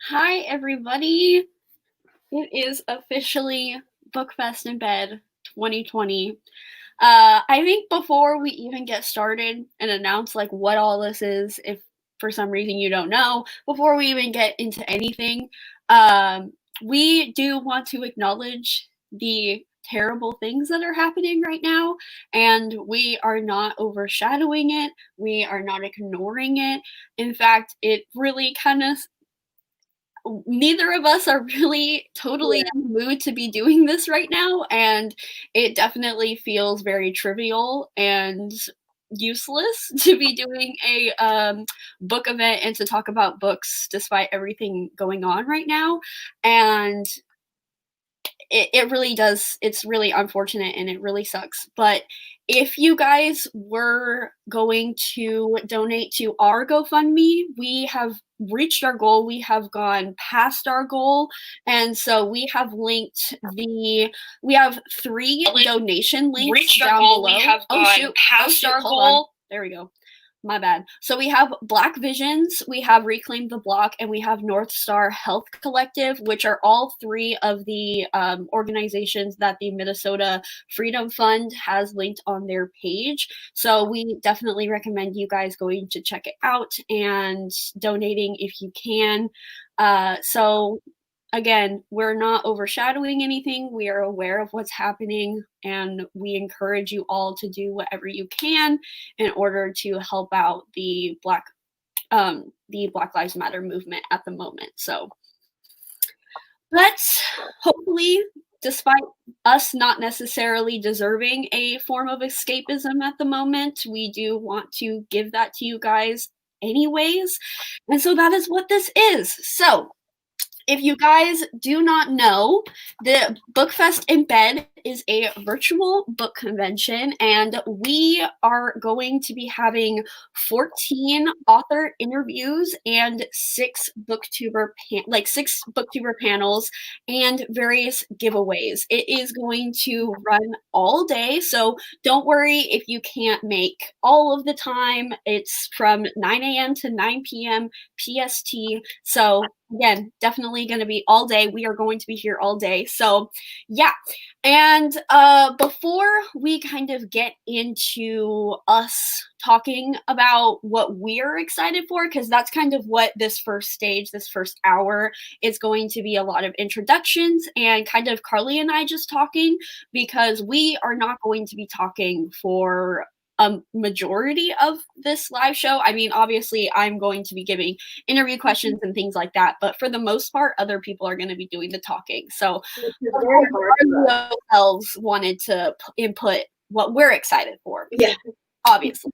Hi, everybody. It is officially Bookfest in Bed 2020. I think before we even get started and announce like what all this is, if for some reason you don't know, before we even get into anything, we do want to acknowledge the terrible things that are happening right now, and we are not overshadowing it. We are not ignoring it. In fact, it really kind of neither of us are really totally in the mood to be doing this right now, and it definitely feels very trivial and useless to be doing a book event and to talk about books despite everything going on right now. And it really does. It's really unfortunate and it really sucks. But if you guys were going to donate to our GoFundMe, we have reached our goal. We have gone past our goal. And so we have linked we have 3 donation links down below. We have gone past our goal. There we go. My bad. So we have Black Visions, we have Reclaim the Block, and we have North Star Health Collective, which are all 3 of the organizations that the Minnesota Freedom Fund has linked on their page. So we definitely recommend you guys going to check it out and donating if you can. So again, we're not overshadowing anything. We are aware of what's happening, and we encourage you all to do whatever you can in order to help out the Black Lives Matter movement at the moment. So, but hopefully, despite us not necessarily deserving a form of escapism at the moment, we do want to give that to you guys anyways. And so that is what this is. So, if you guys do not know, the Bookfest in Bed is a virtual book convention, and we are going to be having 14 author interviews and 6 booktuber panels and various giveaways. It is going to run all day, so don't worry if you can't make all of the time. It's from 9 a.m. to 9 p.m. PST. So again, definitely going to be all day. We are going to be here all day. So yeah. And before we kind of get into us talking about what we're excited for, because that's kind of what this first stage, this first hour is going to be, a lot of introductions and kind of Carly and I just talking, because we are not going to be talking for a majority of this live show. I mean, obviously, I'm going to be giving interview questions and things like that, but for the most part, other people are going to be doing the talking. So we ourselves wanted to input what we're excited for. Yeah. Obviously.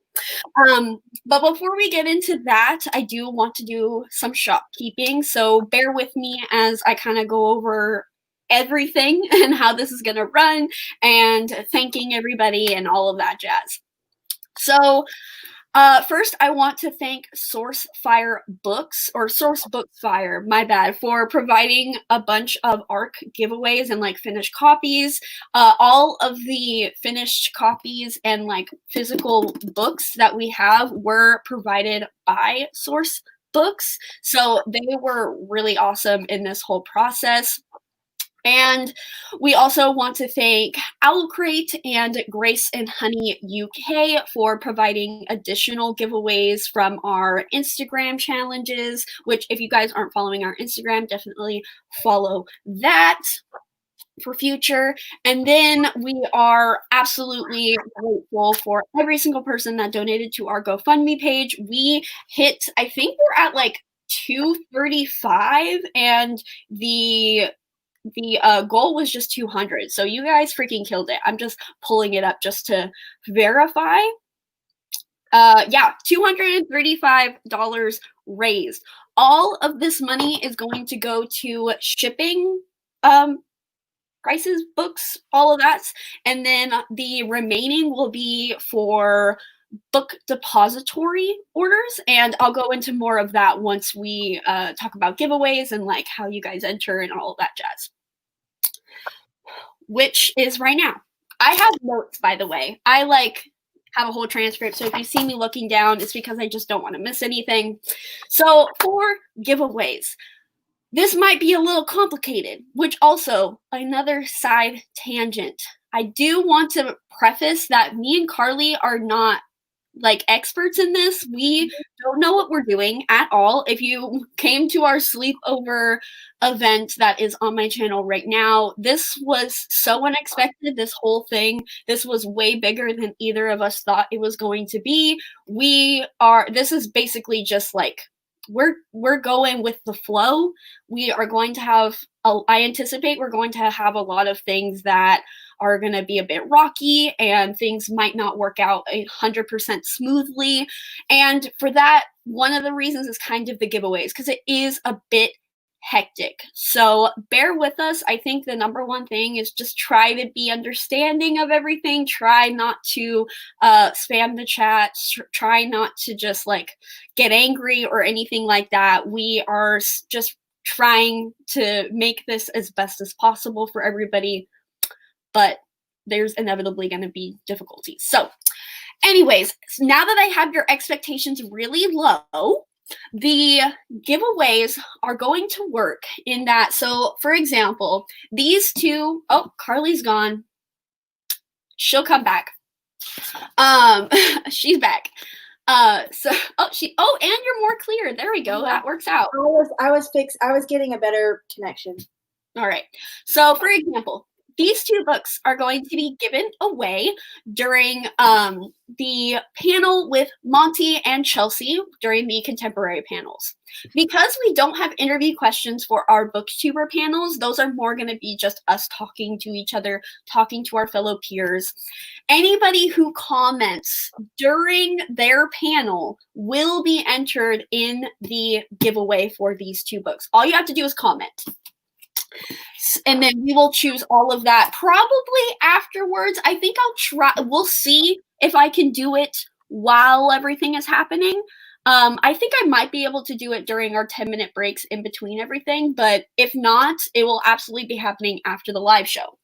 But before we get into that, I do want to do some shopkeeping. So bear with me as I kind of go over everything and how this is going to run and thanking everybody and all of that jazz. So first, I want to thank Source Bookfire, my bad, for providing a bunch of ARC giveaways and like finished copies. All of the finished copies and like physical books that we have were provided by Source Books, so they were really awesome in this whole process. And we also want to thank Owlcrate and Grace and Honey UK for providing additional giveaways from our Instagram challenges, which if you guys aren't following our Instagram, definitely follow that for future. And then we are absolutely grateful for every single person that donated to our GoFundMe page. We hit, I think we're at like 235, and the goal was just 200. So you guys freaking killed it. I'm just pulling it up just to verify. Yeah, $235 raised. All of this money is going to go to shipping prices, books, all of that. And then the remaining will be for book depository orders, and I'll go into more of that once we talk about giveaways and like how you guys enter and all of that jazz, which is right now. I have notes, by the way. I like have a whole transcript, so if you see me looking down, it's because I just don't want to miss anything. So for giveaways, this might be a little complicated, which also another side tangent. I do want to preface that me and Carly are not like experts in this. We don't know what we're doing at all. If you came to our sleepover event that is on my channel right now, this was so unexpected, this whole thing. This was way bigger than either of us thought it was going to be. This is basically just like, we're going with the flow. We are going to have, I anticipate we're going to have a lot of things that are going to be a bit rocky and things might not work out 100% smoothly. And for that, one of the reasons is kind of the giveaways, because it is a bit hectic. So bear with us. I think the number one thing is just try to be understanding of everything. Try not to spam the chat. Try not to just like get angry or anything like that. We are just trying to make this as best as possible for everybody, but there's inevitably going to be difficulties. So anyways, now that I have your expectations really low, the giveaways are going to work in that. So for example, these two, oh, Carly's gone. She'll come back. She's back. And you're more clear. There we go. That works out. I was getting a better connection. All right. So for example, these two books are going to be given away during the panel with Monte and Chelsea during the contemporary panels. Because we don't have interview questions for our booktuber panels, those are more going to be just us talking to each other, talking to our fellow peers. Anybody who comments during their panel will be entered in the giveaway for these two books. All you have to do is comment. And then we will choose all of that probably afterwards. I think I'll try. We'll see if I can do it while everything is happening. I think I might be able to do it during our 10-minute breaks in between everything, but if not, it will absolutely be happening after the live show.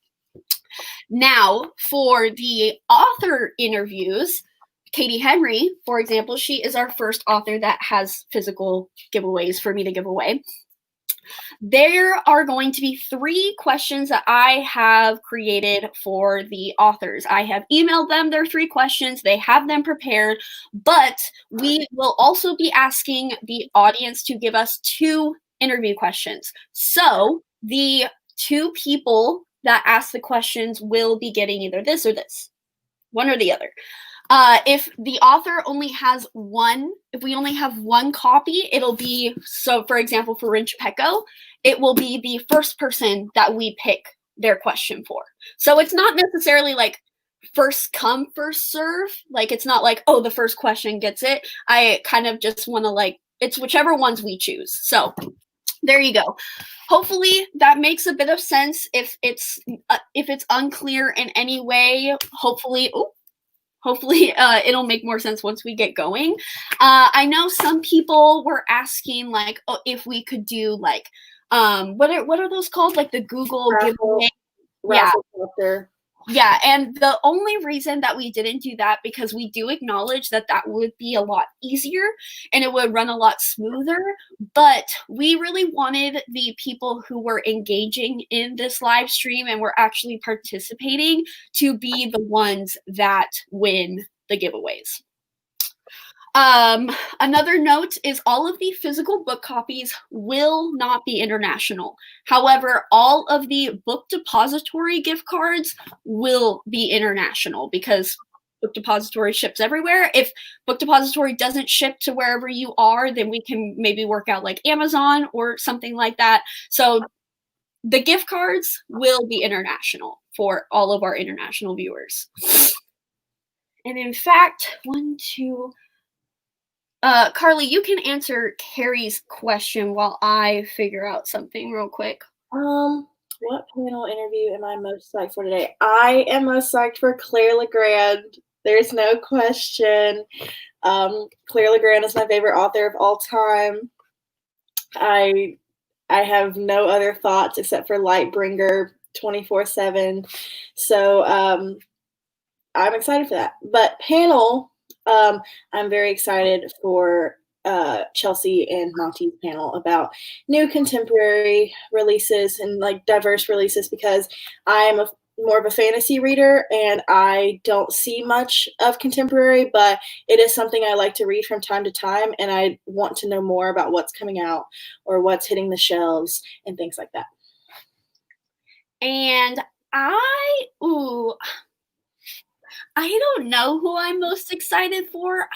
Now, for the author interviews, Katie Henry, for example, she is our first author that has physical giveaways for me to give away. There are going to be 3 questions that I have created for the authors. I have emailed them their 3 questions. They have them prepared, but we will also be asking the audience to give us 2 interview questions. So the 2 people that ask the questions will be getting either this or this, one or the other. If the author only has one, if we only have one copy, it'll be, so for example, for Rin Chupeco, it will be the first person that we pick their question for. So it's not necessarily like first come, first serve. Like it's not like, oh, the first question gets it. I kind of just want to like, it's whichever ones we choose. So there you go. Hopefully that makes a bit of sense. If it's unclear in any way, hopefully it'll make more sense once we get going. I know some people were asking like, oh, if we could do like, what are those called? Like the Google giveaway. Yeah, and the only reason that we didn't do that, because we do acknowledge that that would be a lot easier and it would run a lot smoother, but we really wanted the people who were engaging in this live stream and were actually participating to be the ones that win the giveaways. Another note is all of the physical book copies will not be international. However, all of the Book Depository gift cards will be international because Book Depository ships everywhere. If Book Depository doesn't ship to wherever you are, then we can maybe work out like Amazon or something like that. So the gift cards will be international for all of our international viewers. And in fact, Carly, you can answer Carrie's question while I figure out something real quick. What panel interview am I most psyched for today? I am most psyched for Claire Legrand. There's no question. Claire Legrand is my favorite author of all time. I have no other thoughts except for Lightbringer 24/7. So I'm excited for that. But panel, I'm very excited for Chelsea and Monty's panel about new contemporary releases and like diverse releases, because I am more of a fantasy reader and I don't see much of contemporary, but it is something I like to read from time to time, and I want to know more about what's coming out or what's hitting the shelves and things like that. And I don't know who I'm most excited for.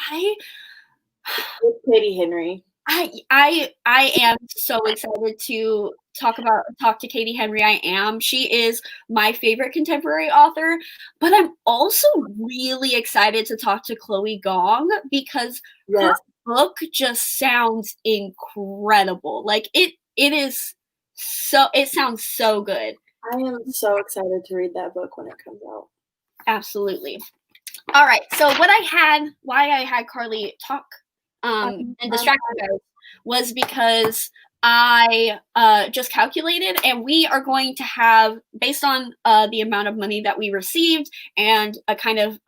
It's Katie Henry. I am so excited to talk to Katie Henry. I am. She is my favorite contemporary author, but I'm also really excited to talk to Chloe Gong because her book just sounds incredible. Like it sounds so good. I am so excited to read that book when it comes out. Absolutely. All right. So why I had Carly talk and distract you guys was because I just calculated, and we are going to have, based on the amount of money that we received and a kind of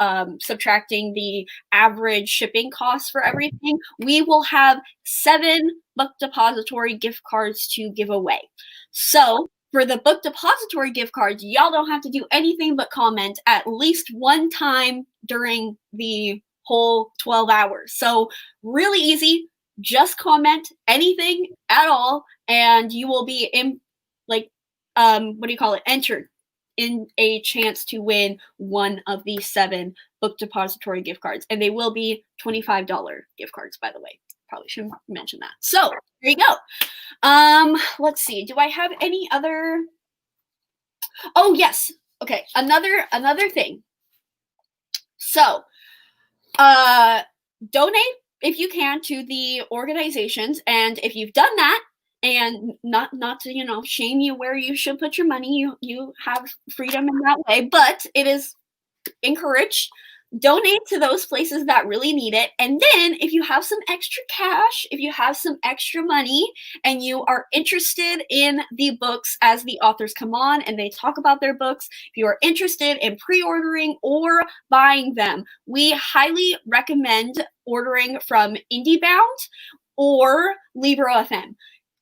subtracting the average shipping costs for everything, we will have 7 Book Depository gift cards to give away. So for the Book Depository gift cards, y'all don't have to do anything but comment at least one time during the whole 12 hours. So really easy. Just comment anything at all, and you will be entered in a chance to win one of the 7 Book Depository gift cards. And they will be $25 gift cards, by the way. Probably shouldn't mention that. So there you go. Let's see. Do I have any other? Oh yes. Okay. Another thing. So, donate if you can to the organizations, and if you've done that, and not to shame you where you should put your money, you have freedom in that way, but it is encouraged. Donate to those places that really need it. And then if you have some extra cash, if you have some extra money, and you are interested in the books as the authors come on and they talk about their books, if you are interested in pre-ordering or buying them, we highly recommend ordering from IndieBound or Libro.fm.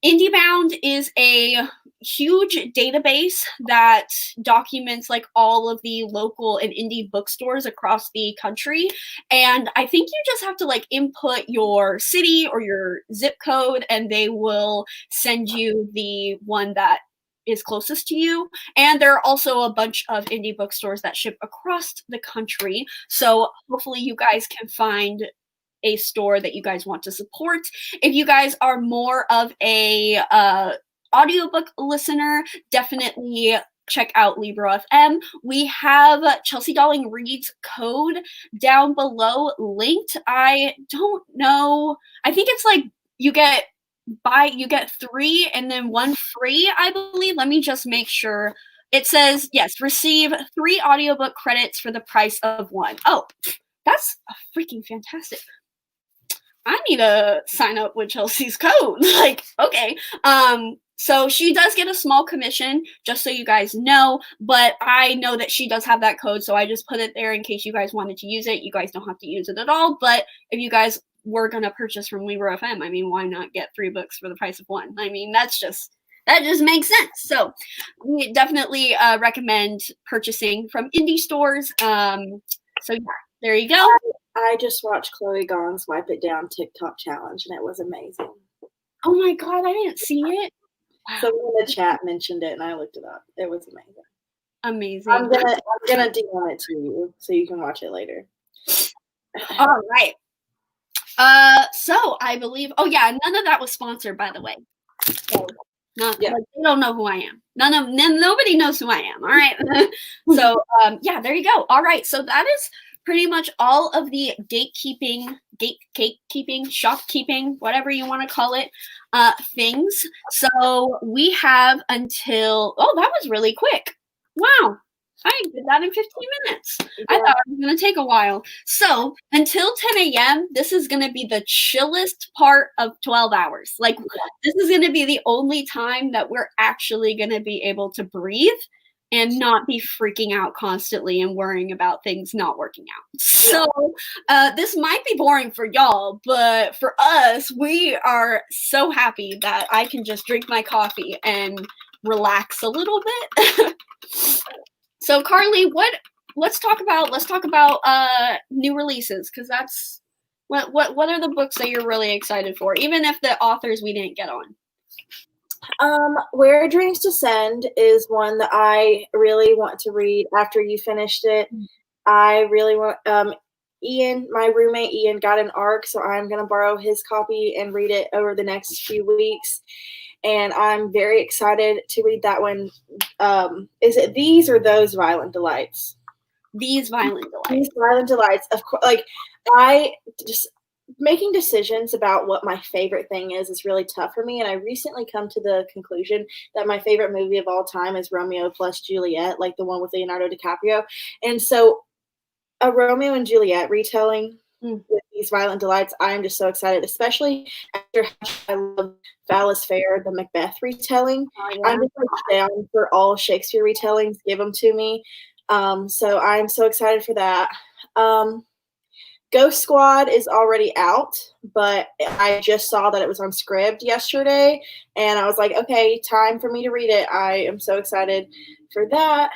IndieBound is a huge database that documents like all of the local and indie bookstores across the country. And I think you just have to like input your city or your zip code, and they will send you the one that is closest to you. And there are also a bunch of indie bookstores that ship across the country. So hopefully you guys can find a store that you guys want to support. If you guys are more of a audiobook listener, definitely check out Libro.fm. We have Chelsea Darling Reads code down below linked. I don't know. I think it's like you get 3 and then 1 free, I believe. Let me just make sure. It says, yes, receive 3 audiobook credits for the price of 1. Oh, that's freaking fantastic. I need to sign up with Chelsea's code. Like, okay. So she does get a small commission, just so you guys know, but I know that she does have that code, so I just put it there in case you guys wanted to use it. You guys don't have to use it at all, but if you guys were going to purchase from Libro.fm, I mean, why not get 3 books for the price of 1? I mean, that just makes sense. So we definitely recommend purchasing from indie stores. So yeah, there you go. I just watched Chloe Gong's Wipe It Down TikTok challenge, and it was amazing. Oh my God, I didn't see it. Wow. Someone in the chat mentioned it, and I looked it up. It was amazing. Amazing. I'm gonna DM it to you so you can watch it later. All right. So I believe. Oh yeah, none of that was sponsored, by the way. So like, they don't know who I am. Nobody knows who I am. All right. So yeah, there you go. All right. So that is pretty much all of the gatekeeping, shopkeeping, whatever you want to call it, things. So we have until, that was really quick. Wow. I did that in 15 minutes. Yeah. I thought it was going to take a while. So until 10 a.m., this is going to be the chillest part of 12 hours. Like, this is going to be the only time that we're actually going to be able to breathe and not be freaking out constantly and worrying about things not working out. So this might be boring for y'all, but for us, we are so happy that I can just drink my coffee and relax a little bit. So Carly, let's talk about new releases, because that's what are the books that you're really excited for, even if the authors we didn't get on. Where Dreams Descend is one that I really want to read after you finished it. I really want, Ian, my roommate Ian, got an ARC, so I'm going to borrow his copy and read it over the next few weeks. And I'm very excited to read that one. Is it These or Those Violent Delights? These Violent Delights. These Violent Delights. Of course, like, I just, making decisions about what my favorite thing is really tough for me. And I recently come to the conclusion that my favorite movie of all time is Romeo plus Juliet, like the one with Leonardo DiCaprio. And so a Romeo and Juliet retelling with These Violent Delights, I am just so excited, especially after I love Phallus Fair, the Macbeth retelling. I'm just like down for all Shakespeare retellings. Give them to me. So I'm so excited for that. Ghost Squad is already out, but I just saw that it was on Scribd yesterday, and I was like, okay, time for me to read it. I am so excited for that.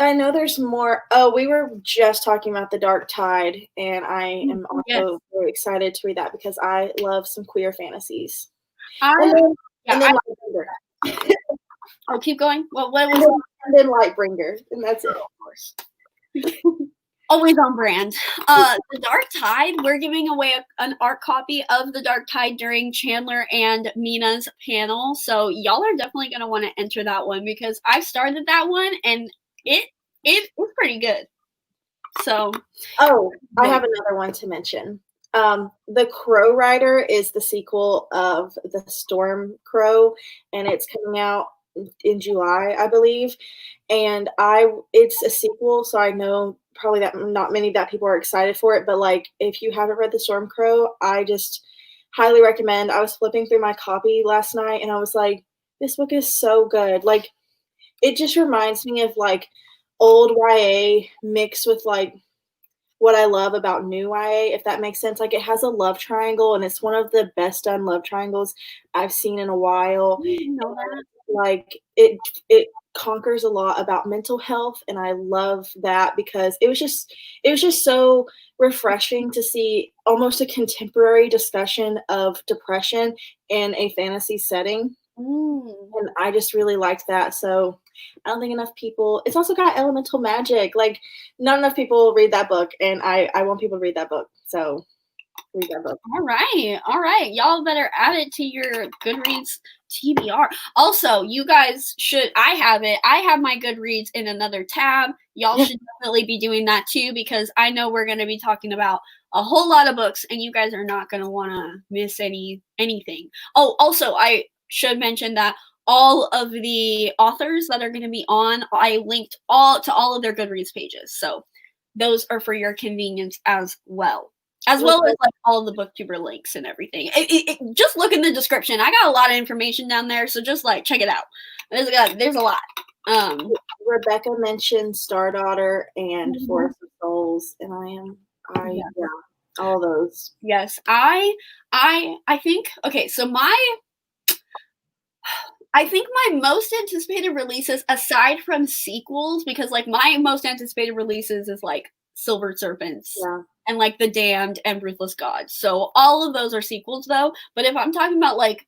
I know there's more. Oh, we were just talking about The Dark Tide, and I am also very excited to read that because I love some queer fantasies. And then Oh, keep going. What was and then Lightbringer, and that's it, of course. Always on brand. The Dark Tide, we're giving away an art copy of The Dark Tide during Chandler and Mina's panel. So y'all are definitely going to want to enter that one because I started that one and it was pretty good. So. Oh, I have another one to mention. The Crow Rider is the sequel of The Storm Crow, and it's coming out in July, I believe. And it's a sequel, so I know probably that not many that people are excited for it, but like if you haven't read The Storm Crow, I just highly recommend. I was flipping through my copy last night and I was like, this book is so good. Like it just reminds me of like old YA mixed with like what I love about new YA, if that makes sense. Like it has a love triangle and it's one of the best done love triangles I've seen in a while. Like it conquers a lot about mental health, and I love that because it was just so refreshing to see almost a contemporary discussion of depression in a fantasy setting. And I just really liked that. So I don't think enough people, it's also got elemental magic. Like not enough people read that book, and I want people to read that book. So read that book. All right. Y'all better add it to your Goodreads TBR. Also, you guys should, I have my Goodreads in another tab. Y'all should definitely be doing that too, because I know we're going to be talking about a whole lot of books and you guys are not going to want to miss anything. Oh, also, I should mention that all of the authors that are going to be on, I linked to all of their Goodreads pages. So those are for your convenience as well. As well as like all the Booktuber links and everything. Just look in the description. I got a lot of information down there, so just like check it out. There's a lot. Rebecca mentioned Stardaughter and Forest of Souls, and all those. Yes, I think. Okay, so I think my most anticipated releases, aside from sequels, because like my most anticipated releases is like Silver Serpents. Yeah. And like The Damned and Ruthless Gods. So all of those are sequels though. But if I'm talking about like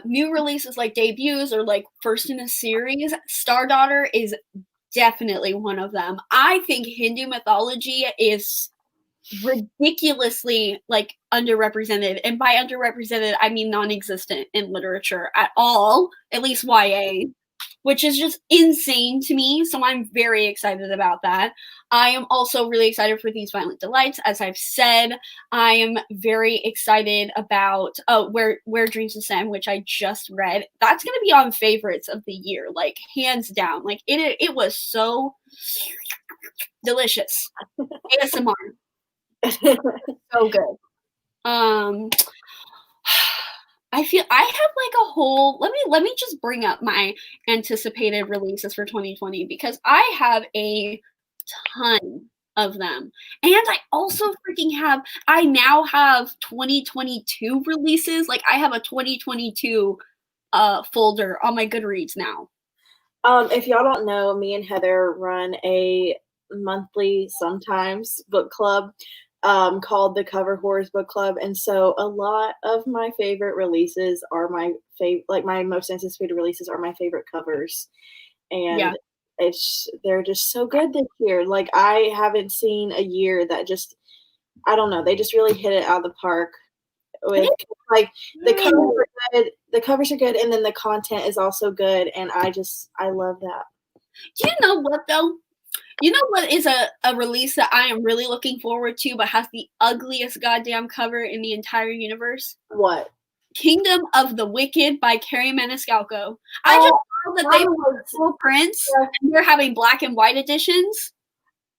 new releases like debuts or like first in a series, Stardaughter is definitely one of them. I think Hindu mythology is ridiculously like underrepresented. And by underrepresented, I mean non-existent in literature at all, at least YA. Which is just insane to me. So I'm very excited about that. I am also really excited for These Violent Delights. As I've said, I am very excited about Where Dreams Descend, which I just read. That's going to be on favorites of the year, like hands down. Like it was so delicious. ASMR. So good. I feel I have like a whole let me just bring up my anticipated releases for 2020 because I have a ton of them. And I also I now have 2022 releases. Like I have a 2022 folder on my Goodreads now. If y'all don't know, me and Heather run a monthly, sometimes, book club called the Cover Horrors Book Club. And so a lot of my favorite releases are my my most anticipated releases are my favorite covers. And they're just so good this year. Like I haven't seen a year that just, I don't know, they just really hit it out of the park with like the covers are good and then the content is also good and I love that. Do you know what though? You know what is a release that I am really looking forward to but has the ugliest goddamn cover in the entire universe? What? Kingdom of the Wicked by Carrie Maniscalco. I just know that they were full prints and they're having black and white editions.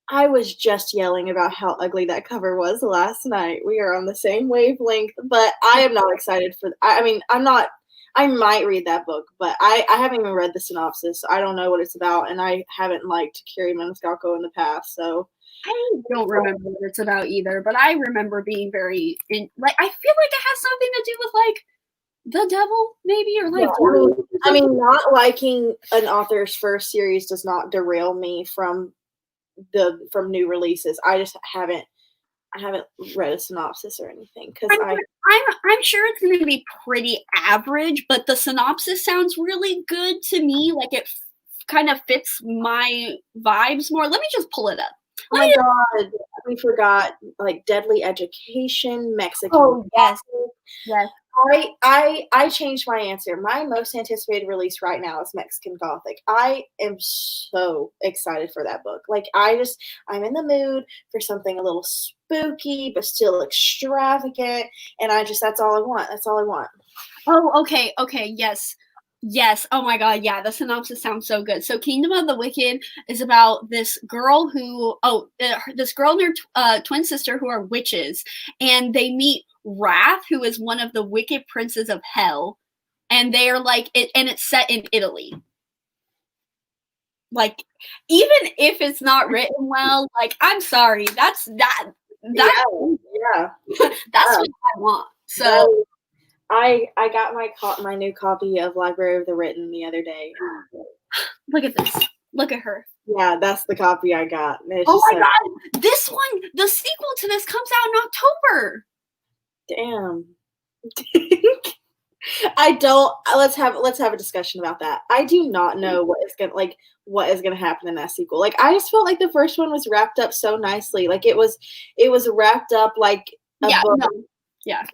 I was just yelling about how ugly that cover was last night. We are on the same wavelength, but I am not excited for. I mean, I'm not. I might read that book, but I haven't even read the synopsis. So I don't know what it's about, and I haven't liked Carrie Maniscalco in the past. So I don't remember what it's about either, but I remember being very I feel like it has something to do with like the devil, maybe, or like. Yeah, I mean, not liking an author's first series does not derail me from new releases. I haven't read a synopsis or anything because I'm sure it's going to be pretty average, but the synopsis sounds really good to me. Like it kind of fits my vibes more. Let me just pull it up. Oh my God, we forgot like Deadly Education, Mexican. Oh yes, yes. I changed my answer. My most anticipated release right now is Mexican Gothic. I am so excited for that book. Like I'm in the mood for something a little spooky but still extravagant, and that's all I want. That's all I want. Oh, okay, yes. Yes. Oh my God. Yeah. The synopsis sounds so good. So Kingdom of the Wicked is about this girl this girl and her twin sister who are witches, and they meet Wrath, who is one of the wicked princes of hell, and they are like it, and it's set in Italy. Like, even if it's not written well, like I'm sorry, that's yeah. That's what I want. So. I got my new copy of Library of the Written the other day. Look at this. Look at her. Yeah, that's the copy I got. Oh my God. This one, the sequel to this comes out in October. Damn. Let's have a discussion about that. I do not know what is gonna happen in that sequel. Like I just felt like the first one was wrapped up so nicely. Like it was wrapped up like a book. No. Yeah.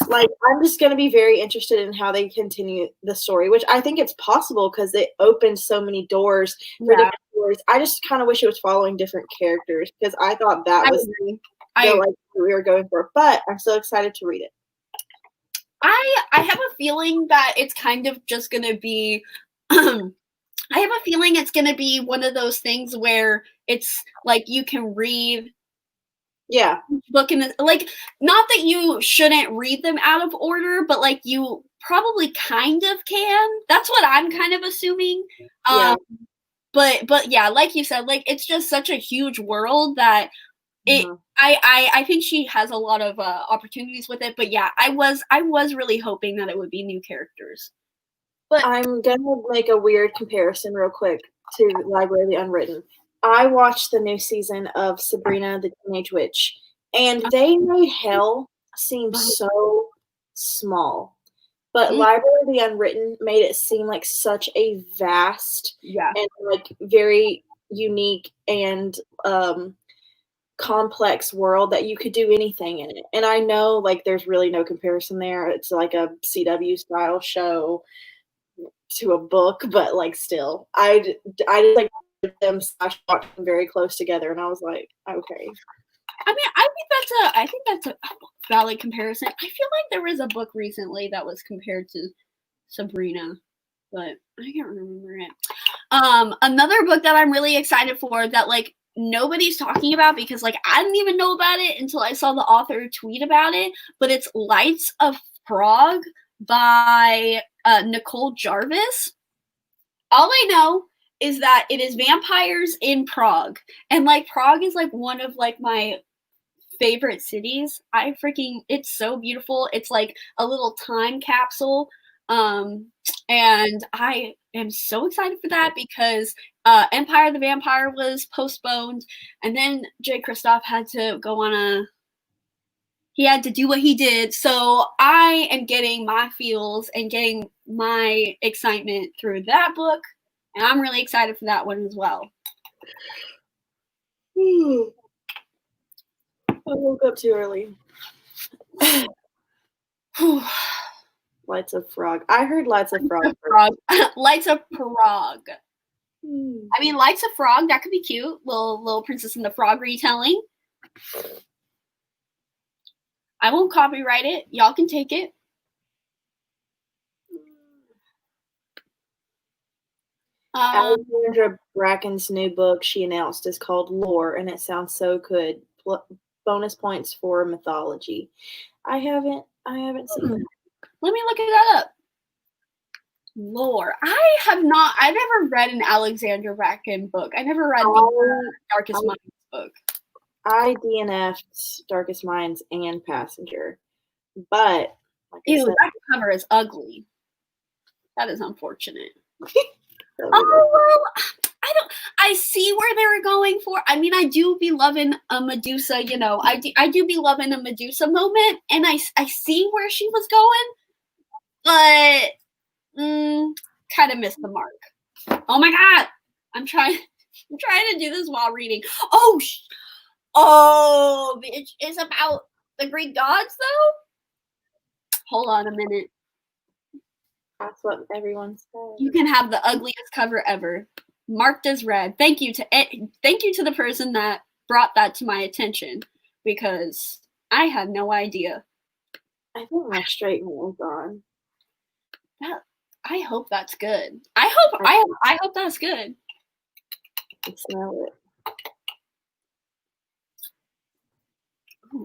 Like I'm just going to be very interested in how they continue the story, which I think it's possible because it opened so many doors for different stories. I just kind of wish it was following different characters because I thought that was what we were going for. But I'm so excited to read it. I have a feeling that it's kind of just going to be. I have a feeling it's going to be one of those things where it's like you can read. Yeah. Book in the, like, not that you shouldn't read them out of order, but like you probably kind of can. That's what I'm kind of assuming. Yeah. But yeah, like you said, like it's just such a huge world that I think she has a lot of opportunities with it. But yeah, I was really hoping that it would be new characters. But I'm gonna make a weird comparison real quick to Library of the Unwritten. I watched the new season of Sabrina the Teenage Witch, and they made hell seem so small. But Library of the Unwritten made it seem like such a vast and like very unique and complex world that you could do anything in it. And I know like there's really no comparison there. It's like a CW style show to a book, but like still, I just like them watch them very close together, and I was like, okay. I mean, I think that's a valid comparison. I feel like there was a book recently that was compared to Sabrina, but I can't remember it. Another book that I'm really excited for that like nobody's talking about because like I didn't even know about it until I saw the author tweet about it, but it's Lights of Prague by Nicole Jarvis. All I know is that it is vampires in Prague. And like Prague is like one of like my favorite cities. It's so beautiful. It's like a little time capsule. And I am so excited for that because Empire the Vampire was postponed, and then Jay Kristoff had to go on he had to do what he did. So I am getting my feels and getting my excitement through that book, and I'm really excited for that one as well. I woke up too early. Lights of Frog. I heard Lights of Frog. Lights of Prague. I mean, Lights of Frog, that could be cute. Little Princess and the Frog retelling. I won't copyright it. Y'all can take it. Alexandra Bracken's new book she announced is called Lore, and it sounds so good. Bonus points for mythology. I haven't seen it. Let me look that up. Lore. I've never read an Alexandra Bracken book. I never read the Darkest Minds book. I DNF'd Darkest Minds and Passenger. But like that cover is ugly. That is unfortunate. Well, I see where they were going for. I mean, I do be loving a Medusa, I do be loving a Medusa moment, and I see where she was going, but kind of missed the mark. Oh my god, I'm trying to do this while reading. It's about the Greek gods, though. Hold on a minute. That's what everyone says. You can have the ugliest cover ever, marked as red. Thank you to the person that brought that to my attention, because I had no idea. I think my straight is on. I hope that's good. I hope that's good. I smell it.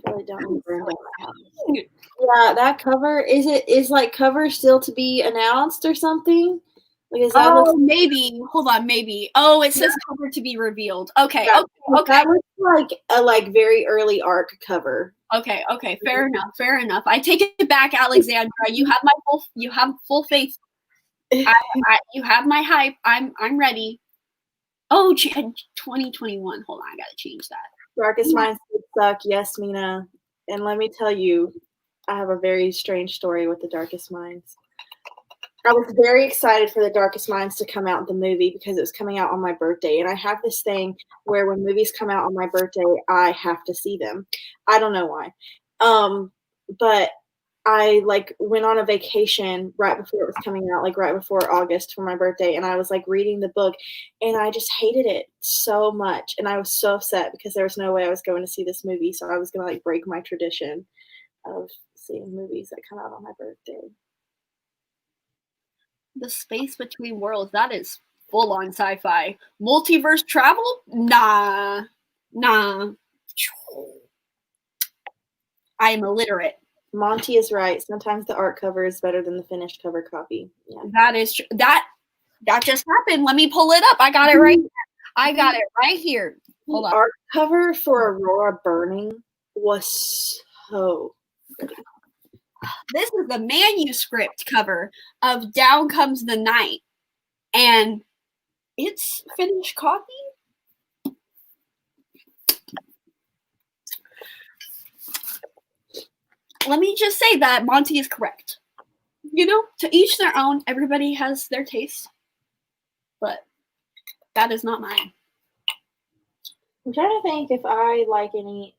Really don't yeah, that cover is like cover still to be announced or something? Because that maybe. Hold on, maybe. Oh, it says cover to be revealed. Okay, yeah, okay. That looks like a very early arc cover. Okay. Fair enough. I take it back, Alexandra. You have full faith. You have my hype. I'm ready. Oh, 2021. Hold on, I gotta change that. Darkest Minds suck. Yes, Mina. And let me tell you, I have a very strange story with the Darkest Minds. I was very excited for the Darkest Minds to come out, the movie, because it was coming out on my birthday. And I have this thing where when movies come out on my birthday, I have to see them. I don't know why. But I went on a vacation right before it was coming out, right before August for my birthday, and I was reading the book, and I just hated it so much, and I was so upset because there was no way I was going to see this movie, so I was going to break my tradition of seeing movies that come out on my birthday. The Space Between Worlds, that is full on sci-fi. Multiverse travel? Nah. I am illiterate. Monty is right. Sometimes the art cover is better than the finished cover copy. Yeah. That is true. That just happened. Let me pull it up. I got it right here. I got it right here. Hold on. The art cover for Aurora Burning was so pretty. This is the manuscript cover of Down Comes the Night, and it's finished copy. Let me just say that Monty is correct. To each their own. Everybody has their taste, but that is not mine. I'm trying to think if I like any.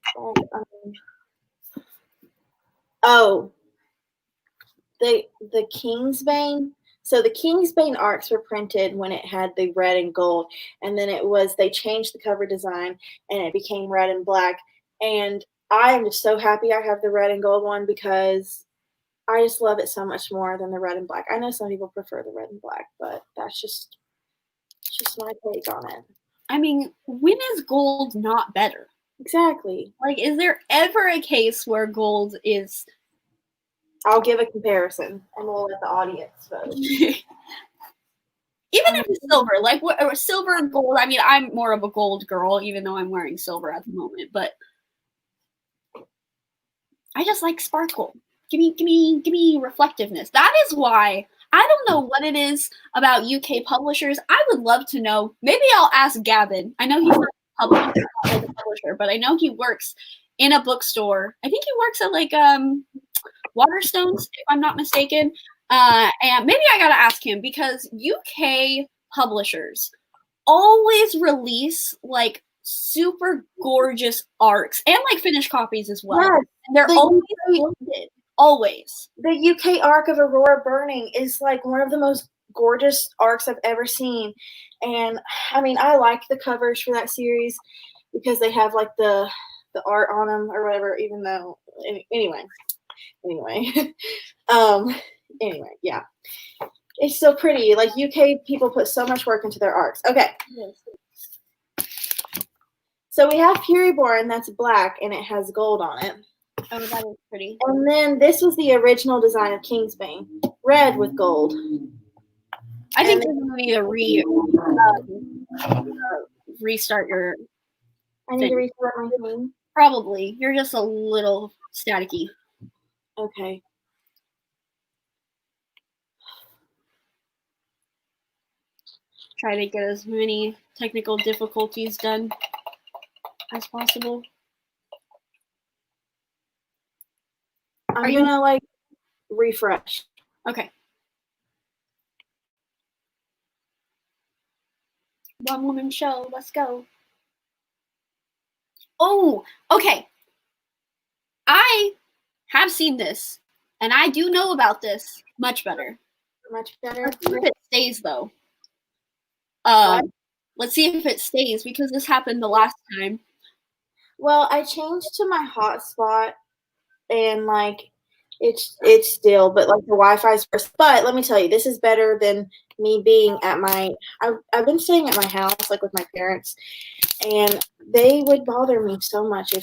The Kingsbane. So the Kingsbane arcs were printed when it had the red and gold, and then they changed the cover design and it became red and black. And I am just so happy I have the red and gold one because I just love it so much more than the red and black. I know some people prefer the red and black, but that's just my take on it. I mean, when is gold not better? Exactly. Is there ever a case where gold is I'll give a comparison, and we'll let the audience vote. Even if it's silver, like or silver and gold. I mean, I'm more of a gold girl, even though I'm wearing silver at the moment. But I just like sparkle. Give me reflectiveness. That is why I don't know what it is about UK publishers. I would love to know. Maybe I'll ask Gavin. I know he's not a publisher, but I know he works in a bookstore. I think he works at like Waterstones, if I'm not mistaken. And maybe I gotta ask him because UK publishers always release like super gorgeous arcs and like finished copies as well. Yes, and they're always limited. Always. The UK arc of Aurora Burning is like one of the most gorgeous arcs I've ever seen. And I mean, I like the covers for that series because they have like the art on them or whatever, even though anyway, yeah. It's so pretty. Like UK people put so much work into their arcs. Okay. So we have Furyborn that's black and it has gold on it. Oh, that is pretty. And then this was the original design of Kingsbane, red with gold. I think they're going to need to restart your. I need to restart my thing. Probably. You're just a little staticky. Okay. Try to get as many technical difficulties done as possible. I'm gonna like refresh. Okay. One woman show. Let's go. Oh, okay. I have seen this, and I do know about this much better. Much better. Let's see if it stays, though. Let's see if it stays, because this happened the last time. Well, I changed to my hotspot, and like it's still, but like the Wi-Fi's worse. But let me tell you, this is better than me being at my. I've been staying at my house, like with my parents, and they would bother me so much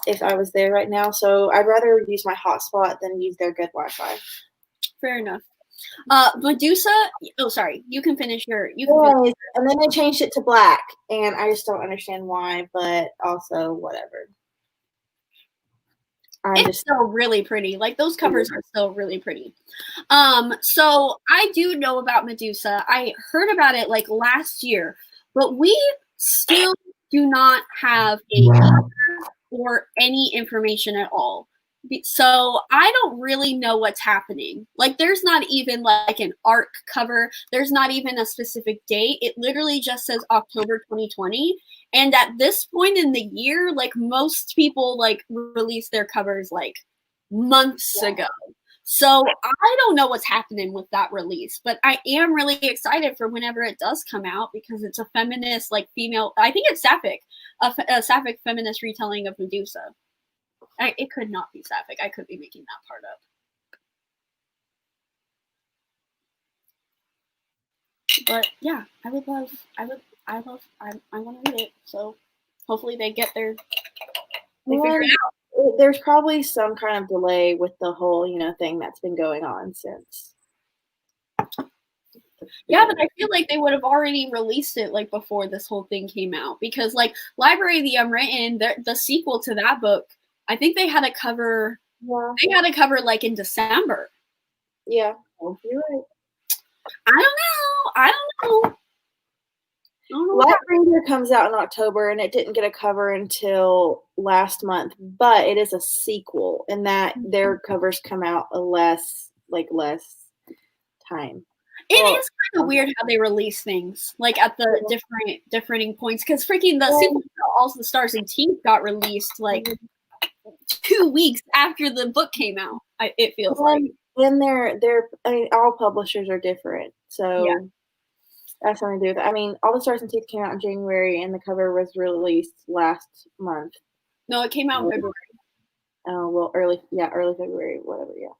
if I was there right now. So I'd rather use my hotspot than use their good Wi-Fi. Fair enough. Medusa. Oh, sorry. You can finish your. And then I changed it to black, and I just don't understand why. But also, whatever. It's still really pretty. Like those covers are still really pretty. So I do know about Medusa. I heard about it like last year, but we still do not have a cover or any information at all. So I don't really know what's happening. Like there's not even like an arc cover. There's not even a specific date. It literally just says October 2020. And at this point in the year, like most people like release their covers like months ago. So I don't know what's happening with that release, but I am really excited for whenever it does come out because it's a feminist, like female, I think it's sapphic, a sapphic feminist retelling of Medusa. It could not be sapphic. I could be making that part up. But yeah, I want to read it. So hopefully they figure it out. There's probably some kind of delay with the whole, thing that's been going on since. Yeah, but I feel like they would have already released it like before this whole thing came out because like Library of the Unwritten, the sequel to that book, I think they had a cover. Yeah. They had a cover like in December. Yeah, you're right. I don't know. Lightbringer comes out in October, and it didn't get a cover until last month. But it is a sequel, in that their covers come out less time. It is kind of weird how they release things like at the differing points because freaking the sequel to All the Stars and Teeth got released like 2 weeks after the book came out. It feels like. And all publishers are different, so that's something to do with it. I mean, All the Stars and Teeth came out in January, and the cover was released last month. No, it came out in February. Oh well, early February, whatever. Yeah.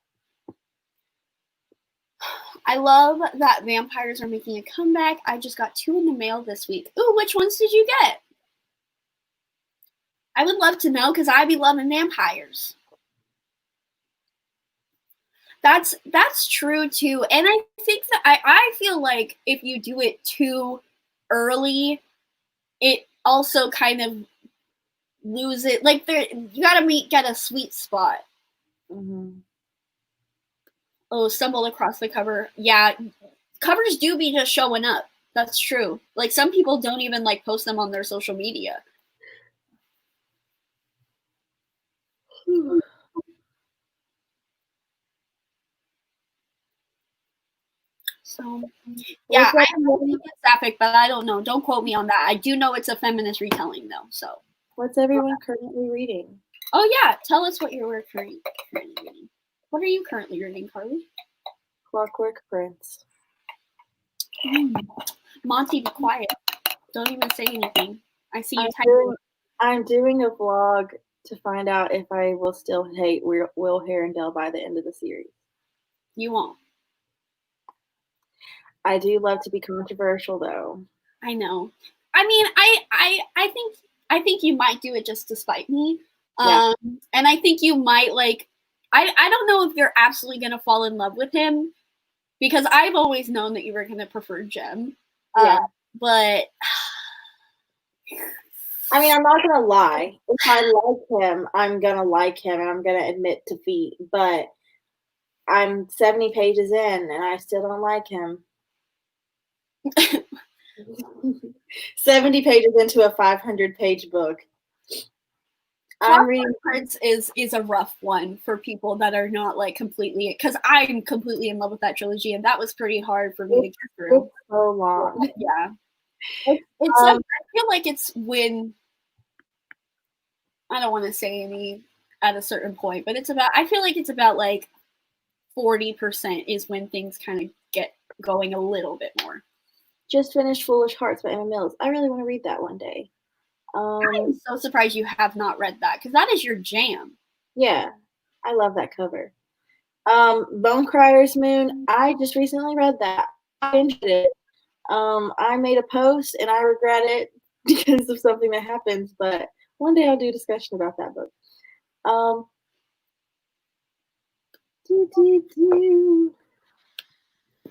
I love that vampires are making a comeback. I just got 2 in the mail this week. Ooh, which ones did you get? I would love to know because I be loving vampires. That's true too. And I think that I feel like if you do it too early, it also kind of lose it. Like you gotta get a sweet spot. Mm-hmm. Oh, stumbled across the cover. Yeah, covers do be just showing up. That's true. Like some people don't even like post them on their social media. So yeah, I don't think it's sapphic, but I don't know. Don't quote me on that. I do know it's a feminist retelling though. So what's everyone currently reading? Oh yeah, tell us what you're currently reading. What are you currently reading, Carly? Clockwork Prince. Monty, be quiet. Don't even say anything. I see you typing. I'm doing a vlog to find out if I will still hate Will Herondale by the end of the series. You won't. I do love to be controversial, though. I know. I mean, I think you might do it just to spite me. Yeah. And I think you might like. I don't know if you're absolutely gonna fall in love with him, because I've always known that you were gonna prefer Jem. Yeah. But I mean, I'm not gonna lie. If I like him, I'm gonna like him, and I'm gonna admit defeat. But I'm 70 pages in, and I still don't like him. 70 pages into a 500-page book. I'm reading. Prince is a rough one for people that are not like completely, because I'm completely in love with that trilogy, and that was pretty hard for me to get through. It's so long. Yeah. It's I feel like it's when, I don't want to say any at a certain point, but I feel like it's about like 40% is when things kind of get going a little bit more. Just finished Foolish Hearts by Emma Mills. I really want to read that one day. I'm so surprised you have not read that, because that is your jam. Yeah, I love that cover. Bone Crier's Moon. I just recently read that. I enjoyed it. I made a post and I regret it because of something that happens, but one day I'll do a discussion about that book.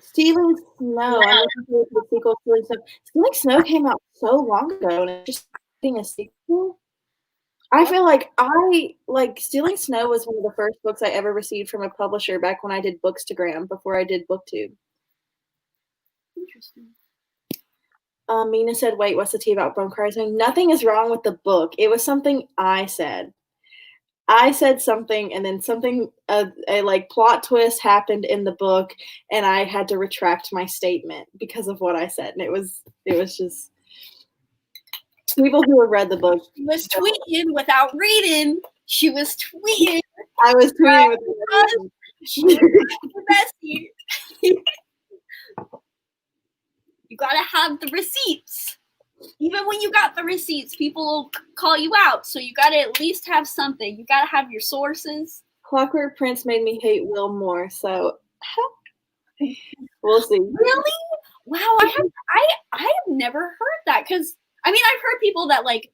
Stealing Snow. I'm looking forward to the sequel. Stealing Snow. Stealing Snow came out so long ago, and it's just getting a sequel. I feel like Stealing Snow was one of the first books I ever received from a publisher back when I did Bookstagram before I did Booktube. Interesting. Mina said, "Wait, what's the tea about Bone Crier's Moon?" Nothing is wrong with the book. It was something I said. I said something, and then something, a like plot twist happened in the book, and I had to retract my statement because of what I said. And it was just people who have read the book. She was tweeting without reading. She was tweeting. I was tweeting with she was the bestie. You gotta have the receipts. Even when you got the receipts, people will call you out. So you gotta at least have something. You gotta have your sources. Clockwork Prince made me hate Will more, so we'll see. Really? Wow, I have never heard that, because I mean I've heard people that like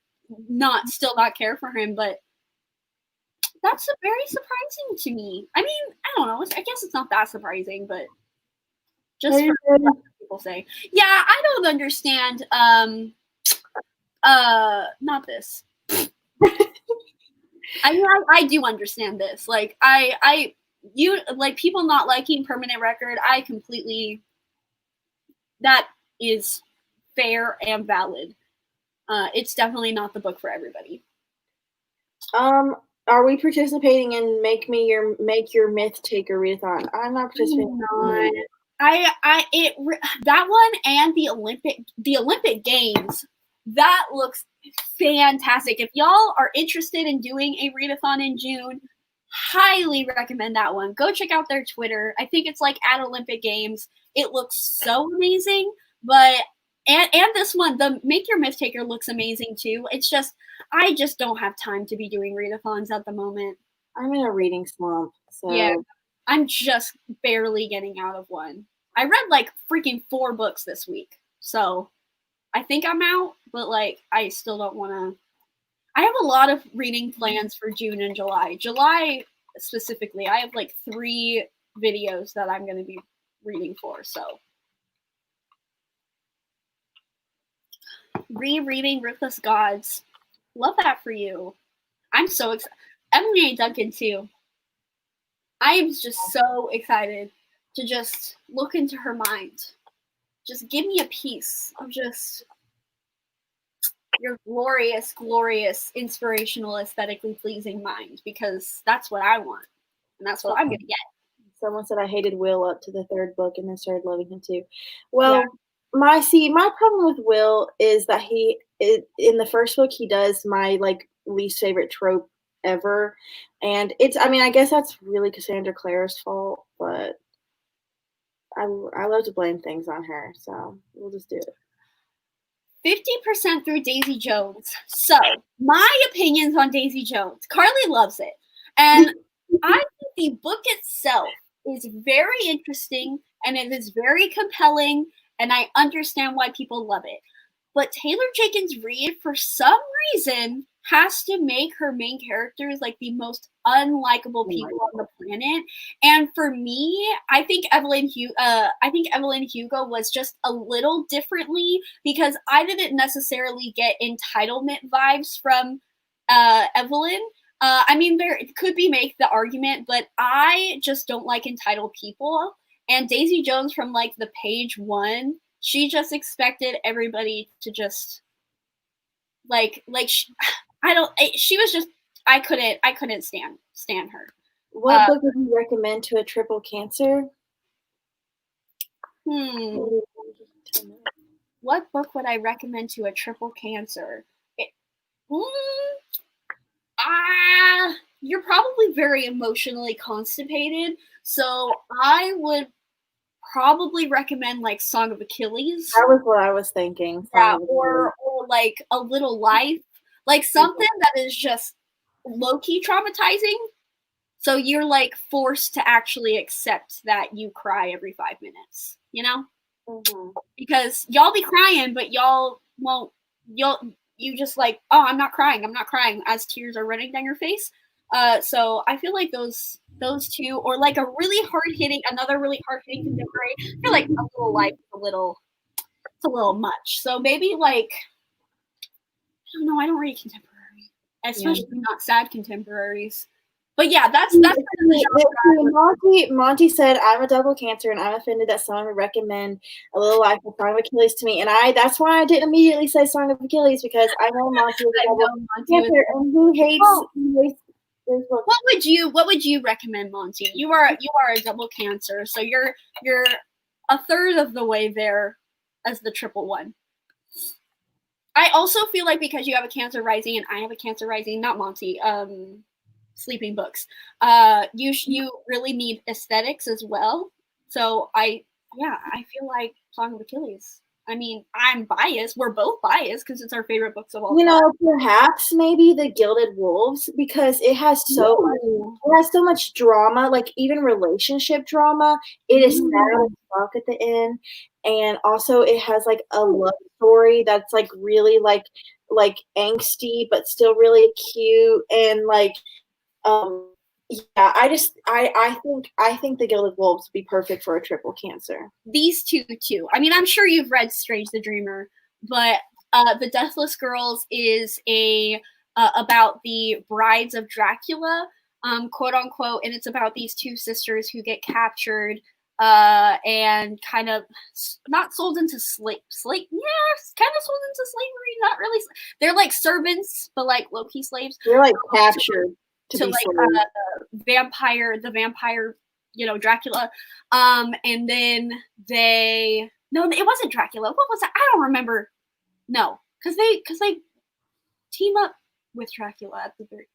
still not care for him, but that's very surprising to me. I mean, I don't know. I guess it's not that surprising, but just for what people say. Yeah, I don't understand. Not this. I mean, I do understand this. Like, you like people not liking Permanent Record. I completely. That is fair and valid. It's definitely not the book for everybody. Are we participating in Make Your Myth Taker readathon? I'm not participating. Not. That one and the Olympic Games, that looks fantastic. If y'all are interested in doing a readathon in June, highly recommend that one. Go check out their Twitter. I think it's like at Olympic Games. It looks so amazing. But and this one, the Make Your Myth Taker, looks amazing too. It's just I just don't have time to be doing readathons at the moment. I'm in a reading slump. So yeah, I'm just barely getting out of one. I read like freaking 4 books this week. So I think I'm out, but like I still don't want to. I have a lot of reading plans for June and July. July specifically, I have like 3 videos that I'm going to be reading for. So rereading Ruthless Gods. Love that for you. I'm so excited. Emily A. Duncan too. I am just so excited to just look into her mind. Just give me a piece of just your glorious, glorious, inspirational, aesthetically pleasing mind, because that's what I want. And that's what I'm going to get. Someone said I hated Will up to the 3rd book and then started loving him too. Well, my problem with Will is that in the 1st book, he does my like least favorite trope ever. And I guess that's really Cassandra Clare's fault, but I love to blame things on her, so we'll just do it. 50% through Daisy Jones. So, my opinions on Daisy Jones. Carly loves it. And I think the book itself is very interesting, and it is very compelling, and I understand why people love it. But Taylor Jenkins Reid, for some reason, has to make her main characters like the most unlikable people on the planet. And for me, I think Evelyn Hugo was just a little differently, because I didn't necessarily get entitlement vibes from Evelyn. I mean, there could be make the argument, but I just don't like entitled people. And Daisy Jones, from like the page 1, she just expected everybody to just she was just, I couldn't stand her. What book would you recommend to a triple cancer? What book would I recommend to a triple cancer? You're probably very emotionally constipated, so I would probably recommend like Song of Achilles. That was what I was thinking. Yeah, or like A Little Life. Like something that is just low-key traumatizing. So you're like forced to actually accept that you cry every 5 minutes, you know? Mm-hmm. Because y'all be crying, but y'all won't, you just like, oh, I'm not crying as tears are running down your face. So I feel like those two, or like another really hard-hitting contemporary. I feel like A Little Life is it's a little much. So maybe like, I don't know, I don't read contemporary, especially not sad contemporaries. But yeah, that's Monty said, I'm a double cancer and I'm offended that someone would recommend A Little Life with Song of Achilles to me. And that's why I didn't immediately say Song of Achilles, because I know Monty is a double cancer and who hates what would you recommend, Monty? You are a double cancer, so you're a third of the way there as the triple one. I also feel like because you have a Cancer rising and I have a Cancer rising, not Monty, sleeping books, you really need aesthetics as well. So I feel like Song of Achilles. I mean, I'm biased. We're both biased because it's our favorite books of all time. Perhaps maybe The Gilded Wolves, because it has so much drama, like even relationship drama. It is sad as fuck at the end. And also it has like a love story that's like really like angsty, but still really cute. And like, I think The Gilded Wolves would be perfect for a triple cancer. These two too. I mean, I'm sure you've read Strange the Dreamer, but The Deathless Girls is about the brides of Dracula, quote unquote, and it's about these two sisters who get captured and kind of not sold into kind of sold into slavery, not really. They're like servants, but like low-key slaves. They're like captured to like the vampire, Dracula. And then it wasn't Dracula. What was that? I don't remember. No, because they team up with Dracula at the very.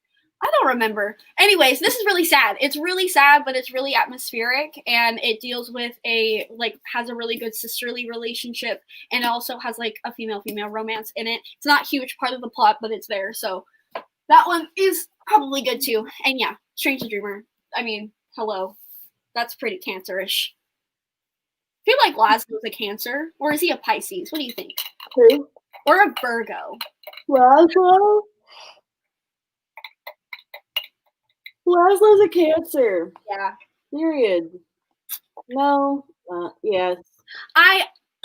I don't remember. Anyways, this is really sad. It's really sad, but it's really atmospheric, and it deals with has a really good sisterly relationship, and it also has like a female-female romance in it. It's not a huge part of the plot, but it's there. So that one is probably good too. And yeah, Strange the Dreamer. I mean, hello. That's pretty cancerish. I feel like Laszlo's a Cancer, or is he a Pisces? What do you think? Who? Or a Virgo? Laszlo? Laszlo's a Cancer. Yeah. Period. No. Yes.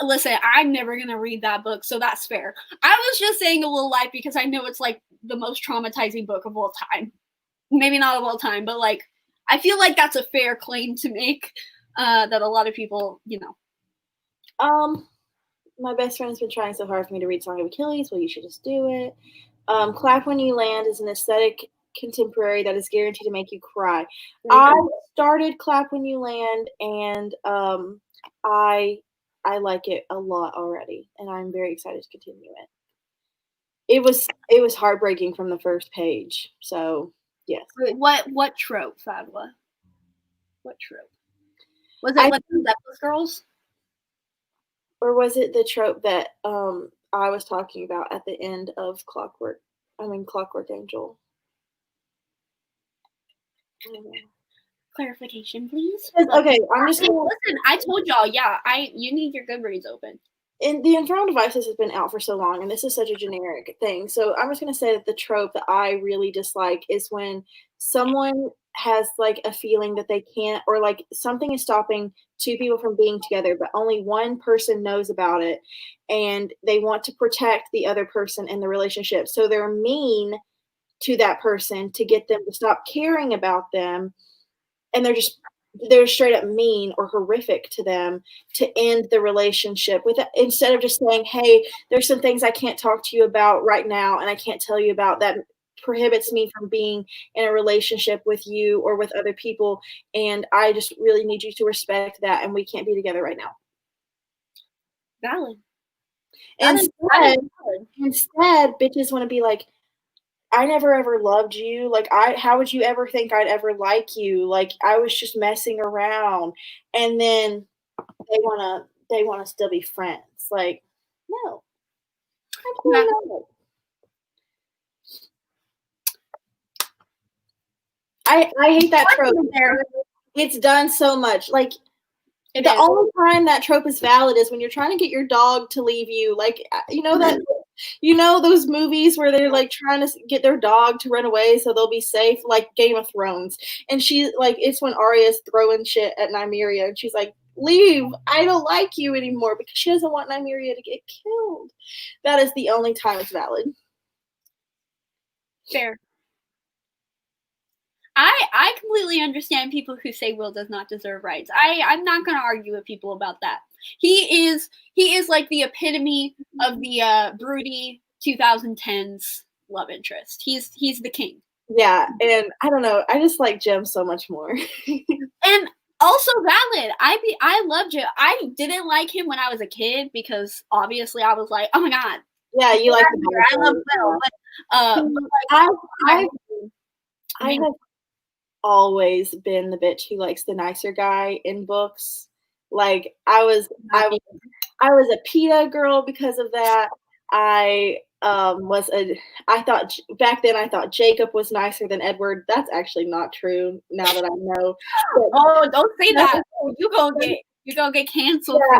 Listen, I'm never gonna read that book, so that's fair. I was just saying a little light because I know it's like the most traumatizing book of all time. Maybe not of all time, but like I feel like that's a fair claim to make. That a lot of people, My best friend's been trying so hard for me to read Song of Achilles. Well, you should just do it. Clap When You Land is an aesthetic contemporary that is guaranteed to make you cry. I started Clap When You Land, and I like it a lot already, and I'm very excited to continue it. It was heartbreaking from the first page. So yes. Wait, what trope, Fadwa? What trope? Was it like the Zeppelin girls? Or was it the trope that I was talking about at the end of Clockwork Angel? Clarification, please. Okay, I'm just gonna listen. I told y'all, you need your Goodreads open. And the Infernal Devices has been out for so long, and this is such a generic thing. So I'm just gonna say that the trope that I really dislike is when someone has like a feeling that they can't, or like something is stopping two people from being together, but only one person knows about it, and they want to protect the other person in the relationship. So they're mean to that person to get them to stop caring about them, and they're straight up mean or horrific to them to end the relationship with it, instead of just saying, hey, there's some things I can't talk to you about right now, and I can't tell you about that prohibits me from being in a relationship with you or with other people, and I just really need you to respect that, and we can't be together right now. Valid. Instead, bitches want to be like, I never ever loved you. Like, how would you ever think I'd ever like you? Like, I was just messing around. And then they wanna still be friends. Like, no. I hate that trope. It's done so much. Like, the only time that trope is valid is when you're trying to get your dog to leave you. Like, those movies where they're like trying to get their dog to run away so they'll be safe, like Game of Thrones. And she like, it's when Arya's throwing shit at Nymeria, and she's like, leave, I don't like you anymore, because she doesn't want Nymeria to get killed. That is the only time it's valid. Fair. I completely understand people who say Will does not deserve rights. I'm not going to argue with people about that. He is like the epitome of the broody 2010s love interest. He's the king. Yeah, and I don't know, I just like Jem so much more. And also valid. I love Jem. I didn't like him when I was a kid because obviously I was like, oh my god. Yeah, you like him. I love Will, but I have always been the bitch who likes the nicer guy in books. Like, I was a PETA girl because of that. I thought back then I thought Jacob was nicer than Edward. That's actually not true now that I know. Oh, don't say that. You're gonna get canceled. Yeah,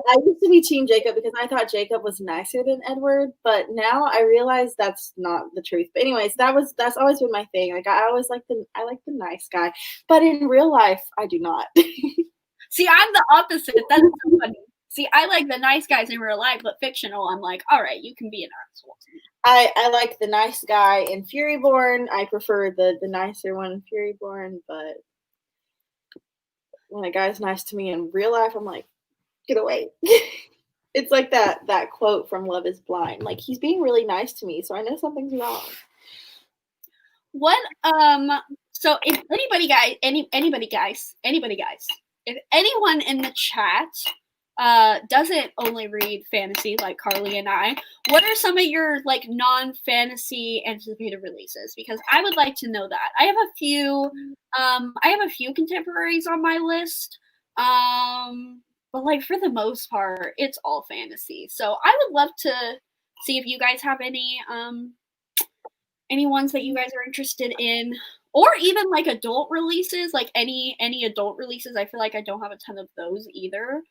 I used to be Team Jacob because I thought Jacob was nicer than Edward, but now I realize that's not the truth. But anyways, that's always been my thing. Like, I always like the nice guy, but in real life, I do not. See, I'm the opposite. That's so funny. See, I like the nice guys in real life, but fictional, I'm like, all right, you can be an asshole. I like the nice guy in Furyborn. I prefer the nicer one in Furyborn, but when a guy's nice to me in real life, I'm like, get away. It's like that quote from Love Is Blind. Like, he's being really nice to me, so I know something's wrong. So if anybody guys, if anyone in the chat doesn't only read fantasy like Carly and I, what are some of your like non-fantasy anticipated releases? Because I would like to know that. I have a few contemporaries on my list. But like for the most part, it's all fantasy. So I would love to see if you guys have any ones that you guys are interested in, or even like adult releases, like any adult releases. I feel like I don't have a ton of those either.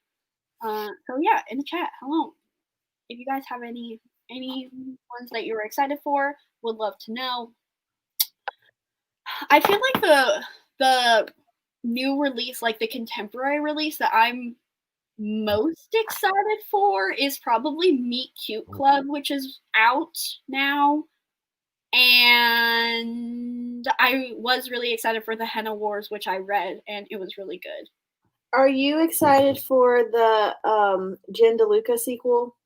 So yeah, in the chat, hello. If you guys have any ones that you were excited for, would love to know. I feel like the new release, like the contemporary release that I'm most excited for is probably Meet Cute Club, which is out now. And I was really excited for the Henna Wars, which I read, and it was really good. Are you excited for the Jen DeLuca sequel?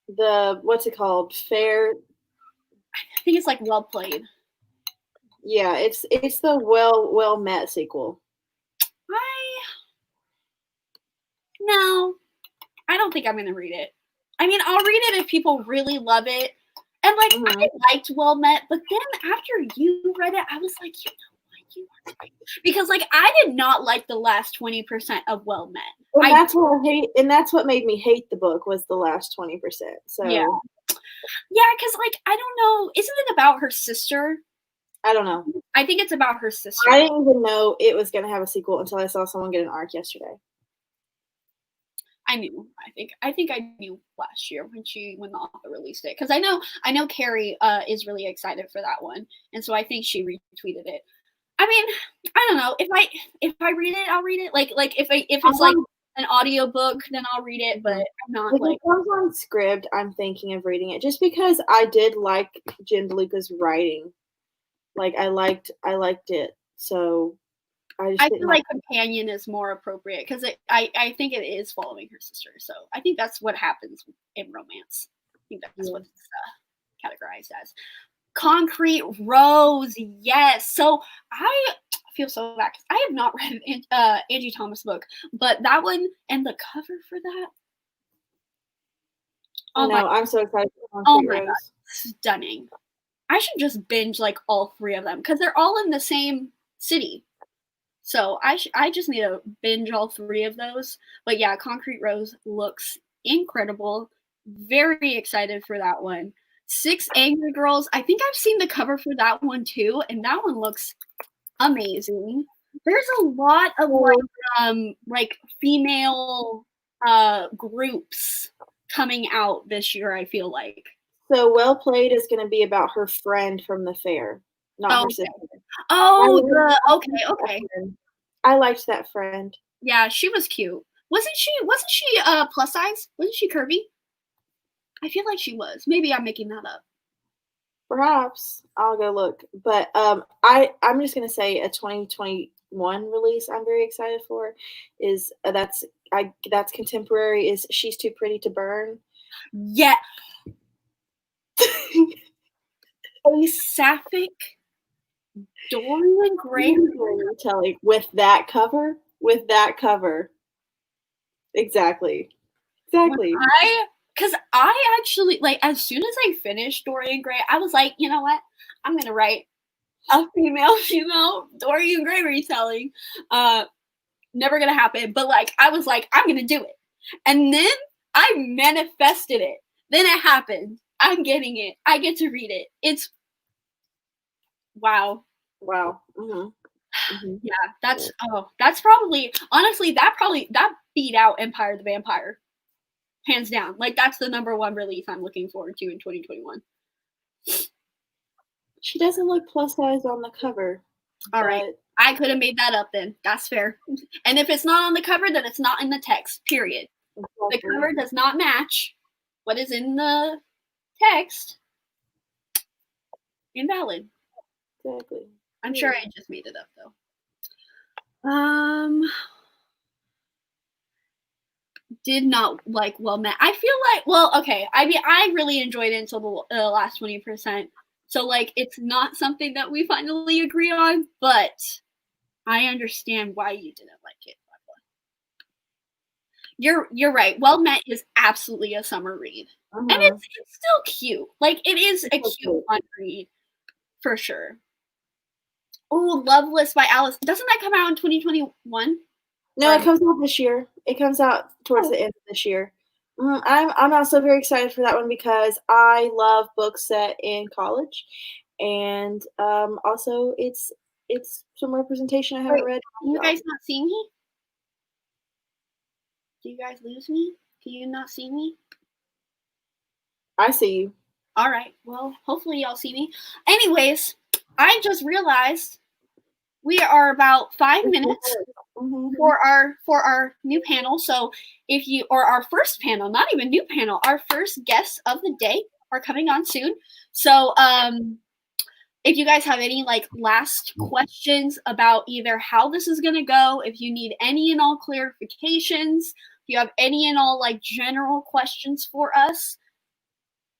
The, what's it called? Fair? I think it's like Well Played. Yeah, it's the Well Met sequel. No, I don't think I'm going to read it. I mean, I'll read it if people really love it. And, like, I liked Well Met, but then after you read it, I was like, you know what, you are right. Because, like, I did not like the last 20% of Well Met. And that's what I hate, and that's what made me hate the book, was the last 20%. So yeah, because, like, I don't know, isn't it about her sister? I don't know. I think it's about her sister. I didn't even know it was going to have a sequel until I saw someone get an arc yesterday. I knew. I think I knew last year when the author released it, because I know Carrie is really excited for that one, and so I think she retweeted it. I mean, I don't know, if I read it, I'll read it. Like if it's like an audiobook, then I'll read it. But I'm not like. If it comes on Scribd, I'm thinking of reading it just because I did like Jen DeLuca's writing. Like I liked it, so. I feel like companion is more appropriate because I think it is following her sister. So I think that's what happens in romance. I think that's what it's categorized as. Concrete Rose, yes. So I feel so bad because I have not read Angie Thomas' book, but that one and the cover for that. Oh no, I'm so excited for Concrete Rose. God, stunning. I should just binge like all three of them because they're all in the same city. So I just need to binge all three of those. But yeah, Concrete Rose looks incredible. Very excited for that one. 6 Angry Girls. I think I've seen the cover for that one too, and that one looks amazing. There's a lot of like female groups coming out this year, I feel like. So Well Played is going to be about her friend from the fair, not her sister. Oh, okay. I liked that friend. Yeah, she was cute. Wasn't she plus size? Wasn't she curvy? I feel like she was. Maybe I'm making that up. Perhaps. I'll go look. But I'm just going to say a 2021 release I'm very excited for is that's contemporary, is She's Too Pretty to Burn. Yeah. A sapphic Dorian Gray telling with that cover. Exactly. Because I actually, like, as soon as I finished Dorian Gray, I was like, you know what? I'm going to write a female Dorian Gray retelling. Never going to happen. But, like, I was like, I'm going to do it. And then I manifested it. Then it happened. I'm getting it. I get to read it. It's wow. Mm-hmm. Yeah, that's probably, honestly, that beat out Empire the Vampire. Hands down. Like, that's the #1 release I'm looking forward to in 2021. She doesn't look plus size on the cover. All right. I could have made that up then. That's fair. And if it's not on the cover, then it's not in the text, period. Exactly. The cover does not match what is in the text. Invalid. Exactly. I'm sure I just made it up, though. Did not like Well Met. I feel like, well, okay. I mean, I really enjoyed it until the last 20%. So, like, it's not something that we finally agree on, but I understand why you didn't like it. You're right. Well Met is absolutely a summer read. And it's still cute. Like, it is a cute fun read. For sure. Oh, Loveless by Alice. Doesn't that come out in 2021? No, it comes out this year. It comes out towards the end of this year. I'm also very excited for that one because I love books set in college, and also it's some representation I haven't read. Can you guys not see me? Do you guys lose me? Can you not see me? I see you. All right. Well, hopefully y'all see me. Anyways, I just realized we are about 5 minutes for our new panel. So if you, or our first panel, not even new panel, our first guests of the day are coming on soon. So if you guys have any like last questions about either how this is going to go, if you need any and all clarifications, if you have any and all like general questions for us,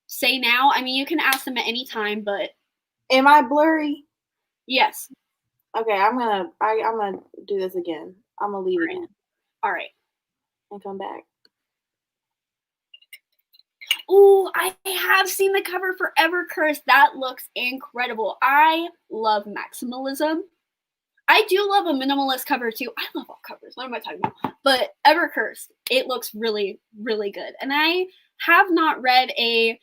say now. I mean, you can ask them at any time, but am I blurry? Yes. Okay, I'm gonna do this again. I'm gonna leave again. All right. And come back. Ooh, I have seen the cover for Ever Cursed. That looks incredible. I love maximalism. I do love a minimalist cover too. I love all covers. What am I talking about? But Ever Cursed, it looks really, really good. And I have not read a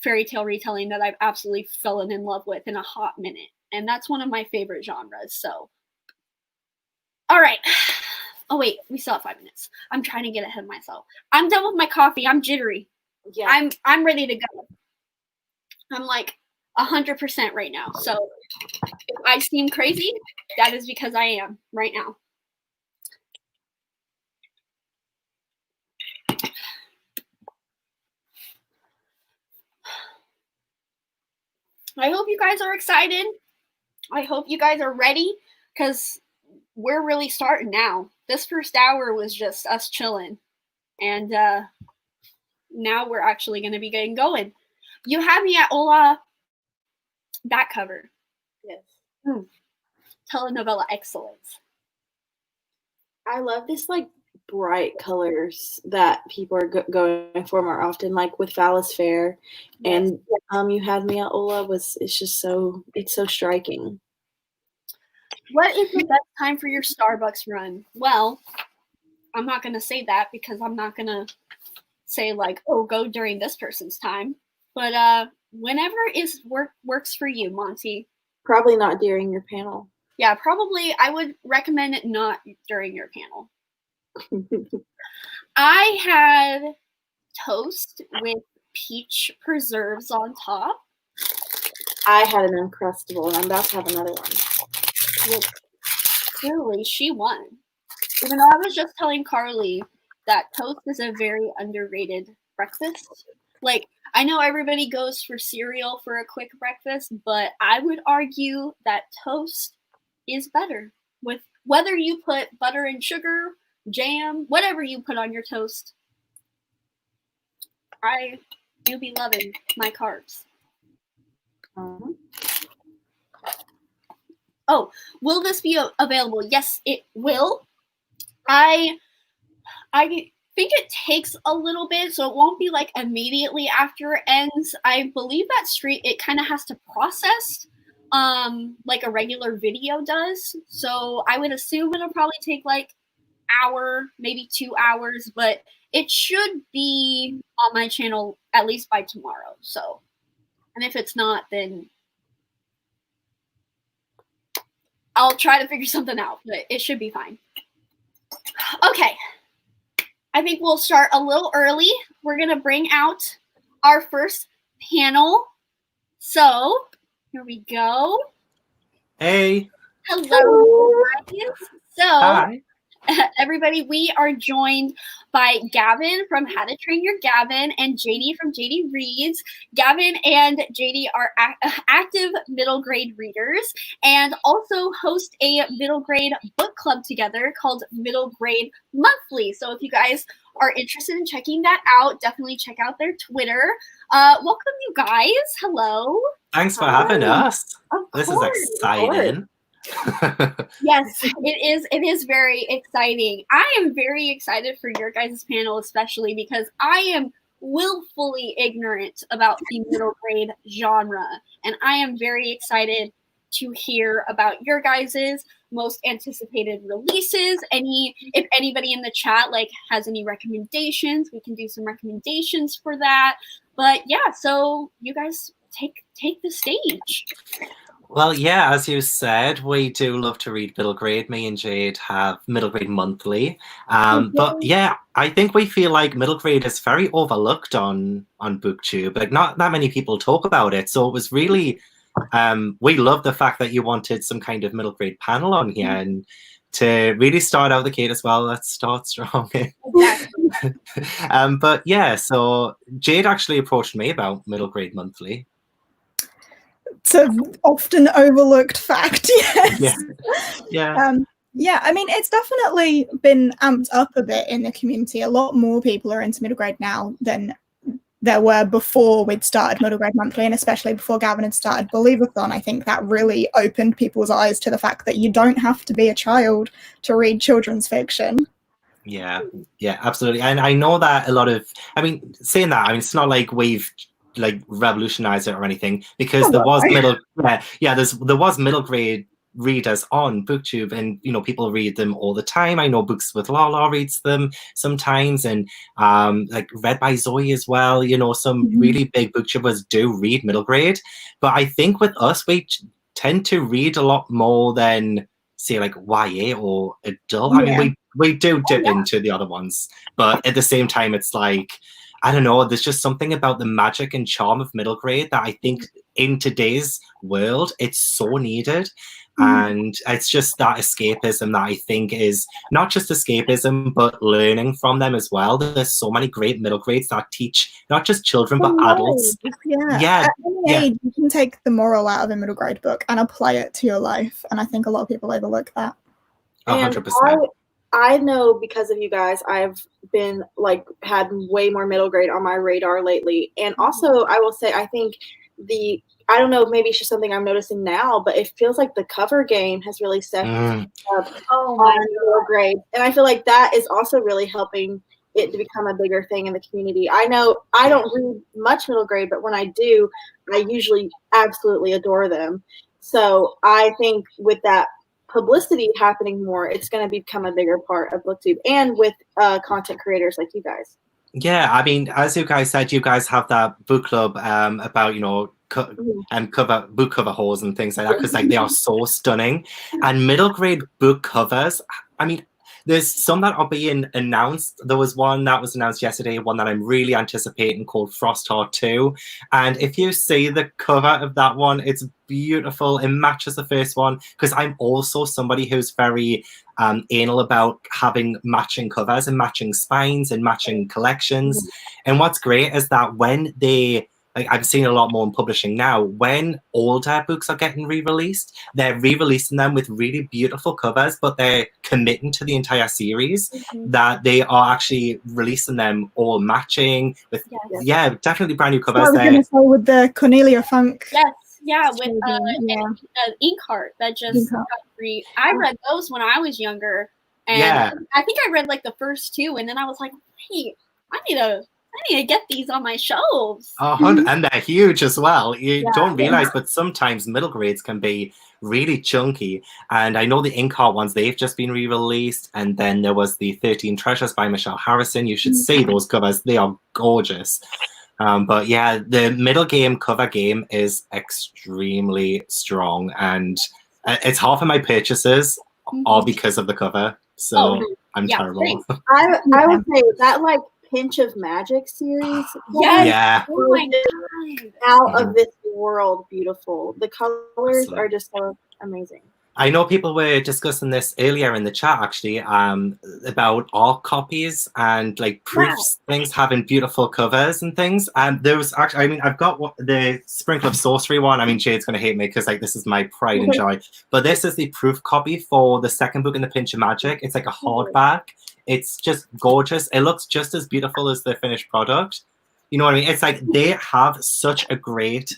fairy tale retelling that I've absolutely fallen in love with in a hot minute. And that's one of my favorite genres. So, all right. Oh, wait, we still have 5 minutes. I'm trying to get ahead of myself. I'm done with my coffee. I'm jittery. Yeah. I'm ready to go. I'm like 100% right now. So if I seem crazy, that is because I am right now. I hope you guys are excited. I hope you guys are ready because we're really starting now. This first hour was just us chilling. And now we're actually going to be getting going. You had me at Ola back cover. Yes. Telenovela excellence. I love this like bright colors that people are going for more often, like with Phallus Fair. Yes. And You Had Me at Ola it's so striking. What is the best time for your Starbucks run? Well, I'm not going to say that because I'm not going to say like, oh, go during this person's time. But whenever works for you, Monty. Probably not during your panel. Yeah, probably I would recommend it not during your panel. I had toast with peach preserves on top. I had an Uncrustable, and I'm about to have another one. Well, clearly, she won. Even though I was just telling Carly that toast is a very underrated breakfast. Like, I know everybody goes for cereal for a quick breakfast, but I would argue that toast is better. With whether you put butter and sugar, jam, whatever you put on your toast, I do be loving my carbs. Oh, will this be available? Yes, it will. I think it takes a little bit, so it won't be like immediately after it ends. I believe that it kind of has to process like a regular video does. So I would assume it'll probably take like hour, maybe 2 hours, but it should be on my channel at least by tomorrow. So, and if it's not, then I'll try to figure something out, but it should be fine. Okay. I think we'll start a little early. We're going to bring out our first panel. So, here we go. Hey. Hello, guys. So, hi. Everybody, we are joined by Gavin from How to Train Your Gavin and Jade from Jade Reads. Gavin and Jade are active middle grade readers and also host a middle grade book club together called Middle Grade Monthly. So if you guys are interested in checking that out, definitely check out their Twitter. Welcome, you guys. Hello. Thanks for having us. This is exciting. Yes, it is very exciting. I am very excited for your guys' panel, especially because I am willfully ignorant about the middle grade genre, and I am very excited to hear about your guys' most anticipated releases. If anybody in the chat like has any recommendations, we can do some recommendations for that. But yeah, so you guys take the stage. Well, yeah, as you said, we do love to read middle grade. Me and Jade have Middle Grade Monthly. But yeah, I think we feel like middle grade is very overlooked on BookTube. Like not that many people talk about it. So it was really we love the fact that you wanted some kind of middle grade panel on here, and to really start out the gate as well. Let's start strong. Exactly. But yeah, so Jade actually approached me about Middle Grade Monthly. It's an often overlooked fact, yes. Yeah. I mean, it's definitely been amped up a bit in the community. A lot more people are into middle grade now than there were before we'd started Middle Grade Monthly, and especially before Gavin had started Believathon. I think that really opened people's eyes to the fact that you don't have to be a child to read children's fiction. Yeah, absolutely. And I know that a lot of, I mean, saying that, I mean, it's not like we've like revolutionized it or anything, because there was middle grade readers on Booktube, and people read them all the time. I know Books with Lala reads them sometimes, and like Read by Zoe as well. Some really big booktubers do read middle grade, but I think with us we tend to read a lot more than say like YA or adult. I mean, we do dip into the other ones, but at the same time it's like, I don't know, there's just something about the magic and charm of middle grade that I think in today's world it's so needed. And it's just that escapism that I think is not just escapism, but learning from them as well. There's so many great middle grades that teach not just children, but adults. Yeah. At any age, you can take the moral out of a middle grade book and apply it to your life. And I think a lot of people overlook that. 100%. I know because of you guys, I've been had way more middle grade on my radar lately. And also, I will say, I think I don't know, maybe it's just something I'm noticing now, but it feels like the cover game has really stepped up on middle grade. And I feel like that is also really helping it to become a bigger thing in the community. I know I don't read much middle grade, but when I do, I usually absolutely adore them. So I think with that publicity happening more, it's going to become a bigger part of Booktube, and with content creators like you guys. Yeah, I mean, as you guys said, you guys have that book club about book cover hauls and things like that, because they are so stunning. And middle grade book covers, I mean, there's some that are being announced. There was one that was announced yesterday, one that I'm really anticipating, called Frostheart 2. And if you see the cover of that one, it's beautiful. It matches the first one, because I'm also somebody who's very anal about having matching covers and matching spines and matching collections. And what's great is that when they, I'm seeing a lot more in publishing now, when older books are getting re-released, they're re-releasing them with really beautiful covers, but they're committing to the entire series, that they are actually releasing them all matching with, definitely brand new covers. I was going to say with the Cornelia Funk. Yes, with Inkheart that just got free. I read those when I was younger, and I think I read the first two, and then I was like, hey, I need to get these on my shelves. And they're huge as well. You don't realize, but sometimes middle grades can be really chunky. And I know the Inkheart ones, they've just been re-released. And then there was the 13 Treasures by Michelle Harrison. You should see those covers. They are gorgeous. But yeah, the middle game cover game is extremely strong. And it's half of my purchases are because of the cover. So I'm terrible. I would say that Pinch of Magic series. Oh my God. Out of this world beautiful. The colors are just so amazing. I know people were discussing this earlier in the chat, actually, about art copies and proofs, things having beautiful covers and things. There was actually, I mean, I've got the Sprinkle of Sorcery one. I mean, Jade's going to hate me because this is my pride and joy. But this is the proof copy for the second book in the Pinch of Magic. It's like a hardback. It's just gorgeous. It looks just as beautiful as the finished product. You know what I mean? It's they have such a great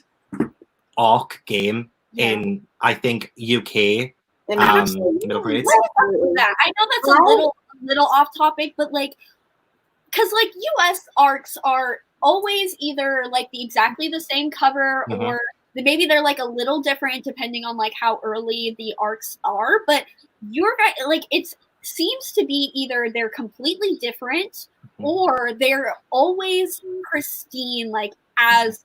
ARC game in, I think, UK middle grades. I know that's a little off topic, but because US ARCs are always either exactly the same cover, or maybe they're a little different depending on how early the ARCs are. But your guy, it seems to be either they're completely different or they're always pristine, as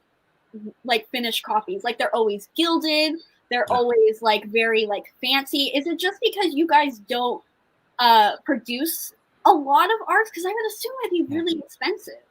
finished copies. They're always gilded. They're always very fancy. Is it just because you guys don't produce a lot of arts? Because I would assume it'd be really expensive.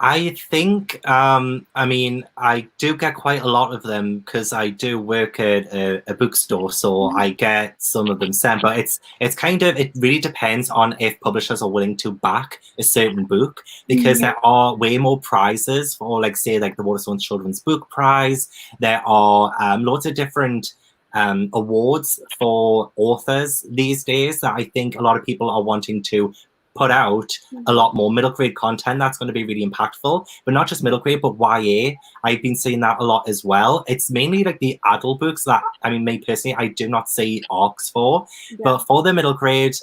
I think, I mean, I do get quite a lot of them because I do work at a bookstore, so I get some of them sent. But it's kind of, it really depends on if publishers are willing to back a certain book, because there are way more prizes for, like, say, like the Waterstones Children's Book Prize. There are lots of different awards for authors these days that I think a lot of people are wanting to put out a lot more middle grade content that's going to be really impactful, but not just middle grade, but YA. I've been seeing that a lot as well. It's mainly like the adult books that, I mean, me personally, I do not see arcs for, but for the middle grade,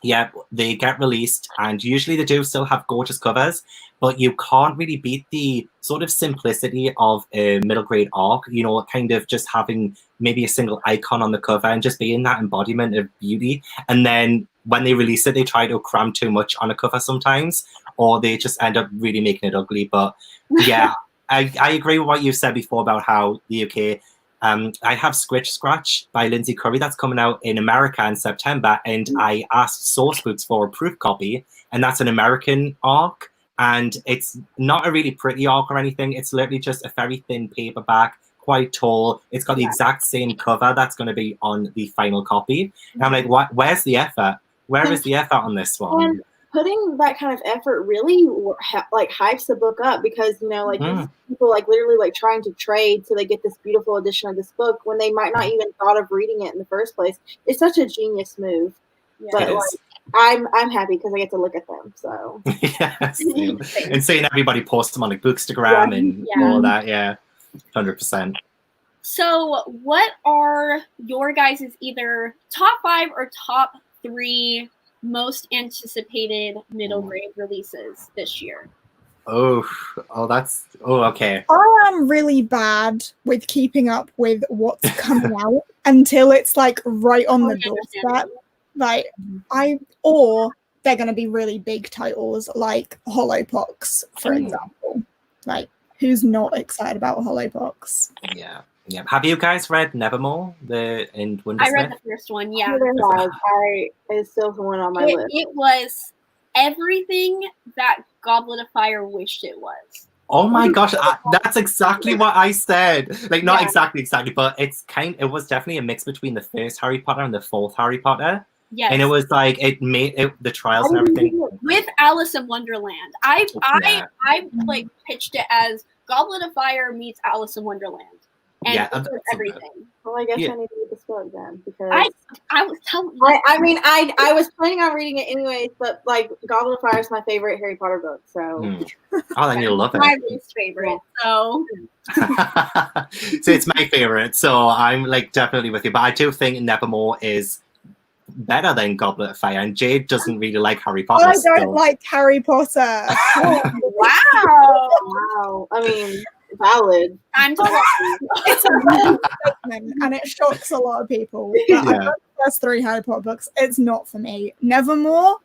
yeah, they get released, and usually they do still have gorgeous covers, but you can't really beat the sort of simplicity of a middle grade arc, you know, kind of just having maybe a single icon on the cover and just being that embodiment of beauty. And then when they release it, they try to cram too much on a cover sometimes, or they just end up really making it ugly. But yeah, I agree with what you said before about how the UK, I have Scritch Scratch by Lindsay Curry that's coming out in America in September, and I asked Source Books for a proof copy, and that's an American arc, and it's not a really pretty arc or anything. It's literally just a very thin paperback, quite tall. It's got the exact same cover that's going to be on the final copy. And I'm like, what? Where's the effort? Where is the effort on this one? And putting that kind of effort really like hypes the book up, because, you know, like these people like literally like trying to trade so they get this beautiful edition of this book when they might not even thought of reading it in the first place. It's such a genius move. But like, I'm happy because I get to look at them. So yes, and seeing everybody post them on like Bookstagram and all that, 100%. So, what are your guys' either top 5 or top 3 most anticipated middle grade releases this year? Okay. I am really bad with keeping up with what's coming out until it's like right on the doorstep. Like or they're going to be really big titles like Hollowpox, for example. Like, who's not excited about Hollowpox? Yeah. Have you guys read Nevermore? I read the first one. Yeah, it's still the one on my list. It was everything that Goblet of Fire wished it was. Oh my gosh, that's exactly what I said. Like, not exactly, but it was definitely a mix between the first Harry Potter and the fourth Harry Potter. Yes. And it was like, it made the trials and everything. With Alice in Wonderland. I like pitched it as Goblet of Fire meets Alice in Wonderland. And everything. Well, I guess I need to read this book then, because I was telling you. I was planning on reading it anyways, but like Goblet of Fire is my favorite Harry Potter book, so. Oh, then you'll love it. My least favorite, so. So it's my favorite, so I'm like definitely with you. But I do think Nevermore is better than Goblet of Fire, and Jade doesn't really like Harry Potter. I don't like Harry Potter. Wow. I mean, valid. It's a real statement, and it shocks a lot of people. I've read the first 3 Harry Potter books. It's not for me. Nevermore,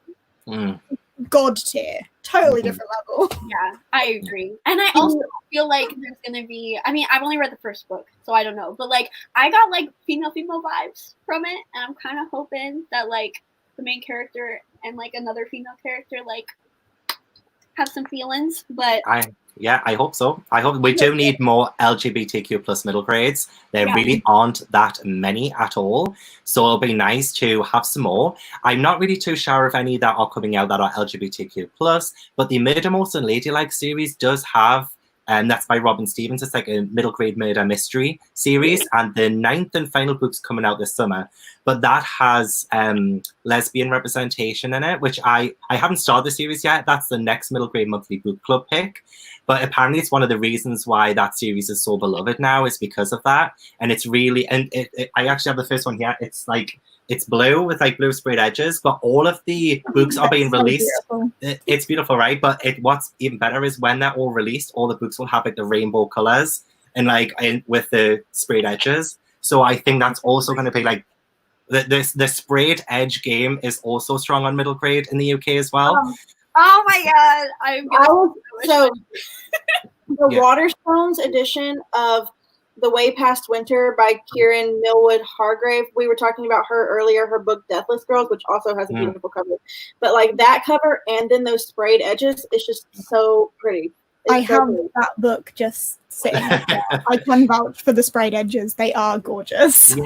God tier, totally different level. Yeah, I agree. And I also feel like there's gonna be, I mean, I've only read the first book, so I don't know, but like I got like female vibes from it, and I'm kind of hoping that like the main character and like another female character like have some feelings. But I hope so. I hope we do need more LGBTQ plus middle grades. There really aren't that many at all. So it'll be nice to have some more. I'm not really too sure of any that are coming out that are LGBTQ plus, but the Murdermost and Ladylike series does have, and that's by Robin Stevens. It's like a middle grade murder mystery series, and the 9th and final book's coming out this summer. But that has lesbian representation in it, which I haven't started the series yet. That's the next middle grade monthly book club pick. But apparently it's one of the reasons why that series is so beloved now is because of that. And it's really, and I actually have the first one here. It's like, it's blue with like blue sprayed edges, but all of the books are being released. It's beautiful, right? But what's even better is when they're all released, all the books will have like the rainbow colors and like with the sprayed edges. So I think that's also going to be like, the sprayed edge game is also strong on middle grade in the UK as well. Oh my god! The Waterstones edition of The Way Past Winter by Kieran Millwood Hargrave. We were talking about her earlier, her book Deathless Girls, which also has a beautiful cover. But like that cover and then those sprayed edges, it's just so pretty. I have that book just sitting there. I can vouch for the sprayed edges. They are gorgeous.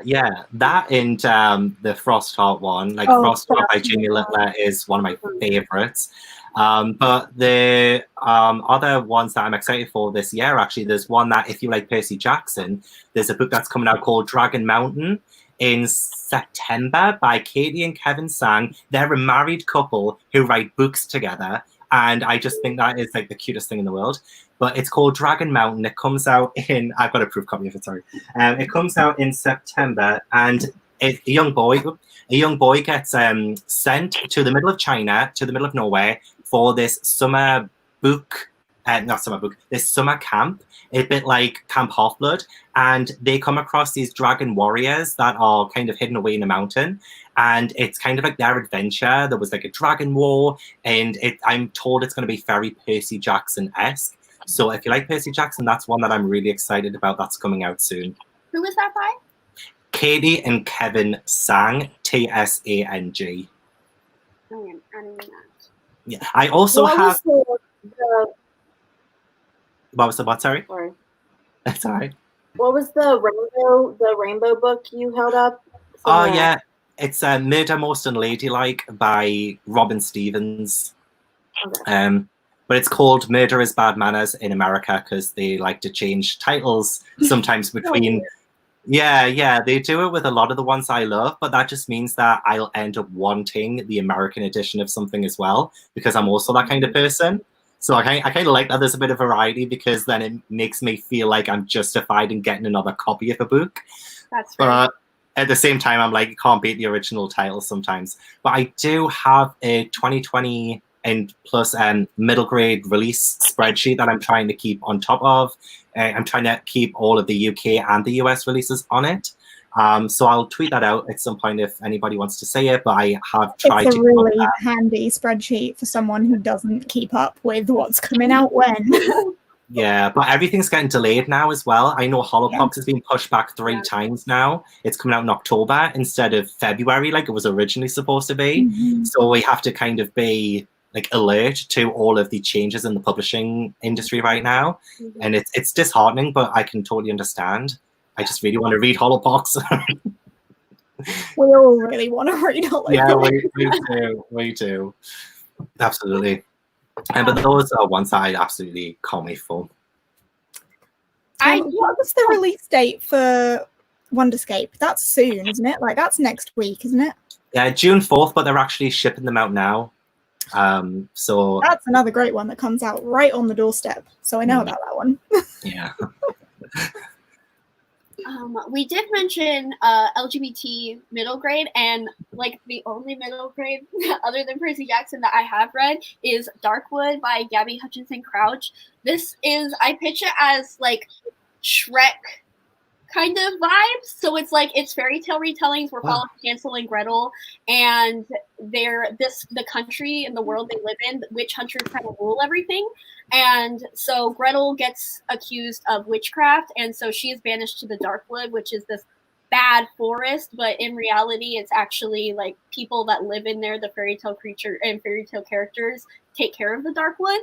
Yeah. That and the Frostheart one, like Frostheart by Janella Angeles is one of my favorites. But the other ones that I'm excited for this year, actually, there's one that if you like Percy Jackson, there's a book that's coming out called Dragon Mountain in September by Katie and Kevin Sang. They're a married couple who write books together. And I just think that is like the cutest thing in the world. But it's called Dragon Mountain. It comes out in, I've got a proof copy of it, sorry. It comes out in September, and a young boy gets sent to the middle of China, to the middle of nowhere, for this summer this summer camp, a bit like Camp Half-Blood, and they come across these dragon warriors that are kind of hidden away in a mountain, and it's kind of like their adventure. There was like a dragon war, and I'm told it's going to be very Percy Jackson-esque. So if you like Percy Jackson, that's one that I'm really excited about. That's coming out soon. Who is that by? Katie and Kevin Sang, Tsang. I don't know that. Yeah, I also have. What was the what? Sorry. Sorry. That's all right. What was the rainbow book you held up? Oh yeah, it's Murder Most Unladylike by Robin Stevens. Okay. But it's called Murder is Bad Manners in America because they like to change titles sometimes between. Yeah, they do it with a lot of the ones I love, but that just means that I'll end up wanting the American edition of something as well because I'm also that kind of person. So I kind of like that there's a bit of variety because then it makes me feel like I'm justified in getting another copy of a book. That's right. But at the same time, I'm like, you can't beat the original title sometimes. But I do have a 2020 and plus middle grade release spreadsheet that I'm trying to keep on top of. I'm trying to keep all of the UK and the US releases on it. So I'll tweet that out at some point if anybody wants to say it, but I have tried to. It's a really handy spreadsheet for someone who doesn't keep up with what's coming out when. Yeah, but everything's getting delayed now as well. I know Holopox has been pushed back 3 times now. It's coming out in October instead of February like it was originally supposed to be. Mm-hmm. So we have to kind of be like alert to all of the changes in the publishing industry right now. Mm-hmm. And it's disheartening, but I can totally understand. I just really want to read Holopox. We all really want to read Holopox. Yeah, we do. Absolutely. But those are ones that I absolutely can't wait for. What was the release date for Wonderscape? That's soon, isn't it? Like, that's next week, isn't it? Yeah, June 4th, but they're actually shipping them out now. So that's another great one that comes out right on the doorstep. So I know about that one. Yeah. We did mention LGBT middle grade, and like the only middle grade other than Percy Jackson that I have read is Darkwood by Gabby Hutchinson Crouch. This is, I pitch it as like Shrek kind of vibes. So it's like, it's fairy tale retellings. We're following Hansel and Gretel, and the country and the world they live in, witch hunters kind of rule everything. And so Gretel gets accused of witchcraft, and so she is banished to the Darkwood, which is this bad forest, but in reality it's actually like people that live in there, the fairy tale creature and fairy tale characters take care of the Darkwood.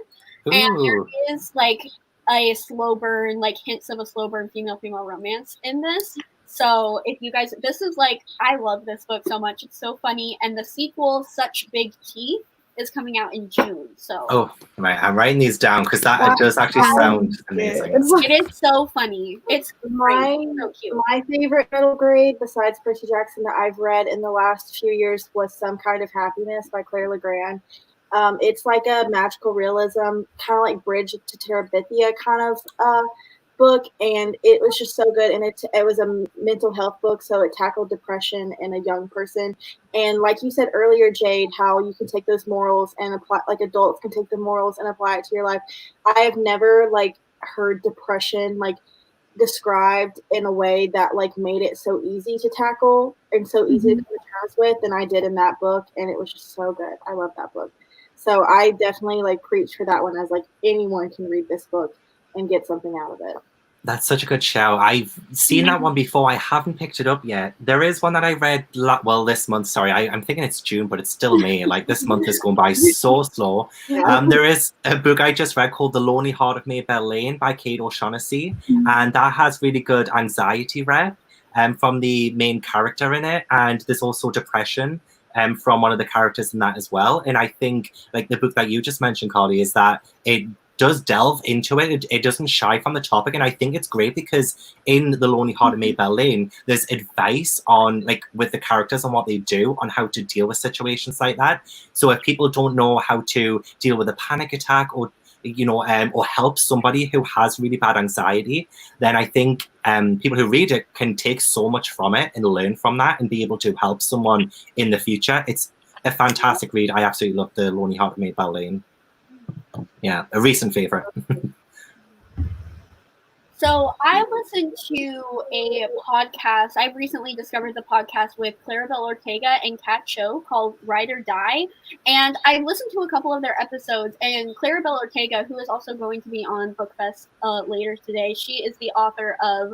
Ooh. And there is like a slow burn, like hints of a slow burn female romance in this. So if you guys, this is like, I love this book so much. It's so funny. And the sequel, Such Big Teeth, is coming out in June. So right, I'm writing these down because that does actually sound amazing. It is so funny. It's so cute. My favorite middle grade, besides Percy Jackson, that I've read in the last few years was Some Kind of Happiness by Claire Legrand. It's like a magical realism, kind of like Bridge to Terabithia kind of book, and it was just so good. And it was a mental health book, so it tackled depression in a young person. And like you said earlier, Jade, how you can take those morals and apply, like adults can take the morals and apply it to your life. I have never like heard depression like described in a way that like made it so easy to tackle and so easy to come to terms with than I did in that book. And it was just so good. I love that book. So I definitely like preach for that one as like anyone can read this book and get something out of it. That's such a good show. I've seen that one before. I haven't picked it up yet. There is one that I read, this month. Sorry, I'm thinking it's June, but it's still May. Like, this month is going by so slow. There is a book I just read called The Lonely Heart of Maybelle Lane by Kate O'Shaughnessy. And that has really good anxiety rep from the main character in it. And there's also depression from one of the characters in that as well. And I think, like, the book that you just mentioned, Carly, is that it does delve into it. It doesn't shy from the topic, and I think it's great because in The Lonely Heart of Maybelle Lane, there's advice on, like, with the characters and what they do on how to deal with situations like that. So if people don't know how to deal with a panic attack or or help somebody who has really bad anxiety, then I think people who read it can take so much from it and learn from that and be able to help someone in the future. It's a fantastic read. I absolutely love The Lonely Heart of Maybelle Lane. Yeah, a recent favorite. So I listened to a podcast. I've recently discovered the podcast with Claribel Ortega and Kat Cho called Ride or Die. And I listened to a couple of their episodes. And Claribel Ortega, who is also going to be on Bookfest later today, she is the author of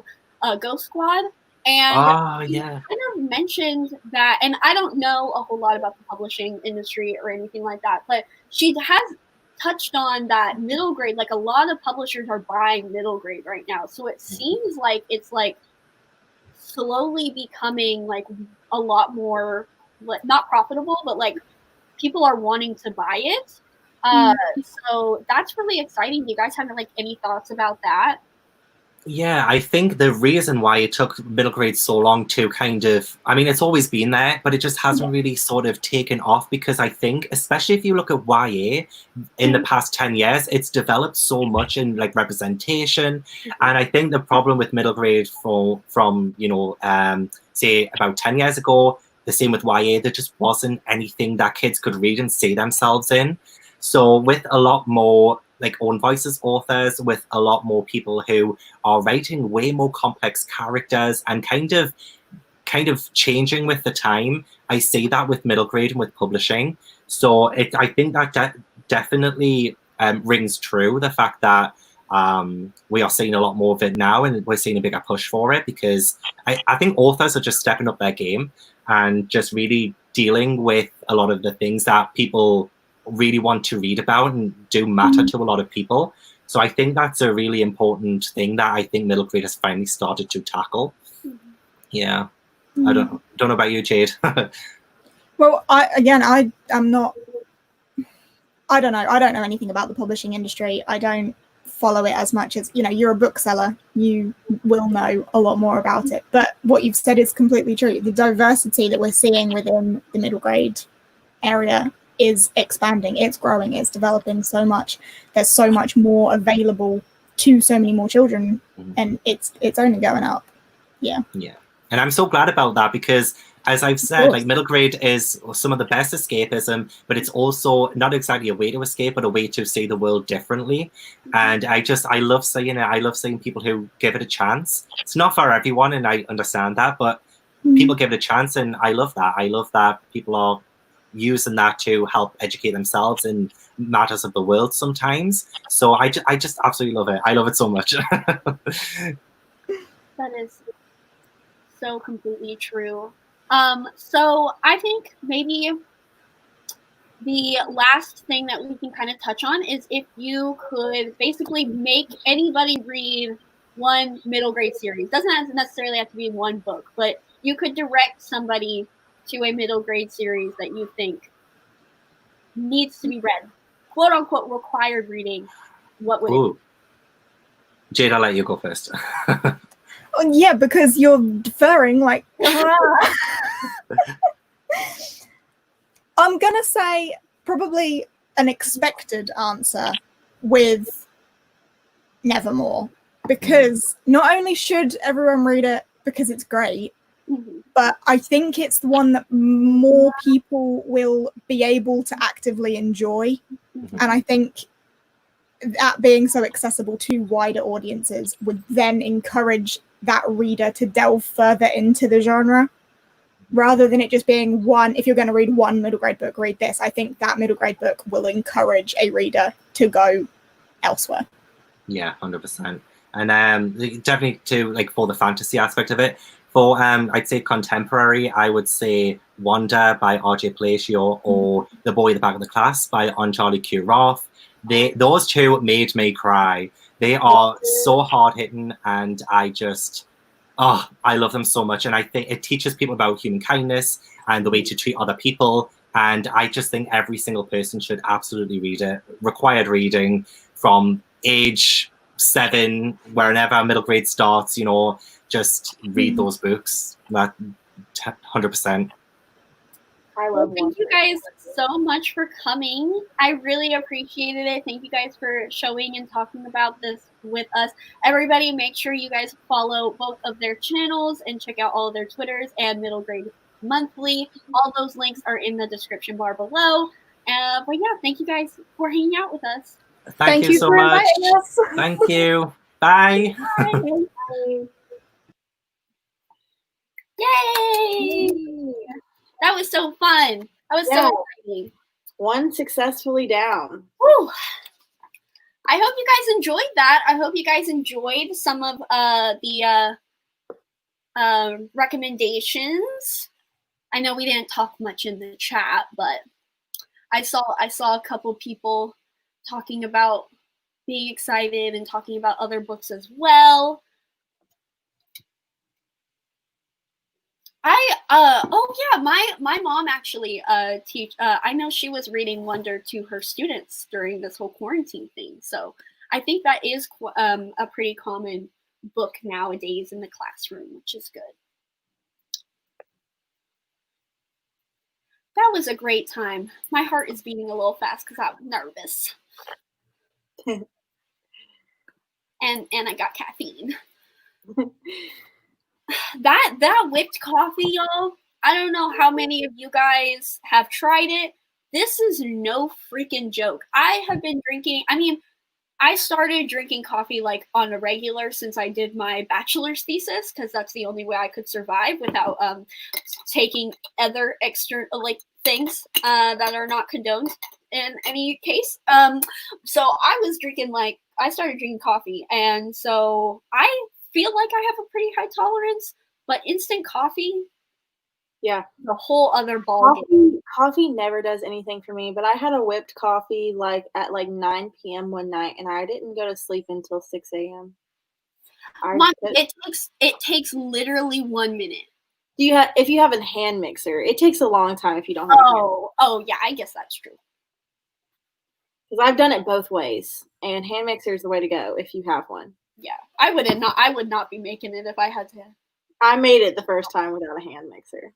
Ghost Squad. And kind of mentioned that, and I don't know a whole lot about the publishing industry or anything like that, but she has touched on that middle grade, like a lot of publishers are buying middle grade right now. So it seems like it's like slowly becoming like a lot more, like, not profitable, but like people are wanting to buy it. So that's really exciting. Do you guys have like any thoughts about that? Yeah, I think the reason why it took middle grade so long to kind of, I mean, it's always been there, but it just hasn't really sort of taken off because I think, especially if you look at YA in the past 10 years, it's developed so much in like representation. And I think the problem with middle grade from say about 10 years ago, the same with YA, there just wasn't anything that kids could read and see themselves in. So with a lot more like own voices authors, with a lot more people who are writing way more complex characters and kind of changing with the time, I see that with middle grade and with publishing. So I think that definitely rings true, the fact that we are seeing a lot more of it now and we're seeing a bigger push for it, because I think authors are just stepping up their game and just really dealing with a lot of the things that people really want to read about and do matter to a lot of people. So I think that's a really important thing that I think middle grade has finally started to tackle. Yeah. I don't know about you, Jade. Well, I don't know anything about the publishing industry. I don't follow it as much as, you're a bookseller, you will know a lot more about it. But what you've said is completely true. The diversity that we're seeing within the middle grade area is expanding, it's growing, it's developing so much. There's so much more available to so many more children, and it's only going up. Yeah. And I'm so glad about that, because as I've said, like, middle grade is some of the best escapism, but it's also not exactly a way to escape, but a way to see the world differently. And I love seeing it. I love seeing people who give it a chance. It's not for everyone, and I understand that, but people give it a chance, and I love that. I love that people are using that to help educate themselves in matters of the world sometimes. So I just absolutely love it. I love it so much. That is so completely true. So I think maybe the last thing that we can kind of touch on is if you could basically make anybody read one middle grade series. Doesn't necessarily have to be one book, but you could direct somebody to a middle grade series that you think needs to be read, quote unquote required reading. What would it be? Jade, I'll let you go first. Yeah, because you're deferring like I'm gonna say probably an expected answer with Nevermore, because not only should everyone read it because it's great, but I think it's the one that more people will be able to actively enjoy. And I think that being so accessible to wider audiences would then encourage that reader to delve further into the genre, rather than it just being one. If you're going to read one middle grade book, read this. I think that middle grade book will encourage a reader to go elsewhere. Yeah, 100%. And definitely to like for the fantasy aspect of it. For I'd say contemporary, I would say Wanda by R.J. Palacio or The Boy at the Back of the Class by Charlie Q. Roth. Those two made me cry. They are so hard hitting, and I love them so much. And I think it teaches people about human kindness and the way to treat other people. And I just think every single person should absolutely read it. Required reading from age 7, whenever middle grade starts, you know, just read those books. That 100%. I love Thank you guys so much for coming. I really appreciated it. Thank you guys for showing and talking about this with us. Everybody, make sure you guys follow both of their channels and check out all of their Twitters and Middle Grade Monthly. All those links are in the description bar below. But yeah, thank you guys for hanging out with us. Thank you so much. Thank you. Bye. Bye. Yay! That was so fun. That was so exciting. One successfully down. Woo. I hope you guys enjoyed that. I hope you guys enjoyed some of the recommendations. I know we didn't talk much in the chat, but I saw a couple people talking about being excited and talking about other books as well. My mom actually I know she was reading Wonder to her students during this whole quarantine thing. So I think that is a pretty common book nowadays in the classroom, which is good. That was a great time. My heart is beating a little fast because I'm nervous. and I got caffeine. That whipped coffee, y'all. I don't know how many of you guys have tried it. This is no freaking joke. I have been drinking, I started drinking coffee like on a regular since I did my bachelor's thesis, because that's the only way I could survive without taking other external things that are not condoned in any case. So I started drinking coffee, and so I feel like I have a pretty high tolerance, but instant coffee, the whole other ball game. Coffee never does anything for me, but I had a whipped coffee at 9 p.m. one night, and I didn't go to sleep until 6 a.m. It takes literally 1 minute. If you have a hand mixer, it takes a long time if you don't have a hand mixer. Oh yeah, I guess that's true. Because I've done it both ways, and hand mixer is the way to go if you have one. Yeah, I would not be making it if I had to. I made it the first time without a hand mixer.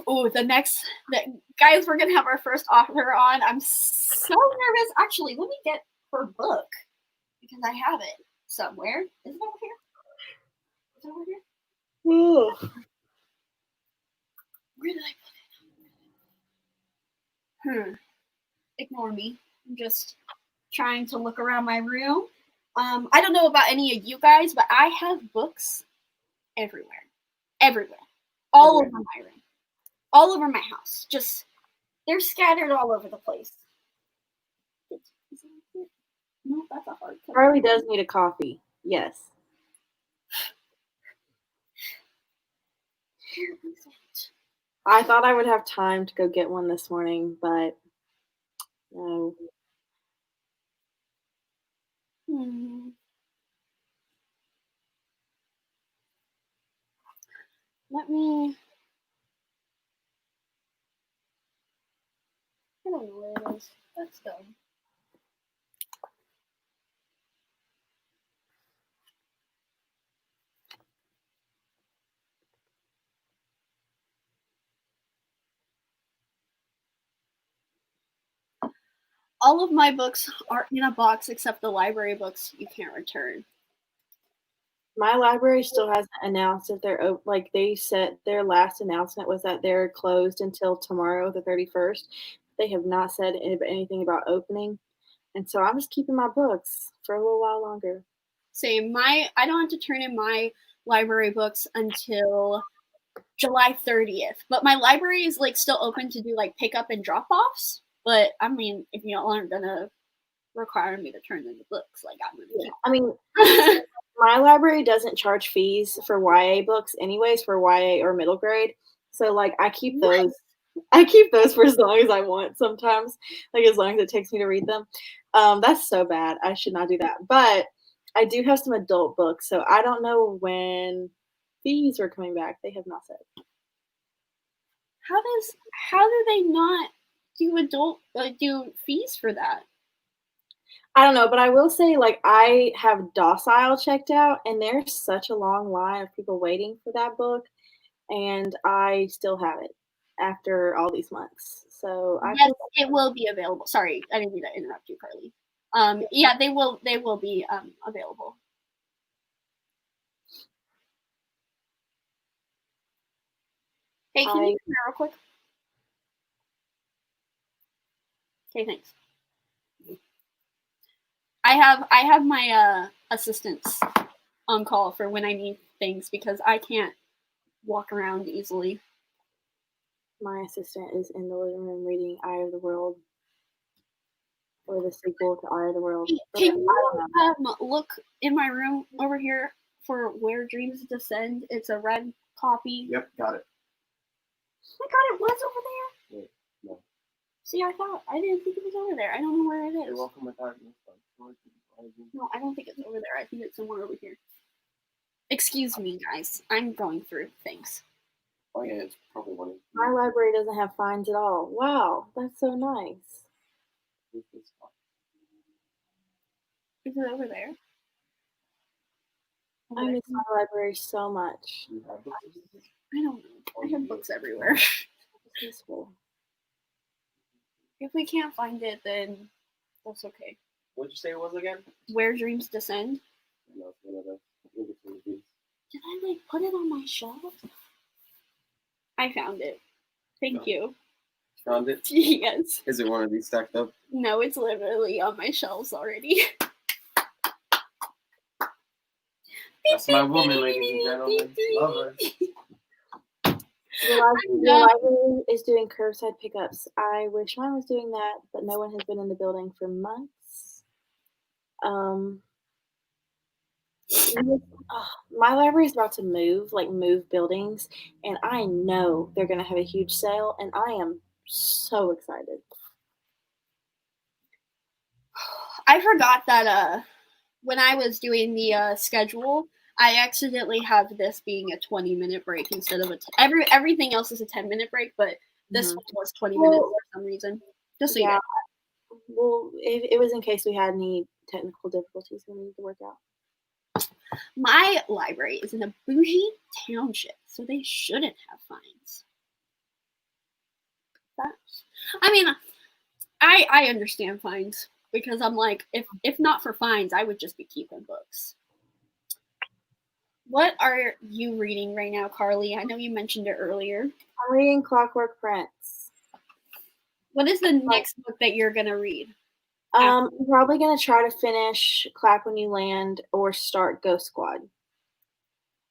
Oh, guys, we're gonna have our first author on. I'm so nervous. Actually, let me get her book because I have it somewhere. Is it over here? Is it over here? Ooh. Where did I put it? Ignore me. I'm just trying to look around my room. I don't know about any of you guys, but I have books everywhere. All over my room. All over my house. Just, they're scattered all over the place. No, that's a hard cover. Charlie does need a coffee. Yes. I thought I would have time to go get one this morning, but no. Let me. I don't know where it is. Let's go. All of my books are in a box except the library books you can't return. My library still hasn't announced that they're they said their last announcement was that they're closed until tomorrow, the 31st. They have not said anything about opening, and so I'm just keeping my books for a little while longer. Same. I don't have to turn in my library books until July 30th, but my library is still open to do pickup and drop offs. But I mean, if you aren't gonna requiring me to turn in the books. Like I'm gonna keep. I mean, my library doesn't charge fees for YA books, anyways, for YA or middle grade. So like I keep those. I keep those for as long as I want. Sometimes, like as long as it takes me to read them. That's so bad. I should not do that. But I do have some adult books, so I don't know when fees are coming back. They have not said. How do they not do fees for that? I don't know, but I will say, like, I have Docile checked out, and there's such a long line of people waiting for that book, and I still have it after all these months. So yes, it will be available. Sorry, I didn't mean to interrupt you, Carly. Yeah, they will be available. Hey, can you come here real quick? Okay, thanks. I have my assistants on call for when I need things because I can't walk around easily. My assistant is in the living room reading Eye of the World, or the sequel to Eye of the World. Can you look in my room over here for Where Dreams Descend? It's a red copy. Yep, got it. Oh my god, it was over there? Wait, no. See, I didn't think it was over there. I don't know where it is. You're welcome with that. No, I don't think it's over there. I think it's somewhere over here. Excuse me, guys. I'm going through things. Oh yeah, it's probably one of My library doesn't have fines at all. Wow, that's so nice. Is it over there? I miss my library so much. I don't know. I have books everywhere. Peaceful. If we can't find it, then that's okay. What'd you say it was again? Where Dreams Descend? No, it's one of those. Did I like put it on my shelf? I found it. Thank you. Found it? Yes. Is it one of these stacked up? No, it's literally on my shelves already. That's my woman, ladies and gentlemen. Love her. The library is doing curbside pickups. I wish mine was doing that, but no one has been in the building for months. My library is about to move buildings, and I know they're going to have a huge sale, and I am so excited. I forgot that when I was doing the schedule, I accidentally have this being a 20-minute break instead of everything else is a 10-minute break, but this one was 20 minutes for some reason. Just so you guys. Well, it was in case we had any technical difficulties we needed to work out. My library is in a bougie township, so they shouldn't have fines. I mean, I understand fines because I'm like, if not for fines, I would just be keeping books. What are you reading right now, Carly? I know you mentioned it earlier. I'm reading Clockwork Prince. What is the next book that you're gonna read? I'm probably gonna try to finish Clap When You Land or start Ghost Squad.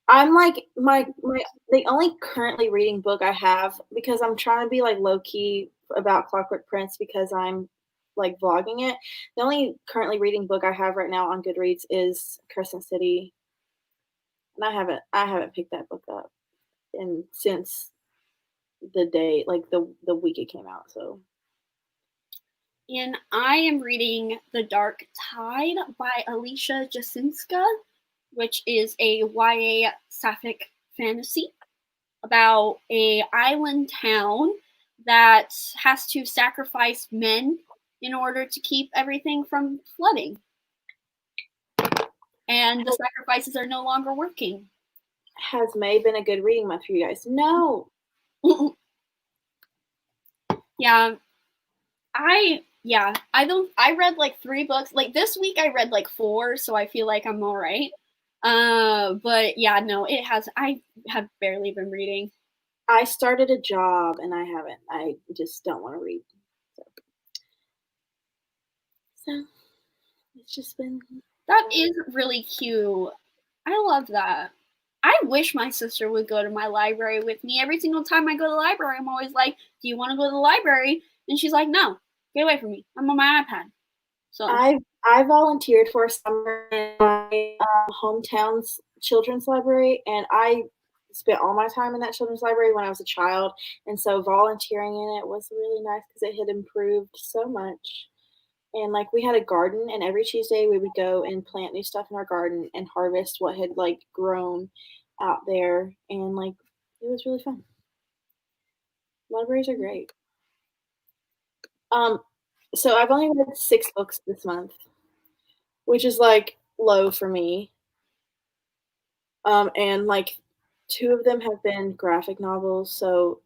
I'm like the only currently reading book I have, because I'm trying to be like low key about Clockwork Prince because I'm like vlogging it. The only currently reading book I have right now on Goodreads is Crescent City, and I haven't picked that book up since the day, like the week it came out. So. And I am reading The Dark Tide by Alicia Jasinska, which is a YA sapphic fantasy about a island town that has to sacrifice men in order to keep everything from flooding. And the sacrifices are no longer working. Has May been a good reading month for you guys? No. Yeah. I read like 3 books. Like this week I read like 4, so I feel like I'm all right. But yeah, no, I have barely been reading. I started a job and I haven't. I just don't want to read. So it's just been. That is really cute. I love that. I wish my sister would go to my library with me. Every single time I go to the library, I'm always like, do you want to go to the library? And she's like, no, get away from me. I'm on my iPad. So I volunteered for a summer in my hometown's children's library, and I spent all my time in that children's library when I was a child, and so volunteering in it was really nice because it had improved so much. And like we had a garden, and every Tuesday we would go and plant new stuff in our garden and harvest what had like grown out there, and like it was really fun. Libraries are great. So I've only read 6 books this month, which is like low for me. And like 2 of them have been graphic novels, so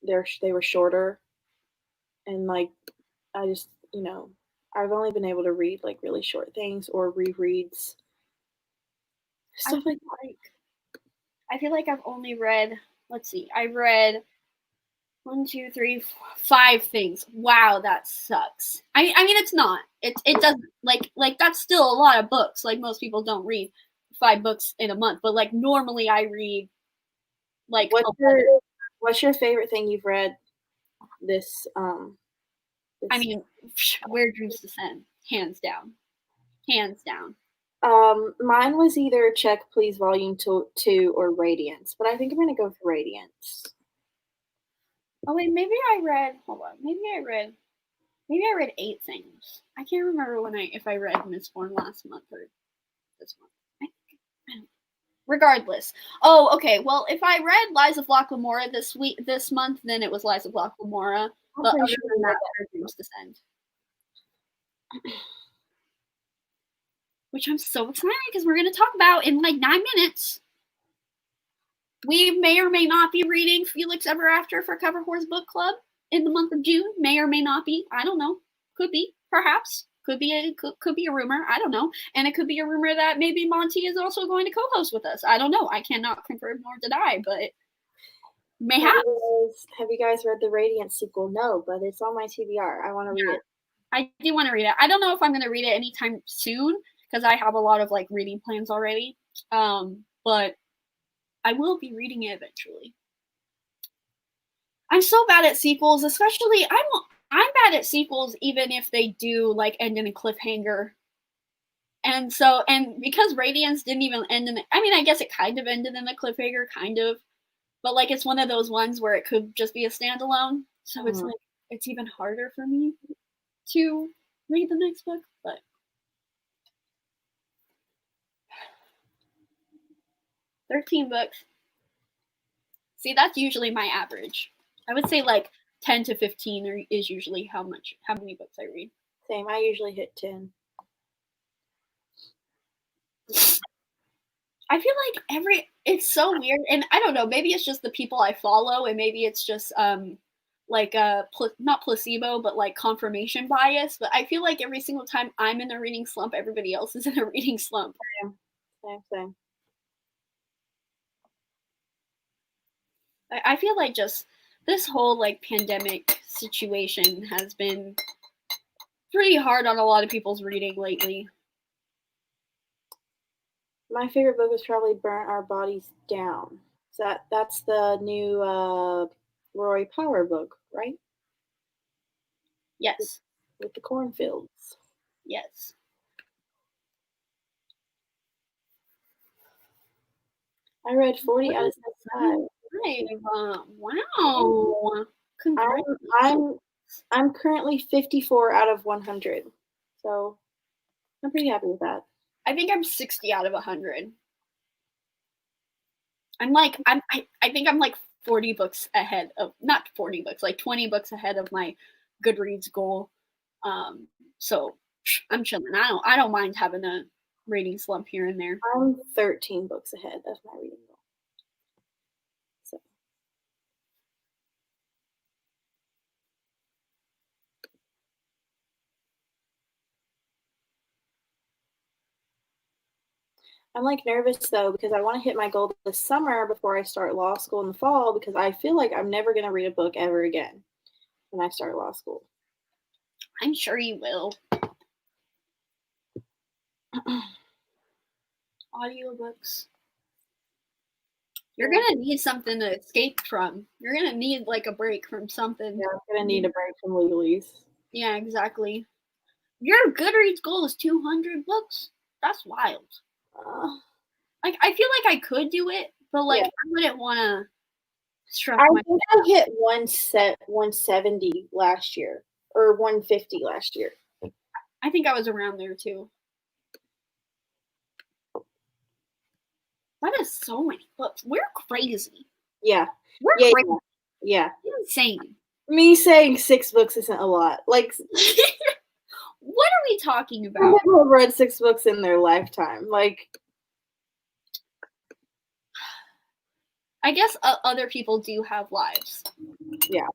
they were shorter, and like I just I've only been able to read like really short things or rereads, stuff like that. I feel like I've only read. Let's see. I read 1, 2, 3, 4, 5 things. Wow, that sucks. I mean, it's not. It doesn't like that's still a lot of books. Like most people don't read 5 books in a month, but like normally I read like. What's your favorite thing you've read this? I mean, Where Dreams Descend, hands down, hands down. Mine was either Check Please Volume 2 or Radiance, but I think I'm gonna go with Radiance. Oh wait, maybe I read. Hold on, maybe I read 8 things. I can't remember if I read Mistborn last month or this month. I don't. Regardless. Oh, okay. Well, if I read Lies of Locke Lamora this month, then it was Lies of Locke Lamora. But other than that, Where Dreams Descend. Which I'm so excited because we're going to talk about in like 9 minutes. We may or may not be reading Felix Ever After for Cover Horse Book Club in the month of June. May or may not be. I don't know. Could be. Perhaps. Could be a rumor. I don't know. And it could be a rumor that maybe Monty is also going to co-host with us. I don't know. I cannot confirm nor deny, but mayhaps. Have you guys read the Radiance sequel? No, but it's on my TBR. I want to read it. I do want to read it. I don't know if I'm going to read it anytime soon because I have a lot of like reading plans already. But I will be reading it eventually. I'm so bad at sequels, especially I'm bad at sequels even if they do like end in a cliffhanger. And because Radiance didn't even end I guess it kind of ended in a cliffhanger, kind of. But like it's one of those ones where it could just be a standalone. So it's like it's even harder for me to read the next book, but 13 books. See, that's usually my average. I would say like 10 to 15 is usually how many books I read. Same. I usually hit 10. I feel like it's so weird, and I don't know, maybe it's just the people I follow, and maybe it's just not placebo, but like confirmation bias. But I feel like every single time I'm in a reading slump, everybody else is in a reading slump. Same. I feel like just this whole like pandemic situation has been pretty hard on a lot of people's reading lately. My favorite book is probably Burn Our Bodies Down. So that's the new Roy Power book, right? Yes. With the cornfields. Yes. I read 40 out of 75. Wow. Congratulations. I'm currently 54 out of 100. So I'm pretty happy with that. I think I'm 60 out of 100. I think I'm like 40 books ahead of, not 40 books, like 20 books ahead of my Goodreads goal. So I'm chilling. I don't mind having a reading slump here and there. I'm 13 books ahead of my reading goal. So. I'm like nervous though because I want to hit my goal this summer before I start law school in the fall because I feel like I'm never going to read a book ever again when I start law school. I'm sure you will. Audiobooks. You're going to need something to escape from. You're going to need like a break from something. Yeah, I'm going to need a break from legalese. Yeah, exactly. Your Goodreads goal is 200 books. That's wild. Like, I feel like I could do it, but like, I wouldn't want to stress I my. think I hit 170 last year, or 150 last year. I think I was around there too. That is so many books. We're crazy. Yeah. We're Yeah, crazy. Yeah. Insane. Me saying 6 books isn't a lot. Like, what are we talking some about? people have read 6 books in their lifetime. Like, I guess other people do have lives. yeah.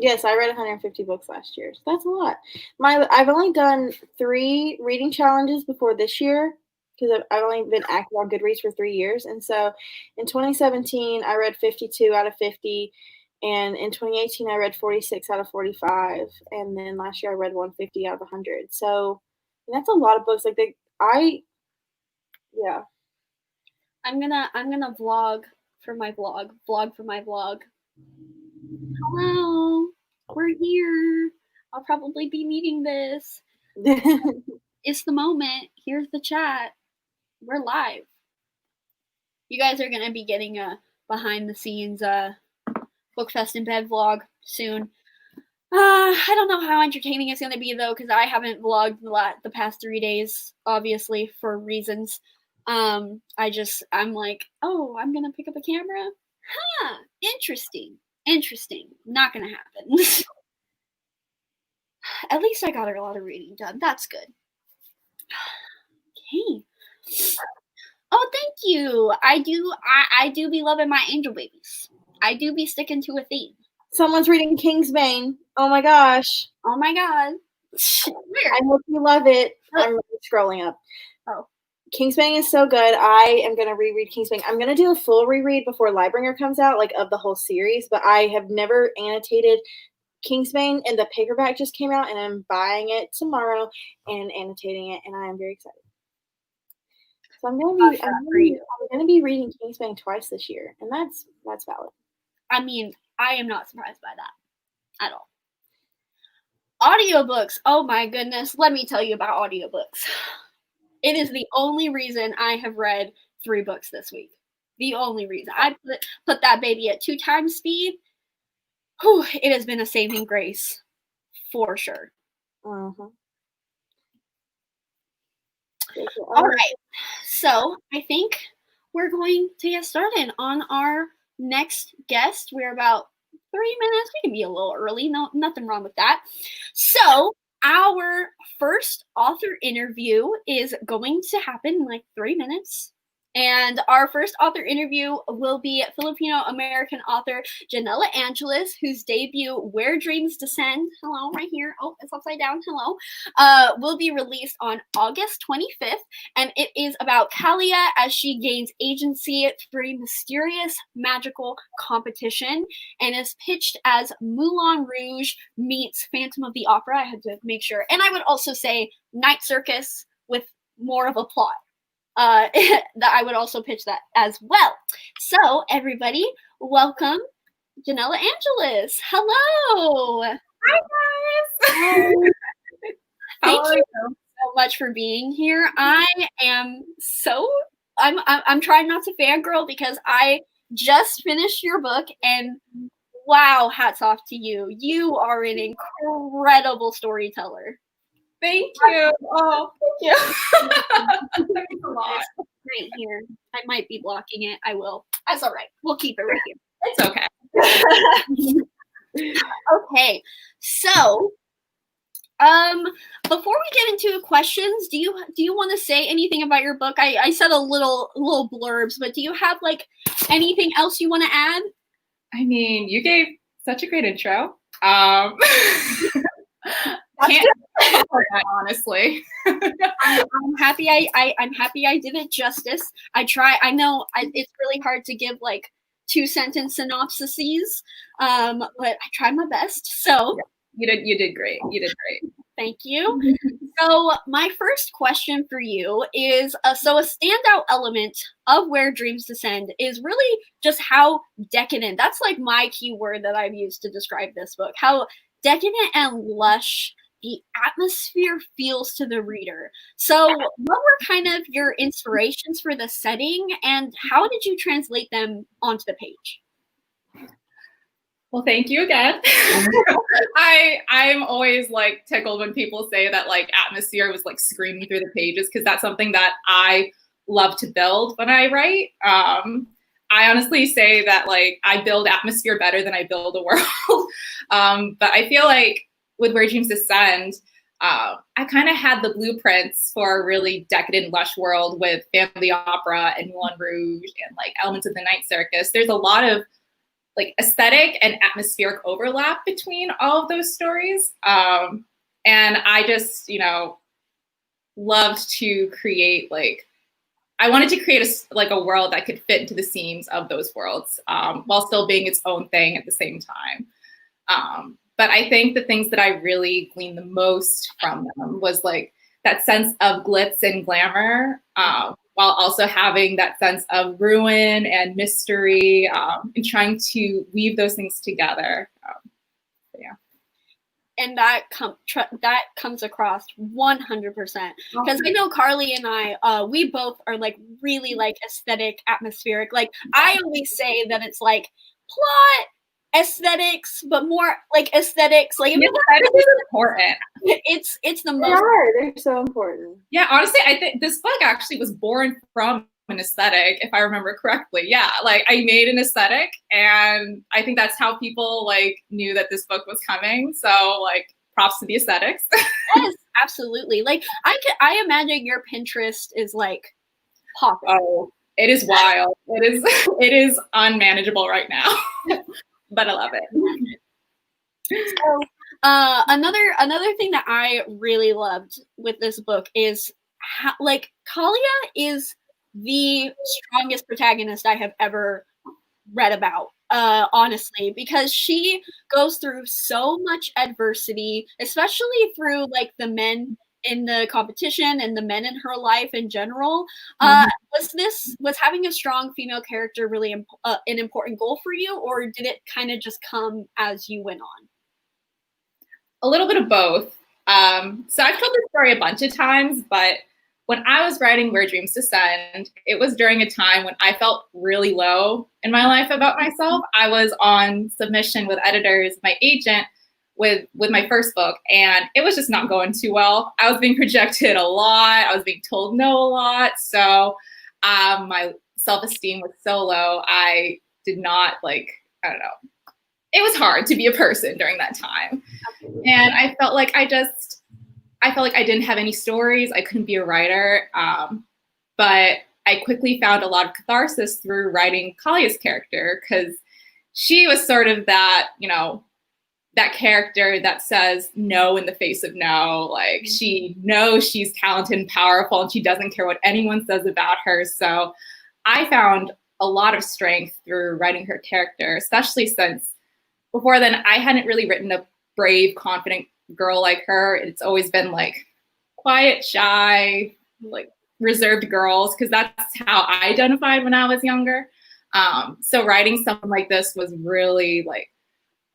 Yes, I read 150 books last year. So that's a lot. I've only done 3 reading challenges before this year because I've only been active on Goodreads for 3 years. And so in 2017, I read 52 out of 50. And in 2018, I read 46 out of 45. And then last year, I read 150 out of 100. So that's a lot of books. Like, yeah. I'm gonna vlog for my vlog. Hello, we're here. I'll probably be meeting this. It's the moment. Here's the chat. We're live. You guys are gonna be getting a behind the scenes Bookfest in Bed vlog soon. I don't know how entertaining it's gonna be though, because I haven't vlogged the past 3 days, obviously for reasons. I'm like, oh, I'm gonna pick up a camera. Huh, interesting. Not gonna happen. At least I got a lot of reading done. That's good. Okay. Oh, thank you. I do be loving my angel babies. I do be sticking to a theme. Someone's reading Kingsbane. Oh my gosh. Oh my god. Where? I hope you love it. I'm really scrolling up. Oh. Kingsbane is so good. I am going to reread Kingsbane. I'm going to do a full reread before Lightbringer comes out, like of the whole series, but I have never annotated Kingsbane, and the paperback just came out, and I'm buying it tomorrow and annotating it, and I am very excited. So I'm going to be reading Kingsbane twice this year, and that's valid. I mean, I am not surprised by that at all. Audiobooks. Oh my goodness. Let me tell you about audiobooks. It is the only reason I have read 3 books this week. The only reason. I put that baby at 2 times speed. Whew, it has been a saving grace for sure. Uh-huh. All right. So I think we're going to get started on our next guest. We're about 3 minutes. We can be a little early. No, nothing wrong with that. So our first author interview is going to happen in like 3 minutes. And our first author interview will be Filipino-American author Janella Angeles, whose debut, Where Dreams Descend, hello, right here, oh, it's upside down, hello, will be released on August 25th. And it is about Kalia as she gains agency through a mysterious, magical competition, and is pitched as Moulin Rouge meets Phantom of the Opera. I had to make sure. And I would also say Night Circus with more of a plot. That I would also pitch that as well. So, everybody, welcome Janella Angeles. Hello. Hi, guys. Thank you so much for being here. I'm trying not to fangirl because I just finished your book, and wow, hats off to you. You are an incredible storyteller. Thank you. Oh, thank you. That means a lot. Right here. I might be blocking it. I will. That's all right. We'll keep it right here. It's okay. Okay. So, before we get into questions, do you want to say anything about your book? I said a little blurbs, but do you have like anything else you want to add? I mean, you gave such a great intro. Can't that, honestly. I'm happy I did it justice. I know it's really hard to give like 2-sentence synopsises, but I tried my best. So yeah, you did great. Thank you. So my first question for you is, so a standout element of Where Dreams Descend is really just how decadent. That's like my key word that I've used to describe this book. How decadent and lush the atmosphere feels to the reader. So what were kind of your inspirations for the setting, and how did you translate them onto the page? Well, thank you again. I'm always like tickled when people say that like atmosphere was like screaming through the pages, because that's something that I love to build when I write. I honestly say that like I build atmosphere better than I build a world. But I feel like with Where Dreams Descend, I kind of had the blueprints for a really decadent, lush world with family opera and Moulin Rouge and like elements of the Night Circus. There's a lot of like aesthetic and atmospheric overlap between all of those stories. And I just, you know, loved to create like, I wanted to create a world that could fit into the seams of those worlds while still being its own thing at the same time. But I think the things that I really gleaned the most from them was like that sense of glitz and glamour, while also having that sense of ruin and mystery, and trying to weave those things together. Yeah. And that comes across 100%. Because I know Carly and I, we both are like really like aesthetic, atmospheric. Like I always say that it's like plot, aesthetics, but more like aesthetics. Like aesthetics is important. It's the most. They're so important. Yeah, honestly, I think this book actually was born from an aesthetic, if I remember correctly. Yeah, like I made an aesthetic, and I think that's how people like knew that this book was coming. So like, props to the aesthetics. Yes, absolutely. Like I imagine your Pinterest is like popping. Oh, it is wild. It is unmanageable right now. But I love it. So, another thing that I really loved with this book is how, like, Kalia is the strongest protagonist I have ever read about, honestly, because she goes through so much adversity, especially through like the men in the competition and the men in her life in general. Was having a strong female character really an important goal for you, or did it kind of just come as you went on? A little bit of both. So I've told this story a bunch of times, but when I was writing Where Dreams Descend, it was during a time when I felt really low in my life about myself. I was on submission with editors, my agent, with my first book, and it was just not going too well. I was being projected a lot. I was being told no a lot. So my self-esteem was so low. I did not like, I don't know. It was hard to be a person during that time. And I felt like I didn't have any stories. I couldn't be a writer. But I quickly found a lot of catharsis through writing Kalia's character, because she was sort of that, you know, that character that says no in the face of no. Like she knows she's talented and powerful, and she doesn't care what anyone says about her. So I found a lot of strength through writing her character, especially since before then I hadn't really written a brave, confident girl like her. It's always been like quiet, shy, like reserved girls, because that's how I identified when I was younger. So writing something like this was really like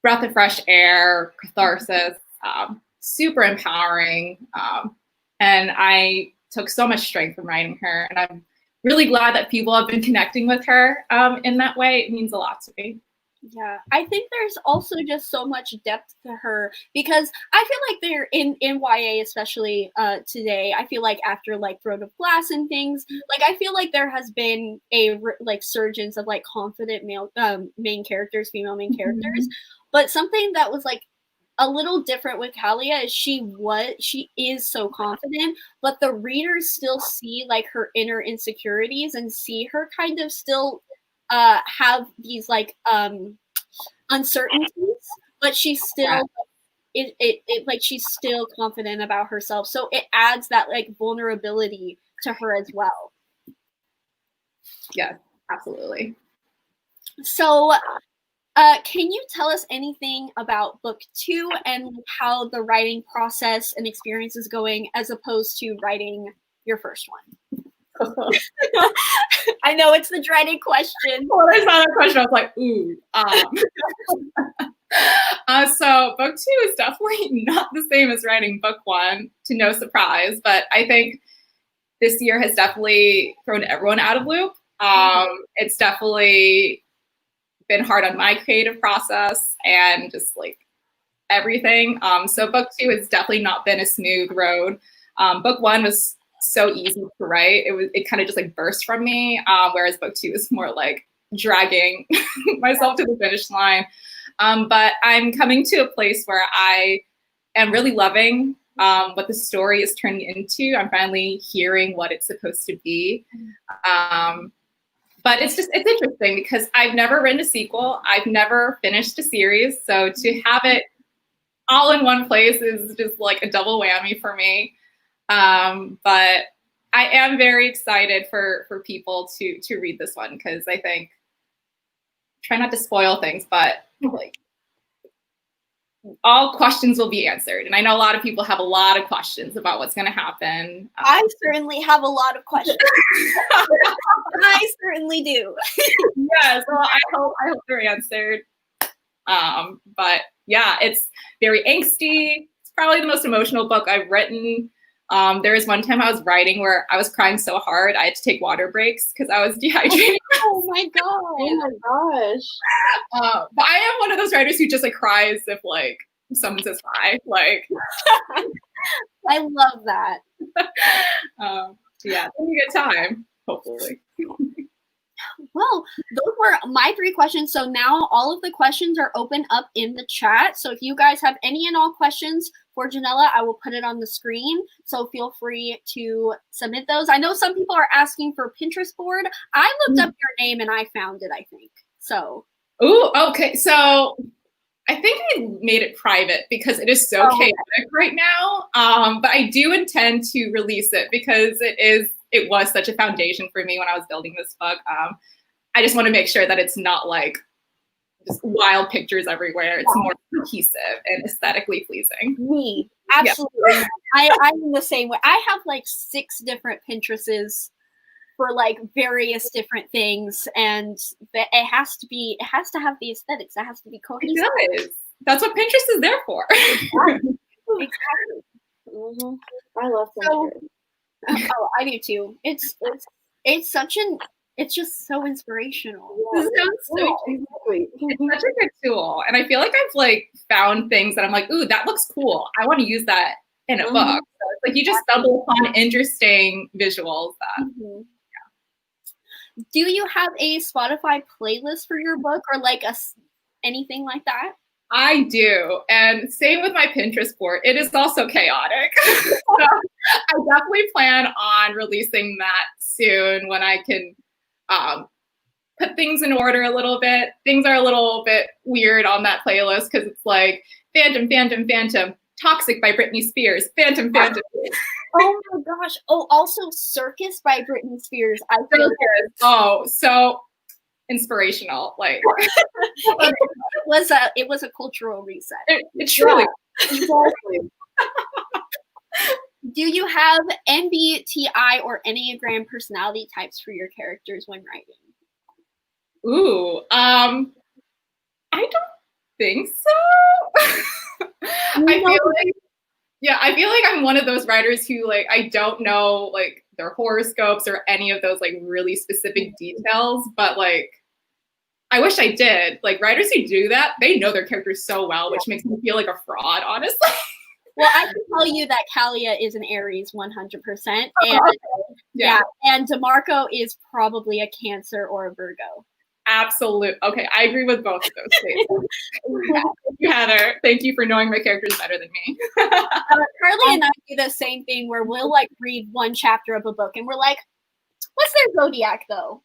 breath of fresh air, catharsis, super empowering. And I took so much strength from writing her. And I'm really glad that people have been connecting with her in that way. It means a lot to me. Yeah, I think there's also just so much depth to her, because I feel like they're in YA, especially today. I feel like after like Throne of Glass and things, like I feel like there has been a like surgence of like confident male main characters, female main characters. But something that was like a little different with Kalia is she is so confident, but the readers still see like her inner insecurities and see her kind of still have these like uncertainties, but she's still like she's still confident about herself. So it adds that like vulnerability to her as well. Yeah, absolutely. So can you tell us anything about book 2 and how the writing process and experience is going as opposed to writing your first one? I know it's the dreaded question. Well, there's not a question. I was like, ooh. So book book 2 is definitely not the same as writing book 1, to no surprise, but I think this year has definitely thrown everyone out of loop. It's definitely been hard on my creative process and just like everything. So book 2 has definitely not been a smooth road. Book 1 was so easy to write. It kind of just like burst from me, whereas book 2 is more like dragging myself to the finish line. But I'm coming to a place where I am really loving what the story is turning into. I'm finally hearing what it's supposed to be. But it's interesting because I've never written a sequel. I've never finished a series. So to have it all in one place is just like a double whammy for me. But I am very excited for people to read this one because I think, try not to spoil things, but like all questions will be answered. And I know a lot of people have a lot of questions about what's going to happen. I certainly have a lot of questions. I certainly do. Yes, well, I hope they're answered. But yeah, it's very angsty. It's probably the most emotional book I've written. There was one time I was writing where I was crying so hard I had to take water breaks because I was dehydrated. Oh my god! Oh my gosh! But I am one of those writers who just like cries if like someone says hi. Like, I love that. Yeah, it's a good time. Hopefully. Well, those were my 3 questions. So now all of the questions are open up in the chat. So if you guys have any and all questions for Janella, I will put it on the screen. So feel free to submit those. I know some people are asking for a Pinterest board. I looked up your name and I found it, I think. So. Ooh, okay. So I think I made it private because it is so chaotic right now. But I do intend to release it because it was such a foundation for me when I was building this book. I just want to make sure that it's not like just wild pictures everywhere. It's more cohesive and aesthetically pleasing. Me, absolutely. Yeah. I'm the same way. I have like 6 different Pinterests for like various different things, and it has to have the aesthetics. It has to be cohesive. It does. That's what Pinterest is there for. Exactly. Mm-hmm. I love Pinterest. Oh, I do too. It's just so inspirational. This sounds so exactly. It's such a good tool. And I feel like I've like found things that I'm like, ooh, that looks cool. I want to use that in a book. So it's like you just stumble upon interesting visuals that Do you have a Spotify playlist for your book or like anything like that? I do. And same with my Pinterest board. It is also chaotic. So I definitely plan on releasing that soon when I can put things in order a little bit. Things are a little bit weird on that playlist because it's like Phantom, Phantom, Phantom, Toxic by Britney Spears, Phantom, Phantom. Oh my gosh. Oh, also Circus by Britney Spears. I feel Oh, so inspirational. Like it was a cultural reset. It truly. Exactly. Do you have MBTI or Enneagram personality types for your characters when writing? Ooh, I don't think so. I feel like I'm one of those writers who like I don't know like their horoscopes or any of those like really specific details, but like I wish I did. Like writers who do that, they know their characters so well, which makes me feel like a fraud, honestly. Well, I can tell you that Kalia is an Aries 100%. And and DeMarco is probably a Cancer or a Virgo. Absolutely. Okay, I agree with both of those statements. Thank you, Heather. Thank you for knowing my characters better than me. Carly and I do the same thing where we'll like read one chapter of a book and we're like, what's their zodiac though?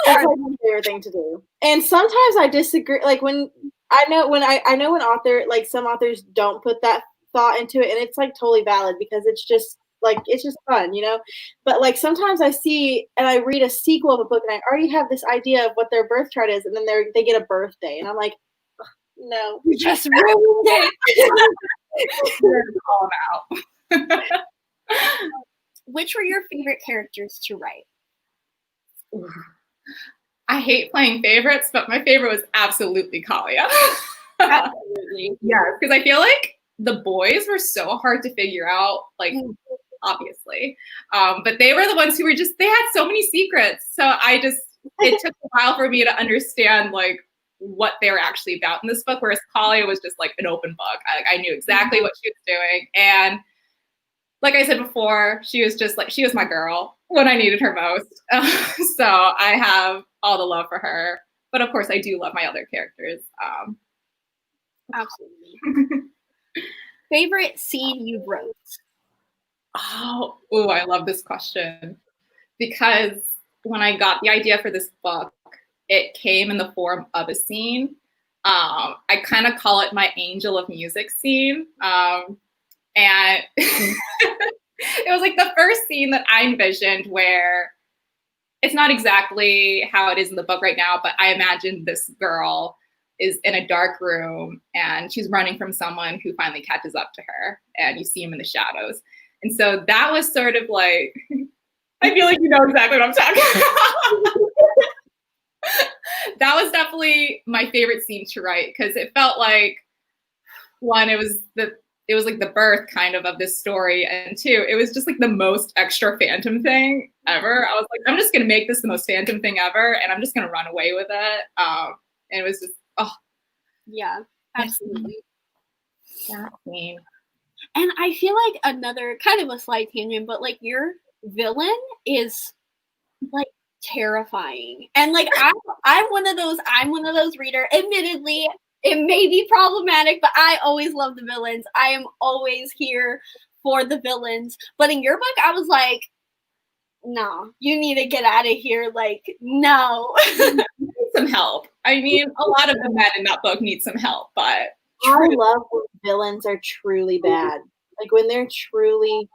That's like my favorite thing to do. And sometimes I disagree. Like when author, like some authors don't put that thought into it, and it's like totally valid because it's just fun, you know. But like sometimes I see and I read a sequel of a book and I already have this idea of what their birth chart is, and then they get a birthday, and I'm like, no, you just ruined it. Call them out. Which were your favorite characters to write? I hate playing favorites, but my favorite was absolutely Kalia. Absolutely. Yeah, because I feel like the boys were so hard to figure out, like, obviously. But they were the ones who were just, they had so many secrets. So it took a while for me to understand, like, what they were actually about in this book, whereas Kalia was just like an open book. I knew exactly what she was doing. And like I said before, she was just like, she was my girl when I needed her most. So I have all the love for her. But of course, I do love my other characters. Absolutely. Favorite scene you wrote? Oh, I love this question. Because when I got the idea for this book, it came in the form of a scene. I kind of call it my Angel of Music scene. And it was like the first scene that I envisioned where it's not exactly how it is in the book right now, but I imagined this girl is in a dark room and she's running from someone who finally catches up to her, and you see him in the shadows. And so that was sort of like, I feel like you know exactly what I'm talking about. That was definitely my favorite scene to write, because it felt like, one, it was like the birth kind of this story, and two, it was just like the most extra Phantom thing ever. I was like, I'm just gonna make this the most Phantom thing ever, and I'm just gonna run away with it. And it was just, yeah, absolutely. That scene. And I feel like another kind of a slight tangent, but like your villain is like terrifying, and like I'm one of those reader. Admittedly, it may be problematic, but I always love the villains. I am always here for the villains. But in your book, I was like, no, you need to get out of here. Like, no. Some help. I mean, a lot of the men in that book need some help, but I love when villains are truly bad. Like when they're truly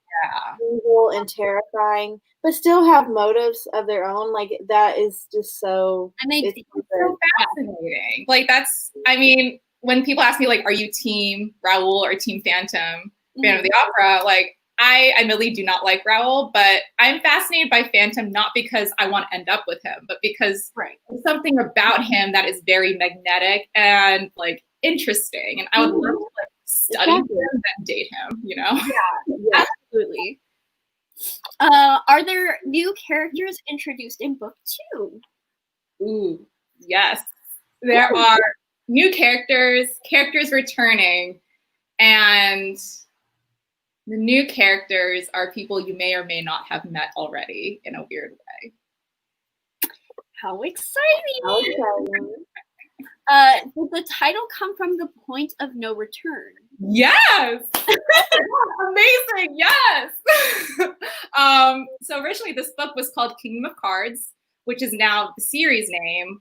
evil and terrifying, but still have motives of their own. Like that is just so. And it's so fascinating. Like that's, I mean, when people ask me like, are you team Raoul or team Phantom, Phantom of the Opera? Like I admittedly do not like Raoul, but I'm fascinated by Phantom, not because I want to end up with him, but because there's something about him that is very magnetic and like interesting. And I would love to like study him and date him, you know? Yeah, absolutely. Are there new characters introduced in book 2? Ooh, yes. There are new characters returning, and the new characters are people you may or may not have met already in a weird way. How exciting! Did the title come from the Point of No Return? Yes! Amazing, yes! So originally this book was called Kingdom of Cards, which is now the series name.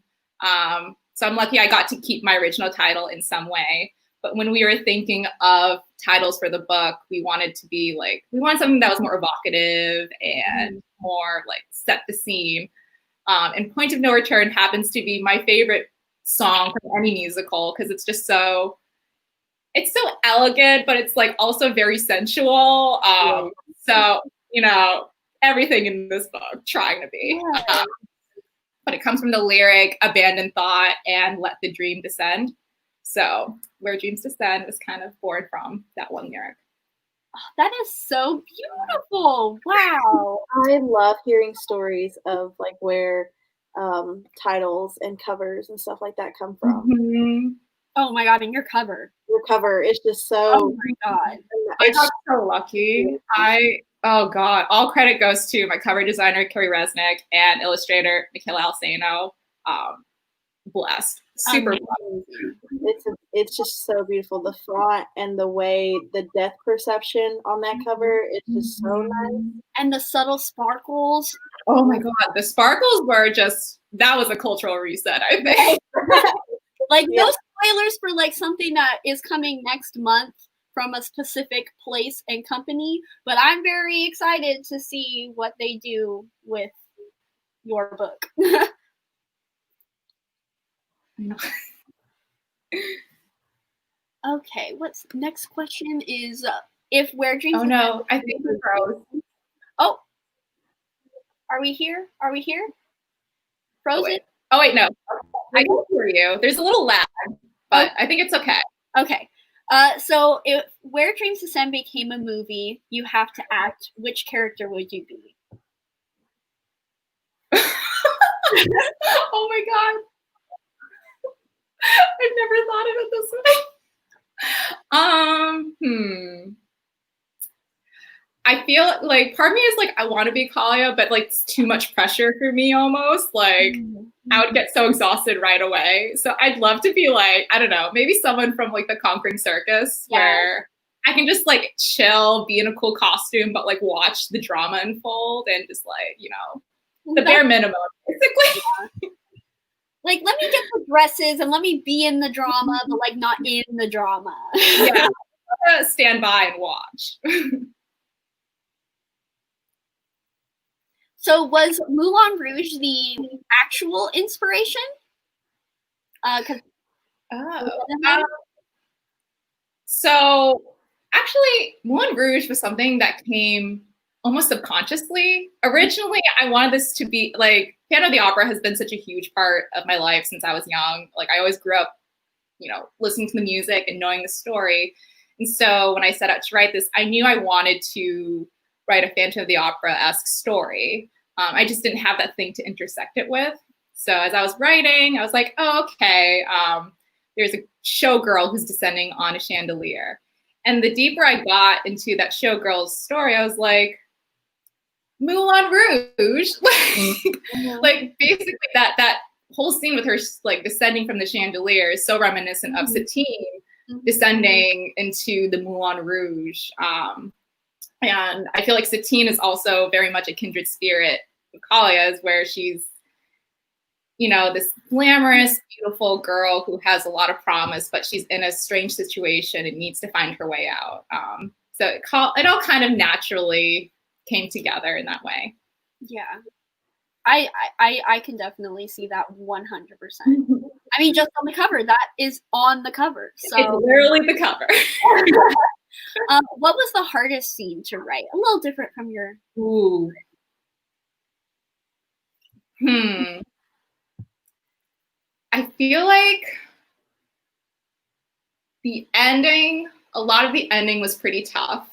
So I'm lucky I got to keep my original title in some way. But when we were thinking of titles for the book, we wanted to be like, we wanted something that was more evocative and more like set the scene. And Point of No Return happens to be my favorite song from any musical, because it's just so, it's so elegant, but it's like also very sensual. So, you know, everything in this book trying to be. But it comes from the lyric, abandon thought and let the dream descend. So where dreams descend is kind of born from that one lyric. Oh, that is so beautiful. Wow. I love hearing stories of like where titles and covers and stuff like that come from. Oh my God, and your cover. Your cover is just so. Oh my God. I got so lucky. Oh God, all credit goes to my cover designer, Carrie Resnick, and illustrator, Michaela Alsano. Blessed. Super blessed. It's just so beautiful. The font and the way the depth perception on that cover, it's just so nice. And the subtle sparkles. Oh my God, the sparkles were just, that was a cultural reset, I think. Like no spoilers for like something that is coming next month from a specific place and company, but I'm very excited to see what they do with your book. Okay, what's next question is if Where Dreams. Oh no, I think we're froze. Oh, are we here? Are we here? Frozen? Oh wait, no. I can hear you. There's a little lag. but I think it's okay. Okay. So if Where Dreams Descend became a movie, you have to act. Which character would you be? Oh my god. I've never thought of it this way. I feel like part of me is like, I want to be Kalia, but like it's too much pressure for me almost. Like I would get so exhausted right away. So I'd love to be like, I don't know, maybe someone from like the Conquering Circus where I can just like chill, be in a cool costume, but like watch the drama unfold and just like, you know, the bare minimum, basically. Like, let me get the dresses and let me be in the drama, but like not in the drama. Yeah, stand by and watch. So was Moulin Rouge the actual inspiration? So actually, Moulin Rouge was something that came almost subconsciously. Originally, I wanted this to be like, Phantom of the Opera has been such a huge part of my life since I was young. Like I always grew up, you know, listening to the music and knowing the story. And so when I set out to write this, I knew I wanted to write a Phantom of the Opera-esque story. I just didn't have that thing to intersect it with. So as I was writing, I was like, oh, okay, there's a showgirl who's descending on a chandelier. And the deeper I got into that showgirl's story, I was like, Moulin Rouge, like basically that whole scene with her like descending from the chandelier is so reminiscent of Satine descending into the Moulin Rouge. And I feel like Satine is also very much a kindred spirit of Kalia's, where she's, you know, this glamorous, beautiful girl who has a lot of promise, but she's in a strange situation and needs to find her way out. So it all kind of naturally came together in that way. Yeah. I can definitely see that 100%. I mean, just on the cover, that is on the cover. So it's literally the cover. What was the hardest scene to write? A little different from your. Ooh. I feel like the ending, a lot of the ending was pretty tough.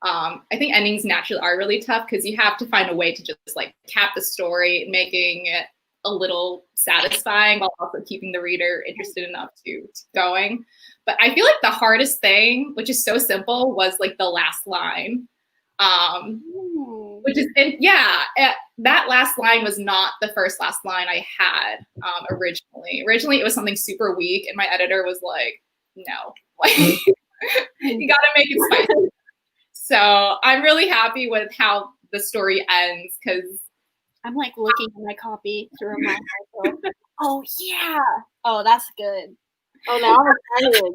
I think endings naturally are really tough because you have to find a way to just like cap the story, making it a little satisfying while also keeping the reader interested enough to keep going. But I feel like the hardest thing, which is so simple, was like the last line. Which is, that last line was not the first last line I had originally. Originally, it was something super weak, and my editor was like, no, like, you gotta make it spicy. So I'm really happy with how the story ends, because I'm like looking at my copy to remind myself, oh yeah, oh that's good. Oh, now I'm excited.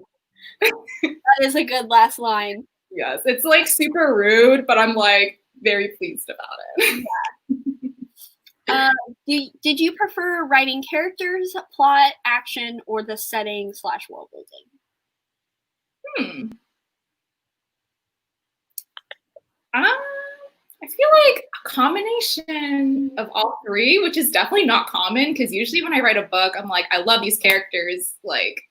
That is a good last line. Yes, it's like super rude, but I'm like very pleased about it. Yeah. Did you prefer writing characters, plot, action, or the setting / world building? I feel like a combination of all three, which is definitely not common, because usually when I write a book, I'm like, I love these characters, like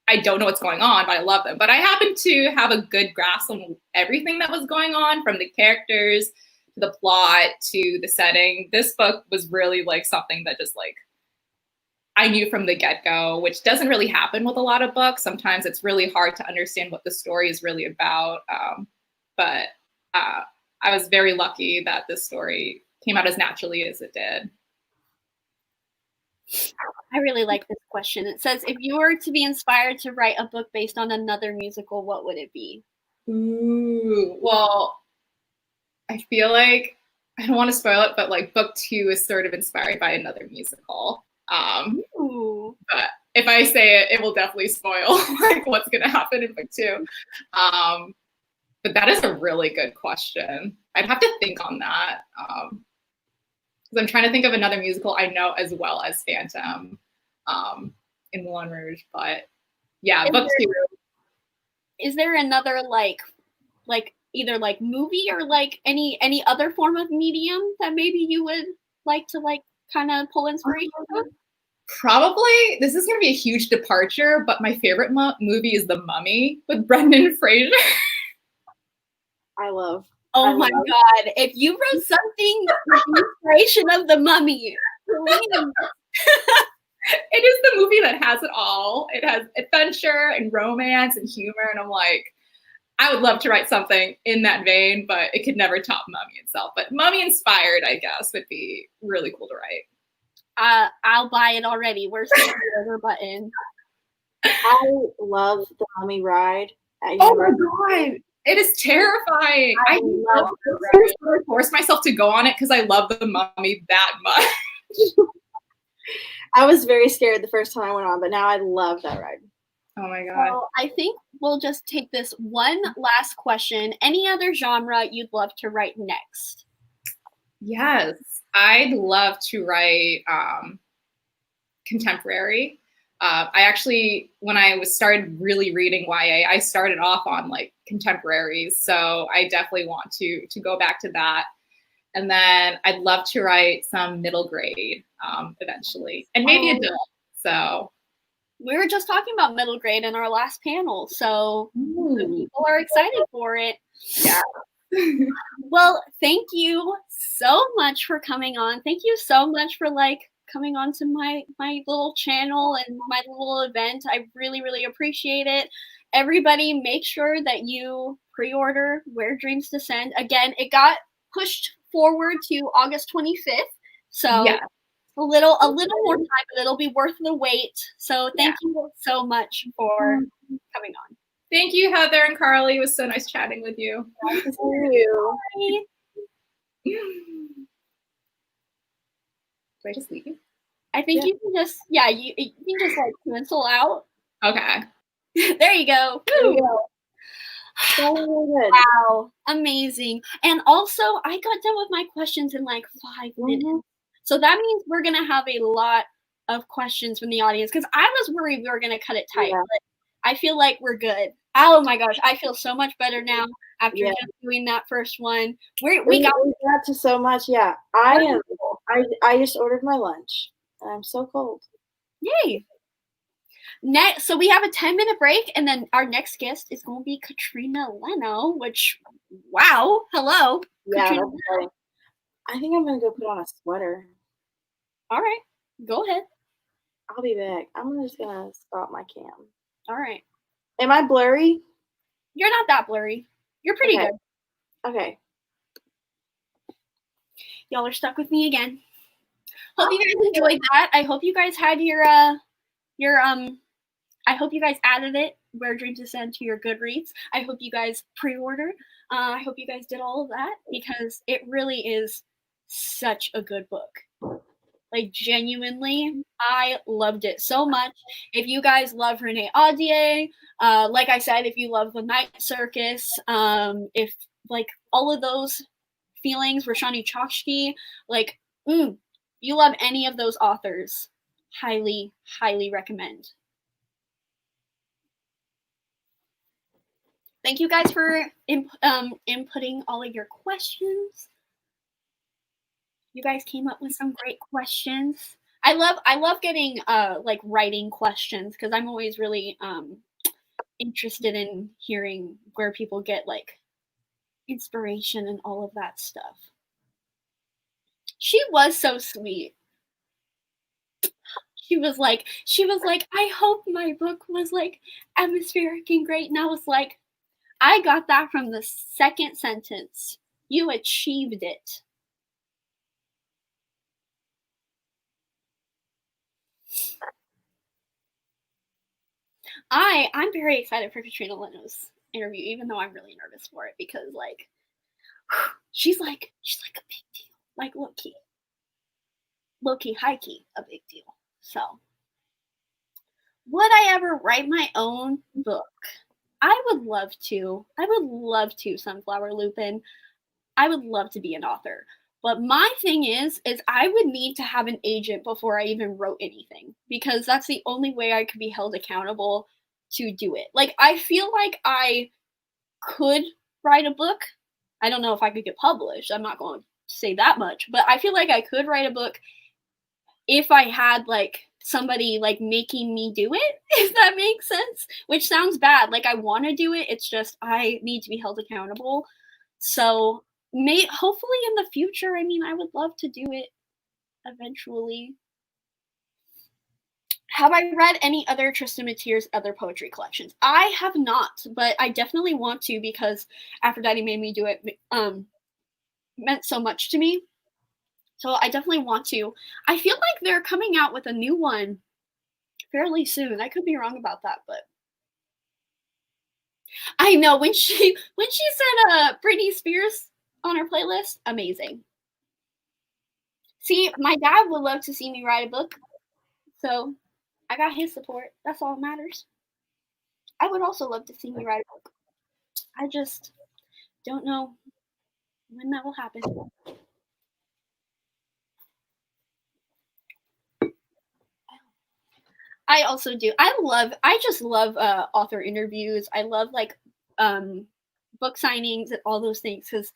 I don't know what's going on, but I love them. But I happen to have a good grasp on everything that was going on, from the characters to the plot to the setting. This book was really like something that just like I knew from the get-go, which doesn't really happen with a lot of books. Sometimes it's really hard to understand what the story is really about. But I was very lucky that this story came out as naturally as it did. I really like this question. It says, if you were to be inspired to write a book based on another musical, what would it be? Ooh, well, I feel like, I don't want to spoil it, but like book 2 is sort of inspired by another musical. But if I say it, it will definitely spoil like what's going to happen in book 2. But that is a really good question. I'd have to think on that. Because I'm trying to think of another musical I know as well as Phantom in Moulin Rouge. But yeah, book 2. Is there another like either like movie or like any other form of medium that maybe you would like to like kind of pull inspiration from? Probably, this is going to be a huge departure, but my favorite movie is The Mummy with Brendan Fraser. I love. Oh my God. If you wrote something with the inspiration of The Mummy, please. It is the movie that has it all. It has adventure and romance and humor. And I'm like, I would love to write something in that vein, but it could never top Mummy itself. But Mummy inspired, I guess, would be really cool to write. I'll buy it already. Where's the order button? I love the Mummy ride. Oh my God. It is terrifying. I love to force myself to go on it because I love the Mummy that much. I was very scared the first time I went on, but now I love that ride. Oh my God. So I think we'll just take this one last question. Any other genre you'd love to write next? Yes, I'd love to write contemporary. I actually, when I started really reading YA, I started off on like contemporaries. So I definitely want to go back to that. And then I'd love to write some middle grade eventually, and maybe adult. So we were just talking about middle grade in our last panel, so people are excited for it. Yeah. Well, thank you so much for coming on. Thank you so much for like coming on to my little channel and my little event. I really, really appreciate it. Everybody, make sure that you pre-order Where Dreams Descend. Again, it got pushed forward to August 25th. So yeah. a little more time, but it'll be worth the wait. So thank you so much for coming on. Thank you, Heather and Carly. It was so nice chatting with you. Nice to see you. Do I just leave? I think you can just, you can just like cancel out. Okay. There you go. There you go. So good. Wow, amazing. And also, I got done with my questions in like 5 minutes. So that means we're going to have a lot of questions from the audience because I was worried we were going to cut it tight. Yeah. But I feel like we're good. Oh my gosh, I feel so much better now after just doing that first one. We got to so much. Yeah, I just ordered my lunch. And I'm so cold. Yay. Next, so we have a 10-minute break, and then our next guest is going to be Katrina Leno, which, wow, hello. Yeah, Katrina that's funny. I think I'm going to go put on a sweater. All right, go ahead. I'll be back. I'm just going to stop my cam. All right. Am I blurry? You're not that blurry. You're pretty good. Okay. Y'all are stuck with me again. Hope you guys enjoyed that. I hope you guys had your I hope you guys added it, Where Dreams Descend, to your Goodreads. I hope you guys pre-ordered. I hope you guys did all of that because it really is such a good book. Like, genuinely, I loved it so much. If you guys love Renee Audier, like I said, if you love The Night Circus, if, like, all of those feelings, Rashani Chokshi, like, you love any of those authors, highly, highly recommend. Thank you guys for inputting all of your questions. You guys came up with some great questions. I love getting like writing questions because I'm always really interested in hearing where people get like inspiration and all of that stuff. She was so sweet. She was like, I hope my book was like atmospheric and great. And I was like, I got that from the second sentence. You achieved it. I'm very excited for Katrina Leno's interview, even though I'm really nervous for it because like she's like a big deal. Like low key, high key, a big deal. So would I ever write my own book? I would love to. Sunflower Lupin. I would love to be an author. But my thing is I would need to have an agent before I even wrote anything because that's the only way I could be held accountable to do it. Like, I feel like I could write a book. I don't know if I could get published. I'm not going to say that much. But I feel like I could write a book if I had, like, somebody like making me do it, if that makes sense, which sounds bad. Like I want to do it. It's just I need to be held accountable. So hopefully in the future, I mean, I would love to do it eventually. Have I read any other Tristan Matier's other poetry collections? I have not, but I definitely want to because Aphrodite made me do it. Meant so much to me. So I definitely want to. I feel like they're coming out with a new one fairly soon. I could be wrong about that, but I know when she said Britney Spears on her playlist, amazing. See, my dad would love to see me write a book, so I got his support. That's all that matters. I would also love to see me write a book. I just don't know when that will happen. I also do. I just love author interviews. I love like book signings and all those things because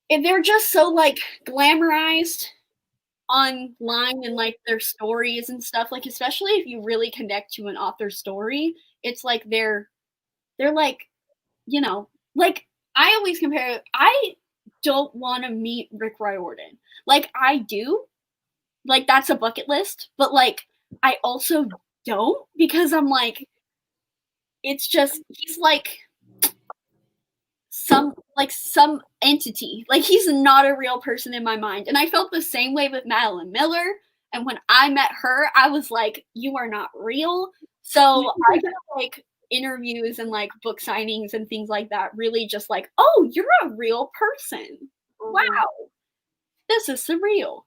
they're just so like glamorized online and like their stories and stuff. Like especially if you really connect to an author's story, it's like they're like, you know, like I always compare. I don't want to meet Rick Riordan. Like I do. Like that's a bucket list, but like I also don't because I'm like, it's just he's like some entity. Like he's not a real person in my mind. And I felt the same way with Madeline Miller. And when I met her, I was like, you are not real. So I feel like interviews and like book signings and things like that really just like, oh, you're a real person. Wow. This is surreal.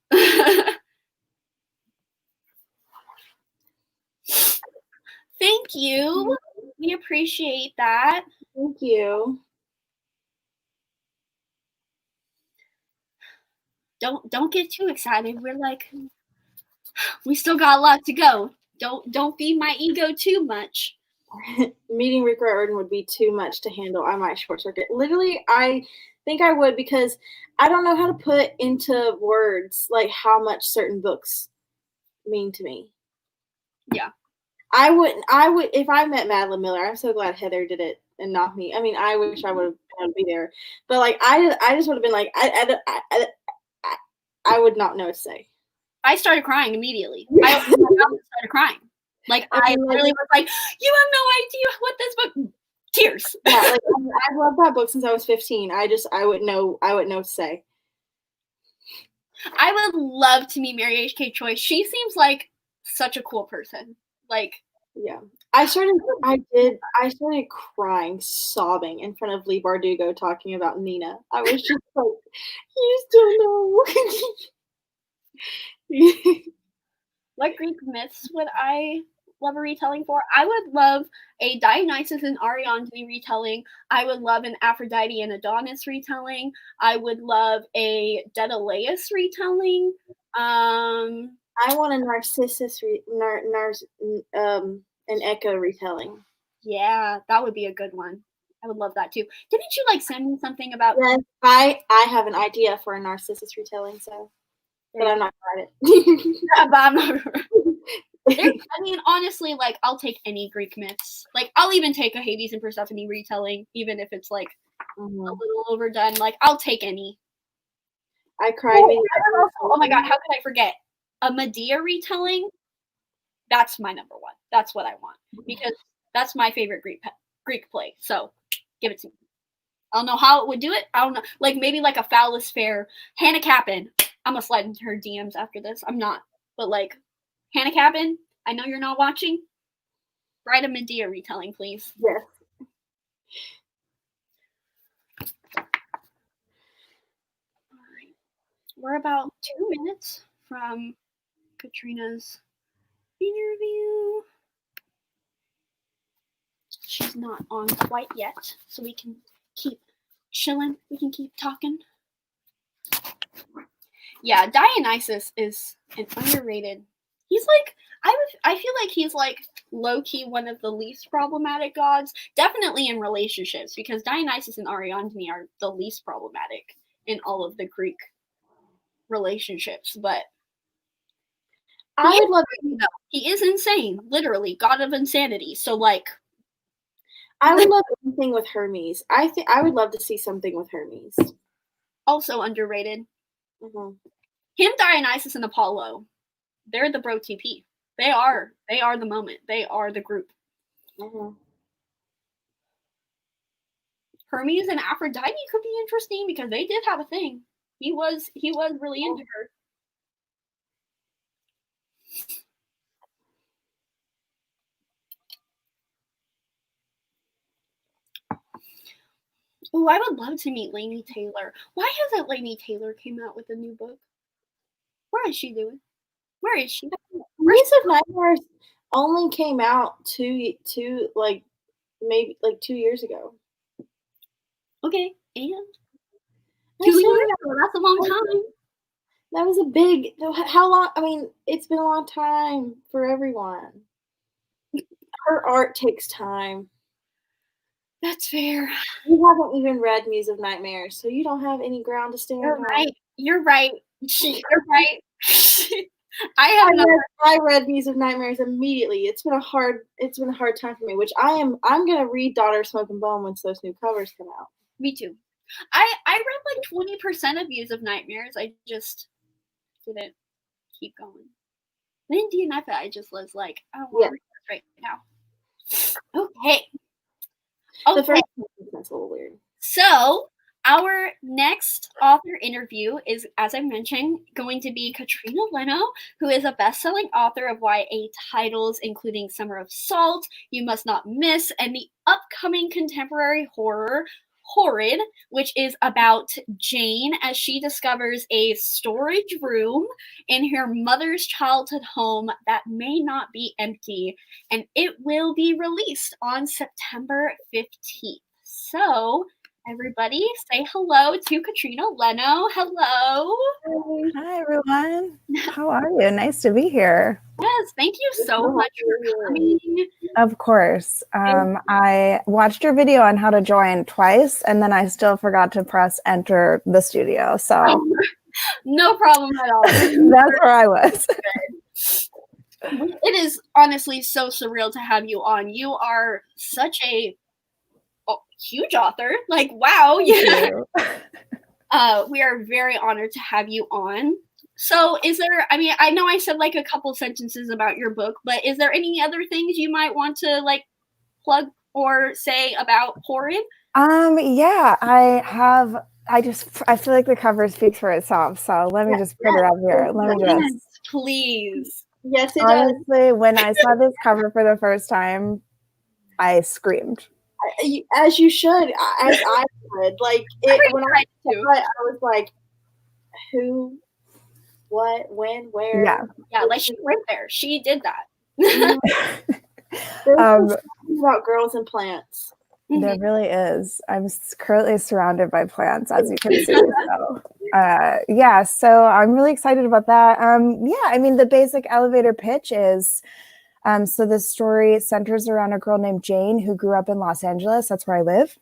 Thank you. We appreciate that. Thank you. Don't get too excited. We're like, we still got a lot to go. Don't feed my ego too much. Meeting Rick Riordan would be too much to handle. I might short circuit. Literally, I think I would because I don't know how to put into words like how much certain books mean to me. Yeah. I would if I met Madeline Miller. I'm so glad Heather did it and not me. I mean, I wish I would be there, but like I just would have been like I would not know what to say. I started crying immediately. I started crying. Like I literally was like, you have no idea what this book. Tears. Yeah, like I've loved that book since I was 15. I wouldn't know what to say. I would love to meet Mary H.K. Choi. She seems like such a cool person. Like, yeah. I started crying, sobbing in front of Lee Bardugo talking about Nina. I was just like, you still know. What Greek myths would I love a retelling for? I would love a Dionysus and Ariadne retelling. I would love an Aphrodite and Adonis retelling. I would love a Daedalus retelling. I want a Narcissus an Echo retelling. Yeah, that would be a good one. I would love that too. Didn't you like send me something about? Yes, I have an idea for a Narcissus retelling, so but I'm not gonna write it. Yeah, but I'm not. I mean, honestly, like I'll take any Greek myths. Like I'll even take a Hades and Persephone retelling, even if it's like a little overdone. Like I'll take any. I cried. Oh my god, how could I forget? A Medea retelling. That's my number one. That's what I want because that's my favorite Greek play. So give it to me. I don't know how it would do it. I don't know. Like maybe like a Phallus Fair. Hannah Capin. I'm gonna slide into her DMs after this. I'm not. But like Hannah Capin, I know you're not watching. Write a Medea retelling, please. Yes. We're about 2 minutes from Katrina's interview. She's not on quite yet, so we can keep chilling. We can keep talking. Yeah, Dionysus is an underrated. He's like, I feel like he's like low-key one of the least problematic gods. Definitely in relationships, because Dionysus and Ariadne are the least problematic in all of the Greek relationships. But I would love He is insane, literally, god of insanity. So like, I would love anything with Hermes. I think I would love to see something with Hermes. also underrated. Mm-hmm. Him, Dionysus, and Apollo, they're the bro TP. They are the moment. They are the group. Mm-hmm. Hermes and Aphrodite could be interesting because they did have a thing. He was really into her. Oh, I would love to meet Laini Taylor. Why hasn't Laini Taylor came out with a new book? What is she doing? Where is she? Maze of Nightmares only came out maybe 2 years ago. Okay, and 2 years ago, that's a long time. That was a big. How long? I mean, it's been a long time for everyone. Her art takes time. That's fair. You haven't even read Muse of Nightmares, so you don't have any ground to stand on. You're right. You're right. I read Muse of Nightmares immediately. It's been a hard time for me, which I'm gonna read Daughter of Smoke and Bone once those new covers come out. Me too. I read like 20% of Muse of Nightmares. I just didn't keep going. Then DNF I just was like, I don't want to read this right now. Okay. The first that's a little weird. So our next author interview is, as I mentioned, going to be Katrina Leno, who is a best-selling author of YA titles, including Summer of Salt, You Must Not Miss, and the upcoming contemporary horror, Horrid, which is about Jane as she discovers a storage room in her mother's childhood home that may not be empty, and it will be released on September 15th. So, everybody, say hello to Katrina Leno. Hello. Hi, everyone. How are you? Nice to be here. Yes, thank you so much for coming. Of course. I watched your video on how to join twice, and then I still forgot to press enter the studio. So no problem at all. That's where I was. It is honestly so surreal to have you on. You are such a huge author. Like, wow. Yeah. We are very honored to have you on. So is there, I mean, I know I said like a couple sentences about your book, but is there any other things you might want to like plug or say about Horrid? Yeah, I feel like the cover speaks for itself. So let me just put it up here. Let me just. Please. Yes, it honestly, when I saw this cover for the first time, I screamed. As you should, as I would. Like, when I saw it, I was like, who, what, when, where? Yeah, like she's right there. She did that. There's something about girls and plants. There really is. I'm currently surrounded by plants, as you can see. So, so I'm really excited about that. I mean, the basic elevator pitch is, so this story centers around a girl named Jane who grew up in Los Angeles. That's where I live.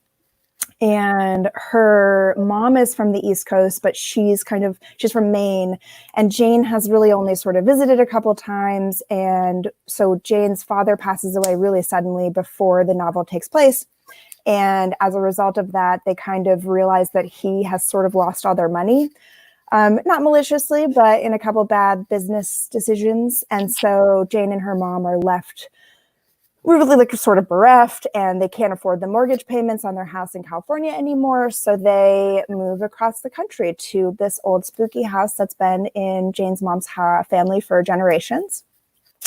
And her mom is from the East Coast, but she's from Maine. And Jane has really only sort of visited a couple times. And so Jane's father passes away really suddenly before the novel takes place. And as a result of that, they kind of realize that he has sort of lost all their money. Not maliciously, but in a couple bad business decisions. And so Jane and her mom are left really like sort of bereft, and they can't afford the mortgage payments on their house in California anymore. So they move across the country to this old spooky house that's been in Jane's mom's family for generations.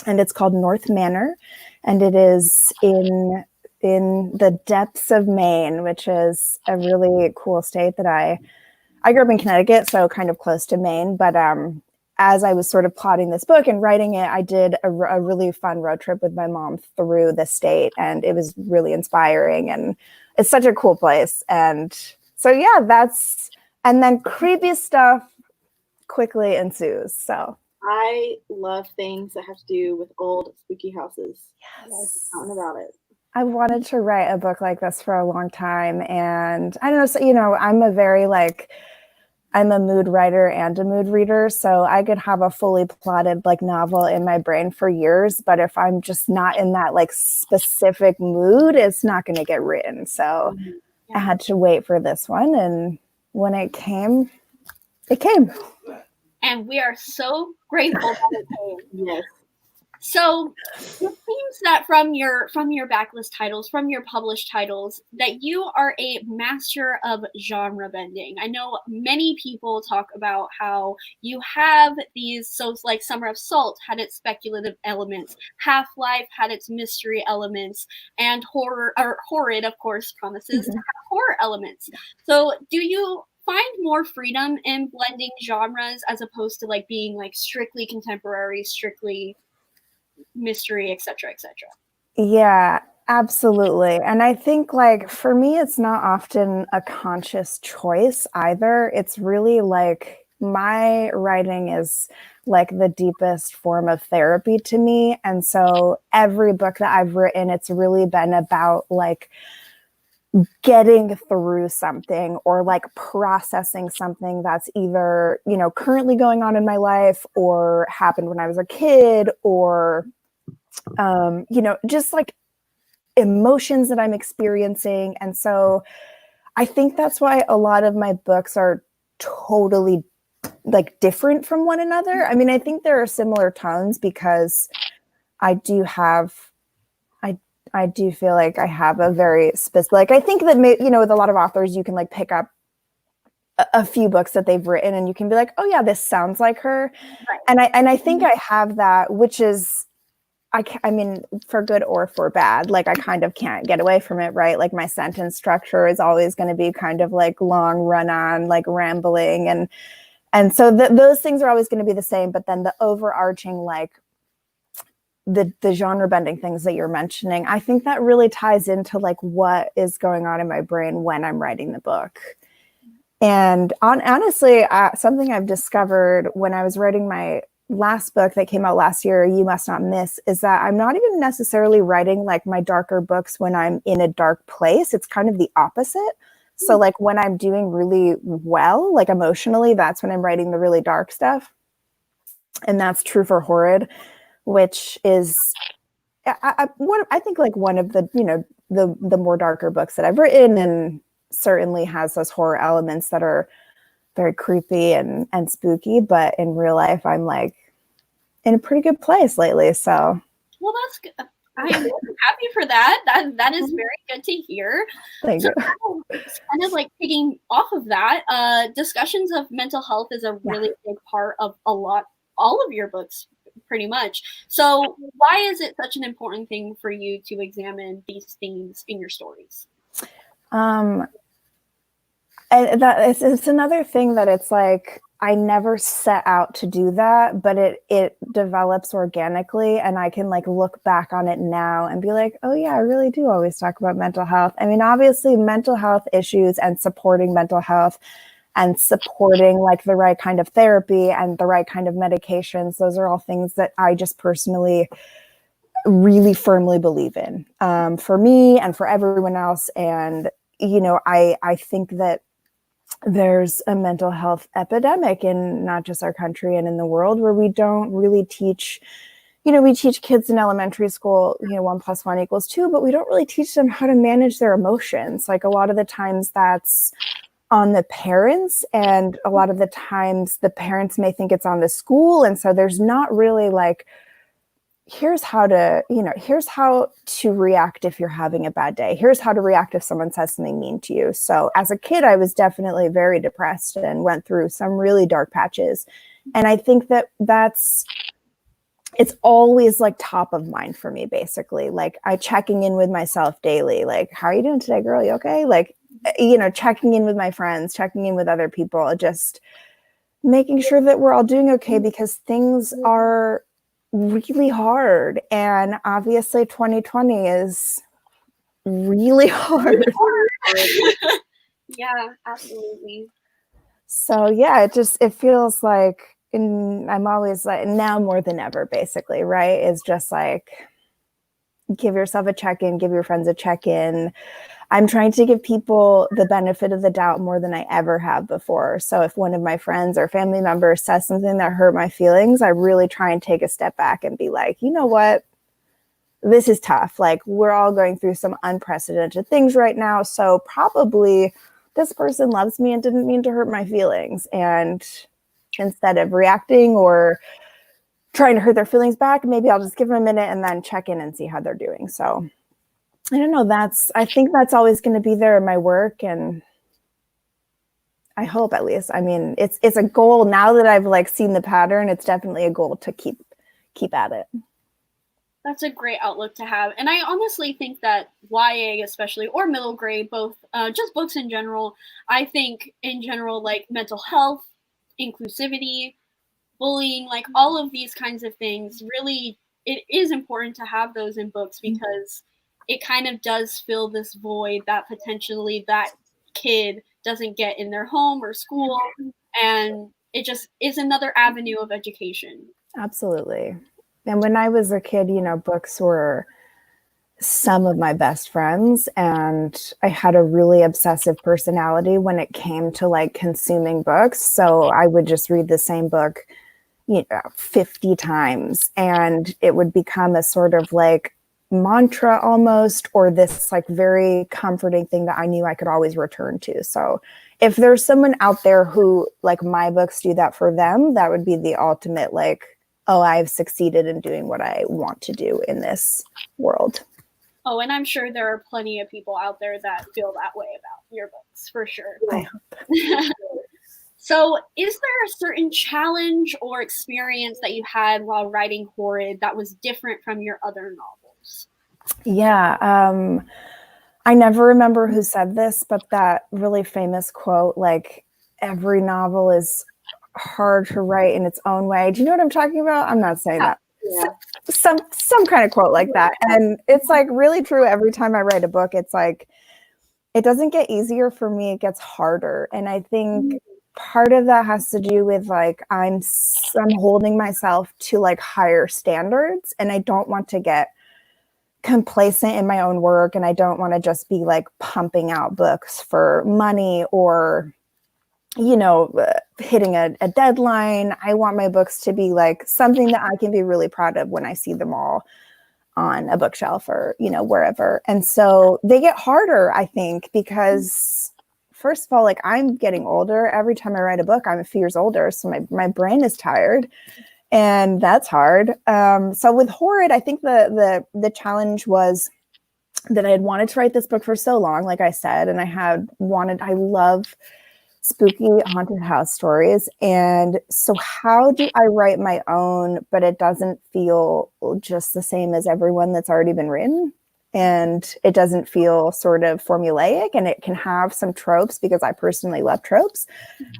And it's called North Manor. And it is in the depths of Maine, which is a really cool state that I grew up in Connecticut, so kind of close to Maine. But as I was sort of plotting this book and writing it, I did a really fun road trip with my mom through the state, and it was really inspiring. And it's such a cool place. And so, and then creepy stuff quickly ensues. So I love things that have to do with old spooky houses. Yes. Talking about it. I wanted to write a book like this for a long time. And I don't know, so, I'm a very I'm a mood writer and a mood reader, so I could have a fully plotted like novel in my brain for years, but if I'm just not in that like specific mood, it's not going to get written. So I had to wait for this one, and when it came, it came. And we are so grateful that it came. Yes. So it seems that from your backlist titles, from your published titles, that you are a master of genre bending. I know many people talk about how you have these, so like Summer of Salt had its speculative elements, Half-Life had its mystery elements, and Horrid, of course, promises to have horror elements. So do you find more freedom in blending genres as opposed to like being like strictly contemporary, strictly mystery, etc., etc.? Yeah, absolutely. And I think like for me, it's not often a conscious choice either. It's really like my writing is like the deepest form of therapy to me. And so every book that I've written, it's really been about like getting through something or like processing something that's either, you know, currently going on in my life or happened when I was a kid, or you know, just like emotions that I'm experiencing. And so I think that's why a lot of my books are totally like different from one another. I mean, I think there are similar tones because I do feel like I have a very specific, like, I think that, you know, with a lot of authors, you can like pick up a few books that they've written and you can be like, oh yeah, this sounds like her. Right. And I think I have that, which is, I mean, for good or for bad, like I kind of can't get away from it, right? Like my sentence structure is always going to be kind of like long run on, like rambling. And so those things are always going to be the same, but then the overarching, like the genre bending things that you're mentioning, I think that really ties into like what is going on in my brain when I'm writing the book. And honestly, something I've discovered when I was writing my last book that came out last year, You Must Not Miss, is that I'm not even necessarily writing like my darker books when I'm in a dark place. It's kind of the opposite. So like when I'm doing really well, like emotionally, that's when I'm writing the really dark stuff. And that's true for Horrid, which is, I think like one of the, you know, the more darker books that I've written, and certainly has those horror elements that are very creepy and spooky, but in real life, I'm like in a pretty good place lately. So, well, that's good. I'm happy for that. That is very good to hear. Thank you. Kind of like picking off of that, discussions of mental health is a really big part of all of your books, pretty much. So, why is it such an important thing for you to examine these themes in your stories? And it's another thing that it's like I never set out to do that, but it develops organically, and I can like look back on it now and be like, oh yeah, I really do always talk about mental health. I mean, obviously mental health issues and supporting mental health and supporting like the right kind of therapy and the right kind of medications, those are all things that I just personally really firmly believe in, for me and for everyone else. And you know, I think that there's a mental health epidemic in not just our country and in the world, where we don't really teach, you know, we teach kids in elementary school, you know, 1 + 1 = 2, but we don't really teach them how to manage their emotions. Like a lot of the times that's on the parents, and a lot of the times the parents may think it's on the school. And so there's not really like, here's how to react if you're having a bad day. Here's how to react if someone says something mean to you. So as a kid, I was definitely very depressed and went through some really dark patches. And I think that it's always like top of mind for me, basically. Like I checking in with myself daily. Like, how are you doing today, girl? You okay? Like, you know, checking in with my friends, checking in with other people, just making sure that we're all doing okay, because things are really hard. And obviously 2020 is really hard. Yeah, absolutely. So yeah, it feels like I'm always like, now more than ever, basically, right? Is just like, give yourself a check-in, give your friends a check-in. I'm trying to give people the benefit of the doubt more than I ever have before. So if one of my friends or family members says something that hurt my feelings, I really try and take a step back and be like, you know what? This is tough. Like, we're all going through some unprecedented things right now. So probably this person loves me and didn't mean to hurt my feelings. And instead of reacting or trying to hurt their feelings back, maybe I'll just give them a minute and then check in and see how they're doing. So I don't know. I think that's always going to be there in my work. And I hope, at least, I mean, it's a goal now that I've like seen the pattern. It's definitely a goal to keep at it. That's a great outlook to have. And I honestly think that YA especially, or middle grade, both, just books in general, I think in general, like mental health, inclusivity, bullying, like all of these kinds of things, really, it is important to have those in books because it kind of does fill this void that potentially that kid doesn't get in their home or school. And it just is another avenue of education. Absolutely. And when I was a kid, you know, books were some of my best friends, and I had a really obsessive personality when it came to like consuming books. So I would just read the same book, 50 times, and it would become a sort of like mantra almost, or this like very comforting thing that I knew I could always return to. So if there's someone out there who like my books do that for them, that would be the ultimate like, oh, I've succeeded in doing what I want to do in this world. Oh, and I'm sure there are plenty of people out there that feel that way about your books, for sure. I hope. So is there a certain challenge or experience that you had while writing Horrid that was different from your other novels? Yeah. I never remember who said this, but that really famous quote, like, every novel is hard to write in its own way. Do you know what I'm talking about? I'm not saying that. Yeah. Some kind of quote like that. And it's like really true. Every time I write a book, it's like, it doesn't get easier for me. It gets harder. And I think part of that has to do with like, I'm holding myself to like higher standards, and I don't want to get complacent in my own work. And I don't want to just be like pumping out books for money or, hitting a deadline. I want my books to be like something that I can be really proud of when I see them all on a bookshelf or, wherever. And so they get harder, I think, because first of all, like, I'm getting older. Every time I write a book, I'm a few years older. So my brain is tired, and that's hard. So with Horrid, I think the challenge was that I had wanted to write this book for so long, like I said, and I love spooky haunted house stories. And so how do I write my own, but it doesn't feel just the same as everyone that's already been written? And it doesn't feel sort of formulaic, and it can have some tropes because I personally love tropes.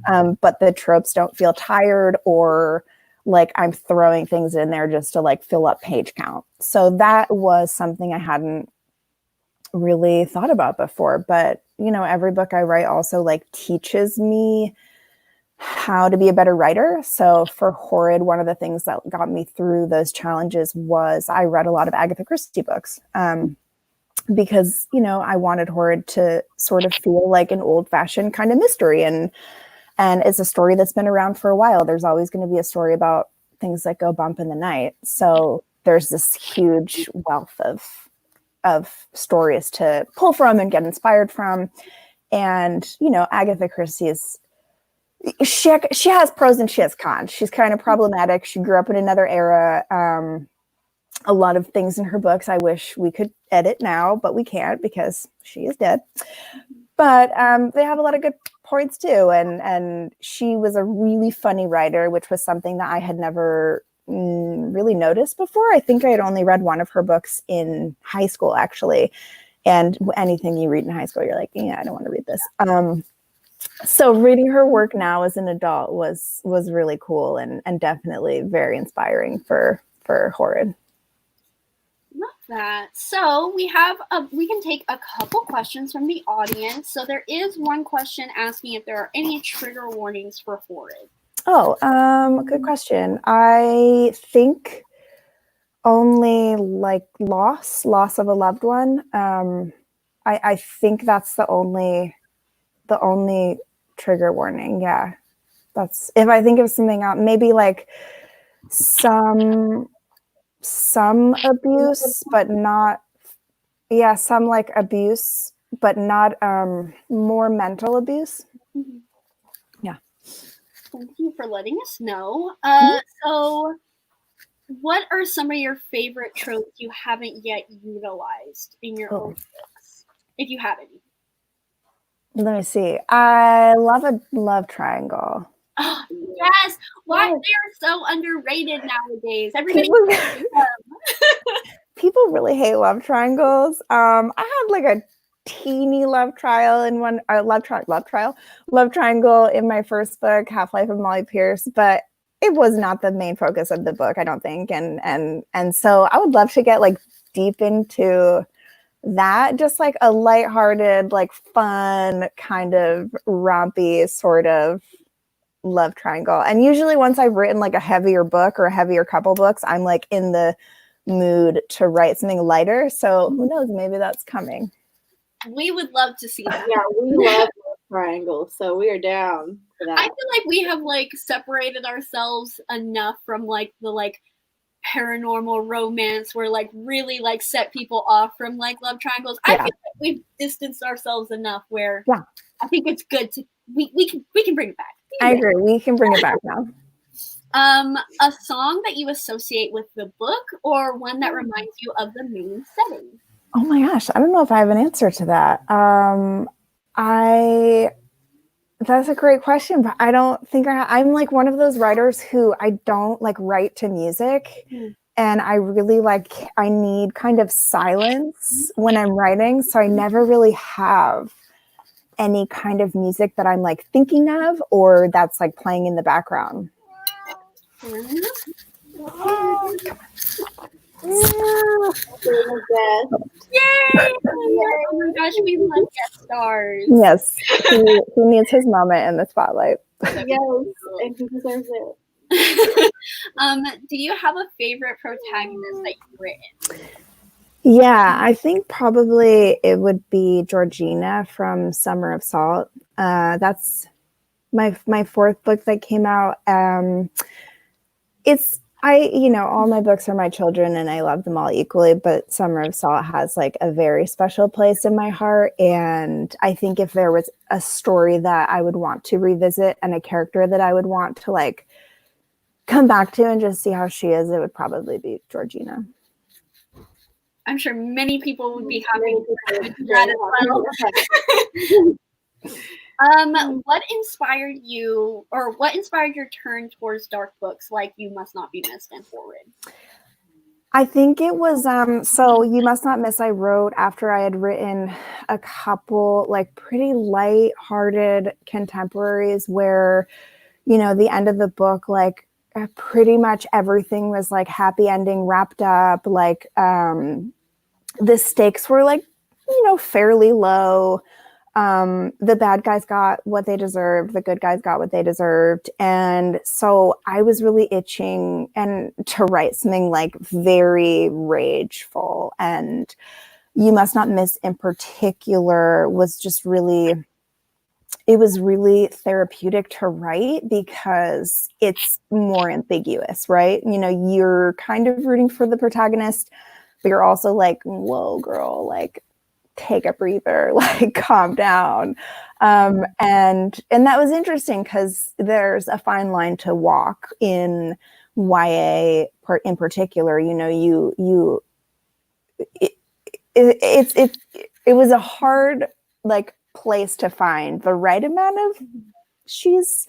But the tropes don't feel tired or like I'm throwing things in there just to like fill up page count. So that was something I hadn't really thought about before. But every book I write also like teaches me how to be a better writer. So for Horrid, one of the things that got me through those challenges was I read a lot of Agatha Christie books because I wanted Horrid to sort of feel like an old-fashioned kind of mystery, and it's a story that's been around for a while. There's always going to be a story about things that go bump in the night. So there's this huge wealth of stories to pull from and get inspired from. And, Agatha Christie she has pros and she has cons. She's kind of problematic. She grew up in another era. A lot of things in her books I wish we could edit now, but we can't because she is dead. But they have a lot of good points too. And she was a really funny writer, which was something that I had never really noticed before. I think I had only read one of her books in high school, actually. And anything you read in high school, you're like, yeah, I don't want to read this. So reading her work now as an adult was really cool and definitely very inspiring for Horrid. Love that. So we can take a couple questions from the audience. So there is one question asking if there are any trigger warnings for Horrid. Oh, good question. I think only like loss of a loved one. I think that's the only trigger warning. Yeah. That's if I think of something out, maybe like some abuse, but not, yeah, some like abuse, but not more mental abuse. Yeah. Thank you for letting us know. So what are some of your favorite tropes you haven't yet utilized in your own books, if you have any? Let me see. I love a love triangle. Oh, yes. Why they are so underrated nowadays. Everybody people really hate love triangles. I had like a teeny love triangle in my first book, Half-Life of Molly Pierce, but it was not the main focus of the book, I don't think. And so I would love to get like deep into that, just like a lighthearted, like fun, kind of rompy sort of love triangle. And usually once I've written like a heavier book or a heavier couple books, I'm like in the mood to write something lighter. So who knows, maybe that's coming. We would love to see that. Yeah, we love love triangles, so we are down for that. I feel like we have like separated ourselves enough from like the like paranormal romance where like really like set people off from like love triangles. I feel like we've distanced ourselves enough where I think it's good to we can bring it back. I agree. We can bring it back now. A song that you associate with the book or one that reminds you of the main setting? Oh my gosh, I don't know if I have an answer to that. That's a great question, but I don't think I'm like one of those writers who I don't like write to music. And I really I need kind of silence when I'm writing. So I never really have any kind of music that I'm like thinking of or that's like playing in the background. Yay! Oh my gosh, we love guest stars. Yes, he needs his moment in the spotlight. Yes, and he deserves it. Do you have a favorite protagonist that you've written? Yeah, I think probably it would be Georgina from Summer of Salt. That's my fourth book that came out. All my books are my children and I love them all equally, but Summer of Salt has like a very special place in my heart. And I think if there was a story that I would want to revisit and a character that I would want to like come back to and just see how she is, it would probably be Georgina. I'm sure many people would be happy to do that as well. What inspired you, or what inspired your turn towards dark books like You Must Not Be Missed and Forward? I think it was, so You Must Not Miss I wrote after I had written a couple like pretty light-hearted contemporaries where, the end of the book, like pretty much everything was like happy ending, wrapped up, like the stakes were like, fairly low. The bad guys got what they deserved. The good guys got what they deserved. And so I was really itching to write something like very rageful, and You Must Not Miss in particular was just really, it was really therapeutic to write because it's more ambiguous, right? You're kind of rooting for the protagonist, but you're also like, whoa, girl, like, take a breather, like calm down. And that was interesting because there's a fine line to walk in YA in particular. It was a hard like place to find the right amount of she's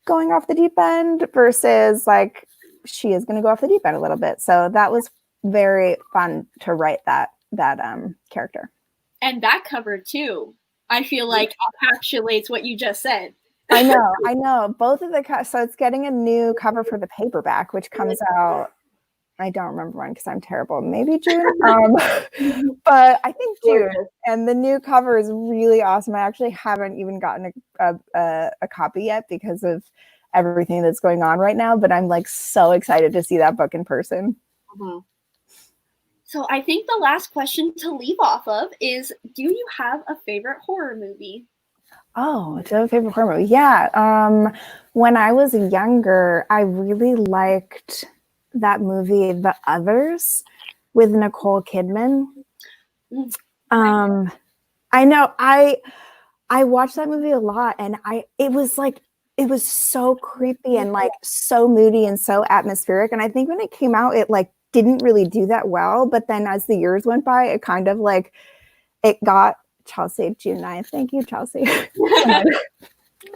going off the deep end versus like she is going to go off the deep end a little bit. So that was very fun to write that character. And that cover too, I feel like encapsulates what you just said. I know. Both of the so it's getting a new cover for the paperback, which comes out. I don't remember when because I'm terrible. Maybe June, but I think June. And the new cover is really awesome. I actually haven't even gotten a copy yet because of everything that's going on right now. But I'm like so excited to see that book in person. So I think the last question to leave off of is, do you have a favorite horror movie? Oh, do I have a favorite horror movie? Yeah. When I was younger, I really liked that movie, The Others, with Nicole Kidman. I know I watched that movie a lot, and it was so creepy and like so moody and so atmospheric. And I think when it came out, it like didn't really do that well. But then as the years went by, it kind of like it got Chelsea, June 9th. Thank you, Chelsea.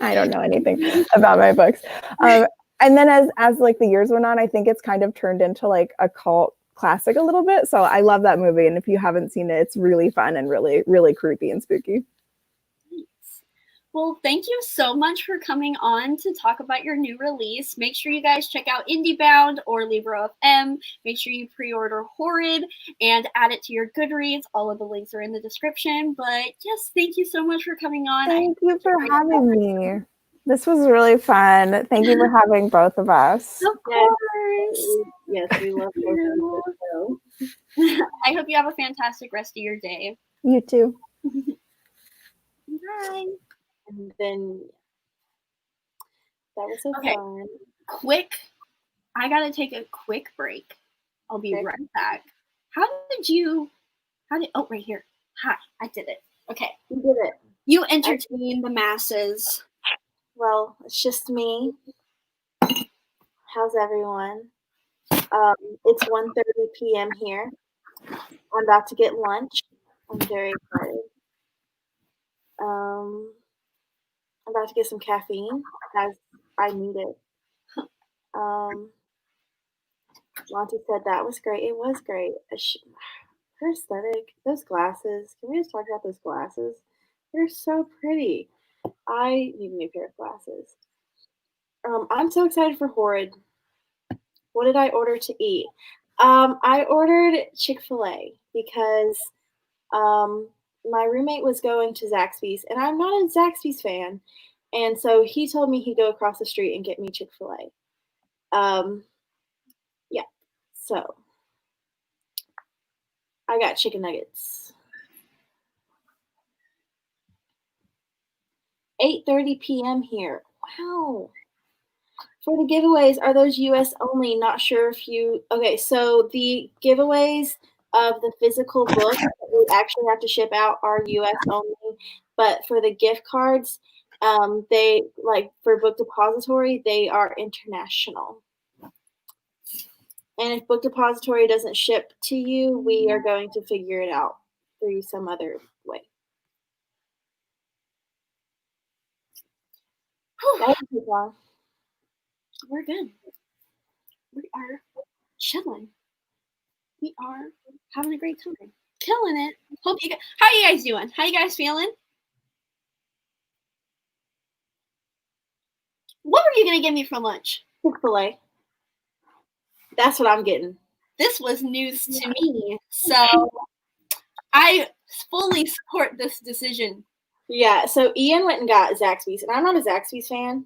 I don't know anything about my books. And then as like the years went on, I think it's kind of turned into like a cult classic a little bit. So I love that movie. And if you haven't seen it, it's really fun and really, really creepy and spooky. Well, thank you so much for coming on to talk about your new release. Make sure you guys check out IndieBound or Libro FM. Make sure you pre-order Horrid and add it to your Goodreads. All of the links are in the description. But yes, thank you so much for coming on. Thank you for having me. This was really fun. Thank you for having both of us. Of course. Yes, we love you. I hope you have a fantastic rest of your day. You too. Bye. And then that was so fun. Quick. I gotta take a quick break. I'll be right back. Oh, right here. Hi, I did it. Okay. You did it. You entertain the masses. Well, it's just me. How's everyone? It's 1:30 p.m. here. I'm about to get lunch. I'm very excited. I'm about to get some caffeine as I need it. Monty said that was great. It was great. Her aesthetic, those glasses. Can we just talk about those glasses? They're so pretty. I need a new pair of glasses. I'm so excited for Horrid. What did I order to eat? I ordered Chick-fil-A because my roommate was going to Zaxby's, and I'm not a Zaxby's fan. And so he told me he'd go across the street and get me Chick-fil-A. Yeah. So I got chicken nuggets. 8:30 p.m. here. Wow. For the giveaways, are those US only? Not sure if you... Okay, so the giveaways of the physical books that we actually have to ship out are US only. But for the gift cards, they, like for Book Depository, they are international. And if Book Depository doesn't ship to you, we are going to figure it out through some other way. We're good. We are chilling. We are having a great time. Killing it. Hope you guys, how are you guys doing? How you guys feeling? What were you going to give me for lunch? Chick-fil-A. That's what I'm getting. This was news to me. So I fully support this decision. Yeah, so Ian went and got Zaxby's, and I'm not a Zaxby's fan.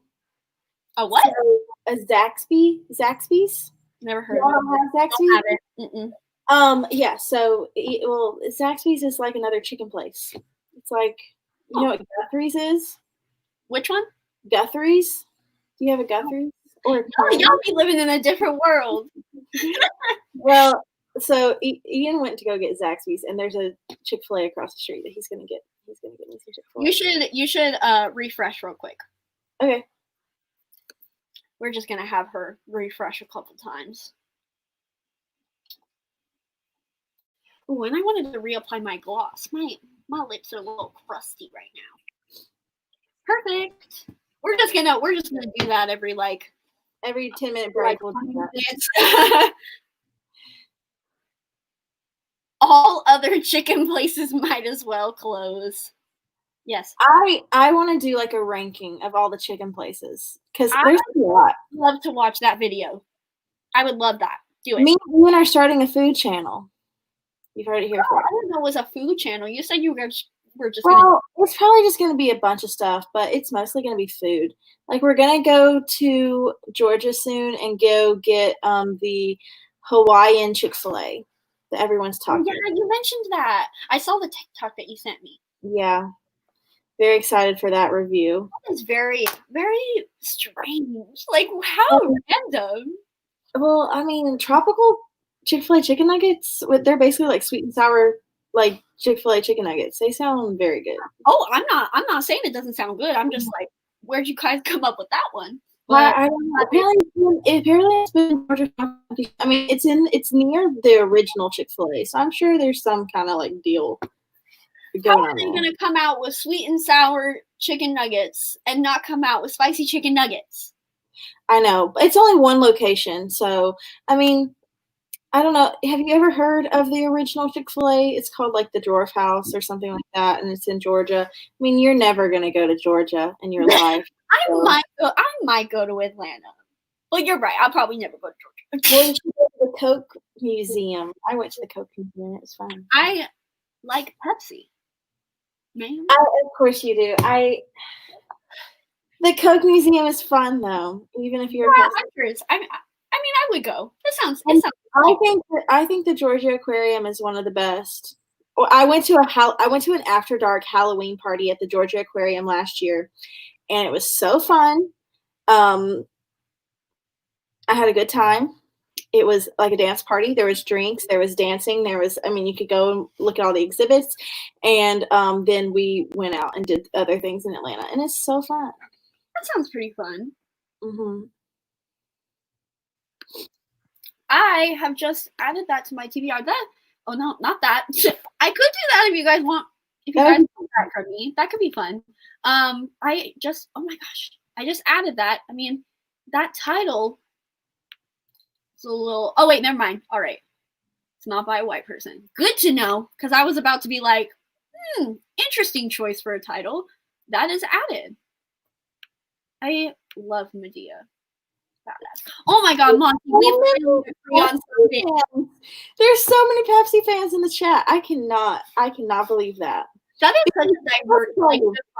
A what? So, a Zaxby's? Never heard of it. Zaxby's? Don't have it. Yeah, so, well, Zaxby's is like another chicken place. It's like, you know what Guthrie's is? Which one? Guthrie's. Do you have a Guthrie's? Or y'all be living in a different world. Well, so Ian went to go get Zaxby's, and there's a Chick-fil-A across the street that he's gonna get. He's gonna get me some Chick-fil-A. You should refresh real quick. Okay. We're just gonna have her refresh a couple times. Oh, and I wanted to reapply my gloss. My lips are a little crusty right now. Perfect. We're just gonna do that every 10-minute break. We'll do that. All other chicken places might as well close. Yes. I want to do like a ranking of all the chicken places because there's a lot. I'd love to watch that video. I would love that. Do it. Me and Ian are starting a food channel. You've heard it here first. I didn't know it was a food channel. You said you were just it's probably just going to be a bunch of stuff, but it's mostly going to be food. Like we're going to go to Georgia soon and go get the Hawaiian Chick-fil-A. that everyone's Oh, talking. yeah, you mentioned that. I saw the TikTok that you sent me. Yeah. Very excited for that review. That is very, very strange. Like, how random. Well, I mean, tropical Chick-fil-A chicken nuggets, they're basically like sweet and sour, like Chick-fil-A chicken nuggets. They sound very good. Oh, I'm not saying it doesn't sound good. I'm just like, where'd you guys come up with that one? Well, I don't know. Apparently it's been Georgia. I mean, it's near the original Chick-fil-A, so I'm sure there's some kind of like deal How going are on they there. going to come out with sweet and sour chicken nuggets and not come out with spicy chicken nuggets? I know. It's only one location, so I mean, I don't know. Have you ever heard of the original Chick-fil-A? It's called like the Dwarf House or something like that, and it's in Georgia. I mean, you're never gonna go to Georgia in your life. I might go to Atlanta. Well, you're right. I'll probably never go to Georgia. Well, you should go to the Coke Museum. I went to the Coke Museum. It was fun. I like Pepsi. Man. Of course you do. The Coke Museum is fun though, even if you're. Yeah, I'm curious. I mean, I would go. It sounds. I think the Georgia Aquarium is one of the best. Well, I went to an after dark Halloween party at the Georgia Aquarium last year, and it was so fun. I had a good time. It was like a dance party. There was drinks, there was dancing, you could go and look at all the exhibits, and then we went out and did other things in Atlanta, and it's so fun. That sounds pretty fun. Mm-hmm. I have just added that to my TBR. Oh no, not that. I could do that if you guys want. If you guys want that from me, that could be fun. Oh my gosh, I just added that. I mean, that title is a little. Oh wait, never mind. All right, it's not by a white person. Good to know, because I was about to be like, interesting choice for a title. That is added. I love Medea. Badass. Oh my god, Monty, there's so many Pepsi fans in the chat. I cannot believe that. That is such a diverse,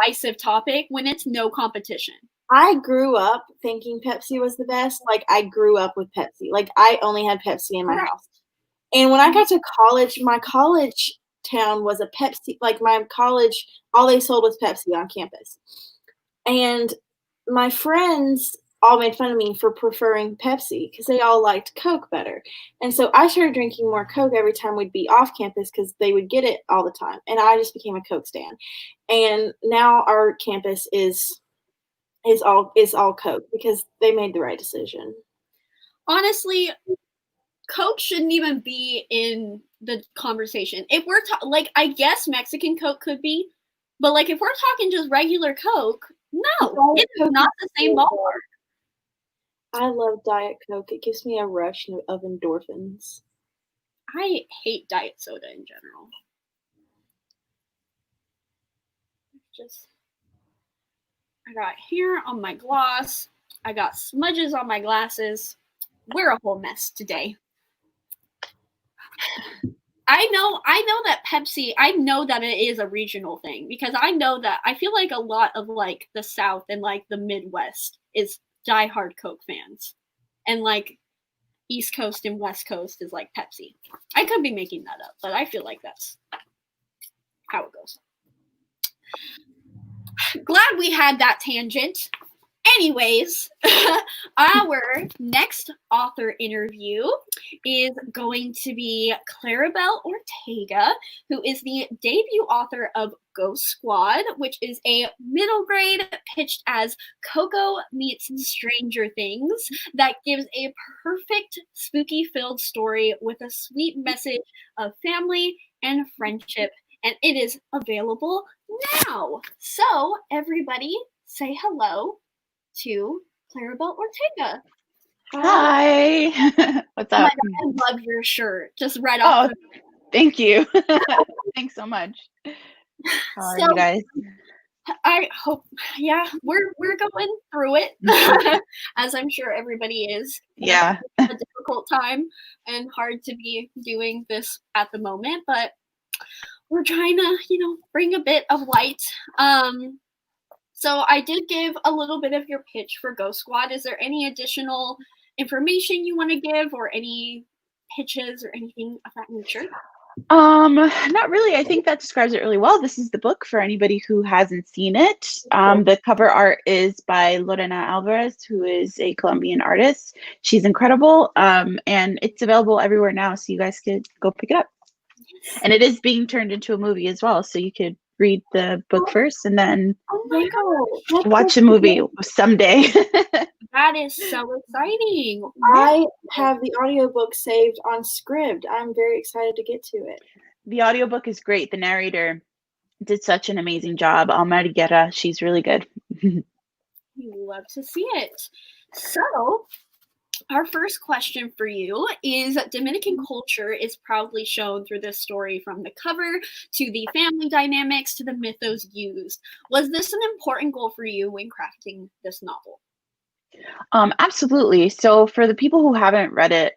divisive topic when it's no competition. I grew up thinking Pepsi was the best. Like, I grew up with Pepsi. Like, I only had Pepsi in my house. And when I got to college, my college town was a Pepsi. Like, my college, all they sold was Pepsi on campus. And my friends all made fun of me for preferring Pepsi because they all liked Coke better. And so I started drinking more Coke every time we'd be off campus because they would get it all the time. And I just became a Coke stan. And now our campus is all Coke because they made the right decision. Honestly, Coke shouldn't even be in the conversation. If we're I guess Mexican Coke could be, but like if we're talking just regular Coke, no, it's not the same ballpark. I love Diet Coke. It gives me a rush of endorphins. I hate diet soda in general. I got hair on my gloss. I got smudges on my glasses. We're a whole mess today. I know that Pepsi, I know that it is a regional thing because I know that I feel like a lot of like the South and like the Midwest is diehard Coke fans. And like East Coast and West Coast is like Pepsi. I could be making that up, but I feel like that's how it goes. Glad we had that tangent. Anyways, our next author interview is going to be Claribel Ortega, who is the debut author of Ghost Squad, which is a middle grade pitched as Coco meets Stranger Things that gives a perfect spooky-filled story with a sweet message of family and friendship, and it is available now. So, everybody, say hello to Claribel Ortega. Hi. What's up? Oh my God, I love your shirt. Just right off. Thank you. Thanks so much. How are you guys? I hope, we're going through it, as I'm sure everybody is. Yeah. A difficult time and hard to be doing this at the moment, but we're trying to, bring a bit of light. So I did give a little bit of your pitch for Ghost Squad. Is there any additional information you want to give or any pitches or anything of that nature? Not really. I think that describes it really well. This is the book for anybody who hasn't seen it. The cover art is by Lorena Alvarez, who is a Colombian artist. She's incredible. And it's available everywhere now, so you guys could go pick it up. And it is being turned into a movie as well, so you could read the book first and then watch a movie someday. That is so exciting. I have the audiobook saved on Scribd. I'm very excited to get to it. The audiobook is great. The narrator did such an amazing job. Alma Guerra, she's really good. We love to see it. So, our first question for you is Dominican culture is proudly shown through this story, from the cover to the family dynamics to the mythos used. Was this an important goal for you when crafting this novel? Absolutely. So for the people who haven't read it,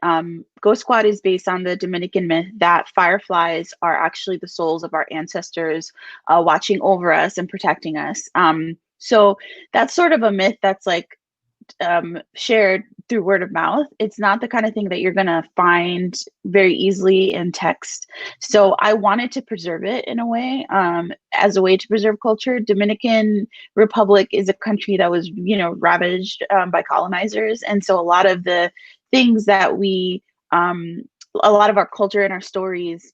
Ghost Squad is based on the Dominican myth that fireflies are actually the souls of our ancestors watching over us and protecting us. So that's sort of a myth that's like shared through word of mouth. It's not the kind of thing that you're going to find very easily in text. So I wanted to preserve it in a way, as a way to preserve culture. Dominican Republic is a country that was, ravaged by colonizers. And so a lot of the things that a lot of our culture and our stories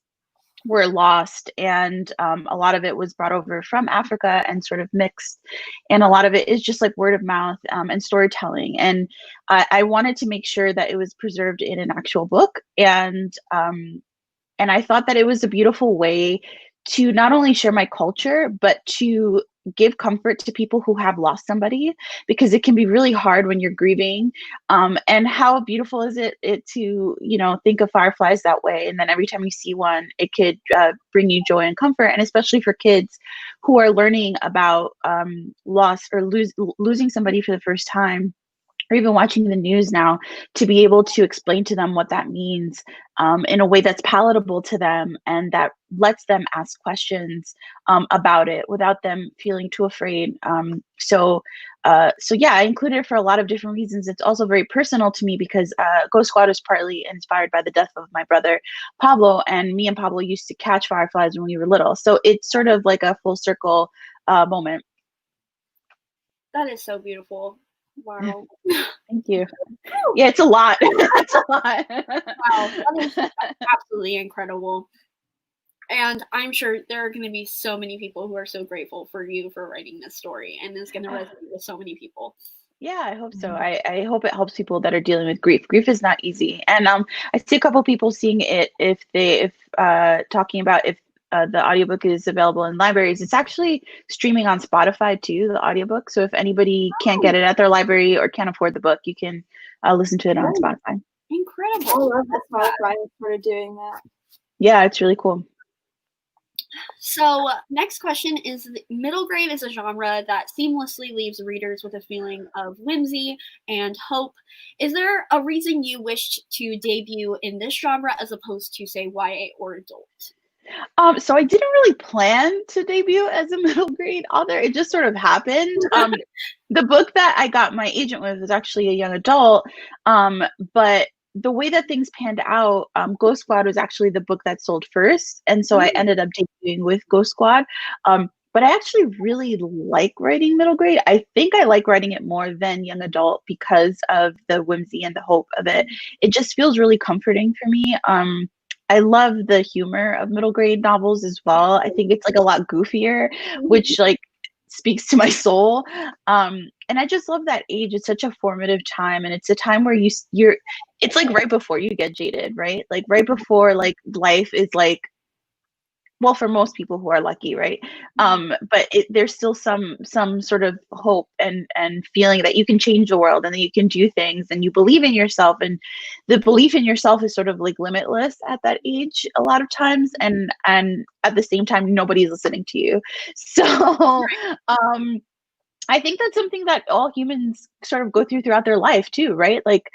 were lost, and a lot of it was brought over from Africa and sort of mixed, and a lot of it is just like word of mouth and storytelling, and I wanted to make sure that it was preserved in an actual book, and I thought that it was a beautiful way to not only share my culture, but to give comfort to people who have lost somebody, because it can be really hard when you're grieving. And how beautiful is it to, think of fireflies that way. And then every time you see one, it could bring you joy and comfort. And especially for kids who are learning about loss or losing somebody for the first time, or even watching the news now, to be able to explain to them what that means in a way that's palatable to them and that lets them ask questions about it without them feeling too afraid. So yeah, I included it for a lot of different reasons. It's also very personal to me because Ghost Squad is partly inspired by the death of my brother, Pablo, and me and Pablo used to catch fireflies when we were little. So it's sort of like a full circle moment. That is so beautiful. Wow. Thank you. Yeah, it's a lot. It's a lot. Wow, that is absolutely incredible. And I'm sure there are going to be so many people who are so grateful for you for writing this story, and it's going to resonate with so many people. Yeah, I hope so. I hope it helps people that are dealing with grief. Grief is not easy. And I see a couple people seeing it if talking about if the audiobook is available in libraries. It's actually streaming on Spotify too, the audiobook. So if anybody can't get it at their library or can't afford the book, you can listen to it on Spotify. Incredible. I love that Spotify started doing that. Yeah, it's really cool. So next question is, middle grade is a genre that seamlessly leaves readers with a feeling of whimsy and hope. Is there a reason you wished to debut in this genre as opposed to, say, YA or adult? So I didn't really plan to debut as a middle grade author. It just sort of happened. The book that I got my agent with was actually a young adult, but the way that things panned out, Ghost Squad was actually the book that sold first, and so I ended up debuting with Ghost Squad. But I actually really like writing middle grade. I think I like writing it more than young adult because of the whimsy and the hope of it. It just feels really comforting for me. I love the humor of middle grade novels as well. I think it's like a lot goofier, which like speaks to my soul. And I just love that age. It's such a formative time, and it's a time where you're it's like right before you get jaded, right? Like right before like life is like, well, for most people who are lucky, right? But there's still some sort of hope and feeling that you can change the world and that you can do things and you believe in yourself. And the belief in yourself is sort of like limitless at that age a lot of times. And at the same time, nobody's listening to you. So I think that's something that all humans sort of go throughout their life too, right? Like,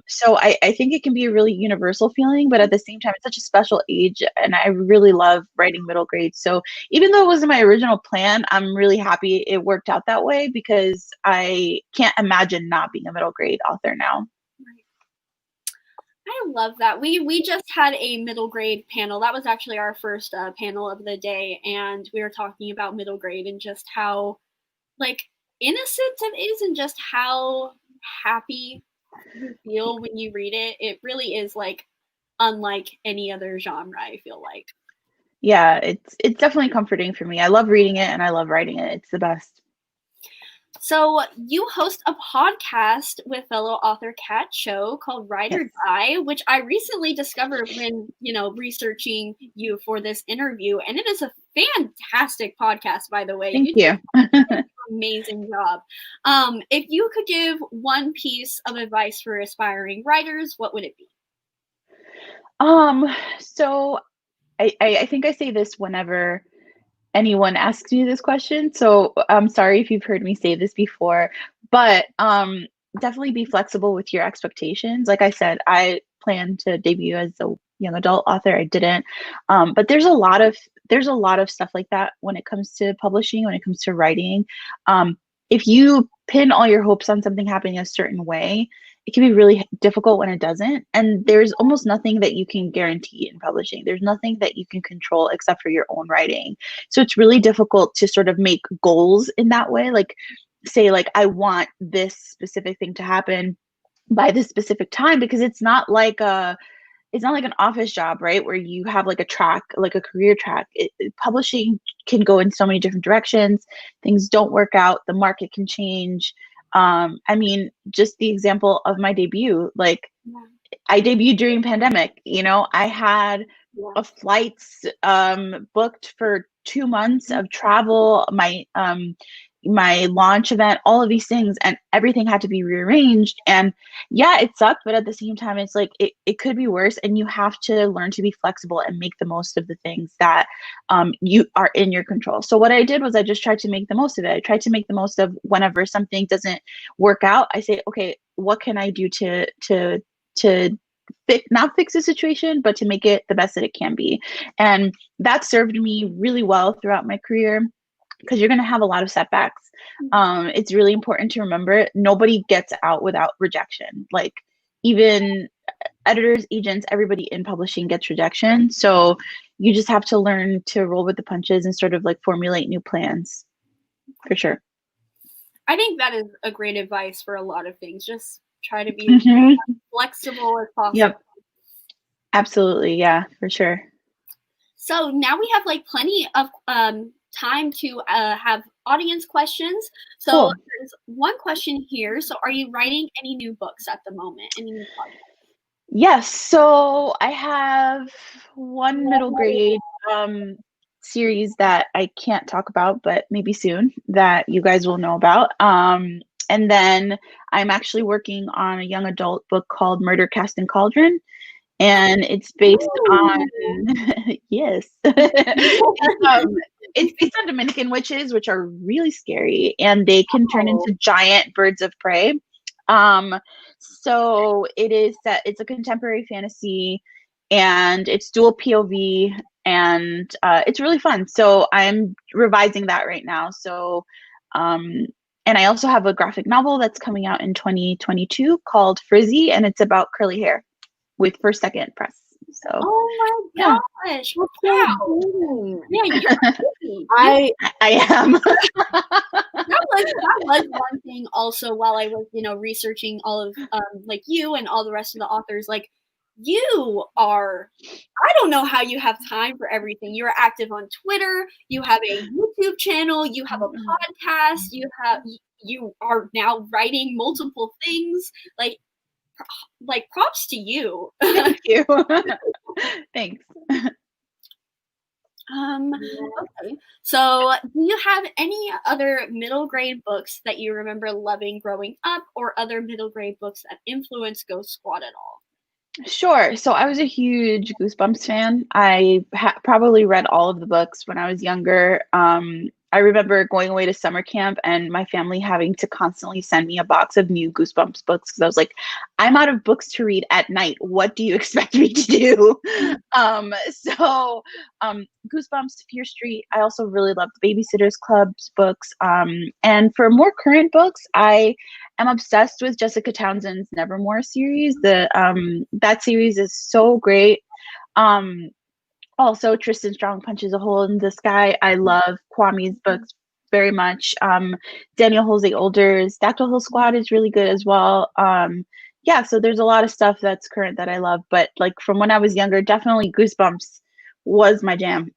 so I think it can be a really universal feeling, but at the same time, it's such a special age, and I really love writing middle grade. So even though it wasn't my original plan, I'm really happy it worked out that way because I can't imagine not being a middle grade author now. I love that. We just had a middle grade panel. That was actually our first panel of the day, and we were talking about middle grade and just how like innocent it is, and just how happy you feel when you read it. It really is like unlike any other genre, I feel like. Yeah, it's definitely comforting for me. I love reading it and I love writing it. It's the best. So you host a podcast with fellow author Kat Cho called Ride or Die, which I recently discovered when, researching you for this interview. And it is a fantastic podcast, by the way. Thank you. Amazing job. If you could give one piece of advice for aspiring writers, what would it be? So I think I say this whenever anyone asks me this question. So I'm sorry if you've heard me say this before, but definitely be flexible with your expectations. Like I said, I plan to debut as a young adult author. I didn't. But there's a lot of stuff like that when it comes to publishing, when it comes to writing. If you pin all your hopes on something happening a certain way, it can be really difficult when it doesn't. And there's almost nothing that you can guarantee in publishing. There's nothing that you can control except for your own writing. So it's really difficult to sort of make goals in that way. Like say like, I want this specific thing to happen by this specific time, because it's not like an office job, right? Where you have like a track, like a career track. Publishing can go in so many different directions. Things don't work out. The market can change. I mean, just the example of my debut, like I debuted during pandemic, I had a flights booked for 2 months of travel, my launch event, all of these things, and everything had to be rearranged. And yeah, it sucked, but at the same time, it's like it could be worse, and you have to learn to be flexible and make the most of the things that you are in your control. So what I did was I just tried to make the most of it. I tried to make the most of whenever something doesn't work out. I say, okay, what can I do to not fix the situation, but to make it the best that it can be? And that served me really well throughout my career, because you're going to have a lot of setbacks. It's really important to remember nobody gets out without rejection. Like even editors, agents, everybody in publishing gets rejection. So you just have to learn to roll with the punches and sort of like formulate new plans, for sure. I think that is a great advice for a lot of things. Just try to be as flexible as possible. Yep. Absolutely. Yeah, for sure. So now we have like plenty of time to have audience questions. So Cool. There's one question here. So are you writing any new books at the moment? Any new projects? Yes. So I have one middle grade series that I can't talk about, but maybe soon, that you guys will know about. And then I'm actually working on a young adult book called Murder, Cast, and Cauldron. And it's based on, yes, it's based on Dominican witches, which are really scary, and they can turn into giant birds of prey. So it's a contemporary fantasy, and it's dual POV, and it's really fun. So I'm revising that right now. So, and I also have a graphic novel that's coming out in 2022 called Frizzy, and it's about curly hair with First Second Press. So oh my gosh! Wow! Yeah, I am. that was one thing. Also, while I was researching all of like you and all the rest of the authors, like you are. I don't know how you have time for everything. You're active on Twitter. You have a YouTube channel. You have a podcast. You are now writing multiple things. Like props to you. Thank you. Thanks. Okay. So do you have any other middle grade books that you remember loving growing up, or other middle grade books that influenced Ghost Squad at all? Sure. So I was a huge Goosebumps fan. I probably read all of the books when I was younger. I remember going away to summer camp and my family having to constantly send me a box of new Goosebumps books because I was like, I'm out of books to read at night. What do you expect me to do? Goosebumps, Fear Street. I also really love the Babysitters Club's books. And for more current books, I am obsessed with Jessica Townsend's Nevermore series. That series is so great. Also, Tristan Strong Punches a Hole in the Sky. I love Kwame's books very much. Daniel Jose Older's Dactyl Hill Squad is really good as well. Yeah, so there's a lot of stuff that's current that I love, but like from when I was younger, definitely Goosebumps was my jam.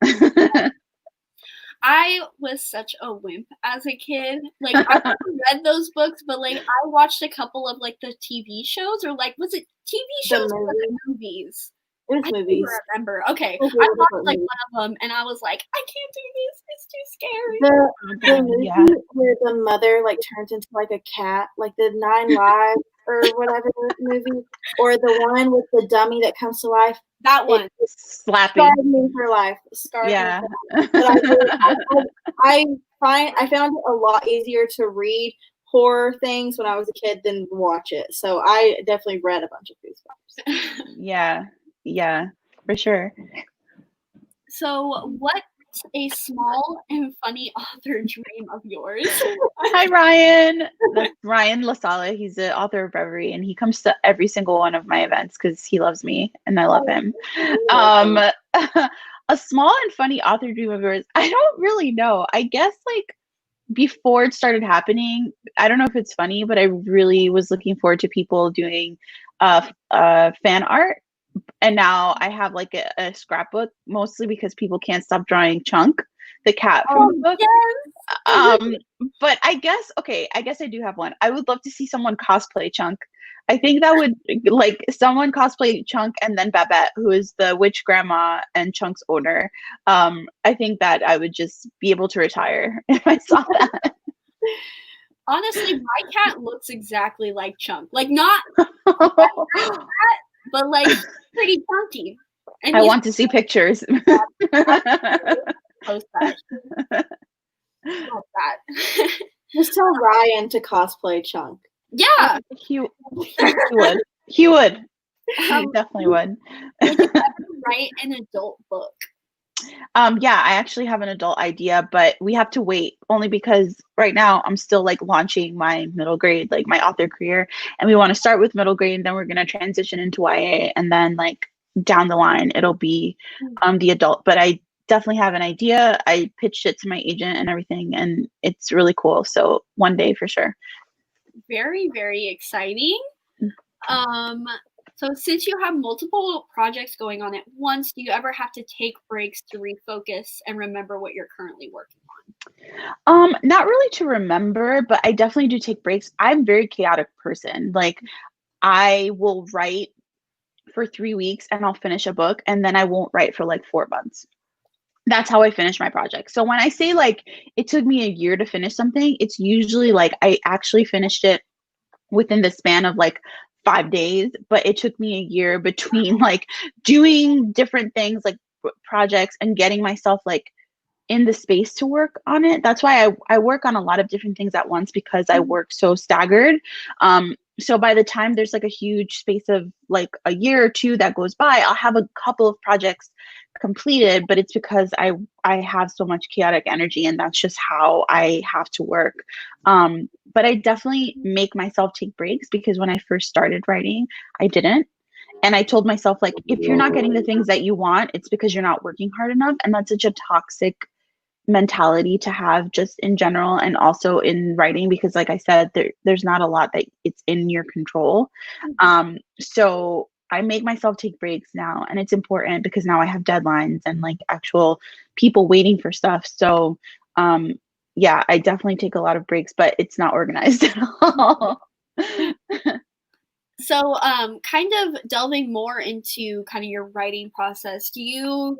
I was such a wimp as a kid. Like, I never read those books, but like I watched a couple of like the TV shows, or like, was it TV shows or the movies? It was movies. I remember. Okay, I watched like one of them, and I was like, I can't do this. It's too scary. The movie where the mother like turns into like a cat, like the 9 Lives or whatever movie, or the one with the dummy that comes to life. That one. Slapping. Scarred me for life. Scarred me for life. But I found it a lot easier to read horror things when I was a kid than watch it. So I definitely read a bunch of Goosebumps. Yeah, for sure. So what's a small and funny author dream of yours? Hi, Ryan. That's Ryan LaSala. He's the author of Reverie, and he comes to every single one of my events because he loves me and I love him. A small and funny author dream of yours, I don't really know. I guess like before it started happening, I don't know if it's funny, but I really was looking forward to people doing fan art. And now I have like a scrapbook, mostly because people can't stop drawing Chunk, the cat from the book. Yes. But I guess I do have one. I would love to see someone cosplay Chunk. I think that would, like, someone cosplay Chunk and then Babette, who is the witch grandma and Chunk's owner. I think that I would just be able to retire if I saw that. Honestly, my cat looks exactly like Chunk. Like, not like that, but like pretty chunky. And I want to see pictures. Post that. Love that. Just tell Ryan to cosplay Chunk. Yeah, he would. He would. He definitely would. Would you ever write an adult book? Yeah, I actually have an adult idea, but we have to wait only because right now I'm still like launching my middle grade, like my author career, and we want to start with middle grade, and then we're going to transition into YA, and then like down the line it'll be the adult. But I definitely have an idea. I pitched it to my agent and everything, and it's really cool. So one day for sure. Very, very exciting. So since you have multiple projects going on at once, do you ever have to take breaks to refocus and remember what you're currently working on? Not really to remember, but I definitely do take breaks. I'm a very chaotic person. Like, I will write for 3 weeks and I'll finish a book, and then I won't write for like 4 months. That's how I finish my project. So when I say like it took me a year to finish something, it's usually like I actually finished it within the span of like 5 days, but it took me a year between like doing different things like projects and getting myself like in the space to work on it. That's why I work on a lot of different things at once, because I work so staggered. So by the time there's like a huge space of like a year or two that goes by, I'll have a couple of projects completed, but it's because I have so much chaotic energy, and that's just how I have to work. But I definitely make myself take breaks, because when I first started writing, I didn't. And I told myself, like, if you're not getting the things that you want, it's because you're not working hard enough. And that's such a toxic mentality to have just in general, and also in writing, because like I said, there's not a lot that it's in your control. So I make myself take breaks now, and it's important because now I have deadlines and like actual people waiting for stuff. So yeah, I definitely take a lot of breaks, but it's not organized at all. So kind of delving more into kind of your writing process, do you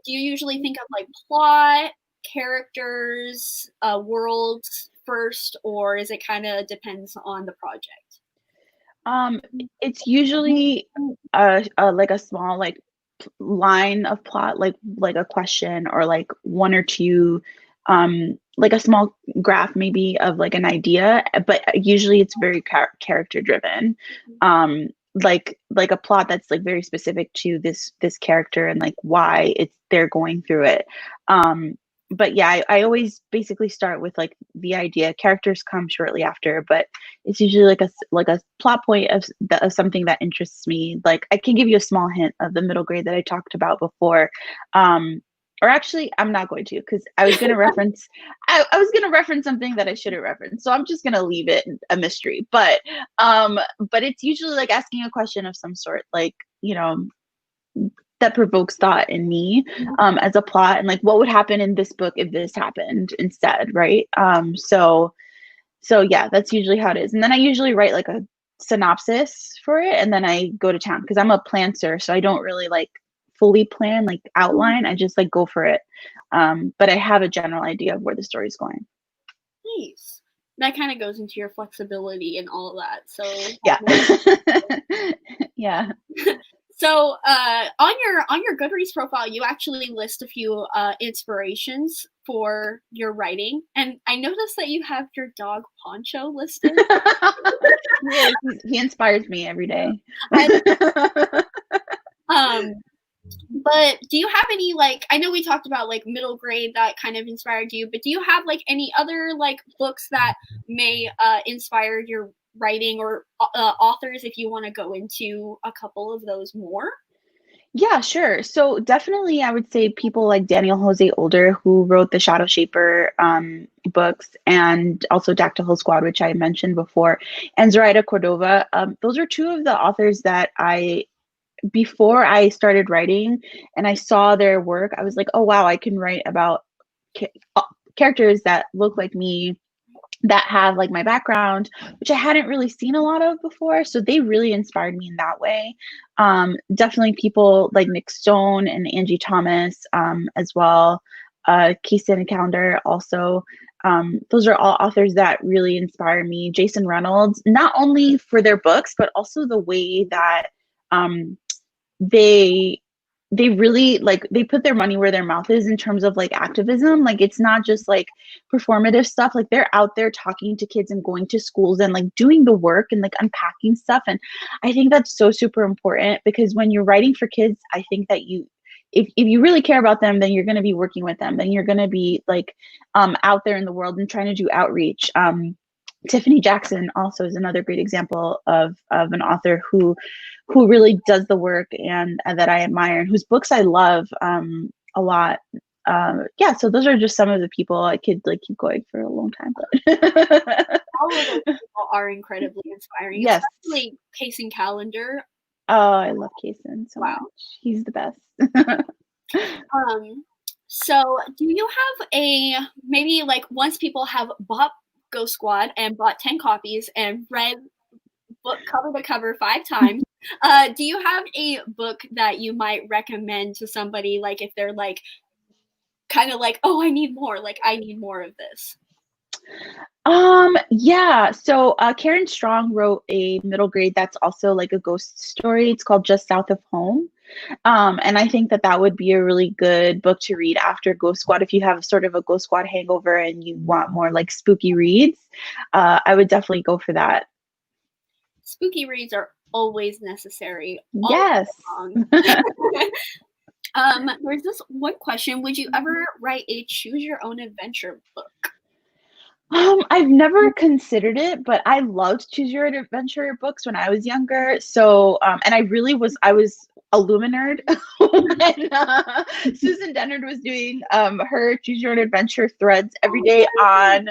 usually think of like plot, characters, worlds first, or is it kind of depends on the project? It's usually like a small like line of plot, like a question, or like one or two like a small graph maybe of like an idea, but usually it's very character driven. Like a plot that's like very specific to this character and like why they're going through it. But yeah, I always basically start with like the idea. Characters come shortly after, but it's usually like a plot point of something that interests me. Like I can give you a small hint of the middle grade that I talked about before. Or actually, I'm not going to, because I was going to reference. I was going to reference something that I shouldn't reference, so I'm just going to leave it a mystery. But it's usually like asking a question of some sort, like, you know, that provokes thought in me as a plot, and like what would happen in this book if this happened instead, right? So yeah, that's usually how it is. And then I usually write like a synopsis for it, and then I go to town because I'm a planter, so I don't really like fully plan, like outline. I just like go for it. But I have a general idea of where the story's going. Nice. That kind of goes into your flexibility and all of that. So yeah. Yeah. So on your Goodreads profile, you actually list a few inspirations for your writing, and I noticed that you have your dog Poncho listed. He inspires me every day. But do you have any, like, I know we talked about like middle grade that kind of inspired you, but do you have like any other like books that may inspire your writing, or authors, if you want to go into a couple of those more? Yeah, sure. So definitely I would say people like Daniel Jose Older, who wrote the Shadow Shaper books, and also Dactyl Squad, which I mentioned before, and Zoraida Cordova. Those are two of the authors that before I started writing and I saw their work, I was like, oh wow, I can write about characters that look like me, that have like my background, which I hadn't really seen a lot of before. So they really inspired me in that way. Definitely people like Nick Stone and Angie Thomas as well. Keeson Calendar also. Those are all authors that really inspire me. Jason Reynolds, not only for their books, but also the way that they really like, they put their money where their mouth is in terms of like activism. Like it's not just like performative stuff. Like they're out there talking to kids and going to schools and like doing the work and like unpacking stuff. And I think that's so super important, because when you're writing for kids, I think that if you really care about them, then you're going to be working with them. Then you're going to be like out there in the world and trying to do outreach. Tiffany Jackson also is another great example of an author who really does the work and that I admire, and whose books I love a lot. Yeah, so those are just some of the people. I could like keep going for a long time, but all of those people are incredibly inspiring. Yes, especially Kason Calendar. Oh, I love Kason so much. He's the best. So do you have maybe like, once people have bought Ghost Squad and bought 10 copies and read book cover to cover 5 times, do you have a book that you might recommend to somebody, like if they're like kind of like, oh, I need more, like I need more of this? Yeah, so Karen Strong wrote a middle grade that's also like a ghost story. It's called Just South of Home. And I think that would be a really good book to read after Ghost Squad. If you have sort of a Ghost Squad hangover and you want more like spooky reads, I would definitely go for that. Spooky reads are always necessary. Yes. There's this one question. Would you ever write a choose your own adventure book? I've never considered it, but I loved choose your own adventure books when I was younger. So, and I was a Luminerd when Susan Dennard was doing her choose your own adventure threads every day on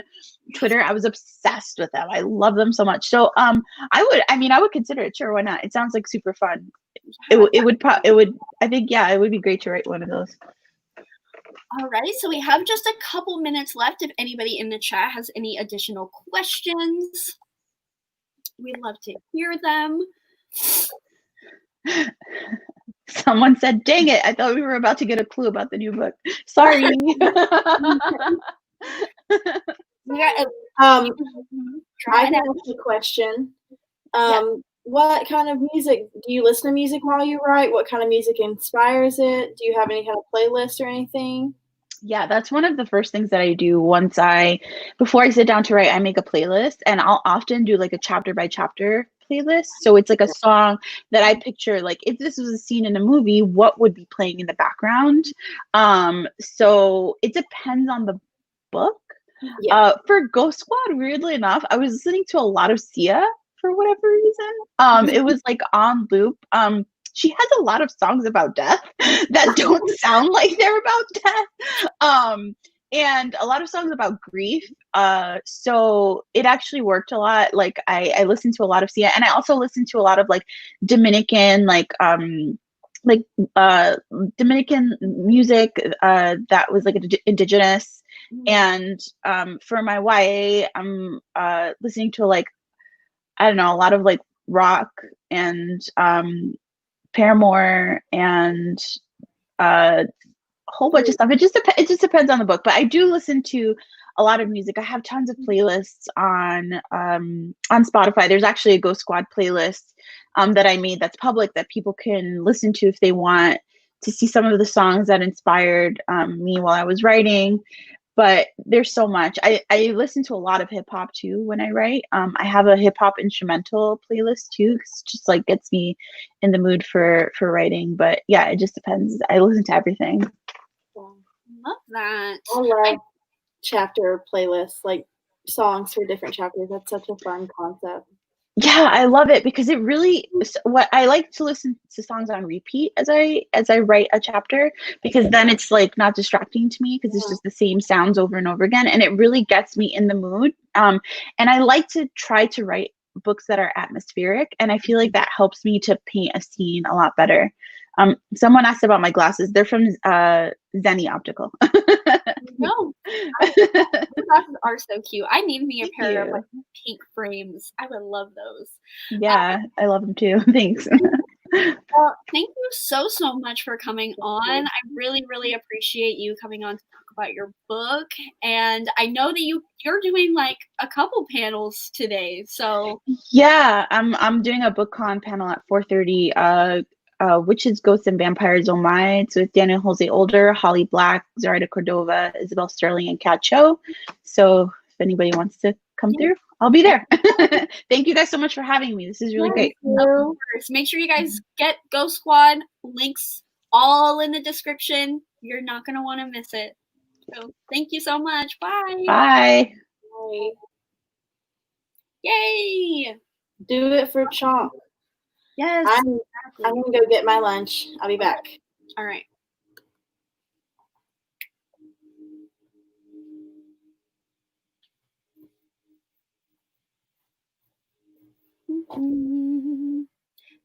Twitter. I was obsessed with them. I love them so much. So, I would consider it. Sure, why not? It sounds like super fun. I think, yeah, it would be great to write one of those. All right, so we have just a couple minutes left. If anybody in the chat has any additional questions, we'd love to hear them. Someone said, dang it, I thought we were about to get a clue about the new book. Sorry. I can ask a question. What kind of music, do you listen to music while you write? What kind of music inspires it? Do you have any kind of playlist or anything? Yeah, that's one of the first things that I do before I sit down to write, I make a playlist, and I'll often do like a chapter by chapter playlist. So it's like a song that I picture, like if this was a scene in a movie, what would be playing in the background? So it depends on the book. Yeah. For Ghost Squad, weirdly enough, I was listening to a lot of Sia for whatever reason. It was like on loop. She has a lot of songs about death that don't sound like they're about death. And a lot of songs about grief. So it actually worked a lot. Like I listened to a lot of Sia, and I also listened to a lot of like Dominican, Dominican music that was like indigenous. And for my YA, I'm listening to like, I don't know, a lot of like rock and Paramore and a whole bunch of stuff. It just depends on the book, but I do listen to a lot of music. I have tons of playlists on Spotify. There's actually a Ghost Squad playlist that I made that's public that people can listen to if they want to see some of the songs that inspired me while I was writing. But there's so much. I listen to a lot of hip hop too when I write. I have a hip hop instrumental playlist too, because it just like gets me in the mood for writing. But yeah, it just depends. I listen to everything. Love that. I love chapter playlists, like songs for different chapters. That's such a fun concept. Yeah, I love it because it really, what I like to listen to songs on repeat as I write a chapter, because then it's like not distracting to me because it's just the same sounds over and over again, and it really gets me in the mood. And I like to try to write books that are atmospheric, and I feel like that helps me to paint a scene a lot better. Someone asked about my glasses. They're from Zenni Optical. No, the glasses are so cute. I need me a pair of like pink frames. I would love those. Yeah, I love them too. Thanks. Well, thank you so much for coming on. I really appreciate you coming on to talk about your book. And I know that you're doing like a couple panels today. So yeah, I'm doing a BookCon panel at 4:30. Witches, Ghosts, and Vampires Oh My. It's with Daniel Jose Older, Holly Black, Zoraida Cordova, Isabel Sterling, and Kat Cho. So if anybody wants to come through, I'll be there. Thank you guys so much for having me. This is really great. Of course. Make sure you guys get Ghost Squad. Links all in the description. You're not going to want to miss it. So thank you so much. Bye. Bye. Bye. Yay. Do it for Chomp. Yes. I'm going to go get my lunch. I'll be back. All right.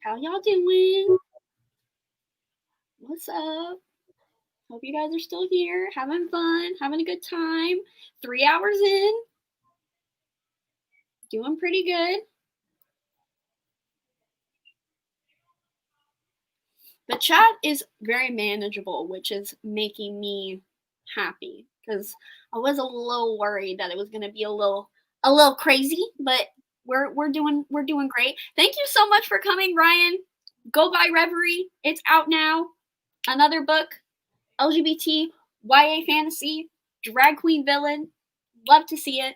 How y'all doing? What's up? Hope you guys are still here, having fun, having a good time. 3 hours in. Doing pretty good. The chat is very manageable, which is making me happy because I was a little worried that it was going to be a little crazy, but we're doing great. Thank you so much for coming, Ryan. Go buy Reverie. It's out now. Another book, LGBT, YA fantasy, drag queen villain. Love to see it.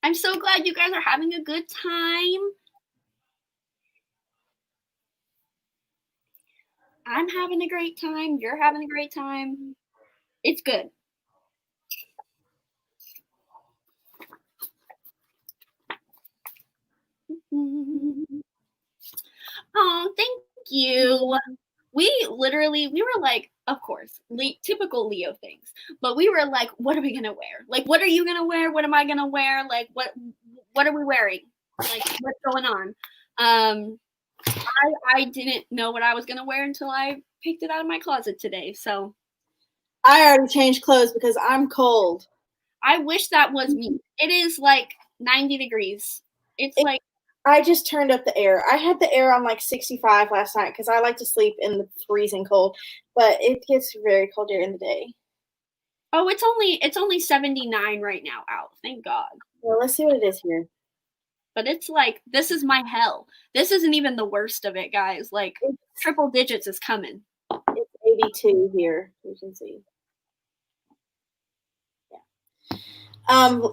I'm so glad you guys are having a good time. I'm having a great time. You're having a great time. It's good. Oh, thank you. We were like, of course, typical Leo things. But we were like, what are we going to wear? Like, what are you going to wear? What am I going to wear? Like, what are we wearing? Like, what's going on? I didn't know what I was going to wear until I picked it out of my closet today. So I already changed clothes because I'm cold. I wish that was me. It is like 90 degrees. Like I just turned up the air. I had the air on like 65 last night because I like to sleep in the freezing cold, but it gets very cold during the day. Oh, it's only 79 right now out. Thank God. Well, let's see what it is here. But it's like, this is my hell. This isn't even the worst of it, guys. Like, triple digits is coming. It's 82 here. You can see.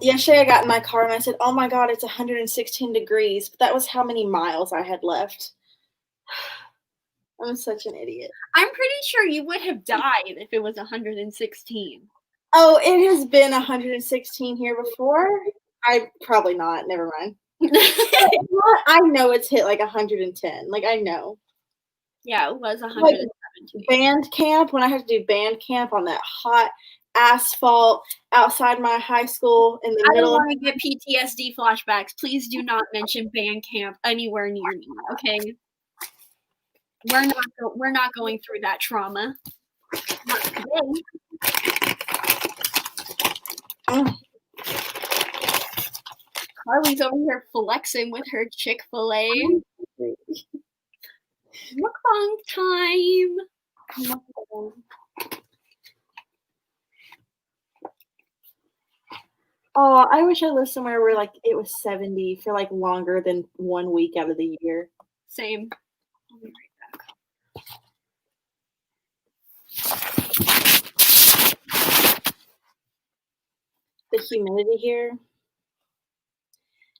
Yesterday I got in my car and I said, oh my God, it's 116 degrees. But that was how many miles I had left. I'm such an idiot. I'm pretty sure you would have died if it was 116. Oh, it has been 116 here before? Probably not. Never mind. I know it's hit like 110. Like, I know. Yeah, it was 117. Like, band camp, when I had to do band camp on that hot asphalt outside my high school in the middle. I don't want to get PTSD flashbacks. Please do not mention band camp anywhere near me, okay? We're not going through that trauma. Not today. Carly's over here flexing with her Chick-fil-A. Mukbang time. Oh, I wish I lived somewhere where like it was 70 for like longer than 1 week out of the year. Same. I'll be right back. The humidity here.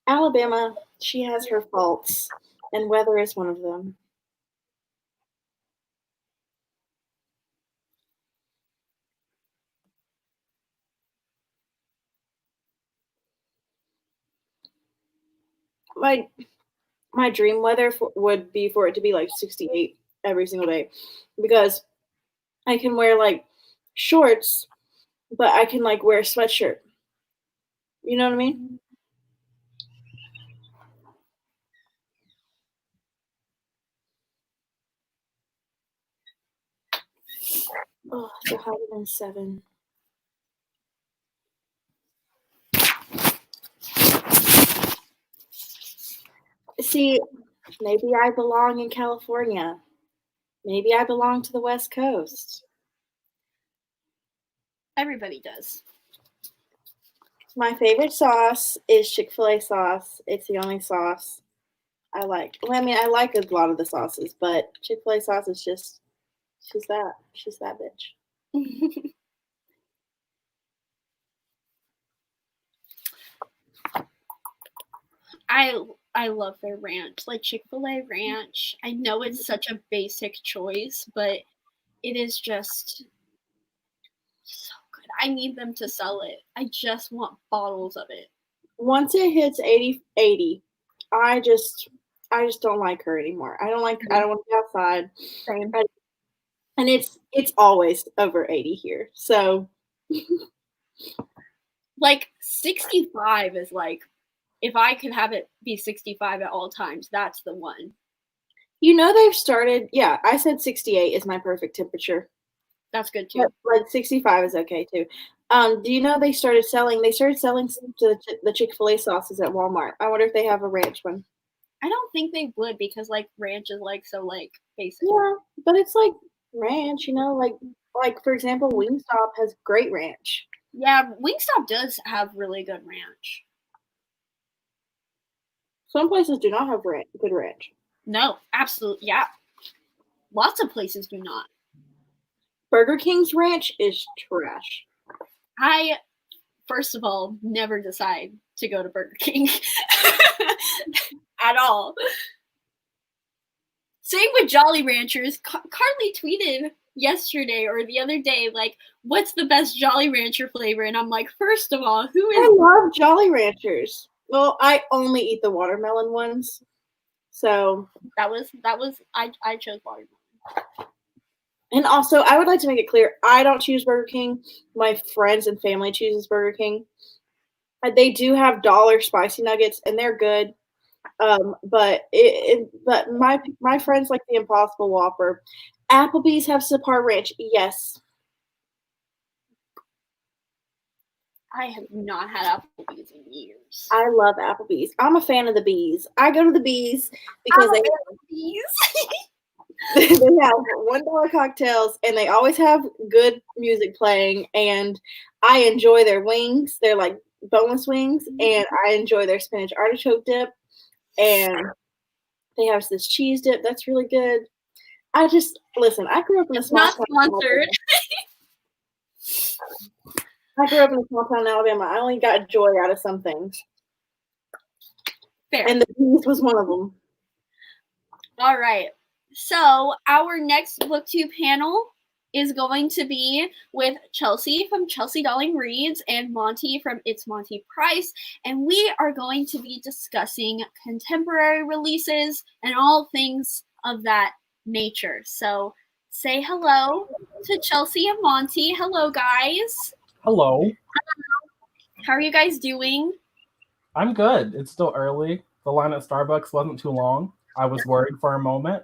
Alabama, she has her faults, and weather is one of them. My dream weather would be for it to be like 68 every single day, because I can wear like shorts, but I can like wear a sweatshirt. You know what I mean? Oh, it's 107. See, maybe I belong in California. Maybe I belong to the West Coast. Everybody does. My favorite sauce is Chick-fil-A sauce. It's the only sauce I like. Well, I mean, I like a lot of the sauces, but Chick-fil-A sauce is just, she's that bitch. I love their ranch, like Chick-fil-A ranch. I know it's such a basic choice, but it is just so good. I need them to sell it. I just want bottles of it. Once it hits 80, I just don't like her anymore. I don't want to be outside. Same. And it's always over 80 here. So like 65 is like, if I could have it be 65 at all times, that's the one. You know, they've started, yeah, I said 68 is my perfect temperature. That's good too. But like 65 is okay too. Do you know they started selling the Chick-fil-A sauces at Walmart? I wonder if they have a ranch one. I don't think they would, because like ranch is like so like basic. Yeah, but it's like ranch, you know, like for example, Wingstop has great ranch. Yeah, Wingstop does have really good ranch. Some places do not have good ranch. No, absolutely, yeah. Lots of places do not. Burger King's ranch is trash. I, first of all, never decide to go to Burger King at all. Same with Jolly Ranchers. Carly tweeted yesterday or the other day, like, what's the best Jolly Rancher flavor? And I'm like, first of all, who is... I love Jolly Ranchers. Well, I only eat the watermelon ones. So that was I chose watermelon. And also, I would like to make it clear, I don't choose Burger King. My friends and family chooses Burger King. They do have dollar spicy nuggets, and they're good. But my friends like the Impossible Whopper. Applebee's have subpar ranch. Yes. I have not had Applebee's in years. I love Applebee's. I'm a fan of the Bees. I go to the Bees because they have $1 cocktails, and they always have good music playing, and I enjoy their wings. They're like boneless wings, and I enjoy their spinach artichoke dip, and they have this cheese dip that's really good. I just listen. I grew up in a small Not town. sponsored. I grew up in a small town in Alabama. I only got joy out of some things. Fair. And the peace was one of them. All right. So our next BookTube panel is going to be with Chelsea from Chelsea Darling Reads and Monty from It's Monty Price. And we are going to be discussing contemporary releases and all things of that nature. So say hello to Chelsea and Monty. Hello, guys. Hello. How are you guys doing? I'm good. It's still early. The line at Starbucks wasn't too long. I was worried for a moment.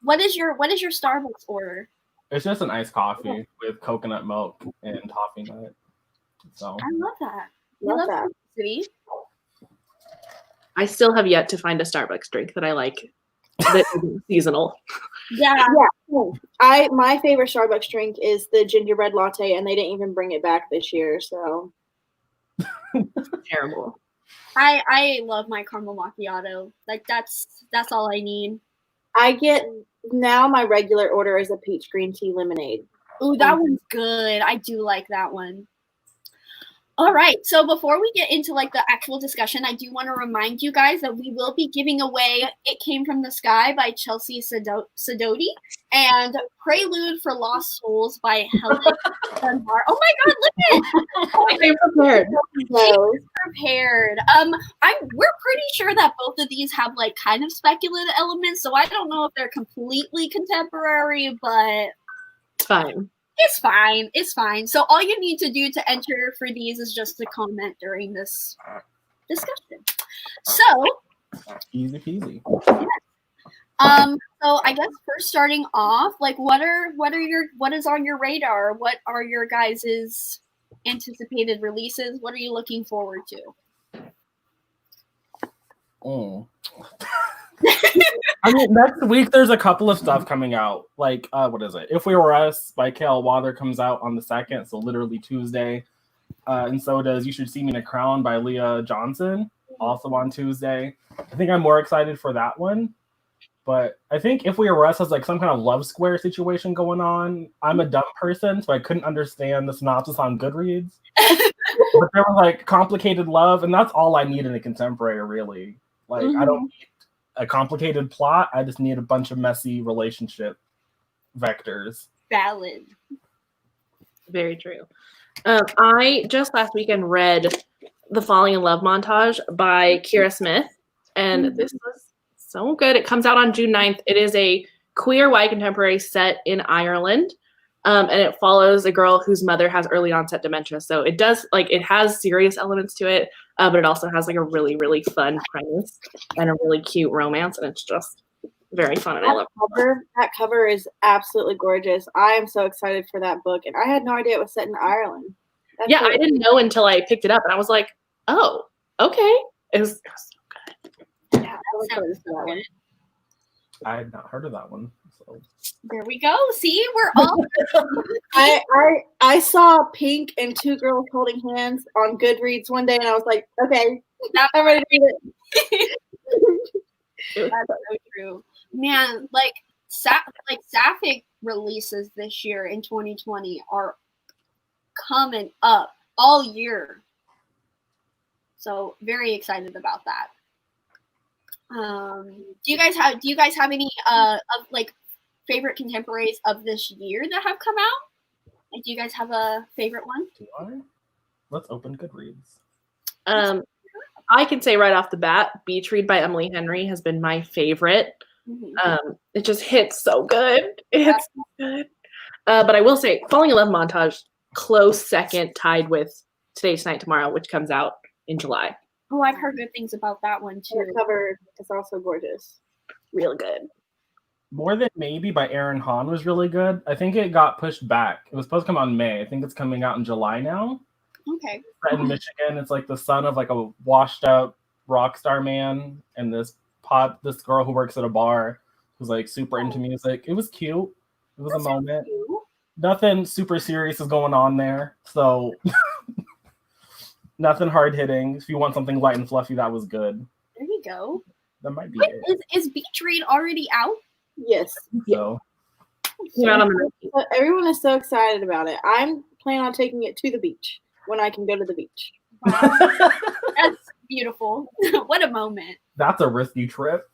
What is your Starbucks order? It's just an iced coffee with coconut milk and toffee nut. So I love that. Love that. City. I still have yet to find a Starbucks drink that I like that isn't seasonal. Yeah. My favorite Starbucks drink is the gingerbread latte, and they didn't even bring it back this year. So Terrible. I love my caramel macchiato. Like that's all I need. I get now my regular order is a peach green tea lemonade. Ooh, that one's good. I do like that one. All right. So before we get into like the actual discussion, I do want to remind you guys that we will be giving away It Came From the Sky by Chelsea Sidoti and Prelude for Lost Souls by Helen Dunbar. Oh my God, look at I came prepared. She's prepared. We're pretty sure that both of these have like kind of speculative elements, so I don't know if they're completely contemporary, but Fine. it's fine. It's fine. So all you need to do to enter for these is just to comment during this discussion. So easy peasy. So I guess first starting off, like what is on your radar? What are your guys' anticipated releases? What are you looking forward to? I mean, next week there's a couple of stuff coming out. Like, what is it? If We Were Us by Kale Wather comes out on the 2nd, so literally Tuesday. And so does You Should See Me in a Crown by Leah Johnson, also on Tuesday. I think I'm more excited for that one. But I think If We Were Us has like some kind of love square situation going on. I'm a dumb person, so I couldn't understand the synopsis on Goodreads. But there was like complicated love, and that's all I need in a contemporary, really. Like, I don't need a complicated plot. I just need a bunch of messy relationship vectors. Valid. Very true. I just last weekend read The Falling in Love Montage by Kira Smith, and this was so good. It comes out on June 9th. It is a queer white contemporary set in Ireland, and it follows a girl whose mother has early onset dementia. So it does, like, it has serious elements to it, but it also has like a really, really fun premise and a really cute romance, and it's just very fun. And I love it. That cover is absolutely gorgeous. I am so excited for that book, and I had no idea it was set in Ireland. That's I didn't know until I picked it up, and I was like, oh, okay. It was so good. Yeah, I was excited for that one. I had not heard of that one. So. There we go. See, we're all. I saw Pink and two girls holding hands on Goodreads one day, and I was like, okay, I'm ready to read it. That's so true, man. Like Sapphic releases this year in 2020 are coming up all year, so very excited about that. Do you guys have any of like favorite contemporaries of this year that have come out? Like, do you guys have a favorite one? Do I? Let's open Goodreads. I can say right off the bat, Beach Read by Emily Henry has been my favorite. It just hits so good. It's so good. But I will say, Falling in Love Montage, close second, tied with Today's Tonight Tomorrow, which comes out in July. Oh, I've heard good things about that one too. The cover is also gorgeous. Real good. More Than Maybe by Erin Hahn was really good. I think it got pushed back. It was supposed to come out in May. I think it's coming out in July now. Okay. Set in Michigan. It's like the son of like a washed up rock star man and this girl who works at a bar who's like super into music. It was cute. It was a moment. Cute. Nothing super serious is going on there. So nothing hard hitting. If you want something light and fluffy, that was good. There you go. That might be Wait, it. is Beach Read already out? Yes. So Everyone is so excited about it. I'm planning on taking it to the beach when I can go to the beach. Wow. That's beautiful. What a moment. That's a risky trip.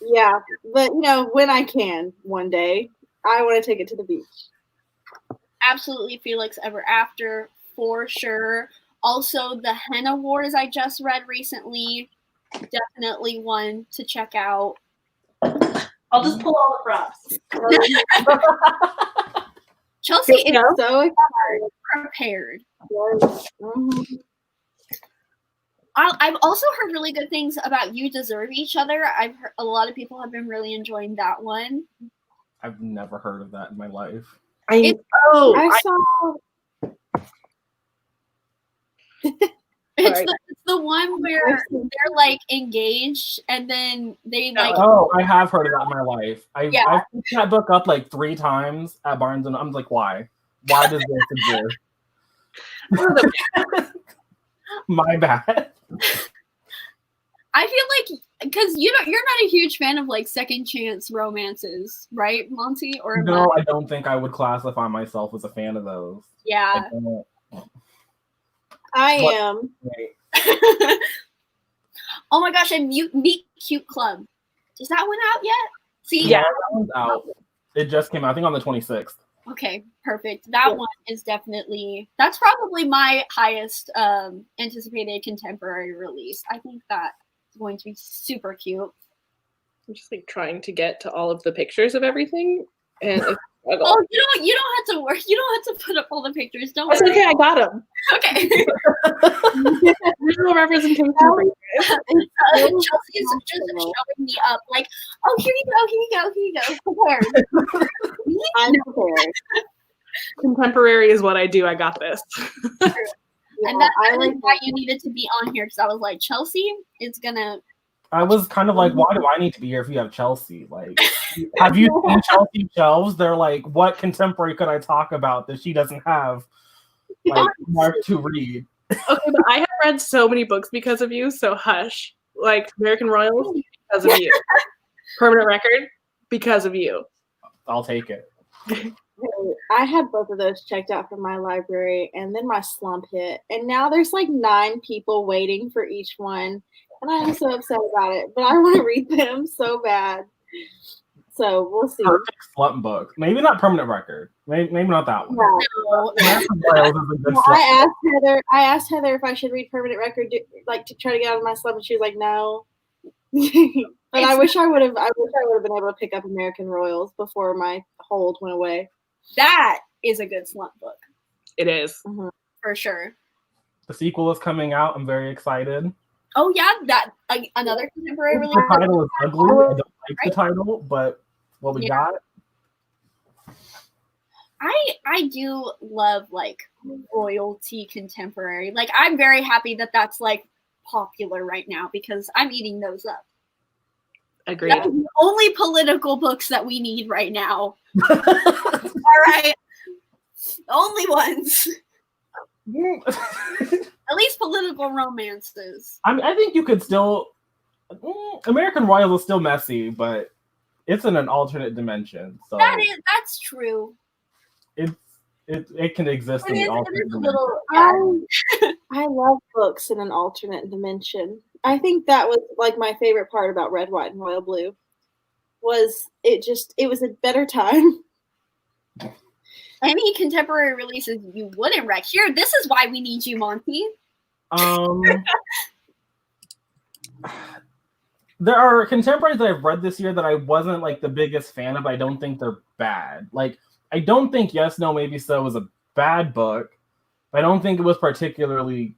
Yeah, but when I can one day, I want to take it to the beach. Absolutely, Felix Ever After for sure. Also, the Henna Wars I just read recently, definitely one to check out. I'll just pull all the props. Chelsea is so prepared. Mm-hmm. I've also heard really good things about You Deserve Each Other. I've heard a lot of people have been really enjoying that one. I've never heard of that in my life. I saw. It's the one where they're like engaged and then they like. Oh, I have heard of that in my life. I've picked that book up like 3 times at Barnes and I'm like, why? Why does this exist? My bad. I feel like because you're not a huge fan of like second chance romances, right, Monty? Or no, I don't think I would classify myself as a fan of those. Yeah. I am. Oh my gosh, and Meet Cute Club. Is that one out yet? See? Yeah, that one's out. It just came out, I think, on the 26th. Okay, perfect. That one is that's probably my highest anticipated contemporary release. I think that's going to be super cute. I'm just like trying to get to all of the pictures of everything. And oh, you don't have to work. You don't have to put up all the pictures. Don't worry. It's okay, I got them. Okay. Visual representation. Chelsea is just showing me up like, oh, here you go. Prepared. I'm prepared. Contemporary is what I do. I got this. And that's why you needed to be on here because I was like, Chelsea is gonna. I was kind of like, why do I need to be here if you have Chelsea? Like, have you seen Chelsea shelves? They're like, what contemporary could I talk about that she doesn't have? Like, mark to read. Okay, but I have read so many books because of you, so hush. Like American Royals because of you. Permanent Record because of you. I'll take it. I had both of those checked out from my library, and then my slump hit. And now there's like 9 people waiting for each one. And I'm so upset about it, but I want to read them so bad. So we'll see. Perfect slump book. Maybe not Permanent Record. Maybe not that one. No. I asked Heather if I should read Permanent Record, like to try to get out of my slump, and she was like, "No." But I wish I would have. I wish I would have been able to pick up American Royals before my hold went away. That is a good slump book. It is for sure. The sequel is coming out. I'm very excited. Oh yeah, that another contemporary release. The title is ugly. I don't like the title, but what we got. I do love like royalty contemporary. Like I'm very happy that that's like popular right now because I'm eating those up. Agreed. That's the only political books that we need right now. All right, only ones. At least political romances. I think you could still. American Royals is still messy, but it's in an alternate dimension. So that's true. It can exist in an alternate dimension. I love books in an alternate dimension. I think that was like my favorite part about Red, White, and Royal Blue. Was it was a better time. Any contemporary releases you wouldn't wreck here. This is why we need you, Monty. There are contemporaries that I've read this year that I wasn't like the biggest fan of. I don't think they're bad. Like I don't think Yes, No, Maybe So was a bad book. I don't think it was particularly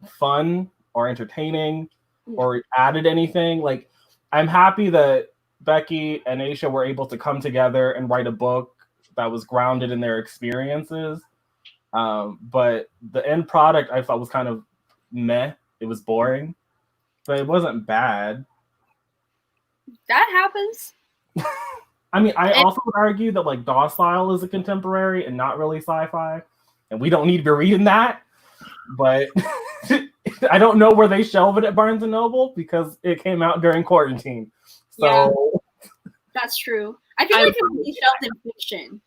fun or entertaining or added anything. Like I'm happy that Becky and Aisha were able to come together and write a book that was grounded in their experiences. But the end product I thought was kind of meh. It was boring, but it wasn't bad. That happens. I mean, I also would argue that like Docile is a contemporary and not really sci-fi, and we don't need to be reading that. But I don't know where they shelve it at Barnes & Noble because it came out during quarantine. So That's true. I feel like it would be shelved in fiction,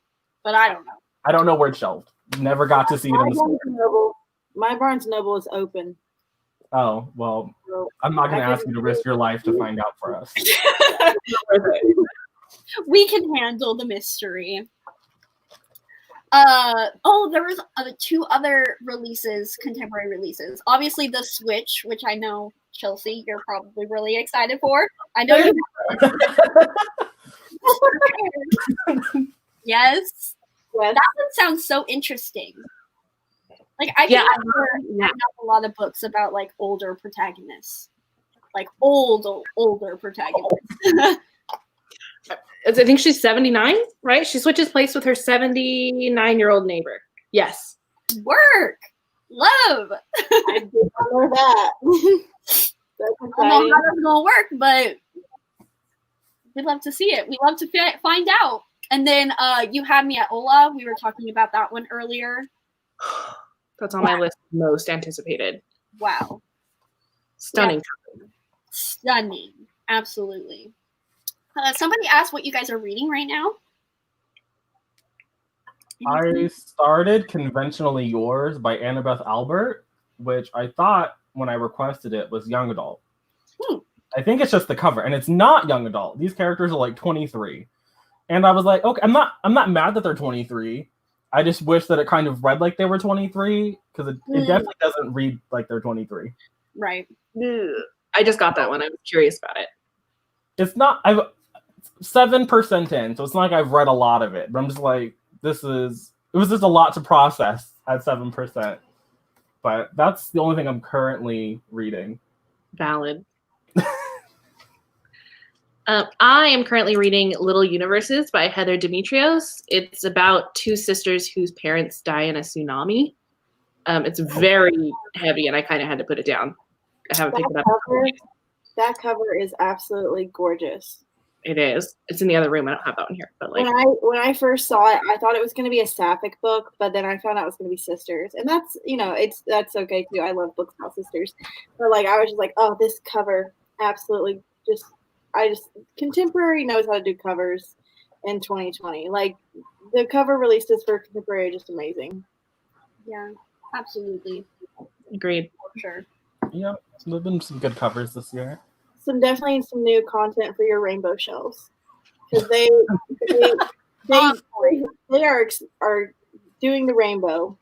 but I don't know. I don't know where it's shelved. Never got to see it in the store. My Barnes Noble is open. Oh, well, I'm not going to ask you to risk your life to find out for us. We can handle the mystery. There was 2 other releases, contemporary releases. Obviously, The Switch, which I know, Chelsea, you're probably really excited for. I know you. Yes. That one sounds so interesting. Like I can have a lot of books about like older protagonists, like older protagonists. I think she's 79, right? She switches place with her 79-year-old neighbor. Yes. Work. Love. I did not know that. I don't know how that's gonna work, but we'd love to see it. We love to find out. And then You Had Me at Ola. We were talking about that one earlier. That's on my list. Most anticipated. Wow. Stunning. Yeah. Stunning. Absolutely. Somebody asked what you guys are reading right now. I started Conventionally Yours by Annabeth Albert, which I thought when I requested it was young adult. I think it's just the cover, and it's not young adult. These characters are like 23. And I was like, okay, I'm not mad that they're 23. I just wish that it kind of read like they were 23, because it definitely doesn't read like they're 23. Right. I just got that one. I was curious about it. It's not, I've 7% in, so it's not like I've read a lot of it, but I'm just like, it was just a lot to process at 7%. But that's the only thing I'm currently reading. Valid. I am currently reading Little Universes by Heather Demetrios. It's about 2 sisters whose parents die in a tsunami. It's very heavy, and I kind of had to put it down. I haven't picked it up. That cover is absolutely gorgeous. It is. It's in the other room. I don't have that one here. But like when I first saw it, I thought it was going to be a sapphic book, but then I found out it was going to be sisters, and that's that's okay too. I love books about sisters, but like I was just like, oh, this cover absolutely contemporary knows how to do covers in 2020. Like the cover releases for contemporary are just amazing. Yeah, absolutely. Agreed. For sure. Yeah, there've been some good covers this year. Definitely some new content for your rainbow shelves, because they are doing the rainbow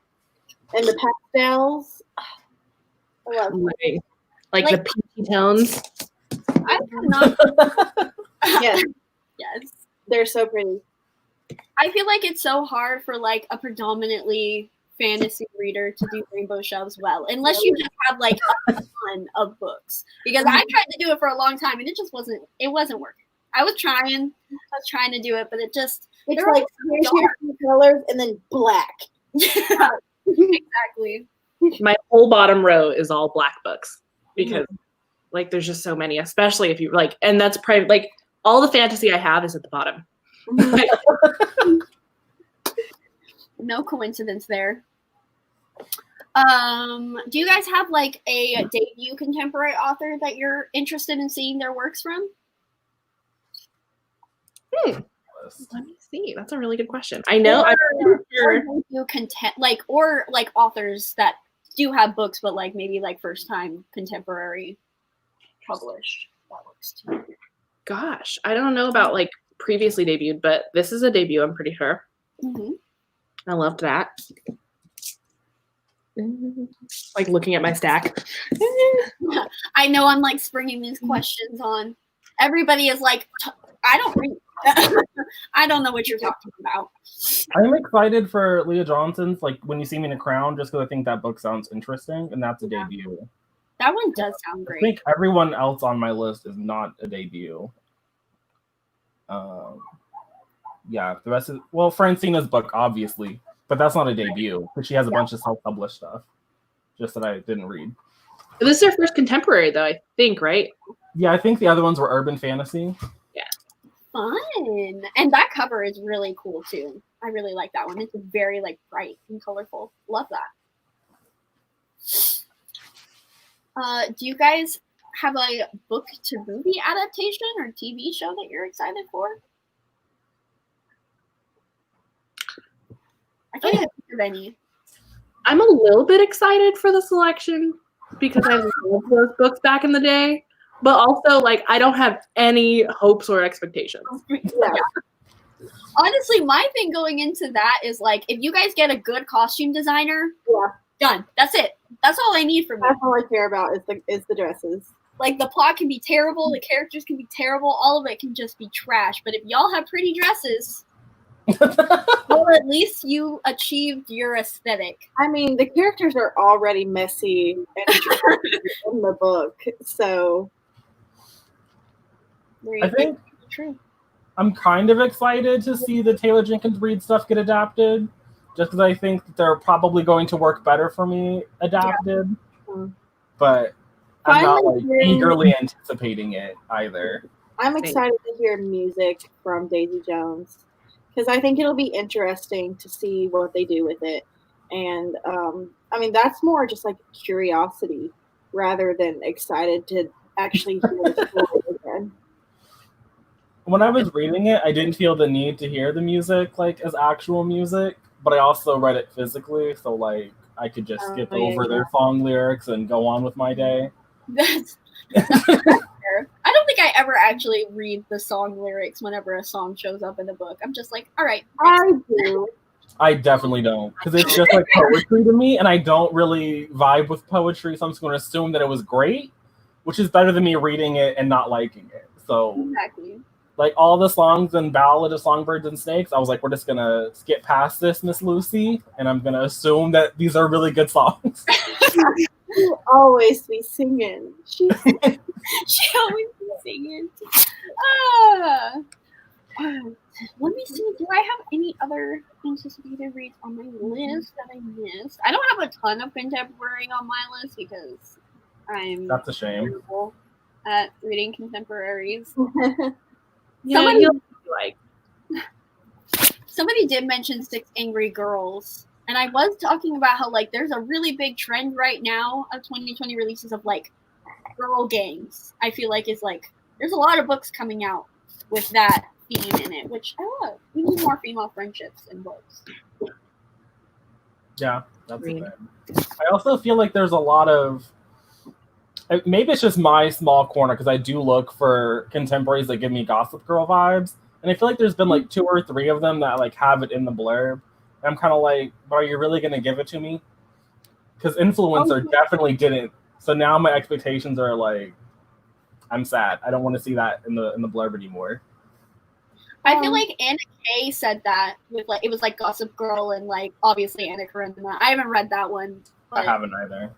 and the pastels. I love it. Like the peachy tones. I cannot. Yes, yes, they're so pretty. I feel like it's so hard for like a predominantly fantasy reader to do rainbow shelves well, unless you just have like a ton of books. Because I tried to do it for a long time and it wasn't working. I was trying to do it, but it's like here's your colors and then black. Yeah, exactly. My whole bottom row is all black books because like there's just so many, especially if you like, and that's probably like all the fantasy I have is at the bottom. No coincidence there. Do you guys have like a debut contemporary author that you're interested in seeing their works from? Let me see. That's a really good question. I know. Or authors that do have books, but like maybe like first time contemporary published. That works too. Gosh, I don't know about like previously debuted, but this is a debut. I'm pretty sure. Mm-hmm. I loved that. Like looking at my stack. I know I'm like springing these questions on. Everybody is like, I don't read. I don't know what you're talking about. I'm excited for Leah Johnson's like When You See Me in a Crown, just because I think that book sounds interesting, and that's a debut. That one does sound great. I think everyone else on my list is not a debut. Yeah, the rest is Francina's book, obviously, but that's not a debut. But she has a bunch of self-published stuff, just that I didn't read. This is her first contemporary, though, I think, right? Yeah, I think the other ones were urban fantasy. Yeah. Fun. And that cover is really cool too. I really like that one. It's very like bright and colorful. Love that. Do you guys have a book to movie adaptation or TV show that you're excited for? I can't even think of any. I'm a little bit excited for the selection because I loved those books back in the day, but also like I don't have any hopes or expectations. Yeah. Honestly, my thing going into that is like, if you guys get a good costume designer, done. That's it. That's all I need from you. That's all I care about is the dresses. Like, the plot can be terrible, the characters can be terrible, all of it can just be trash. But if y'all have pretty dresses, well, at least you achieved your aesthetic. I mean, the characters are already messy and in the book, so I think true. I'm kind of excited to see the Taylor Jenkins Reid stuff get adapted, just because I think that they're probably going to work better for me adapted. Yeah. But I'm not like eagerly anticipating it either. I'm excited to hear music from Daisy Jones because I think it'll be interesting to see what they do with it. And I mean, that's more just like curiosity rather than excited to actually hear the story again. When I was reading it, I didn't feel the need to hear the music like as actual music, but I also read it physically, so like I could just skip over their song lyrics and go on with my day. That's fair. I don't think I ever actually read the song lyrics whenever a song shows up in the book. I'm just like, all right. I do. I definitely don't, because it's just like poetry to me, and I don't really vibe with poetry, so I'm just going to assume that it was great, which is better than me reading it and not liking it. So, exactly. Like all the songs in Ballad of Songbirds and Snakes, I was like, we're just going to skip past this, Miss Lucy, and I'm going to assume that these are really good songs. She'll always be singing. She always be singing. Let me see. Do I have any other anticipated reads on my list that I missed? I don't have a ton of contemporary on my list because That's a shame. terrible at reading contemporaries. Somebody did mention 6 Angry Girls, and I was talking about how like there's a really big trend right now of 2020 releases of like girl gangs. I feel like it's like there's a lot of books coming out with that theme in it, which I love. We need more female friendships in books. Yeah, that's a thing. I also feel like there's a lot of, maybe it's just my small corner, because I do look for contemporaries that give me Gossip Girl vibes, and I feel like there's been like 2 or 3 of them that like have it in the blurb. And I'm kind of like, but are you really going to give it to me? Because Influencer definitely didn't. So now my expectations are like, I'm sad. I don't want to see that in the blurb anymore. I feel like Anna Kay said that with like it was like Gossip Girl and like obviously Anna Karenina. I haven't read that one. I haven't either.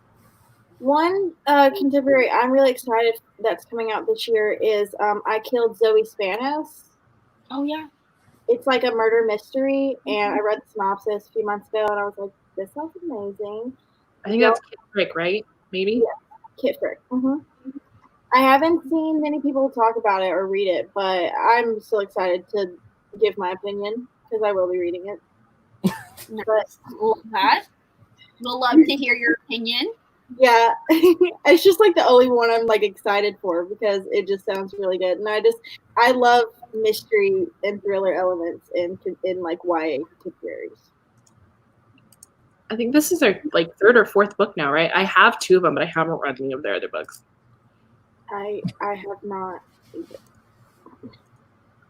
One contemporary I'm really excited that's coming out this year is I Killed Zoe Spanos. Oh yeah. It's like a murder mystery, and I read the synopsis a few months ago, and I was like, this sounds amazing. I think that's Kit Frick, right? Maybe? Yeah, Kit Frick. Mm-hmm. I haven't seen many people talk about it or read it, but I'm still excited to give my opinion, because I will be reading it. But love that. We'll love to hear your opinion. Yeah, it's just like the only one I'm like excited for because it just sounds really good, and I love mystery and thriller elements in like YA contemporaries. I think this is our like 3rd or 4th book now, right? I have 2 of them, but I haven't read any of their other books. I have not either.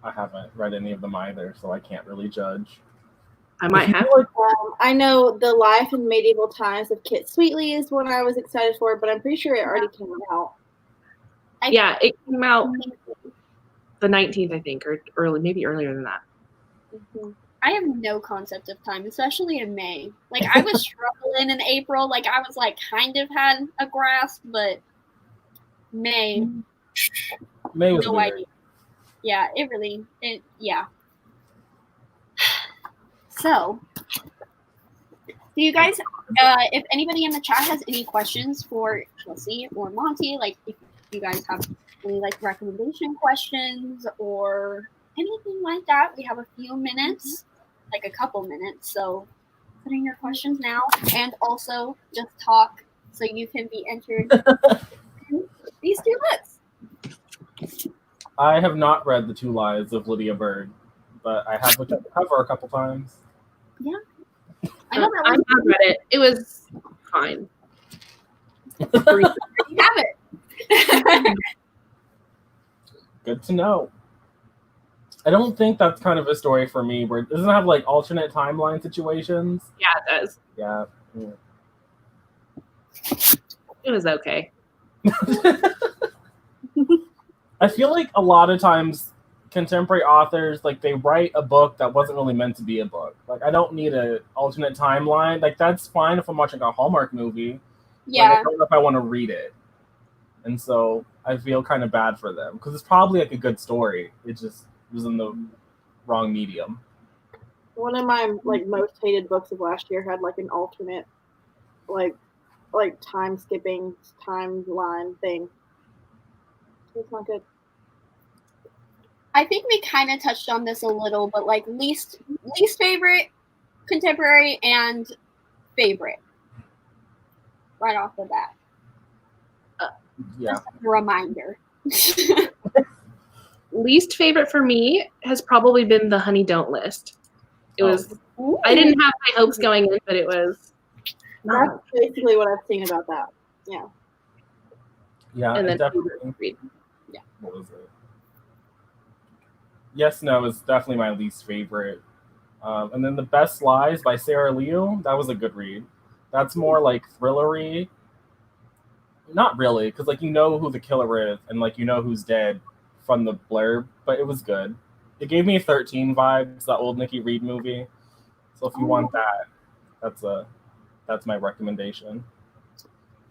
I haven't read any of them either, so I can't really judge. I might have. I know The Life in Medieval Times of Kit Sweetly is one I was excited for, but I'm pretty sure it already came out. Yeah, it came out the 19th, I think, or maybe earlier than that. Mm-hmm. I have no concept of time, especially in May. Like I was struggling in April. Like I was like kind of had a grasp, but May was no weird. idea. Yeah, yeah. So, do you guys, if anybody in the chat has any questions for Chelsea or Monty, like if you guys have any like recommendation questions or anything like that, we have a few minutes, like a couple minutes. So, put in your questions now, and also just talk so you can be entered in these 2 books. I have not read The 2 Lives of Lydia Bird, but I have looked at the cover a couple times. Yeah. I know that I was have read it. It was fine. you have it. Good to know. I don't think that's kind of a story for me where it doesn't have like alternate timeline situations. Yeah, it does. Yeah. It was okay. I feel like a lot of times contemporary authors, like, they write a book that wasn't really meant to be a book. Like, I don't need an alternate timeline. Like, that's fine if I'm watching a Hallmark movie. Yeah. Like, I don't know if I want to read it. And so I feel kind of bad for them because it's probably like a good story. It just was in the wrong medium. One of my most hated books of last year had like an alternate like time skipping timeline thing. It's not good. I think we kind of touched on this a little, but like least favorite contemporary and favorite right off the bat. Yeah. Just a reminder. Least favorite for me has probably been the Honey Don't list. It was. Ooh. I didn't have my hopes going in, but it was. That's basically what I've seen about that. Yeah. Yeah, And then definitely. read. Yeah. What was it? Yes, No is definitely my least favorite. And then The Best Lies by Sarah Liu, that was a good read. That's more like thrillery. Not really, because like you know who the killer is and like you know who's dead from the blurb, but it was good. It gave me 13 vibes, that old Nikki Reed movie. So if you want that, that's my recommendation.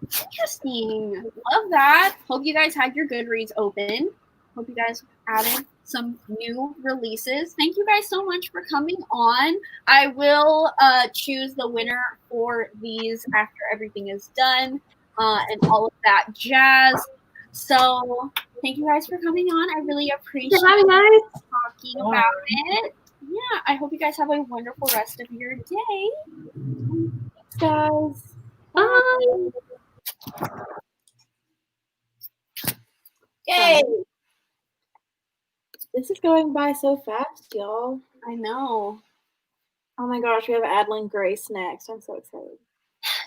Interesting. Love that. Hope you guys had your Goodreads open. Hope you guys added some new releases. Thank you guys so much for coming on. I will choose the winner for these after everything is done and all of that jazz. So thank you guys for coming on. I really appreciate talking about it. Yeah, I hope you guys have a wonderful rest of your day. Thanks, guys. Bye. Yay! This is going by so fast, y'all. I know. Oh my gosh, we have Adalyn Grace next. I'm so excited.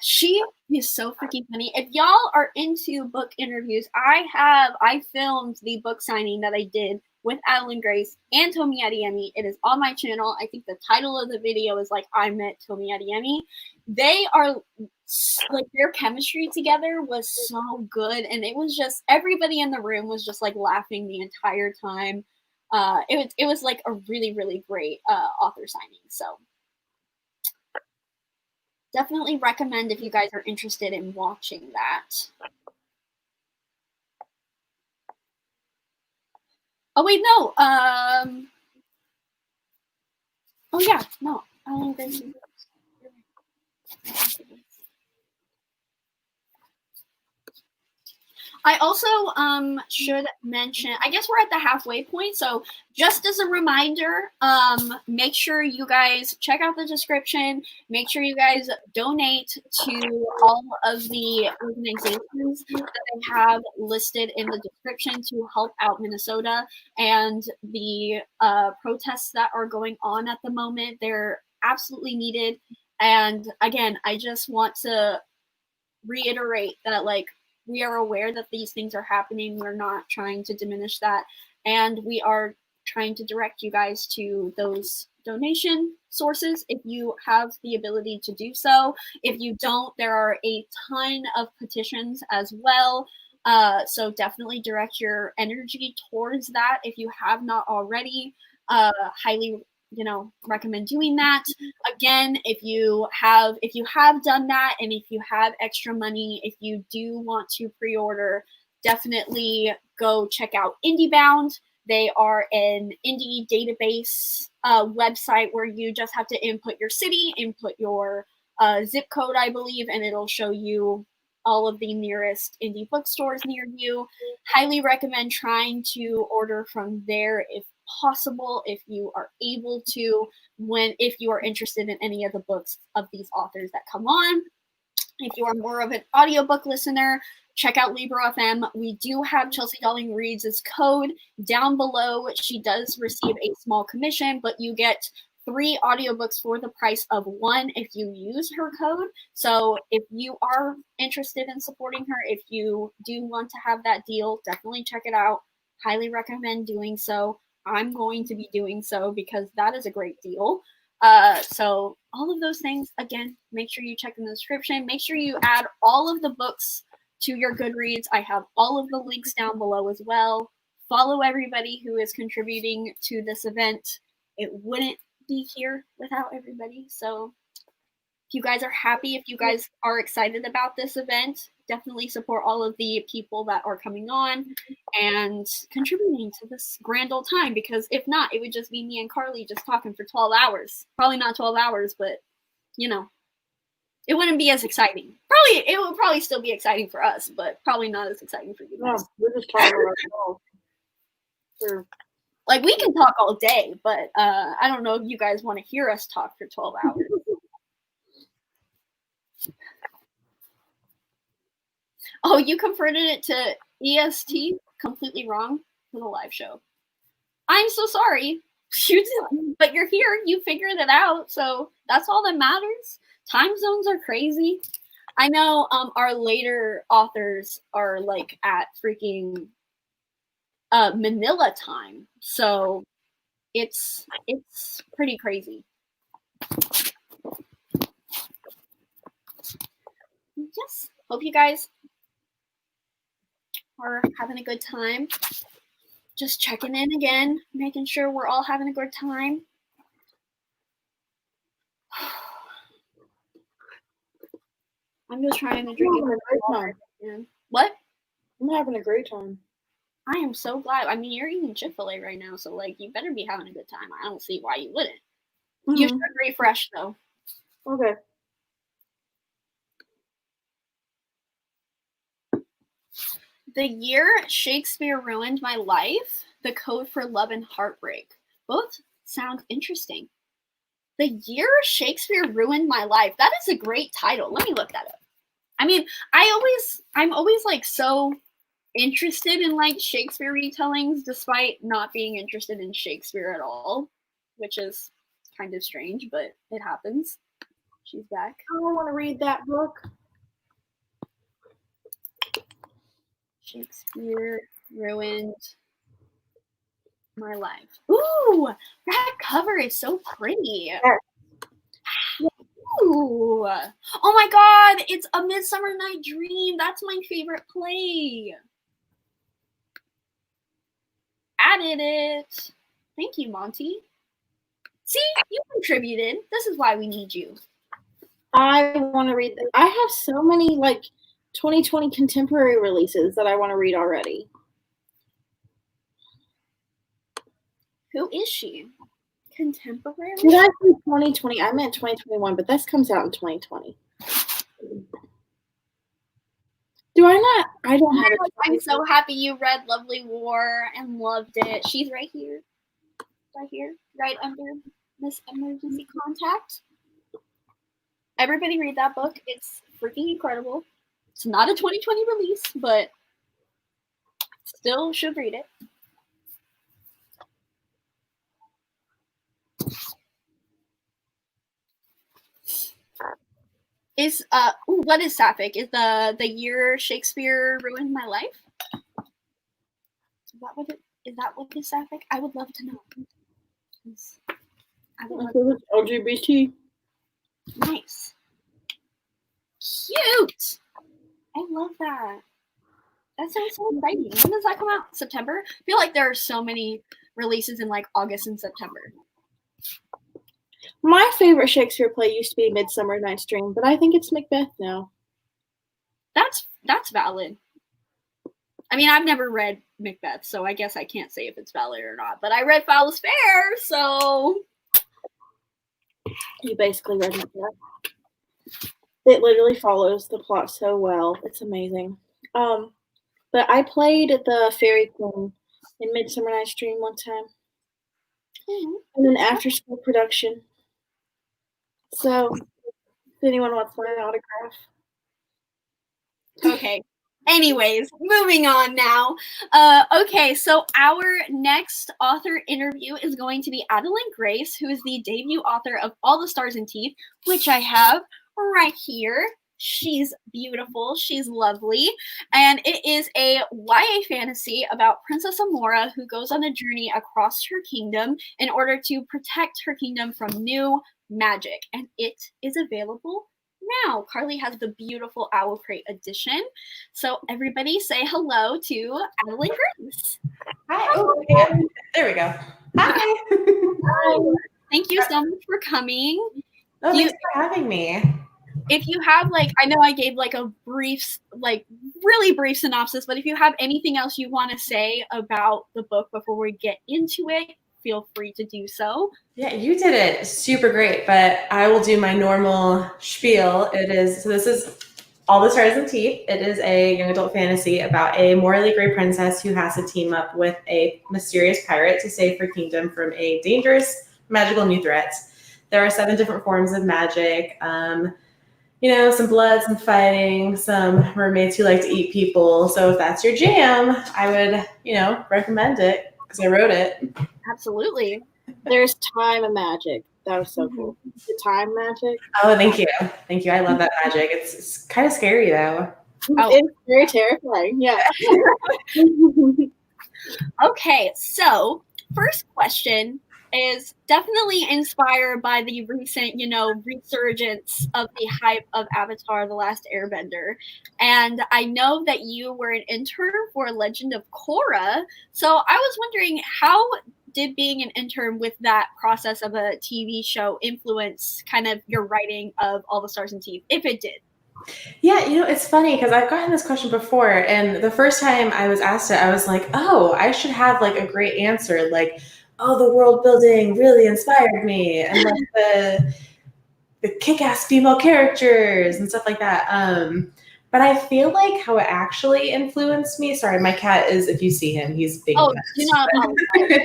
She is so freaking funny. If y'all are into book interviews, I filmed the book signing that I did with Adalyn Grace and Tomi Adeyemi. It is on my channel. I think the title of the video is like I Met Tomi Adeyemi. They are like their chemistry together was so good, and it was just everybody in the room was just like laughing the entire time. It was like a really, really great author signing. So definitely recommend if you guys are interested in watching that. Oh wait, no. Oh yeah, no. Adalyn Grace. I also should mention, I guess we're at the halfway point, so just as a reminder, make sure you guys check out the description, make sure you guys donate to all of the organizations that they have listed in the description to help out Minnesota and the protests that are going on at the moment. They're absolutely needed. And again, I just want to reiterate that, like, we are aware that these things are happening. We're not trying to diminish that. And we are trying to direct you guys to those donation sources if you have the ability to do so. If you don't, there are a ton of petitions as well. So definitely direct your energy towards that if you have not already. Highly recommend doing that. Again, if you have done that, and if you have extra money, if you do want to pre-order, definitely go check out IndieBound. They are an indie database website where you just have to input your city, input your zip code, I believe, and it'll show you all of the nearest indie bookstores near you. Highly recommend trying to order from there if possible, if you are able to, if you are interested in any of the books of these authors that come on. If you are more of an audiobook listener, check out Libro FM. We do have Chelsea Darling Reads' code down below. She does receive a small commission, but you get 3 audiobooks for the price of 1 if you use her code. So if you are interested in supporting her, if you do want to have that deal, definitely check it out. Highly recommend doing so. I'm going to be doing so because that is a great deal. So all of those things, again, make sure you check in the description. Make sure you add all of the books to your Goodreads. I have all of the links down below as well. Follow everybody who is contributing to this event. It wouldn't be here without everybody. So if you guys are happy, if you guys are excited about this event, definitely support all of the people that are coming on and contributing to this grand old time, because if not, it would just be me and Carly just talking for 12 hours. Probably not 12 hours, but you know, it wouldn't be as exciting. It would probably still be exciting for us, but probably not as exciting for you guys. No, we're just talking about ourselves. Sure. Like, we can talk all day, but I don't know if you guys want to hear us talk for 12 hours. Oh, you converted it to EST? Completely wrong for the live show. I'm so sorry. But you're here. You figured it out, so that's all that matters. Time zones are crazy. I know our later authors are, like, at freaking Manila time, so it's pretty crazy. Yes, hope you guys are having a good time. Just checking in again, making sure we're all having a good time. I'm just trying to drink a great time. What? I'm having a great time. I am so glad. I mean, you're eating Chick-fil-A right now, so like you better be having a good time. I don't see why you wouldn't. You should refresh though. Okay. The Year Shakespeare Ruined My Life, The Code for Love and Heartbreak. Both sound interesting. The Year Shakespeare Ruined My Life. That is a great title. Let me look that up. I mean, I'm always like so interested in like Shakespeare retellings despite not being interested in Shakespeare at all, which is kind of strange, but it happens. She's back. I don't want to read that book. Shakespeare Ruined My Life. Ooh, that cover is so pretty. Ooh. Oh my god, it's A Midsummer Night Dream. That's my favorite play. Added it. Thank you, Monty. See, you contributed. This is why we need you. I want to read this. I have so many like 2020 contemporary releases that I want to read already. Who is she? Contemporary? Did I say 2020? I meant 2021, but this comes out in 2020. Do I not? I don't have it. I'm so happy you read Lovely War and loved it. She's right here. Right here. Right under Miss Emergency Contact. Everybody read that book. It's freaking incredible. It's not a 2020 release, but still should read it. Is what is Sapphic? Is the Year Shakespeare Ruined My Life? Is that what is Sapphic? I would love to know. It's LGBT. Nice. Cute. I love that. That sounds so exciting. When does that come out? September? I feel like there are so many releases in like August and September. My favorite Shakespeare play used to be Midsummer Night's Dream, but I think it's Macbeth now. That's valid. I mean, I've never read Macbeth, so I guess I can't say if it's valid or not. But I read Foul is Fair, so You basically read Macbeth. It literally follows the plot so well. It's amazing. But I played the Fairy Queen in Midsummer Night's Dream one time. And an after school production. So, if anyone wants my autograph. Okay. Anyways, moving on now. Okay, so our next author interview is going to be Adalyn Grace, who is the debut author of All the Stars and Teeth, which I have right here. She's beautiful. She's lovely. And it is a YA fantasy about Princess Amora who goes on a journey across her kingdom in order to protect her kingdom from new magic. And it is available now. Carly has the beautiful Owl Crate edition. So everybody say hello to Adalyn Grace. Hi. Oh, yeah. There we go. Hi. Hi. Thank you so much for coming. Oh, thanks for having me. If you have, like, I know I gave like a brief, like really brief synopsis, but if you have anything else you want to say about the book before we get into it, feel free to do so. Yeah, you did it super great, but I will do my normal spiel. This is All the Stars and Teeth. It is a young adult fantasy about a morally gray princess who has to team up with a mysterious pirate to save her kingdom from a dangerous magical new threat. There are 7 different forms of magic. Some blood, some fighting, some mermaids who like to eat people. So if that's your jam, I would, recommend it because I wrote it. Absolutely. There's time and magic. That was so cool. The time magic. Oh, thank you. Thank you. I love that magic. It's kind of scary though. Oh. It's very terrifying. Yeah. Okay, so first question is definitely inspired by the recent, resurgence of the hype of Avatar: The Last Airbender. And I know that you were an intern for Legend of Korra. So I was wondering, how did being an intern with that process of a TV show influence kind of your writing of All the Stars and Teeth, if it did? Yeah, it's funny because I've gotten this question before, and the first time I was asked it, I was like, oh, I should have like a great answer, like, oh, the world building really inspired me, and like the kick-ass female characters and stuff like that. But I feel like how it actually influenced me. Sorry, my cat is, if you see him, he's big. Oh, do not apologize.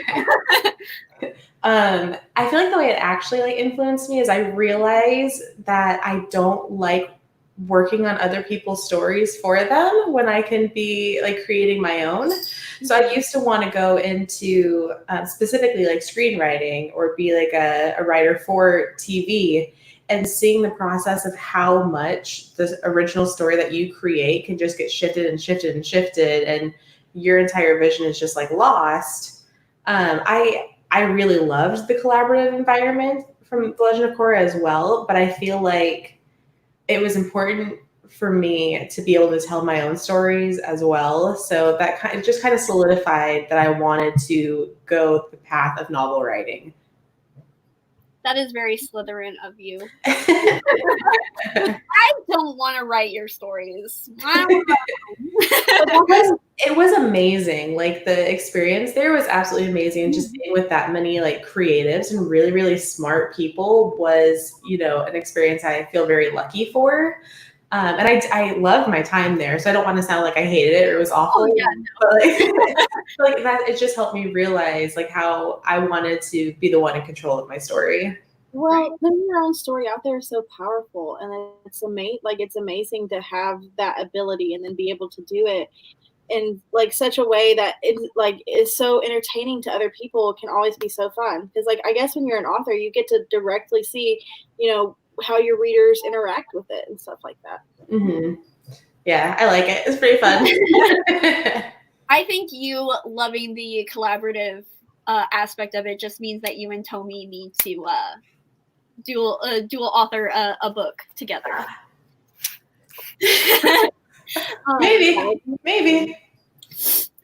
I feel like the way it actually like influenced me is I realized that I don't like working on other people's stories for them when I can be like creating my own. So I used to want to go into specifically like screenwriting or be like a writer for TV, and seeing the process of how much the original story that you create can just get shifted and shifted and shifted, and your entire vision is just like lost. I really loved the collaborative environment from The Legend of Korra as well, but I feel like it was important for me to be able to tell my own stories as well. So that just kind of solidified that I wanted to go the path of novel writing. That is very Slytherin of you. I don't want to write your stories. It was amazing. Like the experience there was absolutely amazing. Just being with that many like creatives and really, really smart people was, an experience I feel very lucky for. And I loved my time there. So I don't want to sound like I hated it or it was awful. Oh, yeah, no. But like that, it just helped me realize like how I wanted to be the one in control of my story. Well, putting your own story out there is so powerful, and it's amazing to have that ability and then be able to do it in like such a way that is so entertaining to other people. It can always be so fun because like I guess when you're an author, you get to directly see, how your readers interact with it and stuff like that. Mm-hmm. Yeah, I like it. It's pretty fun. I think you loving the collaborative aspect of it just means that you and Tomi need to dual author a book together. Maybe.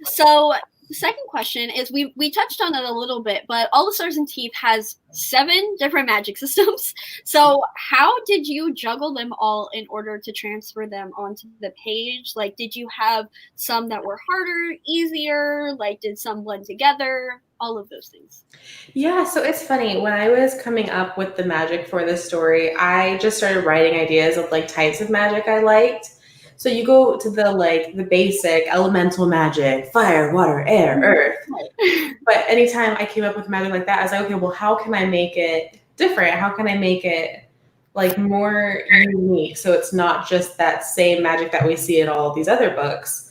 So the second question is we touched on it a little bit, but All the Stars and Teeth has 7 different magic systems. So how did you juggle them all in order to transfer them onto the page? Like, did you have some that were harder, easier? Like, did some blend together? All of those things. Yeah, so it's funny. When I was coming up with the magic for this story, I just started writing ideas of like types of magic I liked. So you go to the basic elemental magic, fire, water, air, earth. But anytime I came up with magic like that, I was like, okay, well, how can I make it different? How can I make it like more unique. So it's not just that same magic that we see in all these other books.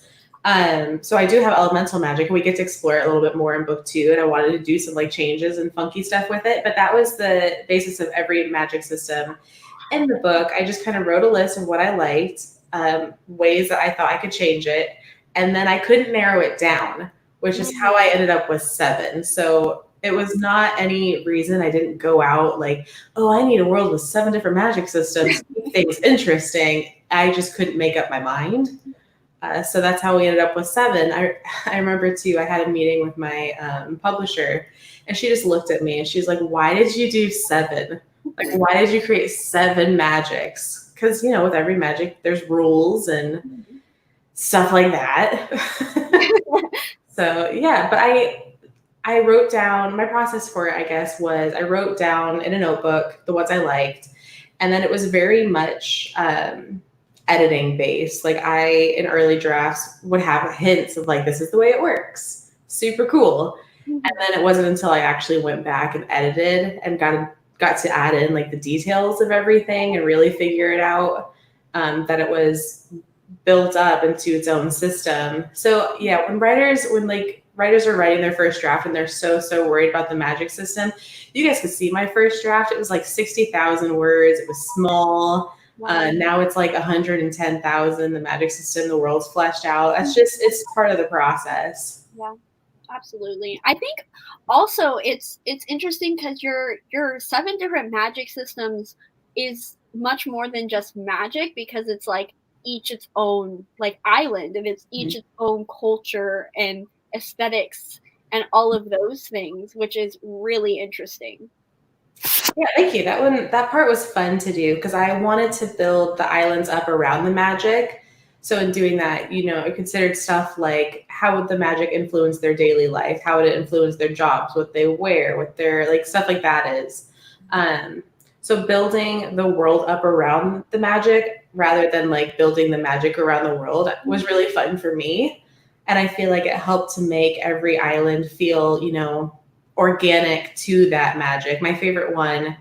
So I do have elemental magic, and we get to explore it a little bit more in book 2. And I wanted to do some like changes and funky stuff with it. But that was the basis of every magic system in the book. I just kind of wrote a list of what I liked, ways that I thought I could change it. And then I couldn't narrow it down, which is how I ended up with 7. So it was not any reason I didn't go out like, oh, I need a world with 7 different magic systems, keep things interesting. I just couldn't make up my mind. So that's how we ended up with 7. I remember too, I had a meeting with my publisher, and she just looked at me and she's like, why did you do 7? Like, why did you create 7 magics? Because, you know, with every magic, there's rules and stuff like that. So yeah, but I wrote down, my process for it, I guess, was I wrote down in a notebook the ones I liked. And then it was very much editing based. Like in early drafts would have hints of like, this is the way it works. Super cool. And then it wasn't until I actually went back and edited and got to add in like the details of everything and really figure it out, that it was built up into its own system. So yeah, when writers are writing their first draft and they're so worried about the magic system, you guys could see my first draft. It was like 60,000 words. It was small. Wow. Now it's like 110,000. The magic system, the world's fleshed out. It's part of the process. Yeah, absolutely. I think also it's interesting because your 7 different magic systems is much more than just magic, because it's like each its own like island, and it's each its own culture and aesthetics and all of those things, which is really interesting. Yeah, thank you. That part was fun to do because I wanted to build the islands up around the magic. So in doing that, you know, I considered stuff like how would the magic influence their daily life? How would it influence their jobs, what they wear, what their like stuff like that is. So building the world up around the magic rather than like building the magic around the world was really fun for me. And I feel like it helped to make every island feel, you know, organic to that magic. My favorite one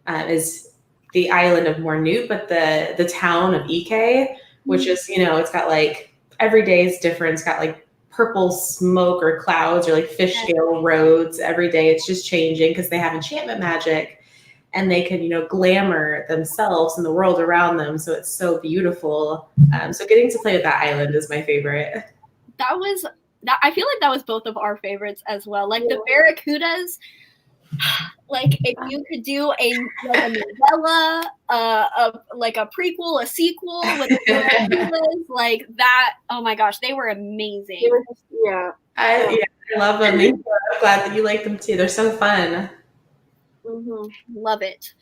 is the island of Mornute, but the town of Ike, which is, you know, it's got like every day is different. It's got like purple smoke or clouds or like fish scale roads. Every day it's just changing because they have enchantment magic and they can, you know, glamour themselves and the world around them. So it's so beautiful. So getting to play with that island is my favorite. I feel like that was both of our favorites as well. Like the Barracudas, like if you could do a novella, like a prequel, a sequel with the Barracudas, like that. Oh my gosh, they were amazing. I love them. I'm glad that you like them too. They're so fun. Love it.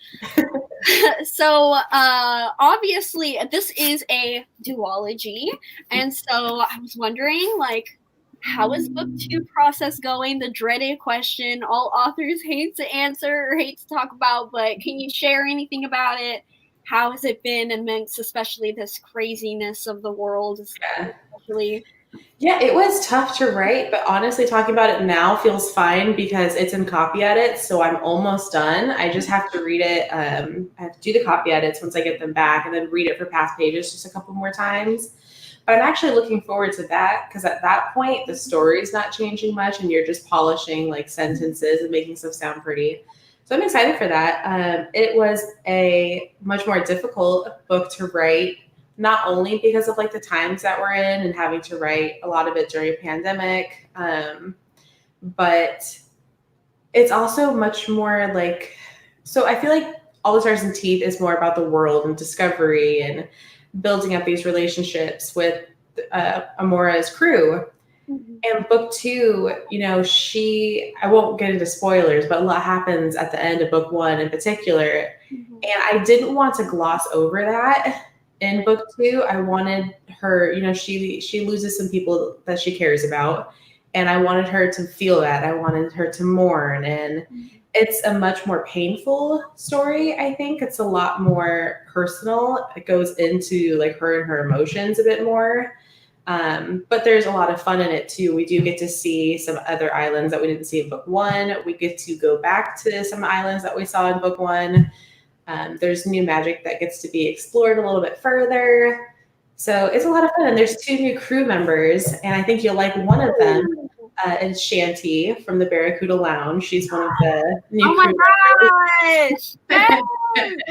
So obviously this is a duology, and so I was wondering, like, how is BookTube process going? The dreaded question all authors hate to answer or hate to talk about, but can you share anything about it? How has it been amidst especially this craziness of the world? Yeah, it was tough to write, but honestly, talking about it now feels fine because it's in copy edits, so I'm almost done. I just have to read it. I have to do the copy edits once I get them back and then read it for past pages just a couple more times. But I'm actually looking forward to that because at that point, the story's not changing much and you're just polishing like sentences and making stuff sound pretty. So I'm excited for that. It was a much more difficult book to write, not only because of like the times that we're in and having to write a lot of it during a pandemic, but it's also much more like, so I feel like All the Stars and Teeth is more about the world and discovery and building up these relationships with Amora's crew. And book 2, you know, I won't get into spoilers, but a lot happens at the end of book 1 in particular. And I didn't want to gloss over that. In book 2, I wanted her, you know, she loses some people that she cares about, and I wanted her to feel that. I wanted her to mourn, and it's a much more painful story. I think it's a lot more personal. It goes into like her and her emotions a bit more, but there's a lot of fun in it too. We do get to see some other islands that we didn't see in book 1. We get to go back to some islands that we saw in book 1. There's new magic that gets to be explored a little bit further. So it's a lot of fun. And there's 2 new crew members, and I think you'll like one of them. It's Shanty from the Barracuda Lounge. She's one of the new crew members. Yes!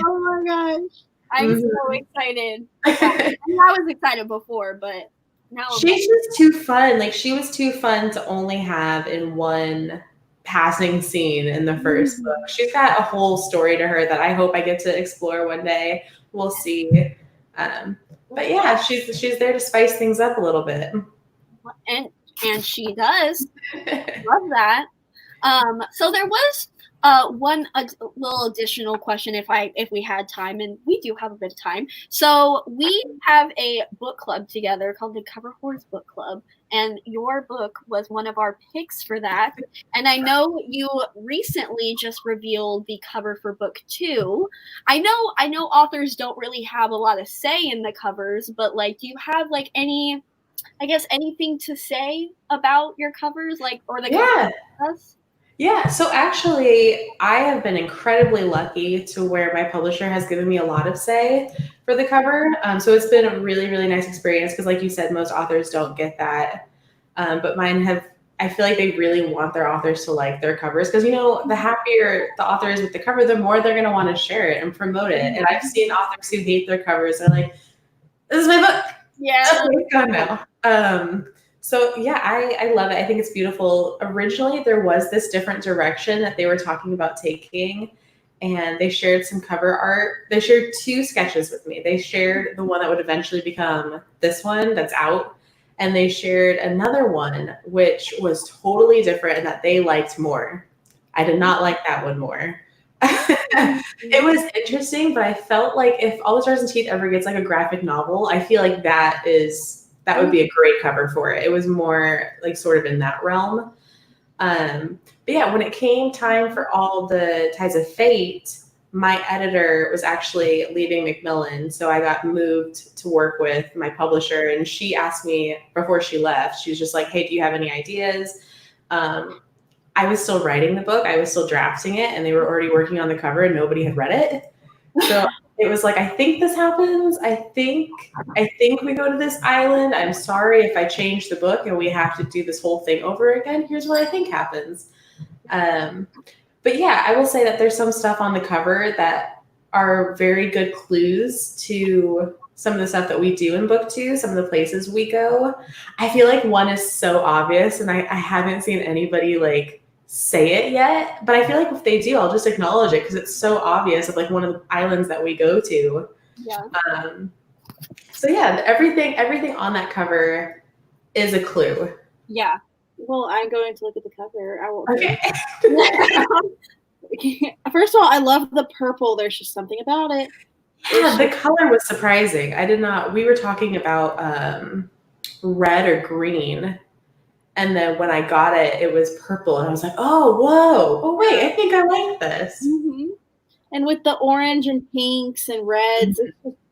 Oh my gosh. I'm so excited. I was excited before, but now she's just too fun. Like, she was too fun to only have in one passing scene in the first book. She's got a whole story to her that I hope I get to explore one day. We'll see. But yeah, she's there to spice things up a little bit. And she does. Love that. So there was one little additional question if we had time, and we do have a bit of time. So we have a book club together called the Cover Whores Book Club, and your book was one of our picks for that. And I know you recently just revealed the cover for book 2. I know authors don't really have a lot of say in the covers, but like, do you have like anything to say about your covers, like, or the covers? Yeah, so actually, I have been incredibly lucky to where my publisher has given me a lot of say for the cover. So it's been a really, really nice experience because, like you said, most authors don't get that. But mine have, I feel like they really want their authors to like their covers because, you know, the happier the author is with the cover, the more they're going to want to share it and promote it. And I've seen authors who hate their covers and are like, this is my book. Yeah. Okay, it's gone now. So yeah, I love it. I think it's beautiful. Originally, there was this different direction that they were talking about taking, and they shared some cover art. They shared 2 sketches with me. They shared the one that would eventually become this one that's out, and they shared another one which was totally different and that they liked more. I did not like that one more. It was interesting, but I felt like if All the Stars and Teeth ever gets like a graphic novel, I feel like that would be a great cover for it. It was more like sort of in that realm. But yeah, when it came time for All the Ties of Fate, my editor was actually leaving Macmillan. So I got moved to work with my publisher, and she asked me before she left, she was just like, hey, do you have any ideas? I was still writing the book. I was still drafting it, and they were already working on the cover and nobody had read it. So it was like, I think this happens. I think we go to this island. I'm sorry if I change the book and we have to do this whole thing over again. Here's what I think happens. But yeah, I will say that there's some stuff on the cover that are very good clues to some of the stuff that we do in book 2, some of the places we go. I feel like one is so obvious, and I haven't seen anybody like say it yet, but I feel like if they do, I'll just acknowledge it because it's so obvious of like one of the islands that we go to. Yeah. So yeah, everything on that cover is a clue. Yeah. Well, I'm going to look at the cover. I will. Okay. First of all, I love the purple. There's just something about it. Yeah, the color was surprising. We were talking about red or green. And then when I got it, it was purple. And I was like, oh, whoa. Oh, wait, I think I like this. Mm-hmm. And with the orange and pinks and reds,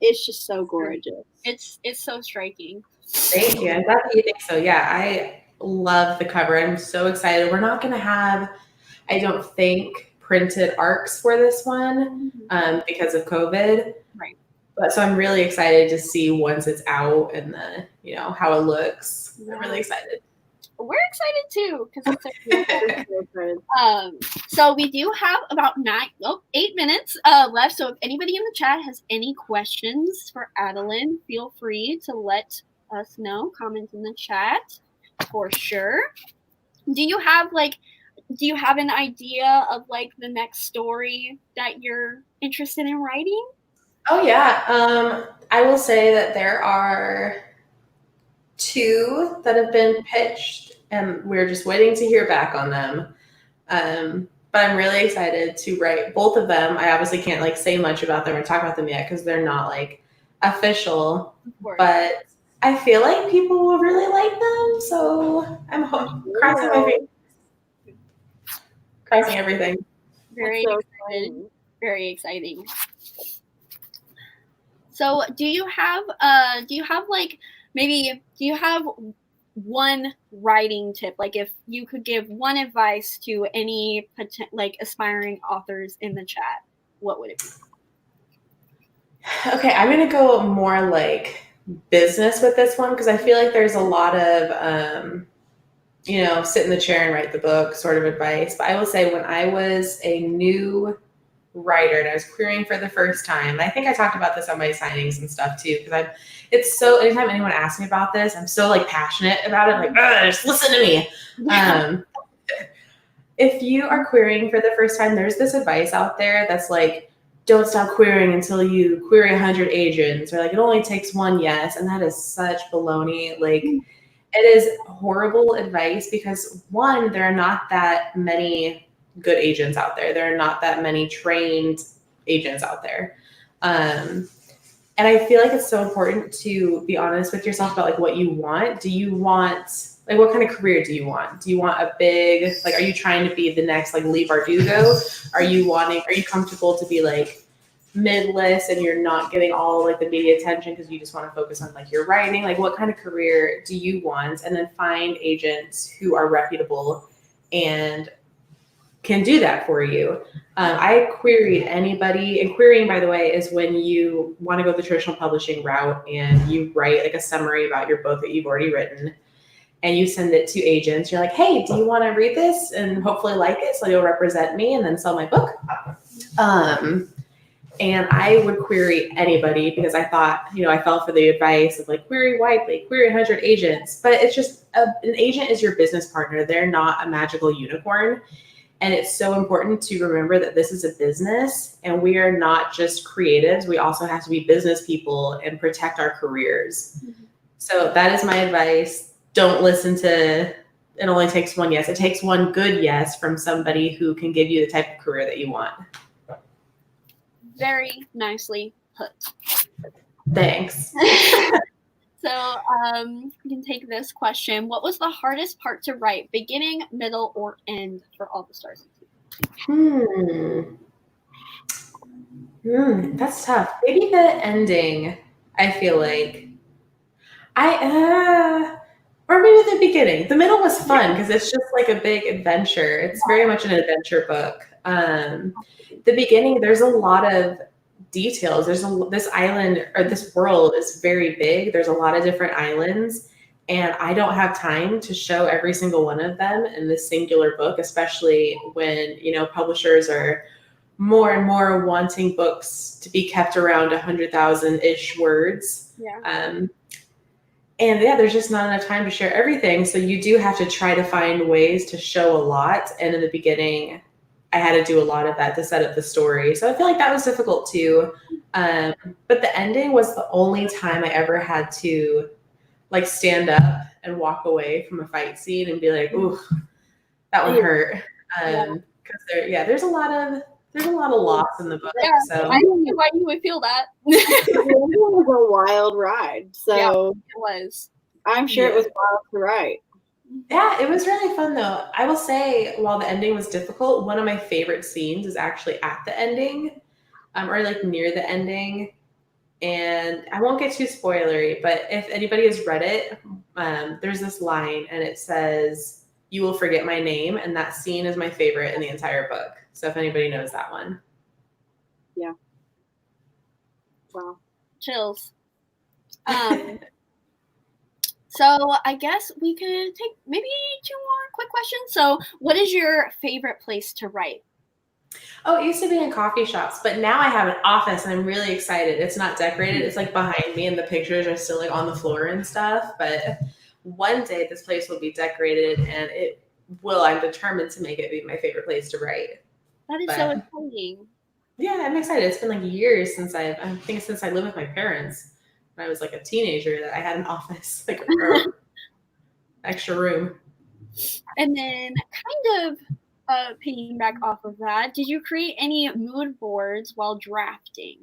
it's just so gorgeous. It's so striking. Thank you. I'm glad that you think so. Yeah, I love the cover. I'm so excited. We're not going to have, I don't think, printed arcs for this one because of COVID. Right. But so I'm really excited to see once it's out and how it looks. I'm really excited. We're excited too because it's so beautiful. So we do have about 8 minutes left. So if anybody in the chat has any questions for Adalyn, feel free to let us know. Comment in the chat for sure. Do you have an idea of like the next story that you're interested in writing? Oh yeah. I will say that there are 2 that have been pitched and we're just waiting to hear back on them. But I'm really excited to write both of them. I obviously can't say much about them or talk about them yet because they're not official, but I feel like people will really like them. So I'm crossing my fingers. Crossing everything. Very excited. Very exciting. So do you have one writing tip? Like if you could give one advice to any aspiring authors in the chat, what would it be? Okay, I'm gonna go more like business with this one because I feel like there's a lot of sit in the chair and write the book sort of advice. But I will say when I was a new writer and I was querying for the first time, and I think I talked about this on my signings and stuff too, because it's so anytime anyone asks me about this, I'm so like passionate about it, like, just listen to me. If you are querying for the first time, there's this advice out there that's like, don't stop querying until you query 100 agents, or like it only takes one yes, and that is such baloney. Like it is horrible advice because one, there are not that many good agents out there. There are not that many trained agents out there. And I feel like it's so important to be honest with yourself about like what you want. Do you want like what kind of career do you want? Do you want a big, like, are you trying to be the next like Lee Bardugo? Are you comfortable to be like mid-list and you're not getting all like the media attention because you just want to focus on like your writing? Like what kind of career do you want? And then find agents who are reputable and can do that for you. I queried anybody, and querying, by the way, is when you want to go the traditional publishing route and you write like a summary about your book that you've already written and you send it to agents. You're like, hey, do you want to read this and hopefully like it so you'll represent me and then sell my book? And I would query anybody because I thought, I fell for the advice of like query widely, query 100 agents, but it's just an agent is your business partner. They're not a magical unicorn. And it's so important to remember that this is a business and we are not just creatives. We also have to be business people and protect our careers. Mm-hmm. So that is my advice. Don't listen to, it only takes one yes. It takes one good yes from somebody who can give you the type of career that you want. Very nicely put. Thanks. So you can take this question. What was the hardest part to write, beginning, middle, or end for All the Stars? That's tough. Maybe the ending, I feel like. Or maybe the beginning. The middle was fun because it's just like a big adventure. It's very much an adventure book. The beginning, there's a lot of details. This island or this world is very big. There's a lot of different islands, and I don't have time to show every single one of them in this singular book, especially when publishers are more and more wanting books to be kept around 100,000-ish words. Yeah. There's just not enough time to share everything. So you do have to try to find ways to show a lot. And in the beginning, I had to do a lot of that to set up the story. So I feel like that was difficult too. But the ending was the only time I ever had to like stand up and walk away from a fight scene and be like, ooh, that one hurt. Because there's a lot of loss in the book. Yeah, so I don't know why you would feel that. It was a wild ride. So yeah, it was. I'm sure it was wild to write. Yeah, it was really fun though. I will say, while the ending was difficult, one of my favorite scenes is actually at the ending, or like near the ending. And I won't get too spoilery, but if anybody has read it, there's this line and it says, "You will forget my name," and that scene is my favorite in the entire book. So if anybody knows that one. Yeah. Wow. Chills. So I guess we could take maybe 2 more quick questions. So what is your favorite place to write? Oh, it used to be in coffee shops, but now I have an office and I'm really excited. It's not decorated. It's like behind me and the pictures are still like on the floor and stuff. But one day this place will be decorated and I'm determined to make it be my favorite place to write. That is so exciting. Yeah, I'm excited. It's been like years since I lived with my parents. When I was like a teenager, that I had an office, like extra room. And then kind of piggyback off of that, did you create any mood boards while drafting?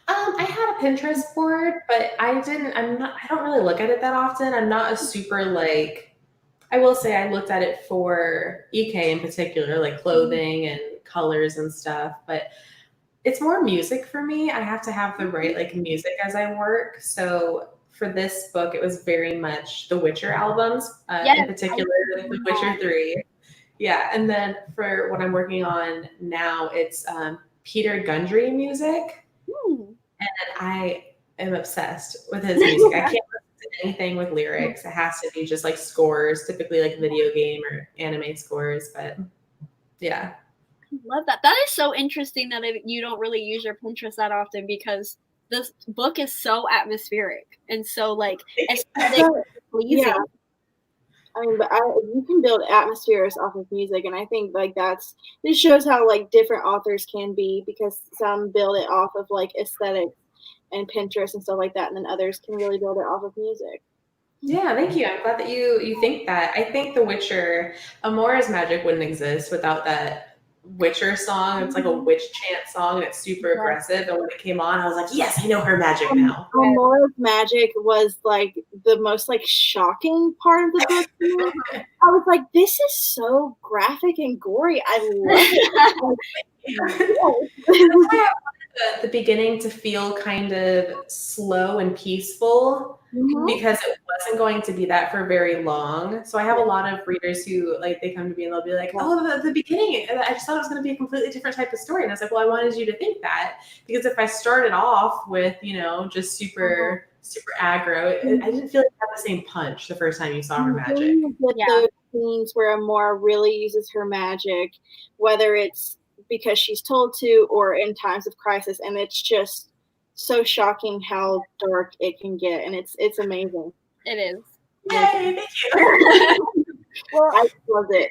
I had a Pinterest board, but I don't really look at it that often. I'm not a super like, I will say I looked at it for EK in particular, like clothing and colors and stuff, but it's more music for me. I have to have the right like music as I work. So for this book, it was very much the Witcher albums, in particular, The Witcher 3. Yeah, and then for what I'm working on now, it's Peter Gundry music. and I am obsessed with his music. I can't listen to anything with lyrics. It has to be just like scores, typically like video game or anime scores. But yeah. Love that. That is so interesting that you don't really use your Pinterest that often, because this book is so atmospheric and so like aesthetic pleasing. Yeah. I mean, but you can build atmospheres off of music, and I think like this shows how like different authors can be, because some build it off of like aesthetics and Pinterest and stuff like that, and then others can really build it off of music. Yeah, thank you. I'm glad that you think that. I think The Witcher, Amora's magic wouldn't exist without that Witcher song. It's like a witch chant song, and it's super aggressive. And when it came on, I was like, yes, I know her magic now. Amora's magic was like the most like shocking part of the book. I was like, this is so graphic and gory. I love it. That's why I wanted the beginning to feel kind of slow and peaceful, because it wasn't going to be that for very long. So I have a lot of readers who like, they come to me and they'll be like, oh, the beginning, I just thought it was going to be a completely different type of story. And I was like, well, I wanted you to think that, because if I started off with, just super aggro, I didn't feel like it had the same punch the first time you saw her magic. Those scenes where Amora really uses her magic, whether it's because she's told to or in times of crisis, and it's just so shocking how dark it can get, and it's amazing. It is. Yay, thank you. Well, I love it.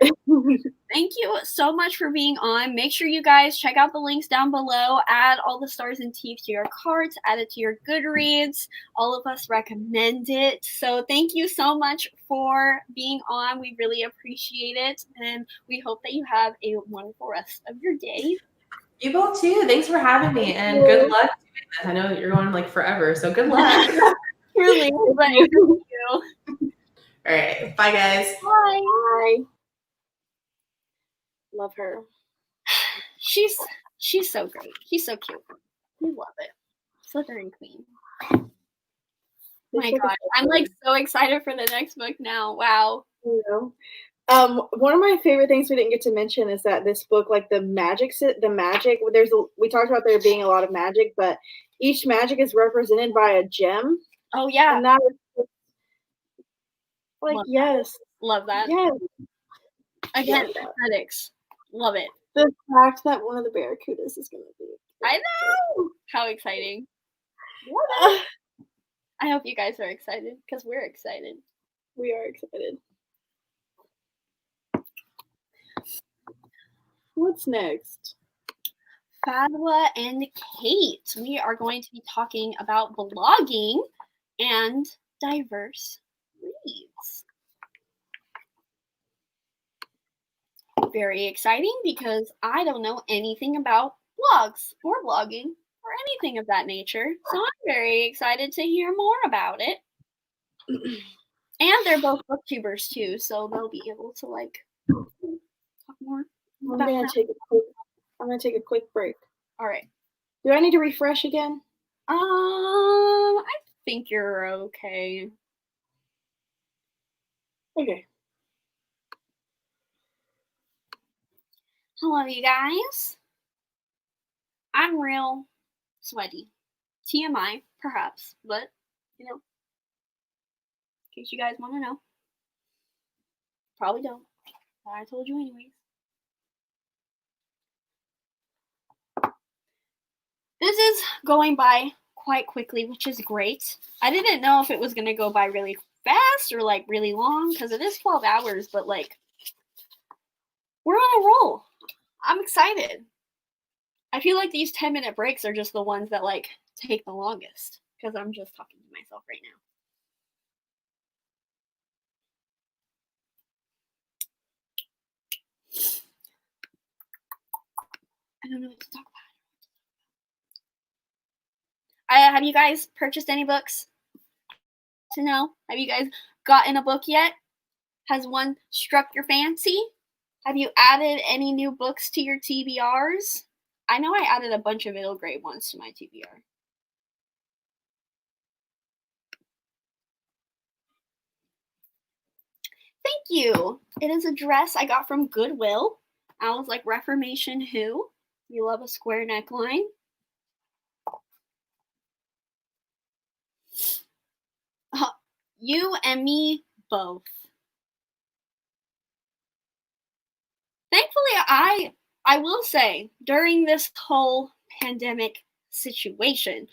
Thank you so much for being on. Make sure you guys check out the links down below. Add All the Stars and Teeth to your carts. Add it to your Goodreads. All of us recommend it. So thank you so much for being on. We really appreciate it. And we hope that you have a wonderful rest of your day. You both too. Thanks for having me, and good luck doing this. I know you're going like forever, so good luck. Truly. Thank you. All right. Bye, guys. Bye. Bye. Love her. She's so great. She's so cute. We love it. Slytherin Queen. My God, I'm like so excited for the next book now. Wow. One of my favorite things we didn't get to mention is that this book, like the magic, we talked about there being a lot of magic, but each magic is represented by a gem. Oh yeah. And that is like, Love yes. That. Love that. Yes. Again, aesthetics. Love it. The fact that one of the Barracudas is going to be. I know. How exciting. I hope you guys are excited, because we're excited. We are excited. What's next? Fadwa and Kate. We are going to be talking about blogging and diverse reads. Very exciting, because I don't know anything about blogs or blogging or anything of that nature. So I'm very excited to hear more about it. And they're both booktubers too, so they'll be able to like talk more. I'm gonna take a quick break. All right. Do I need to refresh again? I think you're okay. Okay. Hello, you guys. I'm real sweaty. TMI, perhaps, but in case you guys want to know. Probably don't, but I told you anyways. This is going by quite quickly, which is great. I didn't know if it was going to go by really fast or like really long, because it is 12 hours, but like we're on a roll. I'm excited. I feel like these 10-minute breaks are just the ones that like take the longest, because I'm just talking to myself right now. I don't know what to talk about. Have you guys purchased any books? To know? Have you guys gotten a book yet? Has one struck your fancy? Have you added any new books to your TBRs? I know I added a bunch of middle grade ones to my TBR. Thank you. It is a dress I got from Goodwill. I was like, Reformation who? You love a square neckline. You and me both. Thankfully, I will say, during this whole pandemic situation,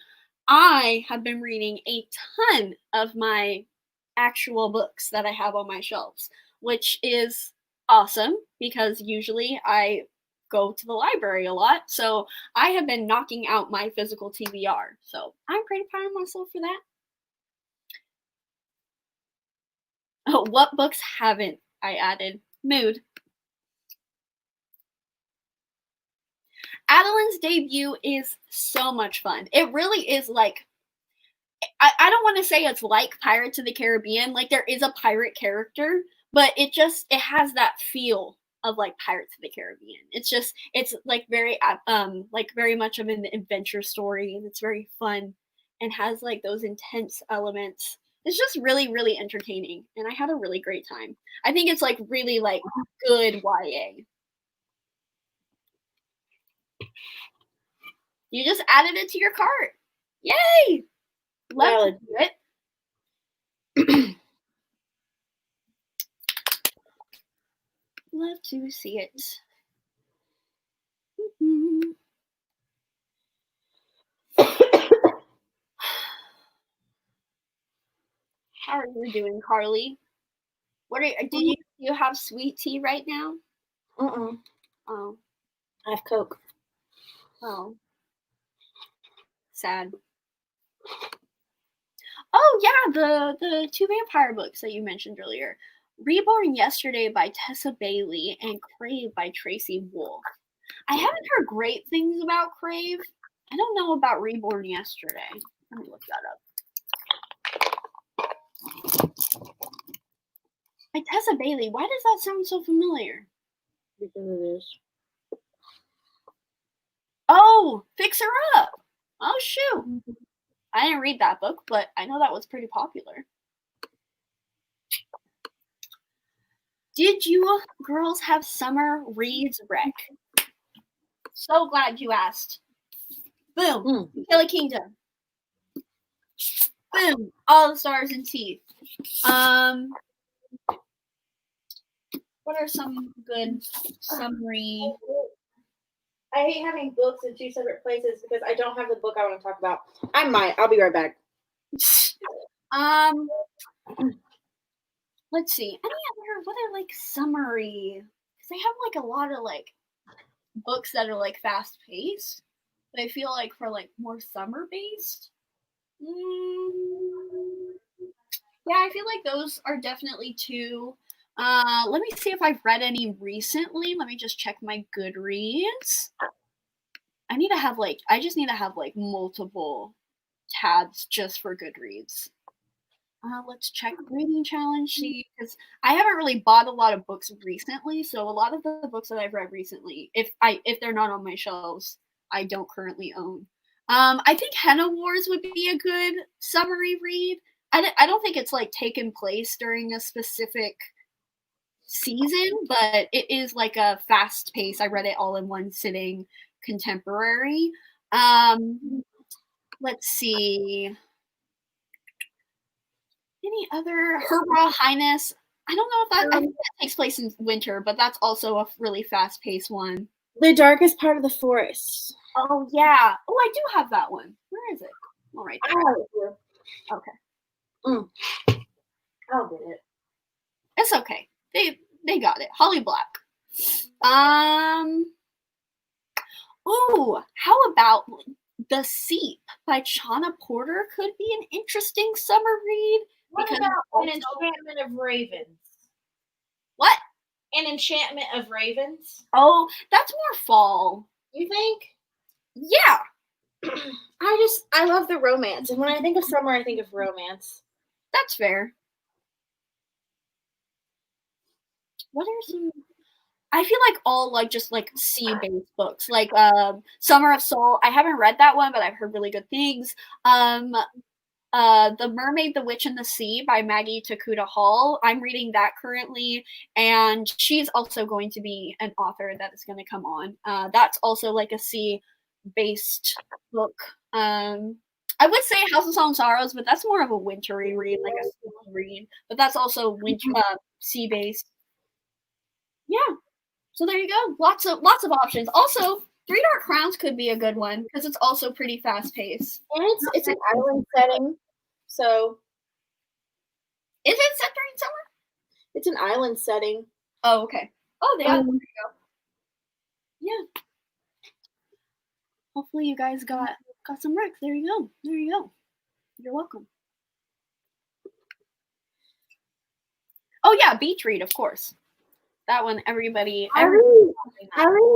I have been reading a ton of my actual books that I have on my shelves, which is awesome because usually I go to the library a lot. So I have been knocking out my physical TBR. So I'm pretty proud of myself for that. Oh, what books haven't I added? Mood. Adalyn's debut is so much fun. It really is like, I don't want to say it's like Pirates of the Caribbean. Like there is a pirate character, but it has that feel of like Pirates of the Caribbean. It's like very much of an adventure story, and it's very fun and has like those intense elements. It's just really, really entertaining, and I had a really great time. I think it's like really like good YA. You just added it to your cart. Yay! Love to do it. Love to see it. How are you doing, Carly? Do you have sweet tea right now? Oh. I have Coke. Oh. Sad. Oh yeah, the two vampire books that you mentioned earlier. Reborn Yesterday by Tessa Bailey and Crave by Tracy Wolff. I haven't heard great things about Crave. I don't know about Reborn Yesterday. Let me look that up. By Tessa Bailey. Why does that sound so familiar? Because it is. Oh, Fix Her Up. Oh shoot. I didn't read that book, but I know that was pretty popular. Did you girls have summer reads rec? So glad you asked. Boom. Kill a Kingdom. Boom. All the Stars and Teeth. What are some good summary? I hate having books in two separate places because I don't have the book I want to talk about. I might. I'll be right back. Let's see. What are like summary? Because they have like a lot of like books that are like fast paced. But I feel like for like more summer based. Yeah, I feel like those are definitely two. Let me see if I've read any recently. Let me just check my Goodreads. I just need to have like multiple tabs just for Goodreads. Let's check reading challenge, see, because I haven't really bought a lot of books recently, so a lot of the books that I've read recently, if they're not on my shelves, I don't currently own. I think Henna Wars would be a good summary read. I don't think it's like taken place during a specific season, but it is like a fast pace. I read it all in one sitting, contemporary. Let's see. Any other? Her Royal Highness. I don't know if I think that takes place in winter, but that's also a really fast-paced one. The Darkest Part of the Forest. Oh yeah. Oh, I do have that one. Where is it? All right. I have it here. Okay. I'll get it. It's okay. They got it. Holly Black. Ooh, how about The Seep by Chana Porter? Could be an interesting summer read. What about An Enchantment of Ravens? What? An Enchantment of Ravens? Oh, that's more fall. You think? Yeah. I love the romance. And when I think of summer, I think of romance. That's fair. What are some? I feel like all like just like sea-based books, like Summer of Soul. I haven't read that one, but I've heard really good things. The Mermaid, the Witch, and the Sea by Maggie Tokuda Hall. I'm reading that currently, and she's also going to be an author that is going to come on. That's also like a sea-based book. I I would say House of Song and Sorrows, but that's more of a wintry read, like a school read. But that's also winter sea based. Yeah. So there you go. Lots of options. Also, Three Dark Crowns could be a good one because it's also pretty fast paced. And it's an island setting, so is it set during summer? It's an island setting. Oh, okay. Oh, there you go. Yeah. Hopefully you guys got some recs. There you go. There you go. You're welcome. Oh yeah, Beach Read, of course. That one, everybody. I really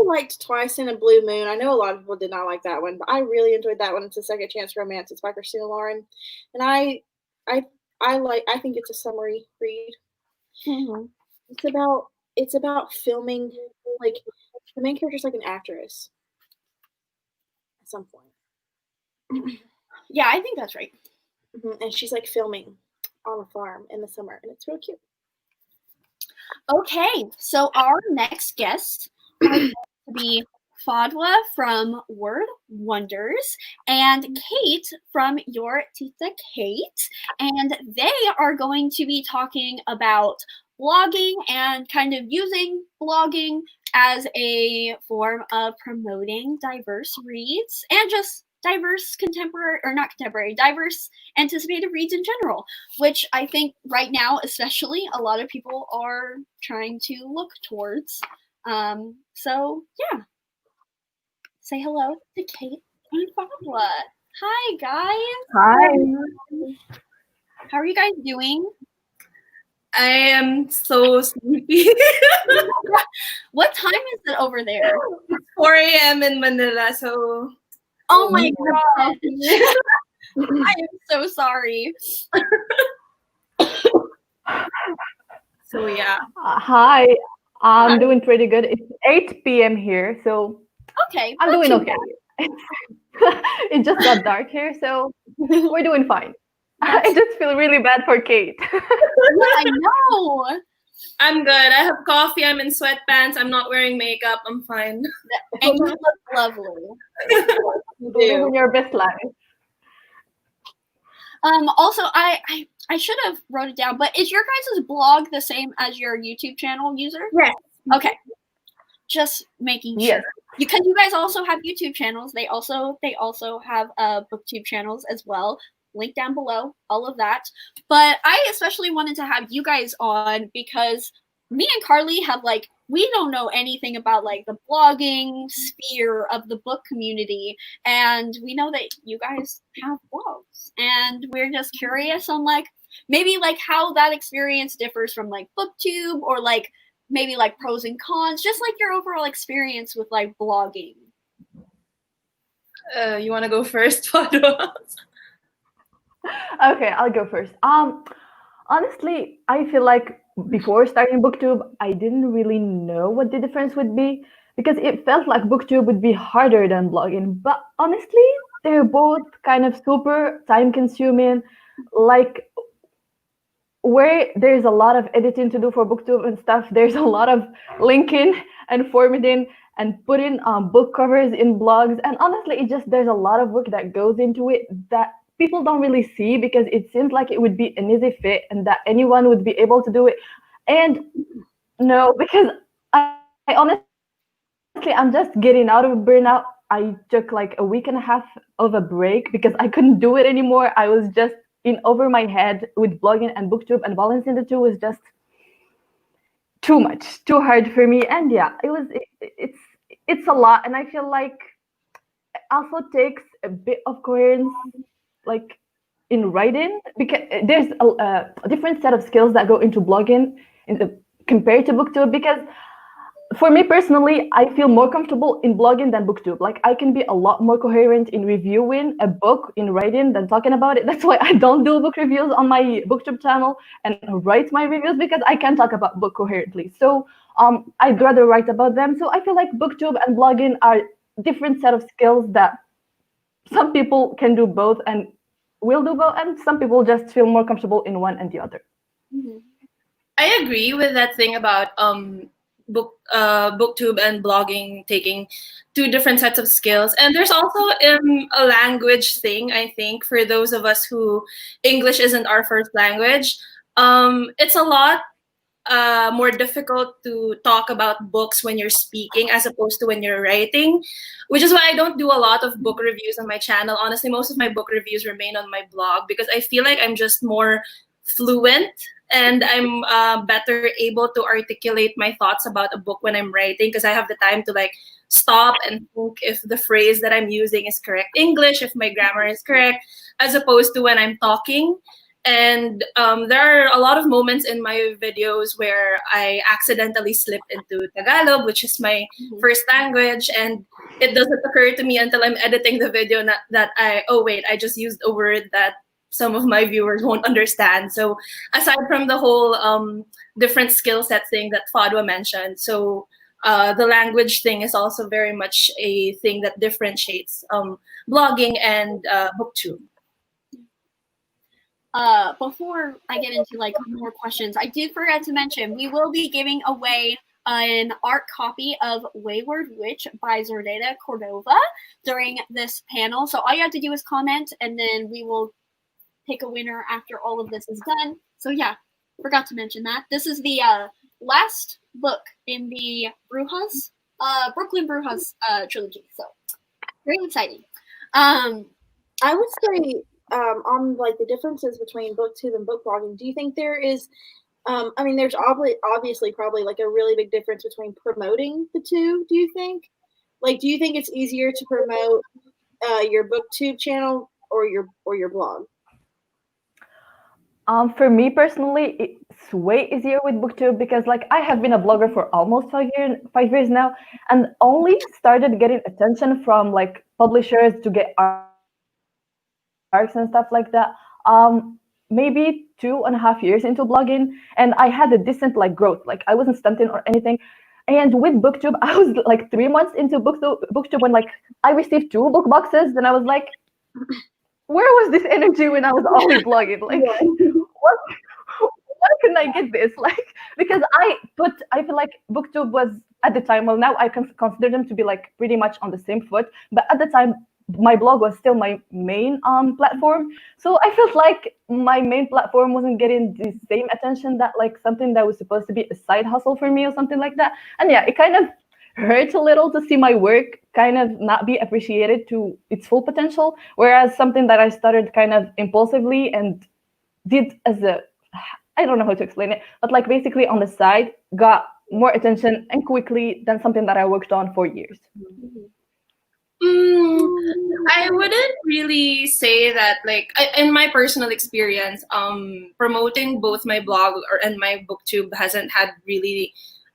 liked Twice in a Blue Moon. I know a lot of people did not like that one, but I really enjoyed that one. It's a second chance romance. It's by Christina Lauren, and I think it's a summary read. Mm-hmm. It's about filming. Like the main character's like an actress at some point. Yeah, I think that's right. Mm-hmm. And she's like filming on a farm in the summer, and it's real cute. Okay, so our next guest are going to be Fadwa from Word Wonders and Kate from Your Tita Kate, and they are going to be talking about blogging and kind of using blogging as a form of promoting diverse reads and just diverse diverse anticipated reads in general, which I think right now, especially, a lot of people are trying to look towards. So yeah, say hello to Kate and Fadwa. Hi guys. Hi. How are you guys doing? I am so sleepy. What time is it over there? It's 4 a.m. in Manila, so. Oh my god. I am so sorry. So yeah. Hi, I'm doing pretty good. It's 8 p.m. here, so okay, I'm doing okay. It just got dark here, so we're doing fine. I just feel really bad for Kate. I know. I'm good. I have coffee. I'm in sweatpants. I'm not wearing makeup. I'm fine. And you look lovely. Living your best life. Also, I should have wrote it down, but is your guys' blog the same as your YouTube channel user? Yes. Okay. Just making sure. Yes. Because you guys also have YouTube channels. They also have Booktube channels as well. Link down below, all of that. But I especially wanted to have you guys on because me and Carly have we don't know anything about the blogging sphere of the book community, and we know that you guys have blogs, and we're just curious on maybe how that experience differs from Booktube or maybe pros and cons, just your overall experience with blogging. You want to go first, Fadwa? Okay, I'll go first. Honestly, I feel like before starting Booktube, I didn't really know what the difference would be because it felt like Booktube would be harder than blogging. But honestly, they're both kind of super time-consuming. Where there's a lot of editing to do for Booktube and stuff, there's a lot of linking and formatting and putting book covers in blogs. And honestly, there's a lot of work that goes into it that people don't really see because it seems like it would be an easy fit and that anyone would be able to do it. And no, because I honestly, I'm just getting out of burnout. I took a week and a half of a break because I couldn't do it anymore. I was just in over my head with blogging and Booktube, and balancing the two was just too much, too hard for me. And yeah, it's a lot. And I feel like it also takes a bit of coherence in writing, because there's a different set of skills that go into blogging compared to Booktube. Because for me personally, I feel more comfortable in blogging than Booktube. I can be a lot more coherent in reviewing a book in writing than talking about it. That's why I don't do book reviews on my Booktube channel and write my reviews, because I can't talk about book coherently. So I'd rather write about them. So I feel like Booktube and blogging are different set of skills that some people can do both and will do both, and some people just feel more comfortable in one and the other. I agree with that thing about booktube and blogging taking two different sets of skills. And there's also a language thing, I think, for those of us who English isn't our first language. It's a lot more difficult to talk about books when you're speaking as opposed to when you're writing, which is why I don't do a lot of book reviews on my channel. Honestly, most of my book reviews remain on my blog because I feel like I'm just more fluent and I'm better able to articulate my thoughts about a book when I'm writing because I have the time to like stop and think if the phrase that I'm using is correct English, if my grammar is correct, as opposed to when I'm talking. And there are a lot of moments in my videos where I accidentally slipped into Tagalog, which is my first language, and it doesn't occur to me until I'm editing the video that I just used a word that some of my viewers won't understand. So aside from the whole different skill set thing that Fadwa mentioned, so the language thing is also very much a thing that differentiates blogging and booktube. Before I get into like more questions, I did forget to mention we will be giving away an art copy of Wayward Witch by Zordeta Cordova during this panel. So all you have to do is comment, and then we will pick a winner after all of this is done. So yeah, forgot to mention that. This is the last book in the Brujas, Brooklyn Brujas trilogy. So very exciting. I would say on like the differences between booktube and book blogging, do you think there is I mean there's obviously probably like a really big difference between promoting the two, do you think? Like do you think it's easier to promote your booktube channel or your blog? For me personally, it's way easier with BookTube because like I have been a blogger for almost 5 years now, and only started getting attention from like publishers to get arcs and stuff like that. Maybe 2.5 years into blogging, and I had a decent like growth. Like I wasn't stunting or anything. And with BookTube, I was like 3 months into BookTube when like I received 2 book boxes, and I was like, where was this energy when I was only blogging? Like, what can I get this? Like, because I feel like BookTube was at the time, well, now I can consider them to be like pretty much on the same foot. But at the time, my blog was still my main platform. So I felt like my main platform wasn't getting the same attention that like something that was supposed to be a side hustle for me or something like that. And yeah, it kind of hurts a little to see my work kind of not be appreciated to its full potential, whereas something that I started kind of impulsively and did as a, I don't know how to explain it, but like basically on the side got more attention and quickly than something that I worked on for years. I wouldn't really say that, like, in my personal experience, promoting both my blog and my booktube hasn't had really,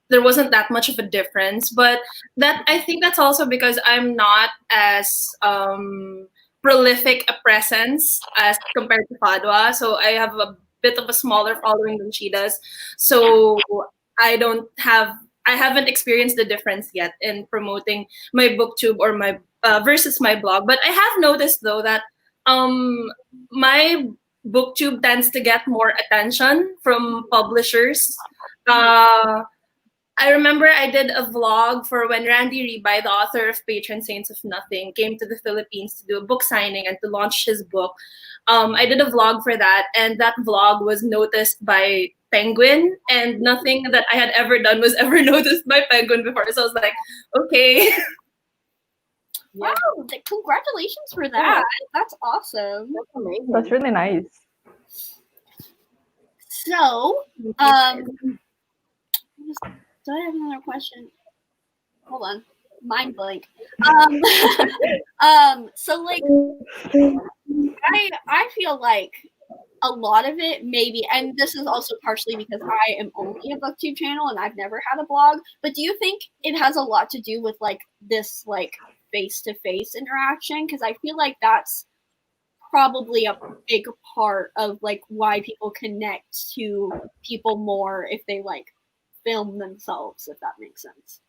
there wasn't that much of a difference. But that, I think that's also because I'm not as prolific a presence as compared to Fadwa. So I have a bit of a smaller following than she does. So I haven't experienced the difference yet in promoting my booktube or my versus my blog. But I have noticed though that my booktube tends to get more attention from publishers. I remember I did a vlog for when Randy Rebay, the author of Patron Saints of Nothing, came to the Philippines to do a book signing and to launch his book. I did a vlog for that, and that vlog was noticed by Penguin, and nothing that I had ever done was ever noticed by Penguin before. So I was like, okay. Wow, congratulations for that. That's awesome. That's amazing. That's really nice. So, do I have another question? Hold on. Mind blank. So like I feel like a lot of it maybe, and this is also partially because I am only a booktube channel and I've never had a blog, but do you think it has a lot to do with like this like face-to-face interaction? Because I feel like that's probably a big part of like why people connect to people more if they like film themselves, if that makes sense.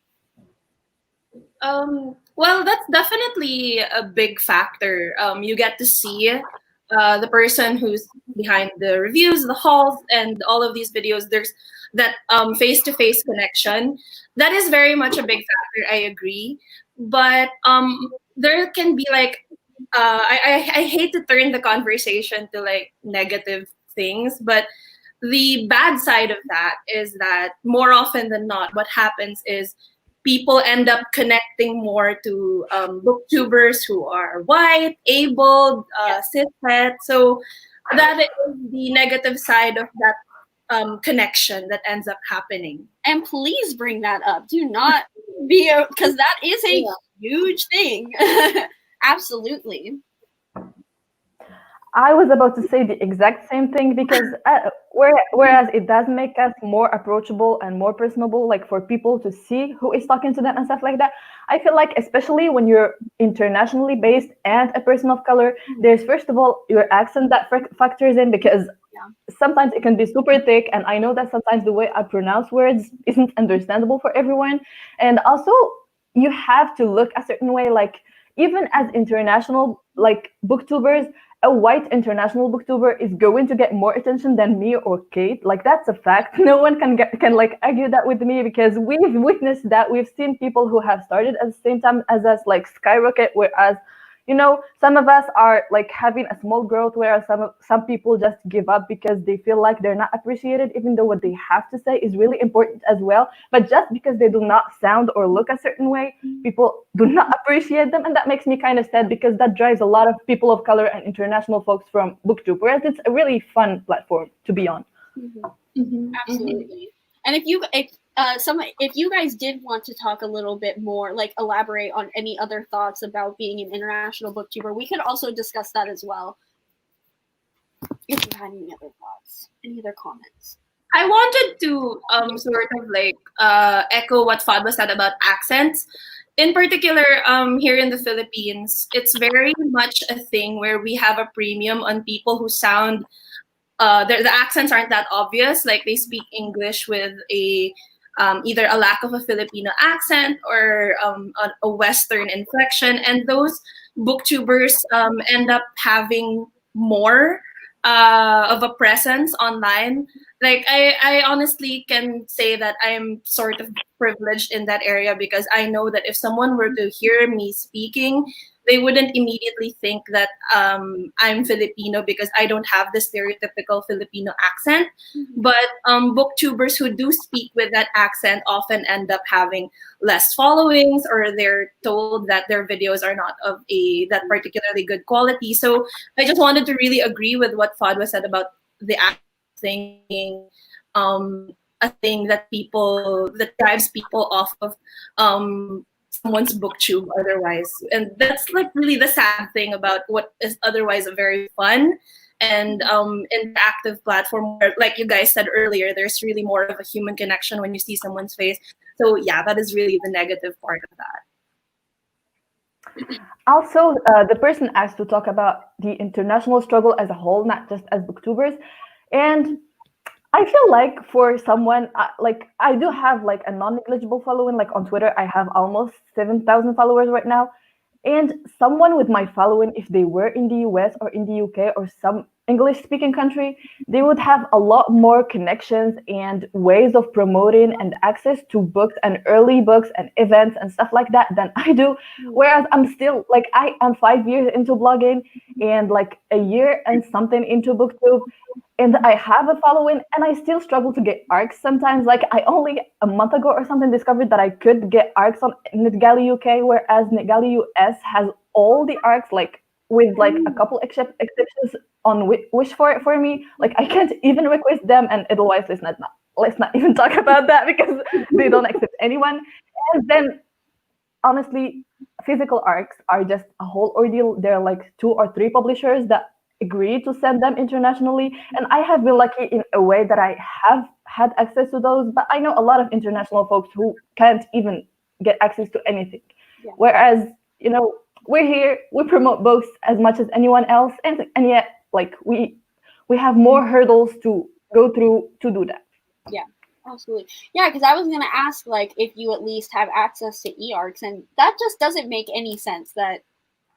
Well, that's definitely a big factor. You get to see the person who's behind the reviews, the hauls, and all of these videos, there's that face-to-face connection. That is very much a big factor, I agree. But there can be like, I hate to turn the conversation to like negative things, but the bad side of that is that more often than not, what happens is people end up connecting more to booktubers who are white, able, cishet. So that is the negative side of that connection that ends up happening. And please bring that up. Do not be, because that is a huge thing. Absolutely. I was about to say the exact same thing, because whereas it does make us more approachable and more personable, like for people to see who is talking to them and stuff like that, I feel like especially when you're internationally based and a person of color, there's first of all your accent that factors in, because sometimes it can be super thick, and I know that sometimes the way I pronounce words isn't understandable for everyone. And also you have to look a certain way, like even as international like booktubers, a white international booktuber is going to get more attention than me or Kate. Like that's a fact. No one can like argue that with me, because we've witnessed that. We've seen people who have started at the same time as us like skyrocket, whereas you know, some of us are like having a small growth, whereas some people just give up because they feel like they're not appreciated, even though what they have to say is really important as well. But just because they do not sound or look a certain way, people do not appreciate them, and that makes me kind of sad, because that drives a lot of people of color and international folks from Booktube, whereas it's a really fun platform to be on. Absolutely. And if you guys did want to talk a little bit more, like elaborate on any other thoughts about being an international booktuber, we could also discuss that as well. If you had any other thoughts, any other comments. I wanted to sort of like echo what Fadwa said about accents. In particular, here in the Philippines, it's very much a thing where we have a premium on people who sound, the accents aren't that obvious. Like they speak English with a either a lack of a Filipino accent or a Western inflection, and those booktubers end up having more of a presence online. Like I honestly can say that I'm sort of privileged in that area, because I know that if someone were to hear me speaking, they wouldn't immediately think that I'm Filipino, because I don't have the stereotypical Filipino accent. But booktubers who do speak with that accent often end up having less followings, or they're told that their videos are not of that particularly good quality. So I just wanted to really agree with what Fadwa said about the accent thing, a thing that drives people off of someone's booktube otherwise. And that's like really the sad thing about what is otherwise a very fun and interactive platform, where, like you guys said earlier, there's really more of a human connection when you see someone's face. So yeah, that is really the negative part of that. Also, the person asked to talk about the international struggle as a whole, not just as booktubers. And I feel like for someone, like I do have like a non-negligible following, like on Twitter, I have almost 7,000 followers right now. And someone with my following, if they were in the US or in the UK or some English-speaking country, they would have a lot more connections and ways of promoting and access to books and early books and events and stuff like that than I do. Whereas I'm still, like, I am 5 years into blogging and like a year and something into BookTube, and I have a following, and I still struggle to get arcs sometimes. Like I only a month ago or something discovered that I could get arcs on NetGalley UK, whereas NetGalley US has all the arcs, like with like a couple exceptions on Wish for it for me. Like I can't even request them, and otherwise let's not even talk about that, because they don't accept anyone. And then honestly, physical arcs are just a whole ordeal. There are like 2 or 3 publishers that agree to send them internationally, and I have been lucky in a way that I have had access to those, but I know a lot of international folks who can't even get access to anything. Whereas, you know, we're here, we promote books as much as anyone else, and yet like we have more hurdles to go through to do that. Yeah, absolutely. Yeah, because I was gonna ask, like, if you at least have access to e-arcs, and that just doesn't make any sense that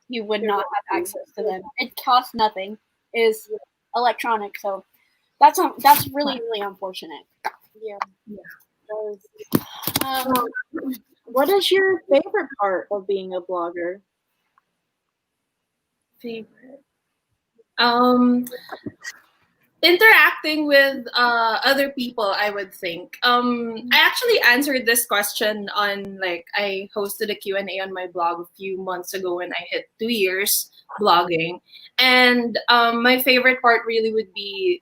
you would not have access to them. It costs nothing, is electronic. So that's really unfortunate. Yeah. What is your favorite part of being a blogger? Favorite. Interacting with other people, I would think. I actually answered this question on, like, I hosted a Q&A on my blog a few months ago when I hit 2 years blogging. And my favorite part really would be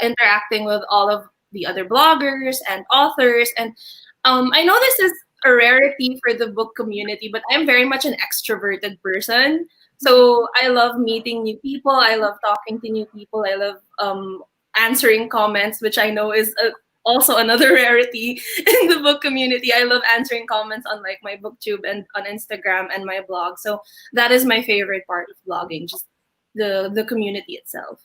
interacting with all of the other bloggers and authors. And I know this is a rarity for the book community, but I'm very much an extroverted person. So I love meeting new people. I love talking to new people. I love answering comments, which I know is also another rarity in the book community. I love answering comments on, like, my Booktube and on Instagram and my blog. So that is my favorite part of blogging, just the community itself.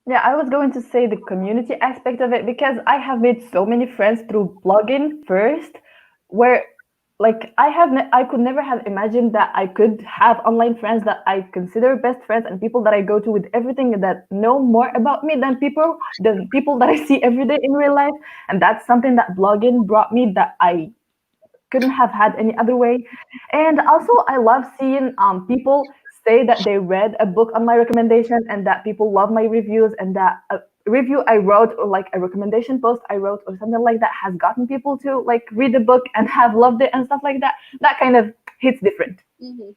Yeah, I was going to say the community aspect of it, because I have made so many friends through blogging first, where like I could never have imagined that I could have online friends that I consider best friends and people that I go to with everything that know more about me than people that I see every day in real life. And that's something that blogging brought me that I couldn't have had any other way. And also I love seeing people say that they read a book on my recommendation and that people love my reviews, and that a review I wrote or like a recommendation post I wrote or something like that has gotten people to like read the book and have loved it and stuff like that. That kind of hits different. Mm-hmm.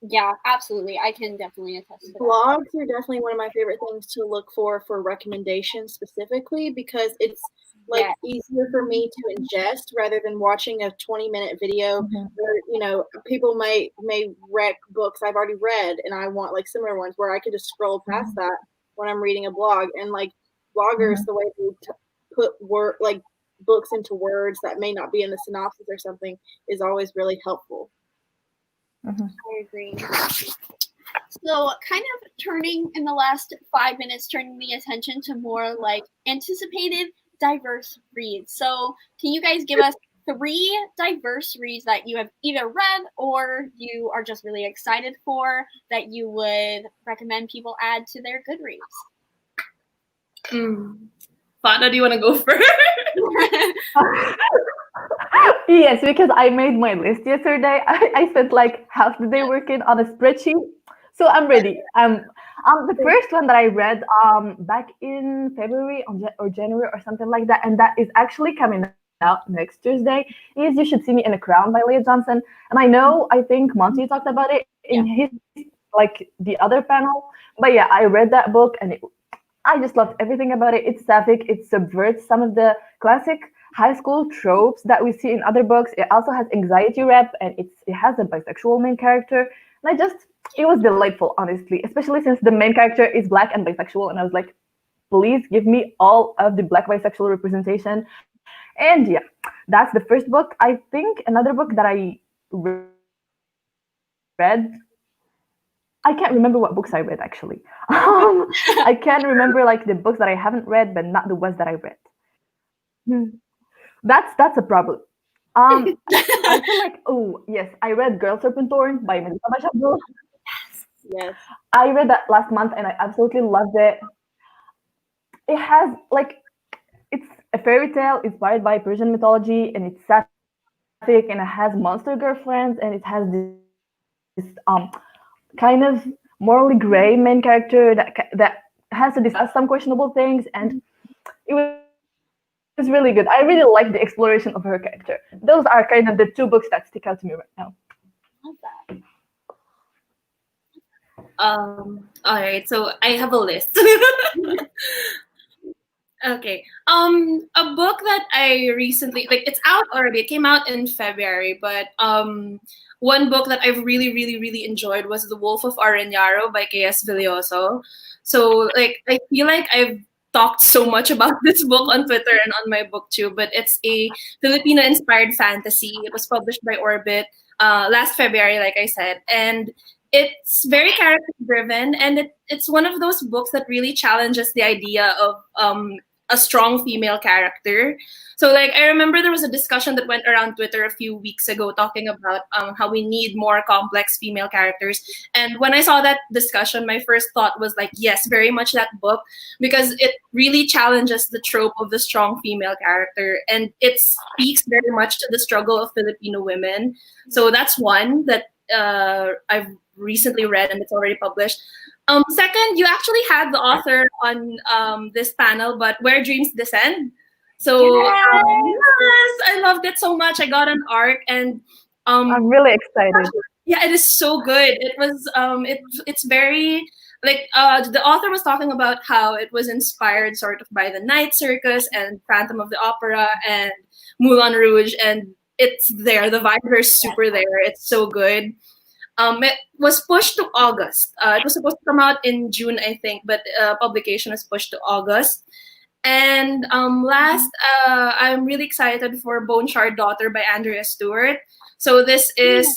Yeah, absolutely. I can definitely attest to that. Blogs are definitely one of my favorite things to look for recommendations specifically, because it's like easier for me to ingest rather than watching a 20-minute video where, you know, people may rec books I've already read and I want like similar ones where I could just scroll past that when I'm reading a blog. And like bloggers, the way they put books into words that may not be in the synopsis or something is always really helpful. I agree. So kind of turning in the last 5 minutes, turning the attention to more like anticipated diverse reads. So can you guys give us 3 diverse reads that you have either read or you are just really excited for that you would recommend people add to their Goodreads? Fadwa, do you want to go first? Yes, because I made my list yesterday. I spent like half the day working on a spreadsheet, so I'm ready. The first one that I read back in February or January or something like that, and that is actually coming out next Tuesday, is You Should See Me in a Crown by Leah Johnson. And I think Monte talked about it in his like the other panel. But yeah, I read that book and I just loved everything about it. It's sapphic. It subverts some of the classic high school tropes that we see in other books. It also has anxiety rep, and it has a bisexual main character. And it was delightful, honestly, especially since the main character is Black and bisexual. And I was like, please give me all of the Black bisexual representation. And yeah, that's the first book. I think another book that I read, I can't remember what books I read, actually. I can remember like the books that I haven't read, but not the ones that I read. That's a problem. I feel like, oh yes, I read Girl Serpentorn by Melissa Bachabdo. Yes. I read that last month and I absolutely loved it. It has it's a fairy tale inspired by Persian mythology, and it's sapphic, and it has monster girlfriends, and it has this kind of morally gray main character that has to discuss some questionable things, and it was really good. I really like the exploration of her character. Those are kind of the 2 books that stick out to me right now. Love that. All right, so I have a list. Okay. A book that I recently, it's out already. It came out in February, but one book that I've really, really, really enjoyed was The Wolf of Areñaro by K.S. Villoso. So I feel like I've talked so much about this book on Twitter and on my Booktube, but it's a Filipino-inspired fantasy. It was published by Orbit last February, like I said, and it's very character-driven, and it's one of those books that really challenges the idea of a strong female character. So like I remember there was a discussion that went around Twitter a few weeks ago talking about how we need more complex female characters. And when I saw that discussion, my first thought was like, yes, very much that book, because it really challenges the trope of the strong female character, and it speaks very much to the struggle of Filipino women. So that's one that I've recently read, and it's already published. Second, you actually had the author on this panel, but Where Dreams Descend. So yes, I loved it so much. I got an arc, and I'm really excited. Yeah, it is so good. It was it's very like the author was talking about how it was inspired sort of by the Night Circus and Phantom of the Opera and Moulin Rouge, and it's there. The vibes are super there. It's so good. It was pushed to August. It was supposed to come out in June, I think, but publication was pushed to August. And last, I'm really excited for Bone Shard Daughter by Andrea Stewart. So this is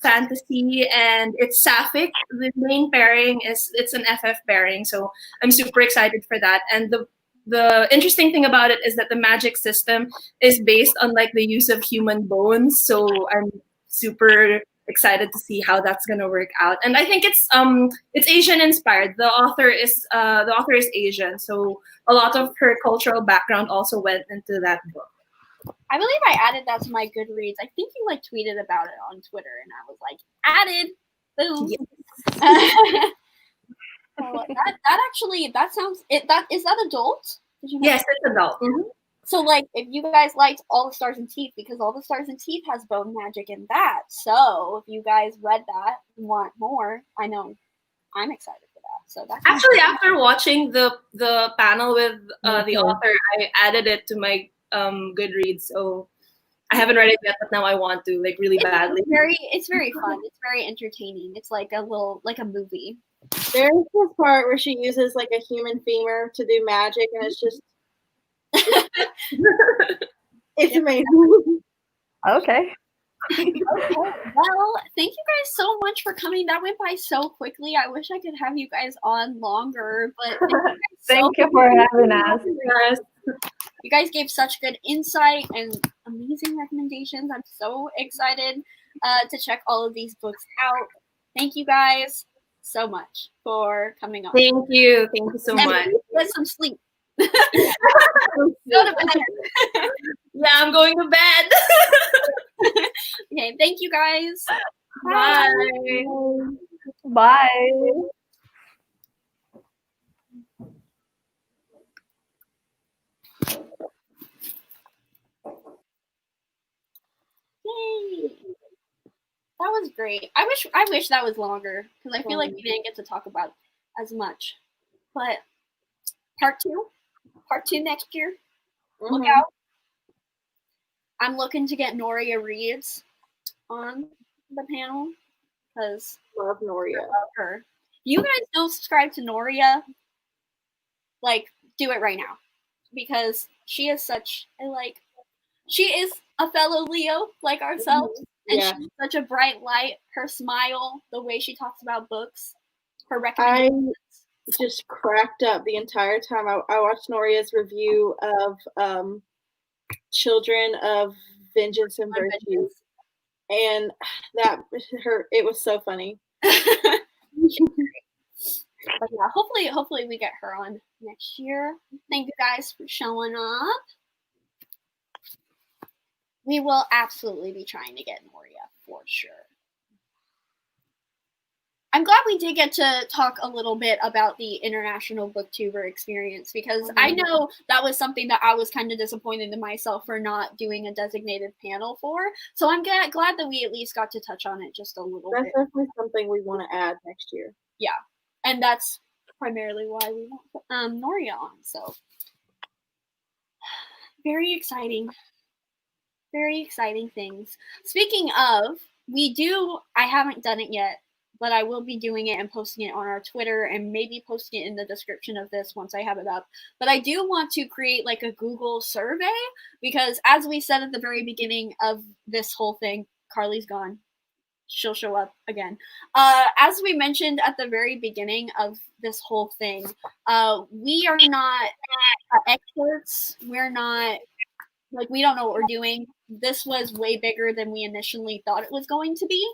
fantasy, and it's sapphic. The main pairing it's an FF pairing, so I'm super excited for that. And the interesting thing about it is that the magic system is based on like the use of human bones. So I'm super excited to see how that's gonna work out. And I think it's Asian inspired. The author is Asian, so a lot of her cultural background also went into that book. I believe I added that to my Goodreads. I think you like tweeted about it on Twitter, and I was like, added. Boom. Yes. that sounds is that adult? Did you know? Yes, it's adult. Mm-hmm. So like, if you guys liked All the Stars and Teeth, because All the Stars and Teeth has bone magic in that. So if you guys read that and want more, I know I'm excited for that. So that's actually after watching the panel with the author, I added it to my Goodreads. So I haven't read it yet, but now I want to really badly. It's very fun. It's very entertaining. It's like a movie. There's this part where she uses like a human femur to do magic, and it's just it's amazing. Okay. Well, thank you guys so much for coming. That went by so quickly. I wish I could have you guys on longer, but thank you for having us. Yes. You guys gave such good insight and amazing recommendations. I'm so excited to check all of these books out. Thank you guys so much for coming on. Thank you so much. Get some sleep. Go to bed. Yeah, I'm going to bed. Okay, thank you guys. Bye. Bye. Yay. That was great. I wish that was longer, because I feel like we didn't get to talk about as much. But part two next year. Look out. I'm looking to get Noria Reeves on the panel, because love Noria. I love her. You guys don't subscribe to Noria, do it right now, because she is she is a fellow Leo like ourselves, and she's such a bright light. Her smile, the way she talks about books, her recommendations. I just cracked up the entire time. I watched Noria's review of Children of Vengeance and Virtue, and it was so funny. But yeah, hopefully we get her on next year. Thank you guys for showing up. We will absolutely be trying to get Noria for sure. I'm glad we did get to talk a little bit about the international booktuber experience, because I know that was something that I was kind of disappointed in myself for not doing a designated panel for. So I'm glad that we at least got to touch on it just a little bit. That's definitely something we want to add next year. Yeah, and that's primarily why we want Noria on. So very exciting things. Speaking of, I haven't done it yet, but I will be doing it and posting it on our Twitter, and maybe posting it in the description of this once I have it up. But I do want to create a Google survey, because as we said at the very beginning of this whole thing, Carly's gone. she'll show up again. As we mentioned at the very beginning of this whole thing, we are not experts. We're not, like, we don't know what we're doing. This was way bigger than we initially thought it was going to be.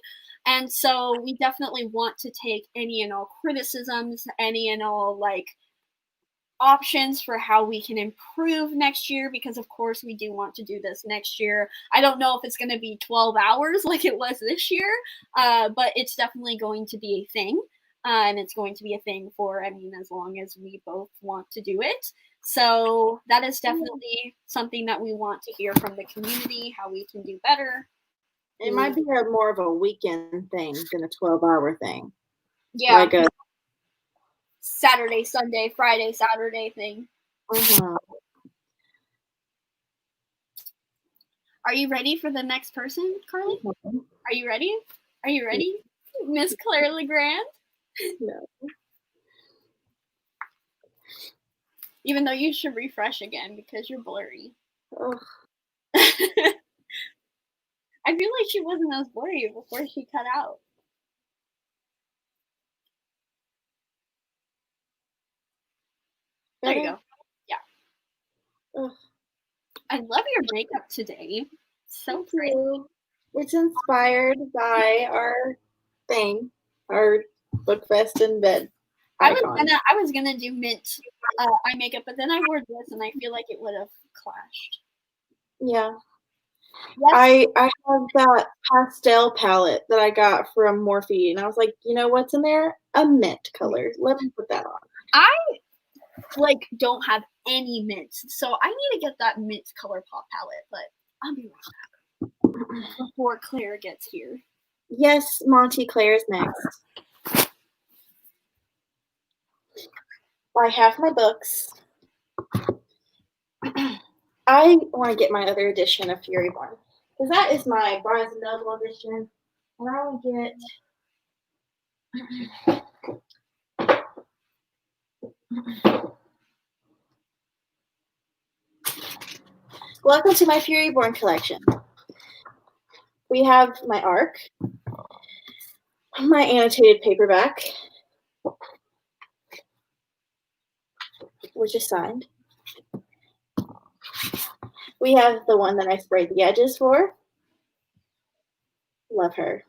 And so we definitely want to take any and all criticisms, any and all, like, options for how we can improve next year, because of course we do want to do this next year. I don't know if it's going to be 12 hours like it was this year, but it's definitely going to be a thing, and it's going to be a thing for, I mean, as long as we both want to do it. So that is definitely something that we want to hear from the community, how we can do better. It might be more of a weekend thing than a 12-hour thing. Yeah. Like a Saturday, Sunday, Friday, Saturday thing. Are you ready for the next person, Carly? Are you ready? Are you ready? Miss Claire Legrand? No. Even though you should refresh again because you're blurry. Oh. I feel like she wasn't as blurry before she cut out. There you go. Yeah. Ugh. I love your makeup today. So pretty. It's inspired by our thing, our Bookfest in Bed. I was gonna do mint eye makeup, but then I wore this and I feel like it would have clashed. Yeah. Yes. I have that pastel palette that I got from Morphe, and I was like, you know what's in there? A mint color. Let me put that on. I don't have any mints, so I need to get that mint color pop palette, but I'll be right back before Claire gets here. Yes, Monte, Claire's next. I have my books. I want to get my other edition of Furyborn, because that is my Barnes & Noble edition, and I want to get Welcome to my Furyborn collection. We have my ARC, my annotated paperback, which is signed. We have the one that I sprayed the edges for. Love her.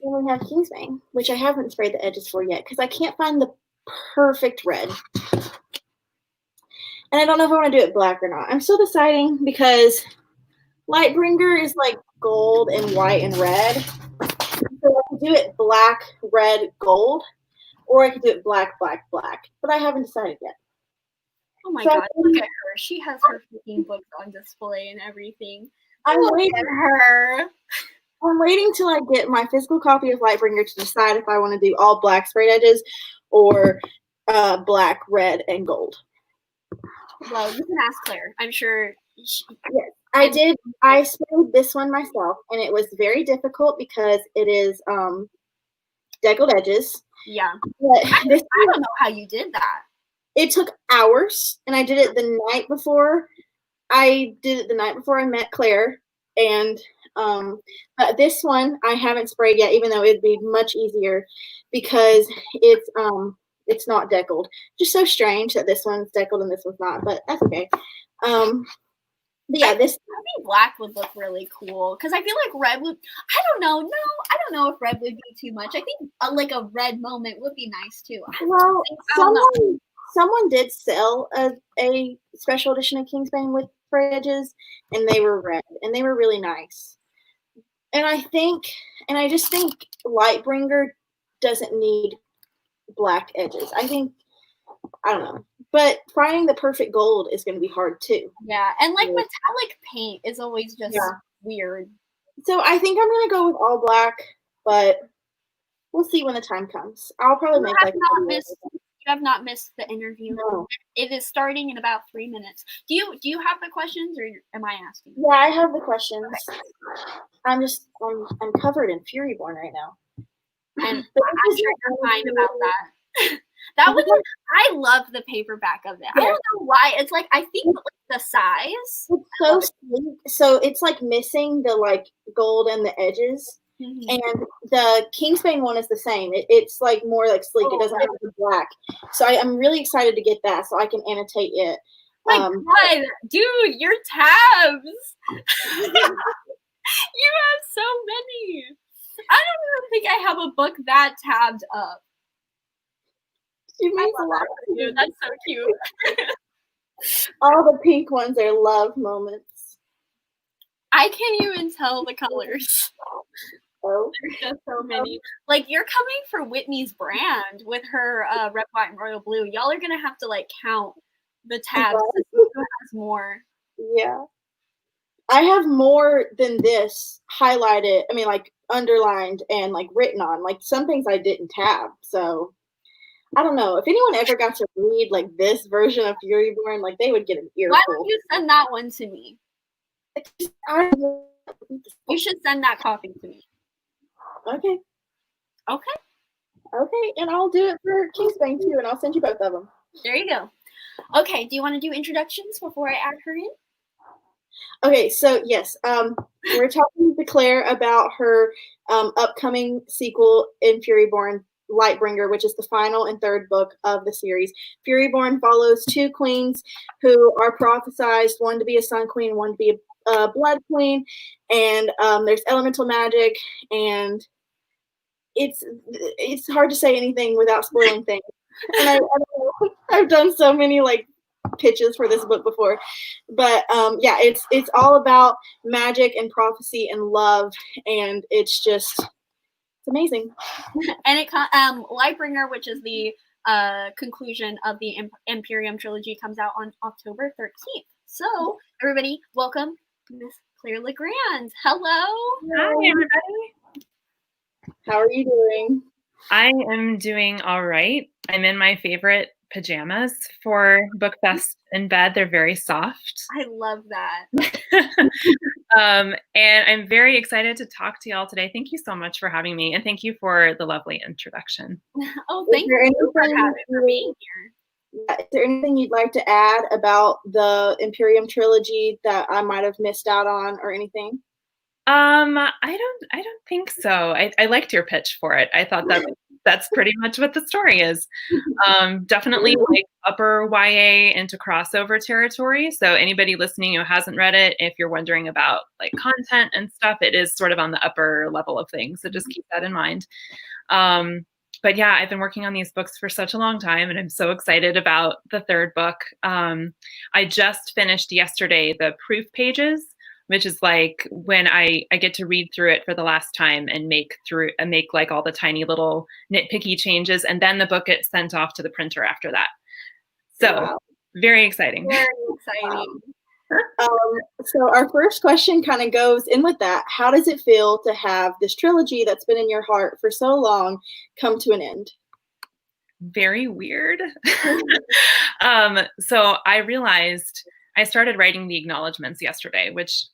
Then we have Kingsbane, which I haven't sprayed the edges for yet because I can't find the perfect red. And I don't know if I want to do it black or not. I'm still deciding because Lightbringer is like gold and white and red. So I could do it black, red, gold, or I could do it black, black, black. But I haven't decided yet. Oh my God, look at her. She has her freaking books on display and everything. I'm waiting till I get my physical copy of Lightbringer to decide if I want to do all black sprayed edges or black, red, and gold. Well, you can ask Claire. I'm sure. Yes, I did. I sprayed this one myself, and it was very difficult because it is deckled edges. Yeah. But I don't know how you did that. It took hours, and I did it the night before. I met Claire, and this one I haven't sprayed yet, even though it'd be much easier because it's not deckled. Just so strange that this one's deckled and this one's not, but that's okay. But yeah, I think black would look really cool because I feel like red would. I don't know. No, I don't know if red would be too much. I think like a red moment would be nice too. Well, someone did sell a special edition of Kingsbane with spray edges, and they were red, and they were really nice. And I just think Lightbringer doesn't need black edges. I don't know. But finding the perfect gold is going to be hard too. Yeah, and like metallic paint is always just weird. So I think I'm going to go with all black, but we'll see when the time comes. I'll probably You have not missed the interview. No. It is starting in about 3 minutes. Do you have the questions, or am I asking? Yeah, I have the questions. I'm covered in Furyborn right now. And I'm sure you're fine about that. That was, I love the paperback of it. I don't know why. It's like, I think like the size. It's so sleek. So it's like missing the like gold and the edges. Mm-hmm. And the Kingsbane one is the same. It's like more like sleek. It doesn't have the black. So I'm really excited to get that so I can annotate it. My God, dude, your tabs. You have so many. I don't even think I have a book that tabbed up. She means a lot to you. That's so cute. All the pink ones are love moments. I can't even tell the colors. Oh, there's just so many. Like, you're coming for Whitney's brand with her red, white, and royal blue. Y'all are gonna have to like count the tabs. Who has more? Yeah, I have more than this highlighted. I mean, like underlined and like written on. Like some things I didn't tab. So I don't know if anyone ever got to read like this version of Furyborn. Like they would get an earful. Why don't you send that one to me? You should send that copy to me. Okay. Okay. Okay, and I'll do it for Kingsbane too, and I'll send you both of them. There you go. Okay, do you want to do introductions before I add her in? Okay, so yes, we're talking to Claire about her upcoming sequel in Furyborn, Lightbringer, which is the final and third book of the series. Furyborn follows two queens who are prophesized, one to be a sun queen, one to be a blood queen, and there's elemental magic, and it's hard to say anything without spoiling things. And I've done so many like pitches for this book before, but yeah, it's all about magic and prophecy and love, and it's amazing. And it Lightbringer, which is the conclusion of the Imperium trilogy, comes out on October 13th. So everybody, welcome Miss Claire Legrand. Hello. Hi everybody. How are you doing? I am doing all right. I'm in my favorite pajamas for Bookfest in Bed. They're very soft. I love that. And I'm very excited to talk to y'all today. Thank you so much for having me, and thank you for the lovely introduction. Oh, thank you for being here. Is there anything you'd like to add about the Imperium trilogy that I might have missed out on or anything? I don't think so. I liked your pitch for it. I thought that's pretty much what the story is. Definitely like upper YA into crossover territory. So anybody listening who hasn't read it, if you're wondering about like content and stuff, it is sort of on the upper level of things. So just keep that in mind. But yeah, I've been working on these books for such a long time, and I'm so excited about the third book. I just finished yesterday the proof pages, which is like when I get to read through it for the last time and make like all the tiny little nitpicky changes, and then the book gets sent off to the printer after that. So very exciting. Very exciting. So our first question kind of goes in with that. How does it feel to have this trilogy that's been in your heart for so long come to an end? Very weird. So I realized I started writing the acknowledgements yesterday, which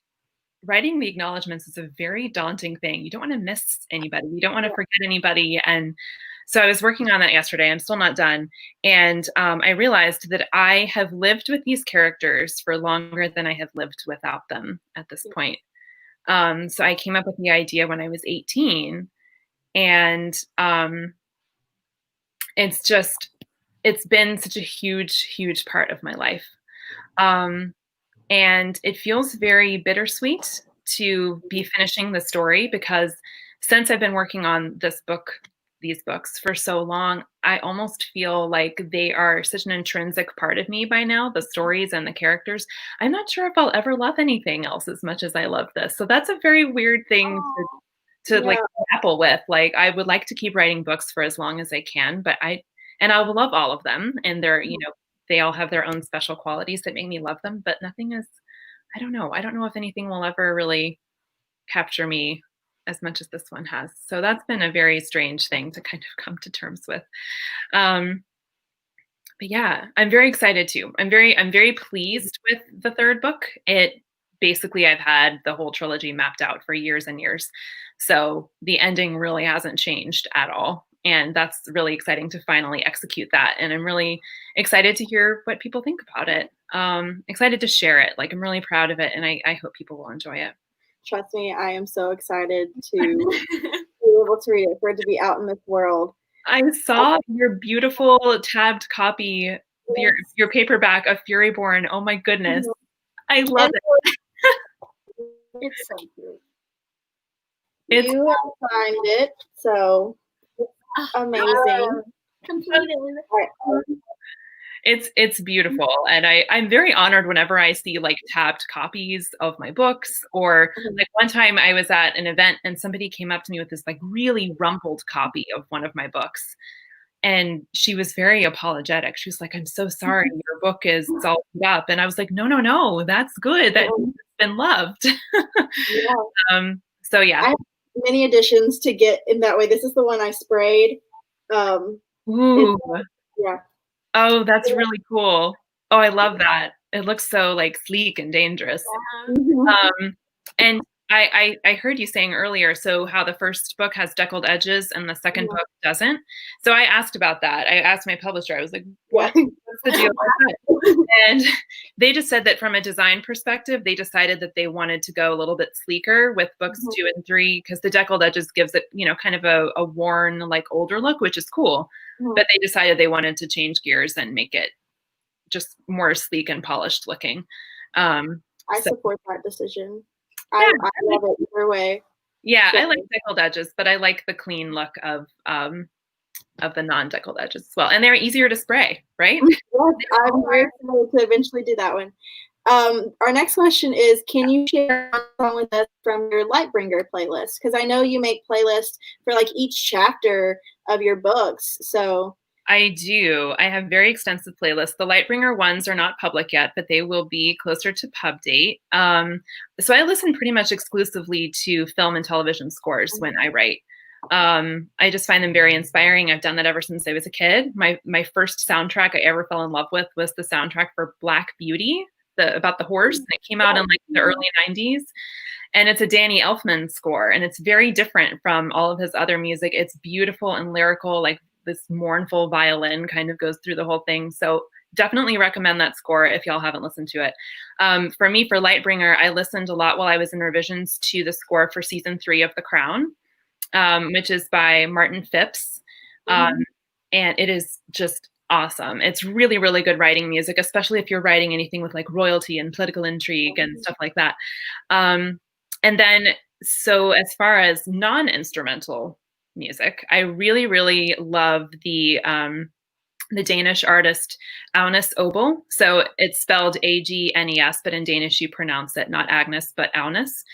writing the acknowledgements is a very daunting thing. You don't want to miss anybody. You don't want to forget anybody. And so I was working on that yesterday. I'm still not done. And I realized that I have lived with these characters for longer than I have lived without them at this point. So I came up with the idea when I was 18. And it's been such a huge part of my life. And it feels very bittersweet to be finishing the story, because since I've been working on these books for so long, I almost feel like they are such an intrinsic part of me by now, the stories and the characters. I'm not sure if I'll ever love anything else as much as I love this. So that's a very weird thing to like grapple with. Like, I would like to keep writing books for as long as I can, but I will love all of them, and they're, they all have their own special qualities that make me love them, but nothing is, I don't know if anything will ever really capture me as much as this one has. So that's been a very strange thing to kind of come to terms with. But yeah, I'm very excited too. I'm very pleased with the third book. Basically, I've had the whole trilogy mapped out for years and years. So the ending really hasn't changed at all. And that's really exciting to finally execute that. And I'm really excited to hear what people think about it. Excited to share it. Like, I'm really proud of it, and I hope people will enjoy it. Trust me, I am so excited to be able to read it, for it to be out in this world. I saw your beautiful tabbed copy, your paperback of Furyborn. Oh my goodness. I love it. It's so cute. You have signed it, so amazing. Completed. It's beautiful, and I'm very honored whenever I see like tabbed copies of my books, or like one time I was at an event and somebody came up to me with this like really rumpled copy of one of my books, and she was very apologetic. She was like, "I'm so sorry, your book is all beat up," and I was like, "No, that's good. That it's been loved." So yeah, I have many editions to get in that way. This is the one I sprayed. Ooh. Yeah. Oh, that's really cool. Oh, I love that. It looks so like sleek and dangerous. And I heard you saying earlier, so how the first book has deckled edges and the second book doesn't. So I asked about that. I asked my publisher, I was like, what's the deal with that? And they just said that from a design perspective, they decided that they wanted to go a little bit sleeker with books 2 and 3, because the deckled edges gives it, you know, kind of a worn, like older look, which is cool. But they decided they wanted to change gears and make it just more sleek and polished looking. I support that decision. I love it either way. Yeah, I like deckled edges, but I like the clean look of the non-deckled edges as well. And they're easier to spray, right? Yes, I'm very excited to eventually do that one. Our next question is, can you share a song with us from your Lightbringer playlist? Because I know you make playlists for like each chapter of your books. So I do. I have very extensive playlists. The Lightbringer ones are not public yet, but they will be closer to pub date. So I listen pretty much exclusively to film and television scores when I write. I just find them very inspiring. I've done that ever since I was a kid. My first soundtrack I ever fell in love with was the soundtrack for Black Beauty, about the horse. And it came out in like the early 90s. And it's a Danny Elfman score, and it's very different from all of his other music. It's beautiful and lyrical, like this mournful violin kind of goes through the whole thing. So definitely recommend that score if y'all haven't listened to it. For me, for Lightbringer, I listened a lot while I was in revisions to the score for season 3 of The Crown, which is by Martin Phipps. And it is just awesome. It's really, really good writing music, especially if you're writing anything with like royalty and political intrigue and stuff like that. And then, so as far as non-instrumental music, I really, really love the Danish artist Agnes Obel. So it's spelled Agnes, but in Danish you pronounce it not Agnes, but Agnes.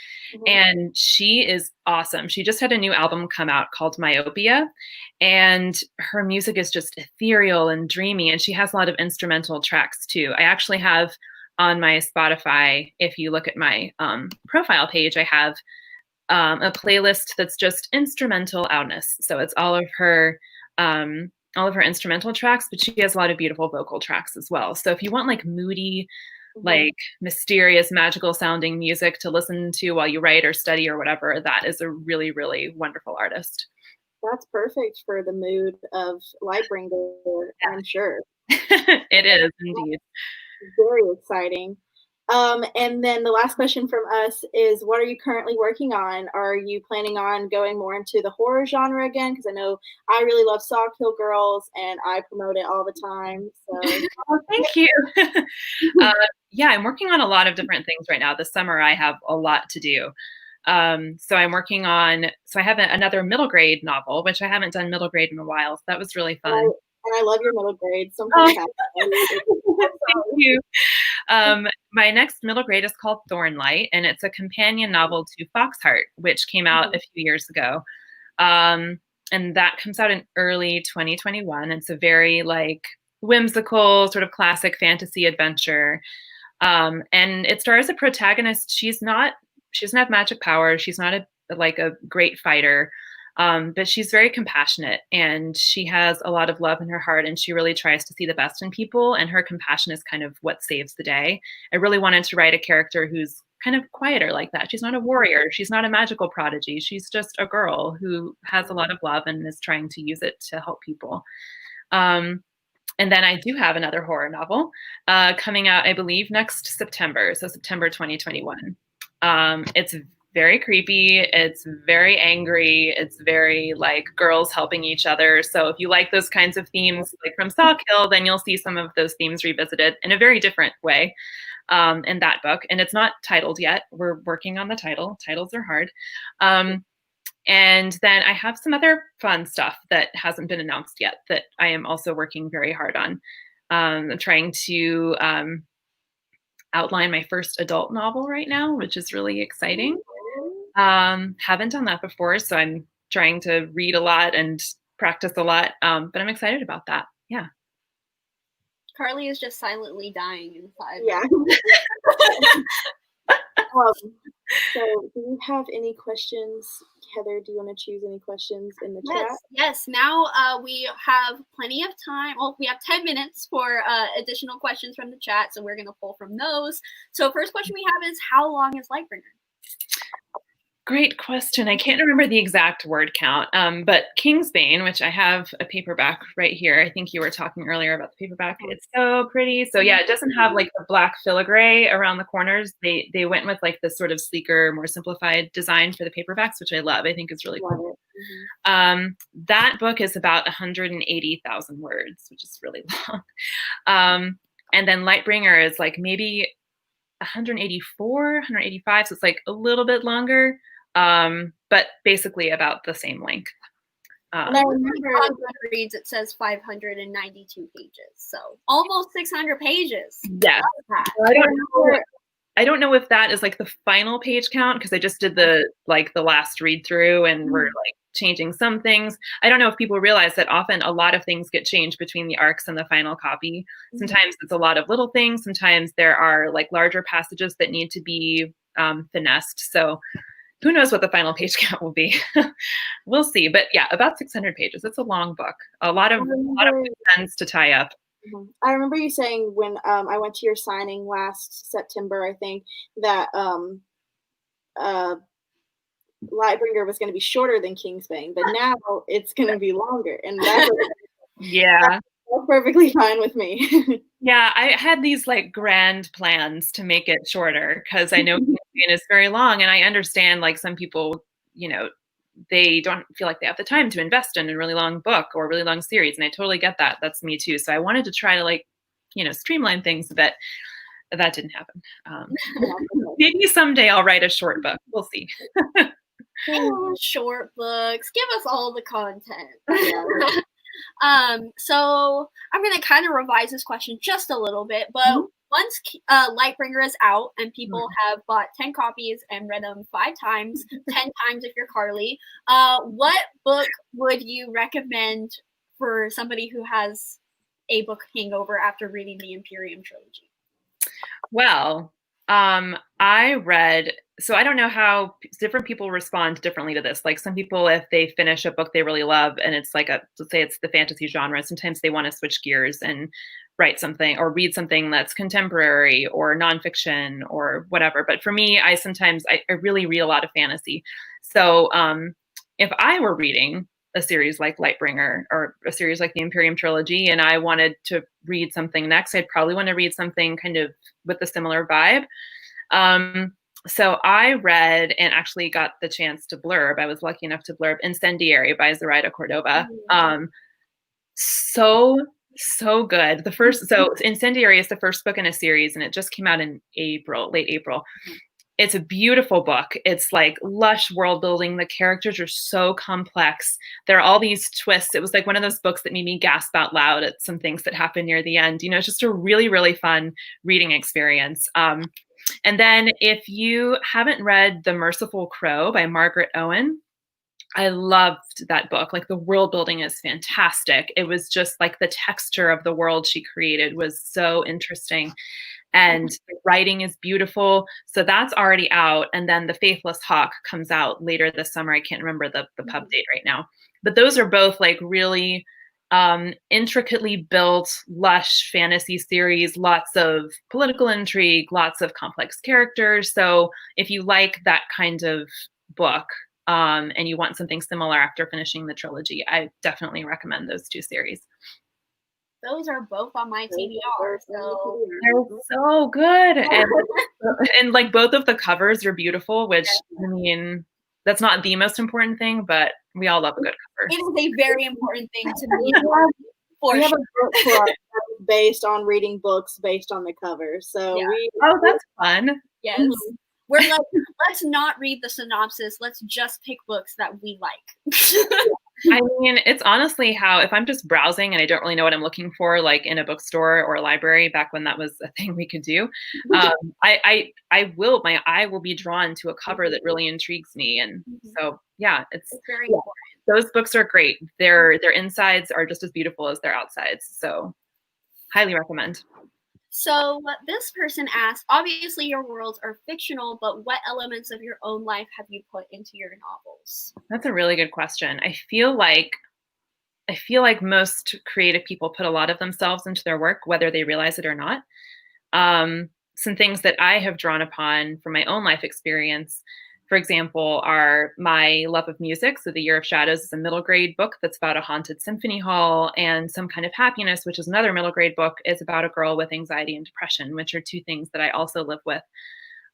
And she is awesome. She just had a new album come out called Myopia, and her music is just ethereal and dreamy, and she has a lot of instrumental tracks too. I actually have on my Spotify, if you look at my profile page, I have a playlist that's just instrumental Agnes. So it's all of her instrumental tracks, but she has a lot of beautiful vocal tracks as well. So if you want like moody, like mysterious, magical sounding music to listen to while you write or study or whatever, that is a really, really wonderful artist. That's perfect for the mood of Lightbringer, I'm sure. It is indeed. Very exciting. And then the last question from us is, what are you currently working on? Are you planning on going more into the horror genre again? Because I know I really love Saw Kill Girls, and I promote it all the time. So oh, thank you. Yeah, I'm working on a lot of different things right now. This summer, I have a lot to do. So I'm working on, so I have another middle grade novel, which I haven't done middle grade in a while. So that was really fun. And I love your middle grade. Sometimes thank you. My next middle grade is called Thornlight, and it's a companion novel to Foxheart, which came out a few years ago. And that comes out in early 2021. It's a very like whimsical, sort of classic fantasy adventure. And it stars a protagonist. She doesn't have magic powers. She's not a great fighter. But she's very compassionate, and she has a lot of love in her heart, and she really tries to see the best in people, and her compassion is kind of what saves the day. I really wanted to write a character who's kind of quieter like that. She's not a warrior. She's not a magical prodigy. She's just a girl who has a lot of love and is trying to use it to help people. And then I do have another horror novel coming out, I believe, next September. So September 2021. It's very creepy. It's very angry. It's very like girls helping each other. So if you like those kinds of themes, like from Sawkill, then you'll see some of those themes revisited in a very different way in that book. And it's not titled yet. We're working on the title. Titles are hard. And then I have some other fun stuff that hasn't been announced yet that I am also working very hard on. I'm trying to outline my first adult novel right now, which is really exciting. Haven't done that before, so I'm trying to read a lot and practice a lot, but I'm excited about that. Yeah. Carly is just silently dying inside. Yeah. So do you have any questions? Heather, do you want to choose any questions in the chat? Yes. Now we have plenty of time. Well, we have 10 minutes for additional questions from the chat, so we're going to pull from those. So first question we have is, how long is Lightbringer? Great question. I can't remember the exact word count, but Kingsbane, which I have a paperback right here. I think you were talking earlier about the paperback. It's so pretty. So yeah, it doesn't have like the black filigree around the corners. They went with like this sort of sleeker, more simplified design for the paperbacks, which I love. I think is really cool. That book is about 180,000 words, which is really long. And then Lightbringer is like maybe 184, 185. So it's like a little bit longer. But basically about the same length. And I remember on GOODREADS it says 592 pages, so almost 600 pages. Yeah, I don't know if that is like the final page count because I just did the last read through and we're like changing some things. I don't know if people realize that often a lot of things get changed between the arcs and the final copy. Sometimes it's a lot of little things. Sometimes there are like larger passages that need to be finessed. So who knows what the final page count will be? We'll see. But yeah, about 600 pages. It's a long book. A lot of ends to tie up. I remember you saying when I went to your signing last September, I think, that Lightbringer was going to be shorter than Kingsbane, but now it's going to be longer. And that's yeah. That's perfectly fine with me. Yeah, I had these like grand plans to make it shorter because I know Kingsbane is very long, and I understand like some people, you know, they don't feel like they have the time to invest in a really long book or a really long series, and I totally get that. That's me too. So I wanted to try to like, you know, streamline things a bit. That didn't happen. Maybe someday I'll write a short book. We'll see. Short books. Give us all the content. So I'm going to kind of revise this question just a little bit, but once Lightbringer is out and people have bought 10 copies and read them 5 times, 10 times if you're Carly, what book would you recommend for somebody who has a book hangover after reading the Imperium trilogy? Well, I read, so I don't know how different people respond differently to this. Like some people, if they finish a book they really love and it's like let's say it's the fantasy genre, sometimes they want to switch gears and write something or read something that's contemporary or nonfiction or whatever. But for me, I really read a lot of fantasy. So if I were reading a series like Lightbringer or a series like the Imperium trilogy and I wanted to read something next, I'd probably want to read something kind of with a similar vibe. So I read and actually got the chance to blurb. I was lucky enough to blurb Incendiary by Zoraida Cordova. So good. So Incendiary is the first book in a series and it just came out in late April. It's a beautiful book. It's like lush world building. The characters are so complex. There are all these twists. It was like one of those books that made me gasp out loud at some things that happened near the end. You know, it's just a really, really fun reading experience. And then if you haven't read The Merciful Crow by Margaret Owen, I loved that book. Like the world building is fantastic. It was just like the texture of the world she created was so interesting. And the writing is beautiful. So that's already out. And then The Faithless Hawk comes out later this summer. I can't remember the pub date right now. But those are both like really intricately built, lush fantasy series, lots of political intrigue, lots of complex characters. So if you like that kind of book and you want something similar after finishing the trilogy, I definitely recommend those two series. Those are both on my TBR, so they're so good, and like both of the covers are beautiful. Which I mean, that's not the most important thing, but we all love a good cover. It is a very important thing to me. We have a book club based on reading books based on the cover. So oh, that's fun. Yes. We're like, let's not read the synopsis. Let's just pick books that we like. I mean, it's honestly how, if I'm just browsing and I don't really know what I'm looking for, like in a bookstore or a library, back when that was a thing we could do, my eye will be drawn to a cover that really intrigues me. And so, yeah, it's very important. Those books are great. Their insides are just as beautiful as their outsides. So highly recommend. So this person asked, obviously your worlds are fictional, but what elements of your own life have you put into your novels? That's a really good question. I feel like most creative people put a lot of themselves into their work, whether they realize it or not. Some things that I have drawn upon from my own life experience, for example, are my love of music. So The Year of Shadows is a middle grade book that's about a haunted symphony hall, and Some Kind of Happiness, which is another middle grade book, is about a girl with anxiety and depression, which are two things that I also live with.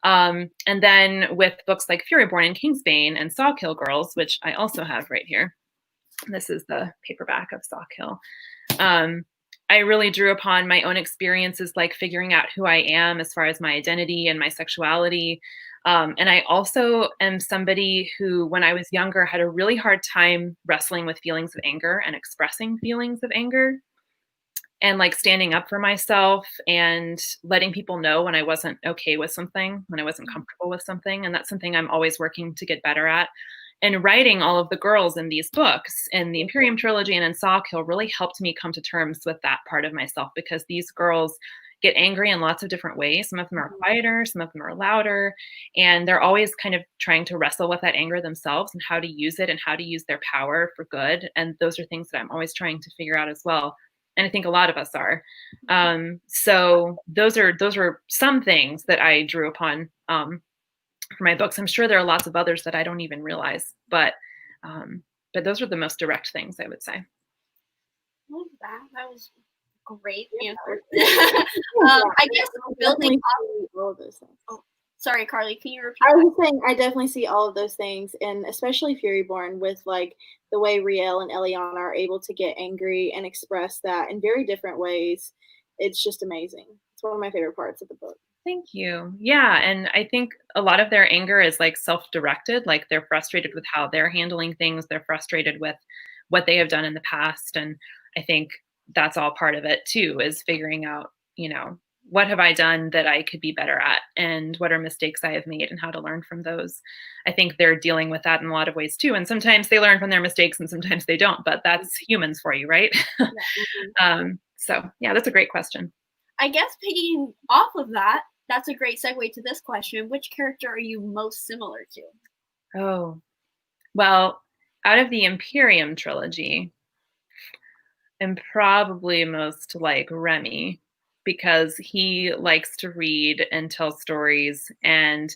And then with books like Furyborn and Kingsbane and Sawkill Girls, which I also have right here. This is the paperback of Sawkill. I really drew upon my own experiences, like figuring out who I am as far as my identity and my sexuality. And I also am somebody who, when I was younger, had a really hard time wrestling with feelings of anger and expressing feelings of anger, and like standing up for myself and letting people know when I wasn't okay with something, when I wasn't comfortable with something. And that's something I'm always working to get better at. And writing all of the girls in these books, and the Imperium trilogy and in Sawkill, really helped me come to terms with that part of myself, because these girls get angry in lots of different ways. Some of them are quieter, some of them are louder, and they're always kind of trying to wrestle with that anger themselves and how to use it and how to use their power for good. And those are things that I'm always trying to figure out as well. And I think a lot of us are. So those are some things that I drew upon for my books. I'm sure there are lots of others that I don't even realize, but those are the most direct things, I would say. Love that. That was great answer. I guess building all of those things. Oh, sorry, Carly, can you repeat? I was saying I definitely see all of those things, and especially Furyborn, with like the way Riel and Eliana are able to get angry and express that in very different ways. It's just amazing. It's one of my favorite parts of the book. Thank you. Yeah, and I think a lot of their anger is like self-directed, like they're frustrated with how they're handling things, they're frustrated with what they have done in the past, and I think that's all part of it too, is figuring out, what have I done that I could be better at, and what are mistakes I have made and how to learn from those. I think they're dealing with that in a lot of ways too, and sometimes they learn from their mistakes and sometimes they don't, but that's humans for you, right? So yeah, that's a great question. I guess picking off of that, that's a great segue to this question. Which character are you most similar to? Oh, well, out of the Imperium trilogy, I'm probably most like Remy, because he likes to read and tell stories and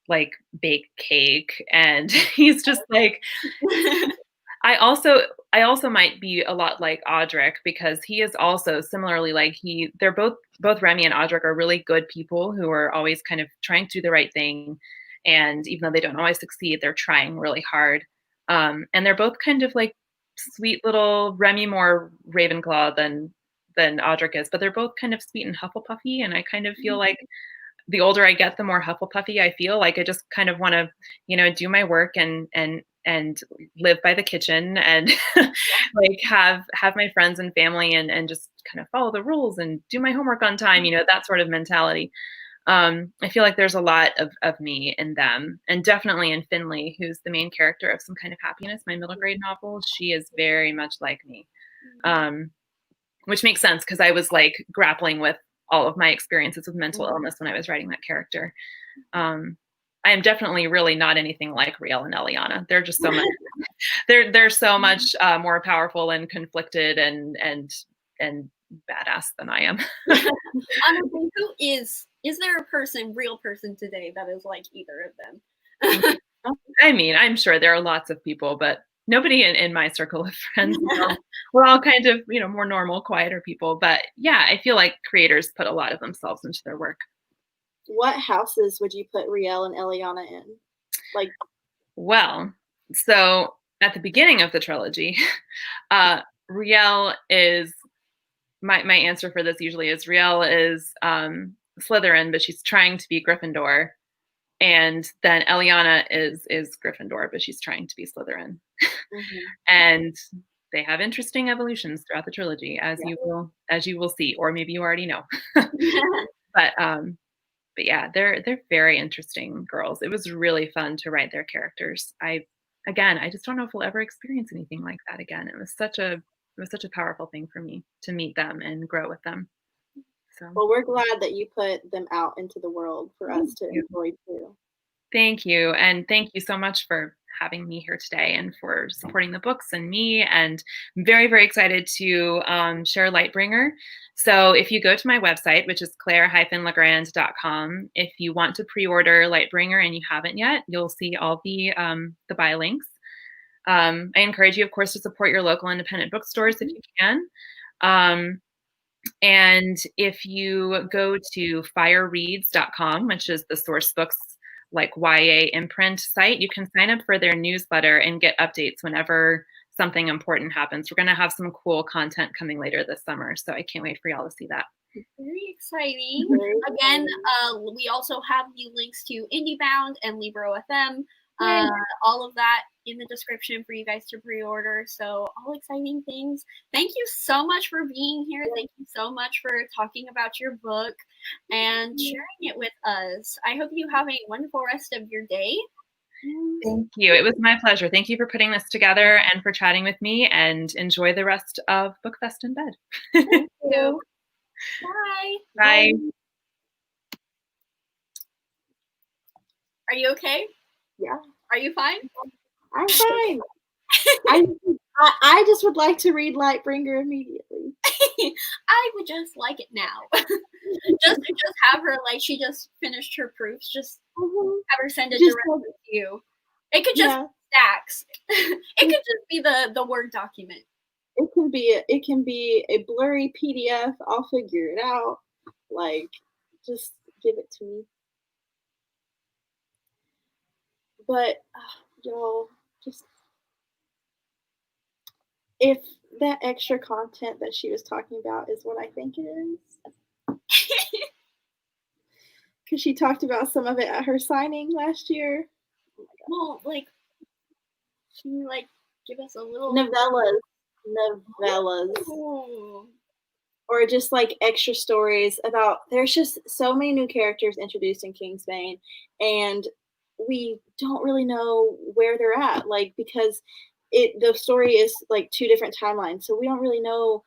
like bake cake, and he's just like I also might be a lot like Audric, because he is also similarly like they're both Remy and Audric are really good people who are always kind of trying to do the right thing, and even though they don't always succeed, they're trying really hard. And they're both kind of like sweet little, Remy more Ravenclaw than Audric is, but they're both kind of sweet and Hufflepuffy, and I kind of feel like the older I get, the more Hufflepuffy I feel. Like I just kind of want to, do my work and live by the kitchen and like have my friends and family and just kind of follow the rules and do my homework on time, that sort of mentality. I feel like there's a lot of me in them, and definitely in Finley, who's the main character of Some Kind of Happiness, my middle grade novel. She is very much like me, which makes sense because I was like grappling with all of my experiences with mental illness when I was writing that character. I am definitely really not anything like Riel and Eliana. They're just so much. They're so much more powerful and conflicted and badass than I am. Honestly, is there a real person today that is like either of them? I mean, I'm sure there are lots of people, but nobody in my circle of friends. We're all kind of, more normal, quieter people. But yeah, I feel like creators put a lot of themselves into their work. What houses would you put Riel and Eliana in? Well, so at the beginning of the trilogy, Riel is my answer for this usually is Riel is Slytherin, but she's trying to be Gryffindor. And then Eliana is Gryffindor, but she's trying to be Slytherin. And they have interesting evolutions throughout the trilogy, as you will see, or maybe you already know. But yeah, they're very interesting girls. It was really fun to write their characters. I just don't know if we'll ever experience anything like that again. It was such a powerful thing for me to meet them and grow with them. So, well, we're glad that you put them out into the world for us to enjoy too. Thank you. And thank you so much for having me here today and for supporting the books and me. And I'm very, very excited to share Lightbringer. So if you go to my website, which is claire-legrand.com, if you want to pre-order Lightbringer and you haven't yet, you'll see all the buy links. I encourage you, of course, to support your local independent bookstores if you can. And if you go to firereads.com, which is the source books like YA imprint site, you can sign up for their newsletter and get updates whenever something important happens. We're going to have some cool content coming later this summer, so I can't wait for y'all to see that. Very exciting. Again, we also have the links to IndieBound and Libro FM. All of that in the description for you guys to pre-order. So all exciting things. Thank you so much for being here. Thank you so much for talking about your book and sharing it with us. I hope you have a wonderful rest of your day. Thank you. It was my pleasure. Thank you for putting this together and for chatting with me, and enjoy the rest of Bookfest in Bed. Thank you. Bye. Bye. Are you okay? Yeah. Are you fine? I'm fine. I just would like to read Lightbringer immediately. I would just like it now. just have her, like, she just finished her proofs. Just have her send it directly to you. It could just stacks. It could just be the Word document. It can be a blurry PDF. I'll figure it out. Like, just give it to me. But y'all, just if that extra content that she was talking about is what I think it is, because she talked about some of it at her signing last year. Oh my God. Well, can you give us a little novellas, or just extra stories about? There's just so many new characters introduced in Kingsbane, and we don't really know where they're at, because the story is two different timelines, so we don't really know.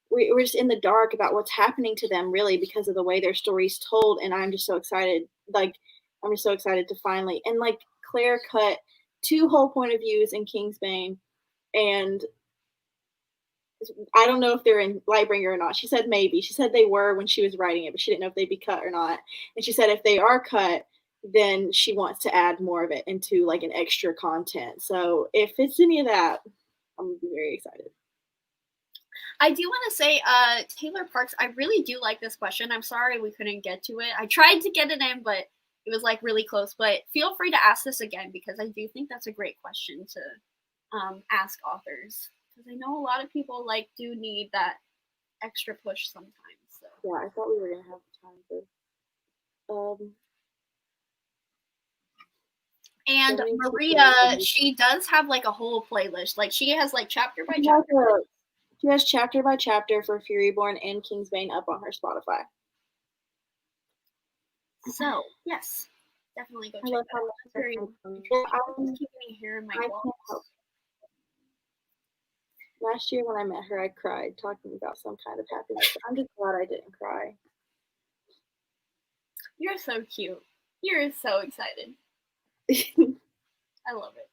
We're just in the dark about what's happening to them, really, because of the way their story's told. And I'm just so excited. I'm just so excited to finally, and Claire cut 2 whole point of views in Kingsbane, and I don't know if they're in Lightbringer or not. She said maybe. She said they were when she was writing it, but she didn't know if they'd be cut or not. And she said if they are cut, then she wants to add more of it into an extra content. So if it's any of that, I'm gonna be very excited. I do want to say, Taylor Parks, I really do like this question. I'm sorry we couldn't get to it. I tried to get it in, but it was really close. But feel free to ask this again, because I do think that's a great question to ask authors, because I know a lot of people do need that extra push sometimes. So yeah, I thought we were gonna have time to. And Maria, she does have a whole playlist. She has chapter by chapter. She has chapter by chapter for Furyborn and Kingsbane up on her Spotify. So yes, definitely go check that out. Very I'm keeping hair in my walls. Last year when I met her, I cried talking about some kind of happiness. I'm just glad I didn't cry. You're so cute. You're so excited. I love it.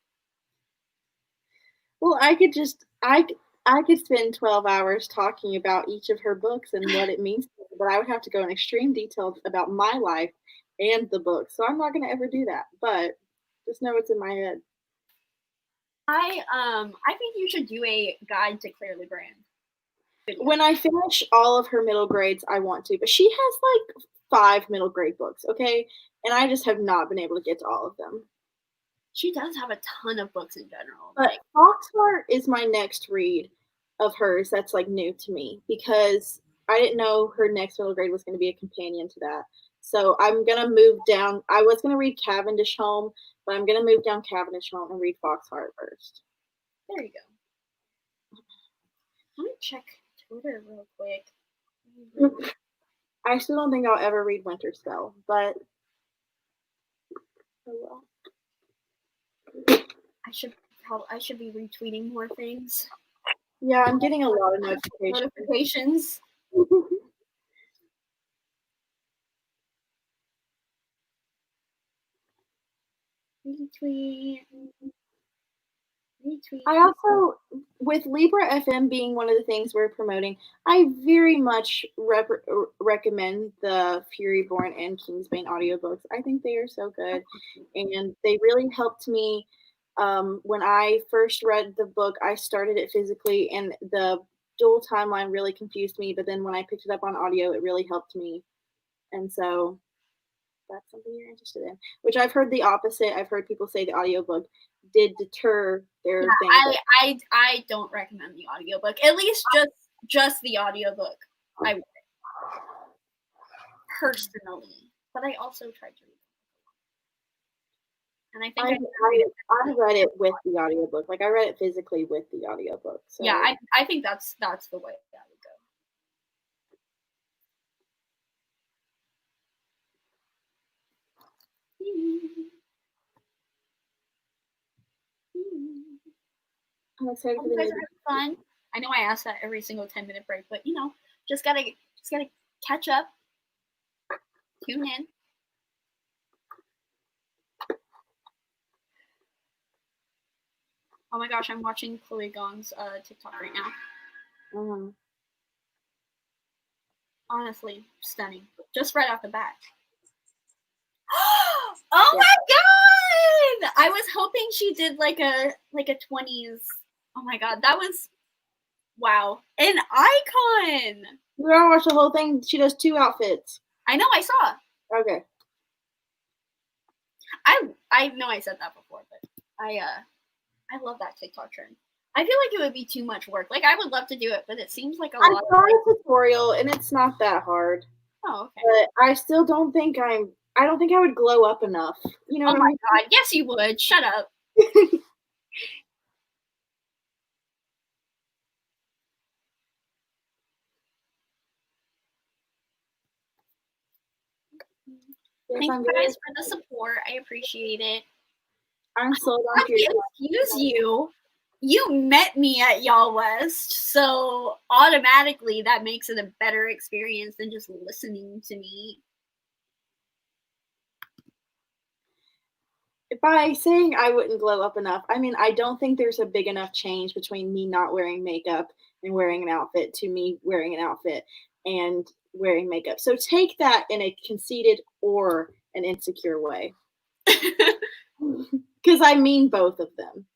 Well, I could spend 12 hours talking about each of her books and what it means to me, but I would have to go in extreme detail about my life and the book. So I'm not going to ever do that, but just know it's in my head. I think you should do a guide to Claire Legrand. When I finish all of her middle grades, I want to, but she has like 5 middle grade books, okay? And I just have not been able to get to all of them. She does have a ton of books in general. But Foxheart is my next read of hers that's like new to me because I didn't know her next middle grade was going to be a companion to that. So I'm going to move down. I was going to read Cavendish Home, but I'm going to move down Cavendish Home and read Foxheart first. There you go. Let me check Twitter real quick. I still don't think I'll ever read Winter Spell, but oh well. I should be retweeting more things. Yeah, I'm getting a lot of notifications. Retweet. I also, with Libra FM being one of the things we're promoting, I very much recommend the Furyborn and Kingsbane audiobooks. I think they are so good, and they really helped me. When I first read the book, I started it physically, and the dual timeline really confused me, but then when I picked it up on audio, it really helped me. And so that's something you're interested in, which I've heard the opposite. I've heard people say the audiobook did deter their thing. I don't recommend the audiobook. At least just the audiobook. I would. Personally. But I also tried to read it. And I think I read it with the audiobook. Like I read it physically with the audiobook. So. Yeah, I think that's the way that would go. I'm excited for you guys are having fun. I know I ask that every single 10-minute break, but you know, just gotta catch up. Tune in. Oh my gosh, I'm watching Chloe Gong's TikTok right now. Mm-hmm. Honestly, stunning. Just right off the bat. Oh my god! I was hoping she did like a 20s. Oh my god, that was wow. An icon. You gotta watch the whole thing. She does 2 outfits. I know, I saw. Okay. I know I said that before, but I love that TikTok trend. I feel like it would be too much work. Like I would love to do it, but it seems like a lot. I saw a tutorial and it's not that hard. Oh, okay. But I still don't think I don't think I would glow up enough. You know oh my god, yes you would. Shut up. Thank you guys for the support. I appreciate it. I'm sold on excuse you. You met me at Y'all West, so automatically that makes it a better experience than just listening to me. By saying I wouldn't glow up enough, I mean, I don't think there's a big enough change between me not wearing makeup and wearing an outfit to me wearing an outfit and wearing makeup. So take that in a conceited or an insecure way. Because I mean both of them.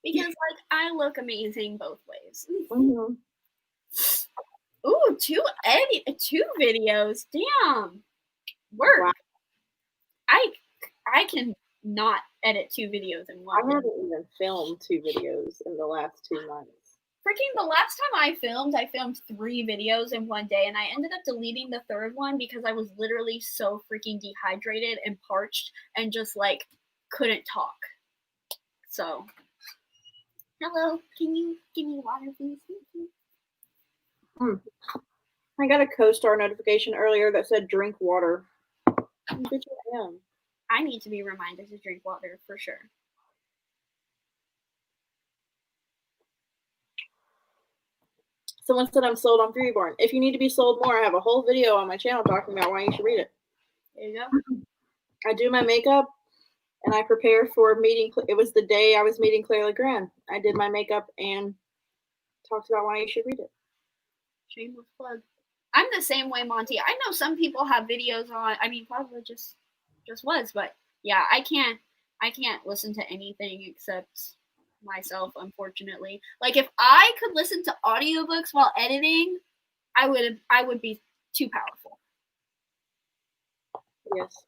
Because, like, I look amazing both ways. Mm-hmm. Ooh, two videos. Damn. Work. Wow. I can not edit 2 videos in one. I haven't even filmed 2 videos in the last 2 months. Freaking the last time I filmed 3 videos in one day, and I ended up deleting the 3rd one because I was literally so freaking dehydrated and parched and just, like, couldn't talk. So, hello, can you give me water, please? I got a co-star notification earlier that said drink water. Bitch, I am. I need to be reminded to drink water for sure. Someone said I'm sold on Furyborn. If you need to be sold more, I have a whole video on my channel talking about why you should read it. There you go. I do my makeup and I prepare for meeting. It was the day I was meeting Claire Legrand. I did my makeup and talked about why you should read it. Shameless plug. I'm the same way, Monty. I know some people have videos on. I mean, Fadwa just was, but yeah, I can't listen to anything except myself, unfortunately. Like, if I could listen to audiobooks while editing, I would be too powerful. Yes.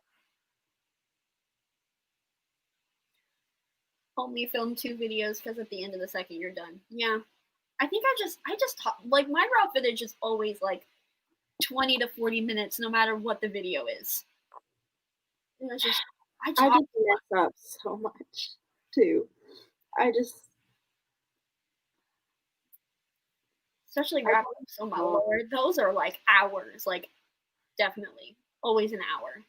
Only film 2 videos because at the end of the second you're done. Yeah. I think I just talk, like, my raw footage is always like 20 to 40 minutes no matter what the video is. And it's just I just mess up so much too. Especially rap books on my lord. Those are like hours, like definitely. Always an hour.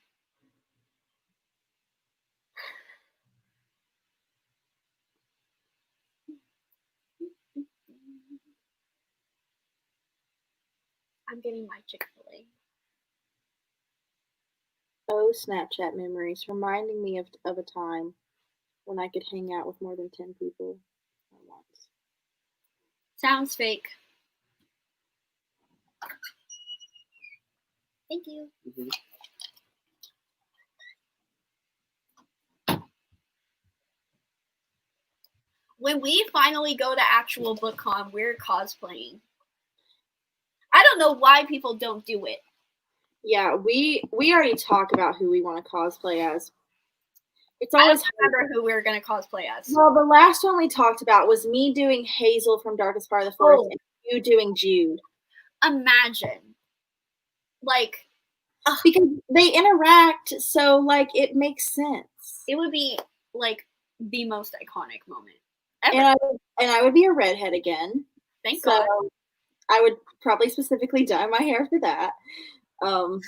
I'm getting my Chick-fil-A. Oh, Snapchat memories, reminding me of a time when I could hang out with more than 10 people at once. Sounds fake. Thank you. Mm-hmm. When we finally go to actual BookCon, we're cosplaying. I don't know why people don't do it. Yeah, we already talked about who we want to cosplay as. It's I always don't remember who we were going to cosplay as. Well, the last one we talked about was me doing Hazel from Darkest Part of the Forest and you doing Jude. Imagine. Like, because they interact, so like it makes sense. It would be like the most iconic moment ever. And I would be a redhead again. Thank God. I would probably specifically dye my hair for that. And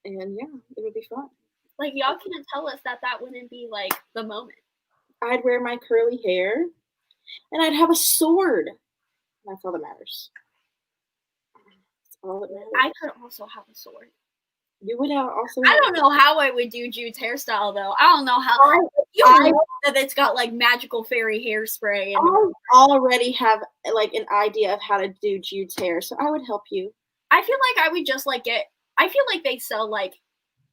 yeah, it would be fun. Like, y'all can't tell us that wouldn't be like the moment. I'd wear my curly hair and I'd have a sword. That's all that matters. That's all that matters. I could also have a sword. You would also. I don't know how I would do Jude's hairstyle though. I don't know how. I know that it's got like magical fairy hairspray. And I already have like an idea of how to do Jude's hair, so I would help you. I feel like I would just like get. I feel like they sell like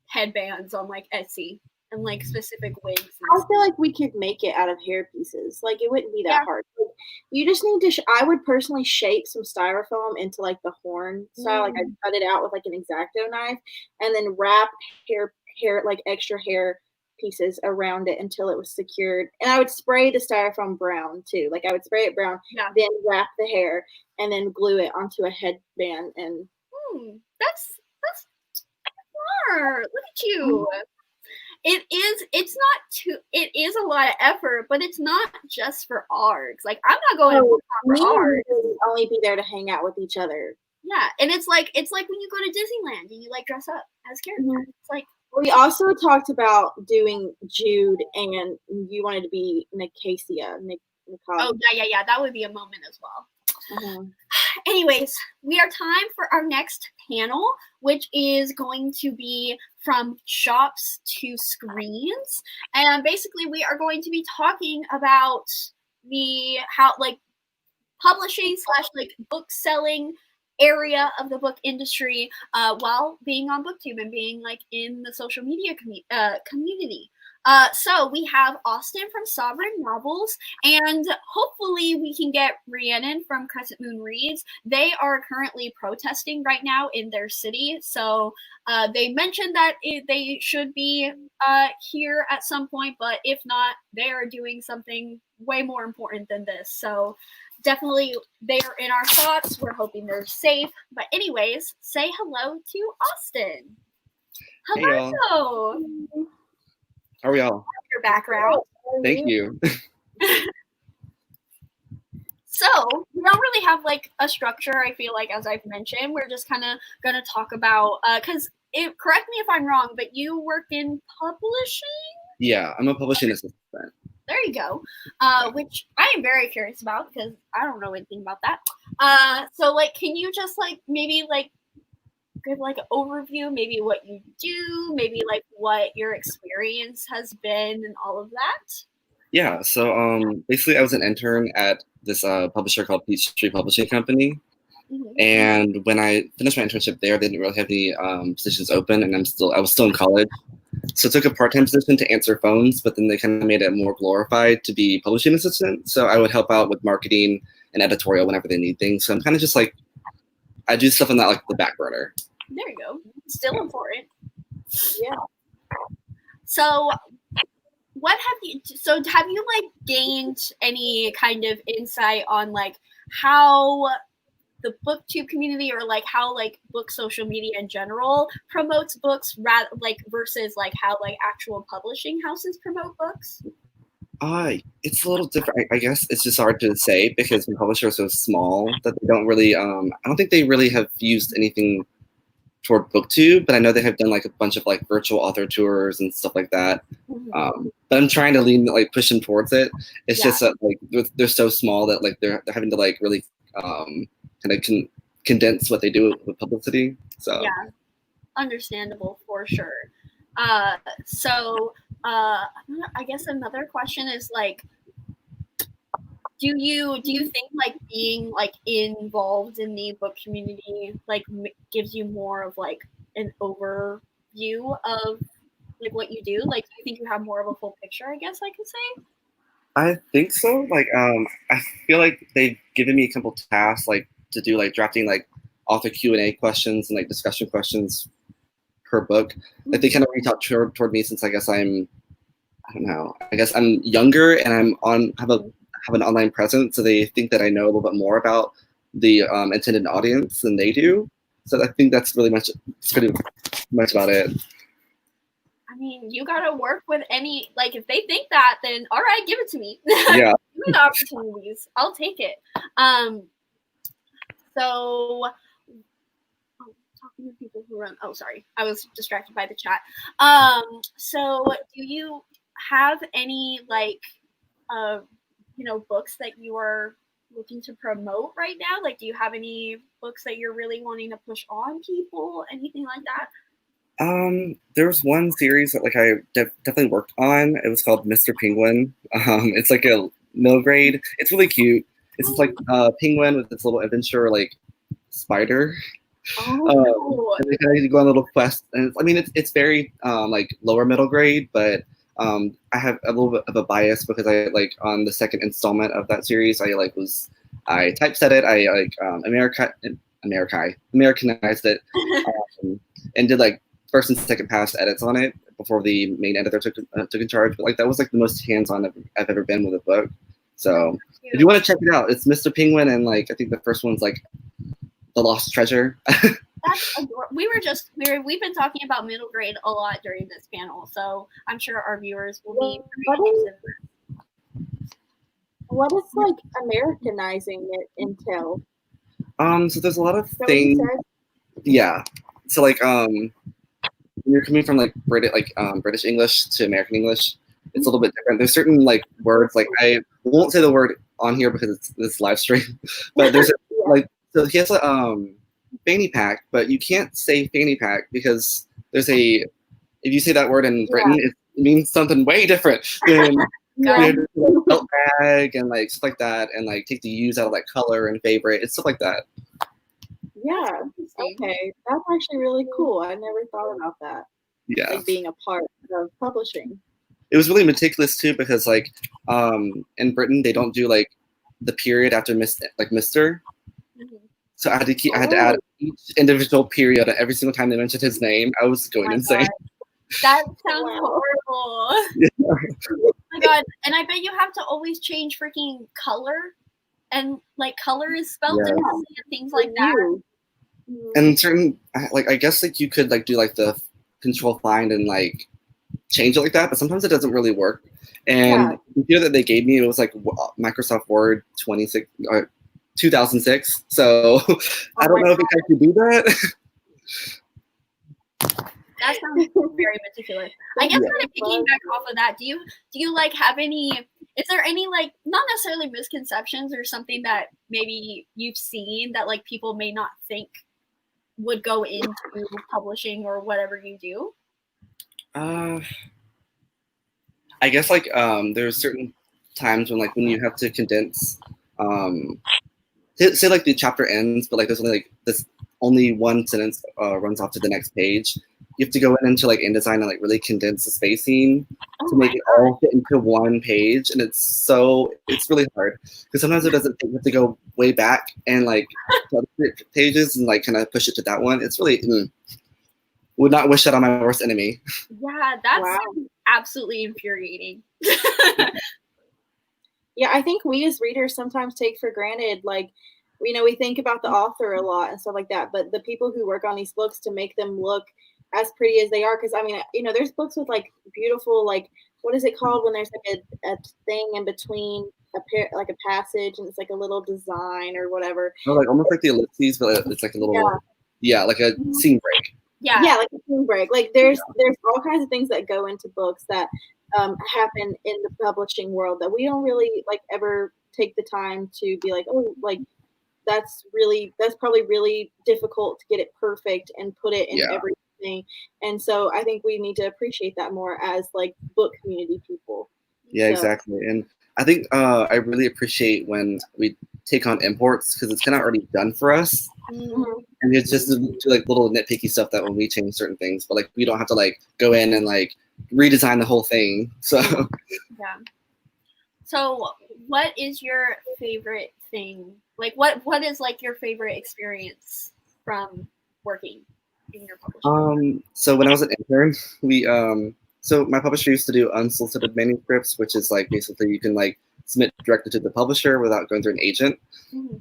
headbands on like Etsy and like specific wigs. I feel like we could make it out of hair pieces. Like it wouldn't be that hard. Like, you just need to. I would personally shape some styrofoam into like the horn style. Like I'd cut it out with like an X-Acto knife, and then wrap hair like extra hair pieces around it until it was secured. And I would spray the styrofoam brown too. Like I would spray it brown, then wrap the hair, and then glue it onto a headband. And that's smart. Look at you. It is a lot of effort, but it's not just for ARGs. Like I'm not going to for ARGs. Only be there to hang out with each other. Yeah, and it's like when you go to Disneyland and you like dress up as characters. It's like we also talked about doing Jude, and you wanted to be Nicasia. Oh yeah. That would be a moment as well. Anyways, we are time for our next panel, which is going to be from shops to screens. And basically we are going to be talking about how publishing / book selling area of the book industry while being on BookTube and being like in the social media community. So we have Austin from Sovereign Novels, and hopefully we can get Rhiannon from Crescent Moon Reads. They are currently protesting right now in their city, so they mentioned that they should be here at some point, but if not, they are doing something way more important than this. So definitely they are in our thoughts. We're hoping they're safe. But anyways, say hello to Austin. Hello. Hey, how are y'all? Your background. Thank you. So we don't really have like a structure. I feel like, as I've mentioned, we're just kind of gonna talk about because correct me if I'm wrong, but you work in publishing. Yeah, I'm a publishing assistant. There you go. Which I am very curious about because I don't know anything about that. So like, can you just like maybe like give like an overview, maybe what you do, maybe like what your experience has been and all of that? Yeah, so basically I was an intern at this publisher called Peachtree Publishing Company. And when I finished my internship there, they didn't really have any positions open, and I was still in college. So I took a part-time position to answer phones, but then they kind of made it more glorified to be publishing assistant. So I would help out with marketing and editorial whenever they need things. So I'm kind of just like, I do stuff on that, like the back burner. There you go. Still important. Yeah. So have you like gained any kind of insight on like how the booktube community or like how like book social media in general promotes books versus like how like actual publishing houses promote books? It's a little different. I guess it's just hard to say because the publisher is so small that they don't really I don't think they really have used anything toward BookTube, but I know they have done like a bunch of like virtual author tours and stuff like that. But I'm trying to push them towards it. It's just that like they're so small that like they're having to like really kind of condense what they do with publicity. So yeah, understandable for sure. I guess another question is like, do you think like being like involved in the book community like gives you more of like an overview of like what you do? Like, do you think you have more of a full picture, I guess I could say? I think so. Like, I feel like they've given me a couple tasks, like to do like drafting like author Q&A questions and like discussion questions per book. Like they kind of reach out toward me since I guess I don't know. I guess I'm younger and have an online presence, so they think that I know a little bit more about the intended audience than they do. So I think that's pretty much about it. I mean, you gotta work with any, like, if they think that, then all right, give it to me. Yeah. Give me the opportunities. I'll take it. Talking to people who run, sorry, I was distracted by the chat. So do you have any, like, books that you are looking to promote right now? Like, do you have any books that you're really wanting to push on people? Anything like that? There was one series that like I definitely worked on. It was called Mr. Penguin. It's like a middle grade. It's really cute. It's just like a penguin with this little adventure like spider. And they kind of go on a little quest. And it's very like lower middle grade, but I have a little bit of a bias because I like on the second installment of that series, I typeset it. I like Americanized it and did like first and second pass edits on it before the main editor took in charge. But like that was like the most hands-on I've ever been with a book. So if you want to check it out, it's Mr. Penguin, and like I think the first one's like The Lost Treasure. That's adorable. We've been talking about middle grade a lot during this panel, so I'm sure our viewers will be pretty interested. What is like Americanizing it entail? So there's a lot of things. Yeah. So like when you're coming from like British English to American English, it's a little bit different. There's certain like words, like I won't say the word on here because it's live stream, but there's so he has a fanny pack, but you can't say fanny pack because if you say that word in Britain, it means something way different than belt bag and like stuff like that, and like take the U's out of like color and favorite. It's stuff like that. Yeah. Okay. That's actually really cool. I never thought about that. Yeah. Like being a part of publishing. It was really meticulous too because like in Britain they don't do like the period after Mr. So I had to add each individual period every single time they mentioned his name. I was going insane. That sounds horrible. Yeah. Oh my god! And I bet you have to always change freaking color, and like color is spelled differently and things like that. And certain like I guess like you could like do like the control find and like change it like that, but sometimes it doesn't really work. And the computer that they gave me, it was like Microsoft Word 2006. So I don't know if it can actually do that. That sounds very meticulous. I guess kind of piggyback off of that, do you like have any? Is there any like not necessarily misconceptions or something that maybe you've seen that like people may not think would go into publishing or whatever you do? I guess like there's certain times when like when you have to condense say like the chapter ends, but like there's only like this only one sentence runs off to the next page. You have to go in into like InDesign and like really condense the spacing to make it all fit into one page, and it's really hard because sometimes it doesn't. You have to go way back and like to other pages and like kind of push it to that one. It's really would not wish that on my worst enemy. Yeah, that's absolutely infuriating. Yeah, I think we as readers sometimes take for granted, like, you know, we think about the author a lot and stuff like that, but the people who work on these books to make them look as pretty as they are, because I mean, you know, there's books with like beautiful, like, what is it called when there's like a thing in between like a passage and it's like a little design or whatever. No, like almost like the ellipses, but it's like a little like a scene break. Yeah, like a scene break. Like there's all kinds of things that go into books that happen in the publishing world that we don't really like ever take the time to be like, oh, like that's probably really difficult to get it perfect and put it in everything. And so I think we need to appreciate that more as like book community people. Yeah, exactly. And I think I really appreciate when we take on imports because it's kind of already done for us. And it's just like little nitpicky stuff that when we change certain things, but like we don't have to like go in and like redesign the whole thing. So yeah. So what is your favorite thing? Like what is like your favorite experience from working in your publishing? So when I was an intern, we so my publisher used to do unsolicited manuscripts, which is like basically you can like submit directly to the publisher without going through an agent.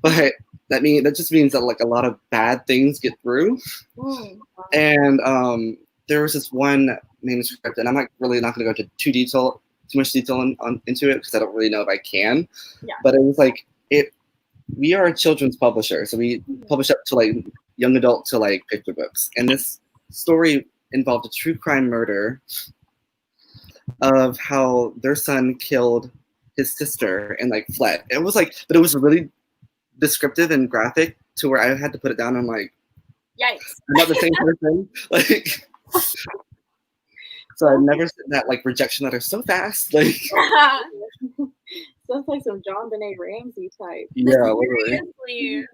But that just means that like a lot of bad things get through. And there was this one manuscript, and I'm not going to go into too much detail into it because I don't really know if I can. Yeah. But it was like we are a children's publisher, so we publish up to like young adult to like picture books, and this story involved a true crime murder of how their son killed his sister and like fled. It was like, but it was really descriptive and graphic to where I had to put it down. I'm like, yikes! I'm not the same person. Like, so I never sent that like rejection letter so fast. Like, sounds like some John Benet Ramsey type. Yeah, literally.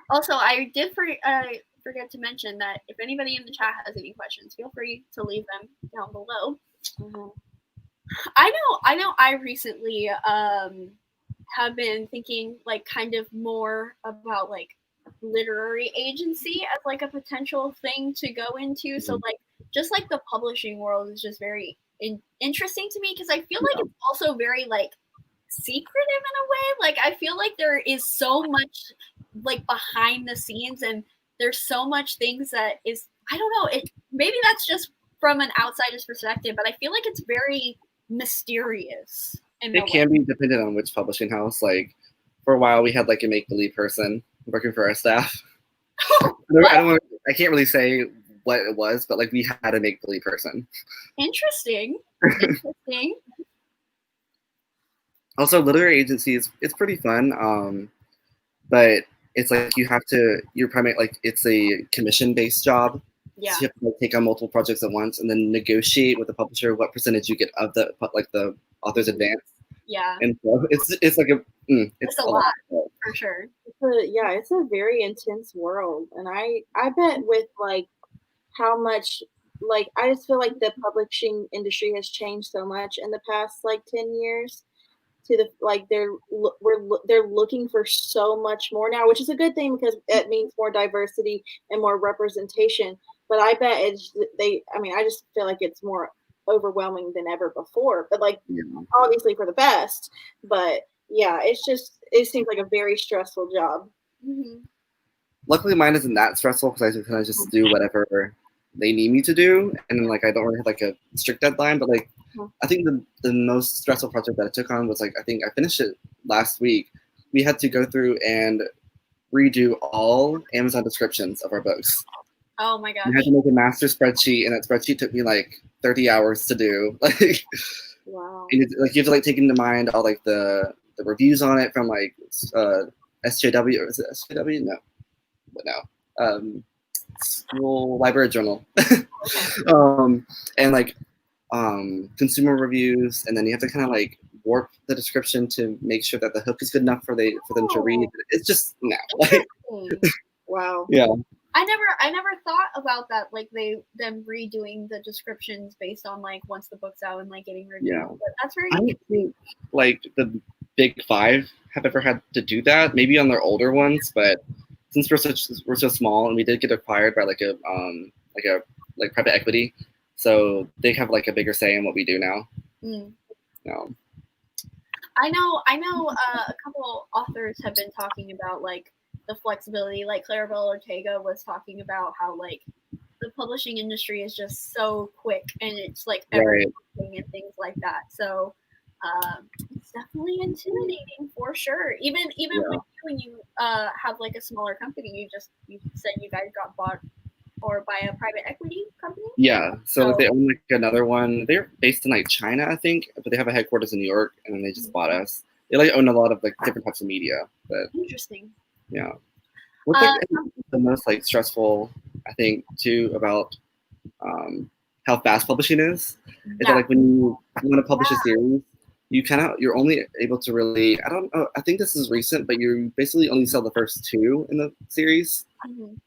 Also, I did forget to mention that if anybody in the chat has any questions, feel free to leave them down below. I know. I recently have been thinking like kind of more about like literary agency as like a potential thing to go into. So like just like the publishing world is just very interesting to me because I feel like it's also very like secretive in a way. Like I feel like there is so much like behind the scenes and there's so much things that is, I don't know, maybe that's just from an outsider's perspective, but I feel like it's very mysterious. It can be dependent on which publishing house. Like for a while we had like a make-believe person working for our staff. I can't really say what it was, but like we had a make-believe person. Interesting. Also, literary agency it's pretty fun. But it's like you're primarily like it's a commission-based job. Yeah. So you have to like, take on multiple projects at once and then negotiate with the publisher what percentage you get of the author's advance. Yeah. And so it's like it's a lot for sure. It's a very intense world, and I bet with like how much like I just feel like the publishing industry has changed so much in the past like 10 years. To the like they're looking for so much more now, which is a good thing because it means more diversity and more representation. But I bet I just feel like it's more overwhelming than ever before. But like obviously for the best. But yeah, it seems like a very stressful job. Luckily, mine isn't that stressful because I kind of just do whatever they need me to do, and like I don't really have like a strict deadline. But like I think the most stressful project that I took on was like I think I finished it last week. We had to go through and redo all Amazon descriptions of our books. Oh my gosh! I had to make a master spreadsheet, and that spreadsheet took me like 30 hours to do. Like, wow! And like you have to like take into mind all like the reviews on it from like SJW or is it SJW? No, but no. school library journal, and like consumer reviews, and then you have to kind of like warp the description to make sure that the hook is good enough for them to read. It's just Wow. Yeah. I never thought about that, like them redoing the descriptions based on like once the book's out and like getting reviewed. Yeah. But that's very I don't think like the big five have ever had to do that. Maybe on their older ones, but since we're so small and we did get acquired by like a private equity, so they have like a bigger say in what we do now. No. I know a couple authors have been talking about like the flexibility, like Claribel Ortega was talking about how like the publishing industry is just so quick and it's like everything and things like that. So it's definitely intimidating for sure. Even when you have like a smaller company, you said you guys got bought or by a private equity company. Yeah, so they own like another one. They're based in like China, I think, but they have a headquarters in New York, and then they just bought us. They like own a lot of like different types of media, but interesting. Yeah. What's like the most like stressful, I think, too, about how fast publishing is that like when you want to publish a series, you're only able to really, I don't know, I think this is recent, but you basically only sell the first two in the series.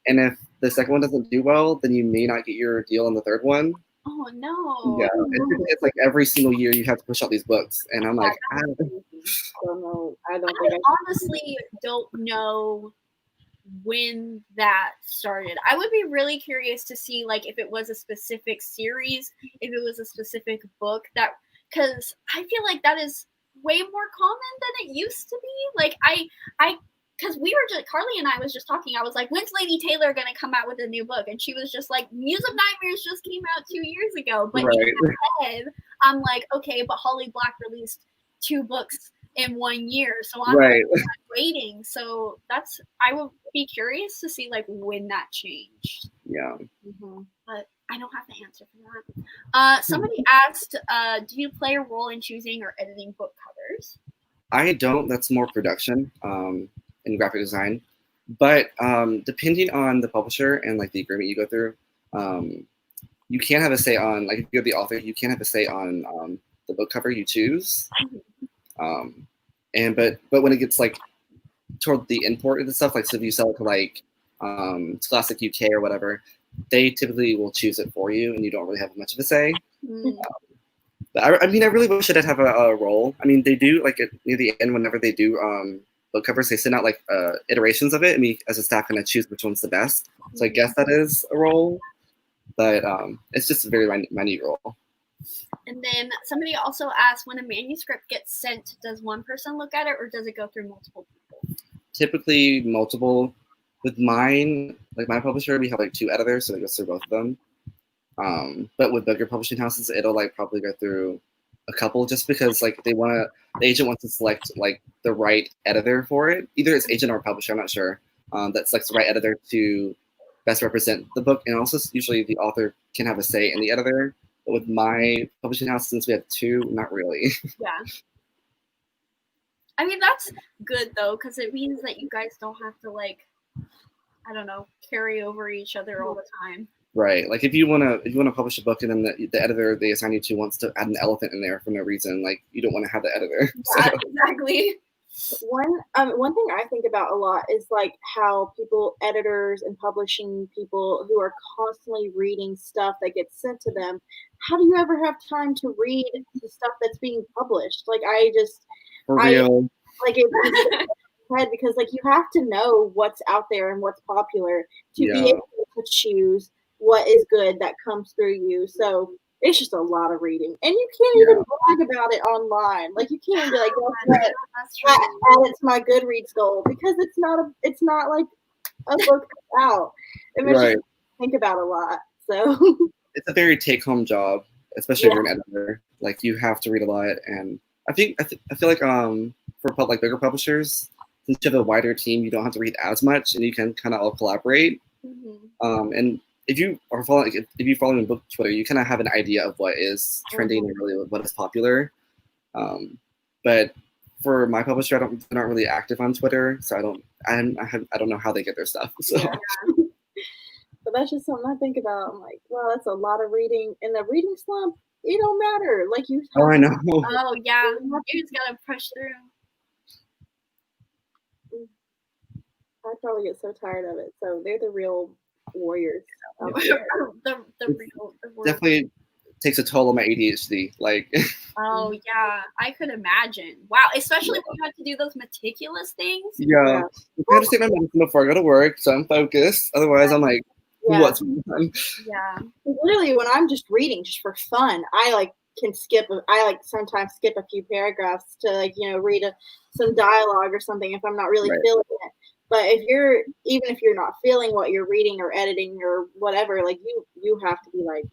And if the second one doesn't do well, then you may not get your deal on the third one. Oh no. Yeah, it's like every single year you have to push out these books, and I'm like, I don't know. I honestly don't know when that started. I would be really curious to see like if it was a specific series, if it was a specific book that, because I feel like that is way more common than it used to be. Like because we were just, Carly and I was just talking, I was like, when's Lady Taylor going to come out with a new book? And she was just like, Muse of Nightmares just came out 2 years ago. But in my head, I'm like, okay, but Holly Black released 2 books in 1 year. So I'm waiting. So I would be curious to see like when that changed. Yeah. But I don't have the answer for that. Somebody asked, do you play a role in choosing or editing book covers? I don't. That's more production. In graphic design, but depending on the publisher and like the agreement you go through, you can have a say on, like if you're the author, you can have a say on the book cover you choose. But when it gets like toward the import of the stuff, like so if you sell it to like Scholastic UK or whatever, they typically will choose it for you, and you don't really have much of a say. But I mean, I really wish I did have a role. I mean, they do like near the end whenever they do book covers, they send out like iterations of it, and we as a staff kind of choose which one's the best. So I guess that is a role, but it's just a very minute role. And then somebody also asked, when a manuscript gets sent, does one person look at it or does it go through multiple people? Typically multiple. With mine, like my publisher, we have like 2 editors, so it goes through both of them. But with bigger publishing houses, it'll like probably go through a couple, just because like the agent wants to select like the right editor for it. Either it's agent or publisher, I'm not sure. That selects the right editor to best represent the book, and also usually the author can have a say in the editor. But with my publishing house, since we have 2, not really. Yeah. I mean, that's good though, because it means that you guys don't have to like, I don't know, carry over each other all the time. Right. Like if you want to publish a book and then the editor they assign you to wants to add an elephant in there for no reason, like you don't want to have the editor. Yeah, exactly. One thing I think about a lot is like how editors and publishing people who are constantly reading stuff that gets sent to them, how do you ever have time to read the stuff that's being published? Like For real. Because like you have to know what's out there and what's popular to be able to choose what is good that comes through you. So it's just a lot of reading, and you can't even blog about it online. Like you can't be like, add it to my Goodreads goal, because it's not like a book that's out. It makes you think about a lot. So it's a very take-home job, especially if you're an editor. Like you have to read a lot, and I feel like for bigger publishers, since you have a wider team, you don't have to read as much, and you can kind of all collaborate. And if you follow me on book Twitter, you kind of have an idea of what is trending and really what is popular. But for my publisher, they're not really active on Twitter, so I don't know how they get their stuff. So that's just something I think about. I'm like, wow, that's a lot of reading. In the reading slump, it don't matter. Like you. Oh, I know. Oh yeah, you just gotta push through. I'd probably get so tired of it. So they're the real warriors. the real. Definitely takes a toll on my ADHD. Like. Oh yeah, I could imagine. Wow, especially when you have to do those meticulous things. Yeah, I have to take my medicine before I go to work, so I'm focused. Otherwise, I'm like, what's going on? Yeah. Literally, when I'm just reading just for fun, I like can skip. I like sometimes skip a few paragraphs to like read some dialogue or something if I'm not really feeling it. But even if you're not feeling what you're reading or editing or whatever, like you have to be like.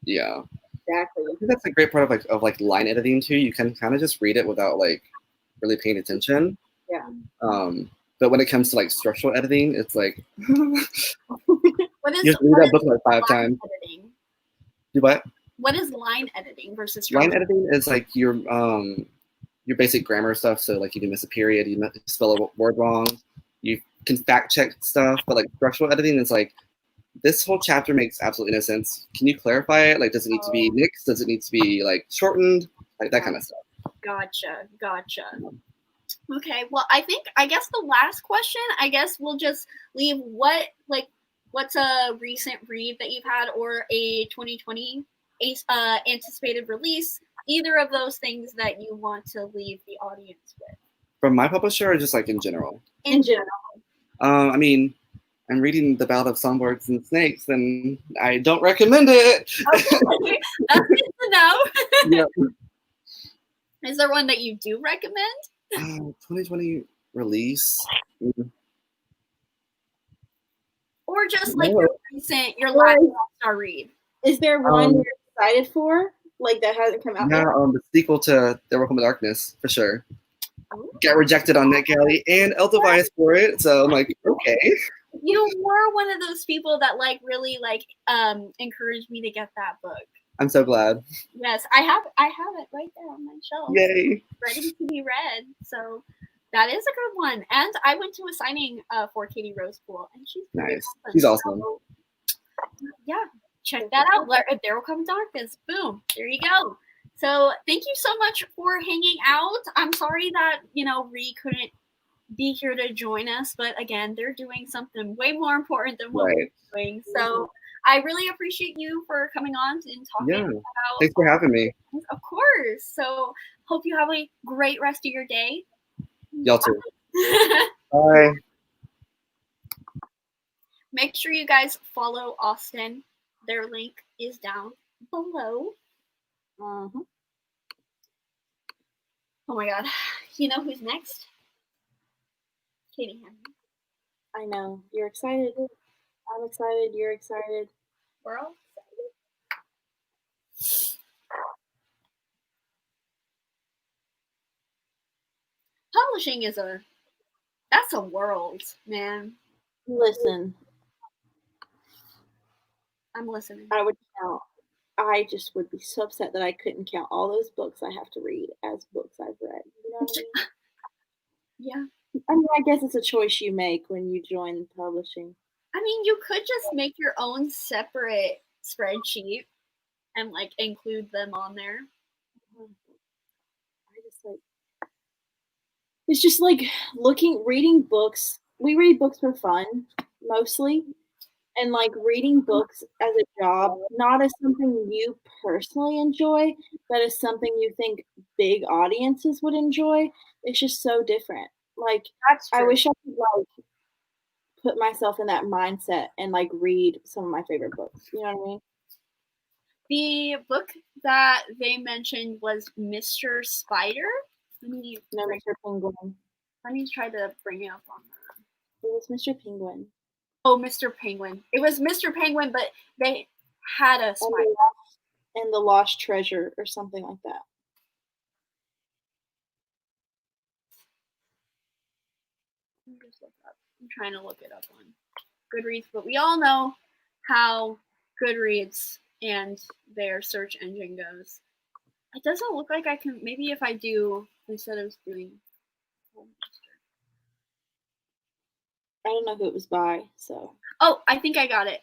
Yeah. Exactly. I think that's a great part of line editing too. You can kind of just read it without like really paying attention. Yeah. But when it comes to like structural editing, it's like what is you have to read that book like 5 times. Editing? Do what? What is line editing versus line editing? Is like your basic grammar stuff. So like you can miss a period, you spell a word wrong, you can fact check stuff. But like structural editing is like, this whole chapter makes absolutely no sense. Can you clarify it? Like, does it need to be nixed? Does it need to be like shortened? Like that kind of stuff. Gotcha. Okay, well, I guess the last question, I guess we'll just leave what's a recent read that you've had or a 2020 anticipated release, either of those things that you want to leave the audience with. From my publisher or just like in general? In general. I mean, I'm reading The Ballad of Songbirds and Snakes, and I don't recommend it. Okay. That's good to know. Yeah. Is there one that you do recommend? 2020 release. Or just like your last star read. Is there one you're excited for? Like that hasn't come out yet? Yeah, the sequel to The Welcome to Darkness, for sure. Got rejected on NetGalley and Elsevier for it, so I'm like, okay. You were one of those people that really encouraged me to get that book. I'm so glad. Yes, I have it right there on my shelf. Yay. Ready to be read. So that is a good one. And I went to a signing for Katie Rosepool, and she's nice. She's awesome. So, yeah, check that out. There Will Come Darkness. Boom. There you go. So thank you so much for hanging out. I'm sorry that Ree couldn't be here to join us, but again, they're doing something way more important than what we're doing. So I really appreciate you for coming on and talking about. Thanks for having me. Of course. So hope you have a great rest of your day. Y'all too. Bye. Make sure you guys follow Austin. Their link is down below. Oh my god. You know who's next? Katie Henry. I know. You're excited. I'm excited. You're excited. We're all excited. Publishing that's a world, man. Listen. I'm listening. I just would be so upset that I couldn't count all those books I have to read as books I've read. You know what I mean? Yeah. I mean, I guess it's a choice you make when you join publishing. I mean, you could just make your own separate spreadsheet and include them on there. It's just reading books. We read books for fun, mostly. And reading books as a job, not as something you personally enjoy, but as something you think big audiences would enjoy. It's just so different. That's true. I wish I could put myself in that mindset and read some of my favorite books. You know what I mean? The book that they mentioned was Mr. Spider. Mr. Penguin. Let me try to bring it up on that. It was Mr. Penguin. Oh, Mr. Penguin. It was Mr. Penguin, but they had a spider. And the Lost Treasure or something like that. I'm trying to look it up on Goodreads, but we all know how Goodreads and their search engine goes. It doesn't look like I can, maybe if I do, instead of doing. I don't know who it was by, so. Oh, I think I got it.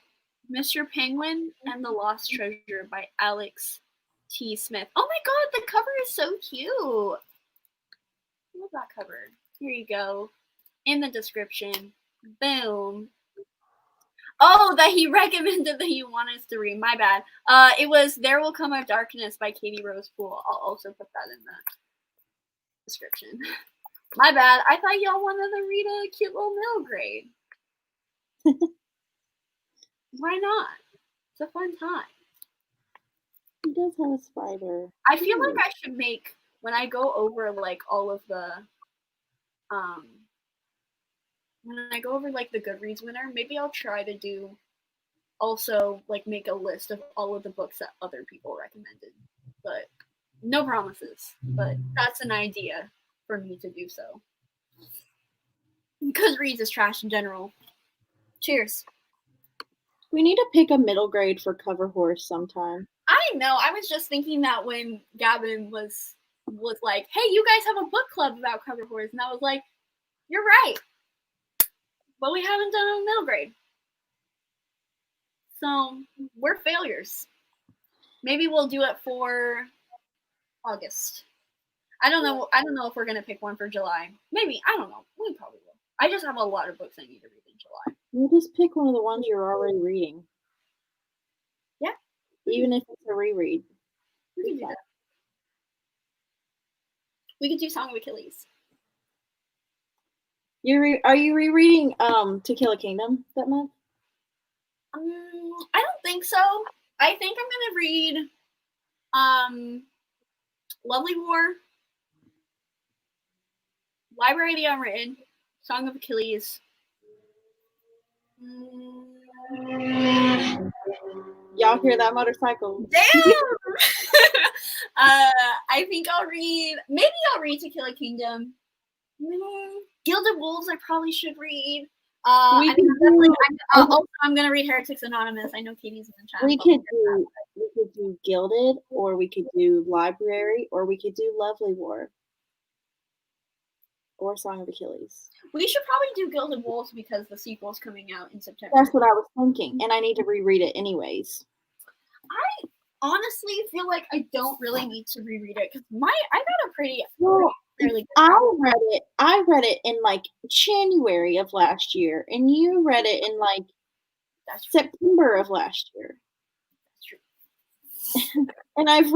Mr. Penguin and the Lost Treasure by Alex T. Smith. Oh my god, the cover is so cute. I love that cover. Here you go. In the description. Boom. Oh, that he recommended that you want us to read. My bad. It was There Will Come a Darkness by Katie Rose Poole. I'll also put that in the description. My bad. I thought y'all wanted to read a cute little middle grade. Why not? It's a fun time. He does have a spider. I feel like I should make, when I go over like all of the when I go over like the Goodreads winner, maybe I'll try to do also like make a list of all of the books that other people recommended. But no promises. But that's an idea for me to do so. Goodreads is trash in general. Cheers. We need to pick a middle grade for Cover Horse sometime. I know. I was just thinking that when Gavin was like, hey, you guys have a book club about Cover Horse. And I was like, you're right. But we haven't done a middle grade. So we're failures. Maybe we'll do it for August. I don't know. I don't know if we're gonna pick one for July. Maybe. I don't know. We probably will. I just have a lot of books I need to read in July. You just pick one of the ones you're already reading. Yeah. Even if it's a reread. We can do that. We could do Song of Achilles. Are you rereading To Kill a Kingdom that month? I don't think so. I think I'm gonna read Lovely War, Library of the Unwritten, Song of Achilles. Y'all hear that motorcycle? Damn! I think I'll read. Maybe I'll read To Kill a Kingdom. Gilded Wolves. I probably should read. I'm gonna read Heretics Anonymous. I know Katie's in the chat. We could do Gilded, or we could do Library, or we could do Lovely War, or Song of Achilles. We should probably do Gilded Wolves because the sequel's coming out in September. That's what I was thinking, and I need to reread it anyways. I honestly feel like I don't really need to reread it because I got a pretty fairly good I read it in like January of last year, and you read it in like September of last year. That's true. And I've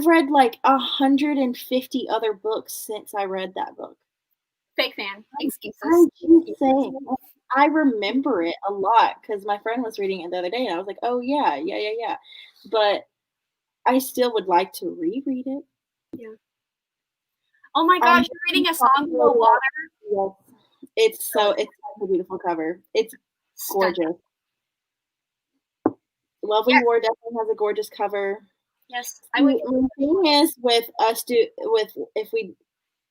read like 150 other books since I read that book. Fake fan. Excuses. I'm just saying. I remember it a lot because my friend was reading it the other day, and I was like, "Oh yeah." But I still would like to reread it. Yeah. Oh my gosh, you're reading A Song Below Water? Yes. It's a beautiful cover. It's gorgeous. Lovely War definitely has a gorgeous cover. Yes. The thing is with if we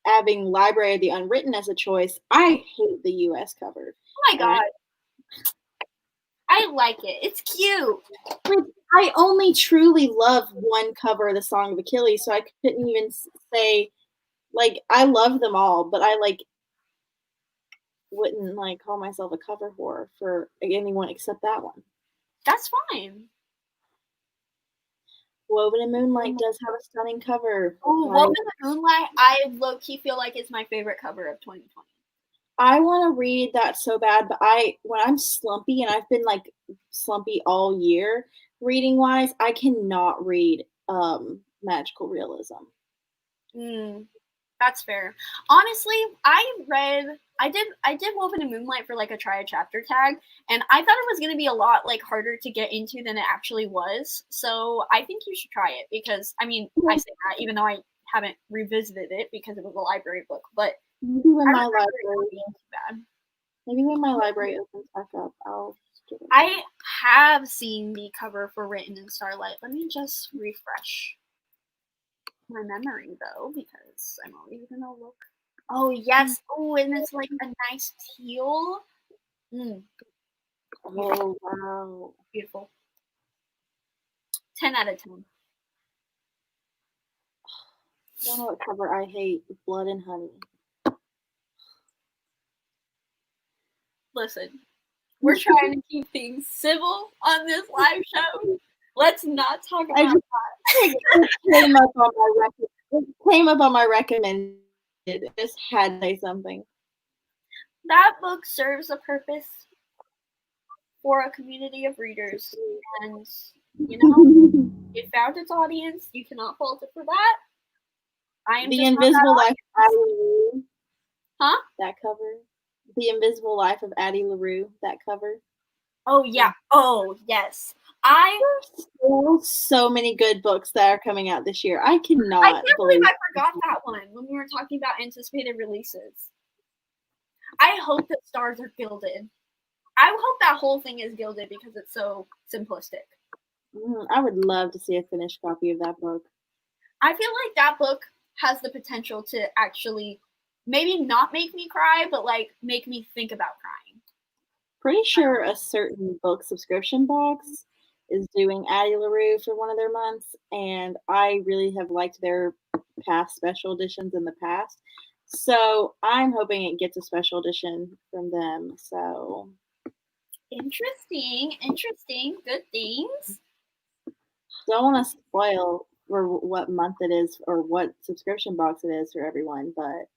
having Library of the Unwritten as a choice, I hate the US cover. Oh my god. I like it. It's cute. I only truly love one cover of the Song of Achilles, so I couldn't even say, like, I love them all, but I wouldn't call myself a cover whore for anyone except that one. That's fine. Woven in Moonlight does have a stunning cover. Oh, Woven in Moonlight, I low-key feel like it's my favorite cover of 2020. I want to read that so bad, but when I'm slumpy, and I've been slumpy all year reading wise, I cannot read magical realism. That's fair. Honestly, I did Woven in Moonlight for a try a chapter tag, and I thought it was going to be a lot harder to get into than it actually was. So I think you should try it because I say that even though I haven't revisited it because it was a library book, but maybe when my library opens back up, I'll get it. I have seen the cover for Written in Starlight. Let me just refresh my memory though, because I'm always gonna look. Oh yes. Oh, and it's a nice teal. Oh wow. Beautiful. 10 out of 10. You know what cover I hate? Blood and Honey. Listen, We're trying to keep things civil on this live show. Let's not talk about that. It came up on my recommended. I just had to say something. That book serves a purpose for a community of readers, and you know, it found its audience. You cannot fault it for that. I am The just Invisible Life of audience. Addie LaRue. Huh? That cover. The Invisible Life of Addie LaRue. That cover. Oh yeah. Oh yes. There's so many good books that are coming out this year. I can't believe I forgot that one when we were talking about anticipated releases. I hope that stars are gilded. I hope that whole thing is gilded because it's so simplistic. I would love to see a finished copy of that book. I feel like that book has the potential to actually maybe not make me cry, but like make me think about crying. Pretty sure a certain book subscription box is doing Addie LaRue for one of their months, and I really have liked their past special editions in the past. So I'm hoping it gets a special edition from them. So interesting. Good things. Don't want to spoil for what month it is or what subscription box it is for everyone, but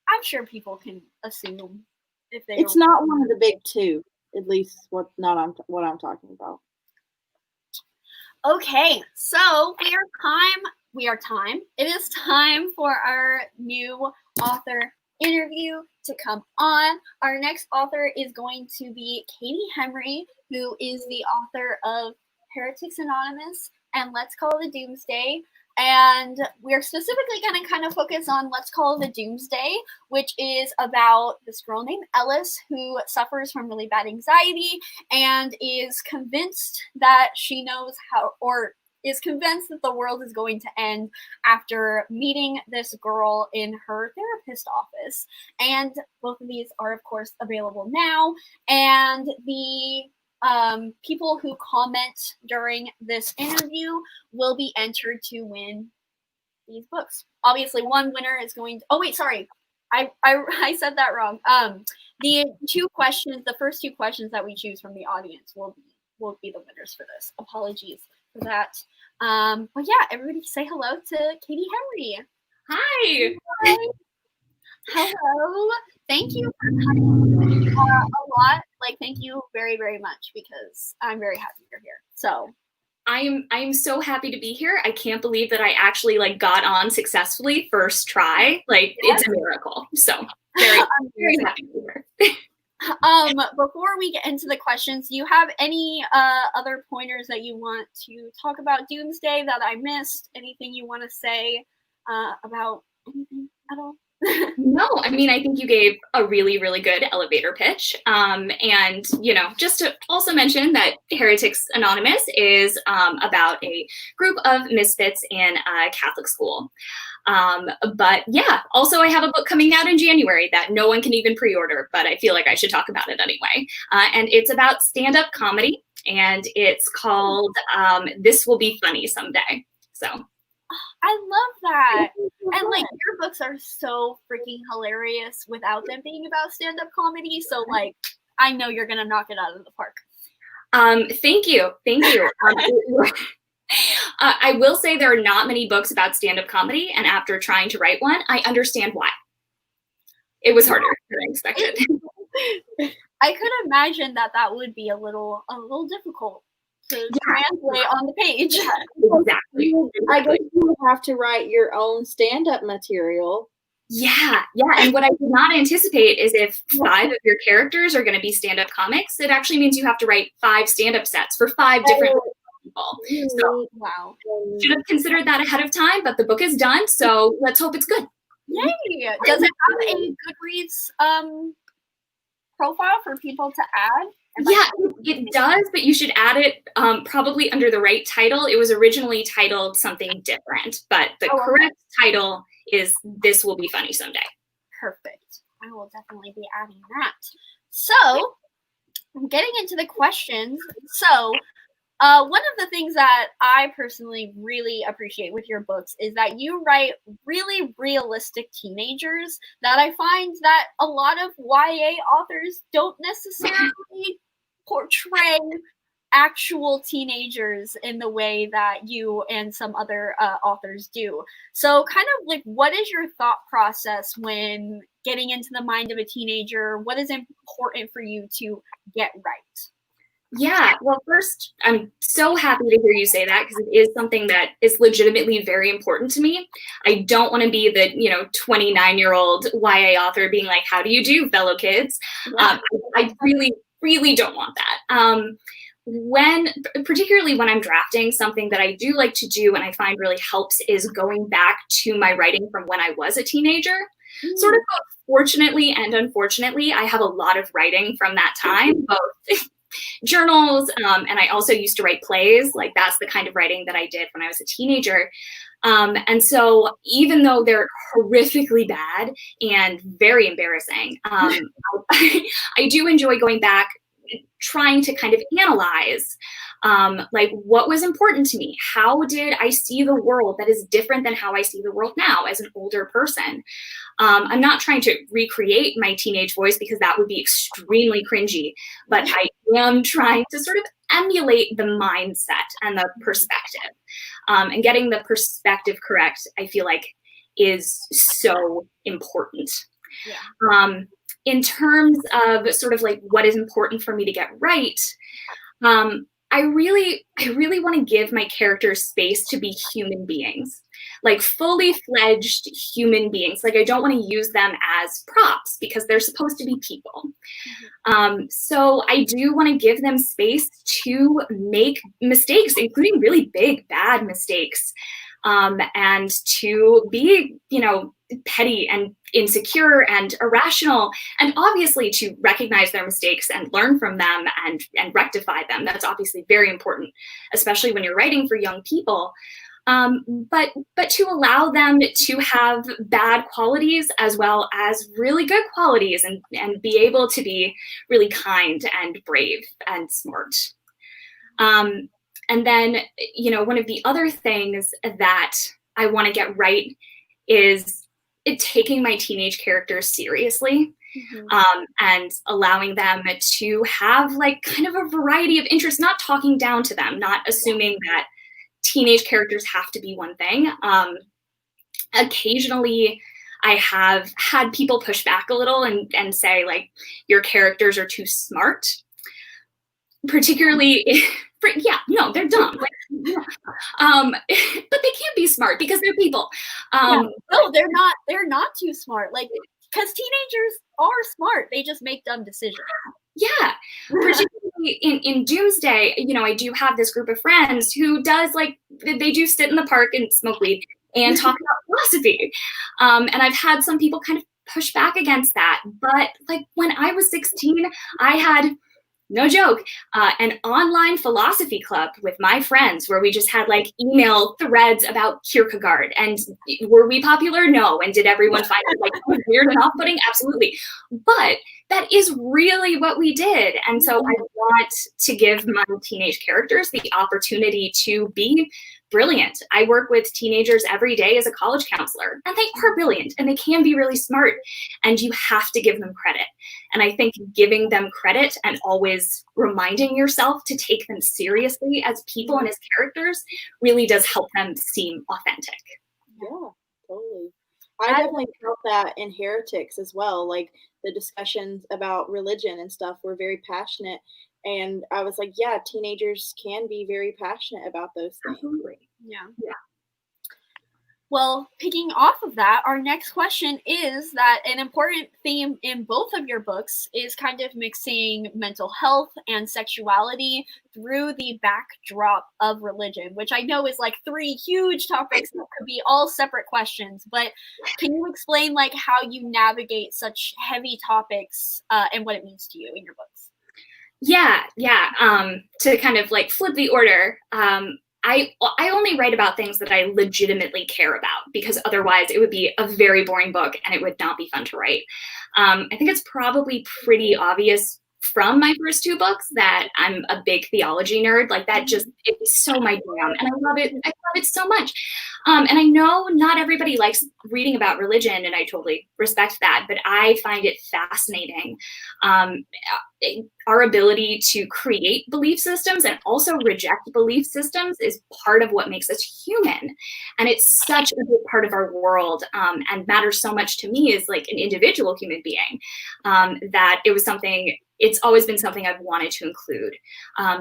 I'm sure people can assume if they. It's not one of the big two, at least what I'm talking about. Okay, so it is time for our new author interview to come on. Our next author is going to be Katie Henry, who is the author of Heretics Anonymous and Let's Call It a Doomsday. And we're specifically going to kind of focus on Let's Call It a Doomsday, which is about this girl named Ellis who suffers from really bad anxiety and is convinced that she knows how, or is convinced that the world is going to end after meeting this girl in her therapist office. And both of these are, of course, available now. And the people who comment during this interview will be entered to win these books. Obviously, one winner is going to, oh wait, sorry. I said that wrong. The first two questions that we choose from the audience will be the winners for this. Apologies for that. But yeah, everybody say hello to Katie Henry. Hi. Hi. Hello. Thank you for coming a lot. Like, thank you very, very much because I'm very happy you're here. So I'm so happy to be here. I can't believe that I actually got on successfully first try. It's a miracle. So I'm very happy to be here. Before we get into the questions, do you have any other pointers that you want to talk about Doomsday that I missed? Anything you want to say about anything at all? No, I mean, I think you gave a really, really good elevator pitch. And, just to also mention that Heretics Anonymous is about a group of misfits in a Catholic school. But yeah, also I have a book coming out in January that no one can even pre-order, but I feel like I should talk about it anyway. And it's about stand-up comedy, and it's called This Will Be Funny Someday. So I love that. And your books are so freaking hilarious without them being about stand-up comedy. So I know you're gonna knock it out of the park. Thank you. I will say there are not many books about stand-up comedy, and after trying to write one, I understand why. It was harder than I expected. I could imagine that would be a little difficult to translate on the page. Exactly. I guess you would have to write your own stand-up material. Yeah. And what I did not anticipate is if 5 of your characters are going to be stand-up comics, it actually means you have to write 5 stand-up sets for 5 different people. So wow. Should have considered that ahead of time, but the book is done, so let's hope it's good. Yay! Does it have a Goodreads profile for people to add? Yeah, it does, but you should add it probably under the right title. It was originally titled something different, but the correct title is This Will Be Funny Someday. Perfect. I will definitely be adding that. So, getting into the questions. So, One of the things that I personally really appreciate with your books is that you write really realistic teenagers that I find that a lot of YA authors don't necessarily portray actual teenagers in the way that you and some other authors do. So kind of like, what is your thought process when getting into the mind of a teenager? What is important for you to get right? Yeah, well, first, I'm so happy to hear you say that because it is something that is legitimately very important to me. I don't want to be the, 29-year-old YA author being like, how do you do, fellow kids? I really, really don't want that. Particularly when I'm drafting, something that I do like to do and I find really helps is going back to my writing from when I was a teenager. Sort of both fortunately and unfortunately, I have a lot of writing from that time, both journals, and I also used to write plays. Like that's the kind of writing that I did when I was a teenager. And so even though they're horrifically bad and very embarrassing, I do enjoy going back, trying to kind of analyze like what was important to me. How did I see the world that is different than how I see the world now as an older person? I'm not trying to recreate my teenage voice because that would be extremely cringy, but I am trying to sort of emulate the mindset and the perspective. And getting the perspective correct, I feel like, is so important. Yeah. In terms of sort of like what is important for me to get right, I really want to give my characters space to be human beings, like fully fledged human beings. Like I don't want to use them as props because they're supposed to be people. So I do want to give them space to make mistakes, including really big, bad mistakes, and to be, petty and insecure and irrational, and obviously to recognize their mistakes and learn from them and rectify them. That's obviously very important, especially when you're writing for young people. But to allow them to have bad qualities as well as really good qualities and be able to be really kind and brave and smart. And then, one of the other things that I want to get right is taking my teenage characters seriously, and allowing them to have like kind of a variety of interests, not talking down to them, not assuming that teenage characters have to be one thing. Occasionally I have had people push back a little and say like, your characters are too smart, particularly they're dumb. But they can't be smart because they're people. No, they're not too smart. Like, because teenagers are smart. They just make dumb decisions. Yeah. Particularly in Doomsday, I do have this group of friends who does like, they do sit in the park and smoke weed and talk about philosophy. And I've had some people kind of push back against that. But like when I was 16, I had, no joke, an online philosophy club with my friends where we just had like email threads about Kierkegaard. And were we popular? No. And did everyone find it like weird and off-putting? Absolutely. But that is really what we did. And so I want to give my teenage characters the opportunity to be brilliant. I work with teenagers every day as a college counselor, and they are brilliant and they can be really smart, and you have to give them credit. And I think giving them credit and always reminding yourself to take them seriously as people and as characters really does help them seem authentic. Yeah, totally. I definitely felt that in Heretics as well. Like the discussions about religion and stuff were very passionate. And I was like, yeah, teenagers can be very passionate about those things. Absolutely. Yeah. Well, picking off of that, our next question is that an important theme in both of your books is kind of mixing mental health and sexuality through the backdrop of religion, which I know is like 3 huge topics that could be all separate questions. But can you explain like how you navigate such heavy topics and what it means to you in your books? Yeah. To kind of like flip the order, I only write about things that I legitimately care about, because otherwise it would be a very boring book and it would not be fun to write. I think it's probably pretty obvious from my first 2 books that I'm a big theology nerd. Like that just, it's so my jam. And I love it. I love it so much. And I know not everybody likes reading about religion, and I totally respect that, but I find it fascinating. Our ability to create belief systems and also reject belief systems is part of what makes us human. And it's such a big part of our world, and matters so much to me as like an individual human being, that it's always been something I've wanted to include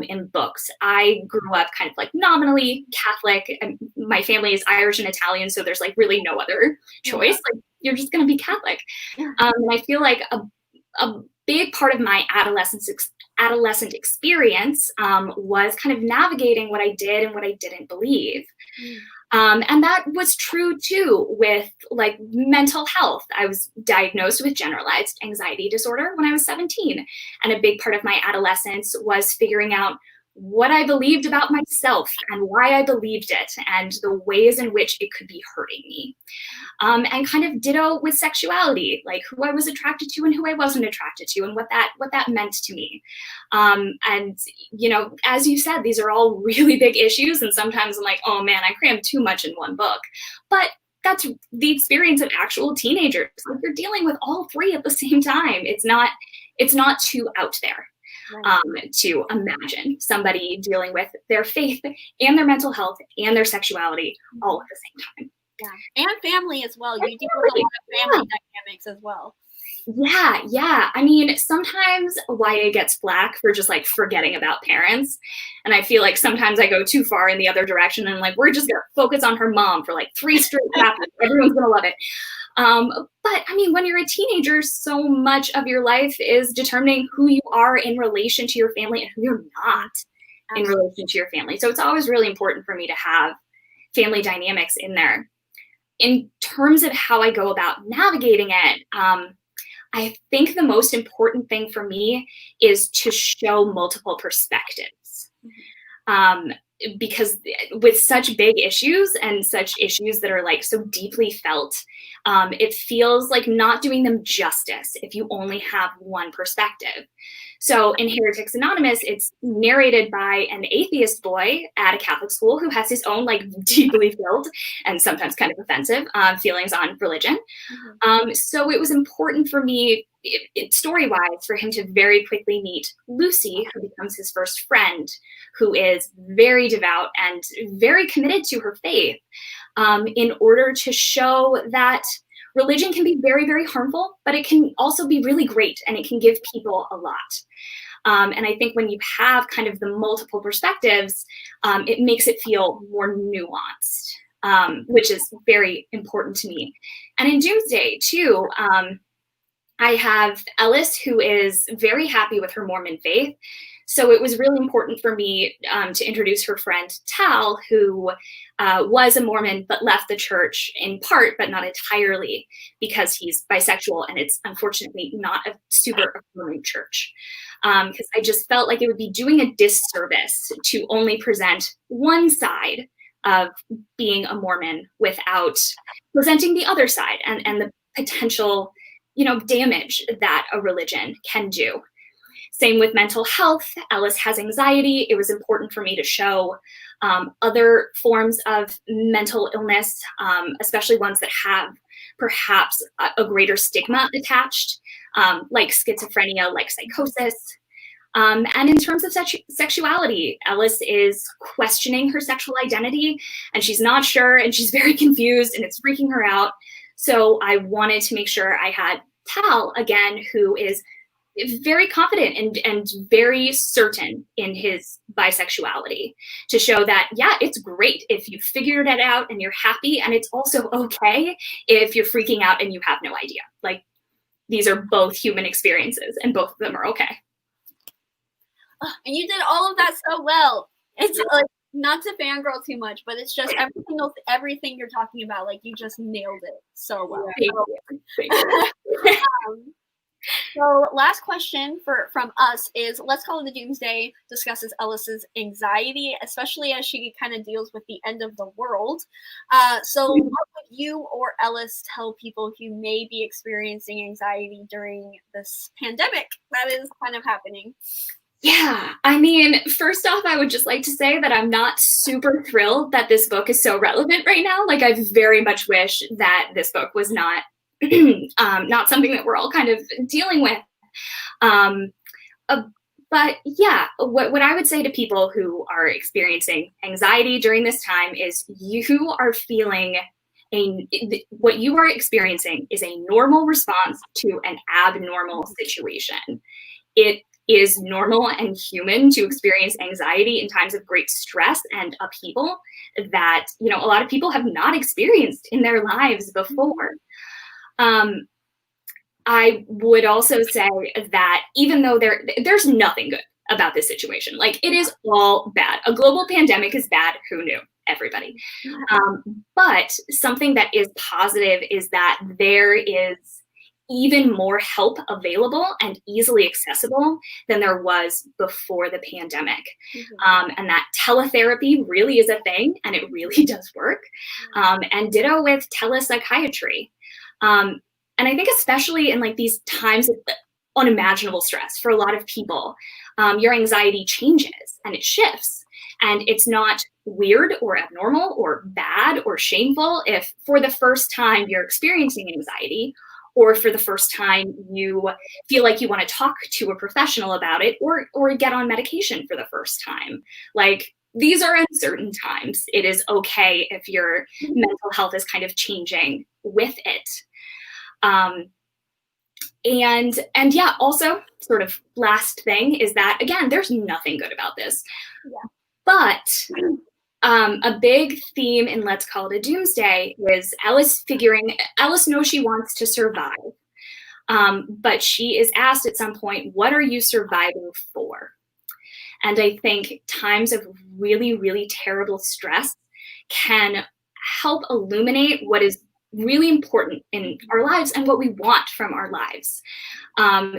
in books. I grew up kind of like nominally Catholic, and my family is Irish and Italian, so there's like really no other choice. Like you're just gonna be Catholic. And I feel like a big part of my adolescent experience was kind of navigating what I did and what I didn't believe. And that was true too with like mental health. I was diagnosed with generalized anxiety disorder when I was 17. And a big part of my adolescence was figuring out what I believed about myself and why I believed it and the ways in which it could be hurting me. And kind of ditto with sexuality, like who I was attracted to and who I wasn't attracted to and what that meant to me. And, you know, as you said, these are all really big issues. And sometimes I'm like, oh man, I crammed too much in one book. But that's the experience of actual teenagers. Like you're dealing with all 3 at the same time. It's not too out there. To imagine somebody dealing with their faith and their mental health and their sexuality all at the same time. Yeah, and family as well. You deal with a lot of family dynamics as well. Yeah. I mean, sometimes YA gets flack for just like forgetting about parents. And I feel like sometimes I go too far in the other direction and like, we're just going to focus on her mom for like 3 straight chapters. Everyone's going to love it. But I mean, when you're a teenager, so much of your life is determining who you are in relation to your family and who you're not in relation to your family. So it's always really important for me to have family dynamics in there. In terms of how I go about navigating it, I think the most important thing for me is to show multiple perspectives. Because with such big issues and such issues that are like so deeply felt, it feels like not doing them justice if you only have one perspective. So in Heretics Anonymous, it's narrated by an atheist boy at a Catholic school who has his own like deeply felt and sometimes kind of offensive feelings on religion. So it was important for me, story-wise, for him to very quickly meet Lucy, who becomes his first friend, who is very devout and very committed to her faith, in order to show that religion can be very, very harmful, but it can also be really great and it can give people a lot. And I think when you have kind of the multiple perspectives, it makes it feel more nuanced, which is very important to me. And in Doomsday, too, I have Ellis, who is very happy with her Mormon faith. So it was really important for me to introduce her friend Tal, who was a Mormon but left the church in part, but not entirely, because he's bisexual and it's unfortunately not a super affirming church. Because I just felt like it would be doing a disservice to only present one side of being a Mormon without presenting the other side and the potential, damage that a religion can do. Same with mental health. Ellis has anxiety. It was important for me to show other forms of mental illness, especially ones that have perhaps a greater stigma attached, like schizophrenia, like psychosis. And in terms of sexuality, Ellis is questioning her sexual identity, and she's not sure, and she's very confused, and it's freaking her out. So I wanted to make sure I had Tal, again, who is very confident and very certain in his bisexuality, to show that, yeah, it's great if you figured it out and you're happy, and it's also okay if you're freaking out and you have no idea. Like, these are both human experiences and both of them are okay. And you did all of that so well. It's like, not to fangirl too much, but it's just everything you're talking about, like, you just nailed it so well. Thank you. So last question from us is, Let's Call It the Doomsday discusses Ellis's anxiety, especially as she kind of deals with the end of the world. So what would you or Ellis tell people who may be experiencing anxiety during this pandemic that is kind of happening? Yeah, I mean, first off, I would just like to say that I'm not super thrilled that this book is so relevant right now. Like, I very much wish that this book was not not something that we're all kind of dealing with. But yeah, what I would say to people who are experiencing anxiety during this time is you are feeling what you are experiencing is a normal response to an abnormal situation. It is normal and human to experience anxiety in times of great stress and upheaval that, you know, a lot of people have not experienced in their lives before. I would also say that even though there's nothing good about this situation, like, it is all bad. A global pandemic is bad. Who knew? Everybody. But something that is positive is that there is even more help available and easily accessible than there was before the pandemic. And that teletherapy really is a thing, and it really does work. And ditto with telepsychiatry. And I think especially in like these times of unimaginable stress for a lot of people, your anxiety changes and it shifts. And it's not weird or abnormal or bad or shameful if for the first time you're experiencing anxiety, or for the first time you feel like you want to talk to a professional about it, or get on medication for the first time. Like, these are uncertain times. It is okay if your mental health is kind of changing with it. And yeah, also sort of last thing is that, again, there's nothing good about this. Yeah. But a big theme in Let's Call It a Doomsday is Alice knows she wants to survive. But she is asked at some point, what are you surviving for? And I think times of really, really terrible stress can help illuminate what is really important in our lives and what we want from our lives.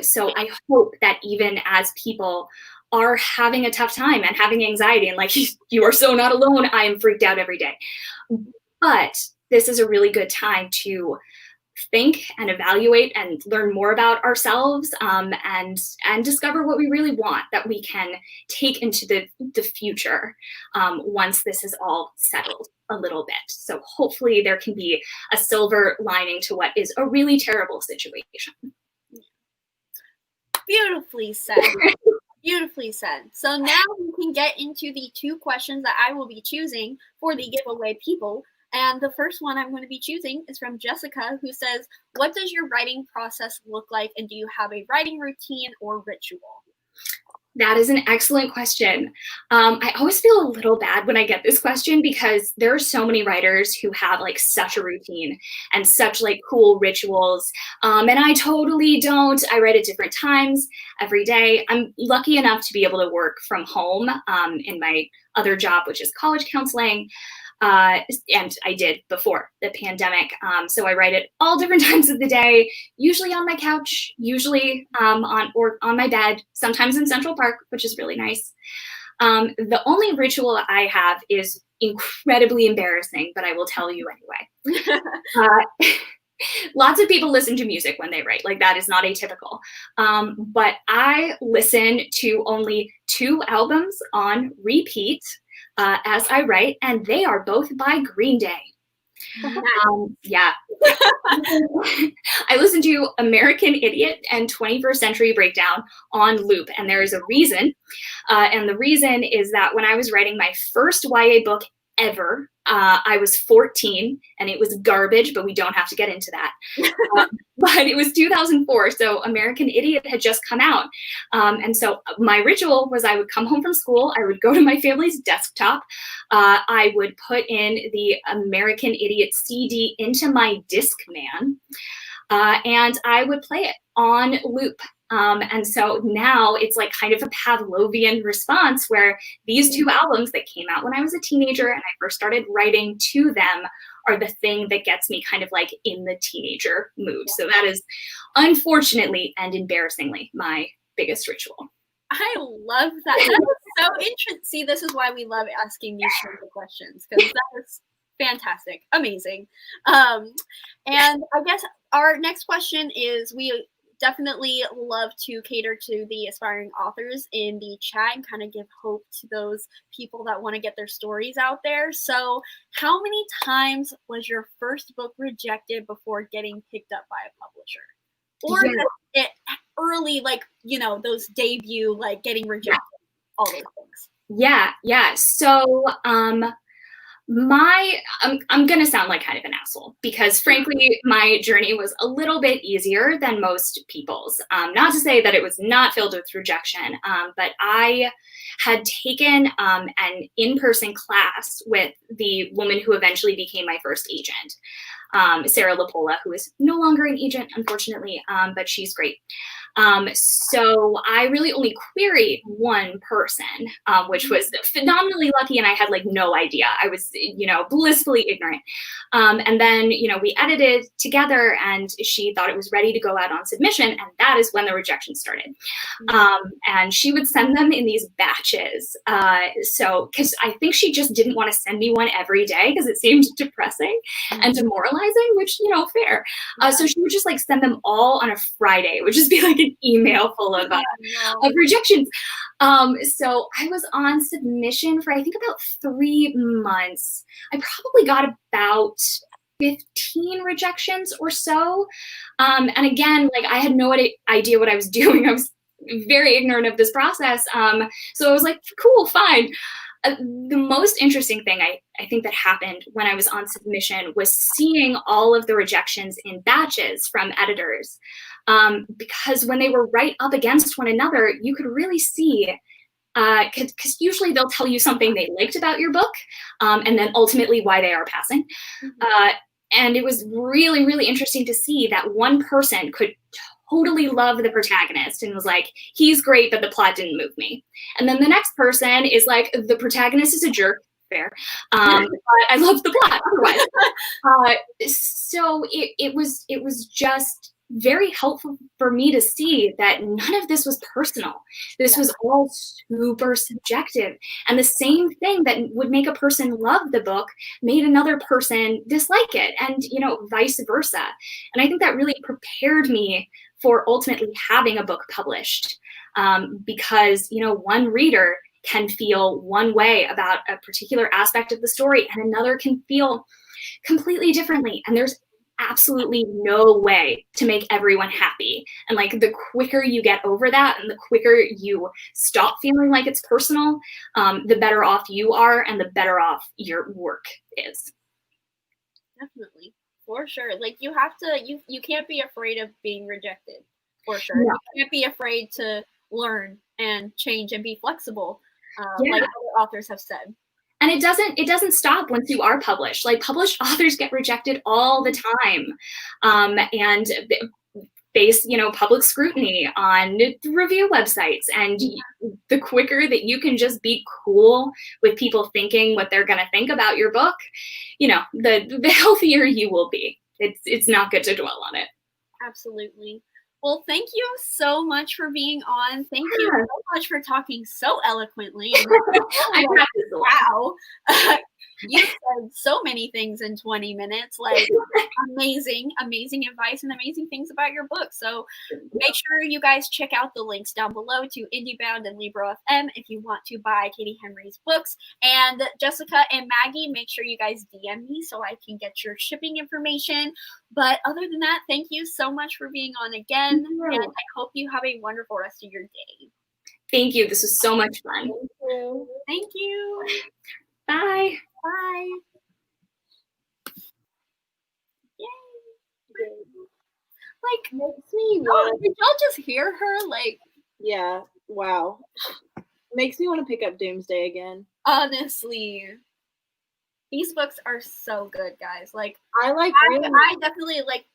So I hope that even as people are having a tough time and having anxiety, and like, you are so not alone, I am freaked out every day. But this is a really good time to think and evaluate and learn more about ourselves, and discover what we really want that we can take into the future once this is all settled a little bit. So hopefully there can be a silver lining to what is a really terrible situation. Beautifully said. Beautifully said. So now we can get into the 2 questions that I will be choosing for the giveaway people. And the first one I'm going to be choosing is from Jessica, who says, what does your writing process look like, and do you have a writing routine or ritual? That is an excellent question. I always feel a little bad when I get this question because there are so many writers who have like such a routine and such like cool rituals. And I totally don't. I write at different times every day. I'm lucky enough to be able to work from home in my other job, which is college counseling. And I did before the pandemic. So I write at all different times of the day, usually on my couch, usually on my bed, sometimes in Central Park, which is really nice. The only ritual I have is incredibly embarrassing, but I will tell you anyway. Lots of people listen to music when they write. Like, that is not atypical. But I listen to only 2 albums on repeat as I write, and they are both by Green Day. Yeah. I listen to American Idiot and 21st Century Breakdown on loop, and there is a reason. And the reason is that when I was writing my first YA book ever, I was 14, and it was garbage, but we don't have to get into that. But it was 2004, so American Idiot had just come out. And so my ritual was I would come home from school, I would go to my family's desktop, I would put in the American Idiot CD into my Discman, and I would play it on loop. And so now it's like kind of a Pavlovian response where these 2 albums that came out when I was a teenager and I first started writing to them are the thing that gets me kind of like in the teenager mood. So that is unfortunately and embarrassingly my biggest ritual. I love that. That is so interesting. See, this is why we love asking these kinds of questions, because that is fantastic, amazing. And I guess our next question is, we definitely love to cater to the aspiring authors in the chat and kind of give hope to those people that want to get their stories out there. So how many times was your first book rejected before getting picked up by a publisher? Or it early, like, you know, those debut, like getting rejected, all those things. Yeah. So I'm gonna sound like kind of an asshole, because frankly my journey was a little bit easier than most people's. Not to say that it was not filled with rejection, but I had taken an in-person class with the woman who eventually became my first agent, Sarah Lapola, who is no longer an agent, unfortunately, but she's great. So I really only queried one person, which was phenomenally lucky, and I had like no idea. I was, you know, blissfully ignorant. And then, you know, we edited together, and she thought it was ready to go out on submission, and that is when the rejection started. And she would send them in these batches. So, because I think she just didn't want to send me one every day because it seemed depressing and demoralizing, which, you know, fair. So she would just like send them all on a Friday. It would just be like an email full of rejections. So I was on submission for I think about 3 months. I probably got about 15 rejections or so. And again, like I had no idea what I was doing. I was very ignorant of this process. So I was like, cool, fine. The most interesting thing I think that happened when I was on submission was seeing all of the rejections in batches from editors. Because when they were right up against one another, you could really see, because usually they'll tell you something they liked about your book, and then ultimately why they are passing. And it was really, really interesting to see that one person could totally love the protagonist and was like, he's great, but the plot didn't move me. And then the next person is like, the protagonist is a jerk. Fair. But I love the plot otherwise. So it was just very helpful for me to see that none of this was personal. This was all super subjective. And the same thing that would make a person love the book made another person dislike it, and, you know, vice versa. And I think that really prepared me for ultimately having a book published, because, you know, one reader can feel one way about a particular aspect of the story and another can feel completely differently. And there's absolutely no way to make everyone happy. And like the quicker you get over that and the quicker you stop feeling like it's personal, the better off you are and the better off your work is. Definitely. For sure. Like you have to, you can't be afraid of being rejected. For sure. No. You can't be afraid to learn and change and be flexible, like other authors have said. And it doesn't stop once you are published. Like published authors get rejected all the time, and face, you know, public scrutiny on review websites. And the quicker that you can just be cool with people thinking what they're going to think about your book, you know, the healthier you will be. It's not good to dwell on it. Absolutely. Well, thank you so much for being on. Thank you so much for talking so eloquently. I practiced a lot. Wow. You said so many things in 20 minutes, like amazing advice and amazing things about your book. So make sure you guys check out the links down below to IndieBound and Libro FM if you want to buy Katie Henry's books. And Jessica and Maggie, make sure you guys DM me so I can get your shipping information. But other than that, thank you so much for being on again. And I hope you have a wonderful rest of your day. Thank you. This was so much fun. Thank you. Bye. Bye. Yay. Like, makes me did y'all just hear her? Like, yeah, wow. Makes me want to pick up Doomsday again. Honestly. These books are so good, guys. Like, I definitely like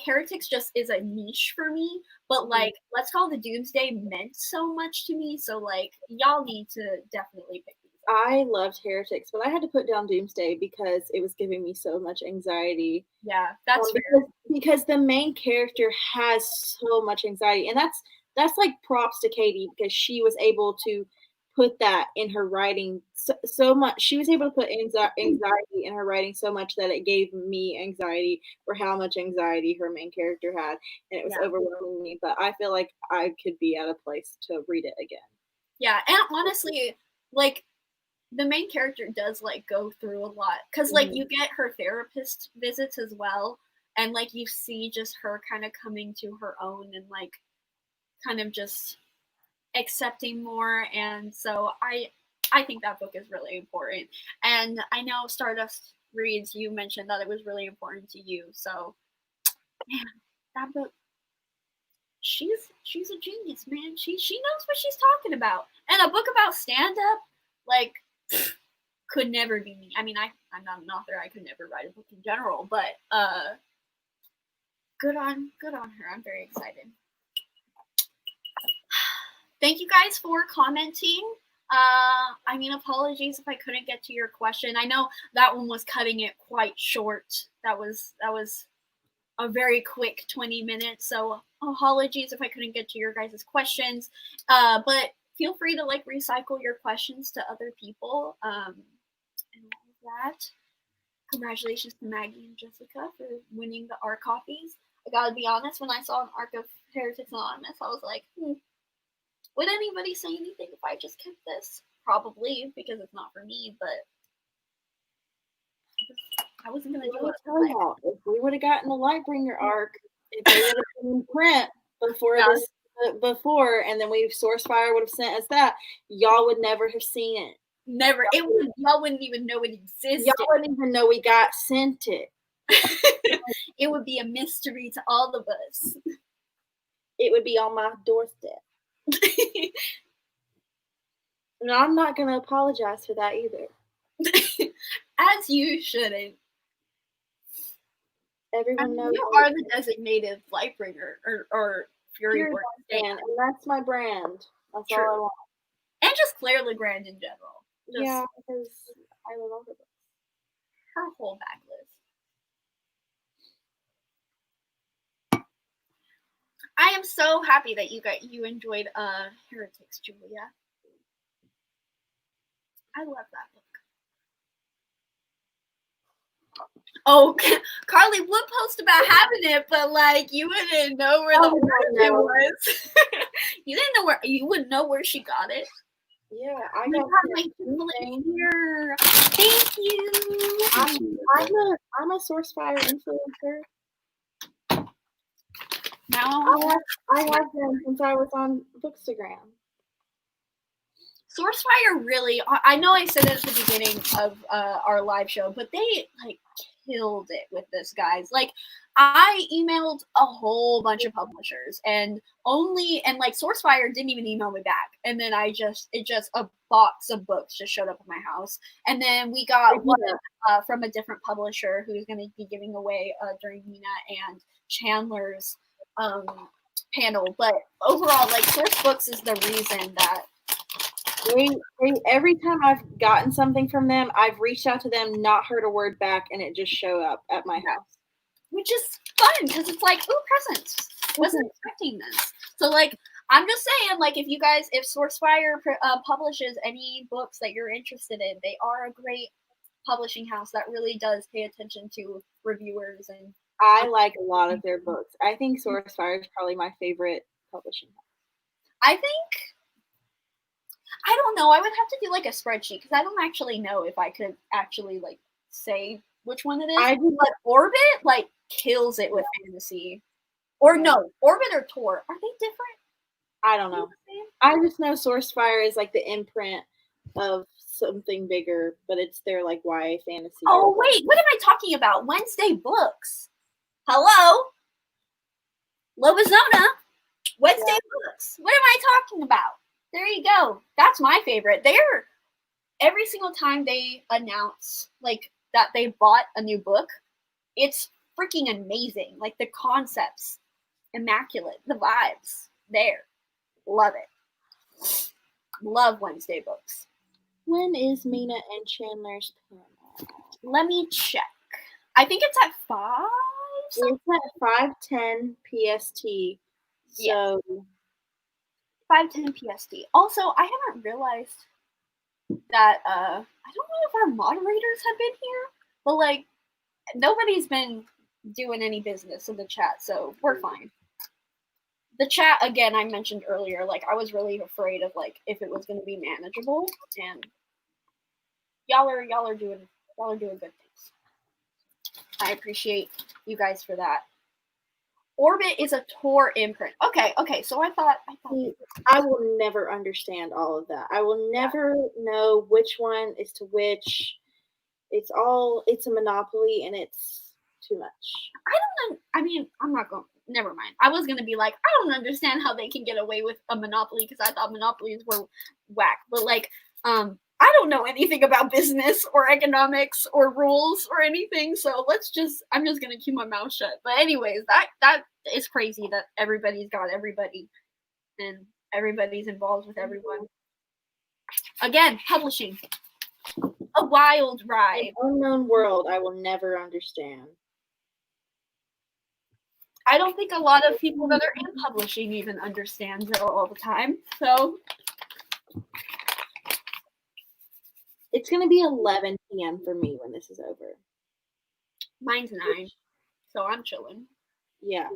Heretics just is a niche for me, but like Let's Call the Doomsday meant so much to me. So like y'all need to definitely pick these up. I loved Heretics, but I had to put down Doomsday because it was giving me so much anxiety. Yeah, that's fair. Because the main character has so much anxiety, and that's like props to Katie because she was able to put that in her writing so much. She was able to put anxiety in her writing so much that it gave me anxiety for how much anxiety her main character had, and it was overwhelming me. But I feel like I could be at a place to read it again. Yeah, and honestly, like, the main character does, like, go through a lot. Because, like, you get her therapist visits as well, and, like, you see just her kind of coming to her own and, like, kind of just accepting more. And so I think that book is really important. And I know Stardust Reads, you mentioned that it was really important to you. So, man, that book, she's a genius, man. She knows what she's talking about. And a book about stand-up, like, could never be me. I mean, I'm not an author. I could never write a book in general, but good on her. I'm very excited. Thank you guys for commenting. I mean, apologies if I couldn't get to your question. I know that one was cutting it quite short. That was a very quick 20 minutes. So apologies if I couldn't get to your guys' questions. But feel free to, like, recycle your questions to other people. And all of that. Congratulations to Maggie and Jessica for winning the art copies. I gotta be honest, when I saw an arc of Heretics Anonymous, I was like, would anybody say anything if I just kept this? Probably, because it's not for me, but I wasn't going to do it. Tell y'all, if we would have gotten the Lightbringer arc, if they would have been in print before, and then Sourcefire would have sent us that, y'all would never have seen it. Never. Y'all wouldn't even know it existed. Y'all wouldn't even know we got sent it. It would be a mystery to all of us. It would be on my doorstep. No, I'm not going to apologize for that either. As you shouldn't. Everyone knows you are the designated Lightbringer or Fury Word fan, and that's my brand. That's all I want. And just Claire Legrand in general. Yeah, because I love her books. Her whole backlist. I am so happy that you enjoyed Heretics, Julia. I love that book. Oh, Carly would post about having it, but, like, you wouldn't know where the origin was. You wouldn't know where she got it. Yeah, I got my people here. Thank you. I'm a Sourcefire influencer. Now I have them since I was on Bookstagram. Sourcefire really, I know I said it at the beginning of our live show, but they, like, killed it with this, guys. Like, I emailed a whole bunch of publishers, and like, Sourcefire didn't even email me back. And then a box of books just showed up at my house. And then we got one from a different publisher who's going to be giving away during Mina and Chandler's panel. But overall, like, Source Books is the reason that they every time I've gotten something from them, I've reached out to them, not heard a word back, and it just showed up at my house. Which is fun, because it's like, ooh, presents. Wasn't expecting this. So, like, I'm just saying, like, if Sourcefire publishes any books that you're interested in, they are a great publishing house that really does pay attention to reviewers. And I like a lot of their books. I think Sourcefire is probably my favorite publishing house. I don't know. I would have to do, like, a spreadsheet, because I don't actually know if I could actually, like, say which one it is. I do. But Orbit, like, kills it with fantasy. Or no, Orbit or Tor. Are they different? I don't know. I just know Sourcefire is, like, the imprint of something bigger, but it's their, like, YA fantasy. Oh, wait. What am I talking about? Wednesday Books. Hello? Lobazona. Wednesday Books. What am I talking about? There you go. That's my favorite. Every single time they announce, like, that they bought a new book, it's freaking amazing. Like, the concepts, immaculate. The vibes, there. Love it. Love Wednesday Books. When is Mina and Chandler's panel? Let me check. I think it's at 5. It's at 5:10 PST. So 5:10 PST. Also, I haven't realized that I don't know if our moderators have been here, but like nobody's been doing any business in the chat, so we're fine. The chat, again, I mentioned earlier, like I was really afraid of like if it was going to be manageable, and y'all are doing good things. I appreciate you guys for that. Orbit is a Tor imprint. Okay. So I thought I will never understand all of that. I will never know which one is to which. It's a monopoly, and it's too much. I don't know. I mean, I'm not going. Never mind. I was gonna be like, I don't understand how they can get away with a monopoly because I thought monopolies were whack. But like, I don't know anything about business or economics or rules or anything. So I'm just gonna keep my mouth shut. But anyways, that is crazy that everybody's got everybody and everybody's involved with everyone. Again, publishing. A wild ride. An unknown world I will never understand. I don't think a lot of people that are in publishing even understand it all the time. So it's going to be 11 p.m. for me when this is over. Mine's 9, so I'm chilling. Yeah.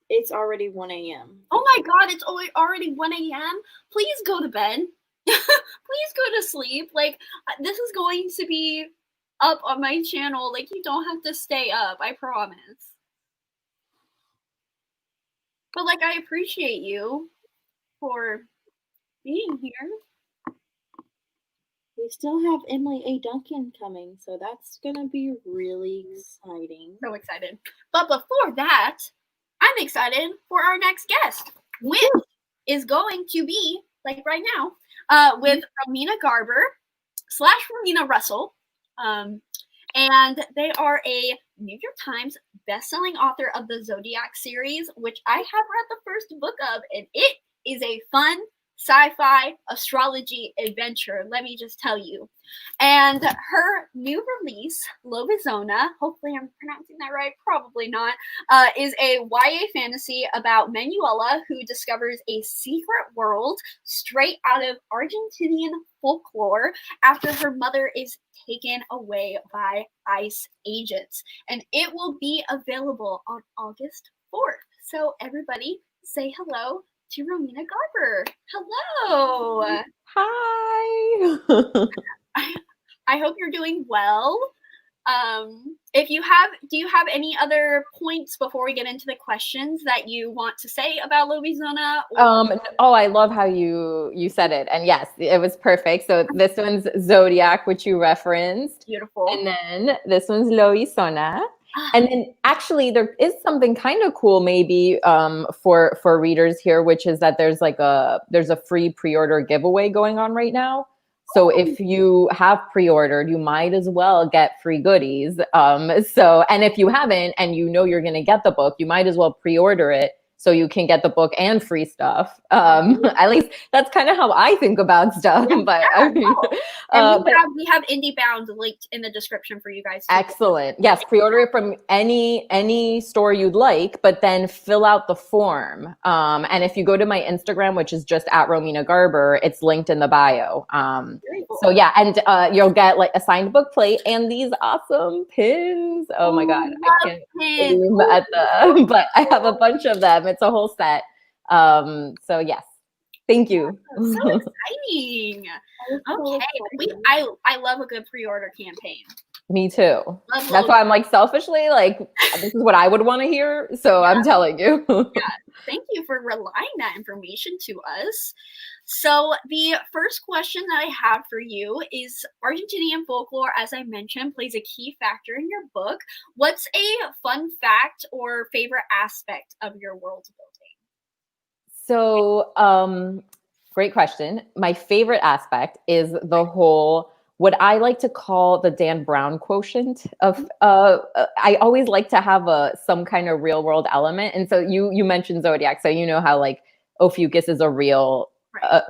It's already 1 a.m. Oh my god, it's already 1 a.m.? Please go to bed. Please go to sleep. Like, this is going to be up on my channel. Like, you don't have to stay up, I promise. But, like, I appreciate you for being here. We still have Emily A. Duncan coming, so that's going to be really exciting. So excited. But before that, I'm excited for our next guest, which is going to be, like right now, with Romina Garber / Romina Russel. And they are a New York Times bestselling author of the Zodiac series, which I have read the first book of, and it is a fun sci-fi astrology adventure, let me just tell you. And her new release, Lobizona, hopefully I'm pronouncing that right, probably not, is a YA fantasy about Manuela, who discovers a secret world straight out of Argentinian folklore after her mother is taken away by ICE agents. And it will be available on August 4th. So everybody say hello to Romina Garber. Hello. Hi. I hope you're doing well. Do you have any other points before we get into the questions that you want to say about Lobizona? I love how you said it. And yes, it was perfect. So this one's Zodiac, which you referenced. Beautiful. And then this one's Lobizona. And then actually there is something kind of cool maybe for readers here, which is that there's a free pre-order giveaway going on right now. So if you have pre-ordered, you might as well get free goodies. And if you haven't and you know you're going to get the book, you might as well pre-order it so you can get the book and free stuff. At least that's kind of how I think about stuff. But I mean, we have Indie Bound linked in the description for you guys. Excellent. Yes, pre-order it from any store you'd like, but then fill out the form. And if you go to my Instagram, which is just at Romina Garber, it's linked in the bio. Cool. So yeah, and you'll get like a signed book plate and these awesome pins. Oh my God, I can't aim at them, but I have a bunch of them. It's a whole set. So yes, thank you. So exciting. Okay, I love a good pre-order campaign. Me too. That's why I'm like selfishly like this is what I would want to hear. So I'm telling you. Thank you for relaying that information to us. So the first question that I have for you is Argentinian folklore, as I mentioned, plays a key factor in your book. What's a fun fact or favorite aspect of your world building? So great question. My favorite aspect is the whole what I like to call the Dan Brown quotient of, I always like to have some kind of real world element. And so you mentioned Zodiac, so you know how like Ophiuchus is a real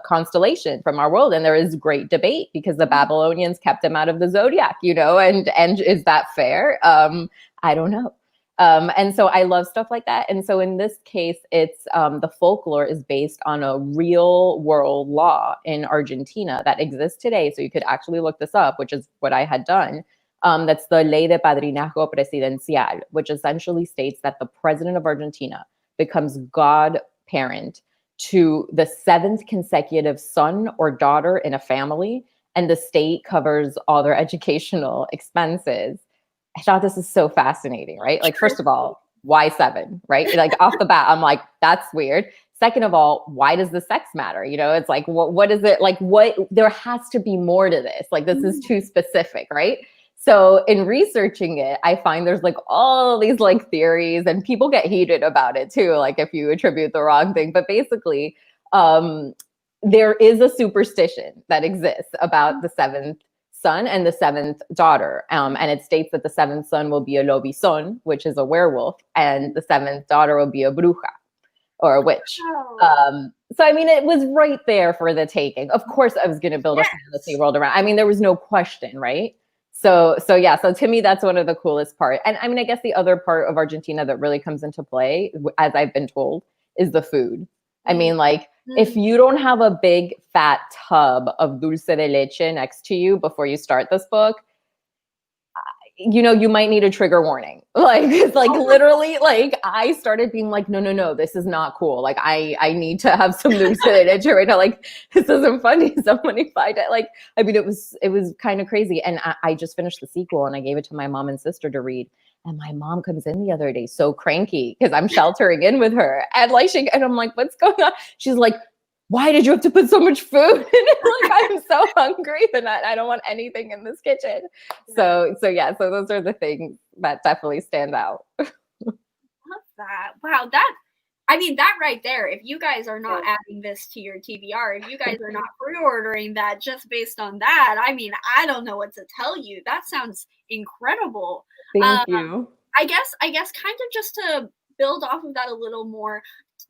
constellation from our world. And there is great debate because the Babylonians kept him out of the Zodiac, and is that fair? I don't know. And so I love stuff like that. And so in this case, it's the folklore is based on a real world law in Argentina that exists today. So you could actually look this up, which is what I had done. That's the Ley de Padrinazgo Presidencial, which essentially states that the president of Argentina becomes godparent to the 7th consecutive son or daughter in a family, and the state covers all their educational expenses. I thought this is so fascinating, right? Like, first of all, why 7, right? Like off the bat, I'm like, that's weird. Second of all, why does the sex matter? You know, it's like, what is it? Like, what, there has to be more to this. Like, this is too specific, right? So in researching it, I find there's like all these like theories, and people get heated about it too, like if you attribute the wrong thing. But basically, there is a superstition that exists about the 7th son and the 7th daughter. And it states that the 7th son will be a lobizón, which is a werewolf, and the 7th daughter will be a bruja, or a witch. So, I mean, it was right there for the taking. Of course, I was going to build a fantasy world around. I mean, there was no question, right? So yeah, so to me, that's one of the coolest part. And I mean, I guess the other part of Argentina that really comes into play, as I've been told, is the food. I mean, like, if you don't have a big fat tub of dulce de leche next to you before you start this book, you know, you might need a trigger warning. Like, it's like literally, like, I started being like, no, this is not cool. Like, I need to have some dulce de leche right now. Like, this isn't funny. Somebody find it. Like, I mean, it was kind of crazy. And I just finished the sequel, and I gave it to my mom and sister to read. And my mom comes in the other day so cranky because I'm sheltering in with her. And like, and I'm like, what's going on? She's like, why did you have to put so much food in it? Like, I'm so hungry and I don't want anything in this kitchen. So yeah, so those are the things that definitely stand out. Love that. Wow, I mean, that right there, if you guys are not adding this to your TBR, if you guys are not pre-ordering that just based on that, I mean, I don't know what to tell you. That sounds incredible. Thank you. I guess kind of just to build off of that a little more,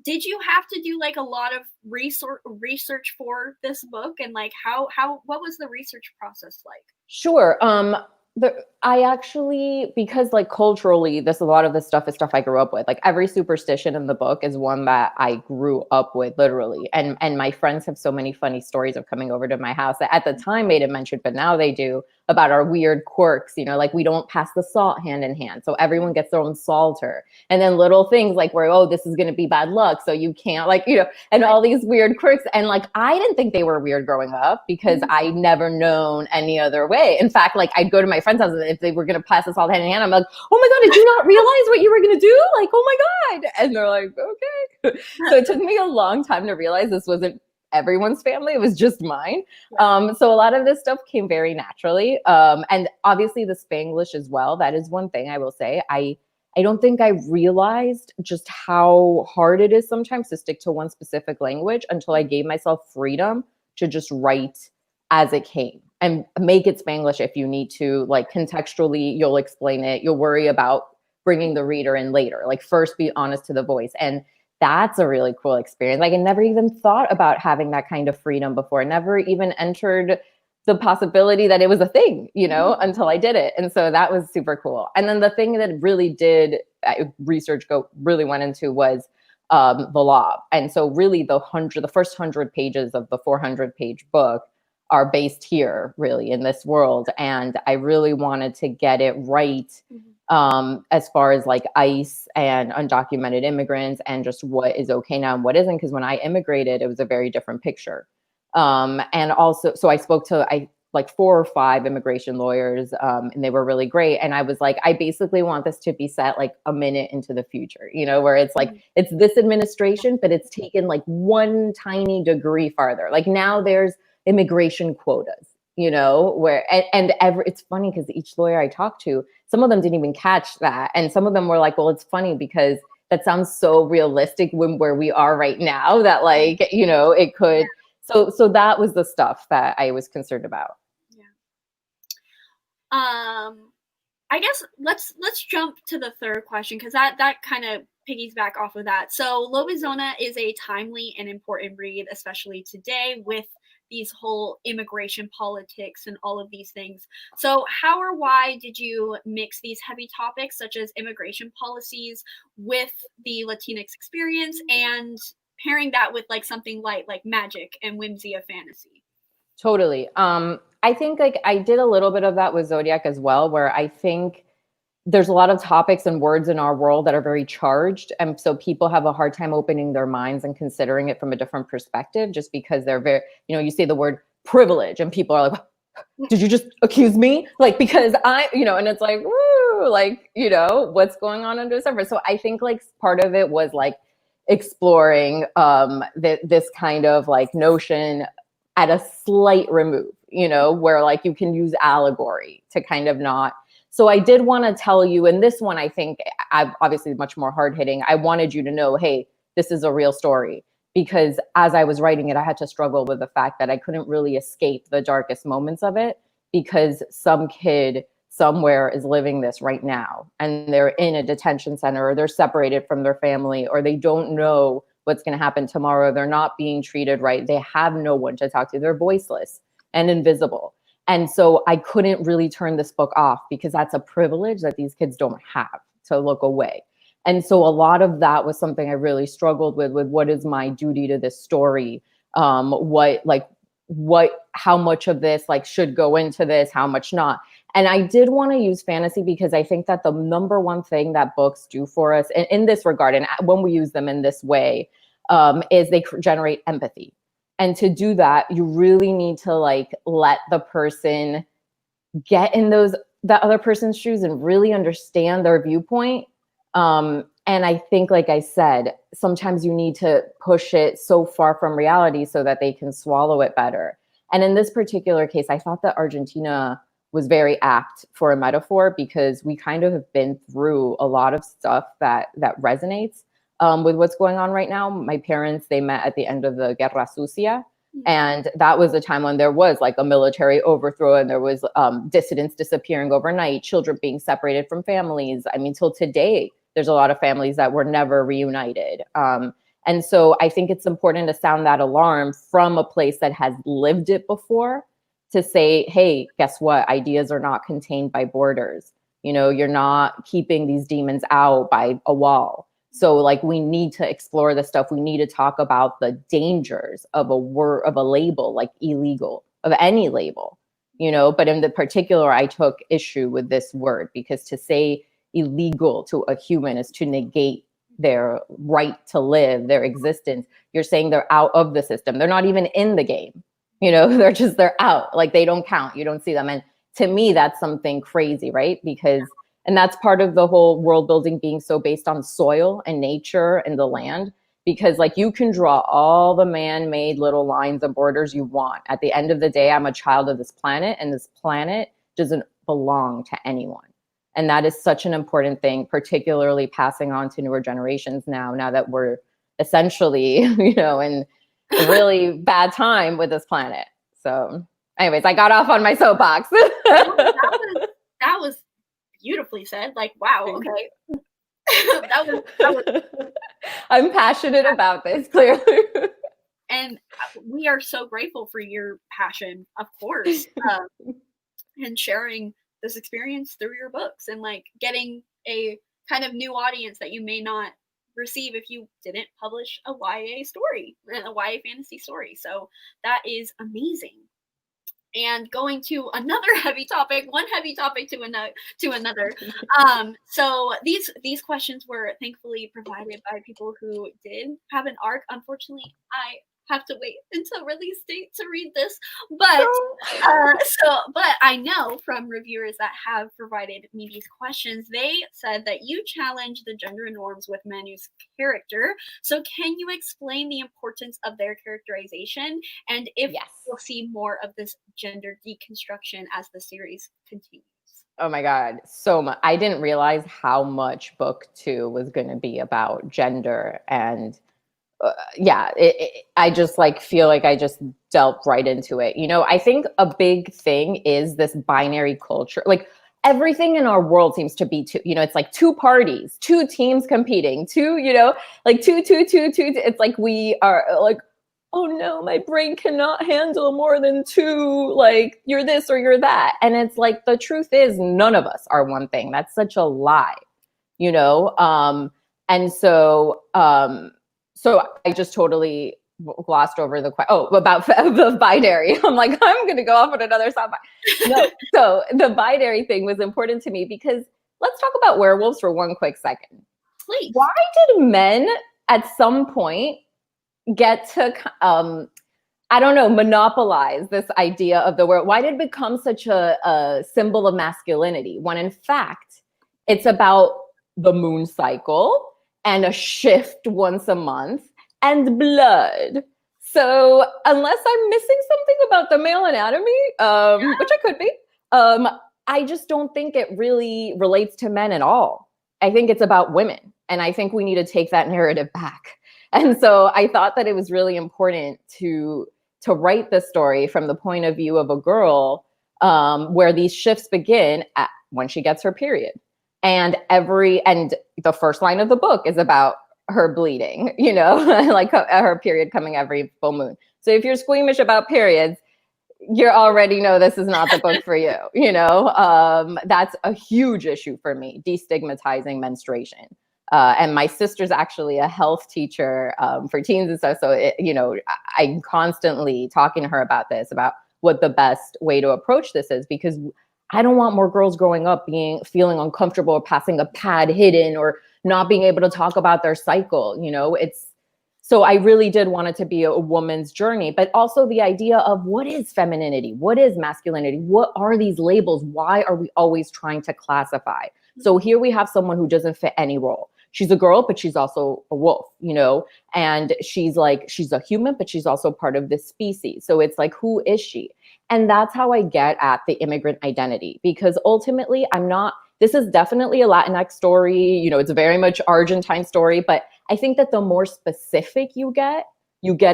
did you have to do like a lot of research for this book, and like what was the research process like? Sure. I actually, because like culturally, a lot of this stuff is stuff I grew up with. Like, every superstition in the book is one that I grew up with, literally. And my friends have so many funny stories of coming over to my house that at the time made it mention, but now they do, about our weird quirks. You know, like, we don't pass the salt hand in hand, so everyone gets their own salter. And then little things like where, oh, this is going to be bad luck, so you can't, like, you know, and all these weird quirks. And like, I didn't think they were weird growing up because I never known any other way. In fact, like, I'd go to my friend's house, and if they were going to pass the salt hand in hand, I'm like, oh my God, did you not realize what you were going to do? Like, oh my God. And they're like, okay. So it took me a long time to realize this wasn't everyone's family, it was just mine. So a lot of this stuff came very naturally. And obviously the Spanglish as well. That is one thing I will say. I don't think I realized just how hard it is sometimes to stick to one specific language until I gave myself freedom to just write as it came and make it Spanglish if you need to. Like, contextually, you'll explain it. You'll worry about bringing the reader in later. Like, first be honest to the voice. And that's a really cool experience. Like, I never even thought about having that kind of freedom before. Never even entered the possibility that it was a thing, you know, until I did it. And so that was super cool. And then the thing that really did really went into was the law. And so really the first 100 pages of the 400-page book are based here, really, in this world. And I really wanted to get it right as far as like ICE and undocumented immigrants and just what is okay now and what isn't. Because when I immigrated, it was a very different picture. And also, so I spoke to like 4 or 5 immigration lawyers, and they were really great. And I was like, I basically want this to be set like a minute into the future, you know, where it's like, it's this administration, but it's taken like one tiny degree farther. Like, now there's immigration quotas, you know, where, it's funny because each lawyer I talked to, some of them didn't even catch that. And some of them were like, well, it's funny because that sounds so realistic where we are right now that, like, you know, it could. So that was the stuff that I was concerned about. Yeah. I guess let's jump to the third question, because that kind of piggyback off of that. So Lobizona is a timely and important read, especially today with these whole immigration politics and all of these things. So how or why did you mix these heavy topics such as immigration policies with the Latinx experience and pairing that with like something light like magic and whimsy of fantasy? Totally. I think like I did a little bit of that with Zodiac as well, where I think there's a lot of topics and words in our world that are very charged. And so people have a hard time opening their minds and considering it from a different perspective, just because they're very, you know, you say the word privilege and people are like, did you just accuse me? Like, because I, you know, and it's like, woo, like, you know, what's going on under the surface? So I think like part of it was like exploring this kind of like notion at a slight remove, you know, where like you can use allegory to kind of not. So I did want to tell you, and this one, I think I'm obviously much more hard hitting. I wanted you to know, hey, this is a real story, because as I was writing it, I had to struggle with the fact that I couldn't really escape the darkest moments of it, because some kid somewhere is living this right now and they're in a detention center, or they're separated from their family, or they don't know what's going to happen tomorrow. They're not being treated right. They have no one to talk to. They're voiceless and invisible. And so I couldn't really turn this book off, because that's a privilege that these kids don't have, to look away. And so a lot of that was something I really struggled with what is my duty to this story? How much of this like should go into this, how much not? And I did want to use fantasy because I think that the number one thing that books do for us in this regard, and when we use them in this way, is they generate empathy. And to do that, you really need to like let the person get in that other person's shoes and really understand their viewpoint. And I think, like I said, sometimes you need to push it so far from reality so that they can swallow it better. And in this particular case, I thought that Argentina was very apt for a metaphor, because we kind of have been through a lot of stuff that resonates with what's going on right now. My parents, they met at the end of the Guerra Sucia. And that was a time when there was like a military overthrow, and there was dissidents disappearing overnight, children being separated from families. I mean, till today, there's a lot of families that were never reunited. And so I think it's important to sound that alarm from a place that has lived it before, to say, hey, guess what? Ideas are not contained by borders. You know, you're not keeping these demons out by a wall. So like, we need to explore this stuff. We need to talk about the dangers of a word, of a label, like illegal, of any label, you know. But in the particular, I took issue with this word, because to say illegal to a human is to negate their right to live, their existence. You're saying they're out of the system. They're not even in the game. You know, they're out, like they don't count. You don't see them. And to me, that's something crazy, right? Because, and that's part of the whole world building being so based on soil and nature and the land, because like you can draw all the man-made little lines and borders you want. At the end of the day, I'm a child of this planet, and this planet doesn't belong to anyone. And that is such an important thing, particularly passing on to newer generations now that we're essentially, you know, in a really bad time with this planet. So anyways, I got off on my soapbox. that was beautifully said. Like, wow, okay. that was I'm passionate about this, clearly. And we are so grateful for your passion, of course, and sharing this experience through your books, and like getting a kind of new audience that you may not receive if you didn't publish a YA story, a YA fantasy story. So that is amazing. And going to another heavy topic, one heavy topic to another. So these questions were thankfully provided by people who did have an arc. Unfortunately, I have to wait until release date to read this, but but I know from reviewers that have provided me these questions, they said that you challenge the gender norms with Manu's character. So can you explain the importance of their characterization, and if we'll see more of this gender deconstruction as the series continues? Oh my God, so much. I didn't realize how much book 2 was going to be about gender, and I just like feel like I just delved right into it. You know, I think a big thing is this binary culture. Like everything in our world seems to be two, you know, it's like two parties, two teams competing, two, you know, like two. It's like we are like oh no, my brain cannot handle more than 2, like you're this or you're that. And it's like, the truth is none of us are one thing. That's such a lie, you know? And so I just totally glossed over the question. Oh, about the binary. I'm like, I'm going to go off on another soundbite. No, so the binary thing was important to me because let's talk about werewolves for one quick second. Please. Why did men at some point get to, I don't know, monopolize this idea of the werewolf? Why did it become such a symbol of masculinity when in fact it's about the moon cycle and a shift once a month and blood? So unless I'm missing something about the male anatomy, which I could be, I just don't think it really relates to men at all. I think it's about women. And I think we need to take that narrative back. And so I thought that it was really important to write this story from the point of view of a girl, where these shifts begin when she gets her period. And the first line of the book is about her bleeding, you know, like her period coming every full moon. So if you're squeamish about periods, you already know this is not the book for you, you know. That's a huge issue for me, destigmatizing menstruation. And my sister's actually a health teacher for teens and stuff. So, you know, I'm constantly talking to her about this, about what the best way to approach this is, because I don't want more girls growing up feeling uncomfortable or passing a pad hidden or not being able to talk about their cycle. You know, so I really did want it to be a woman's journey, but also the idea of what is femininity? What is masculinity? What are these labels? Why are we always trying to classify? So here we have someone who doesn't fit any role. She's a girl, but she's also a wolf, you know, and she's a human, but she's also part of this species. So it's like, who is she? And that's how I get at the immigrant identity, because ultimately this is definitely a Latinx story. You know, it's a very much Argentine story, but I think that the more specific you get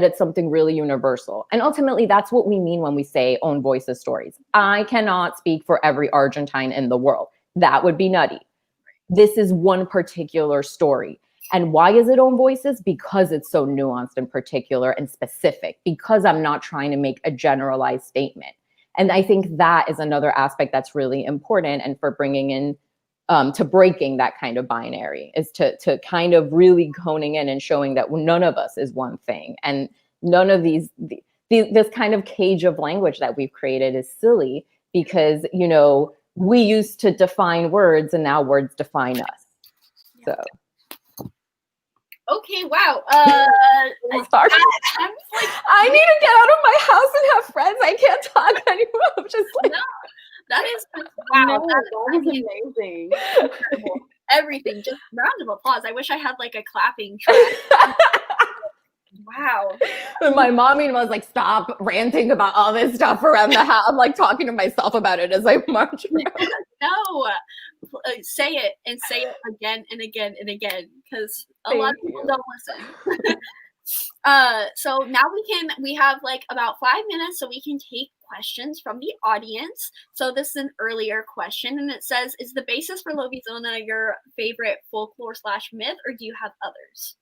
at something really universal. And ultimately that's what we mean when we say own voices stories. I cannot speak for every Argentine in the world. That would be nutty. This is one particular story. And why is it own voices? Because it's so nuanced and particular and specific, because I'm not trying to make a generalized statement. And I think that is another aspect that's really important. And for bringing in, to breaking that kind of binary, is to kind of really honing in and showing that none of us is one thing. And none of this kind of cage of language that we've created is silly, because, you know, we used to define words and now words define us. So. Okay, wow. Sorry. I need to get out of my house and have friends. I can't talk anymore. I'm just like, no, that is wow. No, that was amazing. Incredible. Everything. Just round of applause. I wish I had like a clapping track. Wow. And my mommy was like, stop ranting about all this stuff around the house. I'm like talking to myself about it as I march around. No, say it and say it again and again and again, because a lot of people don't listen. So now we have like about 5 minutes so we can take questions from the audience. So this is an earlier question, and it says, is the basis for Lobizona your favorite folklore / myth, or do you have others?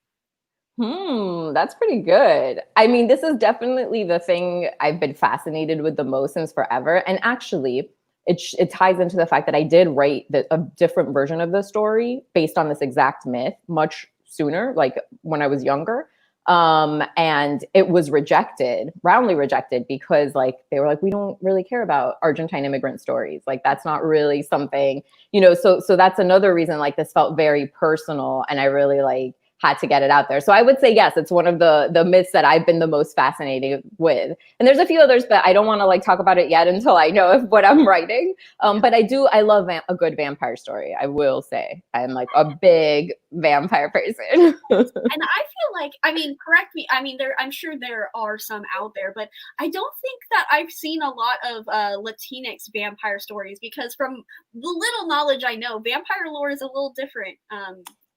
That's pretty good. I mean, this is definitely the thing I've been fascinated with the most since forever. And actually, it ties into the fact that I did write a different version of the story based on this exact myth much sooner, like when I was younger. And it was roundly rejected, because like they were like, we don't really care about Argentine immigrant stories. Like that's not really something, you know, so that's another reason like this felt very personal, and I really like had to get it out there. So I would say, yes, it's one of the myths that I've been the most fascinated with. And there's a few others, but I don't want to like talk about it yet until I know what I'm writing. But I love a good vampire story. I will say I'm like a big vampire person. And I feel like, I mean, correct me. I mean, I'm sure there are some out there, but I don't think that I've seen a lot of Latinx vampire stories, because from the little knowledge I know, vampire lore is a little different.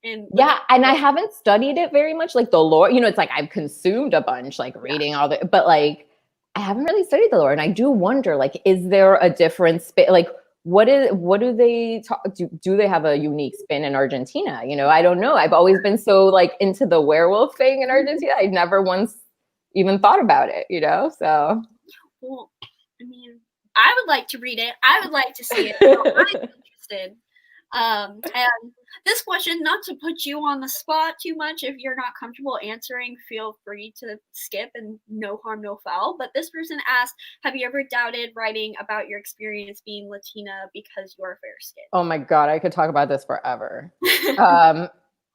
And I haven't studied it very much, like the lore, you know, it's like I've consumed a bunch, like reading all the, but like I haven't really studied the lore. And I do wonder, like, is there a difference? Like, what do they talk? Do they have a unique spin in Argentina? You know, I don't know. I've always been so like into the werewolf thing in Argentina. I never once even thought about it, you know? So. Well, I mean, I would like to read it. I would like to see it. So I'm interested. And this question, not to put you on the spot too much, if you're not comfortable answering, feel free to skip and no harm, no foul. But this person asked, have you ever doubted writing about your experience being Latina because you're fair-skinned? Oh my God, I could talk about this forever.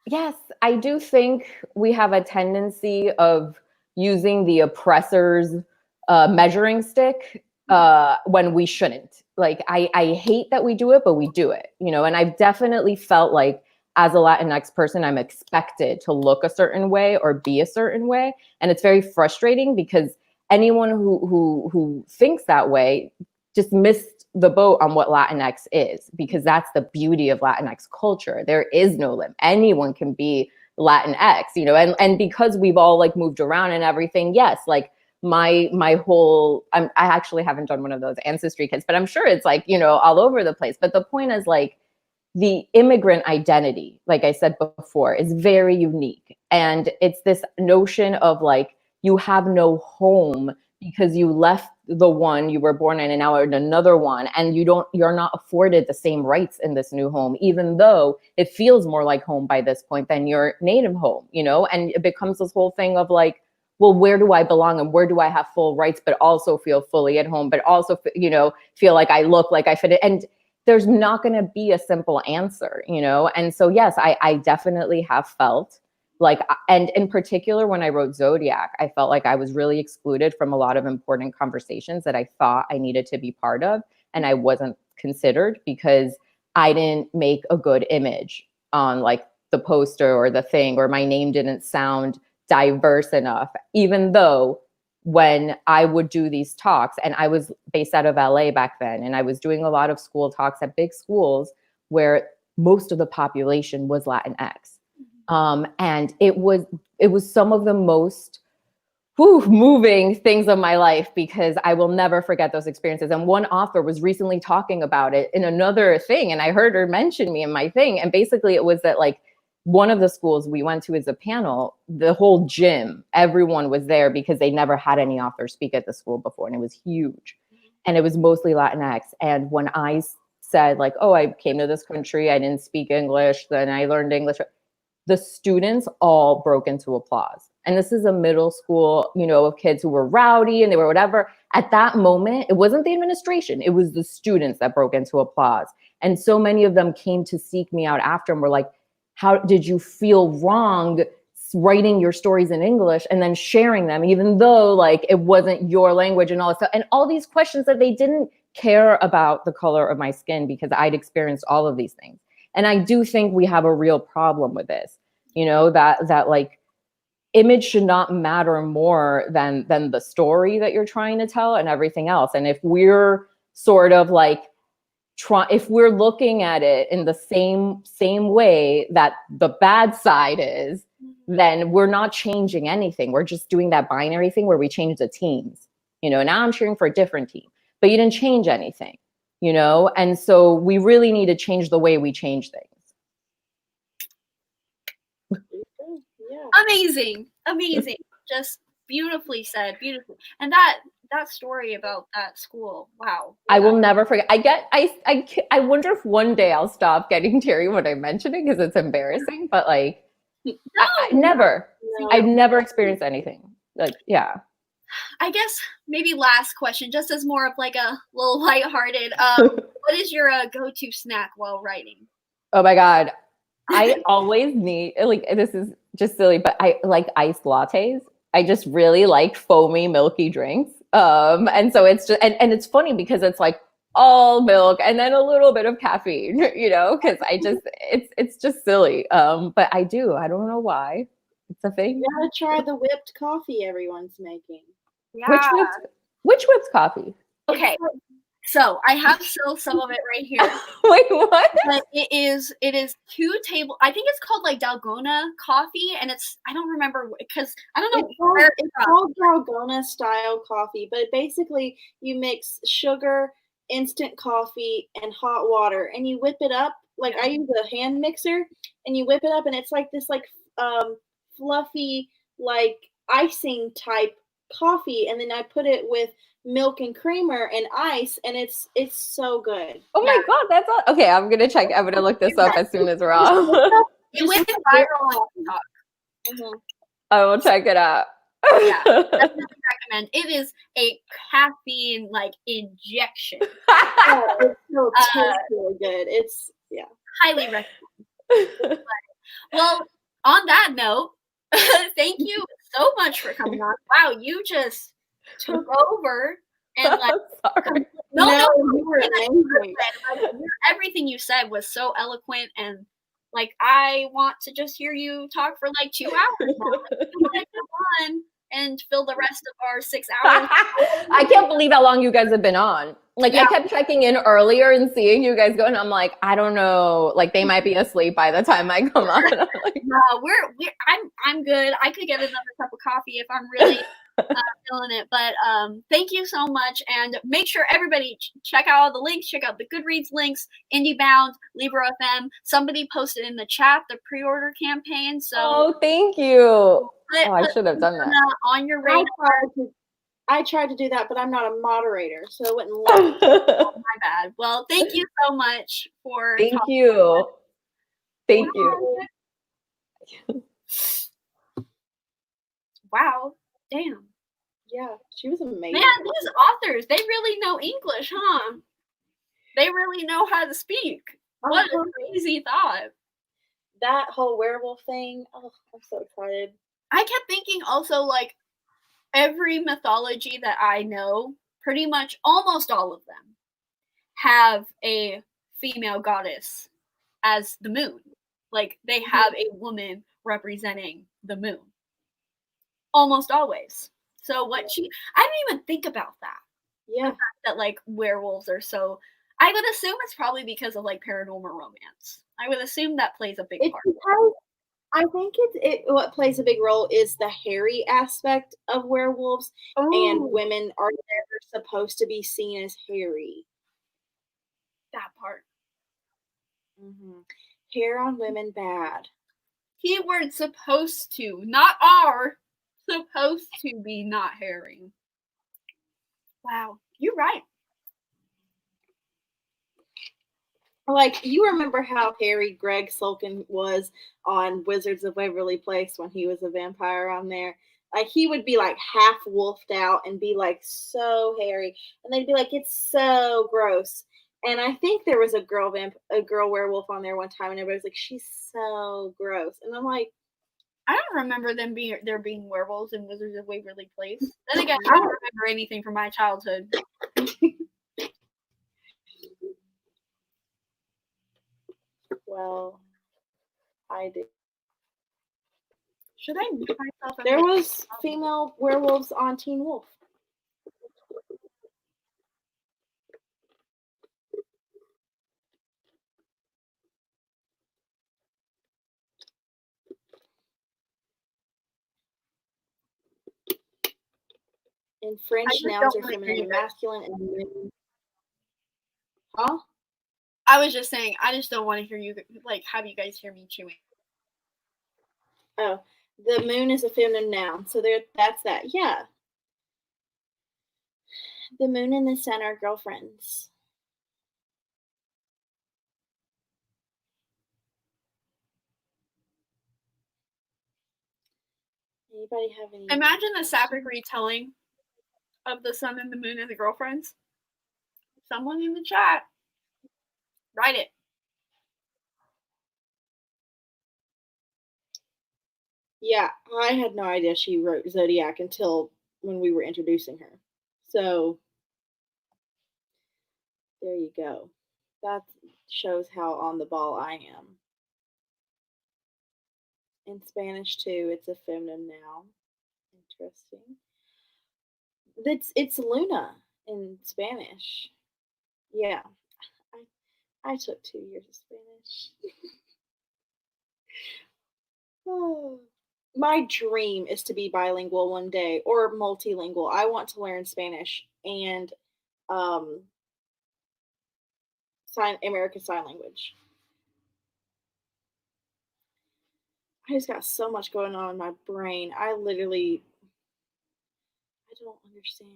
Yes, I do think we have a tendency of using the oppressor's measuring stick when we shouldn't. Like, I hate that we do it, but we do it, you know, and I've definitely felt like as a Latinx person, I'm expected to look a certain way or be a certain way. And it's very frustrating because anyone who thinks that way just missed the boat on what Latinx is, because that's the beauty of Latinx culture. There is no limit. Anyone can be Latinx, you know, and because we've all like moved around and everything, yes, like my whole, I actually haven't done one of those ancestry kits, but I'm sure it's like, you know, all over the place. But the point is like the immigrant identity, like I said before, is very unique. And it's this notion of like, you have no home because you left the one you were born in and now in another one, and you're not afforded the same rights in this new home, even though it feels more like home by this point than your native home, you know? And it becomes this whole thing of like, well, where do I belong and where do I have full rights, but also feel fully at home, but also, you know, feel like I look like I fit in. And there's not going to be a simple answer, you know? And so, yes, I definitely have felt like, and in particular, when I wrote Zodiac, I felt like I was really excluded from a lot of important conversations that I thought I needed to be part of. And I wasn't considered because I didn't make a good image on like the poster or the thing, or my name didn't sound diverse enough, even though when I would do these talks, and I was based out of LA back then, and I was doing a lot of school talks at big schools where most of the population was Latinx. And it was some of the most moving things of my life, because I will never forget those experiences. And one author was recently talking about it in another thing, and I heard her mention me in my thing. And basically it was that like, one of the schools we went to as a panel, the whole gym, everyone was there because they never had any author speak at the school before. And it was huge. And it was mostly Latinx. And when I said like, oh, I came to this country, I didn't speak English, then I learned English, the students all broke into applause. And this is a middle school, you know, of kids who were rowdy and they were whatever. At that moment, it wasn't the administration, it was the students that broke into applause. And so many of them came to seek me out after and were like, how did you feel wrong writing your stories in English and then sharing them, even though like it wasn't your language and all that stuff? And all these questions that they didn't care about the color of my skin because I'd experienced all of these things. And I do think we have a real problem with this, you know, that like image should not matter more than the story that you're trying to tell and everything else. And if we're sort of like, if we're looking at it in the same way that the bad side is, then we're not changing anything. We're just doing that binary thing where we change the teams. You know, now I'm cheering for a different team, but you didn't change anything, you know? And so we really need to change the way we change things. Amazing. Just beautifully said, beautiful. And that story about that school, wow. I will never forget. I wonder if one day I'll stop getting teary when I mention it because it's embarrassing, but like I never. I've never experienced anything. Like, yeah. I guess maybe last question, just as more of like a little lighthearted. What is your go-to snack while writing? Oh my God. I always need, like, this is just silly, but I like iced lattes. I just really like foamy, milky drinks. And so it's just, and it's funny because it's like all milk and then a little bit of caffeine, you know, because it's just silly. But I don't know why. It's a thing. You gotta try the whipped coffee everyone's making. Yeah. Which whipped coffee? Okay. So I have still some of it right here. Wait, what? But it is 2 tablespoons. I think it's called like Dalgona coffee, and I don't remember because I don't know where it's called Dalgona style coffee, but basically you mix sugar, instant coffee, and hot water, and you whip it up. Like I use a hand mixer, and you whip it up, and it's like this like fluffy like icing type coffee, and then I put it with milk and creamer and ice, and it's so good. Oh my god, that's all. Okay, I'm gonna check. I'm gonna look this up as soon as we're off. It went viral on TikTok. I will check it out. Yeah, definitely recommend. It is a caffeine injection. Oh, it still tastes really good. It's highly recommend. Well, on that note, thank you so much for coming on. Wow, you just took over and no, you were amazing. Everything you said was so eloquent, and I want to just hear you talk for 2 hours now. And fill the rest of our 6 hours. I can't believe how long you guys have been on. I kept checking in earlier and seeing you guys go, and I'm like, I don't know. They might be asleep by the time I come on. No, I'm good. I could get another cup of coffee if I'm really feeling it. But thank you so much, and make sure everybody check out all the links. Check out the Goodreads links, IndieBound, Libro FM. Somebody posted in the chat the pre-order campaign. So thank you. I should have done that. On your radar. I tried to do that, but I'm not a moderator, so it wouldn't let me. Oh, my bad. Well, thank you so much for Thank you. Thank you. Wow. Damn. Yeah, she was amazing. Man, these authors, they really know English, huh? They really know how to speak. What a crazy thought. That whole werewolf thing, oh, I'm so excited. I kept thinking also, every mythology that I know, pretty much almost all of them, have a female goddess as the moon. They have a woman representing the moon. Almost always. So I didn't even think about that. Yeah. The fact that werewolves are so, I would assume it's probably because of paranormal romance. I would assume that plays a big part. Because I think what plays a big role is the hairy aspect of werewolves, and women are never supposed to be seen as hairy. That part. Mm-hmm. Hair on women bad. Keyword supposed to, not are. Supposed to be not hairy. Wow, you're right. You remember how hairy Greg Sulkin was on Wizards of Waverly Place when he was a vampire on there? He would be half wolfed out and be so hairy, and they'd be it's so gross. And I think there was a girl werewolf on there one time, and everybody was she's so gross. And I'm I don't remember there being werewolves in Wizards of Waverly Place. Then again, I don't remember anything from my childhood. Well, I did. Should I mute myself? There was female werewolves on Teen Wolf. In French, nouns are feminine and masculine, and huh? I was just saying, I just don't want to hear you have you guys hear me chewing. Oh, the moon is a feminine noun, so that's that. Yeah. The moon and the sun are girlfriends. Anybody have any? Imagine the sapphic retelling of the sun and the moon and the girlfriends. Someone in the chat. Write it. Yeah, I had no idea she wrote Zodiac until when we were introducing her. So there you go. That shows how on the ball I am. In Spanish too, it's a feminine noun. Interesting. It's Luna in Spanish. Yeah. I took 2 years of Spanish. Oh. My dream is to be bilingual one day, or multilingual. I want to learn Spanish and American Sign Language. I just got so much going on in my brain. I don't understand.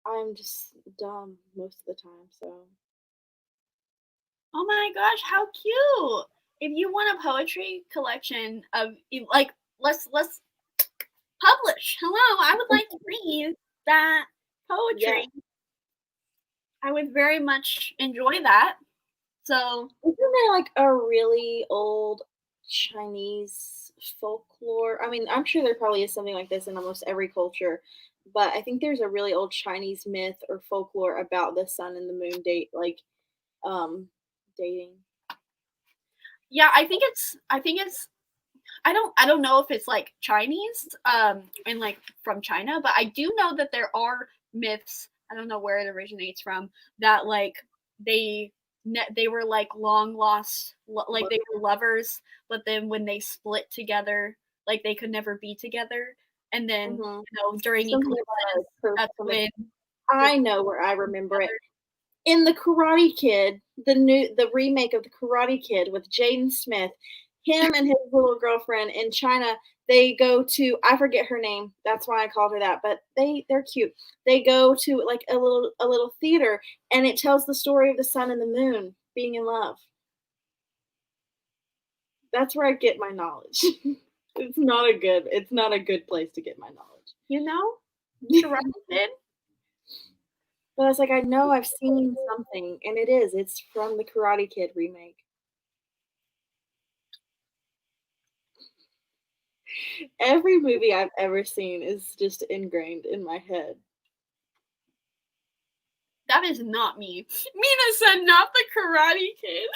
I'm just dumb most of the time, so. Oh my gosh, how cute! If you want a poetry collection of like, let's publish. Hello, I would like to read that poetry. Yeah. I would very much enjoy that. So, isn't there like a really old Chinese folklore? I mean, I'm sure there probably is something like this in almost every culture, but I think there's a really old Chinese myth or folklore about the sun and the moon dating. Yeah, I think it's I don't know if it's like Chinese and like from China, but I do know that there are myths, I don't know where it originates from, that like they were like long lost, like they were lovers, but then when they split together, like they could never be together, and then during eclipses, that's when I know where I remember it. In the Karate Kid, the remake of the Karate Kid with Jaden Smith, him and his little girlfriend in China, they go to, I forget her name, that's why I called her that, but they're cute. They go to like a little theater, and it tells the story of the sun and the moon being in love. That's where I get my knowledge. It's not a good place to get my knowledge. You know? But I was like, I know I've seen something, and it's from the Karate Kid remake. Every movie I've ever seen is just ingrained in my head. That is not me. Mina said not the Karate Kid.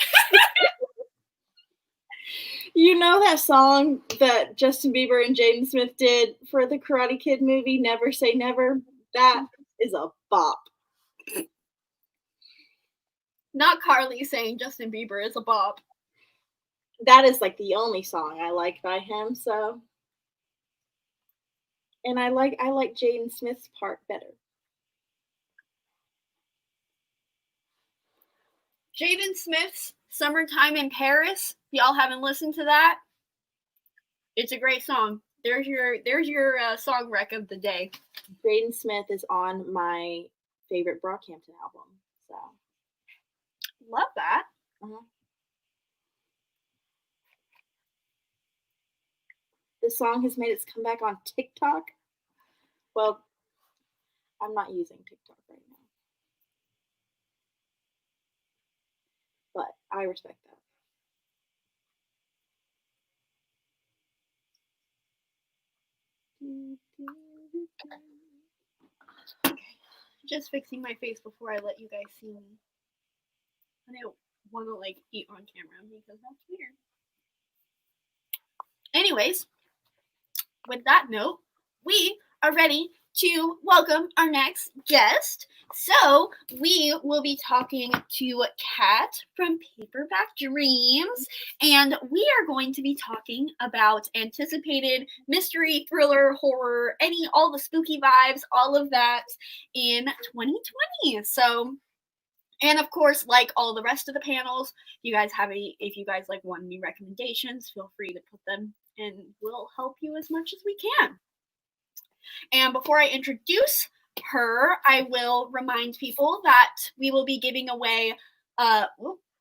You know that song that Justin Bieber and Jaden Smith did for the Karate Kid movie, Never Say Never? That is a bop. Not Carly saying Justin Bieber is a bop. That is like the only song I like by him, so. And I like Jaden Smith's part better. Jaden Smith's Summertime in Paris. Y'all haven't listened to that? It's a great song. There's your song rec of the day. Jaden Smith is on my favorite Brockhampton album, so. Love that. The song has made its comeback on TikTok. Well, I'm not using TikTok right now, but I respect that. Okay, just fixing my face before I let you guys see me. I don't want to like eat on camera because that's weird. Anyways, with that note, we are ready to welcome our next guest. So we will be talking to Kat from Paperback Dreams, and we are going to be talking about anticipated mystery, thriller, horror, all the spooky vibes, all of that in 2020. So, and of course, like all the rest of the panels, if you guys like want any recommendations, feel free to put them and we'll help you as much as we can. And before I introduce her, I will remind people that we will be giving away,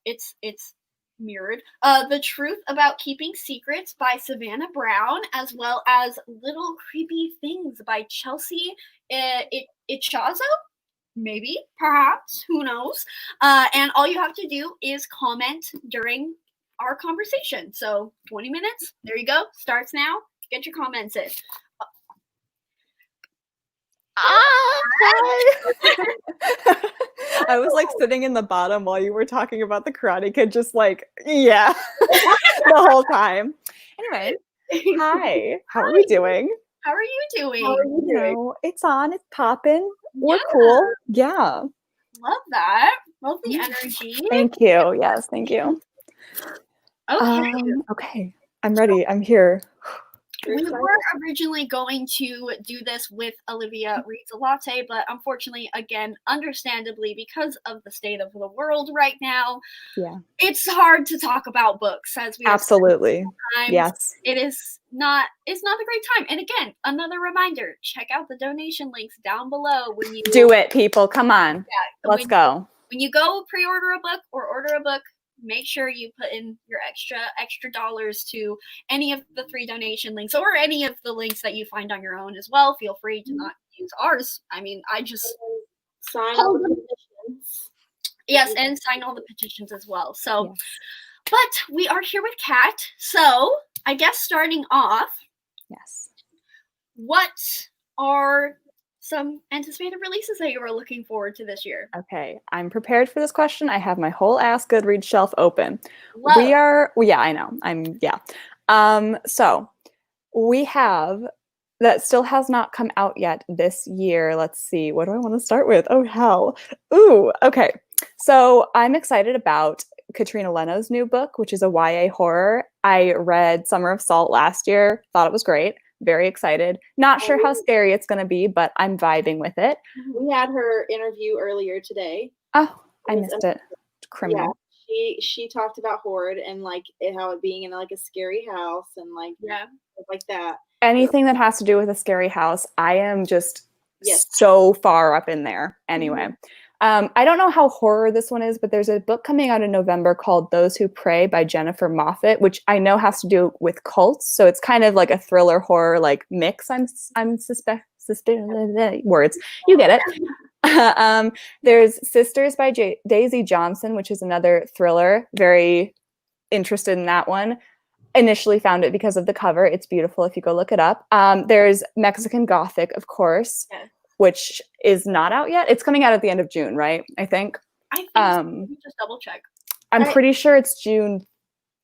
it's mirrored, The Truth About Keeping Secrets by Savannah Brown, as well as Little Creepy Things by Chelsea Ichazo. Maybe, perhaps, who knows? And all you have to do is comment during our conversation. So 20 minutes, there you go, starts now. Get your comments in. I was like sitting in the bottom while you were talking about the Karate Kid, just like, yeah, the whole time. Anyway, hi, how are we doing? How are you doing? You know, it's on, it's popping. We're cool. Yeah. Love that. Love the energy. Thank you. Yes, thank you. Okay. Okay. I'm ready. I'm here. We were originally going to do this with Olivia Reads a Latte, but unfortunately, again, understandably, because of the state of the world right now, Yeah. it's hard to talk about books as we Absolutely. Times. Yes. It's not a great time. And again, another reminder, check out the donation links down below when you Do it, people. Come on. Let's go. When you go pre-order a book or order a book, make sure you put in your extra dollars to any of the 3 donation links or any of the links that you find on your own as well. Feel free to not use ours. I mean, I just sign all the petitions. Yes, and sign all the petitions as well. So, but we are here with Kat. So, I guess starting off, yes, what are some anticipated releases that you are looking forward to this year? Okay, I'm prepared for this question. I have my whole ass Goodreads shelf open. Love. Yeah, I know. So we have that still has not come out yet this year. Let's see, what do I want to start with? Oh, hell. Ooh, okay. So I'm excited about Katrina Leno's new book, which is a YA horror. I read Summer of Salt last year, thought it was great. Very excited. Not sure how scary it's going to be, but I'm vibing with it. We had her interview earlier today. Oh, I missed it. Criminal. Yeah, she talked about Horde and like how it being in like a scary house and like stuff like that. Anything that has to do with a scary house, I am just so far up in there. Anyway, I don't know how horror this one is, but there's a book coming out in November called Those Who Pray by Jennifer Moffat, which I know has to do with cults. So it's kind of like a thriller horror like mix. I'm suspicious words. You get it. There's Sisters by Daisy Johnson, which is another thriller. Very interested in that one. Initially found it because of the cover. It's beautiful if you go look it up. There's Mexican Gothic, of course. Which is not out yet. It's coming out at the end of June, right? I think. Let me just double check. I'm pretty sure it's June,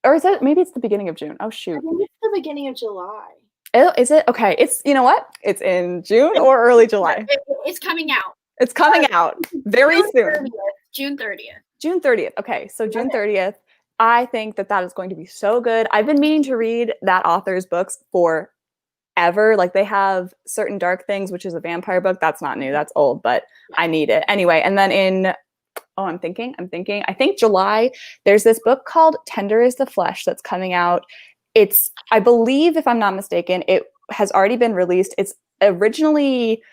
or is it? Maybe it's the beginning of June. Oh shoot! I think it's the beginning of July. Oh, is it? Okay. It's, you know what? It's in June or early July. It's coming out. It's coming out very soon. June 30th. June 30th. Okay, so June 30th. I think that is going to be so good. I've been meaning to read that author's books for ever. Like they have Certain Dark Things, which is a vampire book. That's not new. That's old, but I need it. Anyway, and then I think July, there's this book called Tender is the Flesh that's coming out. It's, I believe, if I'm not mistaken, it has already been released. It's originally,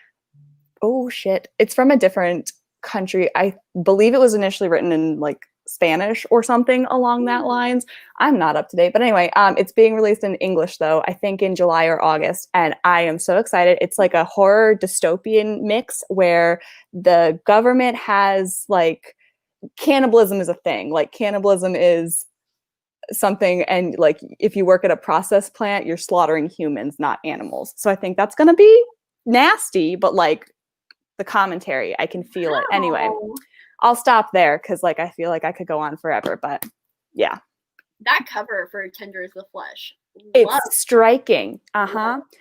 it's from a different country. I believe it was initially written in like Spanish or something along that lines. I'm not up to date, but anyway, it's being released in English though, I think in July or August, and I am so excited. It's like a horror dystopian mix where the government has like cannibalism is a thing. Like cannibalism is something, and like if you work at a process plant, you're slaughtering humans, not animals. So I think that's gonna be nasty, but like the commentary, I can feel it. Anyway, I'll stop there because like I feel like I could go on forever, but yeah. That cover for Tender is the Flesh. It's striking.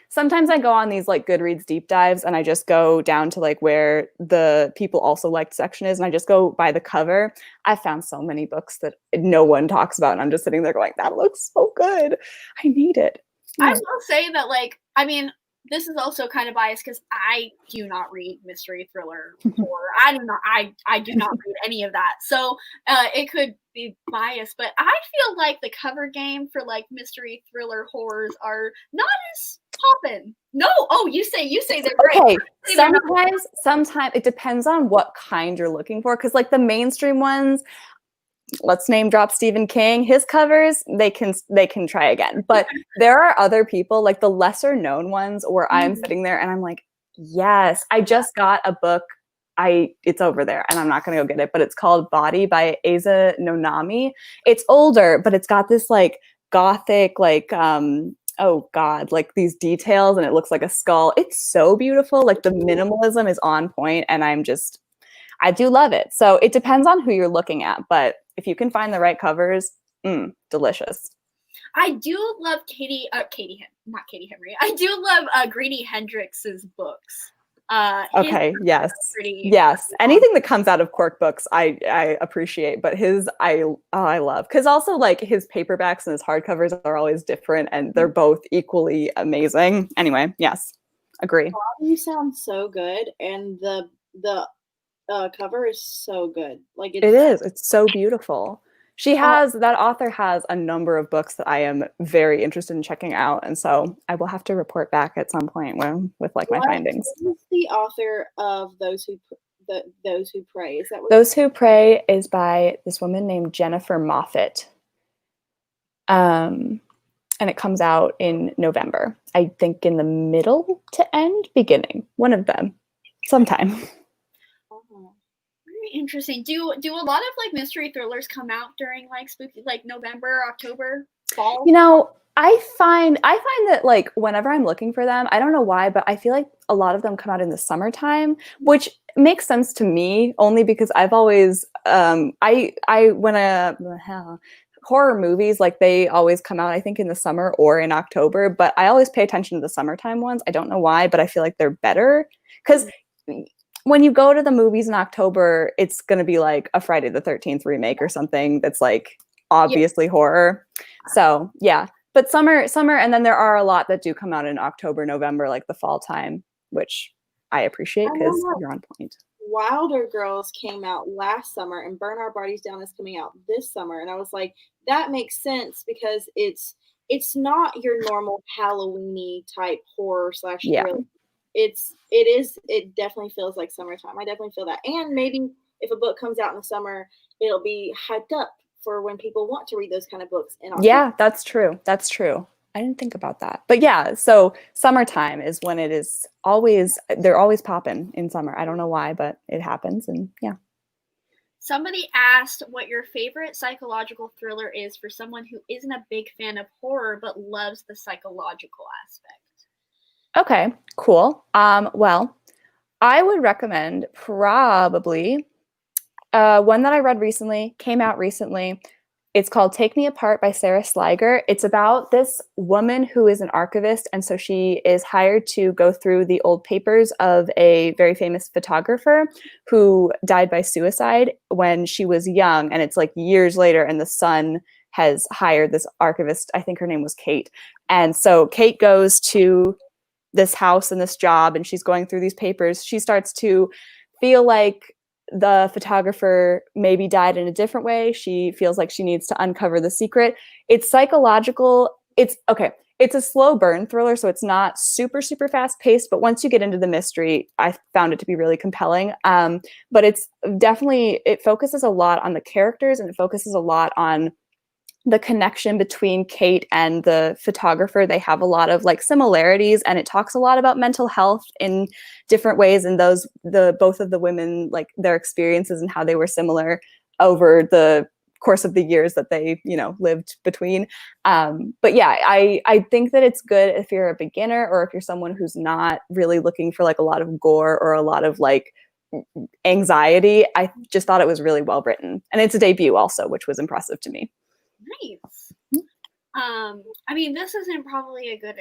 Sometimes I go on these like Goodreads deep dives and I just go down to like where the people also liked section is and I just go by the cover. I found so many books that no one talks about and I'm just sitting there going, that looks so good. I need it. I will say that, like, I mean, this is also kind of biased because I do not read mystery thriller horror. I do not read any of that. So it could be biased, but I feel like the cover game for like mystery thriller horrors are not as poppin'. No, you say they're great. Okay, sometimes it depends on what kind you're looking for. Because like the mainstream ones, let's name drop Stephen King, his covers, they can try again. But there are other people, like the lesser known ones, where I'm sitting there and I'm like, yes, I just got a book. It's over there and I'm not gonna go get it, but it's called Body by Asa Nonami. It's older, but it's got this like gothic, like oh god, like these details and it looks like a skull. It's so beautiful. Like the minimalism is on point and I do love it. So it depends on who you're looking at, but if you can find the right covers, delicious. I do love Katie Henry. I do love Greenie Hendrix's books. Okay, his yes. pretty Yes. Anything that comes out of Quirk books, I appreciate, but his I love. Because also like his paperbacks and his hardcovers are always different and they're both equally amazing. Anyway, yes. Agree. You sound so good, and the cover is so good. Like It is. It's so beautiful. That author has a number of books that I am very interested in checking out, and so I will have to report back at some point with like my findings. Who's the author of Those Who Pray? Is that what Those Who Pray is by this woman named Jennifer Moffat. And it comes out in November. I think in the middle to end, beginning. One of them. Sometime. Very interesting. Do a lot of like mystery thrillers come out during like spooky, like November, October, fall? You know, I find that like whenever I'm looking for them, I don't know why, but I feel like a lot of them come out in the summertime, which makes sense to me only because I've always horror movies, like they always come out, I think, in the summer or in October, but I always pay attention to the summertime ones. I don't know why, but I feel like they're better because when you go to the movies in October, it's going to be like a Friday the 13th remake or something that's like obviously horror. So yeah, but summer, and then there are a lot that do come out in October, November, like the fall time, which I appreciate because you're on point. Wilder Girls came out last summer, and Burn Our Bodies Down is coming out this summer, and I was like, that makes sense because it's not your normal Halloween-y type horror / thriller. It definitely feels like summertime. I definitely feel that, and maybe if a book comes out in the summer, it'll be hyped up for when people want to read those kind of books in October. Yeah, that's true. I didn't think about that. But yeah, so summertime is when it is always, they're always popping in summer. I don't know why, but it happens. And yeah. Somebody asked what your favorite psychological thriller is for someone who isn't a big fan of horror, but loves the psychological aspect. Okay, cool. Well, I would recommend probably one that I read recently, came out recently. It's called Take Me Apart by Sarah Sliger. It's about this woman who is an archivist, and so she is hired to go through the old papers of a very famous photographer who died by suicide when she was young, and it's like years later, and the son has hired this archivist. I think her name was Kate. And so Kate goes to this house and this job, and she's going through these papers. She starts to feel like the photographer maybe died in a different way. She feels like she needs to uncover the secret. It's psychological. It's a slow burn thriller, so it's not super fast paced, but once you get into the mystery, I found it to be really compelling. But it's definitely, it focuses a lot on the characters, and it focuses a lot on the connection between Kate and the photographer. They have a lot of like similarities, and it talks a lot about mental health in different ways, and both of the women, like their experiences and how they were similar over the course of the years that they, lived between. But yeah, I think that it's good if you're a beginner or if you're someone who's not really looking for like a lot of gore or a lot of like anxiety. I just thought it was really well written, and it's a debut also, which was impressive to me. Nice. I mean, this isn't probably a good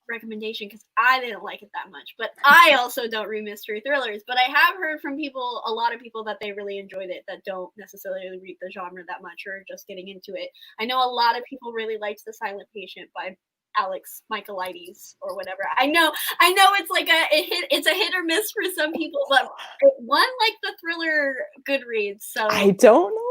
recommendation because I didn't like it that much, but I also don't read mystery thrillers. But I have heard from a lot of people that they really enjoyed it that don't necessarily read the genre that much or just getting into it. I know a lot of people really liked The Silent Patient by Alex Michaelides or whatever. I know it's like it's a hit or miss for some people, but it won like the thriller Goodreads. So I don't know.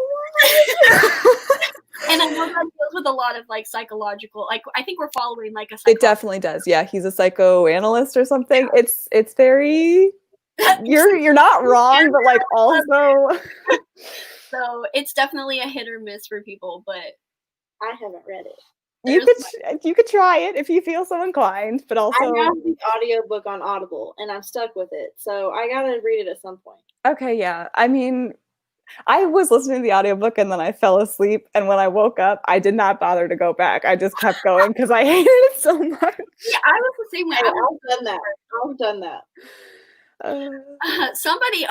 And I know that deals with a lot of like psychological, like I think we're following like a It definitely does. Yeah, he's a psychoanalyst or something. It's very you're not wrong, but like also so it's definitely a hit or miss for people, but I haven't read it. You could try it if you feel so inclined, but also I have the audiobook on Audible and I'm stuck with it. So I gotta read it at some point. Okay, yeah. I mean, I was listening to the audiobook and then I fell asleep, and when I woke up, I did not bother to go back. I just kept going because I hated it so much. Yeah, I was the same way. I've done that.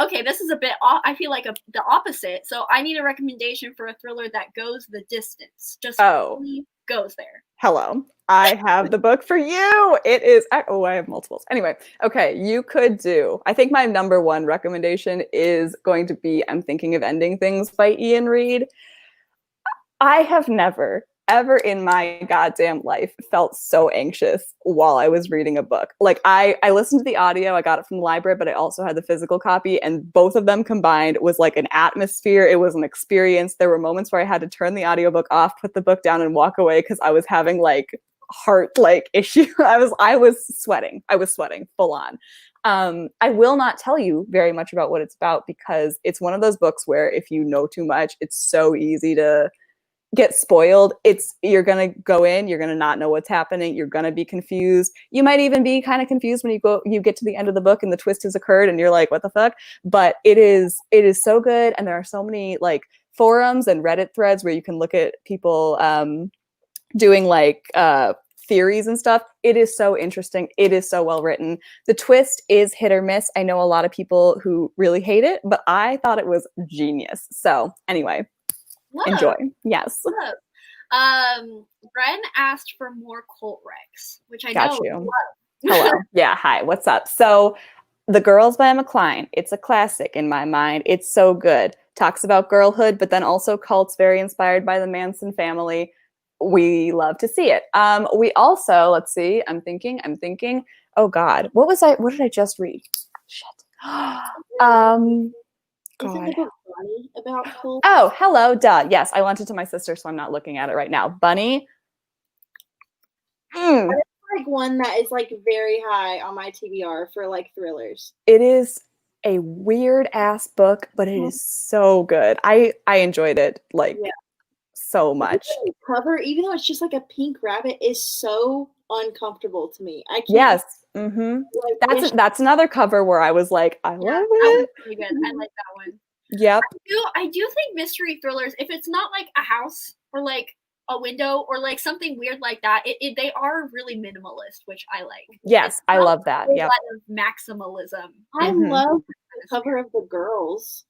Okay, this is a bit off. I feel like the opposite. So I need a recommendation for a thriller that goes the distance. Just really goes there. Hello. I have the book for you. It is, oh, I have multiples. Anyway, okay, you could do, I think my number one recommendation is going to be I'm Thinking of Ending Things by Ian Reid. I have never, ever in my goddamn life felt so anxious while I was reading a book. Like I listened to the audio, I got it from the library, but I also had the physical copy, and both of them combined was like an atmosphere. It was an experience. There were moments where I had to turn the audiobook off, put the book down, and walk away because I was having like heart issue. I was sweating. I was sweating full on. I will not tell you very much about what it's about because it's one of those books where if you know too much, it's so easy to get spoiled. You're gonna go in, you're gonna not know what's happening, you're gonna be confused. You might even be kind of confused when you get to the end of the book and the twist has occurred and you're like, what the fuck? But it is so good, and there are so many like forums and Reddit threads where you can look at people doing like theories and stuff. It is so interesting. It is so well written. The twist is hit or miss. I know a lot of people who really hate it, but I thought it was genius. So anyway, enjoy. Yes. Ren asked for more cult recs, which I Got know you. love. Hello. Yeah. Hi. What's up? So The Girls by Emma Cline. It's a classic in my mind. It's so good. Talks about girlhood, but then also cults very inspired by the Manson family. We love to see it. We also, let's see, I'm thinking, oh God, what did I just read? Shit. Isn't God. the book Bunny about cults? Oh, hello, duh. Yes, I lent it to my sister, so I'm not looking at it right now. Bunny. It's like one that is like very high on my TBR for like thrillers. It is a weird ass book, but it is so good. I enjoyed it so much. The cover, even though it's just like a pink rabbit, is so uncomfortable to me. I can't. Yes. Mm-hmm. That's another cover where I was like, I love That it. was really good. I like that one. Yep. I do think mystery thrillers, if it's not like a house or like a window or like something weird like that, they are really minimalist, which I like. Yes, I love that. A Yep. lot of maximalism. I love the cover of The Girls.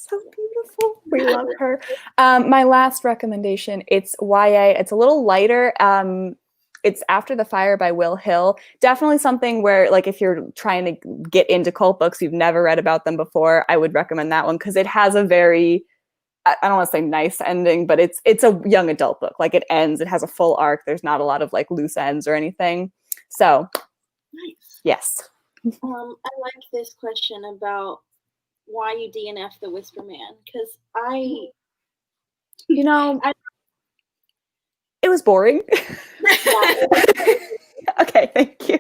So beautiful. We love her. My last recommendation, it's YA. It's a little lighter. It's After the Fire by Will Hill. Definitely something where, like, if you're trying to get into cult books, you've never read about them before, I would recommend that one because it has a very, I don't want to say nice ending, but it's a young adult book. Like, it ends, it has a full arc. There's not a lot of like loose ends or anything. So, nice. Yes. I like this question about why you DNF the Whisper Man, because it was boring. Okay, thank you.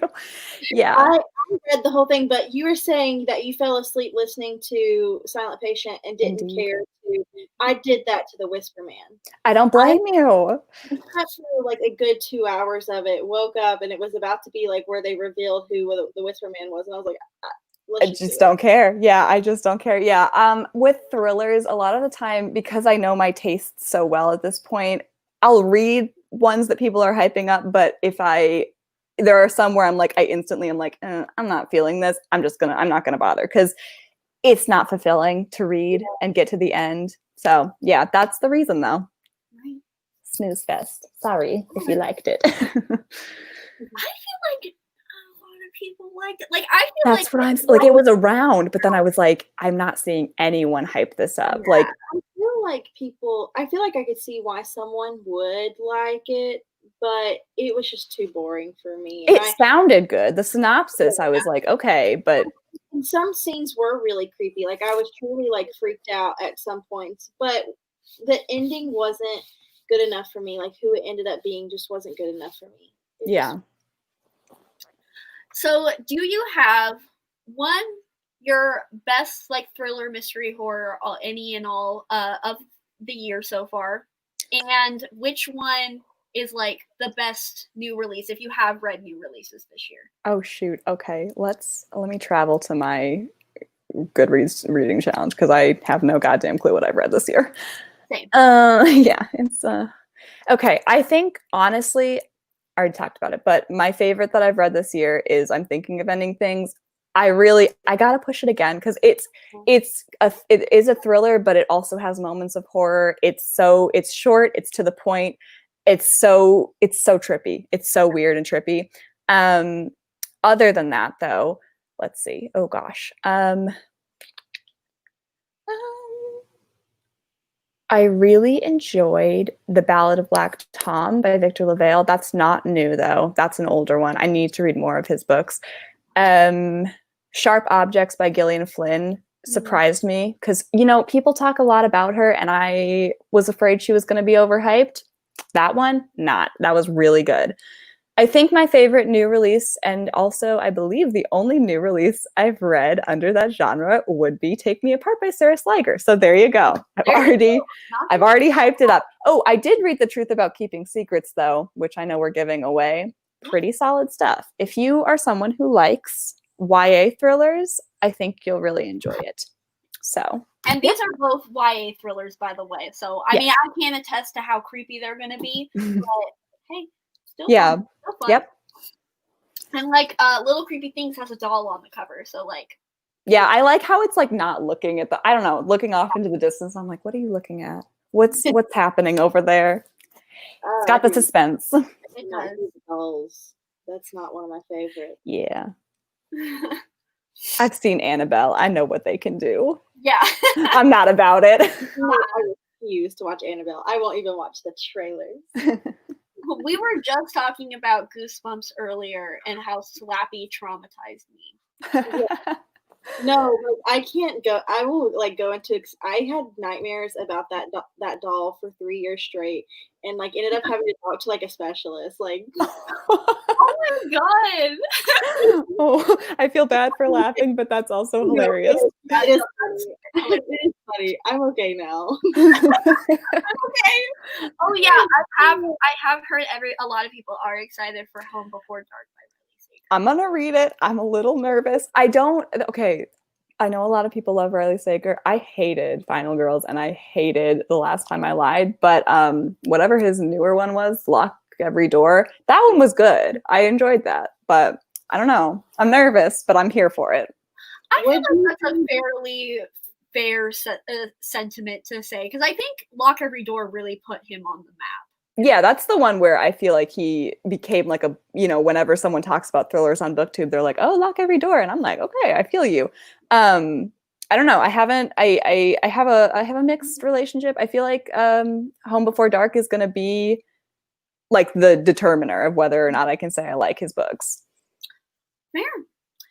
Yeah. I read the whole thing, but you were saying that you fell asleep listening to Silent Patient and didn't care to. I did that to the Whisper Man. I don't blame you. I slept through like a good 2 hours of it, woke up, and it was about to be like where they revealed who the Whisper Man was, and I was like, I just don't care. Yeah, I just don't care. Yeah. With thrillers, a lot of the time, because I know my taste so well at this point, I'll read ones that people are hyping up, but there are some where I'm like, I instantly am like, I'm not feeling this. I'm not gonna bother because it's not fulfilling to read and get to the end. So yeah, that's the reason though. Right. Snooze fest. Sorry if you liked it. I feel like people liked it. Like I feel That's what I'm like. It was around, but then I was like, I'm not seeing anyone hype this up. Yeah, like, I feel like I could see why someone would like it, but it was just too boring for me. it sounded good. The synopsis, I was like, okay, but And some scenes were really creepy. Like I was truly like freaked out at some points, but the ending wasn't good enough for me. Like who it ended up being just wasn't good enough for me. Yeah. So, do you have your best like thriller, mystery, horror, any and all of the year so far, and which one is like the best new release if you have read new releases this year? Oh shoot. Okay, let me travel to my Goodreads reading challenge because I have no goddamn clue what I've read this year. Same. Yeah, it's okay. I think honestly, I already talked about it, but my favorite that I've read this year is I'm Thinking of Ending Things. I gotta push it again because it is a thriller, but it also has moments of horror. It's short, it's to the point. it's so trippy. It's so weird and trippy. Other than that, though, let's see. Oh gosh. I really enjoyed The Ballad of Black Tom by Victor LaValle. That's not new, though. That's an older one. I need to read more of his books. Sharp Objects by Gillian Flynn surprised me because, you know, people talk a lot about her and I was afraid she was going to be overhyped. That one, not. That was really good. I think my favorite new release, and also I believe the only new release I've read under that genre, would be Take Me Apart by Sarah Sliger. So there you go. I've already hyped it up. Oh, I did read The Truth About Keeping Secrets, though, which I know we're giving away. Pretty solid stuff. If you are someone who likes YA thrillers, I think you'll really enjoy it. So. And these are both YA thrillers, by the way. So, I mean, I can't attest to how creepy they're going to be, but hey, still fun. Still fun. Yep. And like Little Creepy Things has a doll on the cover, so like. Yeah, I like how it's like not looking at I don't know, looking off into the distance. I'm like, what are you looking at? What's happening over there? It's got the suspense. It does. Dolls. That's not one of my favorites. Yeah. I've seen Annabelle. I know what they can do. Yeah. I'm not about it. I refuse to watch Annabelle. I won't even watch the trailers. We were just talking about Goosebumps earlier and how Slappy traumatized me. No, like, I can't go. I will like go into. I had nightmares about that doll for 3 years straight, and like ended up having to talk to like a specialist. Like, oh my god! Oh, I feel bad for laughing, but that's also hilarious. That is funny. Like, it is funny. I'm okay now. Okay. Oh yeah, I have heard a lot of people are excited for Home Before Dark by Riley Sager. I'm gonna read it. I'm a little nervous. I know a lot of people love Riley Sager. I hated Final Girls and I hated The Last Time I Lied, but whatever his newer one was, Lock Every Door, that one was good. I enjoyed that, but I don't know. I'm nervous, but I'm here for it. I feel like that's a fairly fair sentiment to say, because I think Lock Every Door really put him on the map. Yeah, that's the one where I feel like he became like a, you know, whenever someone talks about thrillers on BookTube, they're like, oh, Lock Every Door. And I'm like, okay, I feel you. I don't know. I have a mixed relationship. I feel like Home Before Dark is going to be like the determiner of whether or not I can say I like his books. Fair.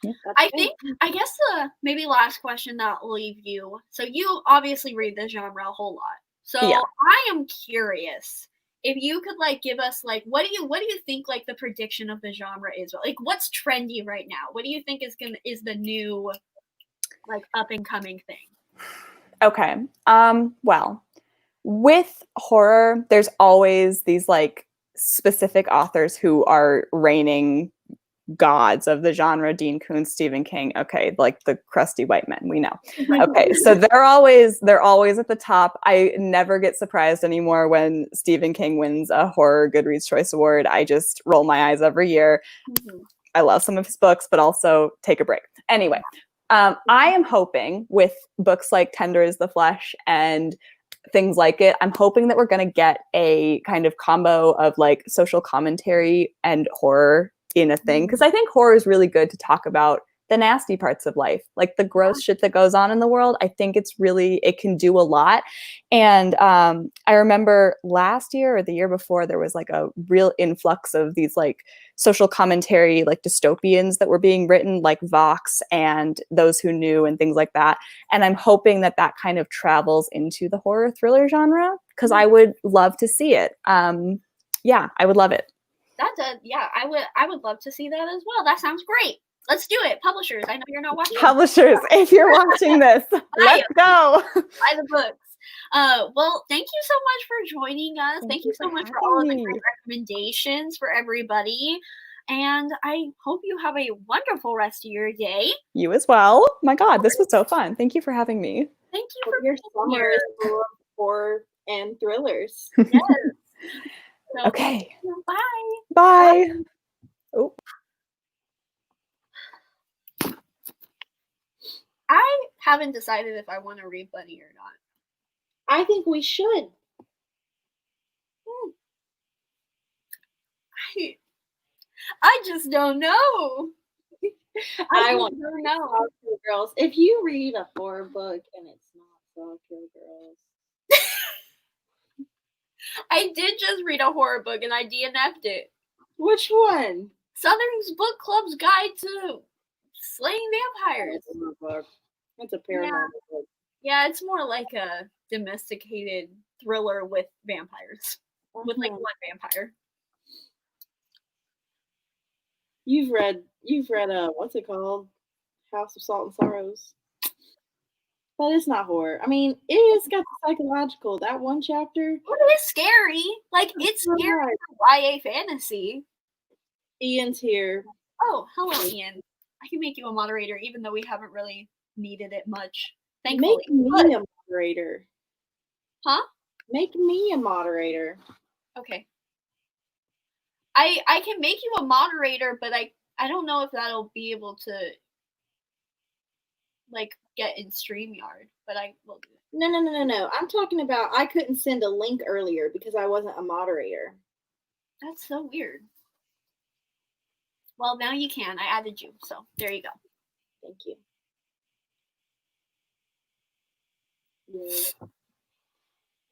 Yeah, I guess the maybe last question that I'll leave you. So you obviously read this genre a whole lot. So yeah. I am curious if you could like give us like what do you think like the prediction of the genre is? Like what's trendy right now? What do you think is the new like up and coming thing? Okay. Well, with horror, there's always these like specific authors who are reigning gods of the genre. Dean Koontz, Stephen King. Okay, like the crusty white men, we know. Okay, so they're always at the top. I never get surprised anymore when Stephen King wins a horror Goodreads Choice Award. I just roll my eyes every year. I love some of his books, but also take a break. Anyway, I am hoping with books like Tender is the Flesh and things like it, I'm hoping that we're going to get a kind of combo of like social commentary and horror in a thing, because I think horror is really good to talk about the nasty parts of life, like the gross shit that goes on in the world. I think it can do a lot. And I remember last year or the year before, there was like a real influx of these like social commentary, like dystopians that were being written, like Vox and Those Who Knew and things like that. And I'm hoping that that kind of travels into the horror thriller genre, because I would love to see it. Yeah, I would love it. I would love to see that as well. That sounds great. Let's do it. Publishers, I know you're not watching. Publishers, if you're watching this, let's go. Buy the books. Well, thank you so much for joining us. Thank you so much for all of the great recommendations for everybody. And I hope you have a wonderful rest of your day. You as well. My God, this was so fun. Thank you for having me. Thank you for your summer is full of horror and thrillers. Yes. So, okay. Bye. Bye. Oh. I haven't decided if I want to read Bunny or not. I think we should. I just don't know. I want to know. Saw Kill Girls. If you read a horror book and it's not Saw Kill Girls. I did just read a horror book and I DNF'd it. Which one? Southern's Book Club's Guide to Slaying Vampires. It's a paranormal book. Yeah, it's more like a domesticated thriller with vampires. With like one vampire. You've read what's it called? House of Salt and Sorrows. But it's not horror. I mean, it is got the psychological. That one chapter. It is scary. Like, it's scary for YA fantasy. Ian's here. Oh, hello, Ian. I can make you a moderator, even though we haven't really needed it much. Thankfully. Make me a moderator. Huh? Make me a moderator. Okay. I can make you a moderator, but I don't know if that'll be able to like get in StreamYard, but I will do it. No. I'm talking about I couldn't send a link earlier because I wasn't a moderator. That's so weird. Well, now you can. I added you, so there you go. Thank you. Yeah.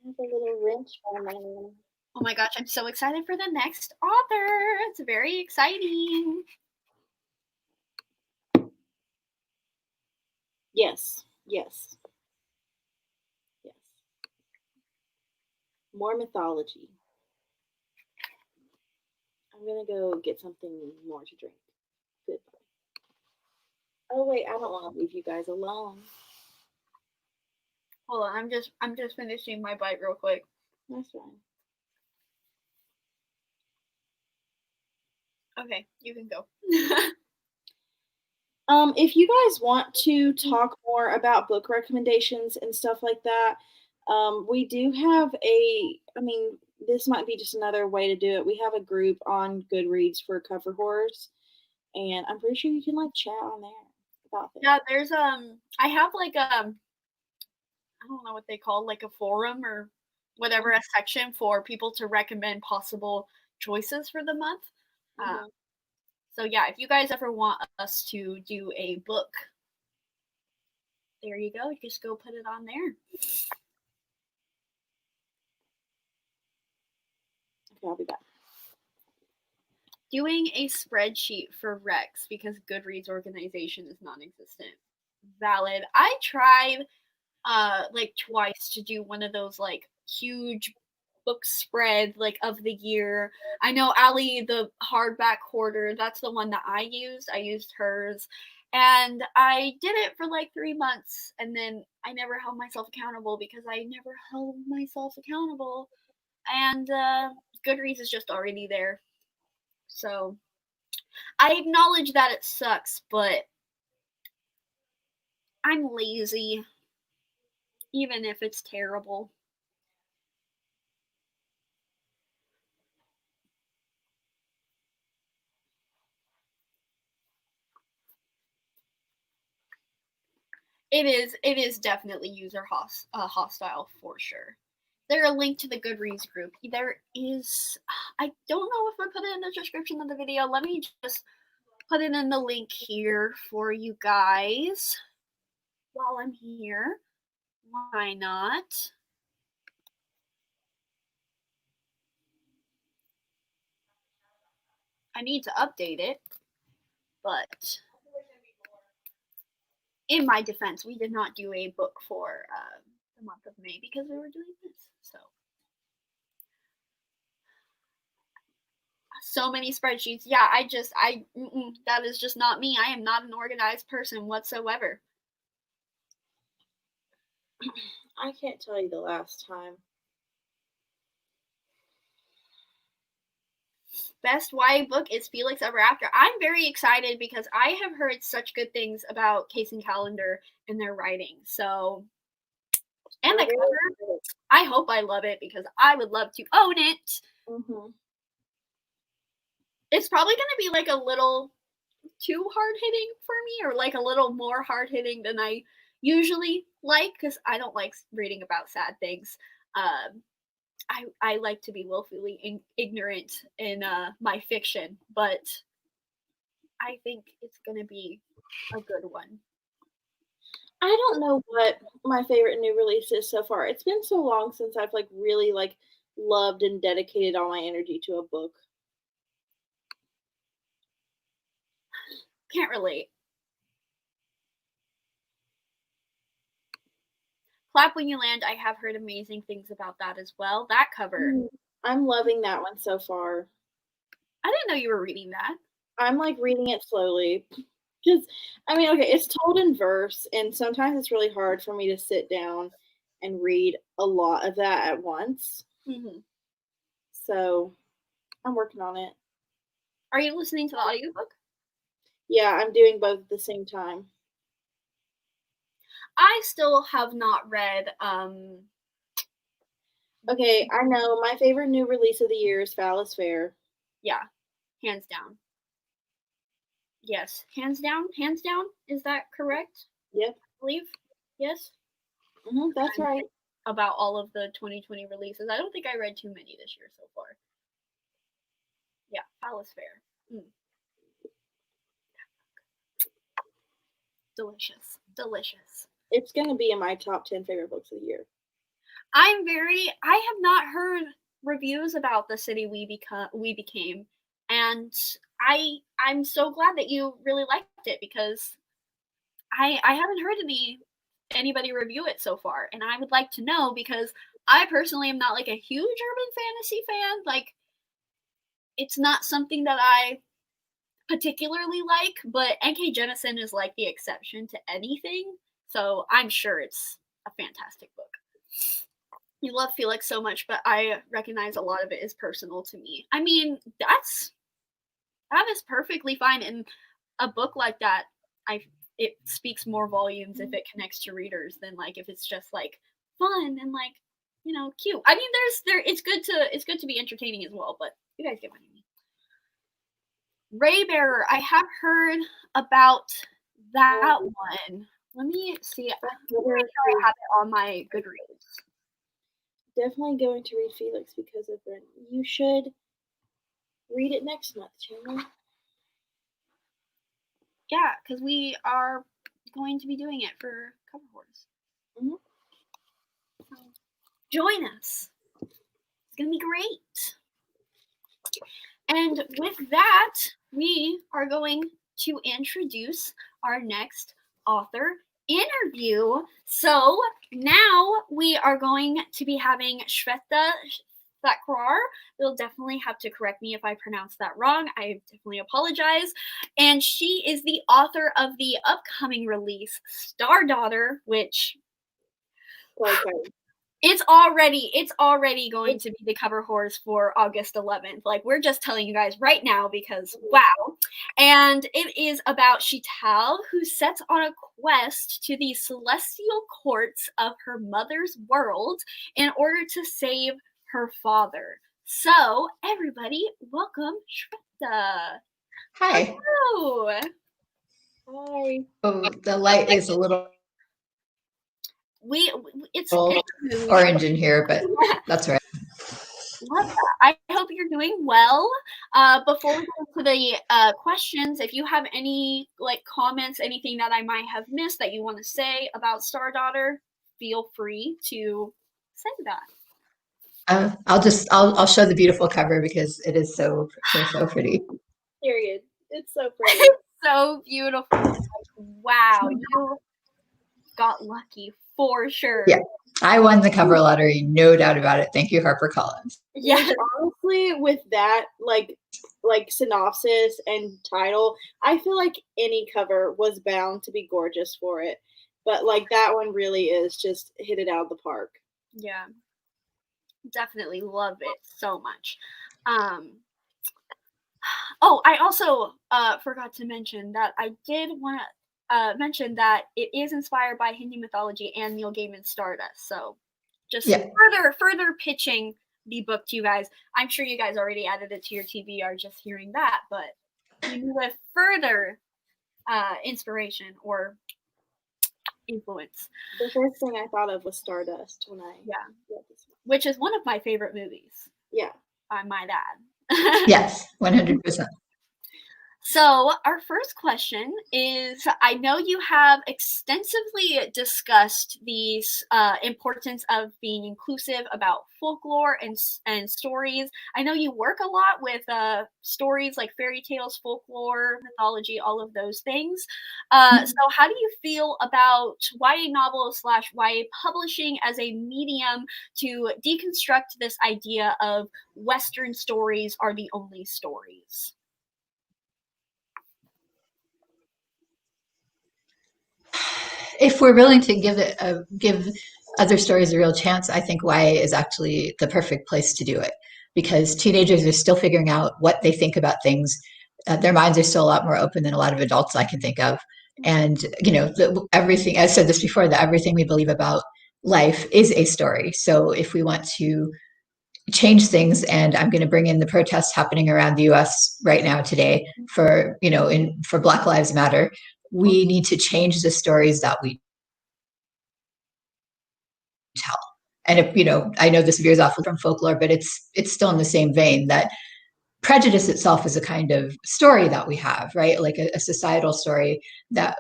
I have a little wrench for my name. Oh my gosh, I'm so excited for the next author. It's very exciting. Yes. More mythology. I'm gonna go get something more to drink. Goodbye. Oh wait, I don't want to leave you guys alone. Hold on, I'm just finishing my bite real quick. That's fine. Okay, you can go. If you guys want to talk more about book recommendations and stuff like that, we do have this might be just another way to do it. We have a group on Goodreads for cover horrors, and I'm pretty sure you can like chat on there about things. Yeah, there's I have like I don't know what they call like a forum or whatever, a section for people to recommend possible choices for the month. So yeah, if you guys ever want us to do a book, there you go. Just go put it on there. Okay, I'll be back. Doing a spreadsheet for Rex because Goodreads organization is non-existent. Valid. I tried like twice to do one of those like huge book spread like of the year. I know Allie, the hardback hoarder, that's the one that I used hers, and I did it for like 3 months, and then I never held myself accountable because I never held myself accountable, and Goodreads is just already there. So I acknowledge that it sucks, but I'm lazy, even if it's terrible. It is definitely user hostile for sure. There a link to the Goodreads group. There is, I don't know if I put it in the description of the video. Let me just put it in the link here for you guys while I'm here. Why not? I need to update it, but in my defense, we did not do a book for the month of May because we were doing this. So many spreadsheets. Yeah, that is just not me. I am not an organized person whatsoever. I can't tell you the last time. Best YA book is Felix Ever After. I'm very excited because I have heard such good things about Case and Calendar and their writing. So, and the cover, I hope I love it because I would love to own it. Mm-hmm. It's probably going to be like a little too hard-hitting for me, or like a little more hard-hitting than I usually like, because I don't like reading about sad things. I like to be willfully ignorant in my fiction, but I think it's gonna be a good one. I don't know what my favorite new release is so far. It's been so long since I've like really like loved and dedicated all my energy to a book. Can't relate. Clap When You Land, I have heard amazing things about that as well. That cover. I'm loving that one so far. I didn't know you were reading that. I'm like reading it slowly. Because, I mean, okay, it's told in verse, and sometimes it's really hard for me to sit down and read a lot of that at once. Mm-hmm. So, I'm working on it. Are you listening to the audiobook? Yeah, I'm doing both at the same time. I still have not read. Okay, I know. My favorite new release of the year is Foul is Fair. Yeah, hands down. Yes, hands down. Hands down. Is that correct? Yep. I believe. Yes. That's right. About all of the 2020 releases. I don't think I read too many this year so far. Yeah, Foul is Fair. Delicious. Delicious. It's going to be in my top 10 favorite books of the year. I have not heard reviews about The City We Became, and I'm so glad that you really liked it, because I haven't heard anybody review it so far, and I would like to know, because I personally am not like a huge urban fantasy fan. Like, it's not something that I particularly like, but N.K. Jemisin is like the exception to anything, so I'm sure it's a fantastic book. You love Felix so much, but I recognize a lot of it is personal to me. I mean, that is perfectly fine. In a book like that, it speaks more volumes if it connects to readers than like if it's just like fun and like, you know, cute. I mean, it's good to be entertaining as well, but you guys get what I mean. Raybearer, I have heard about that one. Let me see. I'm pretty sure I have it on my Goodreads. Definitely going to read Felix because of Rin. You should read it next month, Chandler. Yeah, because we are going to be doing it for Cover Wars. Mm-hmm. So join us. It's going to be great. And with that, we are going to introduce our next author interview. So now we are going to be having Shveta Thakrar. You'll definitely have to correct me if I pronounce that wrong. I definitely apologize. And she is the author of the upcoming release, Star Daughter, which it's already going to be the cover horse for August 11th. Like, we're just telling you guys right now because wow. And it is about Shital, who sets on a quest to the celestial courts of her mother's world in order to save her father. So, everybody, welcome Shveta. Hi. Hello. Hi. Oh, the light is a little It's orange in here, but that's right. Love that. I hope you're doing well. Before we go to the questions, if you have any like comments, anything that I might have missed that you want to say about Star Daughter, feel free to say that. I'll show the beautiful cover because it is so pretty. Period. It's so pretty. It's so beautiful. Wow, you got lucky for sure. Yeah, I won the cover lottery, no doubt about it. Thank you, HarperCollins. Yeah, honestly, with that like synopsis and title, I feel like any cover was bound to be gorgeous for it. But like that one really is just hit it out of the park. Yeah. Definitely love it so much. Oh, I also forgot to mention that I did want to mention that it is inspired by Hindi mythology and Neil Gaiman's Stardust. So just further pitching the book to you guys. I'm sure you guys already added it to your TBR just hearing that, but with further inspiration or influence. The first thing I thought of was Stardust when I read this one. Which is one of my favorite movies. Yeah. I might add. Yes, 100%. So our first question is, I know you have extensively discussed the importance of being inclusive about folklore and stories. I know you work a lot with stories like fairy tales, folklore, mythology, all of those things. So how do you feel about YA novels / YA publishing as a medium to deconstruct this idea of Western stories are the only stories? If we're willing to give other stories a real chance, I think YA is actually the perfect place to do it, because teenagers are still figuring out what they think about things. Their minds are still a lot more open than a lot of adults I can think of. And, you know, everything, I said this before, that everything we believe about life is a story. So if we want to change things, and I'm going to bring in the protests happening around the US right now today for, you know, for Black Lives Matter, we need to change the stories that we tell. And if, you know, I know this veers off from folklore, but it's still in the same vein, that prejudice itself is a kind of story that we have, right? Like a societal story that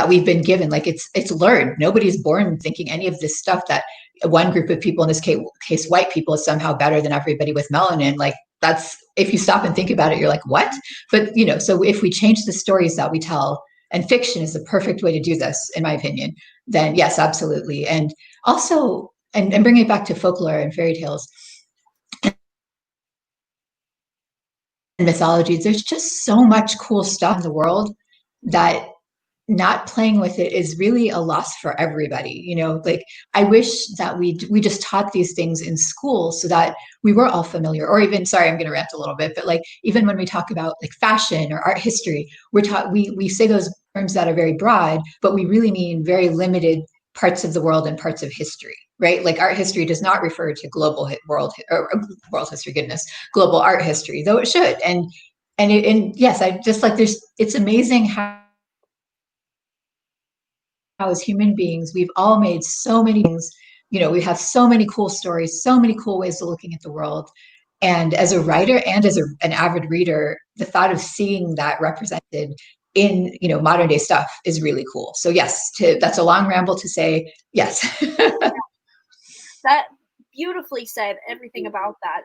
we've been given. Like it's learned. Nobody's born thinking any of this stuff, that one group of people, in this case white people, is somehow better than everybody with melanin. Like, that's, if you stop and think about it, you're like, what? But, you know, so if we change the stories that we tell, and fiction is the perfect way to do this, in my opinion, then yes, absolutely. And also, and bringing it back to folklore and fairy tales and mythologies, there's just so much cool stuff in the world that not playing with it is really a loss for everybody. You know, like, I wish that we just taught these things in school so that we were all familiar. Or even, sorry, I'm going to rant a little bit, but like, even when we talk about like fashion or art history, we say those terms that are very broad, but we really mean very limited parts of the world and parts of history, right? Like, art history does not refer to global world history, goodness, global art history, though it should. And yes, I just like, it's amazing how as human beings, we've all made so many things, you know, we have so many cool stories, so many cool ways of looking at the world. And as a writer and as an avid reader, the thought of seeing that represented in, you know, modern day stuff is really cool. So yes, that's a long ramble to say yes. That beautifully said, everything about that.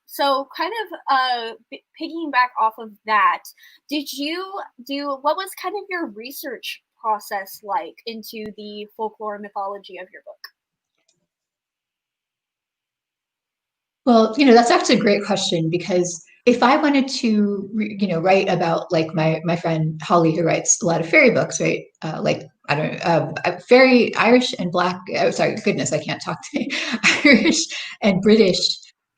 So kind of piggying back off of that, did you what was kind of your research process like into the folklore and mythology of your book? Well, you know, that's actually a great question, because if I wanted to, you know, write about, like, my friend Holly, who writes a lot of fairy books, right? Like, I don't know, fairy, Irish and Black, sorry, goodness, I can't talk today. Irish and British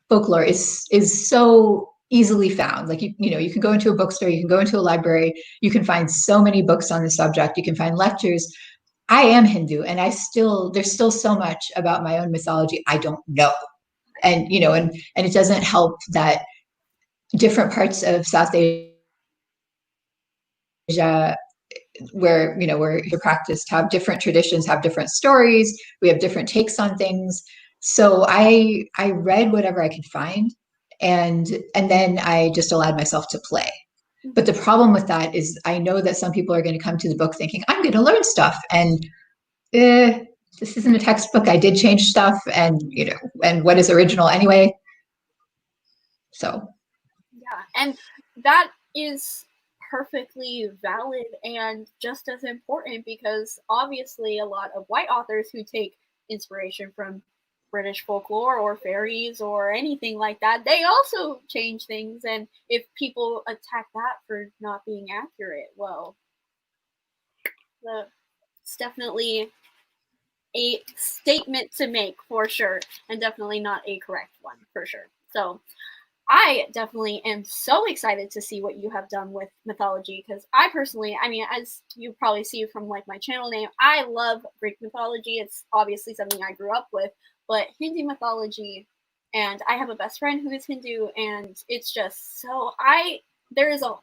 folklore is so easily found. Like, you know, you can go into a bookstore, you can go into a library, you can find so many books on the subject, you can find lectures. I am Hindu, and there's still so much about my own mythology I don't know. And, you know, and it doesn't help that different parts of South Asia, where, you know, where you're practiced, have different traditions, have different stories, we have different takes on things. So I read whatever I could find, and then I just allowed myself to play. But the problem with that is, I know that some people are going to come to the book thinking, I'm going to learn stuff, and this isn't a textbook. I did change stuff, and, you know, and what is original anyway? So. Yeah, and that is perfectly valid and just as important, because obviously a lot of white authors who take inspiration from British folklore or fairies or anything like that, they also change things. And if people attack that for not being accurate, well, it's definitely a statement to make for sure, and definitely not a correct one for sure. So I definitely am so excited to see what you have done with mythology, because I personally, I mean, as you probably see from like my channel name, I love Greek mythology. It's obviously something I grew up with, but Hindu mythology, and I have a best friend who is Hindu, and it's just so there is a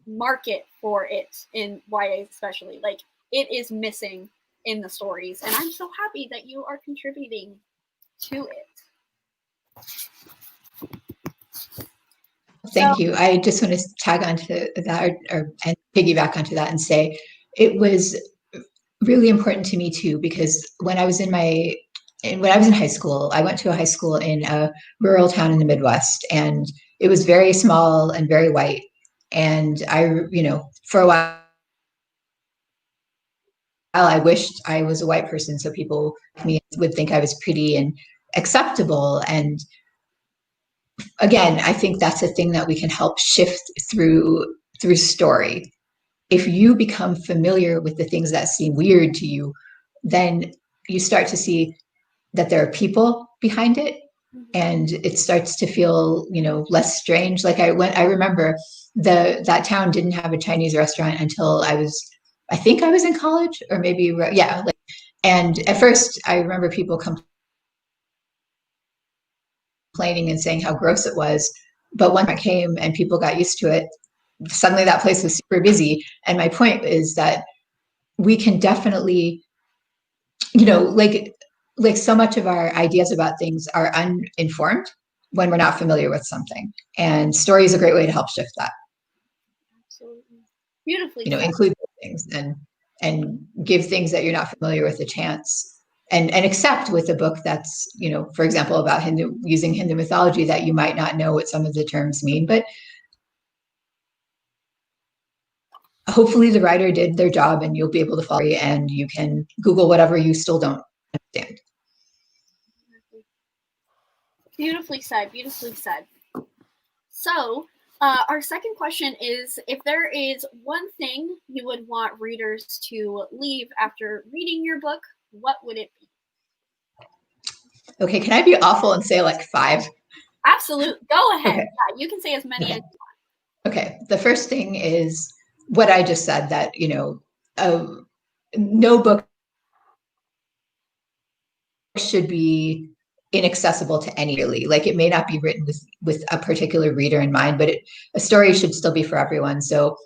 market for it in YA, especially. Like, it is missing in the stories. And I'm so happy that you are contributing to it. Thank you. I just want to tag onto that and piggyback onto that and say it was really important to me too, because when I was in high school, I went to a high school in a rural town in the Midwest, and it was very small and very white. And for a while, I wished I was a white person so people would think I was pretty and acceptable. And again, I think that's a thing that we can help shift through story. If you become familiar with the things that seem weird to you, then you start to see that there are people behind it, and it starts to feel, less strange. Like I remember that town didn't have a Chinese restaurant until I think I was in college, or maybe, yeah. And at first I remember people complaining and saying how gross it was. But when I came and people got used to it, suddenly that place was super busy. And my point is that we can definitely, like so much of our ideas about things are uninformed when we're not familiar with something. And story is a great way to help shift that. Absolutely. Beautifully. Include things and give things that you're not familiar with a chance. And accept with a book that's, for example, about using Hindu mythology, that you might not know what some of the terms mean, but hopefully the writer did their job and you'll be able to follow, and you can Google whatever you still don't understand. Beautifully said. Beautifully said. So our second question is, if there is one thing you would want readers to leave after reading your book, what would it be? Okay, can I be awful and say like 5? Absolutely. Go ahead. Okay. Yeah, you can say as many as you want. Okay, the first thing is what I just said, that, no book should be inaccessible to any, really. Like, it may not be written with a particular reader in mind, but a story should still be for everyone. So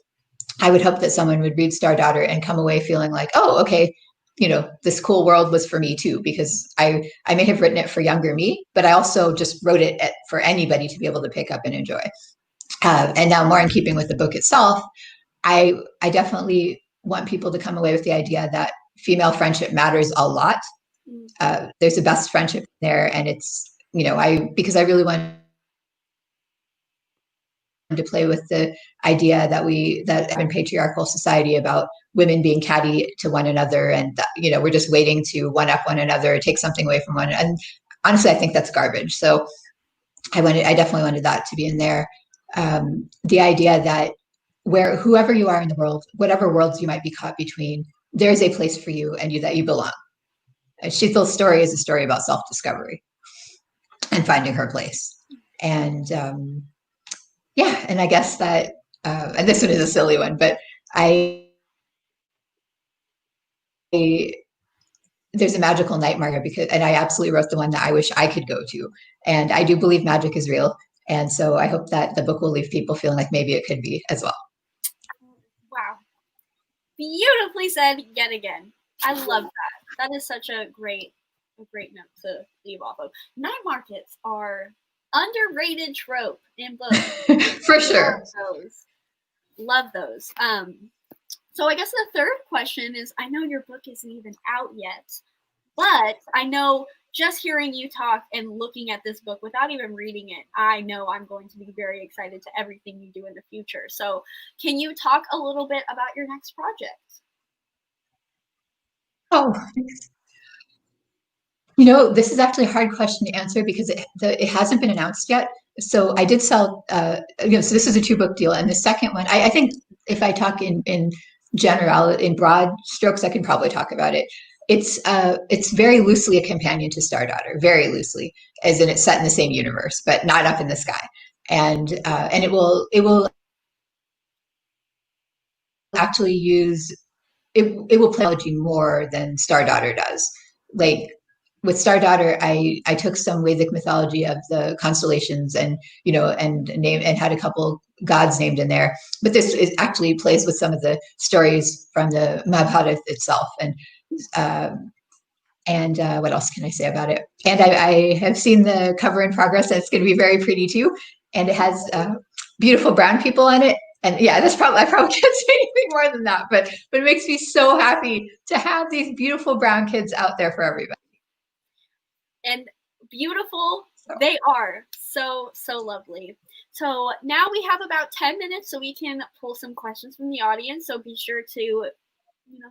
I would hope that someone would read Star Daughter and come away feeling like, oh, okay, this cool world was for me too, because I may have written it for younger me, but I also just wrote it for anybody to be able to pick up and enjoy. And now, more in keeping with the book itself, I definitely want people to come away with the idea that female friendship matters a lot. There's a best friendship there, and it's, because I really want to play with the idea that in patriarchal society about women being catty to one another, and we're just waiting to one up one another, take something away from one. And honestly, I think that's garbage. So I definitely wanted that to be in there. The idea that whoever you are in the world, whatever worlds you might be caught between, there's a place for you, and that you belong. Sheethal's story is a story about self-discovery and finding her place. And and I guess that, and this one is a silly one, but there's a magical night market, and I absolutely wrote the one that I wish I could go to. And I do believe magic is real. And so I hope that the book will leave people feeling like maybe it could be as well. Wow. Beautifully said yet again. I love that. That is such a great note to leave off of. Night markets are underrated trope in books. For sure. Love those. So I guess the third question is, I know your book isn't even out yet, but I know just hearing you talk and looking at this book without even reading it, I know I'm going to be very excited to everything you do in the future. So can you talk a little bit about your next project? Oh, this is actually a hard question to answer because it hasn't been announced yet. So I did sell, so this is a 2-book deal. And the second one, I think if I talk in general, in broad strokes, I can probably talk about it. It's very loosely a companion to Star Daughter, very loosely, as in it's set in the same universe, but not up in the sky. And it will actually use, it will play mythology more than Star Daughter does. Like, with Star Daughter, I took some Vedic mythology of the constellations and, you know, and had a couple gods named in there. But this actually plays with some of the stories from the Mahabharata itself. And what else can I say about it? And I have seen the cover in progress, and it's going to be very pretty too. And it has beautiful brown people on it. And yeah, I probably can't say anything more than that. But it makes me so happy to have these beautiful brown kids out there for everybody. And beautiful they are. So lovely. So now we have about 10 minutes so we can pull some questions from the audience. So be sure to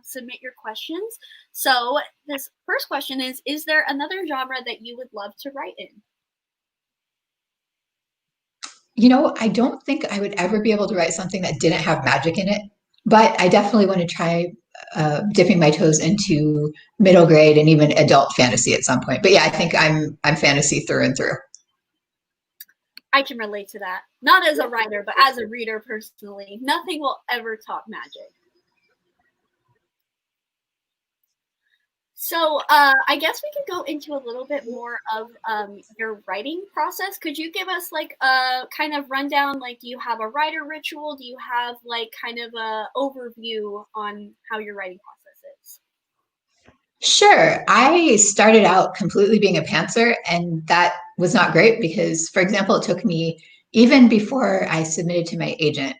submit your questions. So this first question is there another genre that you would love to write in? You know, I don't think I would ever be able to write something that didn't have magic in it, but I definitely want to try dipping my toes into middle grade and even adult fantasy at some point. But yeah, I think I'm fantasy through and through. I can relate to that. Not as a writer, but as a reader personally. Nothing will ever top magic. So I guess we could go into a little bit more of your writing process. Could you give us like a kind of rundown? Like, do you have a writer ritual? Do you have like kind of a overview on how your writing process is? Sure. I started out completely being a pantser, and that was not great because, for example, it took me, even before I submitted to my agent,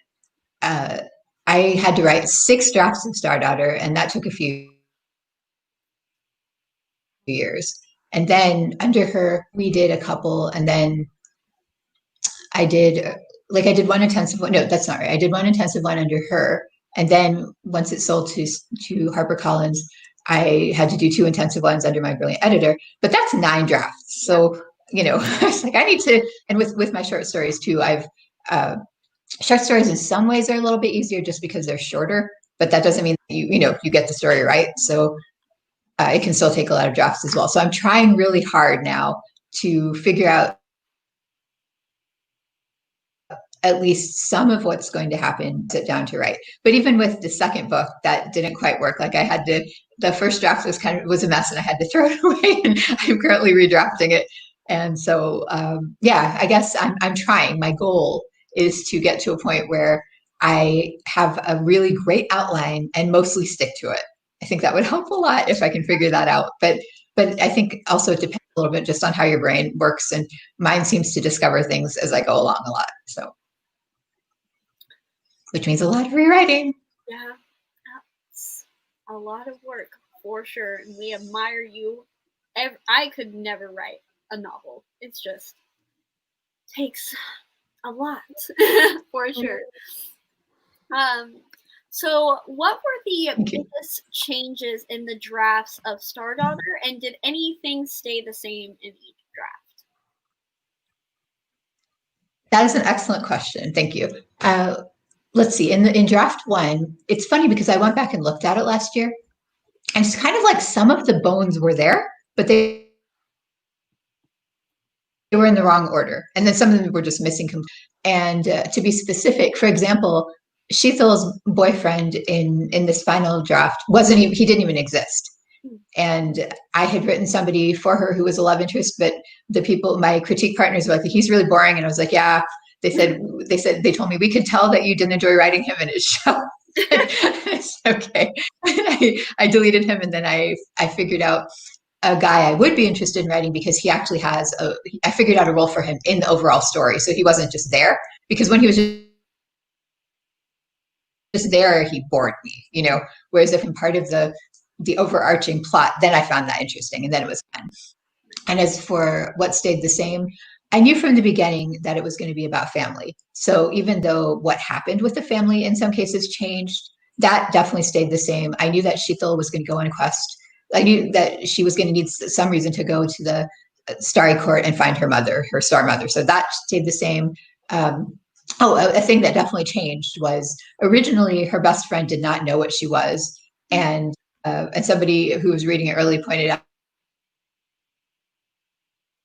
I had to write 6 drafts of Star Daughter, and that took a few years. And then under her, we did a couple, and then I did one intensive one. No, that's not right. I did one intensive one under her, and then once it sold to HarperCollins, I had to do 2 intensive ones under my brilliant editor. But that's 9 drafts. So, you know, it's like I need to, and with my short stories too, I've short stories in some ways are a little bit easier just because they're shorter, but that doesn't mean that you get the story right. So it can still take a lot of drafts as well. So I'm trying really hard now to figure out at least some of what's going to happen, sit down to write. But even with the second book, that didn't quite work. Like the first draft was a mess and I had to throw it away, and I'm currently redrafting it. And so, yeah, I guess I'm trying. My goal is to get to a point where I have a really great outline and mostly stick to it. I think that would help a lot if I can figure that out. But I think also it depends a little bit just on how your brain works, and mine seems to discover things as I go along a lot. So, which means a lot of rewriting. Yeah, that's a lot of work for sure. And we admire you. I could never write a novel. It's just takes a lot for sure. So what were the biggest changes in the drafts of Star Daughter, and did anything stay the same in each draft? That is an excellent question. Thank you. Let's see. In draft 1, it's funny because I went back and looked at it last year, and it's kind of like some of the bones were there, but they were in the wrong order, and then some of them were just missing. And to be specific, for example, Sheethal's boyfriend in this final draft he didn't even exist. And I had written somebody for her who was a love interest, but my critique partners were like, he's really boring. And I was like, yeah, they told me we could tell that you didn't enjoy writing him in his show. It's okay. I deleted him, and then I figured out a guy I would be interested in writing because he actually I figured out a role for him in the overall story. So he wasn't just there, because when he was just there, he bored me, whereas if I'm part of the overarching plot, then I found that interesting, and then it was fun. And as for what stayed the same, I knew from the beginning that it was going to be about family. So even though what happened with the family in some cases changed, that definitely stayed the same. I knew that Sheetal was going to go on a quest. I knew that she was going to need some reason to go to the Starry Court and find her mother, her star mother. So that stayed the same. A thing that definitely changed was originally her best friend did not know what she was. And somebody who was reading it early pointed out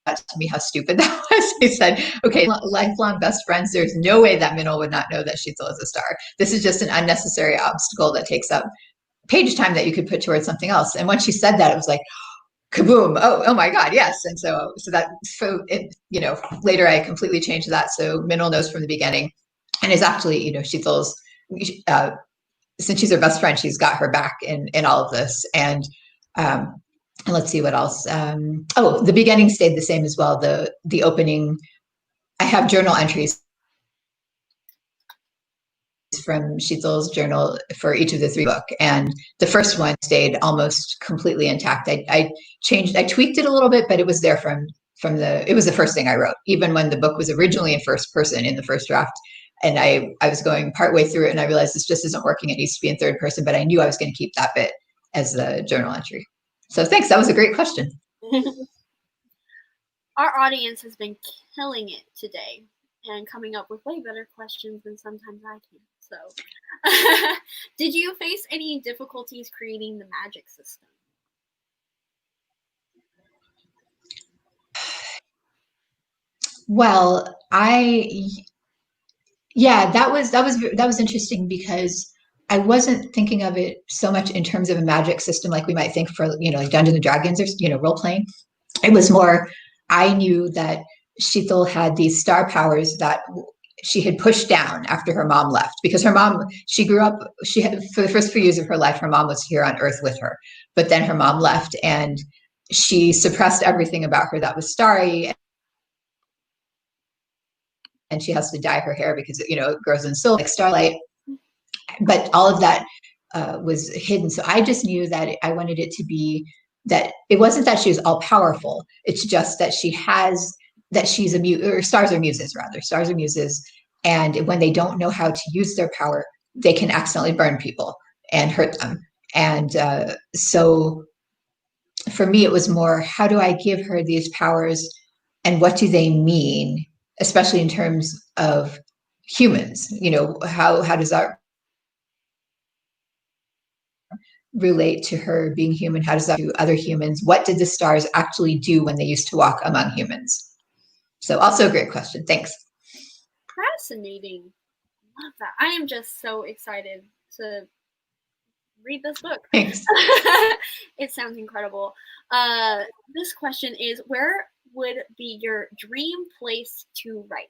to me how stupid that was. They said, okay, lifelong best friends, there's no way that Minal would not know that Sheetal is a star. This is just an unnecessary obstacle that takes up page time that you could put towards something else. And when she said that, it was like, kaboom! Oh my God, yes! And so later I completely changed that. So Minal knows from the beginning, and is actually Sheetal's. Since she's her best friend, she's got her back in all of this. And let's see what else. The beginning stayed the same as well. The opening, I have journal entries from Sheetal's journal for each of the 3 books, and the first one stayed almost completely intact. I tweaked it a little bit, but it was there it was the first thing I wrote, even when the book was originally in first person in the first draft. And I was going partway through it, and I realized this just isn't working. It needs to be in third person, but I knew I was going to keep that bit as the journal entry. So thanks. That was a great question. Our audience has been killing it today and coming up with way better questions than sometimes I can. So, did you face any difficulties creating the magic system? Well, that was interesting because I wasn't thinking of it so much in terms of a magic system like we might think for like Dungeons and Dragons or role playing. It was more, I knew that Sheetal had these star powers that she had pushed down after her mom left, because her mom, for the first few years of her life, her mom was here on Earth with her, but then her mom left and she suppressed everything about her that was starry. And she has to dye her hair because it grows in silk like starlight. But all of that was hidden. So I just knew that I wanted it to be that it wasn't that she was all powerful. It's just that she's a muse, or stars are muses rather. Stars are muses, and when they don't know how to use their power, they can accidentally burn people and hurt them. And so for me, it was more, how do I give her these powers, and what do they mean? Especially in terms of humans, how does that relate to her being human? How does that do other humans? What did the stars actually do when they used to walk among humans? So also a great question. Thanks. Fascinating. Love that. I am just so excited to read this book. Thanks. It sounds incredible. This question is, where would be your dream place to write?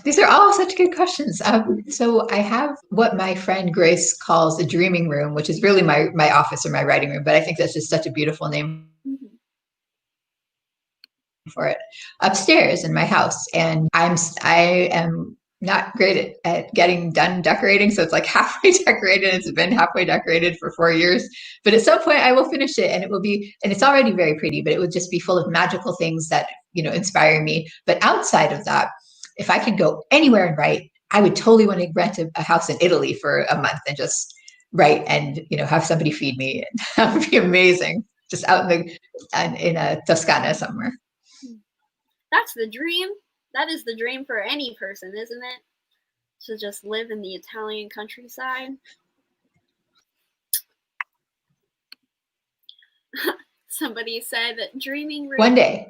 These are all such good questions. So I have what my friend Grace calls a dreaming room, which is really my office or my writing room, but I think that's just such a beautiful name for it, upstairs in my house. And I am not great at getting done decorating, so it's like halfway decorated. It's been halfway decorated for 4 years, but at some point I will finish it, and it's already very pretty, but it would just be full of magical things that inspire me. But outside of that, if I could go anywhere and write, I would totally want to rent a house in Italy for a month and just write and have somebody feed me. That would be amazing. Just out in a Toscana somewhere. That's the dream. That is the dream for any person, isn't it? To just live in the Italian countryside. Somebody said that dreaming room. One day.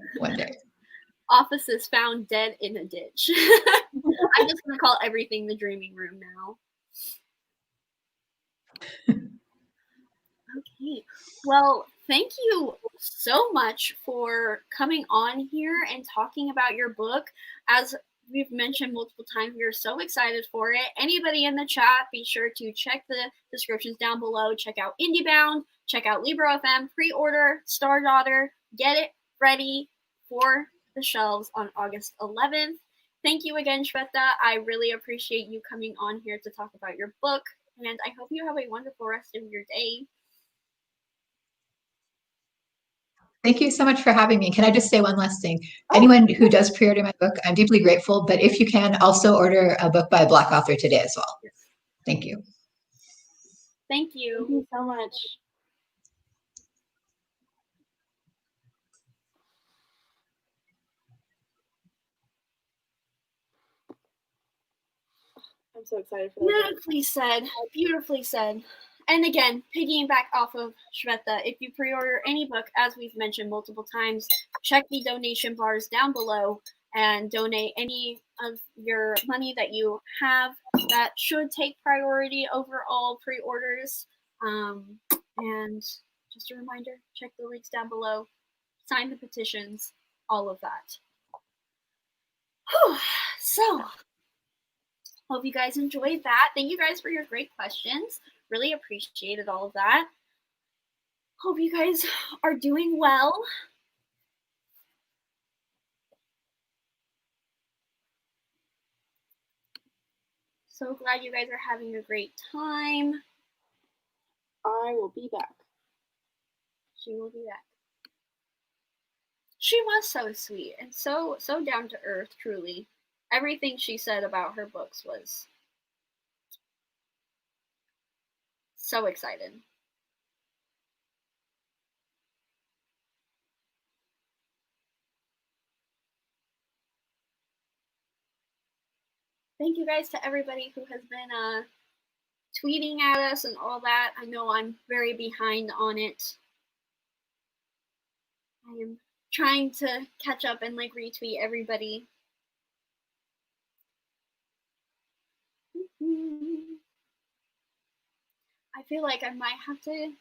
Offices found dead in a ditch. I'm just gonna call everything the dreaming room now. Okay. Well, thank you so much for coming on here and talking about your book. As we've mentioned multiple times, we are so excited for it. Anybody in the chat, be sure to check the descriptions down below. Check out IndieBound, check out Libro.fm, pre-order Star Daughter, get it ready for the shelves on August 11th. Thank you again, Shveta. I really appreciate you coming on here to talk about your book, and I hope you have a wonderful rest of your day. Thank you so much for having me. Can I just say one last thing? Anyone who does pre-order my book, I'm deeply grateful, but if you can, also order a book by a Black author today as well. Yes. Thank you. Thank you. Thank you so much. I'm so excited for that. Beautifully said. Beautifully said. And again, piggyback off of Shveta, if you pre-order any book, as we've mentioned multiple times, check the donation bars down below and donate any of your money that you have. That should take priority over all pre-orders. And just a reminder, check the links down below, sign the petitions, all of that. Whew. So, hope you guys enjoyed that. Thank you guys for your great questions. Really appreciated all of that. Hope you guys are doing well. So glad you guys are having a great time. I will be back. She will be back. She was so sweet and so down to earth, truly. Everything she said about her books was so excited. Thank you guys to everybody who has been tweeting at us and all that. I know I'm very behind on it. I am trying to catch up and like retweet everybody. I feel like I might have to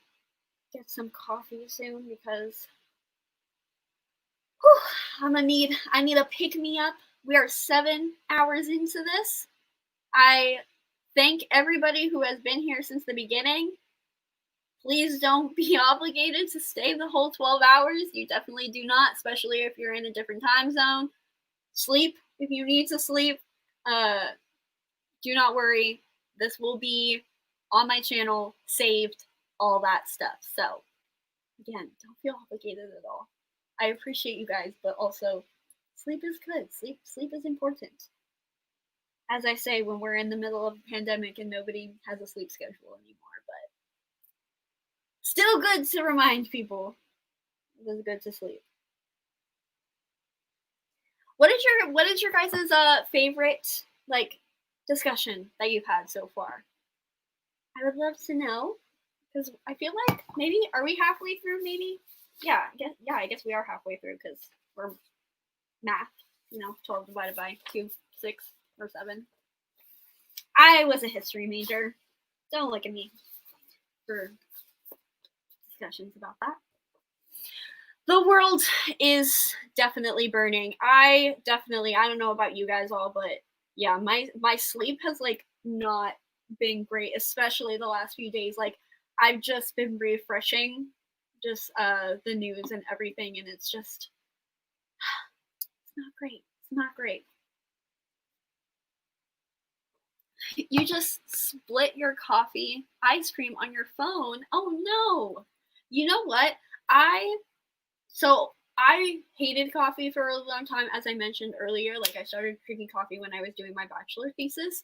get some coffee soon because I need a pick-me-up. We are 7 hours into this. I thank everybody who has been here since the beginning. Please don't be obligated to stay the whole 12 hours. You definitely do not, especially if you're in a different time zone. Sleep if you need to sleep. Do not worry. This will be on my channel, saved, all that stuff. So, again, don't feel obligated at all. I appreciate you guys, but also sleep is good. Sleep is important. As I say, when we're in the middle of a pandemic and nobody has a sleep schedule anymore, but still good to remind people it is good to sleep. What is your guys' favorite like discussion that you've had so far? I would love to know, because I feel like maybe are we halfway through? Maybe, yeah. I guess we are halfway through because we're math. 12 divided by 2, 6 or 7. I was a history major. Don't look at me for discussions about that. The world is definitely burning. I don't know about you guys all, but yeah, my sleep has like not been great, especially the last few days. Like I've just been refreshing just the news and everything, and it's just it's not great. It's not great. You just split your coffee ice cream on your phone. Oh no. You know what? I hated coffee for a really long time, as I mentioned earlier. Like I started drinking coffee when I was doing my bachelor thesis.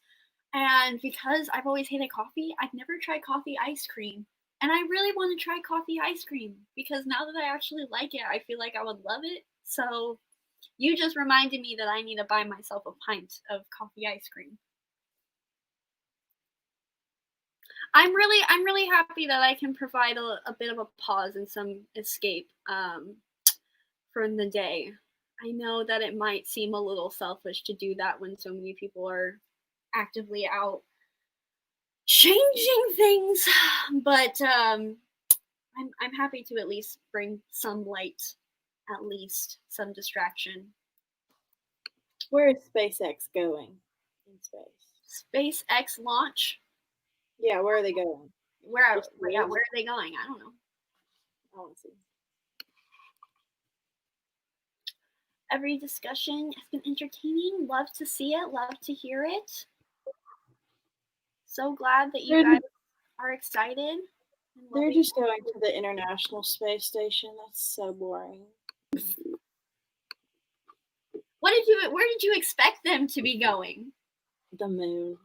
And because I've always hated coffee, I've never tried coffee ice cream. And I really want to try coffee ice cream because now that I actually like it, I feel like I would love it. So you just reminded me that I need to buy myself a pint of coffee ice cream. I'm really happy that I can provide a bit of a pause and some escape from the day. I know that it might seem a little selfish to do that when so many people are actively out changing things, but I'm happy to at least bring some light, at least some distraction. Where is SpaceX going in space? SpaceX launch? Yeah, where are they going? Where are they going? I don't know. I want to see. Every discussion has been entertaining. Love to see it. Love to hear it. So glad that you guys are excited. They're just going to the International Space Station. That's so boring. Where did you expect them to be going? The moon.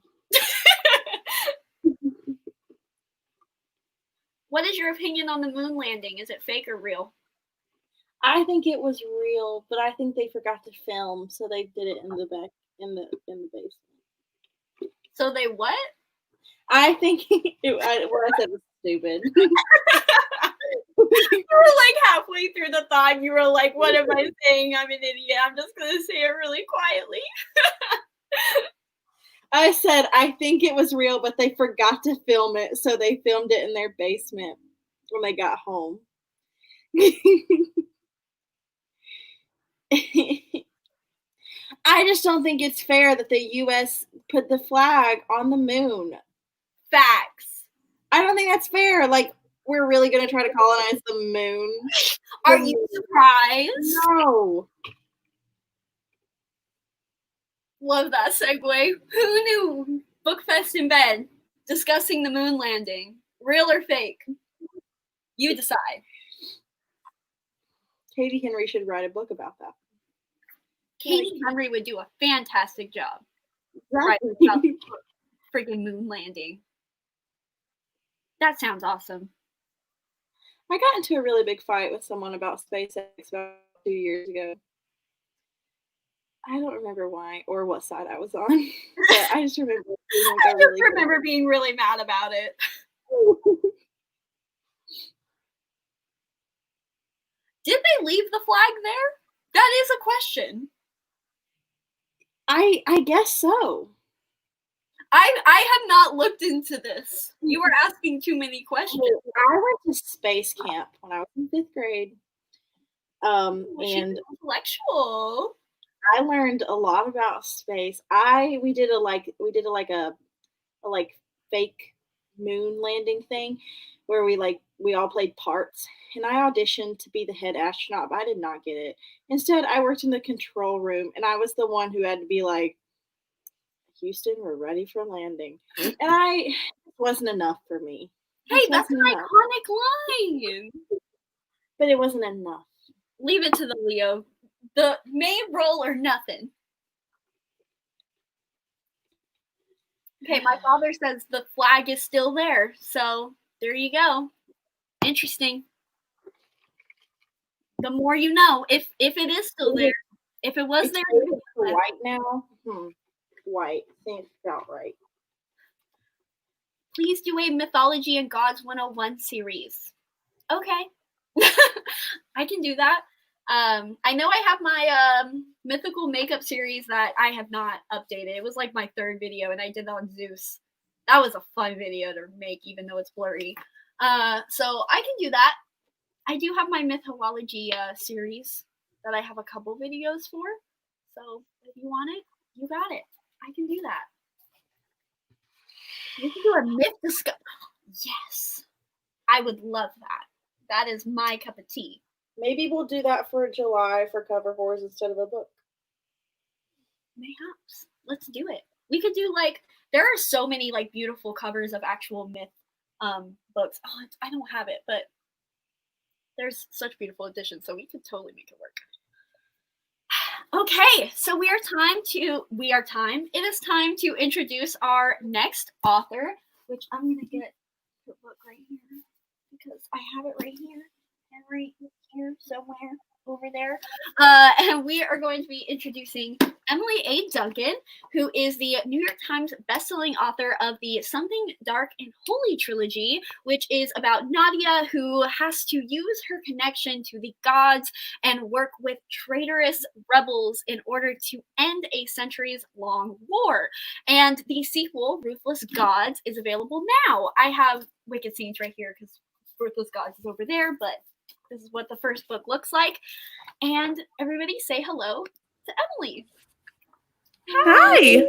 What is your opinion on the moon landing? Is it fake or real? I think it was real, but I think they forgot to film, so they did it in the back in the basement. So they what? I think what I said was stupid. You were like halfway through the thought, and you were like, "What am I saying? I'm an idiot. I'm just gonna say it really quietly." I said I think it was real, but they forgot to film it, so they filmed it in their basement. when they got home. I just don't think it's fair that the U.S. put the flag on the moon. Facts. I don't think that's fair. Like, we're really going to try to colonize the moon. Are you surprised? No. Love that segue. Who knew? Bookfest in Bed, discussing the moon landing. Real or fake? You decide. Katie Henry should write a book about that. Katie Henry would do a fantastic job. Exactly. Writing about the freaking moon landing. That sounds awesome. I got into a really big fight with someone about SpaceX about 2 years ago. I don't remember why or what side I was on, but I just remember. I just remember being really mad about it. Did they leave the flag there? That is a question. I guess so. I have not looked into this. You are asking too many questions. I went to space camp when I was in 5th grade. And intellectual. I learned a lot about space. We did a fake moon landing thing where we all played parts, and I auditioned to be the head astronaut, but I did not get it. Instead, I worked in the control room, and I was the one who had to be like, Houston, we're ready for landing. And it wasn't enough for me. Hey, that's an iconic line. But it wasn't enough. Leave it to the Leo. The main role or nothing. Okay, my father says the flag is still there. So there you go. Interesting. The more you know. If it is still there. If it was there. It's white now. White. Seems about right. Please do a Mythology and Gods 101 series. Okay. I can do that. I know I have my mythical makeup series that I have not updated. It was like my 3rd video, and I did that on Zeus. That was a fun video to make, even though it's blurry. So I can do that. I do have my mythology series that I have a couple videos for. So if you want it, you got it. I can do that. We can do a myth discussion. Yes. I would love that. That is my cup of tea. Maybe we'll do that for July for cover whores instead of a book. Mayhaps. Let's do it. We could do there are so many beautiful covers of actual myth books. Oh, I don't have it, but there's such beautiful editions, so we could totally make it work. Okay, so it is time to introduce our next author, which I'm gonna get the book right here because I have it right here and right here somewhere over there. And we are going to be introducing Emily A. Duncan, who is the New York Times bestselling author of the Something Dark and Holy trilogy, which is about Nadia, who has to use her connection to the gods and work with traitorous rebels in order to end a centuries-long war. And the sequel, Ruthless Gods, is available now. I have Wicked Scenes right here because Ruthless Gods is over there, but this is what the first book looks like. And everybody say hello to Emily. Hi.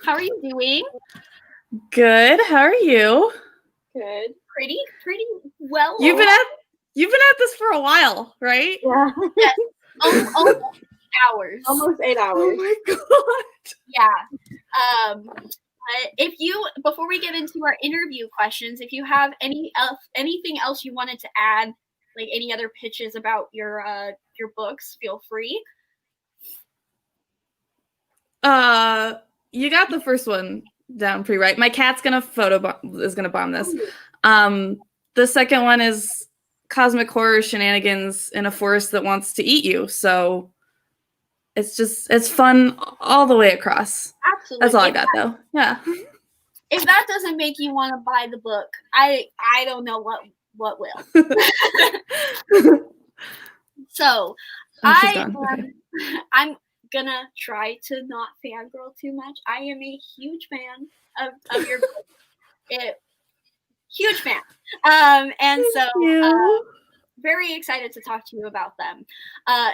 How are you doing? Good. How are you? Good. Pretty well. You've been at this for a while, right? Yeah. Yes. Almost 8 hours. Almost 8 hours. Oh my god. Yeah. Before we get into our interview questions, if you have anything else you wanted to add, like any other pitches about your books, feel free. You got the first one down pretty right. My cat's is gonna bomb this. The second one is cosmic horror shenanigans in a forest that wants to eat you. So it's fun all the way across. Absolutely. That's all I got though. Yeah. If that doesn't make you want to buy the book, I don't know what will. So I'm gonna try to not fangirl too much. I am a huge fan of your book. Huge fan. And so very excited to talk to you about them,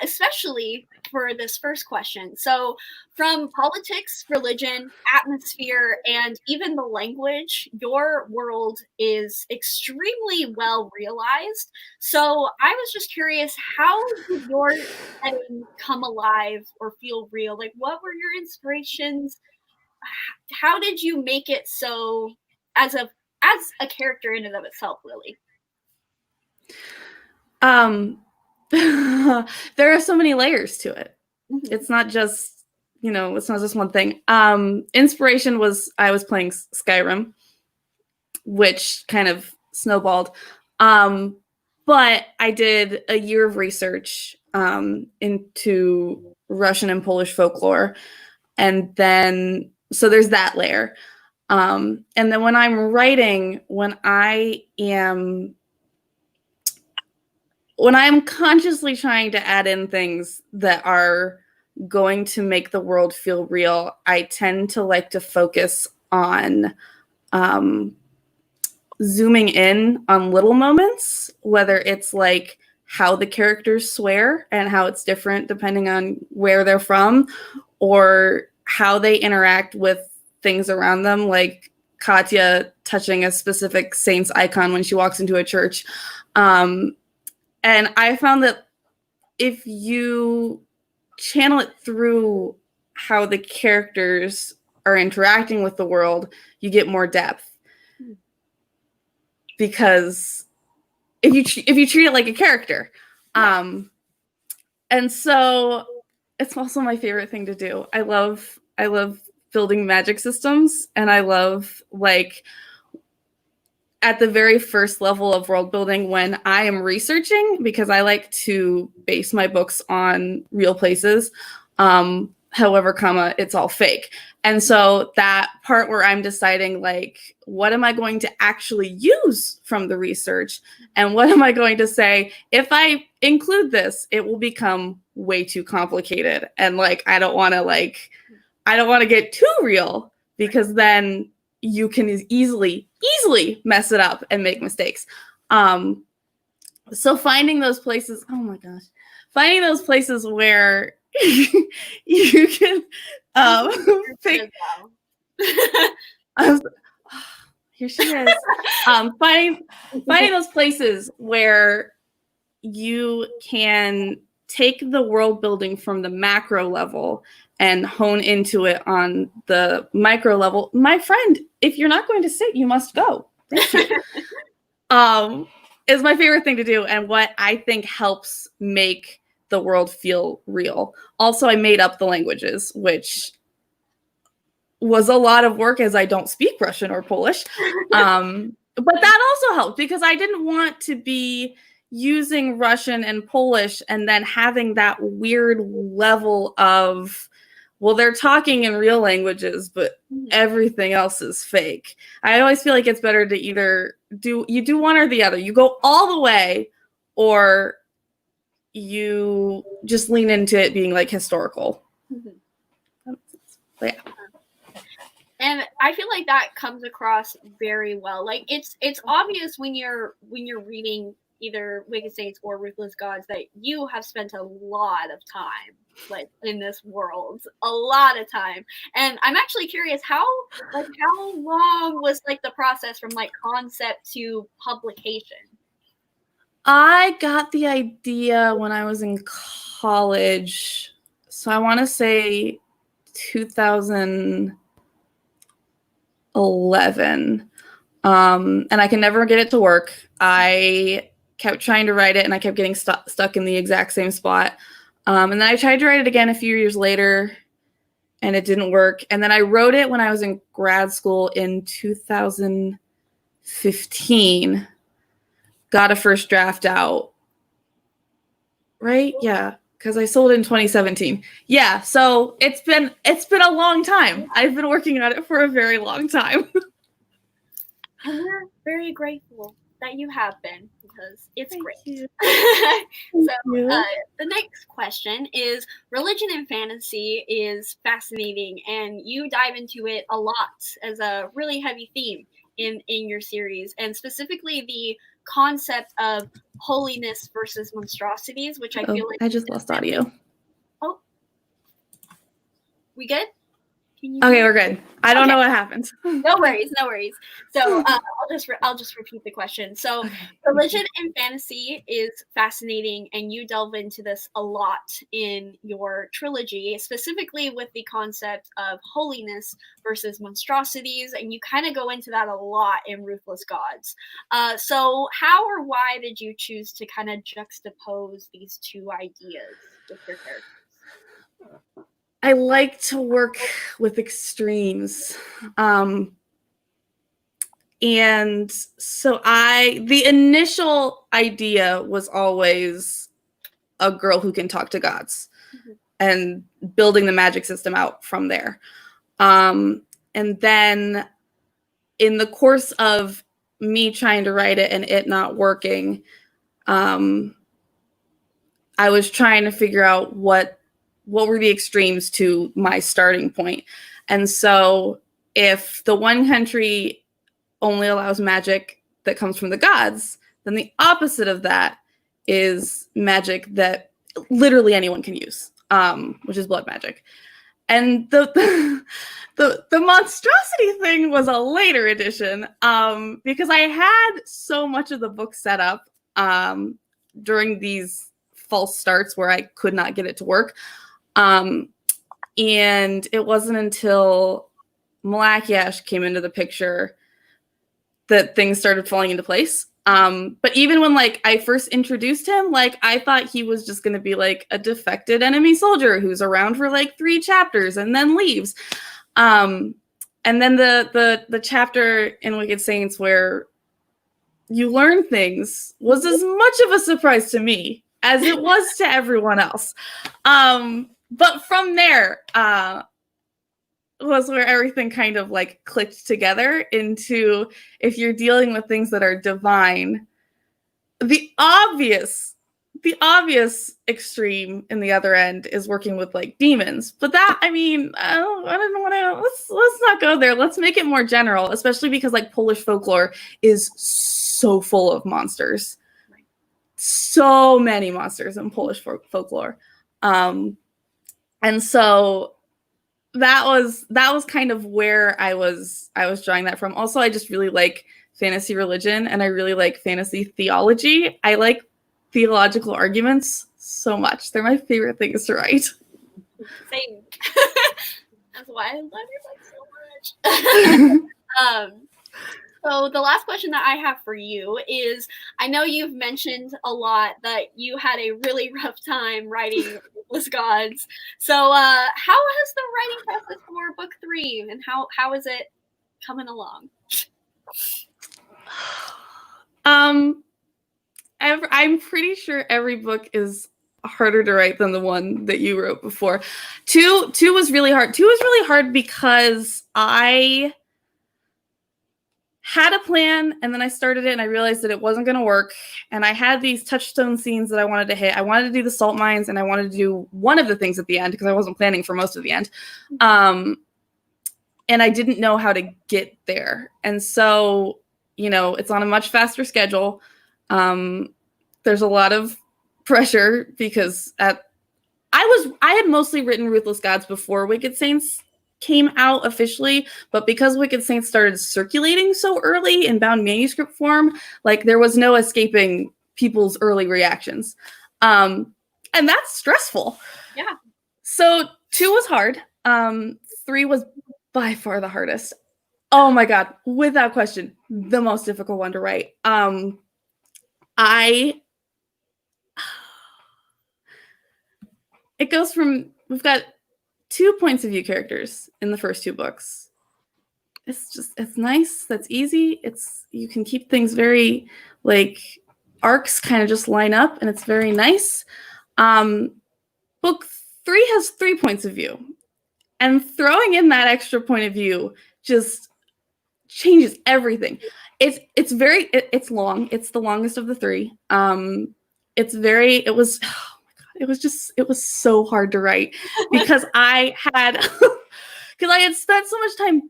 especially for this first question. So from politics, religion, atmosphere, and even the language, your world is extremely well realized. So I was just curious, how did your setting come alive or feel real? Like, what were your inspirations? How did you make it so as a character in and of itself, Lily? There are so many layers to it. Mm-hmm. It's not just, it's not just one thing. Inspiration was I was playing Skyrim, which kind of snowballed. But I did a year of research into Russian and Polish folklore. And then, so there's that layer. And then when I'm writing, when I am consciously trying to add in things that are going to make the world feel real, I tend to like to focus on zooming in on little moments, whether it's like how the characters swear and how it's different depending on where they're from, or how they interact with things around them, like Katya touching a specific saint's icon when she walks into a church. And I found that if you channel it through how the characters are interacting with the world, you get more depth. Because if you treat it like a character, and so it's also my favorite thing to do. I love building magic systems, and I love, like, at the very first level of world building when I am researching, because I like to base my books on real places, however, it's all fake. And so that part where I'm deciding, like, what am I going to actually use from the research? And what am I going to say, if I include this, it will become way too complicated. And, like, I don't want to get too real, because then you can easily mess it up and make mistakes. So finding those places, oh my gosh, finding those places where you can pick. Here she is. Finding those places where you can take the world building from the macro level and hone into it on the micro level. My friend, if you're not going to sit, you must go. Thank you. Is my favorite thing to do, and what I think helps make the world feel real. Also, I made up the languages, which was a lot of work, as I don't speak Russian or Polish. But that also helped, because I didn't want to be using Russian and Polish and then having that weird level of, well, they're talking in real languages, but everything else is fake. I always feel like it's better to either do one or the other. You go all the way, or you just lean into it being, like, historical. Mm-hmm. But yeah. And I feel like that comes across very well. Like, it's obvious when you're reading either Wicked Saints or Ruthless Gods that you have spent a lot of time, like, in this world, a lot of time. And I'm actually curious, how long was, like, the process from, like, concept to publication? I got the idea when I was in college, so I want to say 2011. And I can never get it to work. I kept trying to write it, and I kept getting stuck in the exact same spot. And then I tried to write it again a few years later, and it didn't work. And then I wrote it when I was in grad school in 2015. Got a first draft out. Right? Yeah. Because I sold it in 2017. Yeah. So it's been a long time. I've been working on it for a very long time. And we're very grateful that you have been, because it's great. So the next question is, religion and fantasy is fascinating, and you dive into it a lot as a really heavy theme in your series, and specifically the concept of holiness versus monstrosities, which I feel like I just lost audio. Oh, we good? Okay, we're good. I don't know what happened. No worries, no worries. So I'll just repeat the question. So religion and fantasy is fascinating, and you delve into this a lot in your trilogy, specifically with the concept of holiness versus monstrosities, and you kind of go into that a lot in Ruthless Gods. So how or why did you choose to kind of juxtapose these two ideas with your characters? I like to work with extremes. And so the initial idea was always a girl who can talk to gods and building the magic system out from there. And then in the course of me trying to write it and it not working, I was trying to figure out what were the extremes to my starting point. And so if the one country only allows magic that comes from the gods, then the opposite of that is magic that literally anyone can use, which is blood magic. And the monstrosity thing was a later addition, because I had so much of the book set up during these false starts where I could not get it to work. And it wasn't until Malakiash came into the picture that things started falling into place. But even when I first introduced him, I thought he was just going to be a defected enemy soldier who's around for 3 chapters and then leaves. And then the chapter in Wicked Saints where you learn things was as much of a surprise to me as it was to everyone else. But from there was where everything kind of clicked together into, if you're dealing with things that are divine, the obvious extreme in the other end is working with demons. But that, I don't want to, let's not go there. Let's make it more general, especially because Polish folklore is so full of monsters. So many monsters in Polish folklore. And so that was kind of where I was drawing that from. Also, I just really like fantasy religion, and I really like fantasy theology. I like theological arguments so much. They're my favorite things to write. Same. That's why I love your book so much. So the last question that I have for you is, I know you've mentioned a lot that you had a really rough time writing Ruthless Gods. So how has the writing process for book 3, and how is it coming along? I'm pretty sure every book is harder to write than the one that you wrote before. 2 was really hard. 2 was really hard because I had a plan, and then I started it and I realized that it wasn't going to work. And I had these touchstone scenes that I wanted to hit. I wanted to do the salt mines, and I wanted to do one of the things at the end because I wasn't planning for most of the end. And I didn't know how to get there. And so, it's on a much faster schedule. There's a lot of pressure because I had mostly written Ruthless Gods before Wicked Saints came out officially, but because Wicked Saints started circulating so early in bound manuscript form, there was no escaping people's early reactions. And that's stressful. Yeah. So 2 was hard. 3 was by far the hardest. Oh my God, without question, the most difficult one to write. It goes from, we've got 2 points of view characters in the first 2 books. It's nice. That's easy. You can keep things very arcs kind of just line up, and it's very nice. Book 3 has 3 points of view, and throwing in that extra point of view just changes everything. It's long. It's the longest of the 3. It was so hard to write because I had spent so much time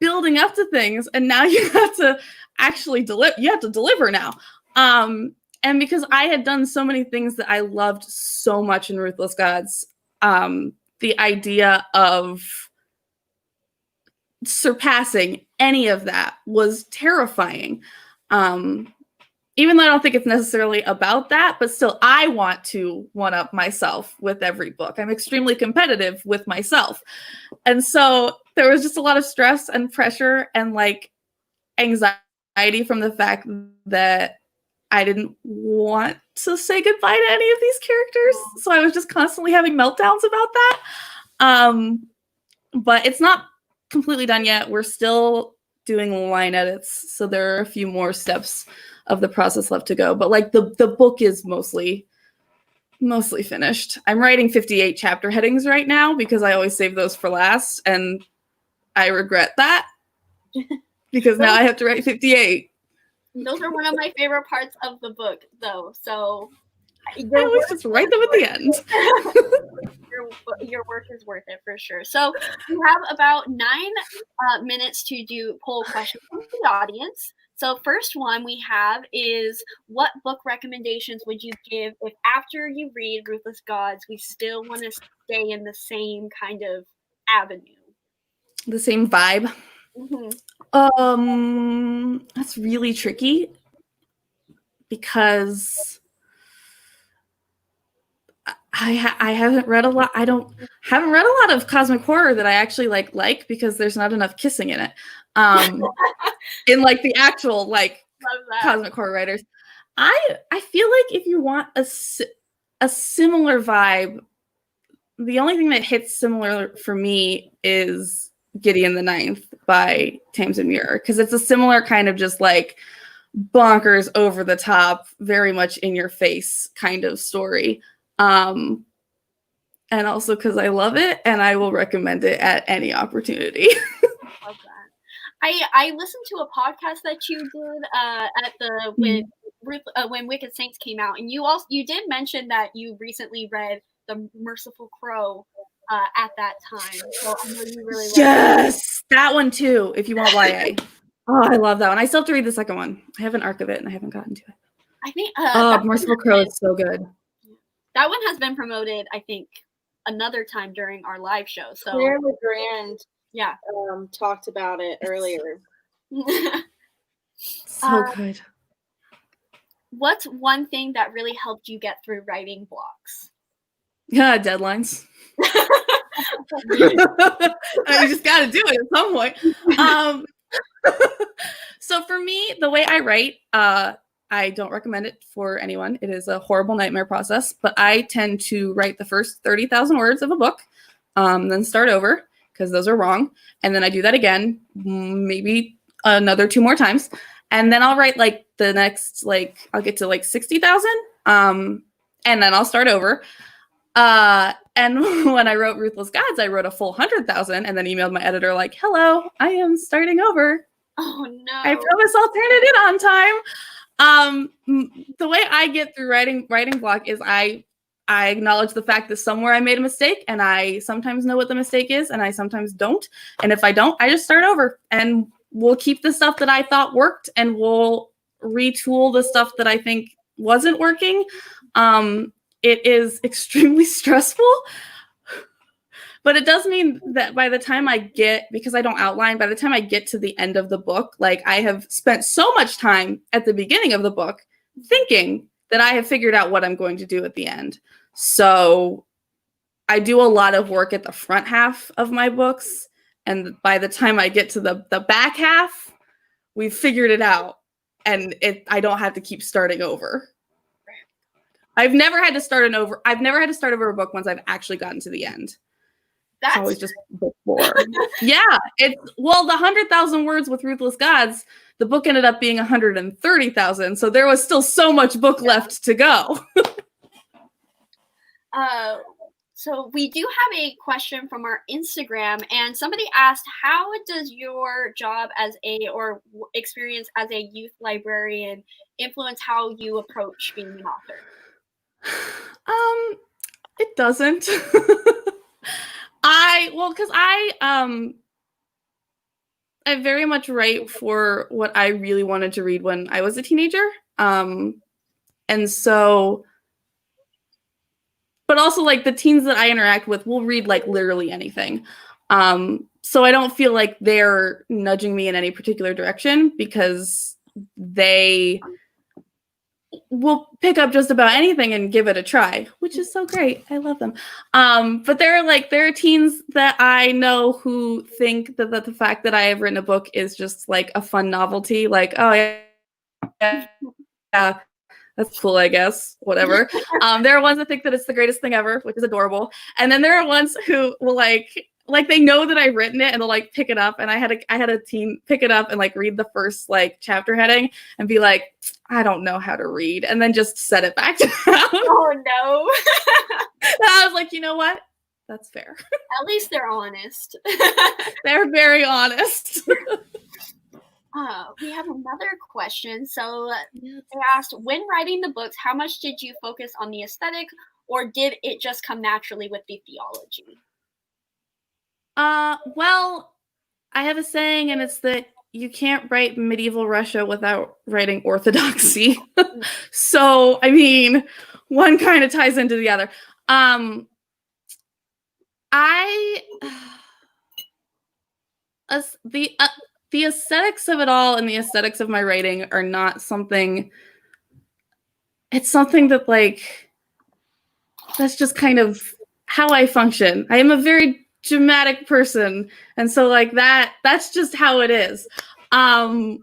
building up to things, and now you have to actually deliver. You have to deliver now. And because I had done so many things that I loved so much in Ruthless Gods, the idea of surpassing any of that was terrifying. Even though I don't think it's necessarily about that, but still I want to one-up myself with every book. I'm extremely competitive with myself. And so there was just a lot of stress and pressure and like anxiety from the fact that I didn't want to say goodbye to any of these characters. So I was just constantly having meltdowns about that. But it's not completely done yet. We're still doing line edits. So there are a few more steps of the process left to go. But like the book is mostly finished. I'm writing 58 chapter headings right now because I always save those for last. And I regret that because now I have to write 58. Those are one of my favorite parts of the book, though. So I always just write them at the end. your work is worth it for sure. So we have about 9 minutes to do poll questions from the audience. So first one we have is, what book recommendations would you give if after you read Ruthless Gods, we still want to stay in the same kind of avenue? The same vibe? That's really tricky because I haven't read a lot. Haven't read a lot of cosmic horror that I actually like because there's not enough kissing in it. In like the actual like cosmic horror writers. I feel like if you want a similar vibe, the only thing that hits similar for me is Gideon the Ninth by Tamsin Muir, because it's a similar kind of just like bonkers, over the top, very much in your face kind of story. And also because I love it and I will recommend it at any opportunity. Love that. I listened to a podcast that you did at the when Wicked Saints came out, and you did mention that you recently read The Merciful Crow at that time. So I know you really Yes, that one too. If you want YA, oh, I love that one. I still have to read the second one. I have an arc of it and I haven't gotten to it. I think Merciful Crow is so good. That one has been promoted, I think, another time during our live show. So Claire Legrand, yeah, talked about it earlier. So good. What's one thing that really helped you get through writing blocks? Yeah, deadlines. You just got to do it at some point. So for me, the way I write, I don't recommend it for anyone. It is a horrible nightmare process, but I tend to write the first 30,000 words of a book, then start over because those are wrong. And then I do that again, maybe another 2 more times. And then I'll write like the next, like I'll get to like 60,000. And then I'll start over. And when I wrote Ruthless Gods, I wrote a full 100,000 and then emailed my editor like, hello, I am starting over. Oh no. I promise I'll turn it in on time. The way I get through writing block is I acknowledge the fact that somewhere I made a mistake, and I sometimes know what the mistake is and I sometimes don't. And if I don't, I just start over and we'll keep the stuff that I thought worked and we'll retool the stuff that I think wasn't working. It is extremely stressful, but it does mean that by the time I get, because I don't outline, by the time I get to the end of the book, like I have spent so much time at the beginning of the book thinking that I have figured out what I'm going to do at the end. So I do a lot of work at the front half of my books. And by the time I get to the back half, we've figured it out and I don't have to keep starting over. I've never had to start over a book once I've actually gotten to the end. That's always just before. Yeah, the 100,000 words with Ruthless Gods, the book ended up being 130,000, so there was still so much book left to go. So we do have a question from our Instagram, and somebody asked, how does your job or experience as a youth librarian influence how you approach being an author? It doesn't. I very much write for what I really wanted to read when I was a teenager. And so, but also like the teens that I interact with will read like literally anything. So I don't feel like they're nudging me in any particular direction because they will pick up just about anything and give it a try, which is so great. I love them. But there are teens that I know who think that the fact that I have written a book is just like a fun novelty. Like, oh yeah, that's cool, I guess. Whatever. There are ones that think that it's the greatest thing ever, which is adorable. And then there are ones who will like they know that I've written it and they'll like pick it up. And I had a teen pick it up and like read the first like chapter heading and be like, I don't know how to read, and then just set it back down. Oh no. And I was like, you know what? That's fair. At least they're honest. They're very honest. We have another question. So they asked, when writing the books, how much did you focus on the aesthetic, or did it just come naturally with the theology? Well, I have a saying, and it's that you can't write medieval Russia without writing orthodoxy. So, I mean, one kind of ties into the other. The aesthetics of it all and the aesthetics of my writing are not something. It's something that like that's just kind of how I function. I am a very dramatic person, and so like that's just how it is. And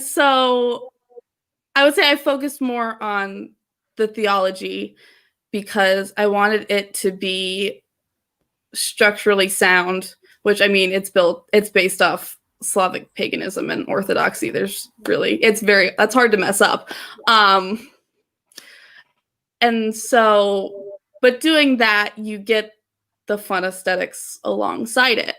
so I would say I focused more on the theology because I wanted it to be structurally sound, which I mean it's based off Slavic paganism and orthodoxy. That's hard to mess up. And so, but doing that, you get the fun aesthetics alongside it.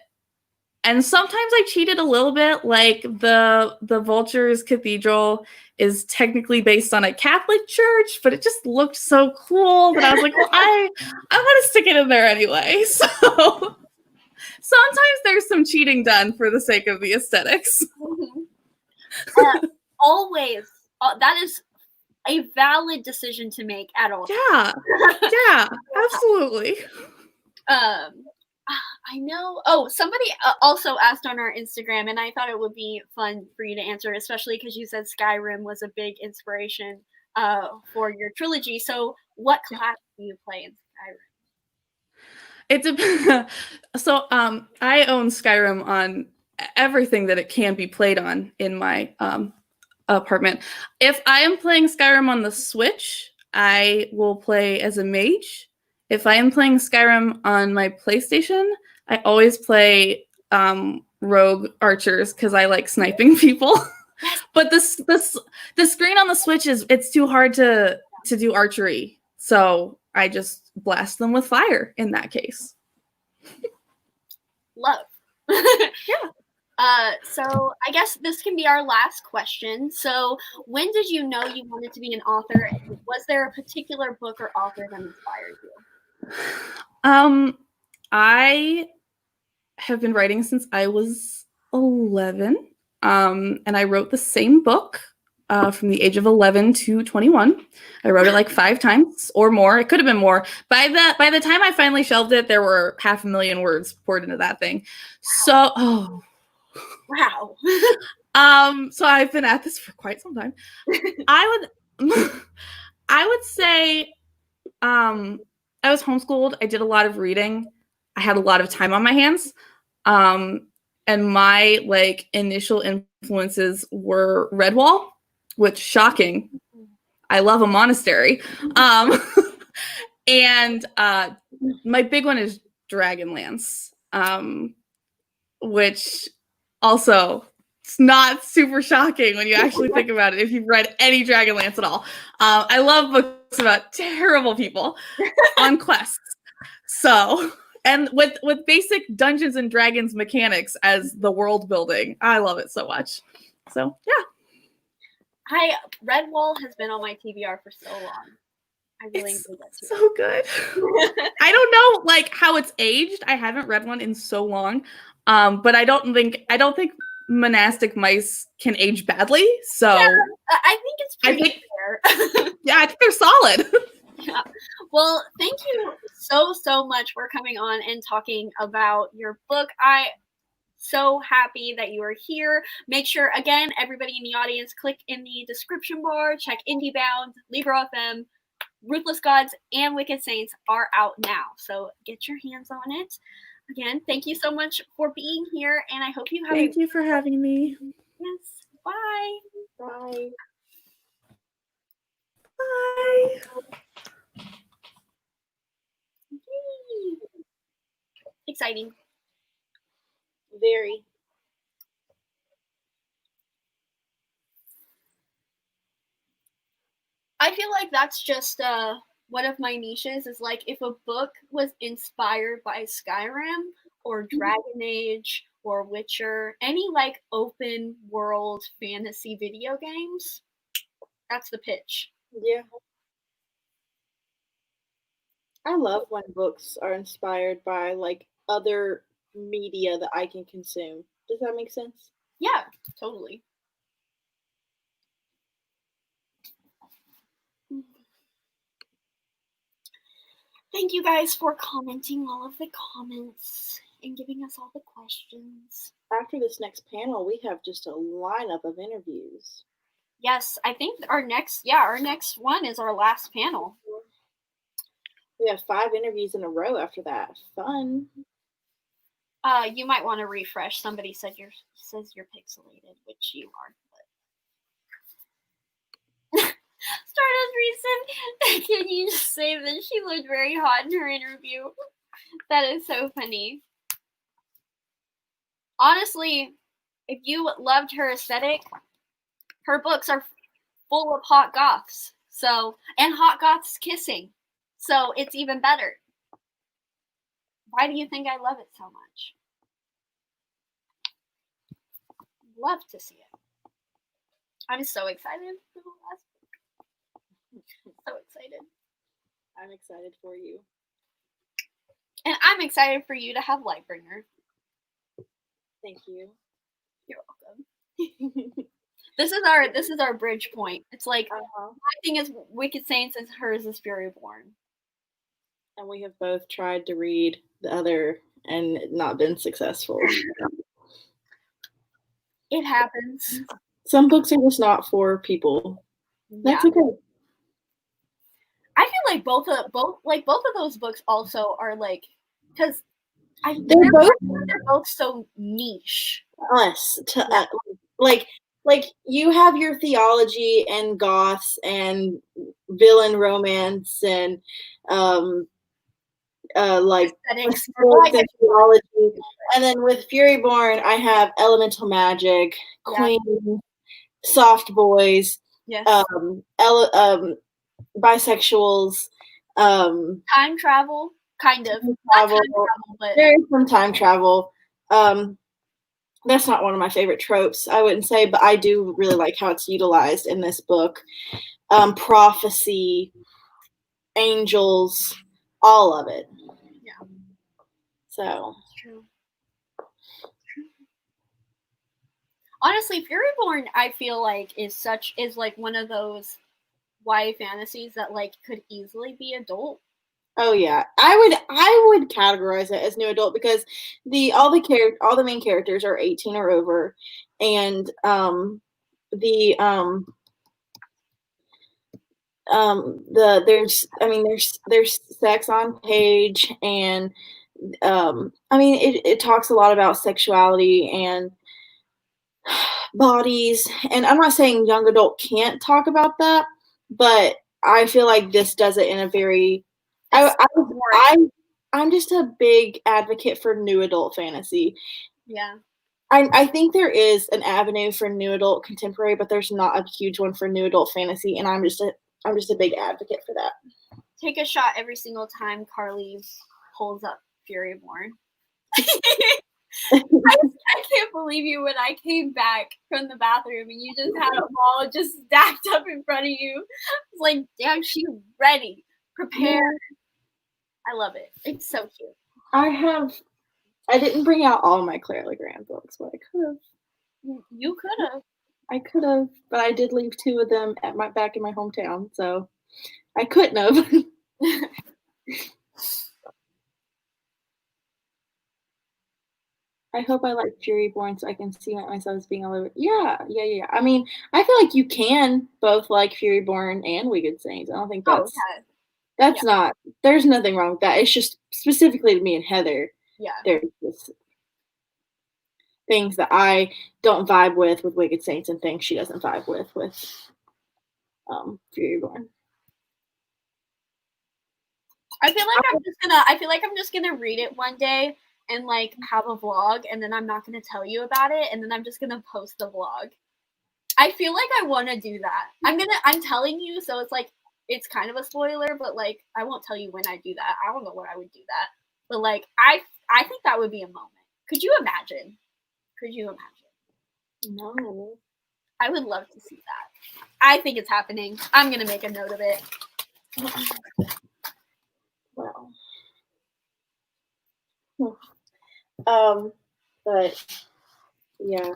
And sometimes I cheated a little bit, like the Vultures Cathedral is technically based on a Catholic church, but it just looked so cool that I was like, well, I want to stick it in there anyway. So sometimes there's some cheating done for the sake of the aesthetics. Always. That is a valid decision to make at all. Yeah. Yeah, absolutely. I know. Oh, somebody also asked on our Instagram, and I thought it would be fun for you to answer, especially because you said Skyrim was a big inspiration for your trilogy. So, what class do you play in Skyrim? I own Skyrim on everything that it can be played on in my apartment. If I am playing Skyrim on the Switch, I will play as a mage. If I am playing Skyrim on my PlayStation, I always play rogue archers because I like sniping people. But the screen on the Switch it's too hard to do archery, so I just blast them with fire in that case. Love. Yeah. So I guess this can be our last question. So when did you know you wanted to be an author? And was there a particular book or author that inspired you? I have been writing since I was 11, and I wrote the same book from the age of 11 to 21. I wrote it like 5 times or more. It could have been more. By the time I finally shelved it, there were 500,000 words poured into that thing. So, wow. So I've been at this for quite some time. I would say, I was homeschooled. I did a lot of reading. I had a lot of time on my hands. And my like initial influences were Redwall, which shocking. I love a monastery. And my big one is Dragonlance, which also it's not super shocking when you actually think about it if you've read any Dragonlance at all. I love books about terrible people on quests. So, and with basic Dungeons and Dragons mechanics as the world building. I love it so much. So, yeah. Redwall has been on my TBR for so long. I really enjoyed that too. So good. I don't know like how it's aged. I haven't read one in so long. But I don't think monastic mice can age badly. So yeah, I think it's pretty fair. Yeah, I think they're solid. Yeah. Well, thank you so much for coming on and talking about your book. I so happy that you are here. Make sure, again, everybody in the audience, click in the description bar, check IndieBound, Libro FM, Ruthless Gods, and Wicked Saints are out now. So get your hands on it. Again, thank you so much for being here, and I hope you have Thank you for having me. Yes. Bye. Bye. Bye. Yay. Exciting. Very. I feel like that's just one of my niches is like if a book was inspired by Skyrim or Dragon Age or Witcher, any like open world fantasy video games, that's the pitch. Yeah. I love when books are inspired by like other media that I can consume. Does that make sense? Yeah, totally. Thank you guys for commenting all of the comments and giving us all the questions. After this next panel, we have just a lineup of interviews. Yes, I think our next one is our last panel. We have 5 interviews in a row after that. Fun. You might want to refresh. Somebody says you're pixelated, which you are. Stardust Reason, can you just say that she looked very hot in her interview? That is so funny. Honestly, if you loved her aesthetic, her books are full of hot goths. So, and hot goths kissing. So it's even better. Why do you think I love it so much? Love to see it. I'm so excited for the last book. So excited. I'm excited for you. And I'm excited for you to have Lightbringer. Thank you. You're welcome. This is our bridge point. It's like my thing is Wicked Saints and hers is Furyborn. And we have both tried to read the other and not been successful. It happens. Some books are just not for people. That's okay. I feel like both of those books also are like because they're both so niche. Like you have your theology and goths and villain romance and like theology, and then with Furyborn I have elemental magic, queen, soft boys, bisexuals, time travel, kind of. But there is some time travel. That's not one of my favorite tropes, I wouldn't say, but I do really like how it's utilized in this book. Prophecy, angels, all of it. Yeah. So. True. Honestly, Furyborn, I feel like is like one of those YA fantasies that like could easily be adult. Oh yeah, I would categorize it as new adult because all the main characters are 18 or over, and there's sex on page, and it talks a lot about sexuality and bodies, and I'm not saying young adult can't talk about that, but I feel like this does it in a very I'm just a big advocate for new adult fantasy. Yeah. I think there is an avenue for new adult contemporary, but there's not a huge one for new adult fantasy, and I'm just a big advocate for that. Take a shot every single time Carly pulls up Furyborn. I can't believe you when I came back from the bathroom and you just had them all just stacked up in front of you. It's like, damn, she's ready. Prepare. I love it. It's so cute. I didn't bring out all my Claire Legrand books, but I could have. You could have. I could have, but I did leave 2 of them back in my hometown, so I couldn't have. I hope I like Furyborn so I can see myself as being all over. Yeah. I mean, I feel like you can both like Furyborn and We Good Saints. I don't think that's not. There's nothing wrong with that. It's just specifically to me and Heather. Yeah. There's just things that I don't vibe with Wicked Saints and things she doesn't vibe with Furyborn. I feel like I'm just gonna read it one day and like have a vlog, and then I'm not gonna tell you about it, and then I'm just gonna post the vlog. I feel like I want to do that. I'm telling you, so it's like it's kind of a spoiler, but like I won't tell you when I do that. I don't know when I would do that, but like I think that would be a moment. Could you imagine? No. I would love to see that. I think it's happening. I'm gonna make a note of it. Well. But yeah.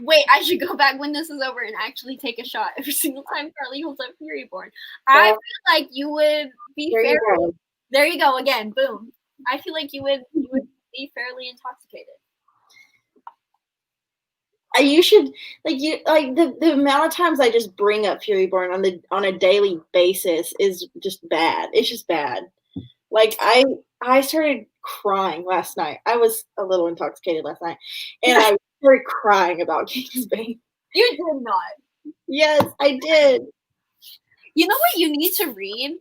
Wait, I should go back when this is over and actually take a shot every single time Carly holds up Furyborn. I feel like you would be fairly. There you go again. Boom. I feel like you would be fairly intoxicated. You should the amount of times I just bring up Furyborn on a daily basis is just bad. It's just bad. Like I started crying last night. I was a little intoxicated last night, and I started crying about Kingsbane. You did not. Yes, I did. You know what you need to read?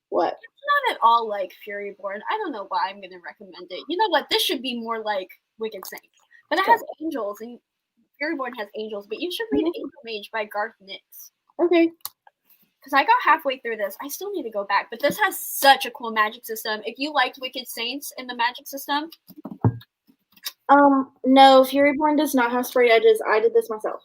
What? It's not at all like Furyborn. I don't know why I'm going to recommend it. You know what? This should be more like Wicked Saints, but it has angels, and Furyborn has angels. But you should read Angel Mage by Garth Nix. Okay. Because I got halfway through this. I still need to go back. But this has such a cool magic system. If you liked Wicked Saints in the magic system. No, Furyborn does not have sprayed edges. I did this myself.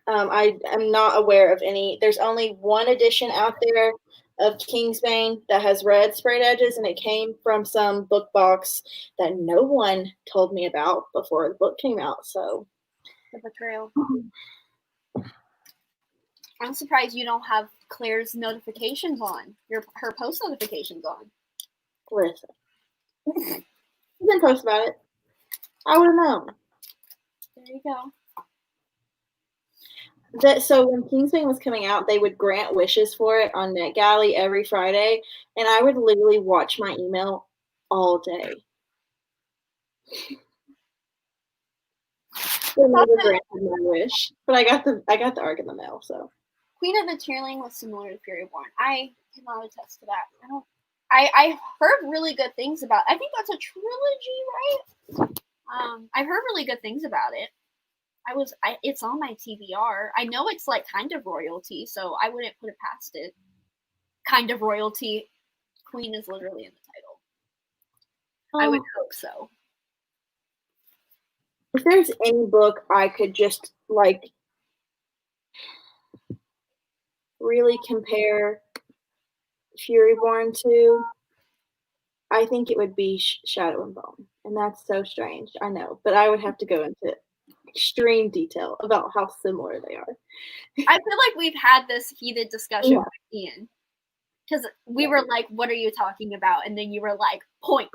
I am not aware of any. There's only one edition out there of Kingsbane that has red sprayed edges, and it came from some book box that no one told me about before the book came out. So the betrayal. I'm surprised you don't have Claire's notifications on. Her post notifications on. Listen, you didn't post about it. I would have known. There you go. So when Kingsbane was coming out, they would grant wishes for it on NetGalley every Friday, and I would literally watch my email all day. They never granted my wish, but I got the arc in the mail. So Queen of the Tearling was similar to Furyborn. I cannot attest to that. I heard really good things about. I think that's a trilogy, right? I've heard really good things about it. It's on my TBR. I know it's like kind of royalty, so I wouldn't put it past it. Kind of royalty. Queen is literally in the title. I would hope so. If there's any book I could just like really compare Furyborn to, I think it would be Shadow and Bone. And that's so strange, I know. But I would have to go into extreme detail about how similar they are. I feel like we've had this heated discussion with Ian. Because we were like, what are you talking about? And then you were like, point.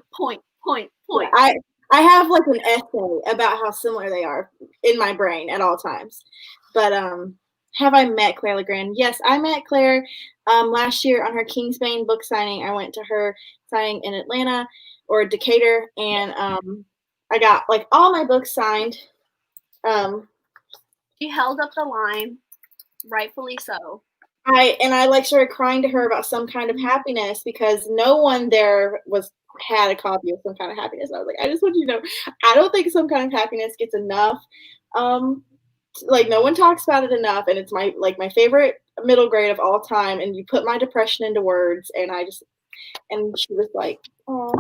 I have like an essay about how similar they are in my brain at all times. But have I met Claire Legrand? Yes, I met Claire last year on her Kingsbane book signing. I went to her signing in Atlanta or Decatur, and I got like all my books signed. She held up the line, rightfully so. I like started crying to her about Some Kind of Happiness because no one there had a copy of Some Kind of Happiness. I was like, I just want you to know, I don't think Some Kind of Happiness gets enough. Like no one talks about it enough, and it's my favorite middle grade of all time. And you put my depression into words, and she was like, oh,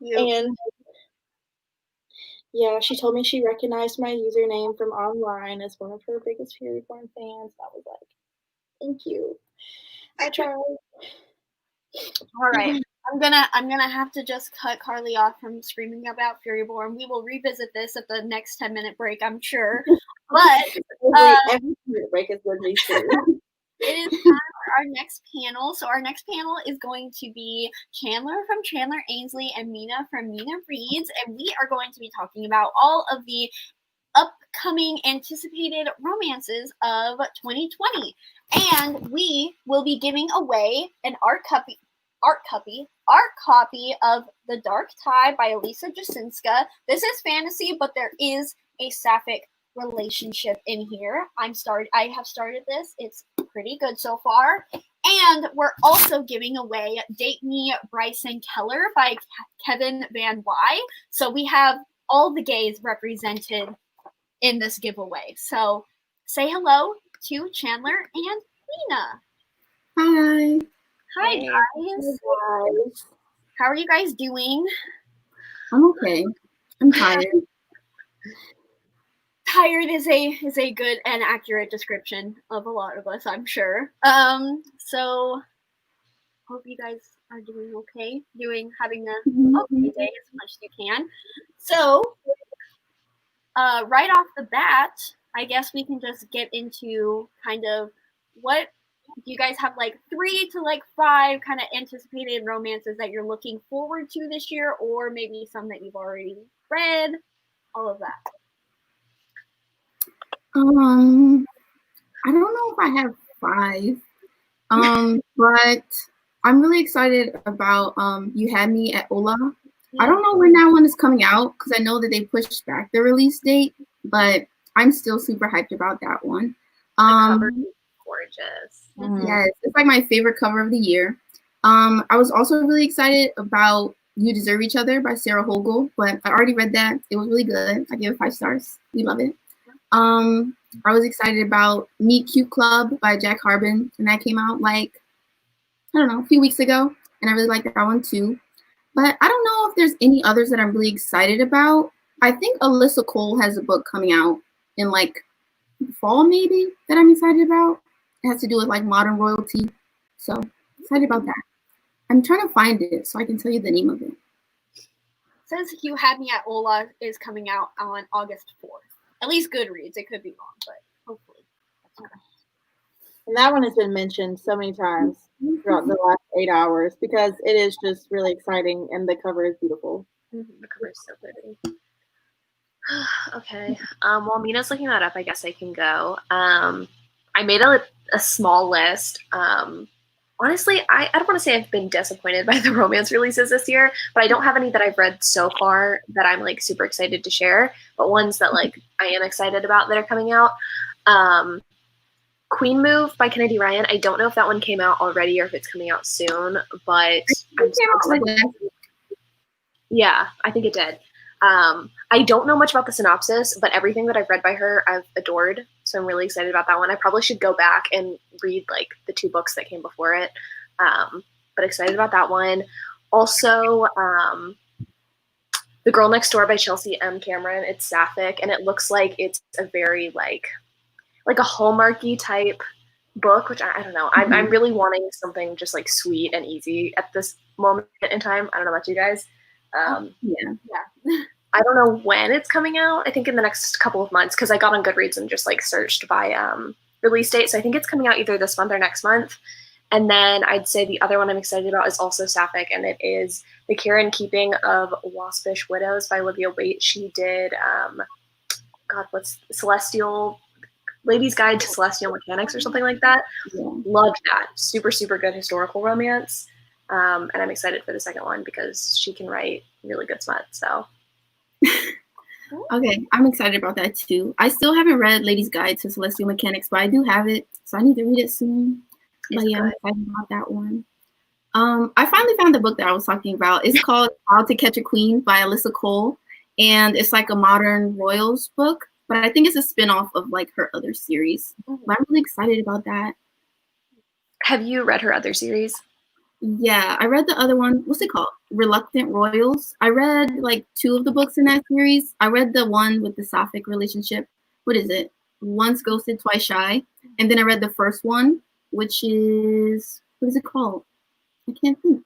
and Yeah, she told me she recognized my username from online as one of her biggest Furyborn fans. I was like, thank you. I tried. All right. I'm gonna have to just cut Carly off from screaming about Furyborn. We will revisit this at the next 10-minute break, I'm sure. But every break is good news too. it is time for our next panel. So our next panel is going to be Chandler from Chandler Ainsley and Mina from Mina Reads, and we are going to be talking about all of the upcoming anticipated romances of 2020. And we will be giving away an art copy of The Dark Tide by Elisa Jasinska. This is fantasy, but there is a sapphic relationship in here. I have started this. It's pretty good so far. And we're also giving away Date Me, Bryson Keller by Kevin Van Wy. So we have all the gays represented in this giveaway. So say hello to Chandler and Mina. Hi. Hi, guys. How are you guys doing? I'm okay. I'm tired. Tired is a good and accurate description of a lot of us, I'm sure. So hope you guys are doing okay, having a okay day as much as you can. So right off the bat, I guess we can just get into kind of what do you guys have, like 3 to 5 kind of anticipated romances that you're looking forward to this year, or maybe some that you've already read, all of that. I don't know if I have 5. But I'm really excited about You Had Me at Ola. I don't know when that one is coming out because I know that they pushed back the release date, but I'm still super hyped about that one. Gorgeous. Yes, it's like my favorite cover of the year. I was also really excited about You Deserve Each Other by Sarah Hogel, but I already read that. It was really good. I gave it 5 stars. We love it. I was excited about Meet Cute Club by Jack Harbin, and that came out a few weeks ago, and I really liked that one too. But I don't know if there's any others that I'm really excited about. I think Alyssa Cole has a book coming out in fall maybe that I'm excited about. It has to do with modern royalty, so excited about that. I'm trying to find it so I can tell you the name of it. It says You Had Me at Ola is coming out on August 4th. At least GOODREADS. It could be wrong, but hopefully. And that one has been mentioned so many times throughout the last 8 hours because it is just really exciting and the cover is beautiful. The cover is so pretty. Okay. While Mina's looking that up, I guess I can go. I made a small list. Honestly, I don't want to say I've been disappointed by the romance releases this year, but I don't have any that I've read so far that I'm super excited to share, but ones that I am excited about that are coming out. Queen Move by Kennedy Ryan. I don't know if that one came out already or if it's coming out soon, but I'm so excited. Yeah, I think it did. I don't know much about the synopsis, but everything that I've read by her, I've adored. So I'm really excited about that one. I probably should go back and read the 2 books that came before it. But excited about that one. Also, The Girl Next Door by Chelsea M. Cameron. It's sapphic, and it looks like it's a very a Hallmarky type book, which I don't know. I'm really wanting something just sweet and easy at this moment in time. I don't know about you guys. Yeah. I don't know when it's coming out. I think in the next couple of months because I got on Goodreads and just searched by release date. So I think it's coming out either this month or next month. And then I'd say the other one I'm excited about is also sapphic, and it is The Care and Keeping of Waspish Widows by Olivia Waite. She did Lady's Guide to Celestial Mechanics or something like that. Yeah. Loved that. Super, super good historical romance. And I'm excited for the second one because she can write really good smut. So Okay, I'm excited about that too. I still haven't read Lady's Guide to Celestial Mechanics, but I do have it, so I need to read it soon. But yeah, I'm excited about that one. I finally found the book that I was talking about. It's called How to Catch a Queen by Alyssa Cole, and it's a modern royals book, but I think it's a spinoff of her other series. But I'm really excited about that. Have you read her other series? Yeah, I read the other one. What's it called? Reluctant Royals. I read like 2 of the books in that series. I read the one with the sapphic relationship. What is it? Once Ghosted, Twice Shy. And then I read the first one, which is, what is it called? I can't think.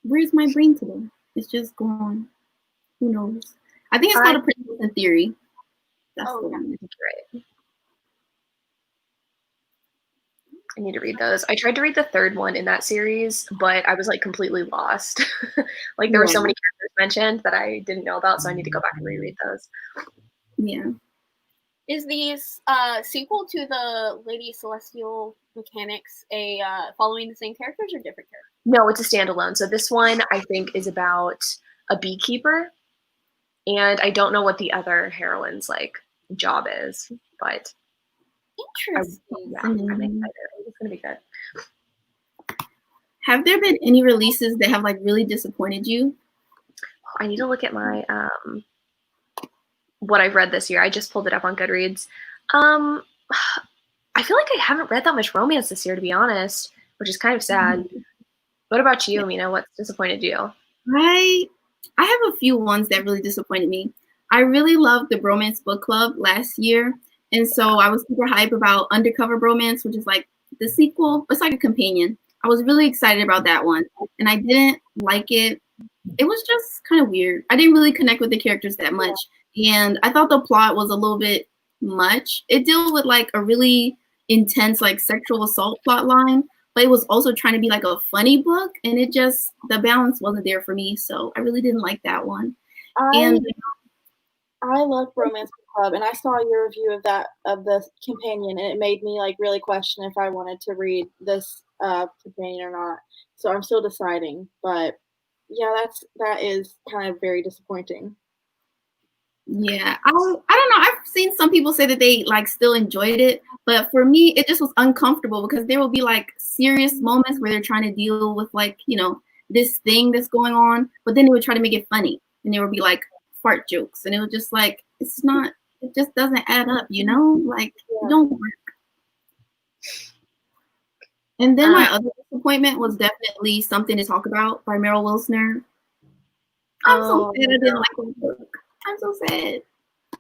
Where's my brain today? It's just gone. Who knows? I think it's called A Princess in Theory. That's the one. Right. I need to read those. I tried to read the third one in that series, but I was like completely lost. Like there were so many characters mentioned that I didn't know about, so I need to go back and reread those. Yeah. Is the sequel to the Lady Celestial Mechanics a following the same characters or different characters? No, it's a standalone. So this one I think is about a beekeeper, and I don't know what the other heroine's like job is, but interesting. I'm excited. It's gonna be good. Have there been any releases that have like really disappointed you? I need to look at my what I've read this year. I just pulled it up on Goodreads. I feel like I haven't read that much romance this year, to be honest, which is kind of sad. What about you, Mina? What's disappointed you? I have a few ones that really disappointed me. I really loved the Bromance Book Club last year, and so I was super hype about Undercover Bromance, which is like the sequel. It's like a companion. I was really excited about that one, and I didn't like it. It was just kind of weird. I didn't really connect with the characters that much, and I thought the plot was a little bit much. It dealt with like a really intense like sexual assault plot line, but it was also trying to be like a funny book, and it just, the balance wasn't there for me, so I really didn't like that one. I love Romance Book Club, and I saw your review of the companion, and it made me like really question if I wanted to read this companion or not. So I'm still deciding, but yeah, that is kind of very disappointing. Yeah, I don't know. I've seen some people say that they like still enjoyed it, but for me, it just was uncomfortable because there will be like serious moments where they're trying to deal with like, you know, this thing that's going on, but then they would try to make it funny, and there would be like fart jokes, and it was just like, it's not, it just doesn't add up, you know, like it don't work. And then my other disappointment was definitely Something to Talk About by Meryl Wilsner. I'm so sad I didn't like the book. I'm so sad.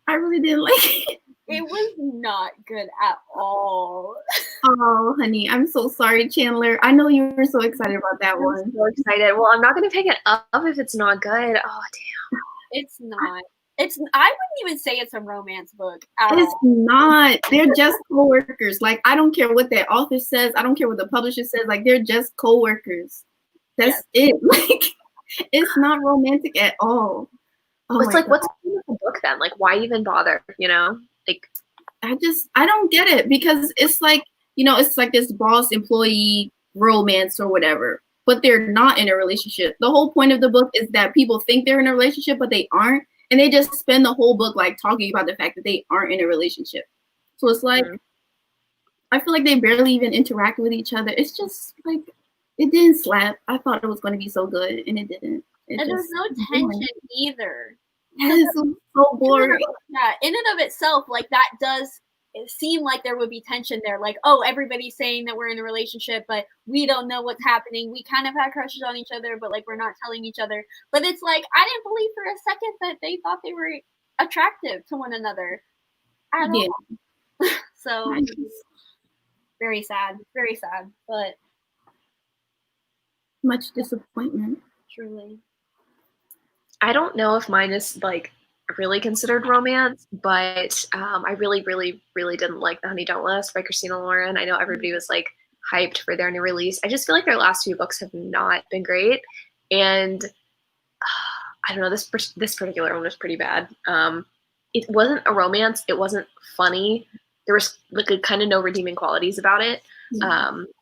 I really didn't like it. It was not good at all. Oh, honey, I'm so sorry, Chandler. I know you were so excited about that one. I'm so excited. Well, I'm not going to pick it up if it's not good. Oh, damn. It's not. I wouldn't even say it's a romance book at It's all. not. They're just co-workers. Like, I don't care what that author says. I don't care what the publisher says. Like, they're just co-workers. That's it. Like, it's not romantic at all. Oh, it's like, what's the book then? Like, why even bother? You know, like, I don't get it, because it's like, you know, it's like this boss employee romance or whatever, but they're not in a relationship. The whole point of the book is that people think they're in a relationship, but they aren't, and they just spend the whole book like talking about the fact that they aren't in a relationship. So it's like, I feel like they barely even interact with each other. It's just like, it didn't slap. I thought it was going to be so good, and it didn't. And there's no tension either. It's so boring. Yeah, in and of itself, like that does seem like there would be tension there. Like, oh, everybody's saying that we're in a relationship, but we don't know what's happening. We kind of had crushes on each other, but like we're not telling each other. But it's like, I didn't believe for a second that they thought they were attractive to one another at all. So very sad, but much disappointment. Truly. I don't know if mine is like really considered romance, but I really, really, really didn't like The Honey Don't List by Christina Lauren. I know everybody was like hyped for their new release. I just feel like their last few books have not been great, and I don't know, this particular one was pretty bad. It wasn't a romance. It wasn't funny. There was like kind of no redeeming qualities about it.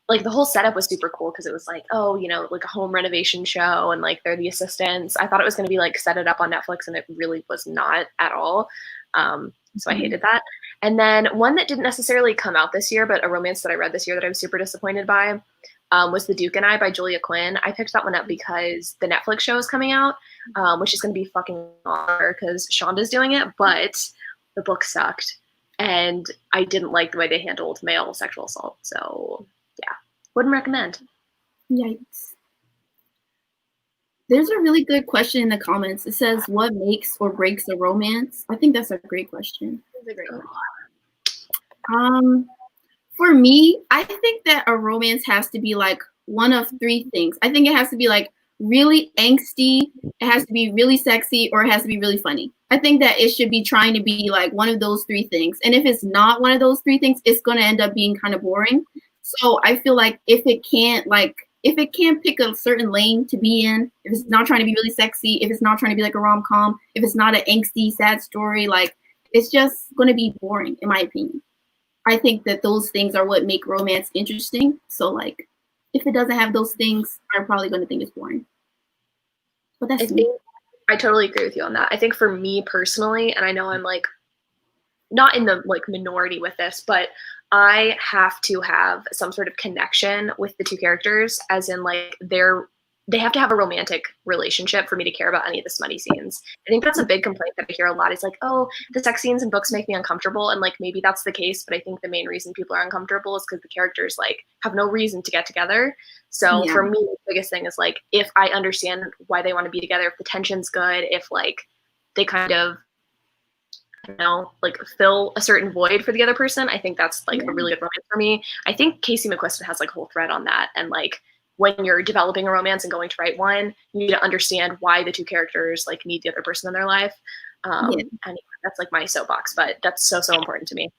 Like the whole setup was super cool because it was like, oh, you know, like a home renovation show, and like they're the assistants. I thought it was going to be like set it up on Netflix, and it really was not at all. So I hated that. And then one that didn't necessarily come out this year, but a romance that I read this year that I was super disappointed by was The Duke and I by Julia Quinn. I picked that one up because the Netflix show is coming out, which is going to be fucking awesome because Shonda's doing it, but the book sucked. And I didn't like the way they handled male sexual assault. So, yeah, wouldn't recommend. Yikes. There's a really good question in the comments. It says, "What makes or breaks a romance?" I think that's a great question. That's a great question. For me, I think that a romance has to be like one of three things. I think it has to be like really angsty, it has to be really sexy, or it has to be really funny. I think that it should be trying to be like one of those three things. And if it's not one of those three things, it's going to end up being kind of boring. So I feel like if it can't pick a certain lane to be in, if it's not trying to be really sexy, if it's not trying to be like a rom-com, if it's not an angsty, sad story, like it's just going to be boring, in my opinion. I think that those things are what make romance interesting. So like, if it doesn't have those things, I'm probably going to think it's boring. But that's me. I totally agree with you on that. I think for me personally, and I know I'm like not in the like minority with this, but I have to have some sort of connection with the two characters, as in like they have to have a romantic relationship for me to care about any of the smutty scenes. I think that's a big complaint that I hear a lot is like, oh, the sex scenes in books make me uncomfortable. And like, maybe that's the case, but I think the main reason people are uncomfortable is because the characters like have no reason to get together. So for me, the biggest thing is like, if I understand why they want to be together, if the tension's good, if like they kind of, I don't know, like fill a certain void for the other person, I think that's like a really good romance for me. I think Casey McQuiston has like a whole thread on that. And like, when you're developing a romance and going to write one, you need to understand why the two characters like need the other person in their life. And that's like my soapbox, but that's so important to me.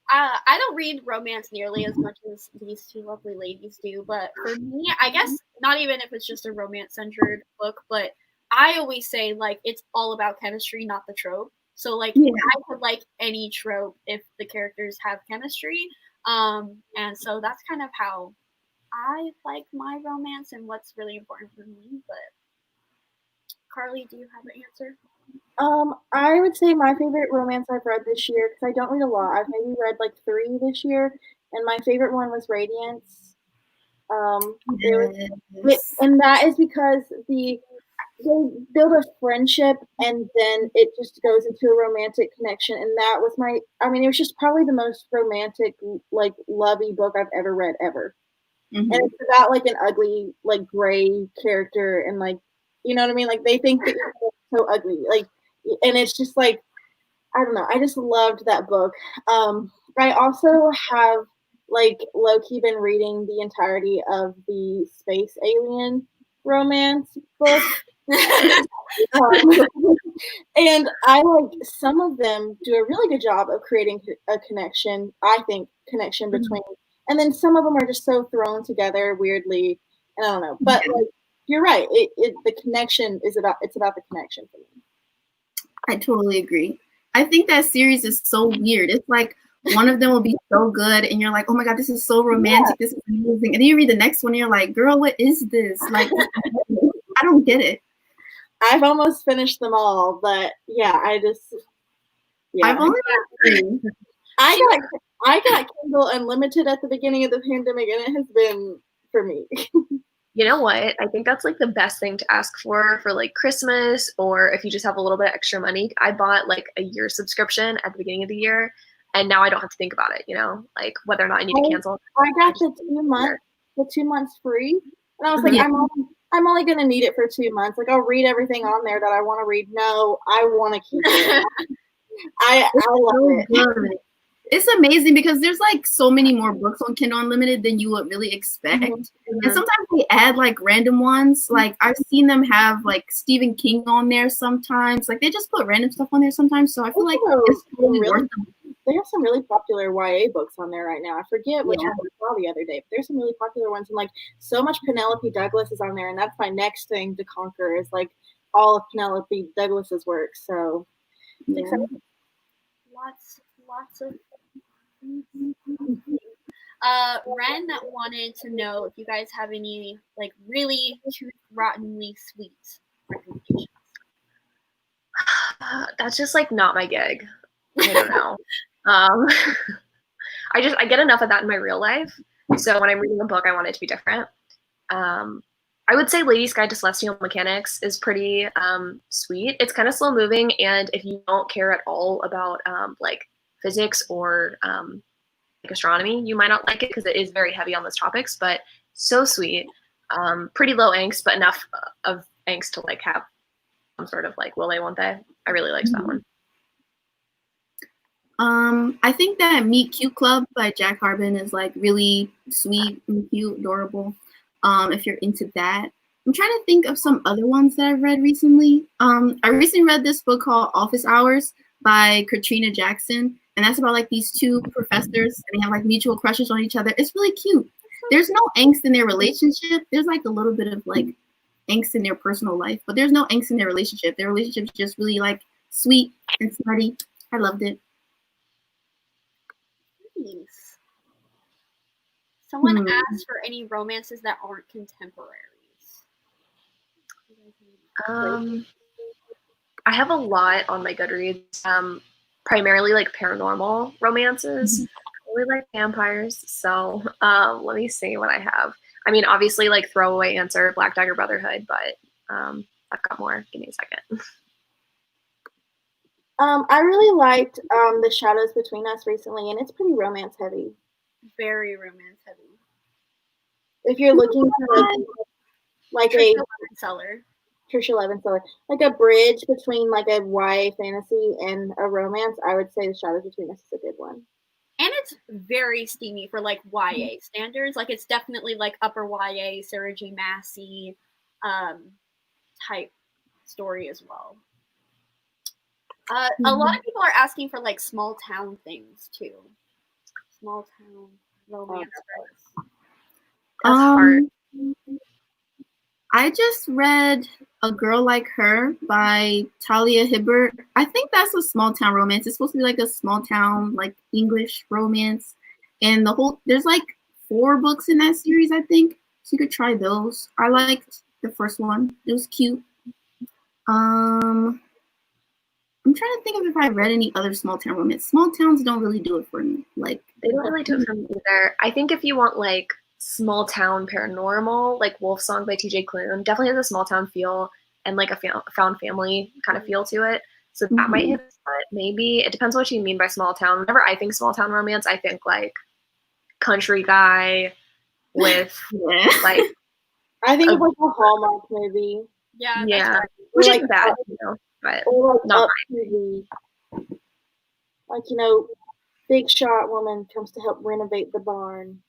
I don't read romance nearly as much as these two lovely ladies do, but for me, I guess not even if it's just a romance-centered book, but I always say like it's all about chemistry, not the trope. So like I could like any trope if the characters have chemistry, and so that's kind of how I like my romance and what's really important for me. But Carly, do you have an answer? I would say my favorite romance I've read this year, because I don't read a lot. I've maybe read like 3 this year, and my favorite one was Radiance. And that is because they build a friendship, and then it just goes into a romantic connection. And that was it was just probably the most romantic, like lovey book I've ever read ever. And it's about like an ugly, like gray character, and like, you know what I mean? Like they think that you're so ugly, like, and it's just like, I don't know. I just loved that book. I also have like low-key been reading the entirety of the space alien romance book. And I like some of them do a really good job of creating a connection, I think, between. And then some of them are just so thrown together weirdly. And I don't know. But like, you're right. The connection is about the connection for me. I totally agree. I think that series is so weird. It's like one of them will be so good and you're like, oh my God, this is so romantic. This is amazing. And then you read the next one and you're like, girl, what is this? Like, I don't get it. I've almost finished them all, but I've only got 3. I got Kindle Unlimited at the beginning of the pandemic, and it has been for me. You know what? I think that's like the best thing to ask for like Christmas, or if you just have a little bit extra money. I bought like a year subscription at the beginning of the year, and now I don't have to think about it, you know, like whether or not I need to cancel. I got the 2 months free, and I was like, I'm only going to need it for 2 months. Like, I'll read everything on there that I want to read. No, I want to keep it. I love it. It's amazing because there's like so many more books on Kindle Unlimited than you would really expect. And sometimes they add like random ones. Like I've seen them have like Stephen King on there sometimes. Like they just put random stuff on there sometimes. So I feel like it's totally worth it. They have some really popular YA books on there right now. I forget which one I saw the other day, but there's some really popular ones. And like so much Penelope Douglas is on there. And that's my next thing to conquer is like all of Penelope Douglas's work. So lots of Ren wanted to know if you guys have any like really tooth-rottenly sweet recommendations. That's just like not my gig. I don't know. I get enough of that in my real life. So when I'm reading a book, I want it to be different. I would say Lady's Guide to Celestial Mechanics is pretty sweet. It's kind of slow moving, and if you don't care at all about like physics or like astronomy, you might not like it because it is very heavy on those topics, but so sweet. pretty low angst, but enough of angst to like have some sort of like will they, won't they. I really liked that one. I think that Meet Cute Club by Jack Harbin is like really sweet and cute, adorable. If you're into that. I'm trying to think of some other ones that I've read recently. I recently read this book called Office Hours by Katrina Jackson, and that's about like these two professors and they have like mutual crushes on each other. It's really cute. There's no angst in their relationship. There's like a little bit of like angst in their personal life, but there's no angst in their relationship. Their relationship's just really like sweet and smutty. I loved it. Nice. Someone asked for any romances that aren't contemporaries. I have a lot on my Goodreads, primarily like paranormal romances. I really like vampires, so let me see what I have. I mean, obviously, like throwaway answer, Black Dagger Brotherhood, but I've got more. Give me a second. I really liked The Shadows Between Us recently, and it's pretty romance heavy. Very romance heavy. If you're looking for like a Trisha Levenseller, like a bridge between like a YA fantasy and a romance, I would say The Shadows Between Us is a good one. And it's very steamy for like YA standards. Like it's definitely like upper YA, Sarah J. Maasee type story as well. A lot of people are asking for like small town things too. Small town romance. That's hard. I just read A Girl Like Her by Talia Hibbert. I think that's a small town romance. It's supposed to be like a small town, like English romance. And there's like 4 books in that series, I think. So you could try those. I liked the first one. It was cute. I'm trying to think of if I read any other small town romance. Small towns don't really do it for me. Like they don't really do it for me either. I think if you want like small town paranormal, like Wolf Song by TJ Klune, definitely has a small town feel and like a found family kind of feel to it. So that might hit the spot. Maybe it depends what you mean by small town. Whenever I think small town romance, I think like country guy with like I think of like a Hallmark movie. Yeah, which like, isn't bad, you know, but or like not Up movie. Like, you know, big shot woman comes to help renovate the barn.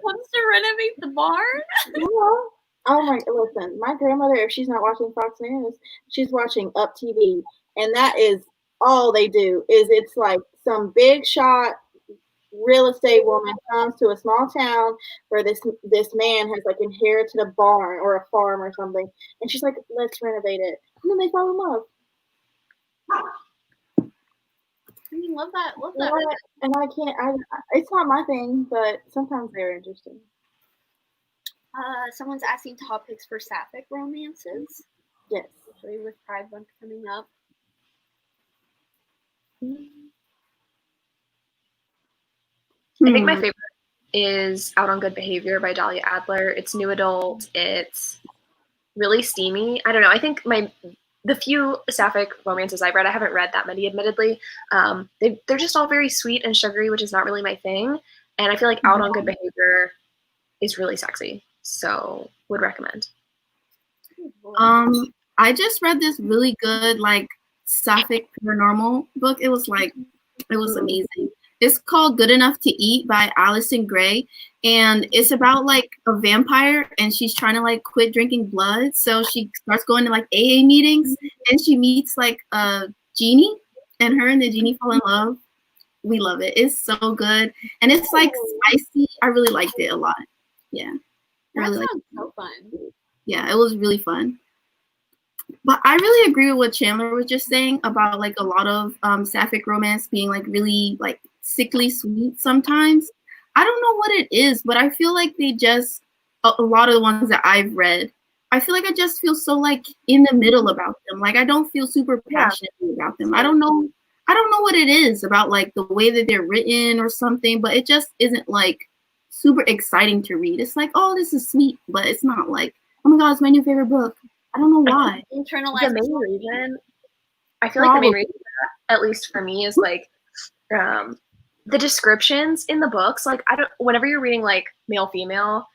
Wants to renovate the barn? Yeah. Oh my! Listen, my grandmother, if she's not watching Fox News, she's watching Up TV, and that is all they do. It's like some big shot real estate woman comes to a small town where this man has like inherited a barn or a farm or something, and she's like, "Let's renovate it," and then they fall in love. I mean, love that. And I can't. It's not my thing, but sometimes they're interesting. Someone's asking topics for sapphic romances. Yes, especially with Pride Month coming up. I think my favorite is Out on Good Behavior by Dahlia Adler. It's new adult. It's really steamy. I don't know. I think the few sapphic romances I've read, I haven't read that many, admittedly. They're just all very sweet and sugary, which is not really my thing. And I feel like Out on Good Behavior is really sexy. So would recommend. I just read this really good like sapphic paranormal book. It was amazing. It's called Good Enough to Eat by Alison Gray, and it's about like a vampire and she's trying to like quit drinking blood. So she starts going to like AA meetings and she meets like a genie, and her and the genie fall in love. We love it. It's so good. And it's like spicy. I really liked it a lot. Yeah. I really liked it. So fun. Yeah, it was really fun. But I really agree with what Chandler was just saying about like a lot of sapphic romance being like really like sickly sweet sometimes. I don't know what it is, but I feel like they just a lot of the ones that I've read, I feel like I just feel so like in the middle about them. Like I don't feel super passionately about them. I don't know what it is about like the way that they're written or something, but it just isn't like super exciting to read. It's like, oh, this is sweet, but it's not like, oh my god, it's my new favorite book. I don't know why. The main reason, I feel like the main reason, at least for me, is like the descriptions in the books, like whenever you're reading like male female,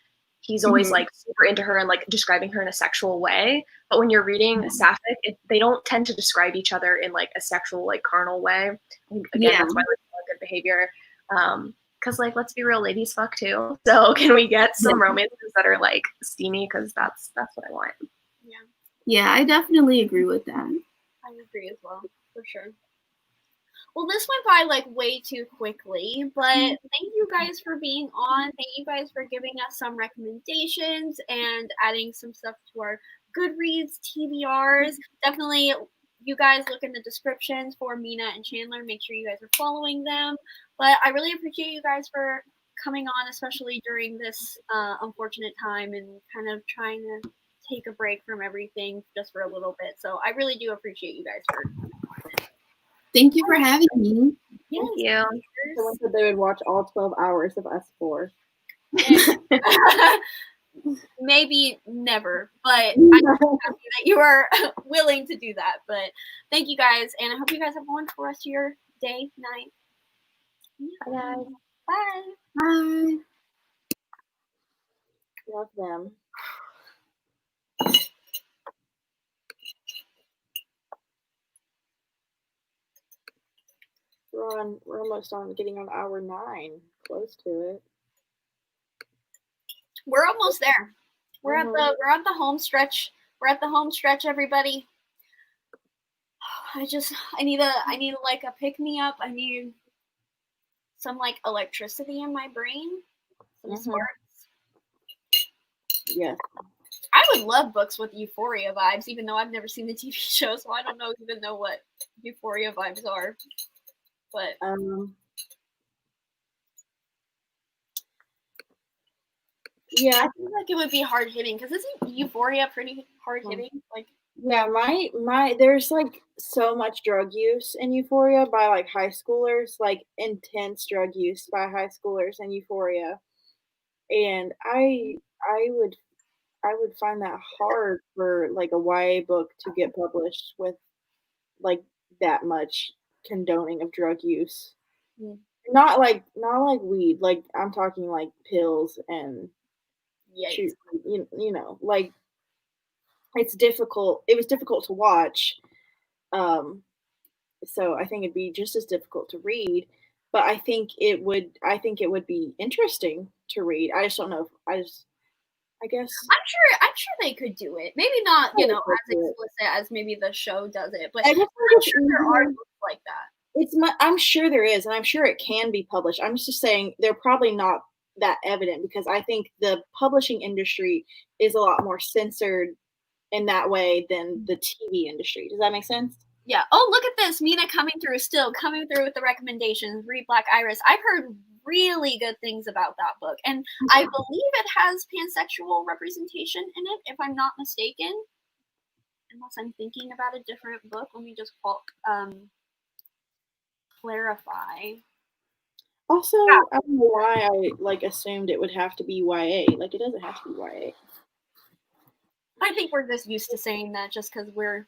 he's always like super into her and like describing her in a sexual way. But when you're reading sapphic, they don't tend to describe each other in like a sexual, like carnal way. Again, that's why we call it good behavior. Because like, let's be real, ladies fuck too. So can we get some romances that are like steamy? Because that's what I want. Yeah, I definitely agree with that. I agree as well, for sure. Well, this went by like way too quickly, but thank you guys for being on. Thank you guys for giving us some recommendations and adding some stuff to our Goodreads TBRs. Definitely, you guys look in the descriptions for Mina and Chandler. Make sure you guys are following them. But I really appreciate you guys for coming on, especially during this unfortunate time and kind of trying to take a break from everything just for a little bit. So I really do appreciate you guys for coming on. Thank you for having me. Thank you. Someone said they would watch all 12 hours of us four. Maybe never, but I'm happy that you are willing to do that. But thank you guys, and I hope you guys have a wonderful rest of your day, night. Bye, guys. Bye. Bye. Love them. We're almost on getting on hour 9, close to it. We're almost there. We're at the home stretch. We're at the home stretch, everybody. I need like a pick me up. I need some like electricity in my brain. Some sparks. Yes. I would love books with Euphoria vibes, even though I've never seen the TV show, so I don't even know what Euphoria vibes are. But yeah, I feel like it would be hard hitting because isn't Euphoria pretty hard hitting? Like, yeah, my there's like so much drug use in Euphoria by like high schoolers, like intense drug use by high schoolers in Euphoria, and I would find that hard for like a YA book to get published with like that much condoning of drug use. Not like weed, like I'm talking like pills and you know, like it's difficult. It was difficult to watch. So I think it'd be just as difficult to read, but I think it would be interesting to read. I just don't know. I guess I'm sure they could do it. Maybe not, as explicit as maybe the show does it, but I'm sure there are books like that. I'm sure there is, and I'm sure it can be published. I'm just saying they're probably not that evident because I think the publishing industry is a lot more censored in that way than the TV industry. Does that make sense? Yeah. Oh, look at this. Mina coming through with the recommendations. Read Black Iris. I've heard really good things about that book. And I believe it has pansexual representation in it, if I'm not mistaken. Unless I'm thinking about a different book. Let me just clarify. Also, I don't know why I assumed it would have to be YA. Like, it doesn't have to be YA. I think we're just used to saying that just because we're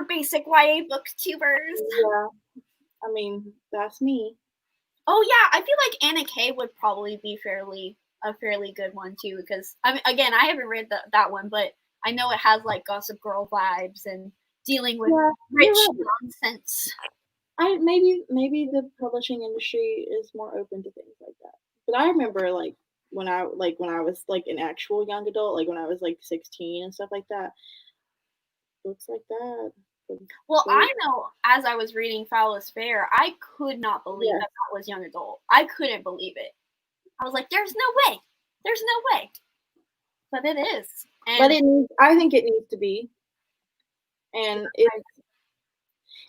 basic YA booktubers. Yeah. I mean, that's me. Oh yeah, I feel like Anna K would probably be a fairly good one too, because I haven't read that one, but I know it has like Gossip Girl vibes and dealing with rich nonsense. Maybe the publishing industry is more open to things like that. But I remember when I was like an actual young adult, like when I was like 16 and stuff like that. Books like that. Well, I know as I was reading Foul is Fair, I could not believe that was young adult. I couldn't believe it. I was like, there's no way. There's no way. But it is. And I think it needs to be. And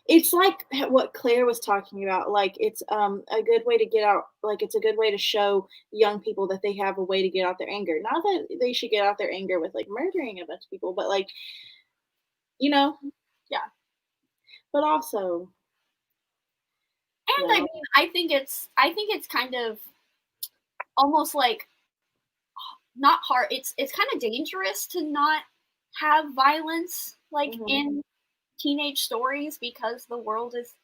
it's like what Claire was talking about. Like, it's a good way to get out. Like, it's a good way to show young people that they have a way to get out their anger. Not that they should get out their anger with like murdering a bunch of people, but like, you know, yeah. But also, and I mean, I think it's kind of almost like not hard. It's kind of dangerous to not have violence like in teenage stories because the world is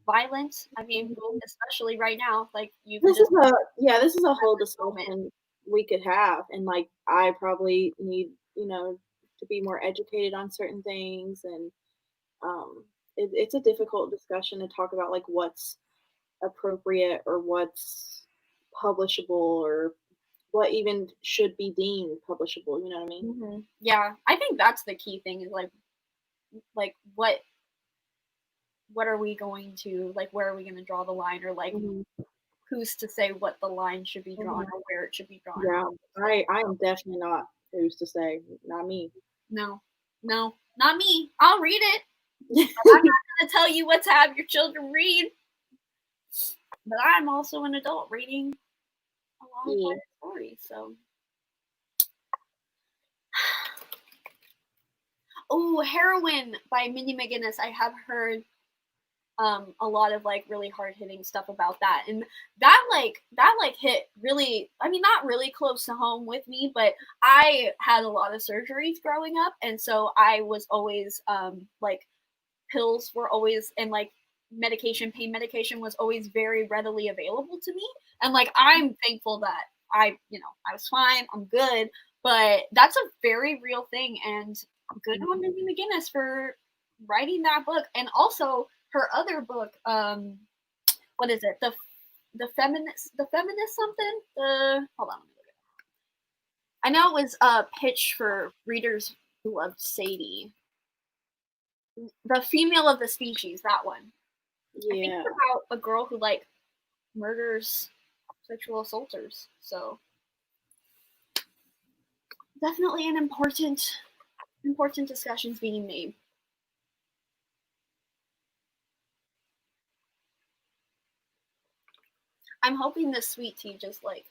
violent. I mean, especially right now, like you. This is a whole discussion we could have, and like I probably need to be more educated on certain things, and it's a difficult discussion to talk about like what's appropriate or what's publishable or what even should be deemed publishable. You know what I mean? Mm-hmm. Yeah, I think that's the key thing is like what are we going to like? Where are we going to draw the line, or like who's to say what the line should be drawn or where it should be drawn? Yeah, I am definitely not who's to say. Not me. No, not me. I'll read it. But I'm not going to tell you what to have your children read. But I'm also an adult reading a lot of my stories, so. Oh, Heroine by Mindy McGinnis. I have heard a lot of like really hard-hitting stuff about that, and that hit really, I mean, not really close to home with me, but I had a lot of surgeries growing up, and so I was always like pills were always, and like pain medication was always very readily available to me, and like I'm thankful that I was fine, I'm good, but that's a very real thing, and good on Mindy McGinnis for writing that book, and also her other book, what is it? The feminist something? Hold on. I know it was a pitch for readers who loved Sadie. The Female of the Species, that one. Yeah. I think it's about a girl who like murders sexual assaulters. So definitely an important discussions being made. I'm hoping this sweet tea just like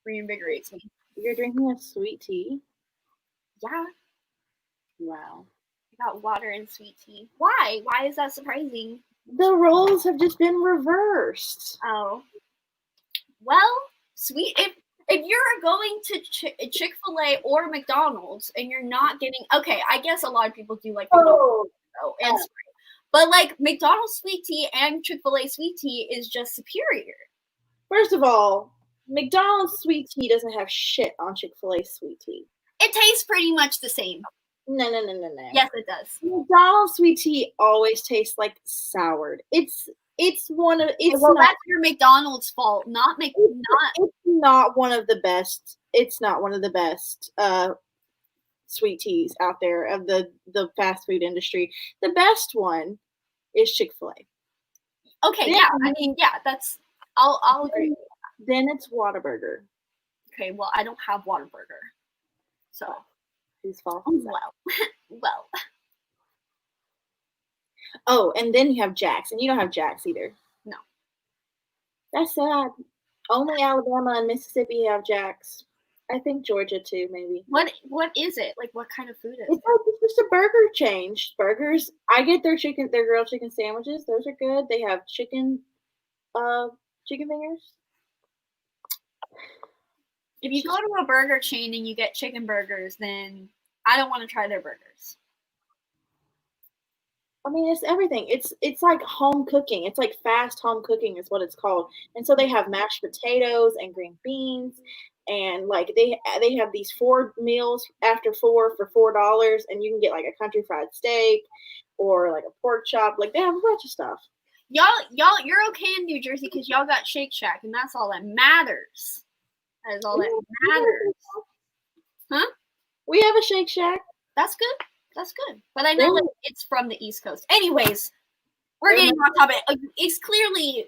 reinvigorates me. You're drinking a sweet tea? Yeah. Wow. I got water and sweet tea. Why? Why is that surprising? The roles have just been reversed. Oh. Well, if you're going to Chick-fil-A or McDonald's and you're not getting, okay, I guess a lot of people do like McDonald's and Sprite. But like McDonald's sweet tea and Chick-fil-A sweet tea is just superior. First of all, McDonald's sweet tea doesn't have shit on Chick-fil-A sweet tea. It tastes pretty much the same. No. Yes, it does. McDonald's sweet tea always tastes like soured. It's that's your McDonald's fault, It's not one of the best. It's not one of the best sweet teas out there of the fast food industry. The best one is Chick-fil-A. Okay, then, yeah. I mean, yeah, that's I'll agree. Then it's Whataburger. Okay, well, I don't have Whataburger. So whose fault? Well. Oh, and then you have Jack's, and you don't have Jack's either. No. That's sad. Only Alabama and Mississippi have Jack's. I think Georgia too, maybe. What is it? Like, what kind of food is it? It's just a burger chain. Burgers. I get their grilled chicken sandwiches. Those are good. They have chicken fingers. If you go to a burger chain and you get chicken burgers, then I don't want to try their burgers. I mean, it's everything. It's like home cooking. It's like fast home cooking is what it's called. And so they have mashed potatoes and green beans, and like they have these 4 meals after 4 for $4, and you can get like a country fried steak or like a pork chop. Like they have a bunch of stuff. Y'all, you're okay in New Jersey because y'all got Shake Shack, and that's all that matters. That is all that matters. Huh? We have a Shake Shack. That's good. That's good. But I know it's from the East Coast. Anyways, we're getting off topic. It's clearly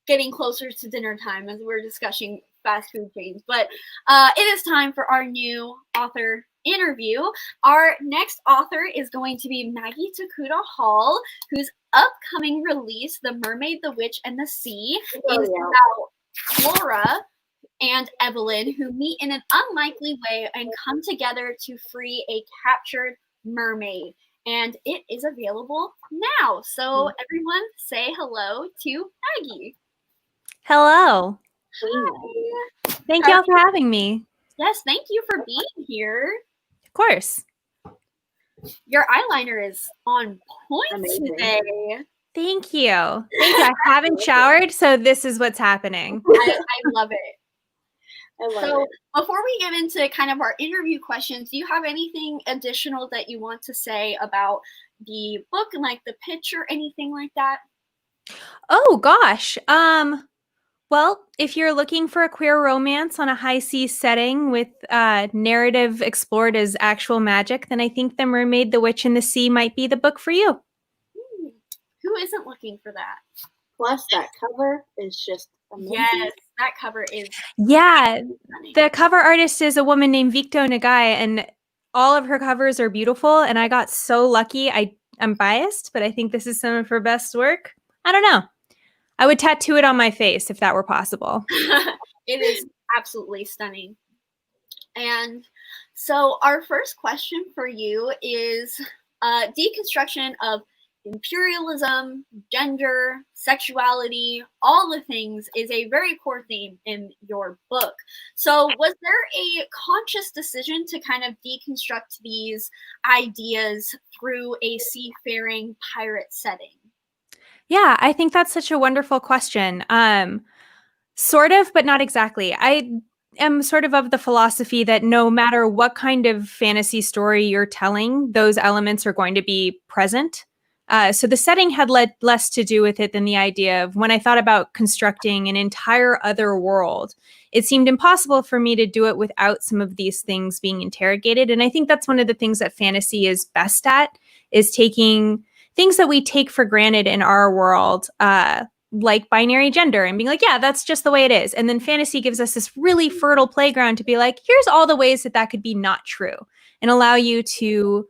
getting closer to dinner time as we're discussing fast food chains. But it is time for our new author interview. Our next author is going to be Maggie Tokuda Hall, whose upcoming release, The Mermaid, the Witch, and the Sea, is about Laura and Evelyn, who meet in an unlikely way and come together to free a captured mermaid, and it is available now. So everyone say hello to Maggie. Hello. Hi. Thank y'all for having me. Yes, thank you for being here. Of course. Your eyeliner is on point today. Thank you. Thank you. I haven't showered, so this is what's happening. I love it. I love So it. before we get into kind of our interview questions, do you have anything additional that you want to say about the book and like the pitch or anything like that? Oh gosh. Well, if you're looking for a queer romance on a high seas setting with narrative explored as actual magic, then I think The Mermaid, the Witch, and the Sea might be the book for you. Who isn't looking for that? Plus, that cover is just amazing. Yes, that cover is. Yeah, the cover artist is a woman named Victo Nagai, and all of her covers are beautiful. And I got so lucky. I'm biased, but I think this is some of her best work. I don't know. I would tattoo it on my face if that were possible. It is absolutely stunning. And so our first question for you is deconstruction of imperialism, gender, sexuality, all the things is a very core theme in your book. So was there a conscious decision to kind of deconstruct these ideas through a seafaring pirate setting? Yeah, I think that's such a wonderful question. Sort of, but not exactly. I am sort of the philosophy that no matter what kind of fantasy story you're telling, those elements are going to be present. So the setting had less to do with it than the idea of when I thought about constructing an entire other world, it seemed impossible for me to do it without some of these things being interrogated. And I think that's one of the things that fantasy is best at, is taking things that we take for granted in our world, like binary gender, and being like, yeah, that's just the way it is. And then fantasy gives us this really fertile playground to be like, here's all the ways that that could be not true, and allow you to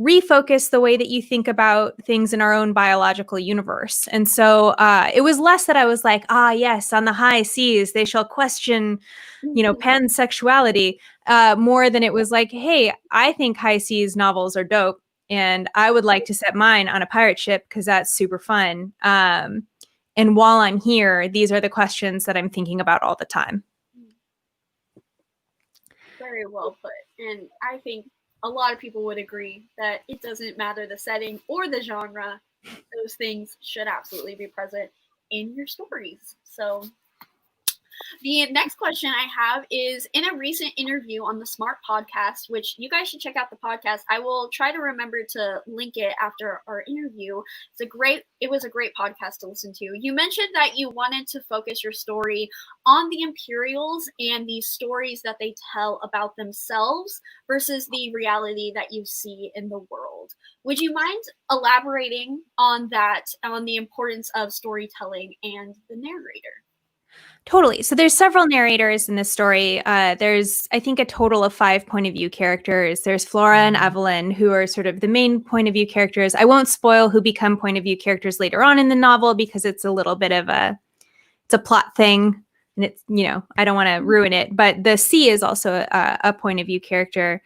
refocus the way that you think about things in our own biological universe. And so it was less that I was like, yes, on the high seas, they shall question, pansexuality, more than it was like, hey, I think high seas novels are dope, and I would like to set mine on a pirate ship because that's super fun. And while I'm here, these are the questions that I'm thinking about all the time. Very well put. And I think a lot of people would agree that it doesn't matter the setting or the genre. Those things should absolutely be present in your stories. So the next question I have is, in a recent interview on the Smart podcast, which you guys should check out the podcast. I will try to remember to link it after our interview. It was a great podcast to listen to. You mentioned that you wanted to focus your story on the Imperials and the stories that they tell about themselves versus the reality that you see in the world. Would you mind elaborating on that, on the importance of storytelling and the narrator? Totally. So there's several narrators in this story. There's, I think, a total of 5 point of view characters. There's Flora and Evelyn, who are sort of the main point of view characters. I won't spoil who become point of view characters later on in the novel because it's a little bit of it's a plot thing, and it's, I don't want to ruin it. But the sea is also a point of view character.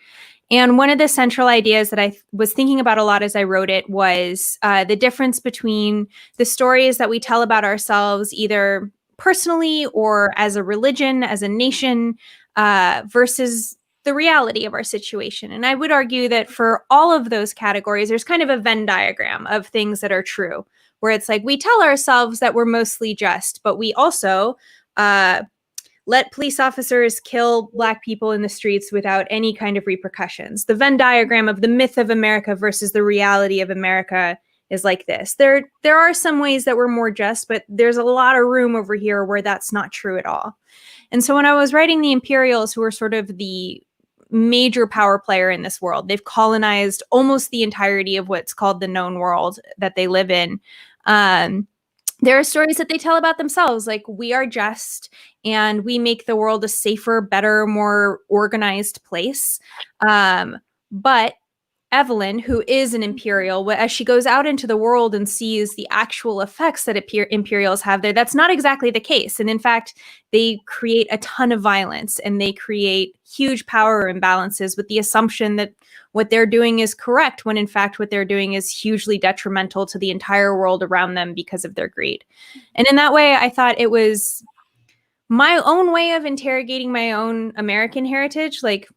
And one of the central ideas that I was thinking about a lot as I wrote it was the difference between the stories that we tell about ourselves, either personally or as a religion, as a nation, versus the reality of our situation. And I would argue that for all of those categories, there's kind of a Venn diagram of things that are true, where it's like we tell ourselves that we're mostly just, but we also let police officers kill Black people in the streets without any kind of repercussions. The Venn diagram of the myth of America versus the reality of America is like this. There are some ways that we're more just, but there's a lot of room over here where that's not true at all. And so when I was writing the Imperials, who are sort of the major power player in this world, they've colonized almost the entirety of what's called the known world that they live in. There are stories that they tell about themselves, like we are just, and we make the world a safer, better, more organized place. But Evelyn, who is an Imperial, as she goes out into the world and sees the actual effects that Imperials have there, that's not exactly the case. And in fact, they create a ton of violence and they create huge power imbalances with the assumption that what they're doing is correct, when in fact what they're doing is hugely detrimental to the entire world around them because of their greed. And in that way, I thought it was my own way of interrogating my own American heritage. Like,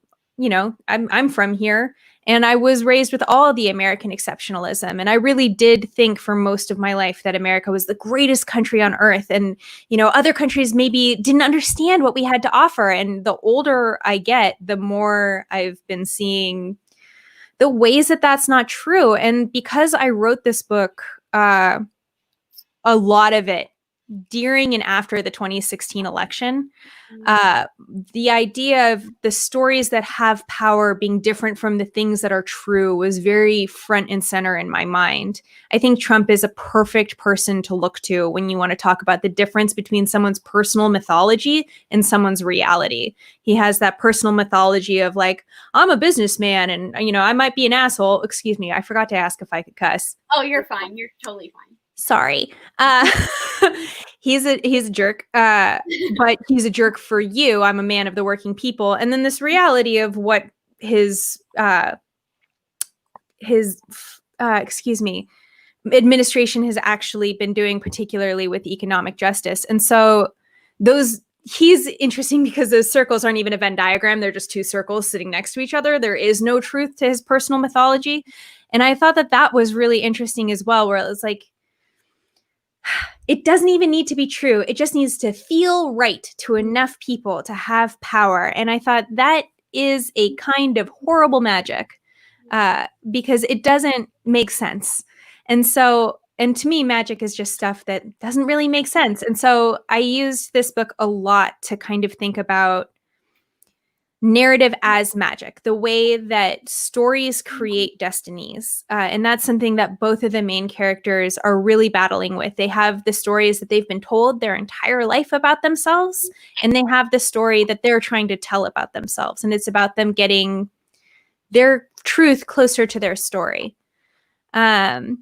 I'm from here. And I was raised with all the American exceptionalism. And I really did think for most of my life that America was the greatest country on earth. And, you know, other countries maybe didn't understand what we had to offer. And the older I get, the more I've been seeing the ways that that's not true. And because I wrote this book, a lot of it during and after the 2016 election, the idea of the stories that have power being different from the things that are true was very front and center in my mind. I think Trump is a perfect person to look to when you want to talk about the difference between someone's personal mythology and someone's reality. He has that personal mythology of like, I'm a businessman and, you know, I might be an asshole. Excuse me, I forgot to ask if I could cuss. Oh, you're fine. You're totally fine. Sorry. He's a jerk, but he's a jerk for you. I'm a man of the working people. And then this reality of what his administration has actually been doing, particularly with economic justice. And so he's interesting because those circles aren't even a Venn diagram. They're just two circles sitting next to each other. There is no truth to his personal mythology. And I thought that was really interesting as well, where it was like, it doesn't even need to be true. It just needs to feel right to enough people to have power. And I thought that is a kind of horrible magic because it doesn't make sense. And to me, magic is just stuff that doesn't really make sense. And so I used this book a lot to kind of think about narrative as magic, the way that stories create destinies. And that's something that both of the main characters are really battling with. They have the stories that they've been told their entire life about themselves, and they have the story that they're trying to tell about themselves. And it's about them getting their truth closer to their story. So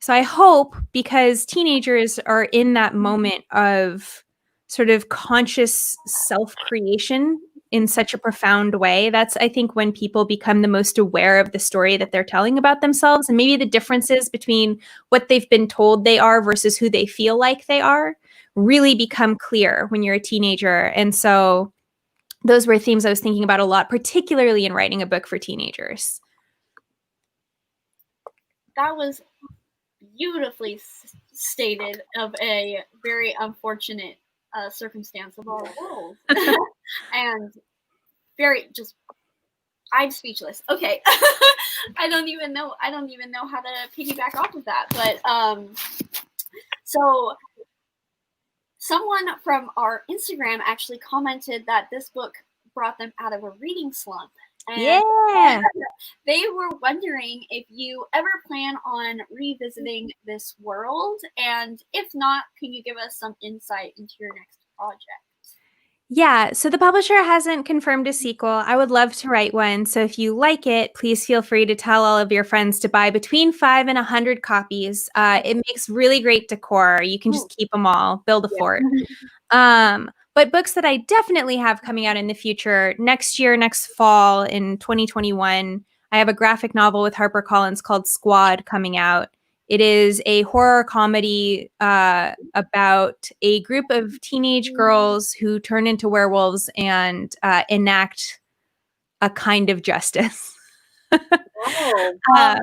I hope, because teenagers are in that moment of sort of conscious self-creation in such a profound way, that's, I think, when people become the most aware of the story that they're telling about themselves, and maybe the differences between what they've been told they are versus who they feel like they are really become clear when you're a teenager. And so those were themes I was thinking about a lot, particularly in writing a book for teenagers. That was beautifully stated of a very unfortunate circumstance of our world. And I'm speechless. Okay. I don't even know how to piggyback off of that. But so someone from our Instagram actually commented that this book brought them out of a reading slump. And yeah. They were wondering if you ever plan on revisiting this world, and if not, can you give us some insight into your next project? Yeah, so the publisher hasn't confirmed a sequel. I would love to write one. So if you like it, please feel free to tell all of your friends to buy between 5 and 100 copies. It makes really great decor. You can just keep them all, build a fort. But books that I definitely have coming out in the future, next year, next fall in 2021, I have a graphic novel with HarperCollins called Squad coming out. It is a horror comedy about a group of teenage girls who turn into werewolves and enact a kind of justice. The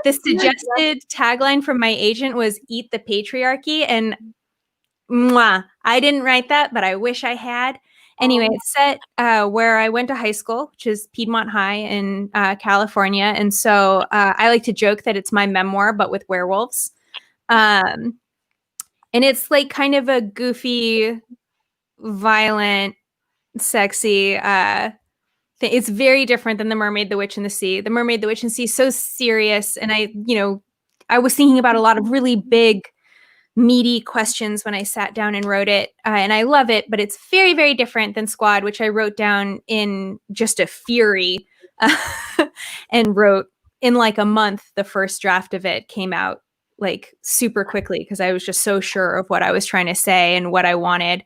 suggested tagline from my agent was "Eat the Patriarchy," and mwah, I didn't write that, but I wish I had. Anyway, it's set where I went to high school, which is Piedmont High in California. And so I like to joke that it's my memoir, but with werewolves. And it's like kind of a goofy, violent, sexy thing. It's very different than The Mermaid, the Witch, and the Sea. The Mermaid, the Witch, and the Sea is so serious. And I was thinking about a lot of really big, meaty questions when I sat down and wrote it. And I love it, but it's very, very different than Squad, which I wrote down in just a fury and wrote in like a month. The first draft of it came out like super quickly because I was just so sure of what I was trying to say and what I wanted.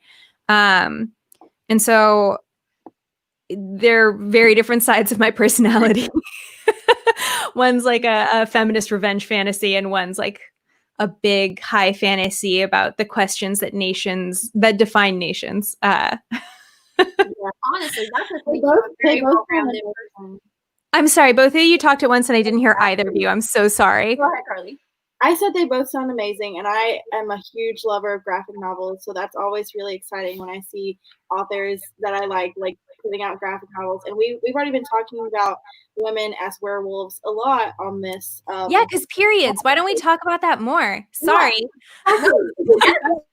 And so they're very different sides of my personality. One's like a feminist revenge fantasy, and one's like a big high fantasy about the questions that define nations. Yeah, honestly, that's a very well-rounded person. I'm sorry, both of you talked at once and I didn't hear either of you. I'm so sorry. Go ahead, Carly. I said they both sound amazing, and I am a huge lover of graphic novels, so that's always really exciting when I see authors that I like putting out graphic novels. And we've already been talking about women as werewolves a lot on this. Yeah, because periods. Why don't we talk about that more? Sorry. Yeah,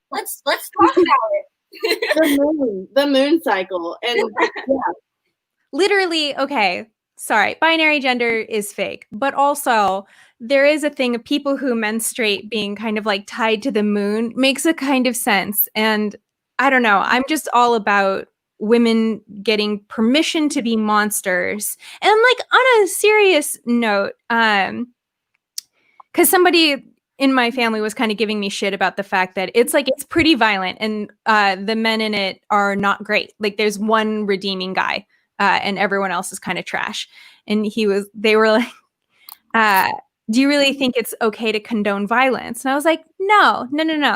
let's talk about it. the moon cycle, and yeah. Literally, okay, sorry, binary gender is fake, but also there is a thing of people who menstruate being kind of like tied to the moon makes a kind of sense. And I don't know, I'm just all about women getting permission to be monsters. And like on a serious note, because somebody in my family was kind of giving me shit about the fact that it's pretty violent and the men in it are not great. Like there's one redeeming guy. And everyone else is kind of trash. And they were like, do you really think it's okay to condone violence? And I was like, no.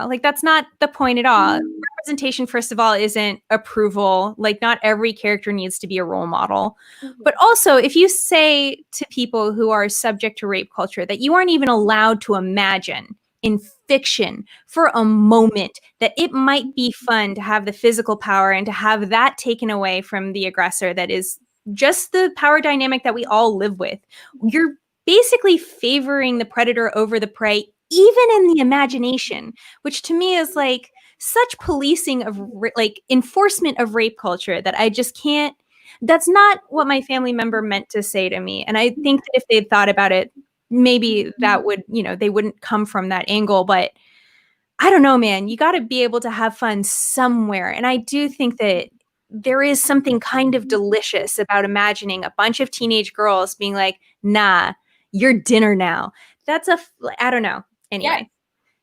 Like, that's not the point at all. Representation, first of all, isn't approval. Like, not every character needs to be a role model. But also, if you say to people who are subject to rape culture that you aren't even allowed to imagine in fiction for a moment that it might be fun to have the physical power and to have that taken away from the aggressor, that is just the power dynamic that we all live with. You're basically favoring the predator over the prey, even in the imagination, which to me is like such policing of like enforcement of rape culture that I just can't. That's not what my family member meant to say to me. And I think that if they'd thought about it, maybe that would, they wouldn't come from that angle. But I don't know, man, you got to be able to have fun somewhere. And I do think that there is something kind of delicious about imagining a bunch of teenage girls being like, nah, you're dinner now. I don't know. Anyway.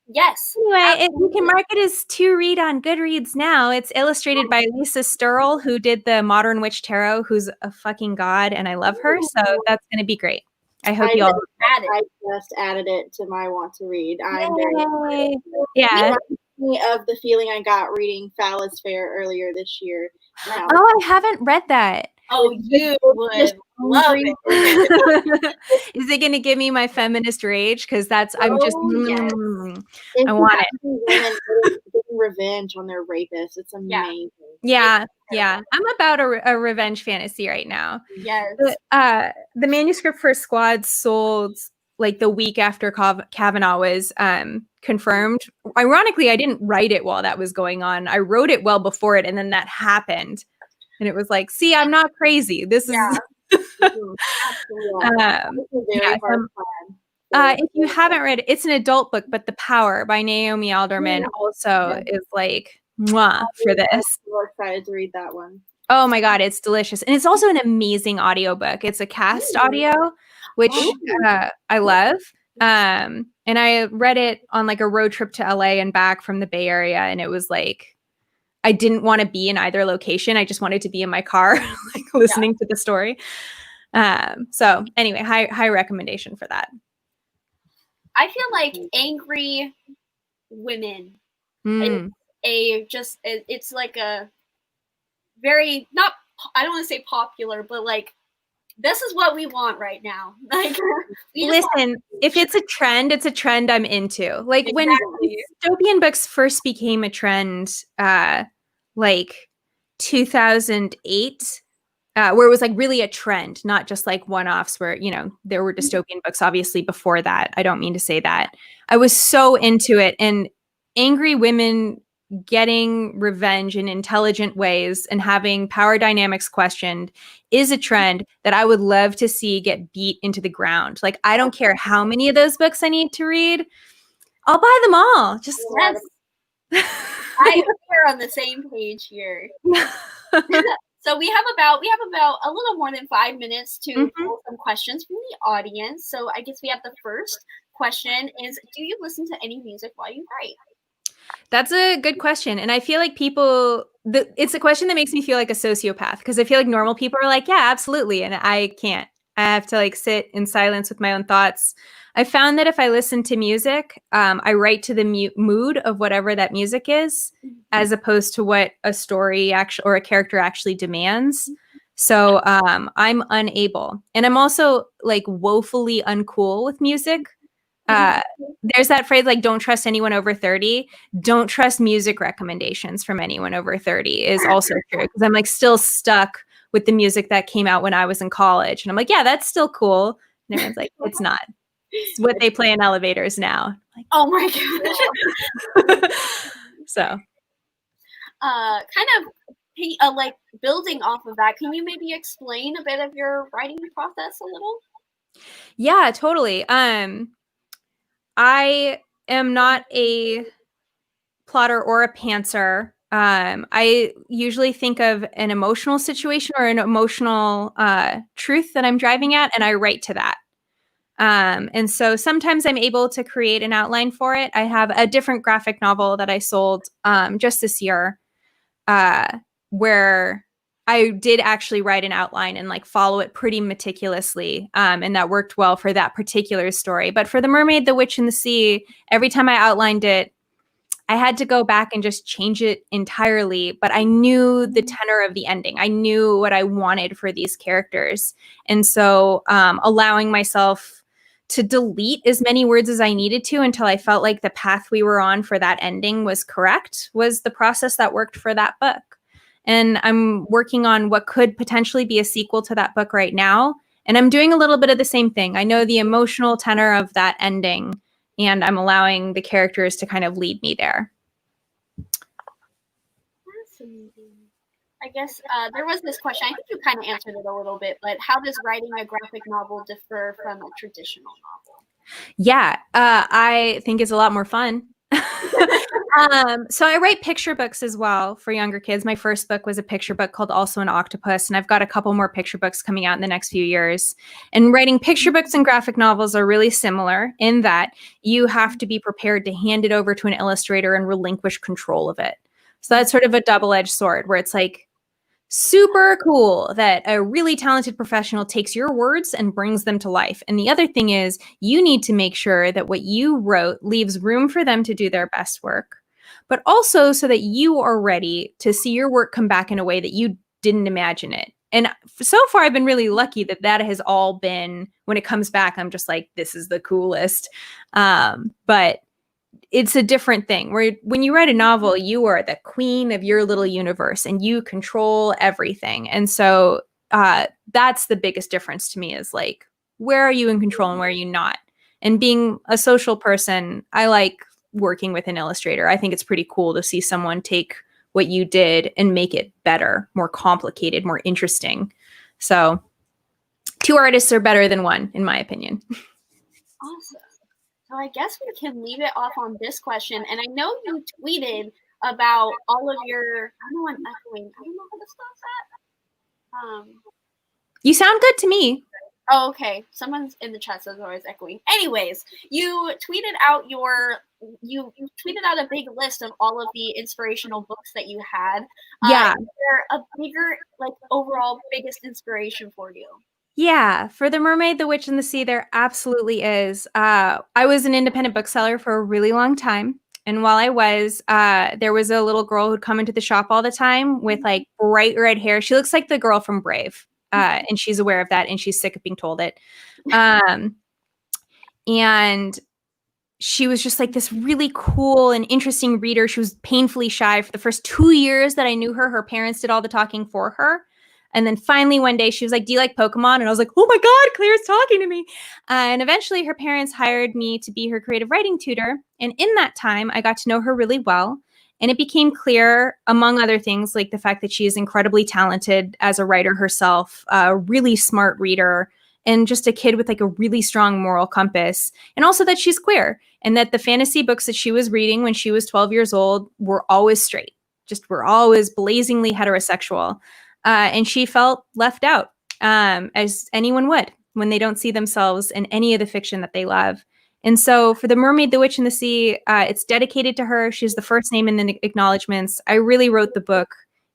Yes. Anyway, you can mark it as to read on Goodreads now. It's illustrated by Lisa Sturl, who did the Modern Witch Tarot, who's a fucking god, and I love her. So that's going to be great. I hope you all. I just added it to my want to read. I'm very Yay. Yeah. Yeah. It reminds me of the feeling I got reading Foul is Fair earlier this year. Now, Oh, I haven't read that. Oh, you would love it. Is it going to give me my feminist rage? Because I'm just, If I you want have it. women getting revenge on their rapists, it's amazing. Yeah. I'm about a revenge fantasy right now. Yes. The manuscript for Squad sold like the week after Kavanaugh was confirmed. Ironically, I didn't write it while that was going on. I wrote it well before it, and then that happened. And it was like, see, I'm not crazy. This is... if you haven't read it, it's an adult book, but The Power by Naomi Alderman also is like, mwah, for this. I'm so excited to read that one. Oh my God, it's delicious. And it's also an amazing audiobook. It's a cast audio, which I love. And I read it on like a road trip to LA and back from the Bay Area. And it was like, I didn't want to be in either location. I just wanted to be in my car, like listening to the story. So anyway, high recommendation for that. I feel like Angry Women. It's like a very I don't want to say popular, but like this is what we want right now. Like, listen, if it's a trend, it's a trend I'm into. Like when dystopian books first became a trend, like 2008, where it was like really a trend, not just like one-offs where, there were dystopian books obviously before that. I don't mean to say that. I was so into it, and angry women getting revenge in intelligent ways and having power dynamics questioned is a trend that I would love to see get beat into the ground. Like, I don't care how many of those books I need to read. I'll buy them all. Just I we're on the same page here. So we have about a little more than 5 minutes to pull some questions from the audience. So I guess we have the first question is, do you listen to any music while you write? That's a good question. And I feel like it's a question that makes me feel like a sociopath, because I feel like normal people are like, yeah, absolutely. And I can't. I have to like sit in silence with my own thoughts. I found that if I listen to music, I write to the mood of whatever that music is, as opposed to what a story or a character actually demands. So I'm unable. And I'm also like woefully uncool with music. There's that phrase like, don't trust anyone over 30. Don't trust music recommendations from anyone over 30 is also true. Because I'm like still stuck with the music that came out when I was in college. And I'm like, yeah, that's still cool. And everyone's like, it's not. It's what they play in elevators now. Like, oh my gosh. So kind of like building off of that, can you maybe explain a bit of your writing process a little? Yeah, totally. I am not a plotter or a pantser. I usually think of an emotional situation or an emotional truth that I'm driving at, and I write to that. And so sometimes I'm able to create an outline for it. I have a different graphic novel that I sold just this year where I did actually write an outline and like follow it pretty meticulously. And that worked well for that particular story. But for The Mermaid, the Witch, and the Sea, every time I outlined it, I had to go back and just change it entirely. But I knew the tenor of the ending. I knew what I wanted for these characters. And so allowing myself to delete as many words as I needed to until I felt like the path we were on for that ending was correct was the process that worked for that book. And I'm working on what could potentially be a sequel to that book right now. And I'm doing a little bit of the same thing. I know the emotional tenor of that ending, and I'm allowing the characters to kind of lead me there. Fascinating. I guess there was this question. I think you kind of answered it a little bit, but how does writing a graphic novel differ from a traditional novel? Yeah, I think it's a lot more fun. So I write picture books as well for younger kids. My first book was a picture book called Also an Octopus, and I've got a couple more picture books coming out in the next few years. And writing picture books and graphic novels are really similar in that you have to be prepared to hand it over to an illustrator and relinquish control of it. So that's sort of a double-edged sword where it's like super cool that a really talented professional takes your words and brings them to life. And the other thing is you need to make sure that what you wrote leaves room for them to do their best work, but also so that you are ready to see your work come back in a way that you didn't imagine it. And so far, I've been really lucky that that has all been, when it comes back, I'm just like, this is the coolest. But it's a different thing where when you write a novel, you are the queen of your little universe and you control everything. And so that's the biggest difference to me is like, where are you in control and where are you not? And being a social person, I like working with an illustrator. I think it's pretty cool to see someone take what you did and make it better, more complicated, more interesting. So 2 artists are better than 1, in my opinion. Awesome. So I guess we can leave it off on this question. And I know you tweeted about all of your, I don't know, I'm echoing. I don't know how to stop that. You sound good to me. Oh, okay. Someone's in the chat says always echoing. Anyways, you tweeted out you tweeted out a big list of all of the inspirational books that you had. Yeah. Is there a bigger, like, overall biggest inspiration for you? Yeah, for The Mermaid, the Witch, and the Sea, there absolutely is. I was an independent bookseller for a really long time. And while I was, there was a little girl who'd come into the shop all the time with like bright red hair. She looks like the girl from Brave. And she's aware of that and she's sick of being told it. And she was just like this really cool and interesting reader. She was painfully shy for the first 2 years that I knew her. Her parents did all the talking for her. And then finally one day she was like, do you like Pokemon? And I was like, oh my God, Claire's talking to me. And eventually her parents hired me to be her creative writing tutor. And in that time, I got to know her really well. And it became clear, among other things, like the fact that she is incredibly talented as a writer herself, a really smart reader, and just a kid with like a really strong moral compass. And also that she's queer and that the fantasy books that she was reading when she was 12 years old were always straight, just were always blazingly heterosexual. And she felt left out, as anyone would when they don't see themselves in any of the fiction that they love. And so for The Mermaid, the Witch, and the Sea, it's dedicated to her. She's the first name in the acknowledgments. I really wrote the book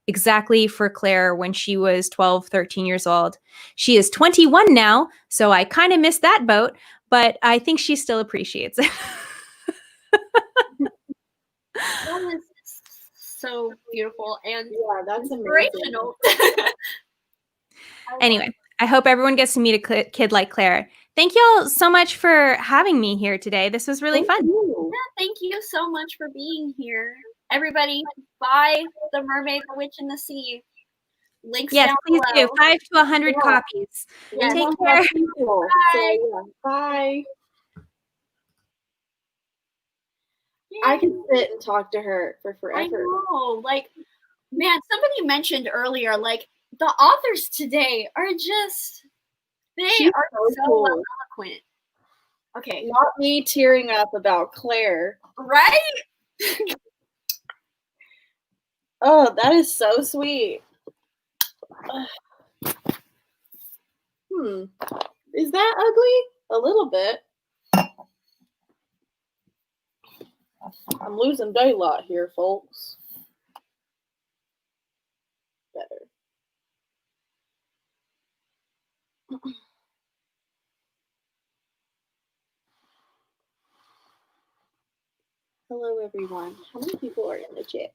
exactly for Claire when she was 12, 13 years old. She is 21 now, so I kind of missed that boat, but I think she still appreciates it. That was so beautiful and yeah, that's inspirational. Anyway, I hope everyone gets to meet a kid like Claire. Thank you all so much for having me here today. This was really fun. Yeah, thank you so much for being here. Everybody, buy The Mermaid, the Witch, and the Sea. Links Yes, down please below. do. 5 to 100 copies. Yes. Take want care. more people. Bye. So, yeah, bye. I can sit and talk to her for forever. I know. Like, man, somebody mentioned earlier, like, the authors today are just, they She's are so so cool. eloquent. Okay. Not me tearing up about Claire. Right? Oh, that is so sweet. Is that ugly? A little bit. I'm losing daylight here, folks. Better. Hello, everyone. How many people are in the chat?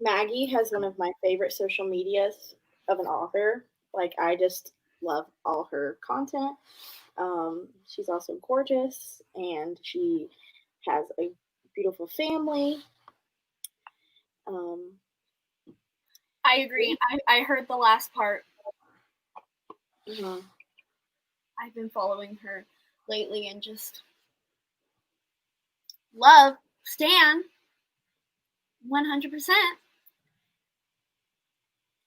Maggie has one of my favorite social medias of an author. Like, I just love all her content. She's also gorgeous, and she has a beautiful family. I agree. I heard the last part. I've been following her lately and just love Stan 100%.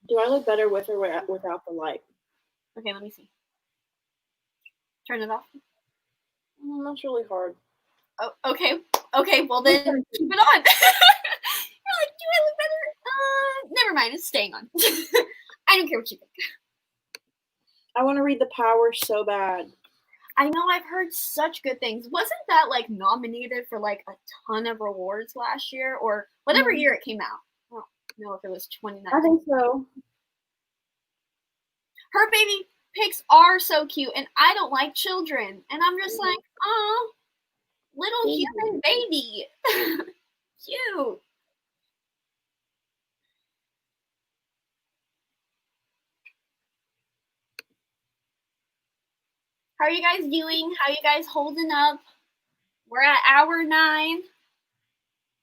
Do I look better with or without the light? Okay, let me see. Turn it off. That's really hard. Oh, okay. Okay, well then keep it on. You're like, do I look better? Never mind, it's staying on. I don't care what you think. I want to read The Power so bad. I know, I've heard such good things. Wasn't that like nominated for like a ton of awards last year or whatever year it came out? I don't know if it was 2019. I think so. Her baby pics are so cute, and I don't like children. And I'm just like, oh, little human baby. Cute. How are you guys doing? How are you guys holding up? We're at hour 9.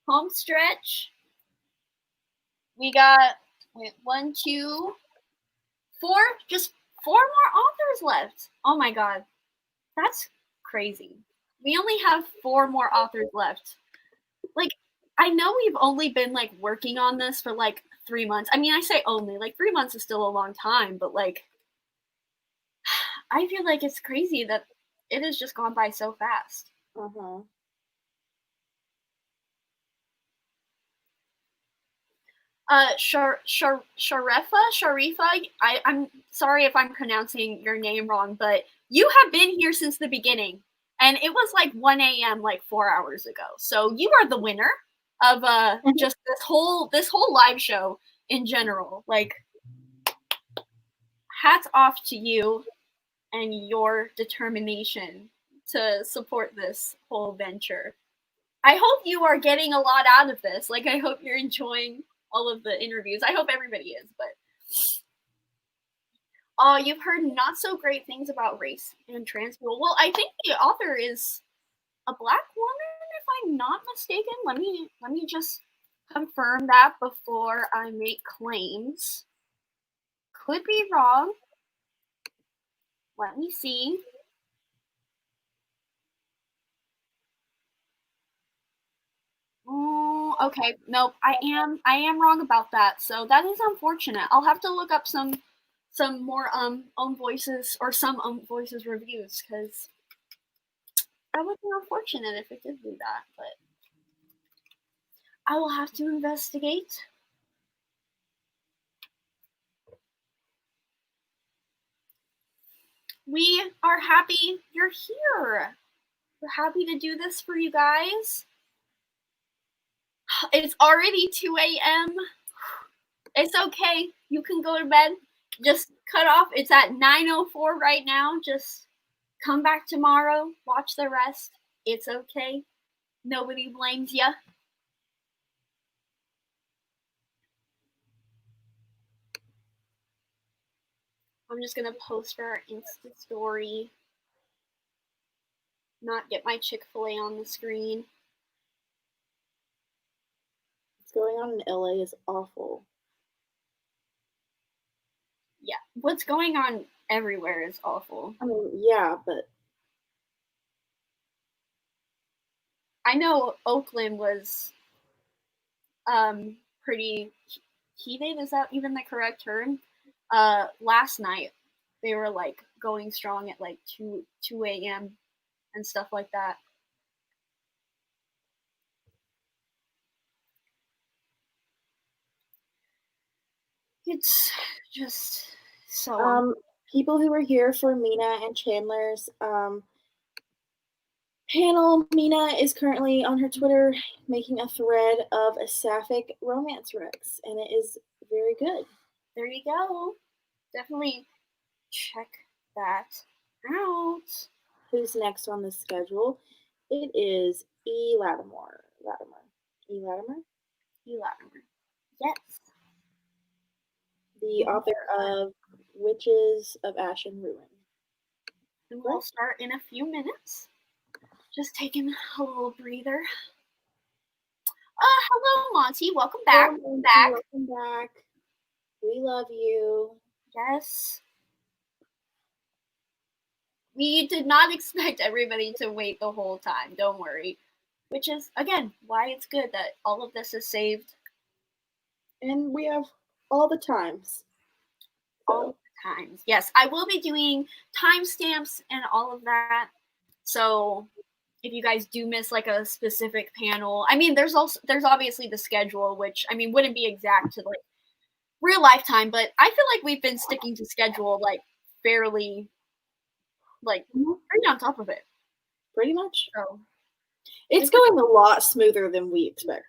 Home stretch. We got 1, 2, 4. Just 4 more authors left. Oh my god. That's crazy. We only have 4 more authors left. Like, I know we've only been like working on this for like 3 months. I mean, I say only, like 3 months is still a long time, but like I feel like it's crazy that it has just gone by so fast. Sharifa, I'm sorry if I'm pronouncing your name wrong, but you have been here since the beginning, and it was like 1 a.m. like 4 hours ago. So you are the winner of just this whole live show in general. Like, hats off to you and your determination to support this whole venture. I hope you are getting a lot out of this. Like, I hope you're enjoying all of the interviews. I hope everybody is, but you've heard not so great things about race and trans people. Well, I think the author is a Black woman, if I'm not mistaken. Let me just confirm that before I make claims. Could be wrong. Let me see. Okay, nope. I am wrong about that. So that is unfortunate. I'll have to look up some more own voices or some own voices reviews, because that would be unfortunate if it did do that. But I will have to investigate. We are happy you're here. We're happy to do this for you guys. It's already 2 a.m. It's okay. You can go to bed. Just cut off. It's at 9:04 right now. Just come back tomorrow. Watch the rest. It's okay. Nobody blames you. I'm just gonna post for our Insta story. Not get my Chick-fil-A on the screen. What's going on in LA is awful. Yeah, what's going on everywhere is awful. I mean, yeah, but I know Oakland was pretty heated. Is that even the correct term? Last night they were like going strong at like 2 a.m. and stuff like that. It's just so people who were here for Mina and Chandler's panel, Mina is currently on her Twitter making a thread of a sapphic romance recs, and it is very good. There you go. Definitely check that out. Who's next on the schedule? It is E. Latimer. E. Latimer? E. Latimer. Yes. The author of Witches of Ash and Ruin. And we'll start in a few minutes. Just taking a little breather. Hello, Monty. Welcome back. Welcome back. We love you. Yes. We did not expect everybody to wait the whole time. Don't worry. Which is, again, why it's good that all of this is saved. And we have all the times. All the times. Yes, I will be doing timestamps and all of that. So if you guys do miss like a specific panel, I mean, there's obviously the schedule, which I mean wouldn't be exact to like real life time, but I feel like we've been sticking to schedule like fairly, like pretty on top of it. Pretty much. So it's going a lot smoother than we expected.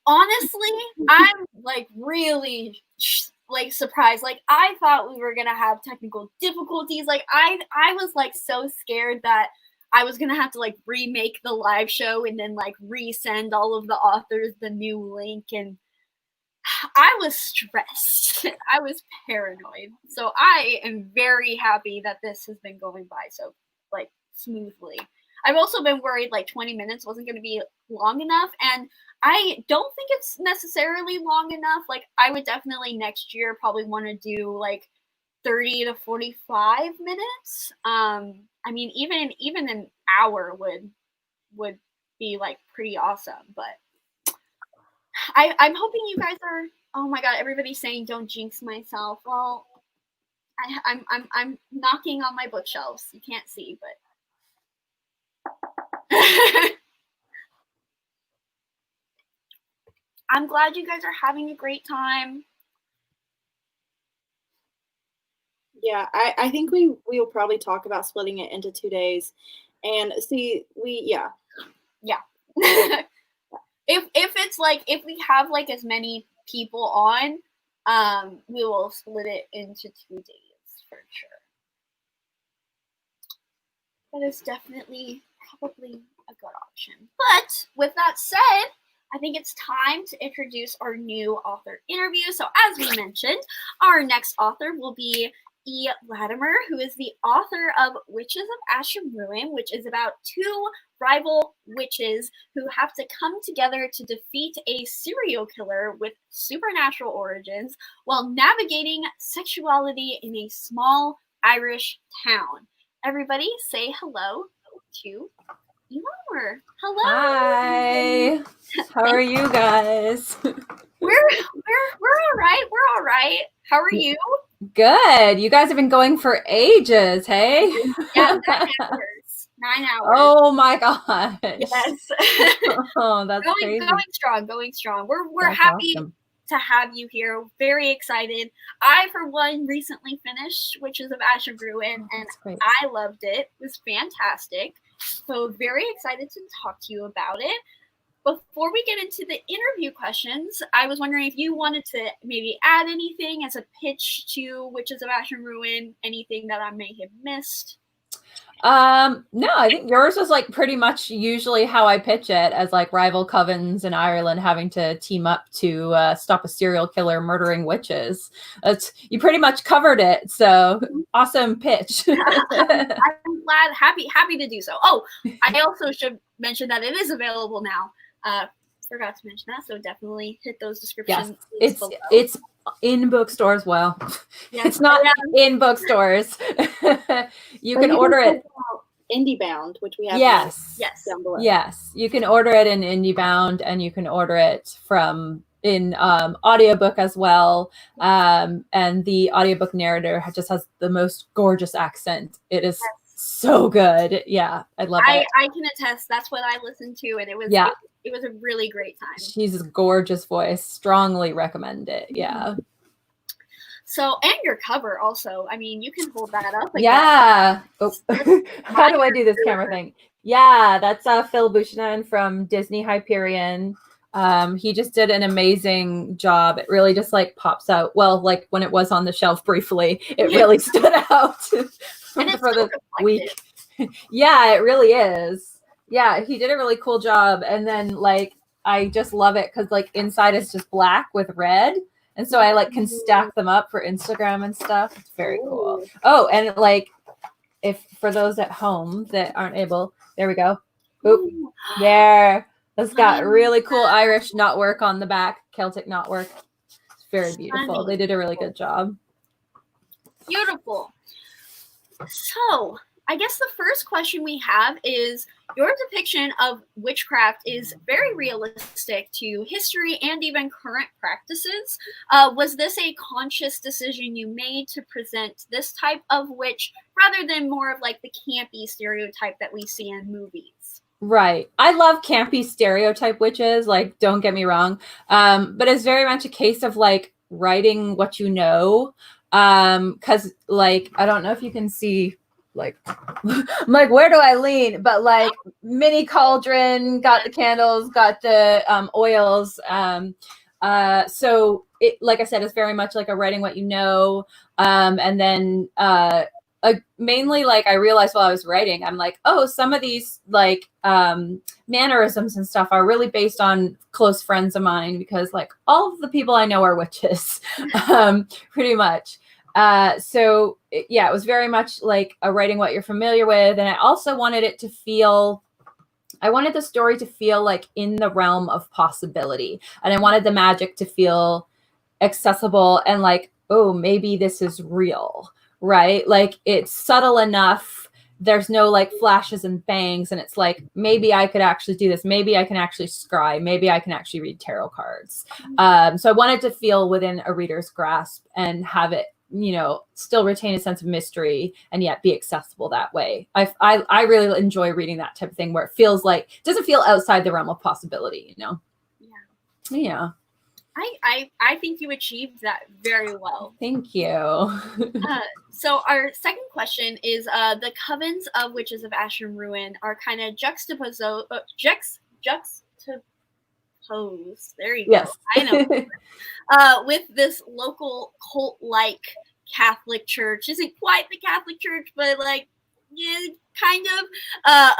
Honestly, I'm like really like surprised. Like I thought we were gonna have technical difficulties. Like I was like so scared that I was gonna have to like remake the live show and then like resend all of the authors the new link, and I was stressed. I was paranoid. So I am very happy that this has been going by so like smoothly. I've also been worried like 20 minutes wasn't going to be long enough, and I don't think it's necessarily long enough. Like I would definitely next year probably want to do like 30 to 45 minutes. I mean even an hour would be like pretty awesome, but I'm hoping you guys are. Oh my god, everybody's saying don't jinx myself. Well, I'm knocking on my bookshelves. You can't see, but I'm glad you guys are having a great time. Yeah, I think we will probably talk about splitting it into 2 days, and see yeah. If it's like if we have like as many people on, we will split it into 2 days for sure. That is definitely probably a good option. But with that said, I think it's time to introduce our new author interview. So as we mentioned, our next author will be E. Latimer, who is the author of Witches of Ash and Ruin, which is about two rival witches who have to come together to defeat a serial killer with supernatural origins while navigating sexuality in a small Irish town. Everybody say hello to E. Latimer. Hello. Hi. How are you guys? We're all right. We're all right. How are you? Good. You guys have been going for ages, hey? Yeah, 9 hours. 9 hours. Oh my gosh. Yes. Oh, that's crazy. Going strong. We're That's happy awesome. to have you here. Very excited. I, for one, recently finished Witches of Ash and Ruin, and great. I loved it. It was fantastic. So very excited to talk to you about it. before we get into the interview questions, I was wondering if you wanted to maybe add anything as a pitch to Witches of Ash and Ruin, anything that I may have missed. No, I think yours was like pretty much usually how I pitch it, as like rival covens in Ireland having to team up to stop a serial killer murdering witches. You pretty much covered it. So awesome pitch. I'm glad, happy to do so. Oh, I also should mention that it is available now. Forgot to mention that, so definitely hit those descriptions. Yes, below. it's in bookstores. Well, Yes, it's not in bookstores. You can order it. IndieBound, which we have. Yes. Down below. Yes, you can order it in IndieBound, and you can order it in audiobook as well. And the audiobook narrator just has the most gorgeous accent. It is so good. Yeah, I love it. I can attest. That's what I listened to, and it was it was a really great time. She's a gorgeous voice. Strongly recommend it. Yeah. So, and your cover also. I mean, you can hold that up. Yeah. Oh. How do I do this camera thing? Yeah, that's Phil Buchanan from Disney Hyperion. He just did an amazing job. It really just like pops out. Well, like when it was on the shelf briefly, it really stood out for the week. Yeah, it really is. Yeah, he did a really cool job. And then like I just love it because like inside is just black with red. And so I like can stack them up for Instagram and stuff. It's very cool. Oh, and like if for those at home that aren't able, there we go. Oop. There. That's got really cool Irish knotwork on the back, Celtic knotwork. It's very beautiful. They did a really good job. Beautiful. So, I guess the first question we have is your depiction of witchcraft is very realistic to history and even current practices. Was this a conscious decision you made to present this type of witch rather than more of like the campy stereotype that we see in movies? Right. I love campy stereotype witches, like don't get me wrong. But it's very much a case of like writing what you know. Cause like, I don't know if you can see like, I'm like, where do I lean? But like mini cauldron, got the candles, got the oils. So it, like I said, it's very much like a writing what you know. And then mainly like I realized while I was writing, I'm like, oh, some of these like mannerisms and stuff are really based on close friends of mine because like all of the people I know are witches, pretty much. So yeah, it was very much like a writing what you're familiar with. And I also wanted it to feel, I wanted the story to feel like in the realm of possibility. And I wanted the magic to feel accessible and like, oh, maybe this is real, right? Like it's subtle enough. There's no like flashes and bangs. And it's like, maybe I could actually do this. Maybe I can actually scry. Maybe I can actually read tarot cards. So I wanted to feel within a reader's grasp and have it, you know, still retain a sense of mystery and yet be accessible that way. I really enjoy reading that type of thing where it feels like, it doesn't feel outside the realm of possibility, you know? Yeah. I think you achieved that very well. Thank you. So our second question is the covens of Witches of Ash and Ruin are kind of juxtaposed. There you go. Yes. I know. With this local cult-like Catholic church. Isn't quite the Catholic church, but like, yeah, kind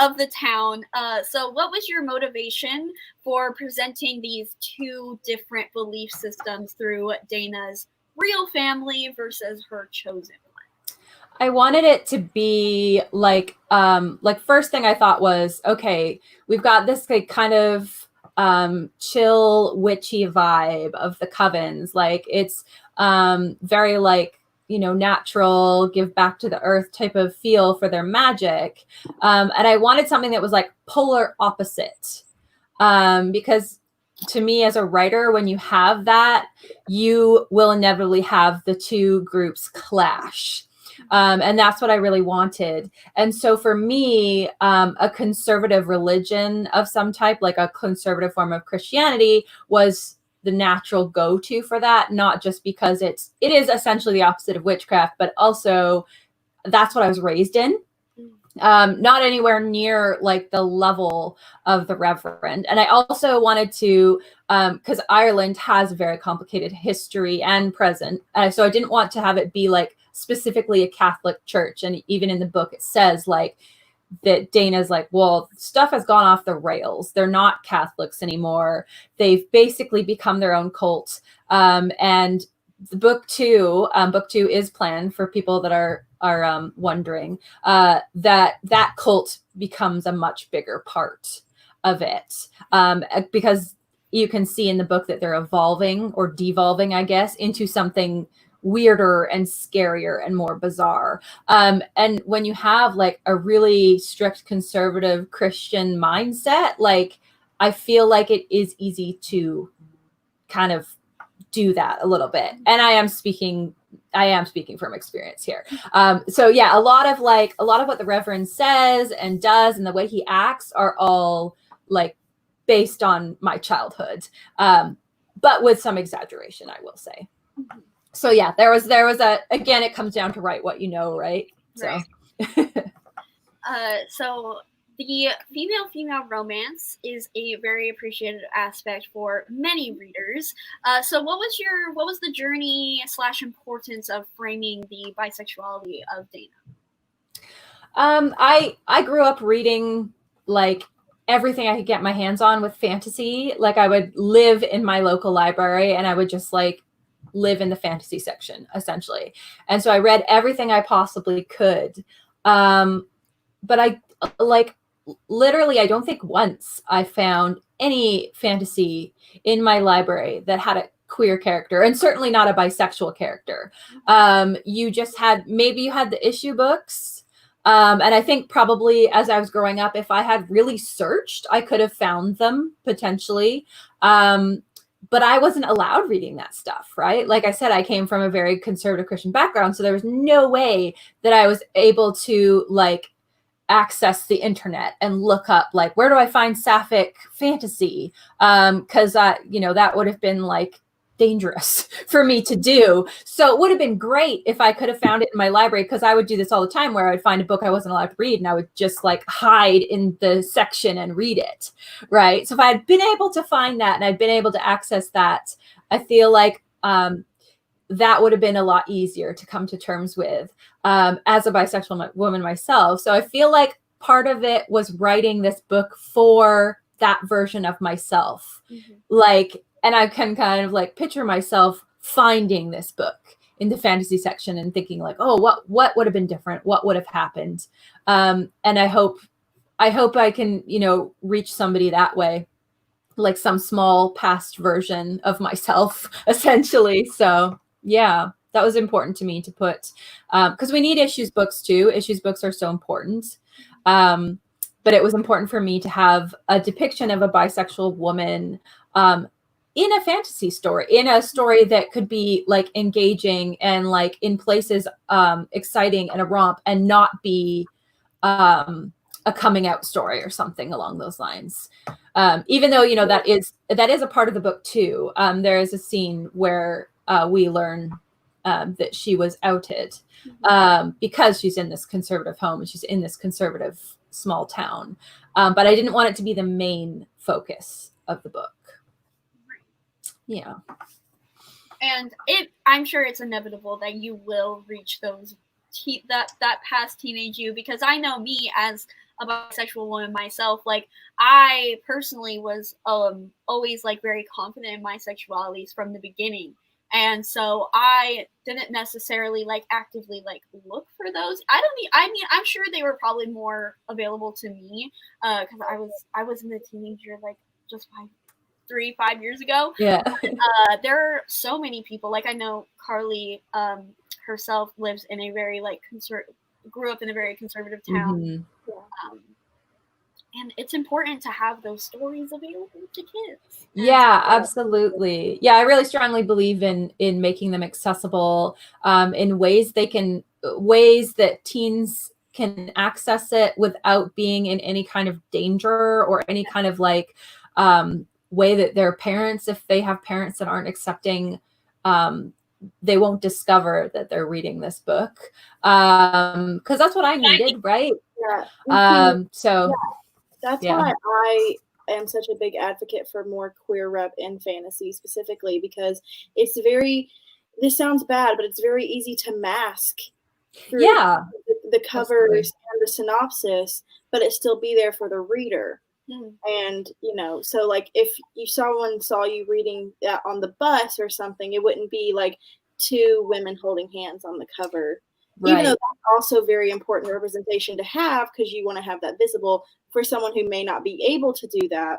of the town. So what was your motivation for presenting these two different belief systems through Dana's real family versus her chosen one? I wanted it to be like first thing I thought was, okay, we've got this like kind of chill witchy vibe of the covens. Like it's very like, you know, natural, give back to the earth type of feel for their magic. And I wanted something that was like polar opposite. Because to me as a writer, when you have that, you will inevitably have the two groups clash. And that's what I really wanted. And so for me, a conservative religion of some type, like a conservative form of Christianity, was the natural go-to for that, not just because it is essentially the opposite of witchcraft, but also that's what I was raised in. not anywhere near like the level of the Reverend. And I also wanted to, because Ireland has a very complicated history and present, so I didn't want to have it be like specifically a Catholic church. And even in the book, it says like that Dana's like, well, stuff has gone off the rails. They're not Catholics anymore. They've basically become their own cult. And the book two is planned for people that are wondering, that cult becomes a much bigger part of it, because you can see in the book that they're evolving or devolving, I guess, into something weirder and scarier and more bizarre. And when you have like a really strict conservative Christian mindset, like I feel like it is easy to kind of do that a little bit. And I am speaking from experience here. So yeah, a lot of what the Reverend says and does and the way he acts are all like based on my childhood, but with some exaggeration, I will say. So yeah, there was again, it comes down to write what you know, right? So. So the female romance is a very appreciated aspect for many readers. So what was the journey / importance of framing the bisexuality of Dana? I grew up reading like everything I could get my hands on with fantasy. Like I would live in my local library and I would just like live in the fantasy section essentially. And so I read everything I possibly could. But I like literally, I don't think once I found any fantasy in my library that had a queer character, and certainly not a bisexual character. You just had, maybe you had the issue books. And I think probably as I was growing up, if I had really searched, I could have found them potentially. But I wasn't allowed reading that stuff, right? Like I said, I came from a very conservative Christian background, so there was no way that I was able to like access the internet and look up like, where do I find sapphic fantasy? Because that would have been like dangerous for me to do. So it would have been great if I could have found it in my library, because I would do this all the time where I would find a book I wasn't allowed to read and I would just like hide in the section and read it, right? So if I had been able to find that and I'd been able to access that, I feel like that would have been a lot easier to come to terms with as a bisexual woman myself. So I feel like part of it was writing this book for that version of myself. Like, and I can kind of like picture myself finding this book in the fantasy section and thinking like, oh, what would have been different? What would have happened? And I hope I can, reach somebody that way, like some small past version of myself, essentially. So yeah, that was important to me to put, because we need issues books too. Issues books are so important. But it was important for me to have a depiction of a bisexual woman in a fantasy story, in a story that could be like engaging and like in places exciting and a romp, and not be a coming out story or something along those lines. Even though, that is a part of the book too. There is a scene where we learn that she was outed because she's in this conservative home and she's in this conservative small town. But I didn't want it to be the main focus of the book. Yeah. And I'm sure it's inevitable that you will reach those that past teenage you, because I know me as a bisexual woman myself, like I personally was always like very confident in my sexualities from the beginning. And so I didn't necessarily like actively like look for those. I'm sure they were probably more available to me because I was in the teenager like just 3-5 years ago. Yeah. There are so many people. Like I know Carly herself lives in a very like grew up in a very conservative town. And it's important to have those stories available to kids. Yeah, absolutely. Yeah, I really strongly believe in making them accessible in ways that teens can access it without being in any kind of danger or any kind of like way that their parents, if they have parents that aren't accepting, they won't discover that they're reading this book. Because that's what I needed, right? Yeah. So That's why I am such a big advocate for more queer rep in fantasy specifically, because it's very, this sounds bad, but it's very easy to mask through the covers and the synopsis, but it still be there for the reader. And, you know, so like if someone saw you reading that on the bus or something, it wouldn't be like two women holding hands on the cover. Even though that's also very important representation to have, because you want to have that visible for someone who may not be able to do that.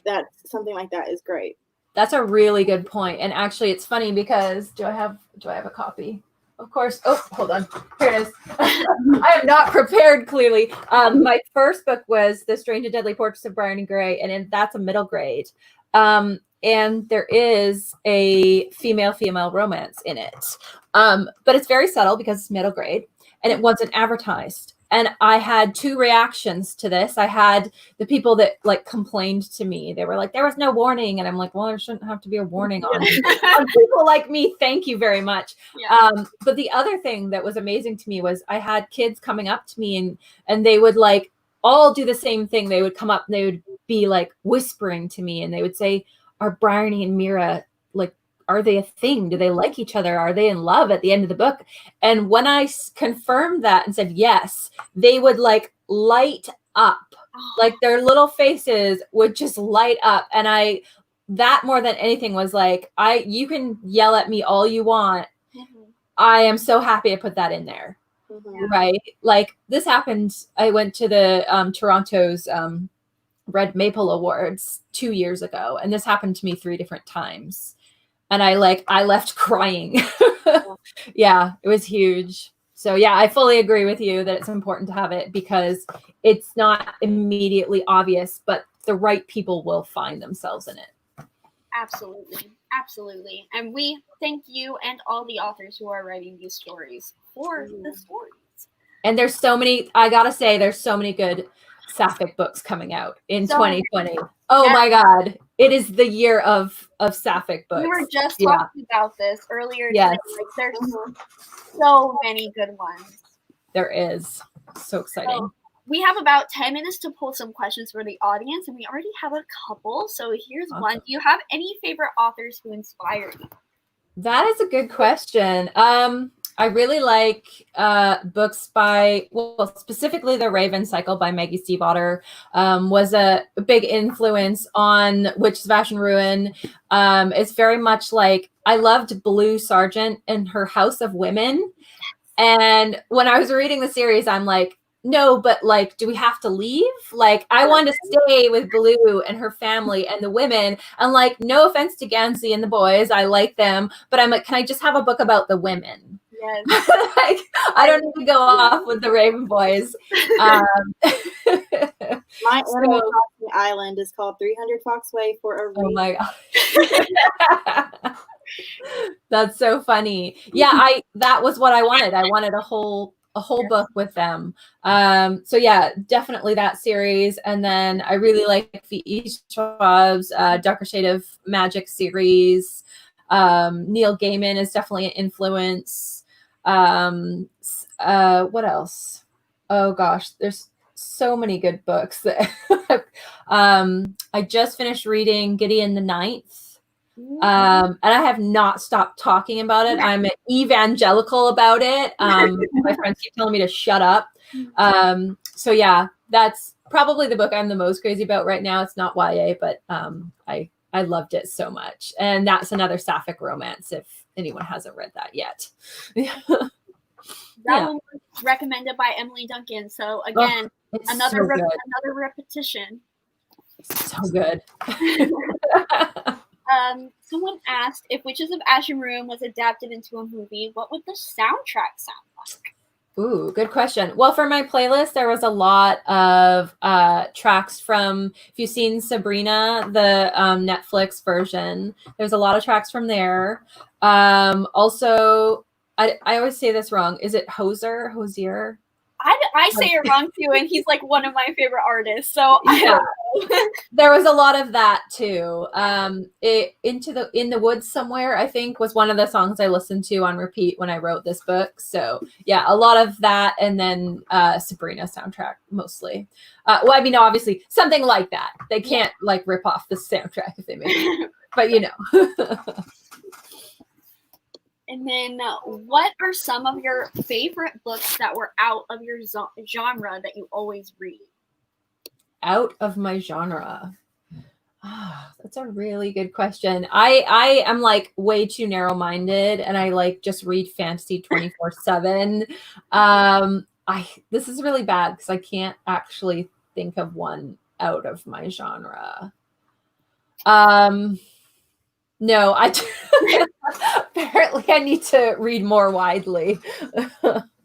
That something like that is great. That's a really good point. And actually, it's funny because do I have a copy? Of course. Oh, hold on. Here it is. I am not prepared. Clearly, my first book was The Strange and Deadly Portraits of Brian and Gray, and that's a middle grade. And there is a female romance in it. But it's very subtle because it's middle grade and it wasn't advertised. And I had two reactions to this. I had the people that like complained to me. They were like, there was no warning. And I'm like, well, there shouldn't have to be a warning on people like me. Thank you very much. But the other thing that was amazing to me was I had kids coming up to me and they would like all do the same thing. They would come up and they would be like whispering to me and they would say, are Bryony and Mira, like, are they a thing? Do they like each other? Are they in love at the end of the book? And when I confirmed that and said yes, they would like light up, like their little faces would just light up. And that more than anything was like, you can yell at me all you want. I am so happy I put that in there. Right? Like this happened. I went to the Toronto's Red Maple Awards 2 years ago, and this happened to me 3 different times. And I left crying. Yeah, it was huge. So yeah, I fully agree with you that it's important to have it because it's not immediately obvious, but the right people will find themselves in it. Absolutely. And we thank you and all the authors who are writing these stories for the stories. And there's so many, I gotta say, there's so many good sapphic books coming out in 2020. Oh my God. It is the year of sapphic books. We were just talking about this earlier today. Like, there's so many good ones. There is. So exciting. So we have about 10 minutes to pull some questions for the audience, and we already have a couple. So here's one. Do you have any favorite authors who inspire you? That is a good question. I really like books by, well, specifically The Raven Cycle by Maggie Stiefvater was a big influence on Witch Sebastian Ruin. It's very much like, I loved Blue Sargent and her House of Women. And when I was reading the series, I'm like, no, but like, do we have to leave? Like, I want to stay with Blue and her family and the women. And like, no offense to Gansey and the boys, I like them, but I'm like, can I just have a book about the women? Yes. Like, I don't need to go off with the Raven boys. My Animal Crossing island is called 300 Foxway for a reason. Oh my God. That's so funny. Yeah, that was what I wanted. I wanted a whole book with them. So yeah, definitely that series. And then I really like V.E. Schwab's Darker Shade of Magic series. Neil Gaiman is definitely an influence. What else? Oh gosh, there's so many good books that I just finished reading Gideon the Ninth. And I have not stopped talking about it. I'm evangelical about it. My friends keep telling me to shut up. So yeah, that's probably the book I'm the most crazy about right now. It's not YA, but I loved it so much. And that's another sapphic romance if anyone hasn't read that yet. That one was recommended by Emily Duncan. So again, another repetition. So good. Someone asked if Witches of Ashen Room was adapted into a movie, what would the soundtrack sound like? Ooh, good question. Well, for my playlist, there was a lot of tracks from, if you've seen Sabrina, the Netflix version, there's a lot of tracks from there. Also, I always say this wrong. Is it Hosier? I say it wrong too, and he's like one of my favorite artists. So yeah. There was a lot of that too. In the Woods Somewhere, I think, was one of the songs I listened to on repeat when I wrote this book. So yeah, a lot of that, and then Sabrina soundtrack mostly. Well, I mean, obviously something like that. They can't like rip off the soundtrack if they make it, but you know. And then, what are some of your favorite books that were out of your genre that you always read? Out of my genre. That's a really good question. I am like way too narrow-minded, and I like just read fantasy 24/7. This is really bad because I can't actually think of one out of my genre. No, apparently I need to read more widely.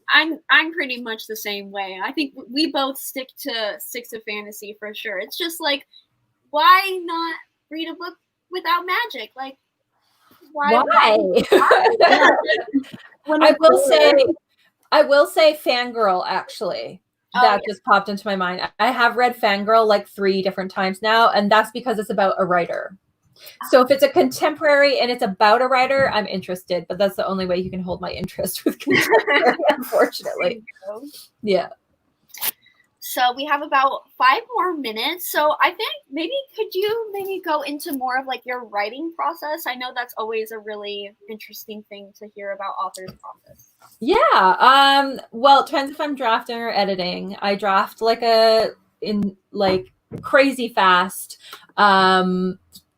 I'm pretty much the same way. I think we both stick to fantasy for sure. It's just like, why not read a book without magic? Like, why? I will say Fangirl, actually. That just popped into my mind. I have read Fangirl like 3 different times now, and that's because it's about a writer. So if it's a contemporary and it's about a writer, I'm interested, but that's the only way you can hold my interest with contemporary, unfortunately. Yeah. So we have about 5 more minutes. So I think could you go into more of like your writing process? I know that's always a really interesting thing to hear about authors' process. Yeah. Well, it depends if I'm drafting or editing. I draft crazy fast.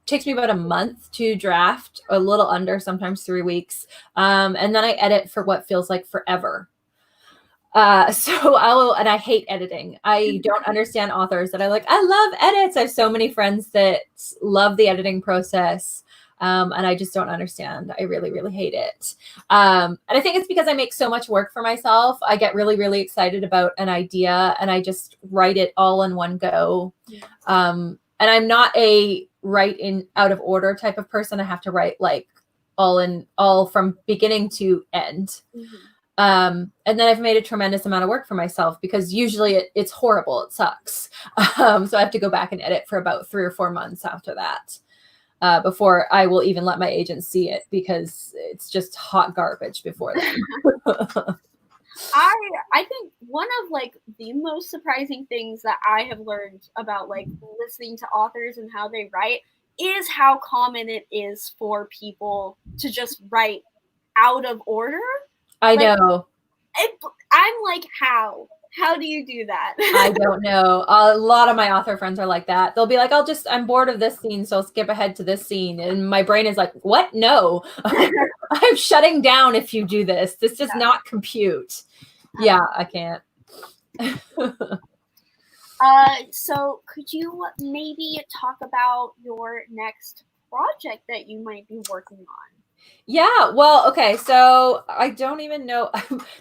Takes me about a month to draft, a little under, sometimes 3 weeks. And then I edit for what feels like forever. And I hate editing. I don't understand authors that are like, I love edits. I have so many friends that love the editing process. And I just don't understand. I really, really hate it. And I think it's because I make so much work for myself. I get really, really excited about an idea and I just write it all in one go. And I'm not a write in out of order type of person. I have to write like all from beginning to end. And then I've made a tremendous amount of work for myself because usually it's horrible. It sucks. So I have to go back and edit for about 3 or 4 months after that. Before I will even let my agent see it because it's just hot garbage before then. I think one of like the most surprising things that I have learned about like listening to authors and how they write is how common it is for people to just write out of order. I know. I'm like, how do you do that? I don't know. A lot of my author friends are like that. They'll be like, I'm bored of this scene, so I'll skip ahead to this scene. And my brain is like, what? No, I'm shutting down if you do this. This does not compute. Yeah, I can't. So could you maybe talk about your next project that you might be working on? Yeah, well, okay, so I don't even know.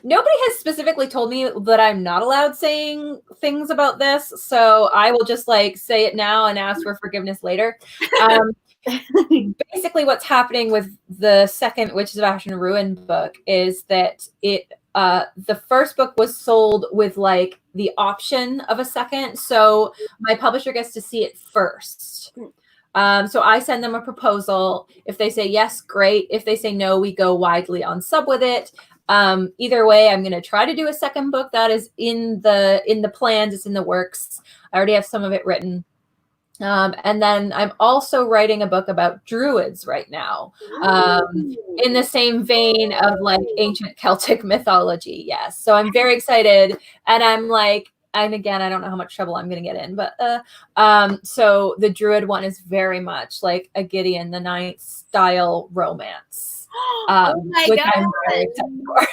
Nobody has specifically told me that I'm not allowed saying things about this, so I will just like say it now and ask for forgiveness later. Basically, what's happening with the second Witches of Ash and Ruin book is that the first book was sold with like the option of a second, so my publisher gets to see it first. So I send them a proposal. If they say yes, great. If they say no, we go widely on sub with it. Either way, I'm going to try to do a second book that is in the plans. It's in the works. I already have some of it written. And then I'm also writing a book about druids right now, in the same vein of like ancient Celtic mythology. Yes. So I'm very excited. And I'm like, and again, I don't know how much trouble I'm going to get in, but so the druid one is very much like a Gideon the Ninth style romance. Oh my which God. I'm very excited for.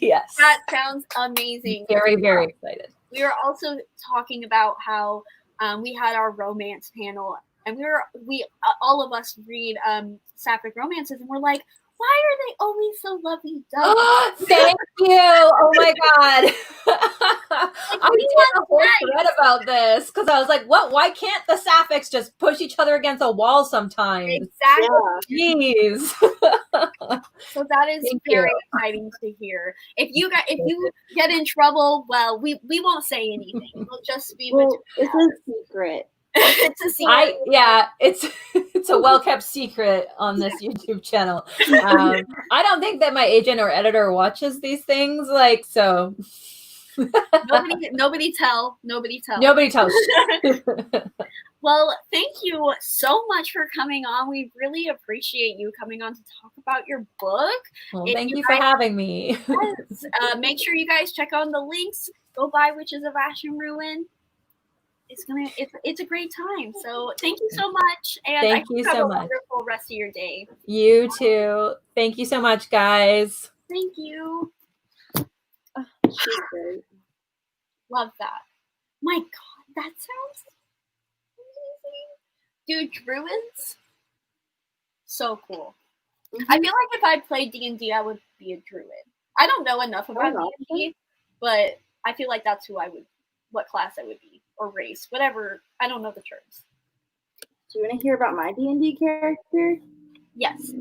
Yes. That sounds amazing. Very, very excited. We were also talking about how we had our romance panel, and we all of us read sapphic romances, and we're like, why are they always so lovey-dovey? Thank you. Oh my God. I did a whole thread about this because I was like, what? Why can't the sapphics just push each other against a wall sometimes? Exactly. Jeez. So that is very exciting to hear. If you get in trouble, well, we won't say anything. We'll just be it's a secret. It's a secret. It's a well kept secret on this YouTube channel. I don't think that my agent or editor watches these things. Like, so Nobody tell. Nobody tells. Well, thank you so much for coming on. We really appreciate you coming on to talk about your book. Well, If thank you for having me. Yes, make sure you guys check out the links. Go buy Witches of Ash and Ruin. It's a great time. So thank you so much, and Thank I hope you have so a much. wonderful rest of your day. You too. Thank you so much, guys. Thank you. She's great. Love that. My God, that sounds amazing. Dude, druids, so cool. I feel like if I played D&D, I would be a druid. I don't know enough about D&D, but I feel like that's what class I would be, or race, whatever. I don't know the terms. Do you want to hear about my D&D character? Yes.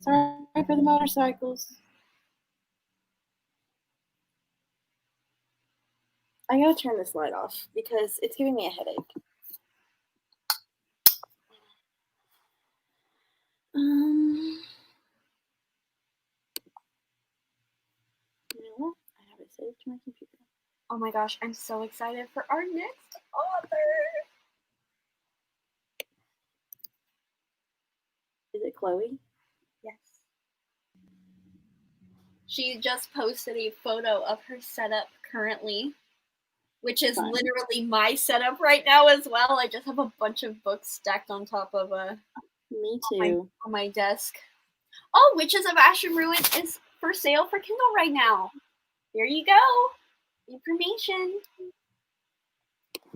Sorry for the motorcycles. I gotta turn this light off because it's giving me a headache. You know what? I have it saved to my computer. Oh my gosh, I'm so excited for our next author. Is it Chloe? Yes. She just posted a photo of her setup currently, which is literally my setup right now as well. I just have a bunch of books stacked on top of Me too. on my desk. Oh, Witches of Ash and Ruin is for sale for Kindle right now. There you go. Information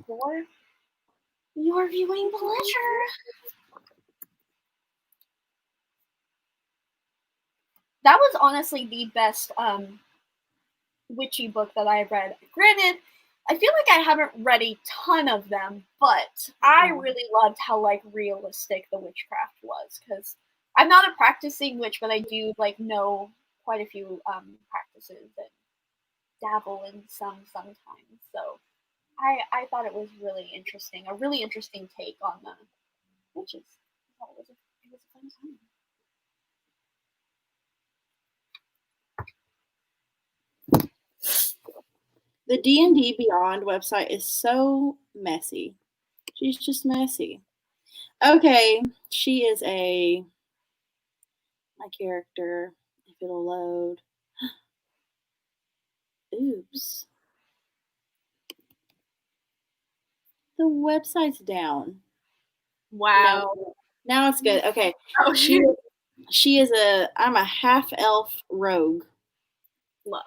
for your viewing pleasure. That was honestly the best witchy book that I read. Granted, I feel like I haven't read a ton of them, but I really loved how like realistic the witchcraft was, because I'm not a practicing witch, but I do like know quite a few practices and dabble in some sometimes. So I thought it was really interesting, a really interesting take on the witches. Oh, it was a fun time. The D&D Beyond website is so messy. She's just messy. Okay, she is my character, if it'll load. Oops. The website's down. Wow. No, now it's good. Okay. Oh, I'm a half elf rogue. Love.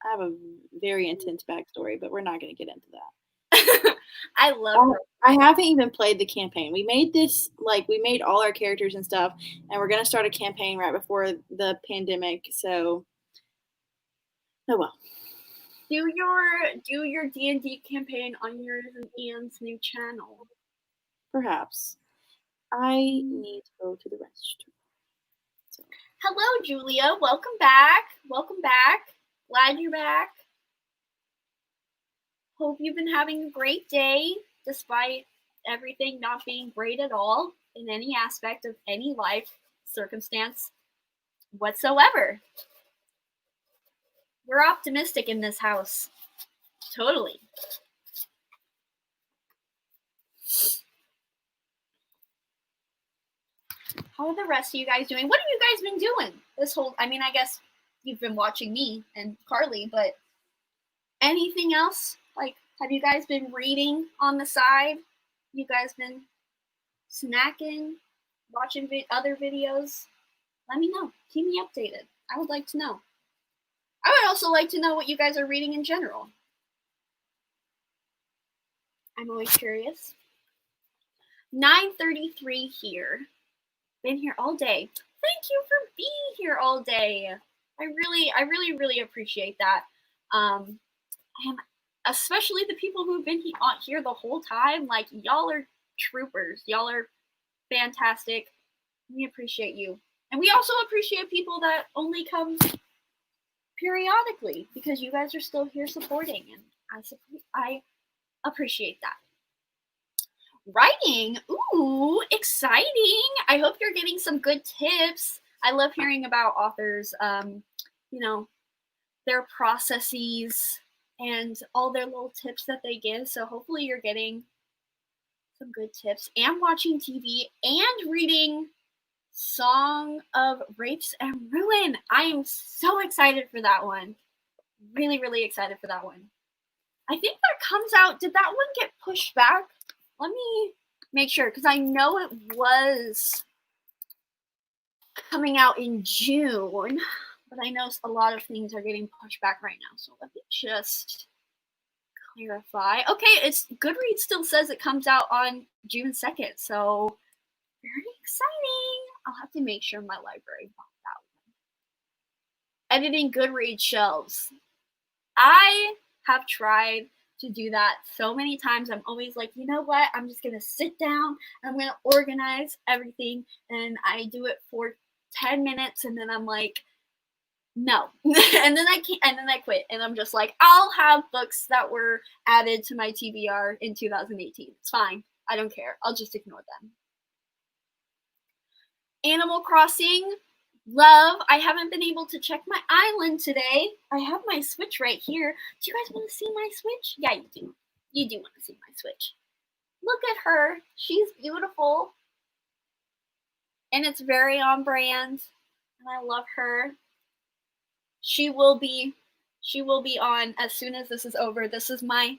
I have a very intense backstory, but we're not going to get into that. I love her. I haven't even played the campaign. We made this, we made all our characters and stuff, and we're going to start a campaign right before the pandemic, so, oh well. Do your D&D campaign on yours and Ian's new channel. Perhaps. I need to go to the restroom. So. Hello, Julia. Welcome back. Welcome back. Glad you're back. Hope you've been having a great day, despite everything not being great at all in any aspect of any life circumstance whatsoever. We're optimistic in this house. Totally. How are the rest of you guys doing? What have you guys been doing this whole, I guess you've been watching me and Carly, but anything else? Like, have you guys been reading on the side? You guys been snacking, watching other videos? Let me know. Keep me updated. I would like to know. I would also like to know what you guys are reading in general. I'm always curious. 9:33 here. Been here all day. Thank you for being here all day. I really appreciate that. And especially the people who've been here the whole time. Like, y'all are troopers. Y'all are fantastic. We appreciate you. And we also appreciate people that only come periodically because you guys are still here supporting, and I appreciate that. Writing, ooh, exciting! I hope you're getting some good tips. I love hearing about authors, you know, their processes and all their little tips that they give. So hopefully you're getting some good tips and watching TV and reading Song of Rapes and Ruin. I am so excited for that one. Really, really excited for that one. I think that comes out, did that one get pushed back? Let me make sure, because I know it was coming out in June, but I know a lot of things are getting pushed back right now. So let me just clarify. Okay, it's Goodreads still says it comes out on June 2nd, so very exciting. I'll have to make sure my library bought that one. Editing Goodreads shelves. I have tried to do that so many times. I'm always like, you know what? I'm just going to sit down and I'm going to organize everything. And I do it for 10 minutes and then I'm like, no. and then I can't, and then I quit. And I'm just like, I'll have books that were added to my TBR in 2018. It's fine. I don't care. I'll just ignore them. Animal Crossing. Love. I haven't been able to check my island today. I have my Switch right here. Do you guys want to see my Switch? Yeah, you do. You do want to see my Switch. Look at her. She's beautiful. And it's very on brand. And I love her. She will be on as soon as this is over. This is my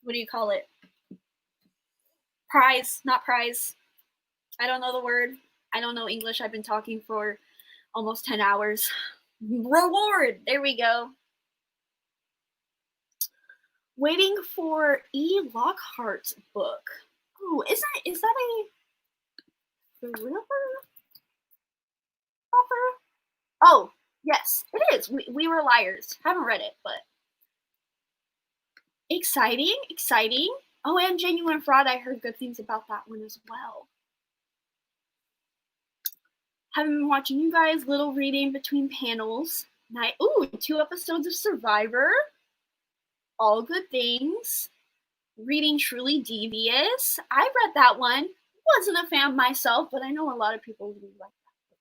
what do you call it? Prize, not prize. I don't know the word. I don't know English. I've been talking for almost 10 hours. Reward. There we go. Waiting for E. Lockhart's book. Ooh, is that a thriller author? Oh, yes, it is. We Were Liars. Haven't read it, but exciting, exciting. Oh, and Genuine Fraud. I heard good things about that one as well. Haven't been watching you guys. Little reading between panels. Ooh, 2 episodes of Survivor. All good things. Reading Truly Devious. I read that one. Wasn't a fan myself, but I know a lot of people really like that book.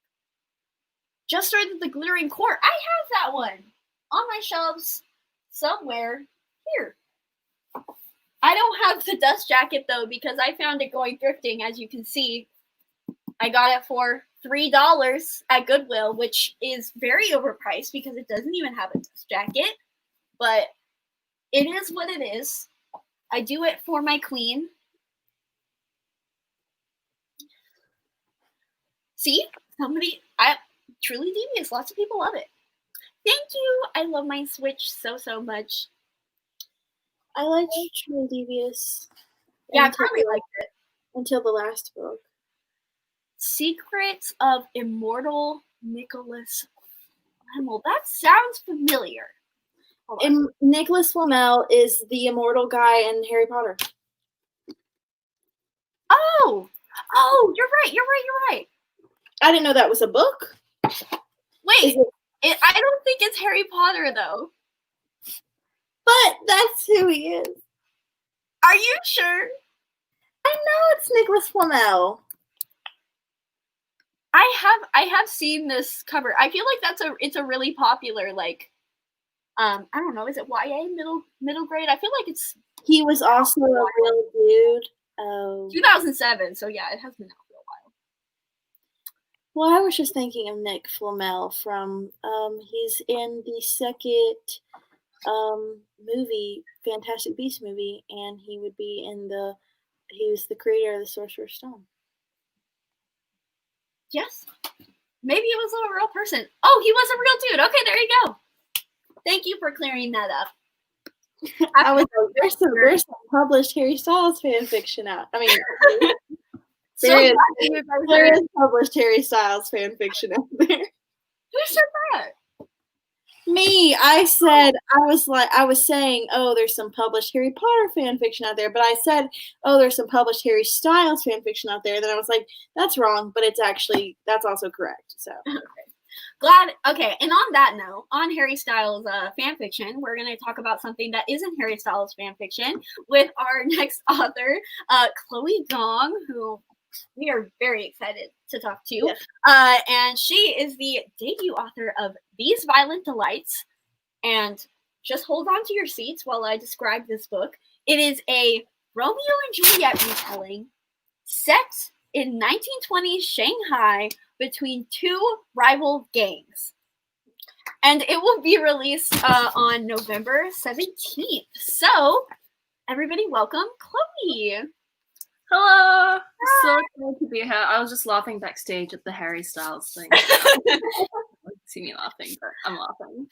Just started The Glittering Court. I have that one on my shelves somewhere here. I don't have the dust jacket though because I found it going thrifting, as you can see. I got it for $3 at Goodwill, which is very overpriced because it doesn't even have a dust jacket. But it is what it is. I do it for my queen. See? Truly Devious. Lots of people love it. Thank you. I love my Switch so, so much. I liked Truly Devious. Yeah, I probably liked it. Until the last book. Secrets of Immortal Nicholas Flamel. That sounds familiar. Nicholas Flamel is the immortal guy in Harry Potter. Oh, you're right. I didn't know that was a book. Wait, I don't think it's Harry Potter though. But that's who he is. Are you sure? I know it's Nicholas Flamel. I have seen this cover. I feel like it's a really popular I don't know, is it YA middle grade? I feel like he was also a real dude. 2007, so yeah, it has been out for a while. Well, I was just thinking of Nick Flamel from he's in the second movie, Fantastic Beasts movie, and he would be he was the creator of the Sorcerer's Stone. Yes. Maybe it was a real person. Oh, he was a real dude. Okay, there you go. Thank you for clearing that up. I was like, there's some published Harry Styles fan fiction out. I mean, there is published Harry Styles fan fiction out there. Who said that? Me. I said, I was saying, oh, there's some published Harry Potter fan fiction out there, but I said, oh, there's some published Harry Styles fan fiction out there. Then I was like, that's wrong, but that's also correct. So. Okay. Glad. Okay, and on that note, on Harry Styles fan fiction, we're going to talk about something that isn't Harry Styles fan fiction with our next author, Chloe Gong, who we are very excited to talk to. Yes. And she is the debut author of These Violent Delights. And just hold on to your seats while I describe this book. It is a Romeo and Juliet retelling set in 1920s Shanghai between two rival gangs. And it will be released on November 17th. So, everybody welcome Chloe. Hello. So excited to be here. I was just laughing backstage at the Harry Styles thing. See me laughing, but I'm laughing.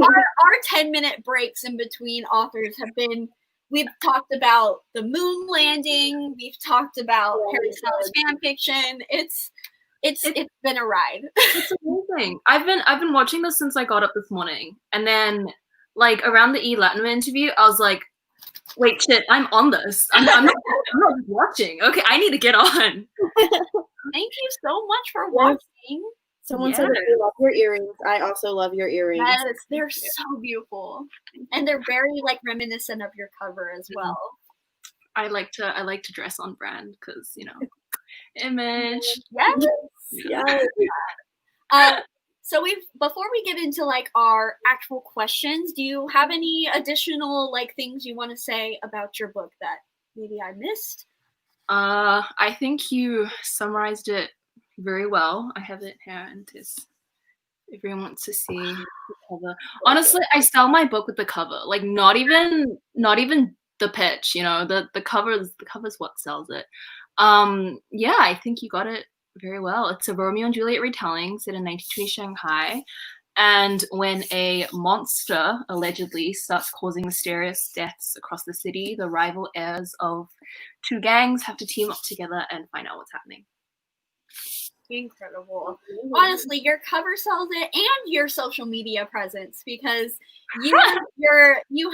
Our 10-minute breaks in between authors have been, we've talked about the moon landing, we've talked about Harry Styles fan fiction. It's been a ride. It's amazing. I've been watching this since I got up this morning, and then like around the Latimer interview, I was like, wait, shit, I'm on this. I'm not watching. Okay, I need to get on. Thank you so much for watching. Someone said that they love your earrings. I also love your earrings. Yes, they're so beautiful, and they're very like reminiscent of your cover as well. I like to dress on brand because image. Yes. Yes. So before we get into like our actual questions, do you have any additional like things you want to say about your book that maybe I missed? I think you summarized it very well. I have it here in this. If everyone wants to see the cover. Honestly, I sell my book with the cover. Like not even the pitch, the cover's what sells it. Yeah, I think you got it very well. It's a Romeo and Juliet retelling set in 1920 Shanghai. And when a monster allegedly starts causing mysterious deaths across the city, the rival heirs of two gangs have to team up together and find out what's happening. Incredible. Honestly, your cover sells it and your social media presence because you get us. You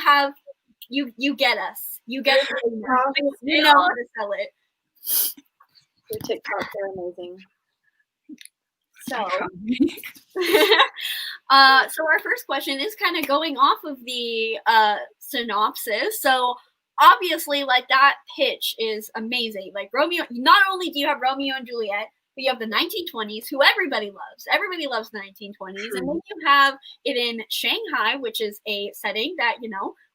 get us. You know how to sell it. Your TikToks are amazing. So, so our first question is kind of going off of the synopsis. So obviously, like that pitch is amazing. Like Romeo, not only do you have Romeo and Juliet, but you have the 1920s, who everybody loves. Everybody loves the 1920s, and then you have it in Shanghai, which is a setting that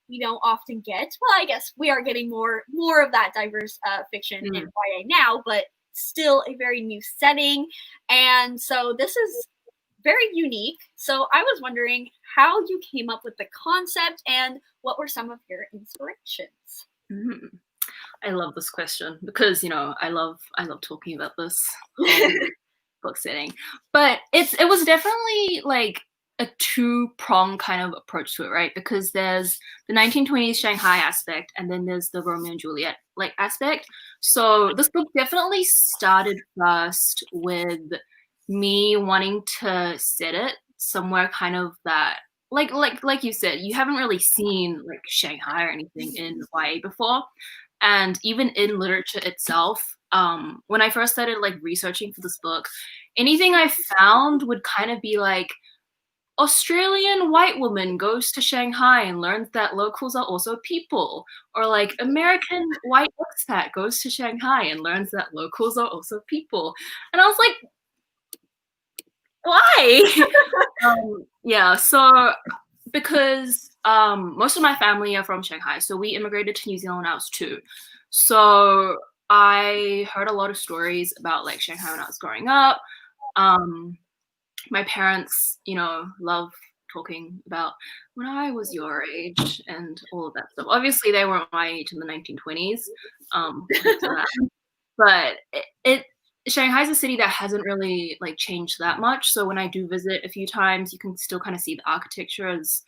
we don't often get. Well, I guess we are getting more of that diverse fiction in YA now, but still a very new setting. And so this is very unique. So I was wondering how you came up with the concept and what were some of your inspirations? I love this question because I love talking about this book setting. But it was definitely like a two-pronged kind of approach to it, right? Because there's the 1920s Shanghai aspect and then there's the Romeo and Juliet like aspect. So this book definitely started first with me wanting to set it somewhere kind of that like you said, you haven't really seen like Shanghai or anything in YA before. And even in literature itself, when I first started like researching for this book, anything I found would kind of be like Australian white woman goes to Shanghai and learns that locals are also people, or like American white expat goes to Shanghai and learns that locals are also people. And I was like, why? Yeah, so because most of my family are from Shanghai, so we immigrated to New Zealand when I was 2. So I heard a lot of stories about like Shanghai when I was growing up. My parents, love talking about when I was your age and all of that stuff. Obviously, they weren't my age in the 1920s, but Shanghai's a city that hasn't really like changed that much. So when I do visit a few times, you can still kind of see the architecture as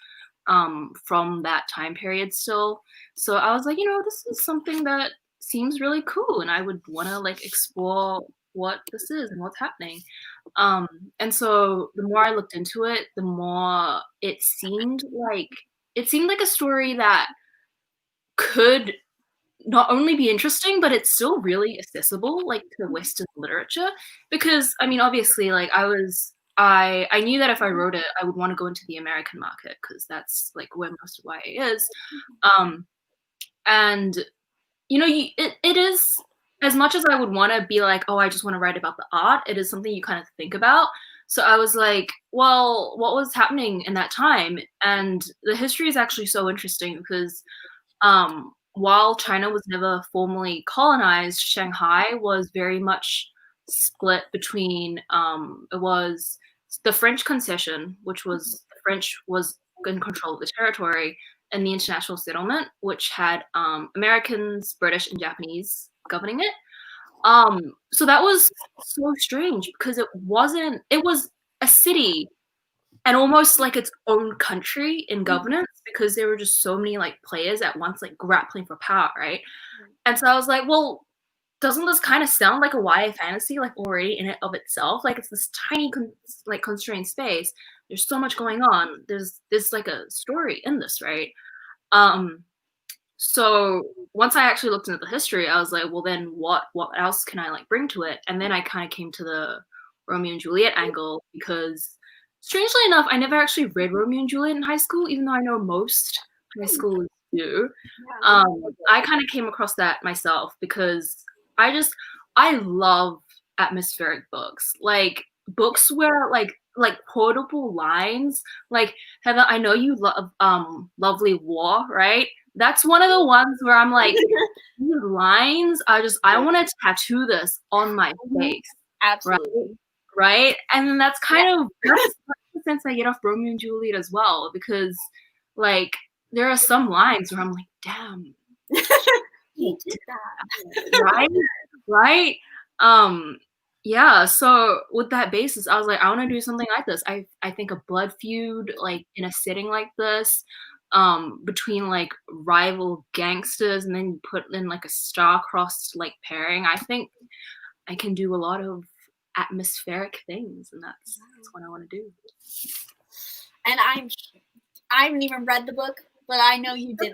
from that time period still. So I was like, this is something that seems really cool, and I would want to like explore what this is and what's happening. And so the more I looked into it, the more it seemed like a story that could not only be interesting, but it's still really accessible like to Western literature. Because I mean, obviously, like I was I knew that if I wrote it, I would want to go into the American market because that's like where most of YA is. And you know, it is, as much as I would want to be like, oh, I just want to write about the art, it is something you kind of think about. So I was like, well, what was happening in that time? And the history is actually so interesting because while China was never formally colonized, Shanghai was very much split between it was the French concession, which was the French was in control of the territory, and the international settlement, which had Americans, British, and Japanese governing it. So that was so strange because it was a city and almost like its own country in governance because there were just so many like players at once like grappling for power, right? And so I was like, well, doesn't this kind of sound like a YA fantasy like already in it of itself? Like it's this tiny like constrained space. There's so much going on. There's like a story in this, right? So once I actually looked into the history, I was like, well, then what else can I like bring to it? And then I kind of came to the Romeo and Juliet angle because strangely enough, I never actually read Romeo and Juliet in high school, even though I know most high schools do. I kind of came across that myself because I love atmospheric books, like books where like quotable lines. Like Heather, I know you love Lovely War, right? That's one of the ones where I'm like, these lines are just, I want to tattoo this on my face. Absolutely. Right? And that's kind of that's the sense I get off Romeo and Juliet as well, because like there are some lines where I'm like, damn, he did that. Right? Yeah, so with that basis, I was like, I want to do something like this. I think a blood feud, like in a setting like this, between like rival gangsters, and then you put in like a star-crossed like pairing. I think I can do a lot of atmospheric things, and that's what I want to do. And I haven't even read the book, but I know you did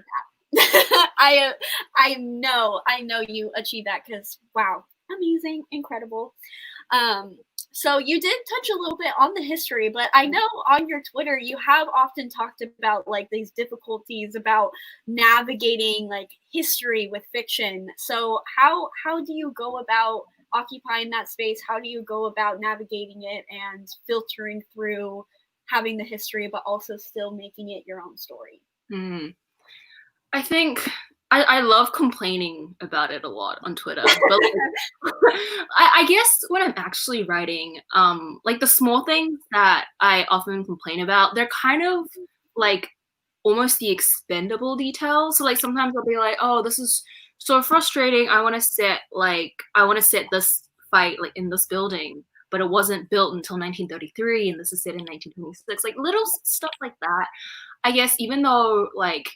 that. I know you achieved that because wow, amazing, incredible. So you did touch a little bit on the history, but I know on your Twitter you have often talked about like these difficulties about navigating like history with fiction. So how do you go about occupying that space? How do you go about navigating it and filtering through having the history but also still making it your own story? I think I love complaining about it a lot on Twitter, but like, I guess when I'm actually writing, like the small things that I often complain about, they're kind of like almost the expendable details. So like sometimes I'll be like, oh, this is so frustrating. I want to set this fight like in this building, but it wasn't built until 1933, and this is set in 1926. Like little stuff like that. I guess even though like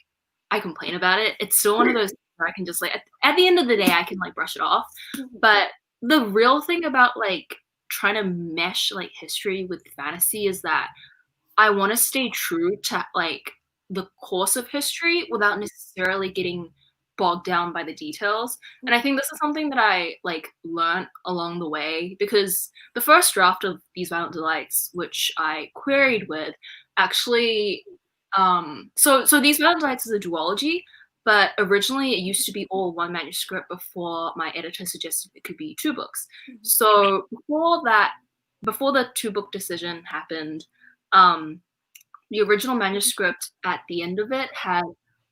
I complain about it, it's still one of those where I can just like at the end of the day I can like brush it off. But the real thing about like trying to mesh like history with fantasy is that I want to stay true to like the course of history without necessarily getting bogged down by the details. And I think this is something that I like learned along the way, because the first draft of These Violent Delights, which I queried with, actually so These Violent Delights is a duology, but originally it used to be all one manuscript before my editor suggested it could be 2 books. So before the 2-book decision happened, the original manuscript at the end of it had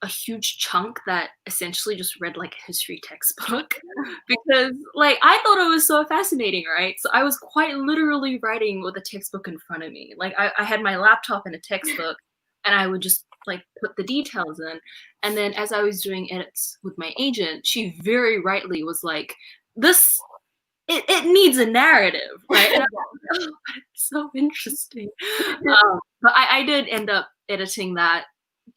a huge chunk that essentially just read like a history textbook because like I thought it was so fascinating, right? So I was quite literally writing with a textbook in front of me. Like I had my laptop and a textbook, and I would just like put the details in. And then as I was doing edits with my agent, she very rightly was like, it needs a narrative, right? And I was like, oh, it's so interesting. But I did end up editing that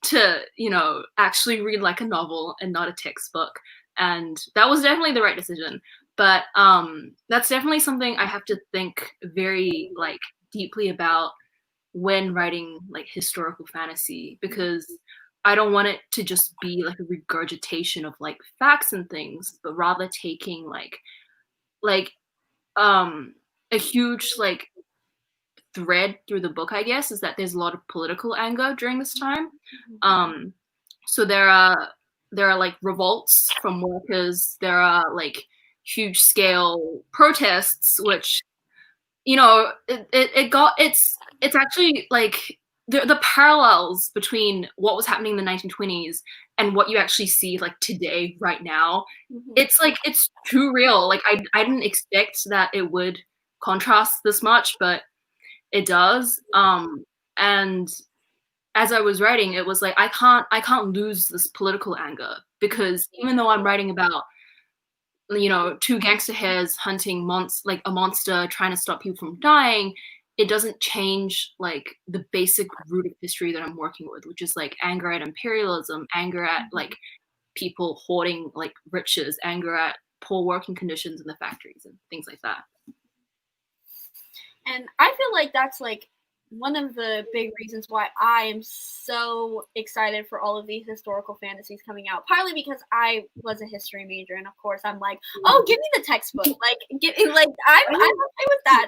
to, you know, actually read like a novel and not a textbook. And that was definitely the right decision. But that's definitely something I have to think very like deeply about when writing like historical fantasy, because I don't want it to just be like a regurgitation of like facts and things, but rather taking like a huge like thread through the book, I guess, is that there's a lot of political anger during this time. So there are like revolts from workers. There are like huge scale protests, which, you know, it's actually like the parallels between what was happening in the 1920s and what you actually see like today, right now. It's like, it's too real. Like I didn't expect that it would contrast this much, but it does. And as I was writing, it was like, I can't lose this political anger, because even though I'm writing about, you know, two gangster hairs hunting a monster trying to stop people from dying, it doesn't change like the basic root of history that I'm working with, which is like anger at imperialism, anger at like people hoarding like riches, anger at poor working conditions in the factories and things like that. And I feel like that's like one of the big reasons why I am so excited for all of these historical fantasies coming out. Partly because I was a history major, and of course I'm like, oh, give me the textbook. Like, I'm okay with that.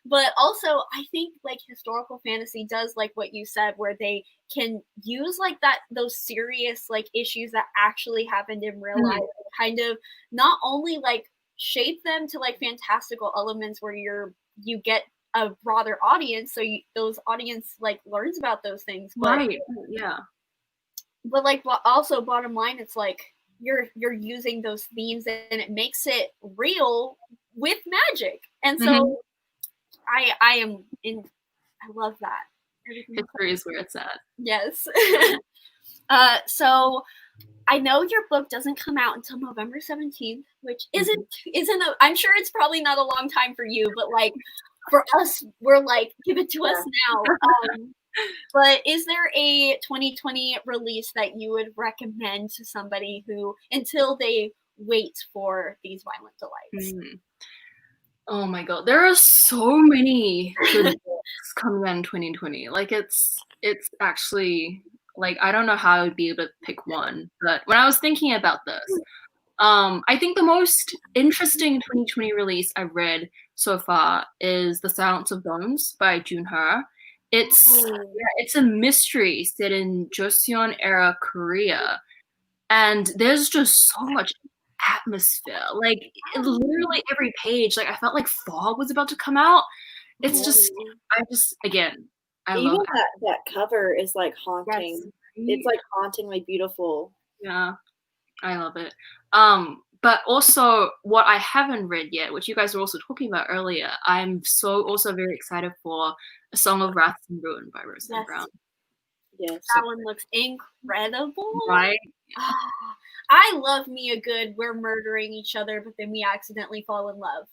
But also I think like historical fantasy does like what you said, where they can use like those serious like issues that actually happened in real life, kind of not only like shape them to like fantastical elements where you get a broader audience, so those audience like learns about those things, but, right? Yeah. But like, also bottom line, it's like you're using those themes and it makes it real with magic, and so I love that. History is where it's at. Yes. So I know your book doesn't come out until November 17th, which isn't I'm sure it's probably not a long time for you, but like for us, we're like, give it to us now. But is there a 2020 release that you would recommend to somebody who, until they wait for these violent delights? Oh my god, there are so many good books coming out in 2020. Like it's actually like, I don't know how I would be able to pick one, but when I was thinking about this, I think the most interesting 2020 release I've read so far is The Silence of Bones by Junher. It's a mystery set in Joseon era Korea, and there's just so much atmosphere. Like literally every page, like I felt like fog was about to come out. It's just, again, I even love that cover is like haunting. Yes. It's like hauntingly beautiful. Yeah, I love it. But also what I haven't read yet, which you guys were also talking about earlier, I'm also very excited for A Song of Wrath and Ruin by Rosemary Brown. Yes. That one looks incredible. Right? I love me a good we're murdering each other, but then we accidentally fall in love.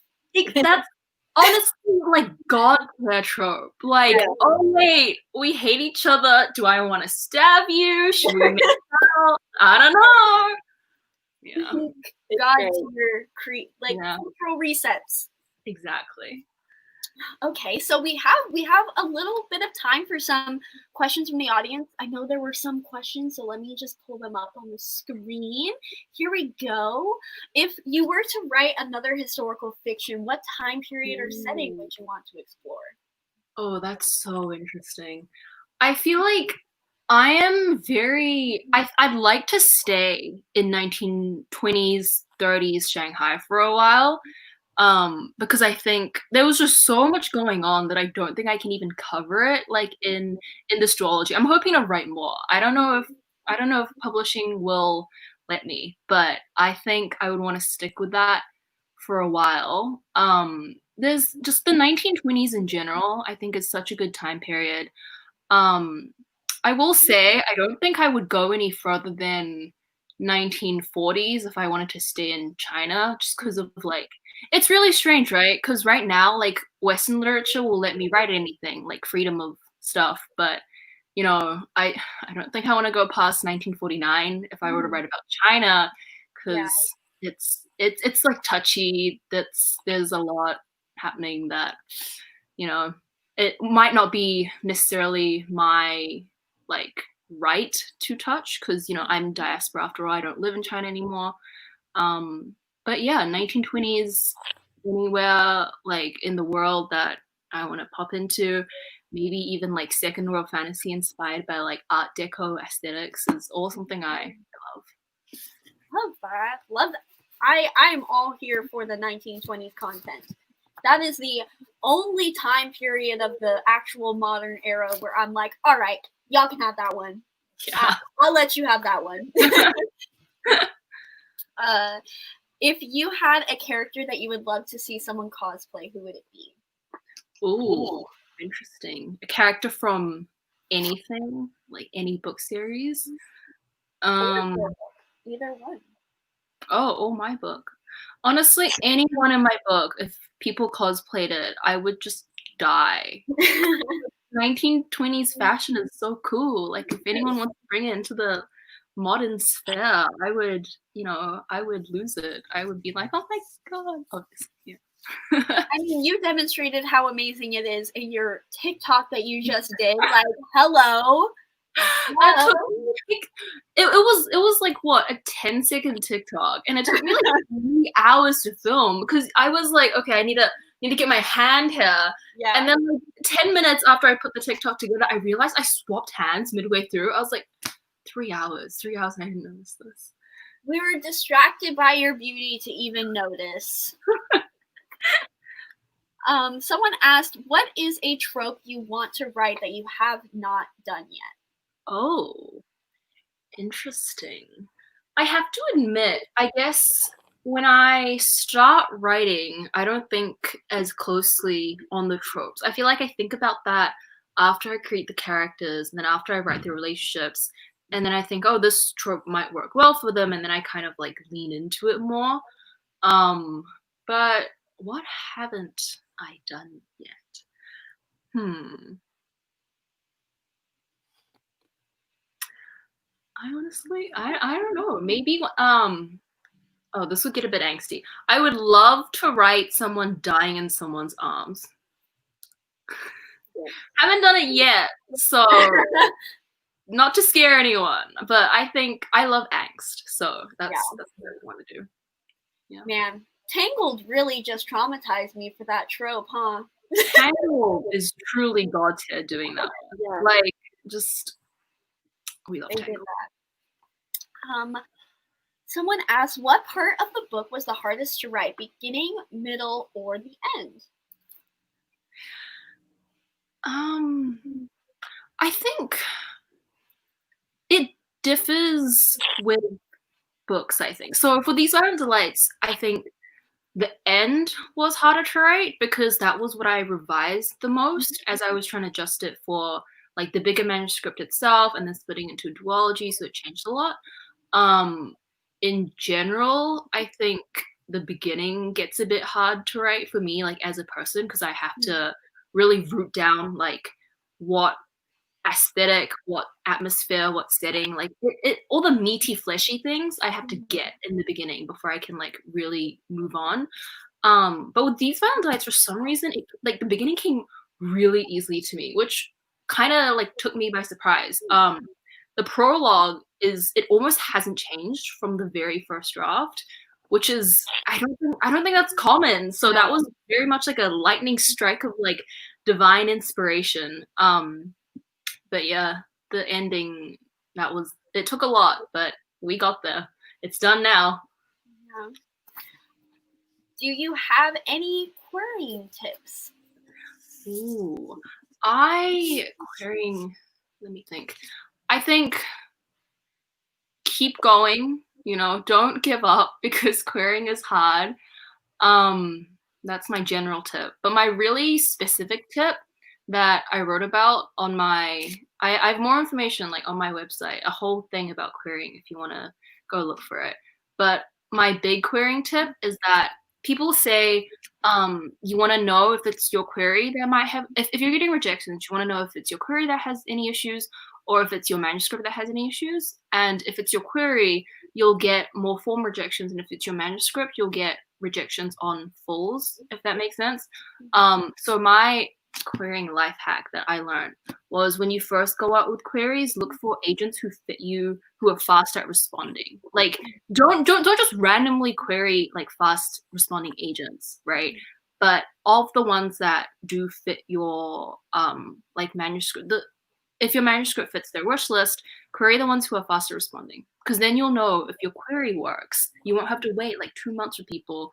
That's honestly like God trope. Like, oh wait, we hate each other. Do I want to stab you? Should we make out? I don't know. Yeah. God tier cultural resets. Exactly. Okay, so we have a little bit of time for some questions from the audience. I know there were some questions, so let me just pull them up on the screen. Here we go. If you were to write another historical fiction, what time period or setting would you want to explore? Oh, that's so interesting. I feel like I am I'd like to stay in 1920s, 30s Shanghai for a while. Because I think there was just so much going on that I don't think I can even cover it like in this duology. I'm hoping to write more. I don't know if publishing will let me, but I think I would want to stick with that for a while. There's just the 1920s in general, I think is such a good time period. I will say I don't think I would go any further than 1940s if I wanted to stay in China, just because of like, it's really strange, right? Because right now, like Western literature will let me write anything, like freedom of stuff, but you know, I don't think I want to go past 1949 if I were to write about China, because it's like touchy. There's a lot happening that, you know, it might not be necessarily my like right to touch, because you know I'm diaspora after all. I don't live in China anymore. But yeah, 1920s anywhere like in the world that I want to pop into. Maybe even like second world fantasy inspired by like Art Deco aesthetics is all something I love. Love that. Love that. I'm all here for the 1920s content. That is the only time period of the actual modern era where I'm like, all right, y'all can have that one. Yeah. I'll let you have that one. If you had a character that you would love to see someone cosplay, who would it be? Ooh, interesting. A character from anything, like any book series. Either one. Oh, my book. Honestly, anyone in my book, if people cosplayed it, I would just die. 1920s fashion is so cool. Like, if anyone wants to bring it into the modern sphere, I would lose it. I would be like, oh my god. Obviously, yeah. I mean, you demonstrated how amazing it is in your TikTok that you just did. Like, hello. It was like what, a 10-second TikTok, and it took me like 3 hours to film because I was like, okay, I need to get my hand here. Yeah. And then like 10 minutes after I put the TikTok together, I realized I swapped hands midway through. I was like, 3 hours, and I didn't notice this. We were distracted by your beauty to even notice. Someone asked, what is a trope you want to write that you have not done yet? Oh, interesting. I have to admit, I guess when I start writing, I don't think as closely on the tropes. I feel like I think about that after I create the characters, and then after I write the relationships, and then I think, oh, this trope might work well for them, and then I kind of like lean into it more. But what haven't I done yet? I don't know. Maybe oh, this would get a bit angsty. I would love to write someone dying in someone's arms. Haven't done it yet, so not to scare anyone, but I think I love angst, so that's what I want to do. Yeah. Man, Tangled really just traumatized me for that trope, huh? Tangled is truly God tier doing that. Yeah. Like, just we love Tangled. Someone asked, what part of the book was the hardest to write, beginning, middle, or the end? I think it differs with books, I think. So for These Iron Delights, I think the end was harder to write because that was what I revised the most as I was trying to adjust it for like the bigger manuscript itself and then splitting into a duology, so it changed a lot. In general, I think the beginning gets a bit hard to write for me, like as a person, because I have to really root down like what aesthetic, what atmosphere, what setting, like all the meaty, fleshy things I have to get in the beginning before I can like really move on. But with These Violent Delights, for some reason, like the beginning came really easily to me, which kind of like took me by surprise. The prologue it almost hasn't changed from the very first draft, which is I don't think that's common. So that was very much like a lightning strike of like divine inspiration. But yeah, the ending, it took a lot, but we got there. It's done now. Yeah. Do you have any querying tips? Ooh, let me think. I think keep going, don't give up because querying is hard. That's my general tip. But my really specific tip that I wrote about on I have more information like on my website, a whole thing about querying if you want to go look for it. But my big querying tip is that people say you want to know if it's your query that might have, if you're getting rejections, you want to know if it's your query that has any issues or if it's your manuscript that has any issues. And if it's your query, you'll get more form rejections. And if it's your manuscript, you'll get rejections on fulls, if that makes sense. So my querying life hack that I learned was when you first go out with queries, look for agents who fit you, who are fast at responding. Like don't just randomly query like fast responding agents, right? but of the ones that do fit your like manuscript, if your manuscript fits their wish list, query the ones who are faster responding, because then you'll know if your query works. You won't have to wait like 2 months for people,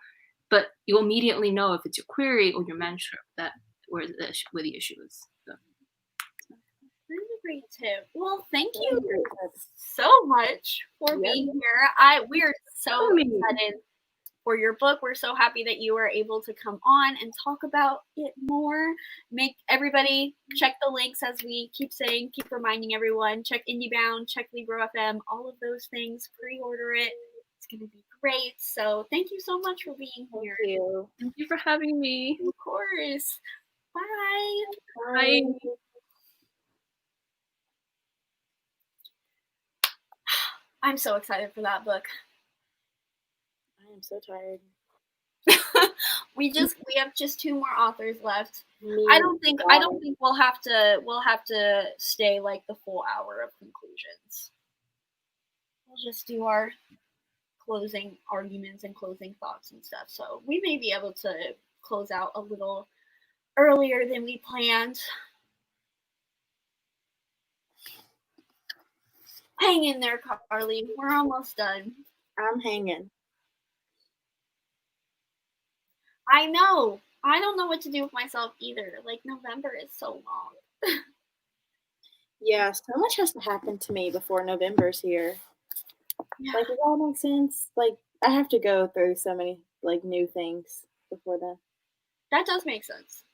but you'll immediately know if it's your query or your manuscript that where the issue is. So. Really great tip. Well, thank you so much for being here. We're so excited for your book. We're so happy that you were able to come on and talk about it more. Make everybody check the links, as we keep saying, keep reminding everyone. Check IndieBound, check Libro FM, all of those things. Pre-order it. It's going to be great. So thank you so much for being here. Thank you for having me. Of course. Bye. Bye. I'm so excited for that book. I am so tired. We have just 2 more authors left. I don't think we'll have to stay like the full hour of conclusions. We'll just do our closing arguments and closing thoughts and stuff. So we may be able to close out a little earlier than we planned. Hang in there, Carly. We're almost done. I'm hanging. I know. I don't know what to do with myself either. Like, November is so long. Yeah, so much has to happen to me before November's here. Yeah. Like, does that make sense? Like, I have to go through so many, like, new things before then. That does make sense.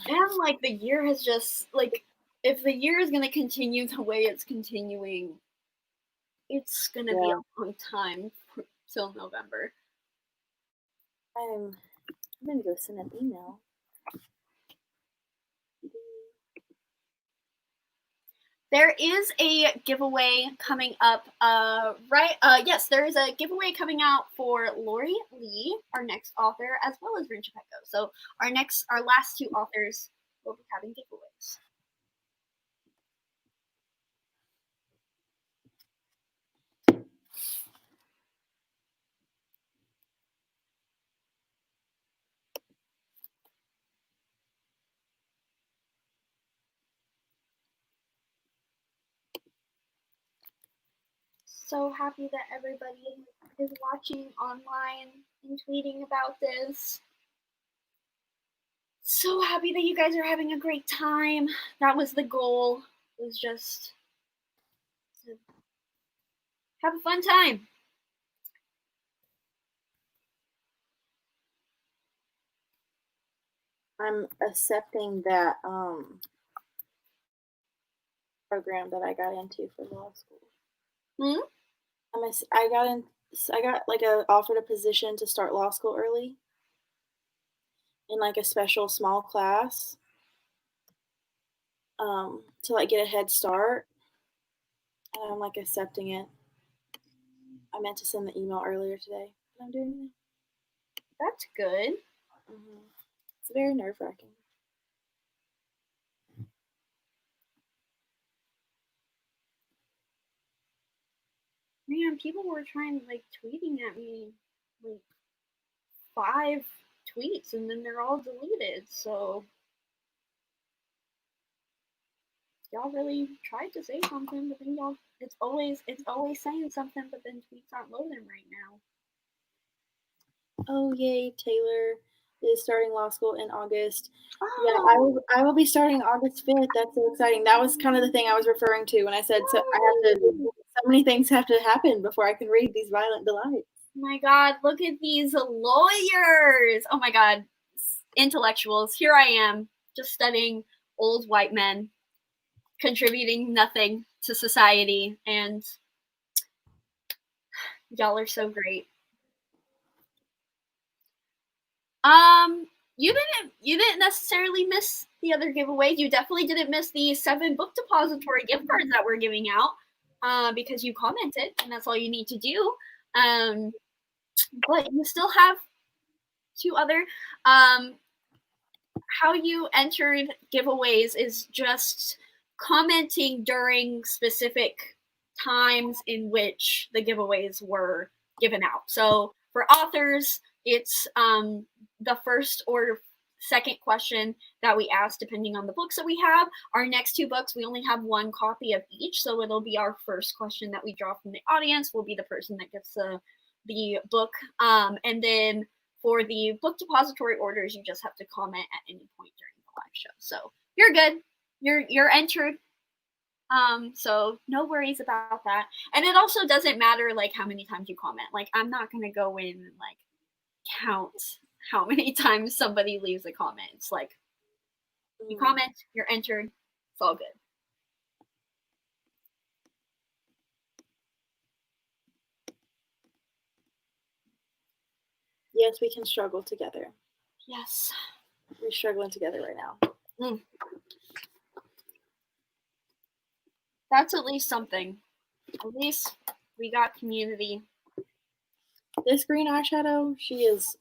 And, like, the year has just, like, if the year is going to continue the way it's continuing, it's going to be a long time till November. I'm going to go send an email. There is a giveaway coming up, yes, there is a giveaway coming out for Lori Lee, our next author, as well as Rin Chupeco. So our last 2 authors will be having giveaways. So happy that everybody is watching online and tweeting about this. So happy that you guys are having a great time. That was the goal, was just to have a fun time. I'm accepting that program that I got into for law school. I got like offered a position to start law school early in like a special small class to like get a head start, and I'm like accepting it. I meant to send the email earlier today, but I'm doing it. That's good. It's very nerve-wracking. Man, people were trying like tweeting at me like 5 tweets, and then they're all deleted. So y'all really tried to say something, but then it's always saying something, but then tweets aren't loading right now. Oh yay, Taylor is starting law school in August. Oh. Yeah, I will be starting August 5th. That's so exciting. That was kind of the thing I was referring to when I said so many things have to happen before I can read these Violent Delights. My God, look at these lawyers. Oh my God, intellectuals. Here I am, just studying old white men, contributing nothing to society, and y'all are so great. You didn't necessarily miss the other giveaways. You definitely didn't miss the 7 book depository gift cards that we're giving out because you commented, and that's all you need to do. But you still have 2 other. How you entered giveaways is just commenting during specific times in which the giveaways were given out. So for authors, it's the first or second question that we ask depending on the books that we have. Our next 2 books, we only have 1 copy of each, so it'll be our first question that we draw from the audience will be the person that gets the book. And then for the book depository orders, you just have to comment at any point during the live show. So you're good. You're entered. So no worries about that. And it also doesn't matter like how many times you comment. Like I'm not gonna go in and like count how many times somebody leaves a comment. It's like you comment, you're entered, it's all good. Yes, we can struggle together. Yes. We're struggling together right now. That's at least something. At least we got community. This green eyeshadow, she is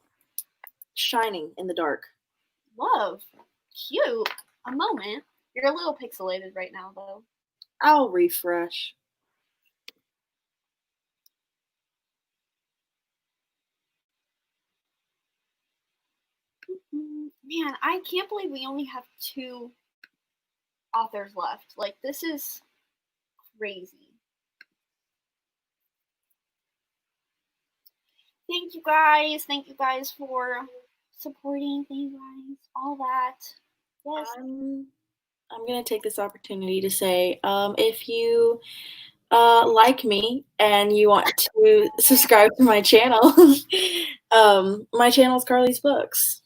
shining in the dark. Love. Cute. A moment. You're a little pixelated right now, though. I'll refresh. Man, I can't believe we only have 2 authors left. Like, this is crazy. Thank you guys. Thank you guys for supporting. Thank you guys. All that. Yes. I'm going to take this opportunity to say, if you like me and you want to subscribe to my channel, my channel is Carly's Books.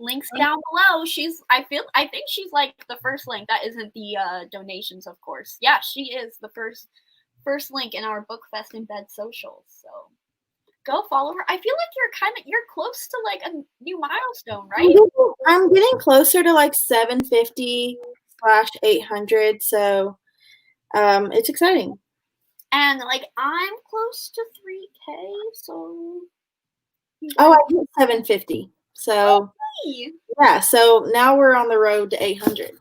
Links down below. I think she's like the first link. That isn't the donations, of course. Yeah, she is the first link in our Bookfest in Bed socials. So go follow her. I feel like you're close to like a new milestone, right? I'm getting closer to like 750/800, so it's exciting. And like I'm close to 3K, so I hit 750. So yeah, so now we're on the road to 800.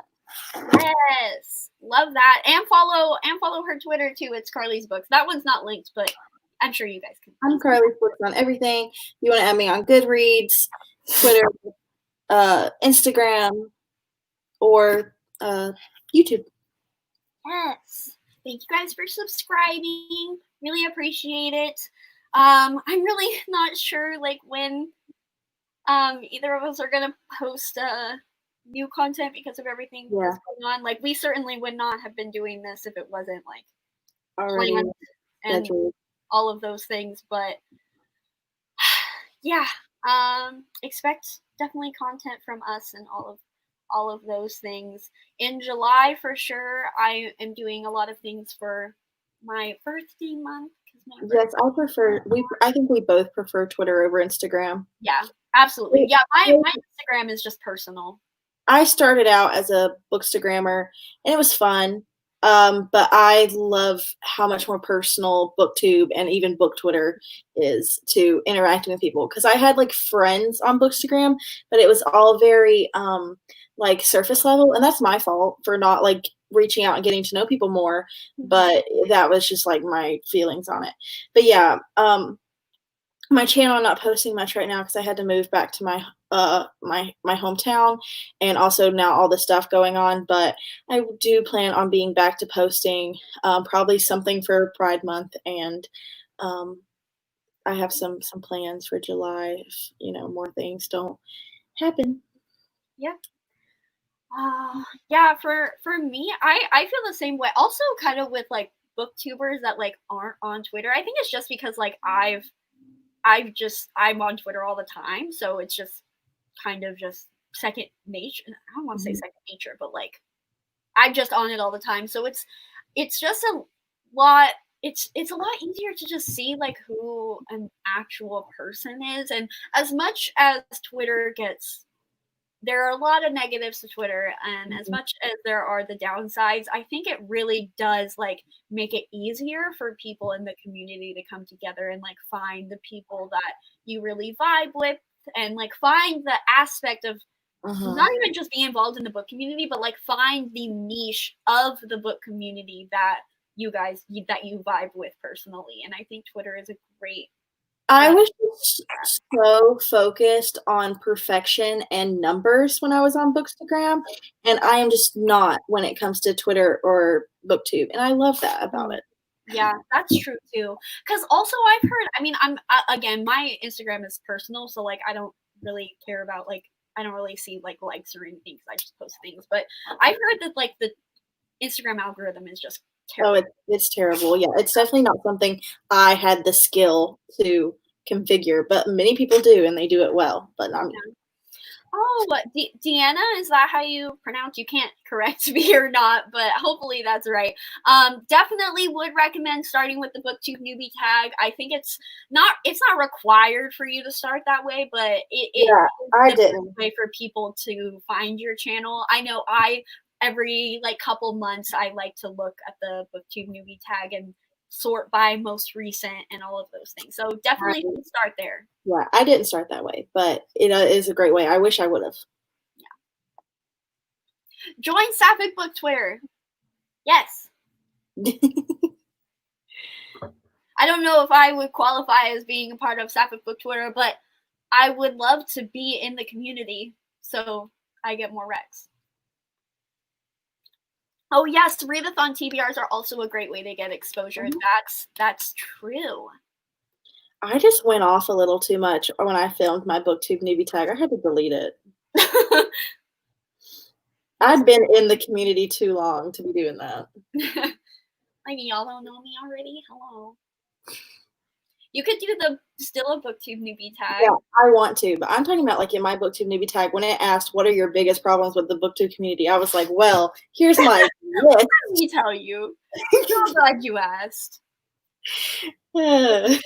Yes, love that. And follow her Twitter too. It's Carly's Books. That one's not linked, but I'm sure you guys can. I'm Carly's Books on everything. You want to add me on Goodreads, Twitter, Instagram, or YouTube. Yes. Thank you guys for subscribing. Really appreciate it. I'm really not sure like when either of us are gonna post new content because of everything that's going on. Like we certainly would not have been doing this if it wasn't like planned and all of those things. But yeah, expect definitely content from us and all of those things. In July for sure, I am doing a lot of things for my birthday month. Yes, I think we both prefer Twitter over Instagram. Yeah, absolutely. Yeah, my Instagram is just personal. I started out as a Bookstagrammer, and it was fun. But I love how much more personal Booktube and even Book Twitter is to interacting with people. Because I had like friends on Bookstagram, but it was all very like surface level, and that's my fault for not like reaching out and getting to know people more. But that was just like my feelings on it. But yeah, my channel, I'm not posting much right now because I had to move back to my my hometown, and also now all the stuff going on. But I do plan on being back to posting probably something for Pride Month, and I have some plans for July if more things don't happen. Yeah. Yeah, for me, I feel the same way. Also kind of with like booktubers that like aren't on Twitter. I think it's just because like I'm on Twitter all the time, so it's just kind of just second nature. I don't want to say second nature, but like I'm just on it all the time. So it's just a lot. It's a lot easier to just see like who an actual person is. And as much as Twitter gets, there are a lot of negatives to Twitter, and as much as there are the downsides, I think it really does like make it easier for people in the community to come together and like find the people that you really vibe with, and like find the aspect of not even just being involved in the book community, but like find the niche of the book community that you vibe with personally. And I think Twitter is a I was just so focused on perfection and numbers when I was on Bookstagram, and I am just not when it comes to Twitter or BookTube, and I love that about it. Yeah, that's true too. Because also I've heard. I mean, again, my Instagram is personal, so like I don't really care about like I don't really see like likes or anything because I just post things. But I've heard that like the Instagram algorithm is just terrible. Oh, it's terrible. Yeah, it's definitely not something I had the skill to configure, but many people do, and they do it well. But not me. Oh, Deanna, is that how you pronounce? You can't correct me or not, but hopefully that's right. Definitely would recommend starting with the BookTube newbie tag. I think it's not required for you to start that way, but I didn't. Way for people to find your channel. I know every like couple months I like to look at the BookTube newbie tag and sort by most recent and all of those things. So definitely start there. Yeah, I didn't start that way, but it is a great way. I wish I would have. Yeah. Join Sapphic Book Twitter. Yes. I don't know if I would qualify as being a part of Sapphic Book Twitter, but I would love to be in the community so I get more recs. Oh yes, readathon TBRs are also a great way to get exposure. That's true. I just went off a little too much when I filmed my BookTube newbie tag. I had to delete it. I've been in the community too long to be doing that. Like y'all don't know me already. Hello. You could do the still a BookTube newbie tag. Yeah, I want to, but I'm talking about like in my BookTube newbie tag, when it asked what are your biggest problems with the BookTube community, I was like, well, here's my list. Let me tell you. I'm glad you asked. It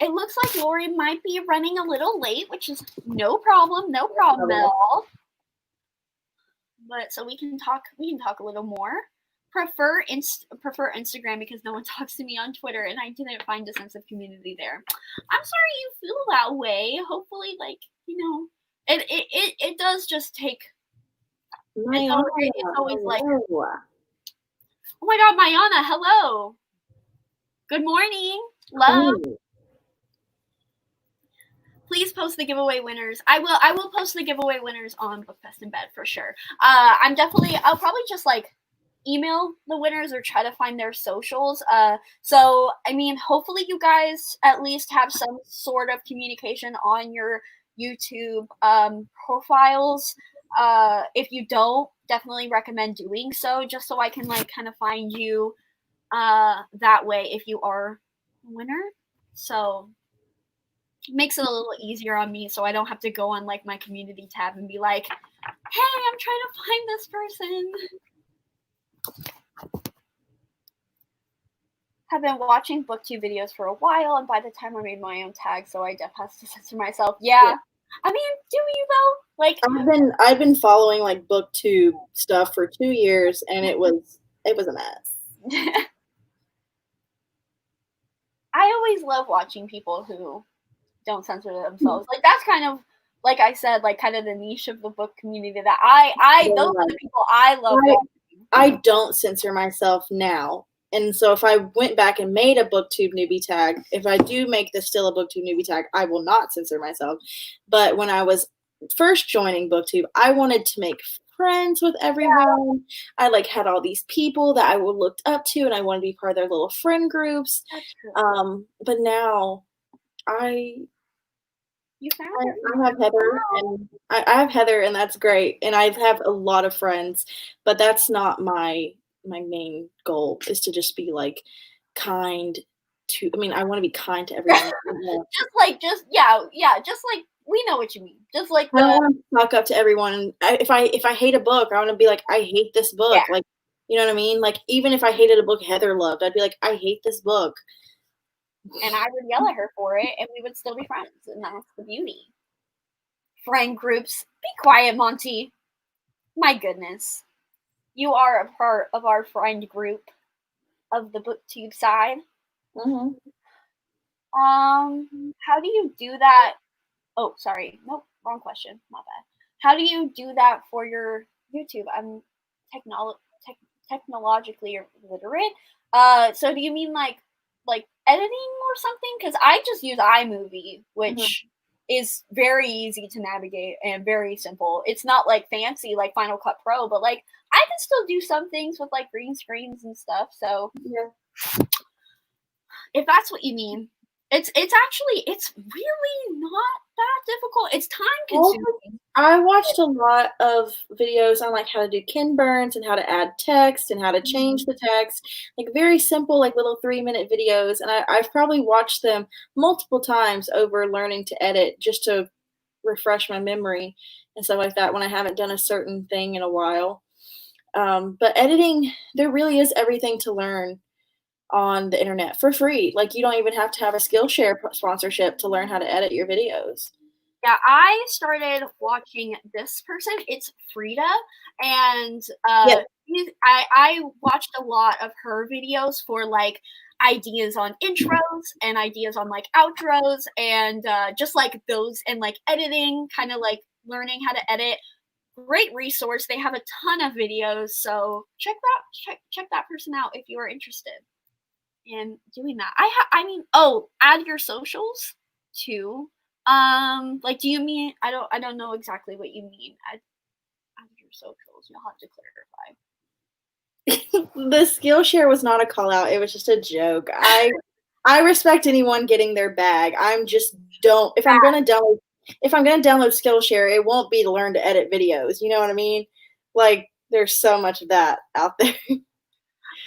looks like Lori might be running a little late, which is no problem at all. But so we can talk a little more. Prefer Instagram because no one talks to me on Twitter and I didn't find a sense of community there. I'm sorry you feel that way. Hopefully, like, you know, it does just take it's always like, oh my god, Mayana, hello. Good morning. Love. Please post the giveaway winners. I will post the giveaway winners on Bookfest in Bed for sure. I'll probably just like email the winners or try to find their socials. So I mean, hopefully you guys at least have some sort of communication on your YouTube profiles. If you don't, definitely recommend doing so, just so I can like kind of find you that way if you are a winner. So it makes it a little easier on me, so I don't have to go on like my community tab and be like, hey, I'm trying to find this person. Have been watching BookTube videos for a while, and by the time I made my own tag, so I just have to censor myself. Yeah. I mean, do you though? Like, I've been following like BookTube stuff for 2 years, and it was a mess. I always love watching people who don't censor themselves. Like that's kind of, like I said, like kind of the niche of the book community that those are the people I love. I don't censor myself now. And so if I went back and made a BookTube newbie tag, if I do make this still a BookTube newbie tag, I will not censor myself. But when I was first joining BookTube, I wanted to make friends with everyone. I like had all these people that I looked up to and I wanted to be part of their little friend groups. But now I have Heather, and I have Heather, and that's great. And I have a lot of friends, but that's not my main goal. Is to just be like kind to. I mean, I want to be kind to everyone. just like we know what you mean. Just like I don't want to talk up to everyone. If I hate a book, I want to be like, I hate this book. Yeah. Like, you know what I mean? Like, even if I hated a book Heather loved, I'd be like, I hate this book. And I would yell at her for it, and we would still be friends, and that's the beauty. Friend groups. Be quiet, Monty. My goodness. You are a part of our friend group of the BookTube side. Mm-hmm. How do you do that? Oh, sorry. Nope, wrong question. My bad. How do you do that for your YouTube? I'm technologically illiterate. So do you mean like like editing or something, because I just use iMovie, which is very easy to navigate and very simple. It's not like fancy like Final Cut Pro, but like I can still do some things with like green screens and stuff. So if that's what you mean, it's really not that difficult. It's time consuming. I watched a lot of videos on like how to do kin burns and how to add text and how to change the text, like very simple, like little 3-minute videos. And I've probably watched them multiple times over learning to edit just to refresh my memory and stuff like that when I haven't done a certain thing in a while. But editing, there really is everything to learn on the internet for free. Like you don't even have to have a Skillshare sponsorship to learn how to edit your videos. Yeah, I started watching this person. It's Frida, and I watched a lot of her videos for like ideas on intros and ideas on like outros and just like those and like editing, kind of like learning how to edit. Great resource. They have a ton of videos, so check that person out if you are interested in doing that. Add your socials too. Like, do you mean, I don't know exactly what you mean. Add your socials. You'll have to clarify. The Skillshare was not a call out. It was just a joke. I respect anyone getting their bag. I'm just don't. If I'm gonna download Skillshare, it won't be to learn to edit videos. You know what I mean? Like, there's so much of that out there.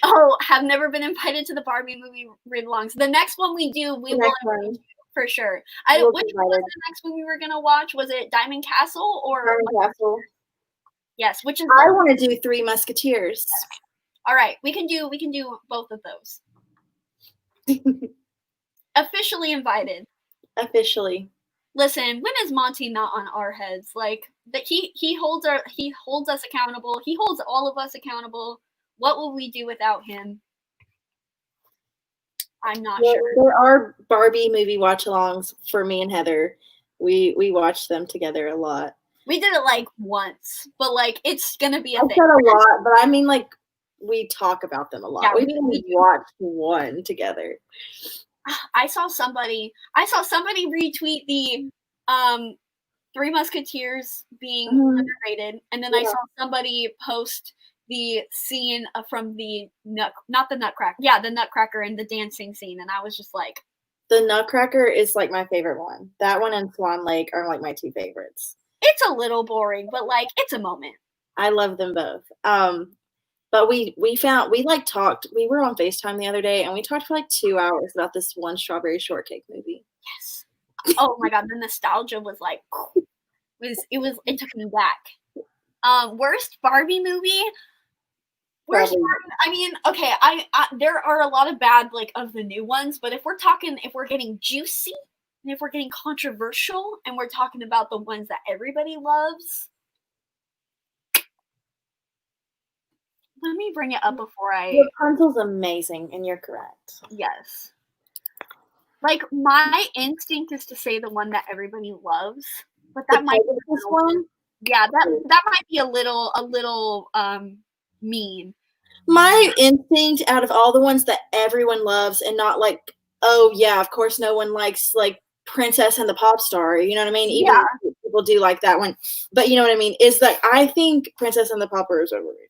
Oh, have never been invited to the Barbie movie read-alongs. The next one we do, we will invite you for sure. Which one was the next one we were gonna watch? Was it Diamond Castle or Diamond Castle? Yes, which is I want to do Three Musketeers. All right, we can do both of those. Officially invited. Officially. Listen, when is Monty not on our heads? Like that he holds us accountable. He holds all of us accountable. What will we do without him? I'm not sure. There are Barbie movie watch-alongs for me and Heather. We watched them together a lot. We did it like once, but like it's gonna be a I thing. said a lot, but I mean like we talk about them a lot. Yeah, we didn't watch one together. I saw somebody retweet the Three Musketeers being underrated, and then I saw somebody post the scene from the the Nutcracker and the dancing scene, and I was just like, the Nutcracker is like my favorite one. That one and Swan Lake are like my two favorites. It's a little boring, but like it's a moment. I love them both. But we talked. We were on FaceTime the other day, and we talked for like 2 hours about this one Strawberry Shortcake movie. Yes. Oh my god, the nostalgia was like, it took me back. Worst Barbie movie. I mean, okay, I there are a lot of bad like of the new ones, but if we're getting juicy and if we're getting controversial and we're talking about the ones that everybody loves, let me bring it up before I. Rapunzel's amazing, and you're correct. Yes. Like my instinct is to say the one that everybody loves, but that might be this one. Yeah, that might be a little mean. My instinct out of all the ones that everyone loves, and not like, oh yeah, of course no one likes like Princess and the Pop Star. You know what I mean? Even if people do like that one, but you know what I mean. Is that I think Princess and the Pauper is overrated.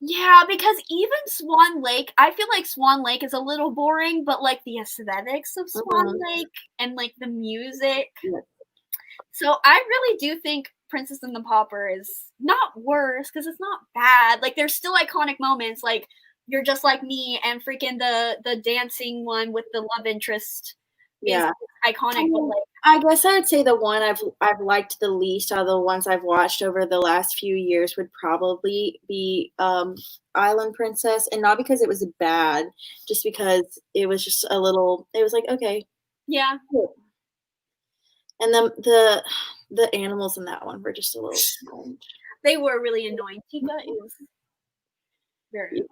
Yeah, because even Swan Lake, I feel like Swan Lake is a little boring, but like the aesthetics of Swan Lake and like the music. Yeah. So I really do think Princess and the Pauper is not worse because it's not bad. Like there's still iconic moments, like You're Just Like Me and freaking the dancing one with the love interest. Yeah, iconic. But like, I guess I would say the one I've liked the least out of the ones I've watched over the last few years would probably be Island Princess, and not because it was bad, just because it was just a little. It was like, okay, yeah. And the animals in that one were just a little strange. They were really annoying. Tika is very.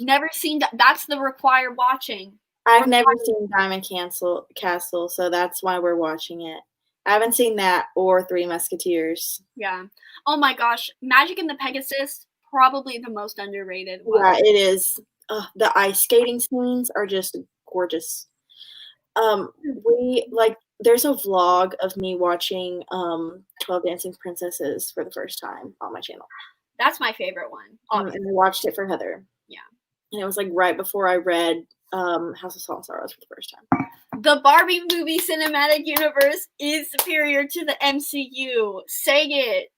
Never seen that. That's the required watching. I've never seen Diamond Castle, so that's why we're watching it. I haven't seen that or Three Musketeers. Yeah. Oh my gosh, Magic and the Pegasus, probably the most underrated one. Yeah, it is. the ice skating scenes are just gorgeous. There's a vlog of me watching 12 Dancing Princesses for the first time on my channel. That's my favorite one. And I watched it for Heather. Yeah. And it was like right before I read House of Salt and Sorrows for the first time. The Barbie movie cinematic universe is superior to the MCU. Say it.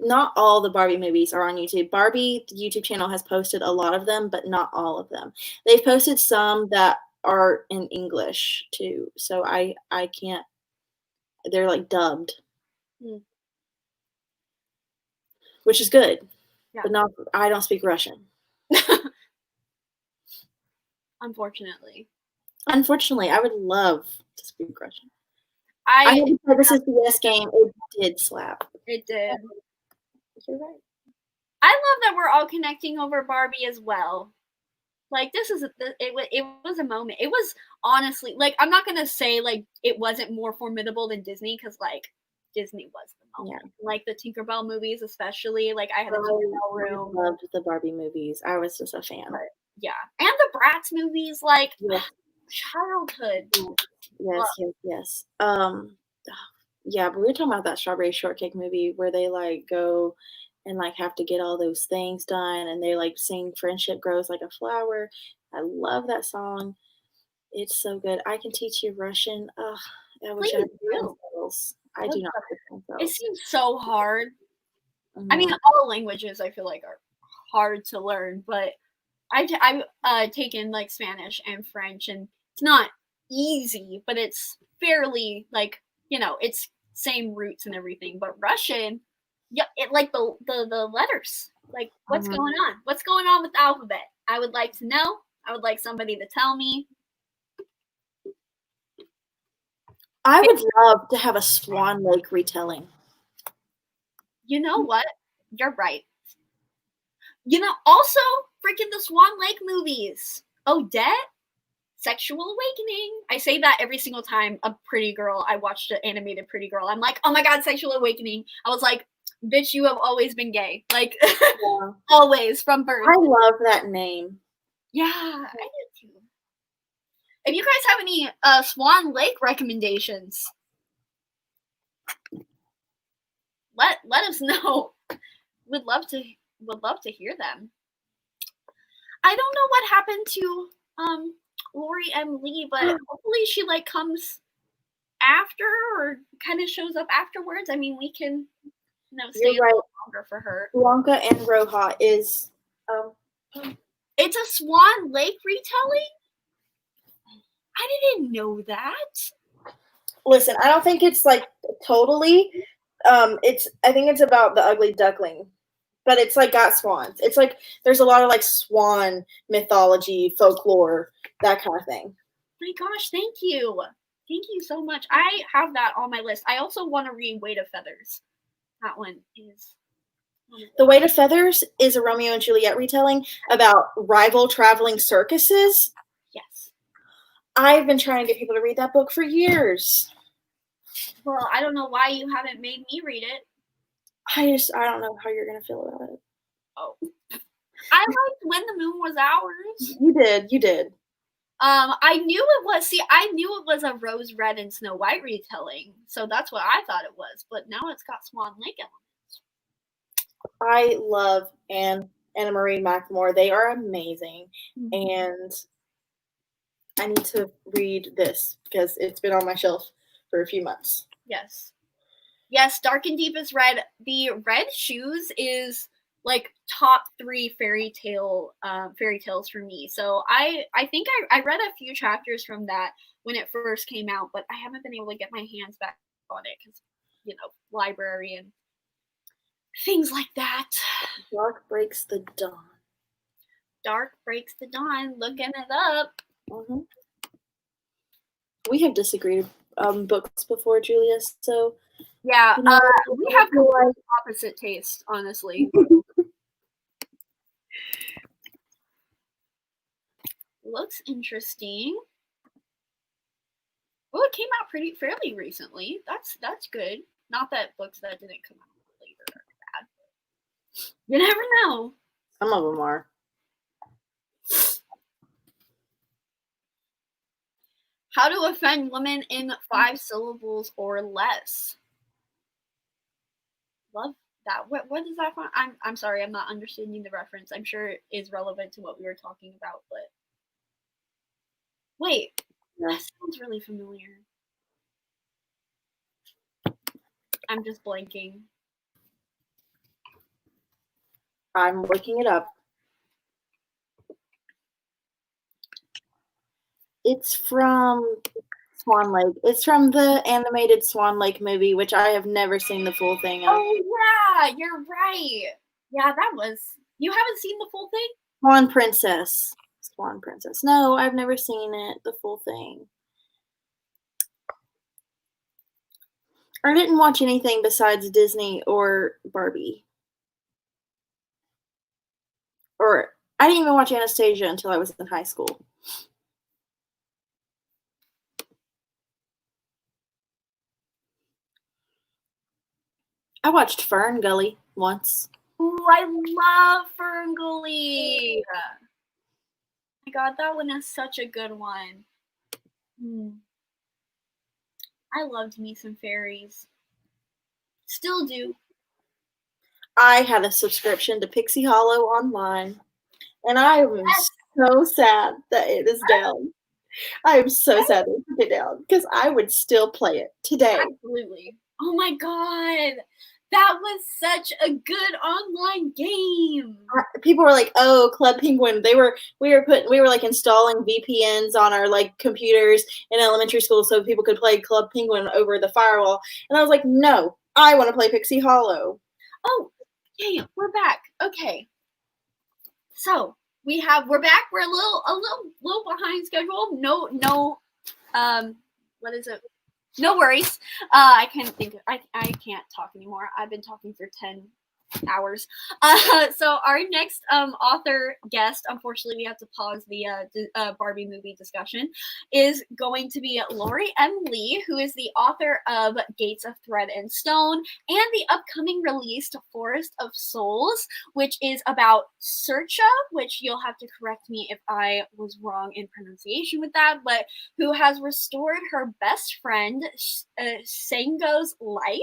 Not all the Barbie movies are on YouTube. Barbie YouTube channel has posted a lot of them, but not all of them. They've posted some that are in English too. So I can't, they're like dubbed. Which is good. Yeah. But I don't speak Russian. Unfortunately, I would love to speak Russian. I had to play This Is the Yes game. It did slap. It did. You're right. I love that we're all connecting over Barbie as well. Like, it was a moment. It was honestly, like, I'm not gonna say like it wasn't more formidable than Disney, because like Disney was the moment. Yeah. Like the Tinkerbell movies, especially. Like, I had a Tinkerbell room. I loved the Barbie movies. I was just a fan. But, yeah, and the Bratz movies, like childhood. Yes. Yeah, but we were talking about that Strawberry Shortcake movie where they like go and like have to get all those things done, and they like sing "Friendship Grows Like a Flower." I love that song. It's so good. I can teach you Russian. I wish I had those. I do not have those. It seems so hard. I mean, all languages I feel like are hard to learn, but I've taken like Spanish and French, and it's not easy, but it's fairly like, it's same roots and everything. But Russian, yeah, it like the letters, like what's going on? What's going on with the alphabet? I would like to know. I would like somebody to tell me. I would love to have a Swan Lake retelling. You know what? You're right. Also, freaking the Swan Lake movies. Odette, Sexual Awakening. I say that every single time I watched an animated Pretty Girl. I'm like, oh my god, Sexual Awakening. I was like, bitch, you have always been gay. Like, always, from birth. I love that name. Yeah, I do too. If you guys have any Swan Lake recommendations, let us know. Would love to hear them. I don't know what happened to Lori M. Lee, but hopefully she like comes after or kind of shows up afterwards. I mean, we can stay a little longer for her. Blanca and Roja is it's a Swan Lake retelling? I didn't know that. Listen, I don't think it's like totally. I think it's about the ugly duckling. But it's like got swans. It's like there's a lot of like swan mythology, folklore, that kind of thing. My gosh, thank you. Thank you so much. I have that on my list. I also want to read Weight of Feathers. That one is. The Weight of Feathers is a Romeo and Juliet retelling about rival traveling circuses. Yes. I've been trying to get people to read that book for years. Well, I don't know why you haven't made me read it. I don't know how you're gonna feel about it. Oh, I liked When the Moon Was Ours. You did. I knew it was. See, I knew it was a Rose Red and Snow White retelling, so that's what I thought it was. But now it's got Swan Lake elements. I love Anna Marie McLemore. They are amazing, and I need to read this because it's been on my shelf for a few months. Yes, Dark and Deep is read. The Red Shoes is like top 3 fairy tales for me. So I think I read a few chapters from that when it first came out, but I haven't been able to get my hands back on it because library and things like that. Dark Breaks the Dawn. Dark Breaks the Dawn. Looking it up. We have disagreed books before, Julia. So yeah, we have opposite taste, honestly. Looks interesting. Oh, it came out fairly recently. That's good. Not that books that didn't come out later are bad. You never know. Some of them are. How to offend women in 5 syllables or less. Love that. What is that from? I'm sorry, I'm not understanding the reference. I'm sure it is relevant to what we were talking about, but wait, that sounds really familiar. I'm just blanking. I'm looking it up. It's from Swan Lake. It's from the animated Swan Lake movie, which I have never seen the full thing of. Oh yeah, you're right. Yeah, that was. You haven't seen the full thing? Swan Princess. Swan Princess. No, I've never seen it, the full thing. I didn't watch anything besides Disney or Barbie. Or I didn't even watch Anastasia until I was in high school. I watched Fern Gully once. Ooh, I love Ferngully. Oh my god, that one is such a good one. I loved me some fairies. Still do. I had a subscription to Pixie Hollow online, and I am so sad that it is down. I am so sad that it took it down because I would still play it today. Absolutely. Oh my god. That was such a good online game. People were like, "Oh, Club Penguin." We were like installing VPNs on our like computers in elementary school so people could play Club Penguin over the firewall. And I was like, "No, I want to play Pixie Hollow." Oh, yeah, we're back. Okay. So we're back. We're a little behind schedule. No, what is it? No worries. I can't think. I can't talk anymore. I've been talking for 10 hours. So our next author guest, unfortunately, we have to pause the Barbie movie discussion, is going to be Lori M. Lee, who is the author of Gates of Thread and Stone and the upcoming released Forest of Souls, which is about Sersha, which you'll have to correct me if I was wrong in pronunciation with that, but who has restored her best friend Sango's life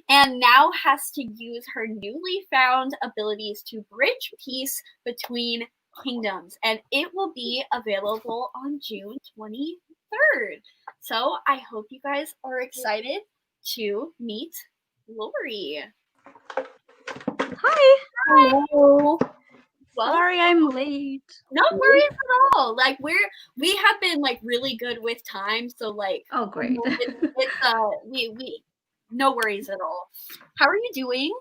and now has to use her newly found abilities to bridge peace between kingdoms, and it will be available on June 23rd. So I hope you guys are excited to meet Lori. Hi. Hello. Well, sorry I'm late. No worries at all. Like we have been like really good with time, so like oh great. We no worries at all. How are you doing?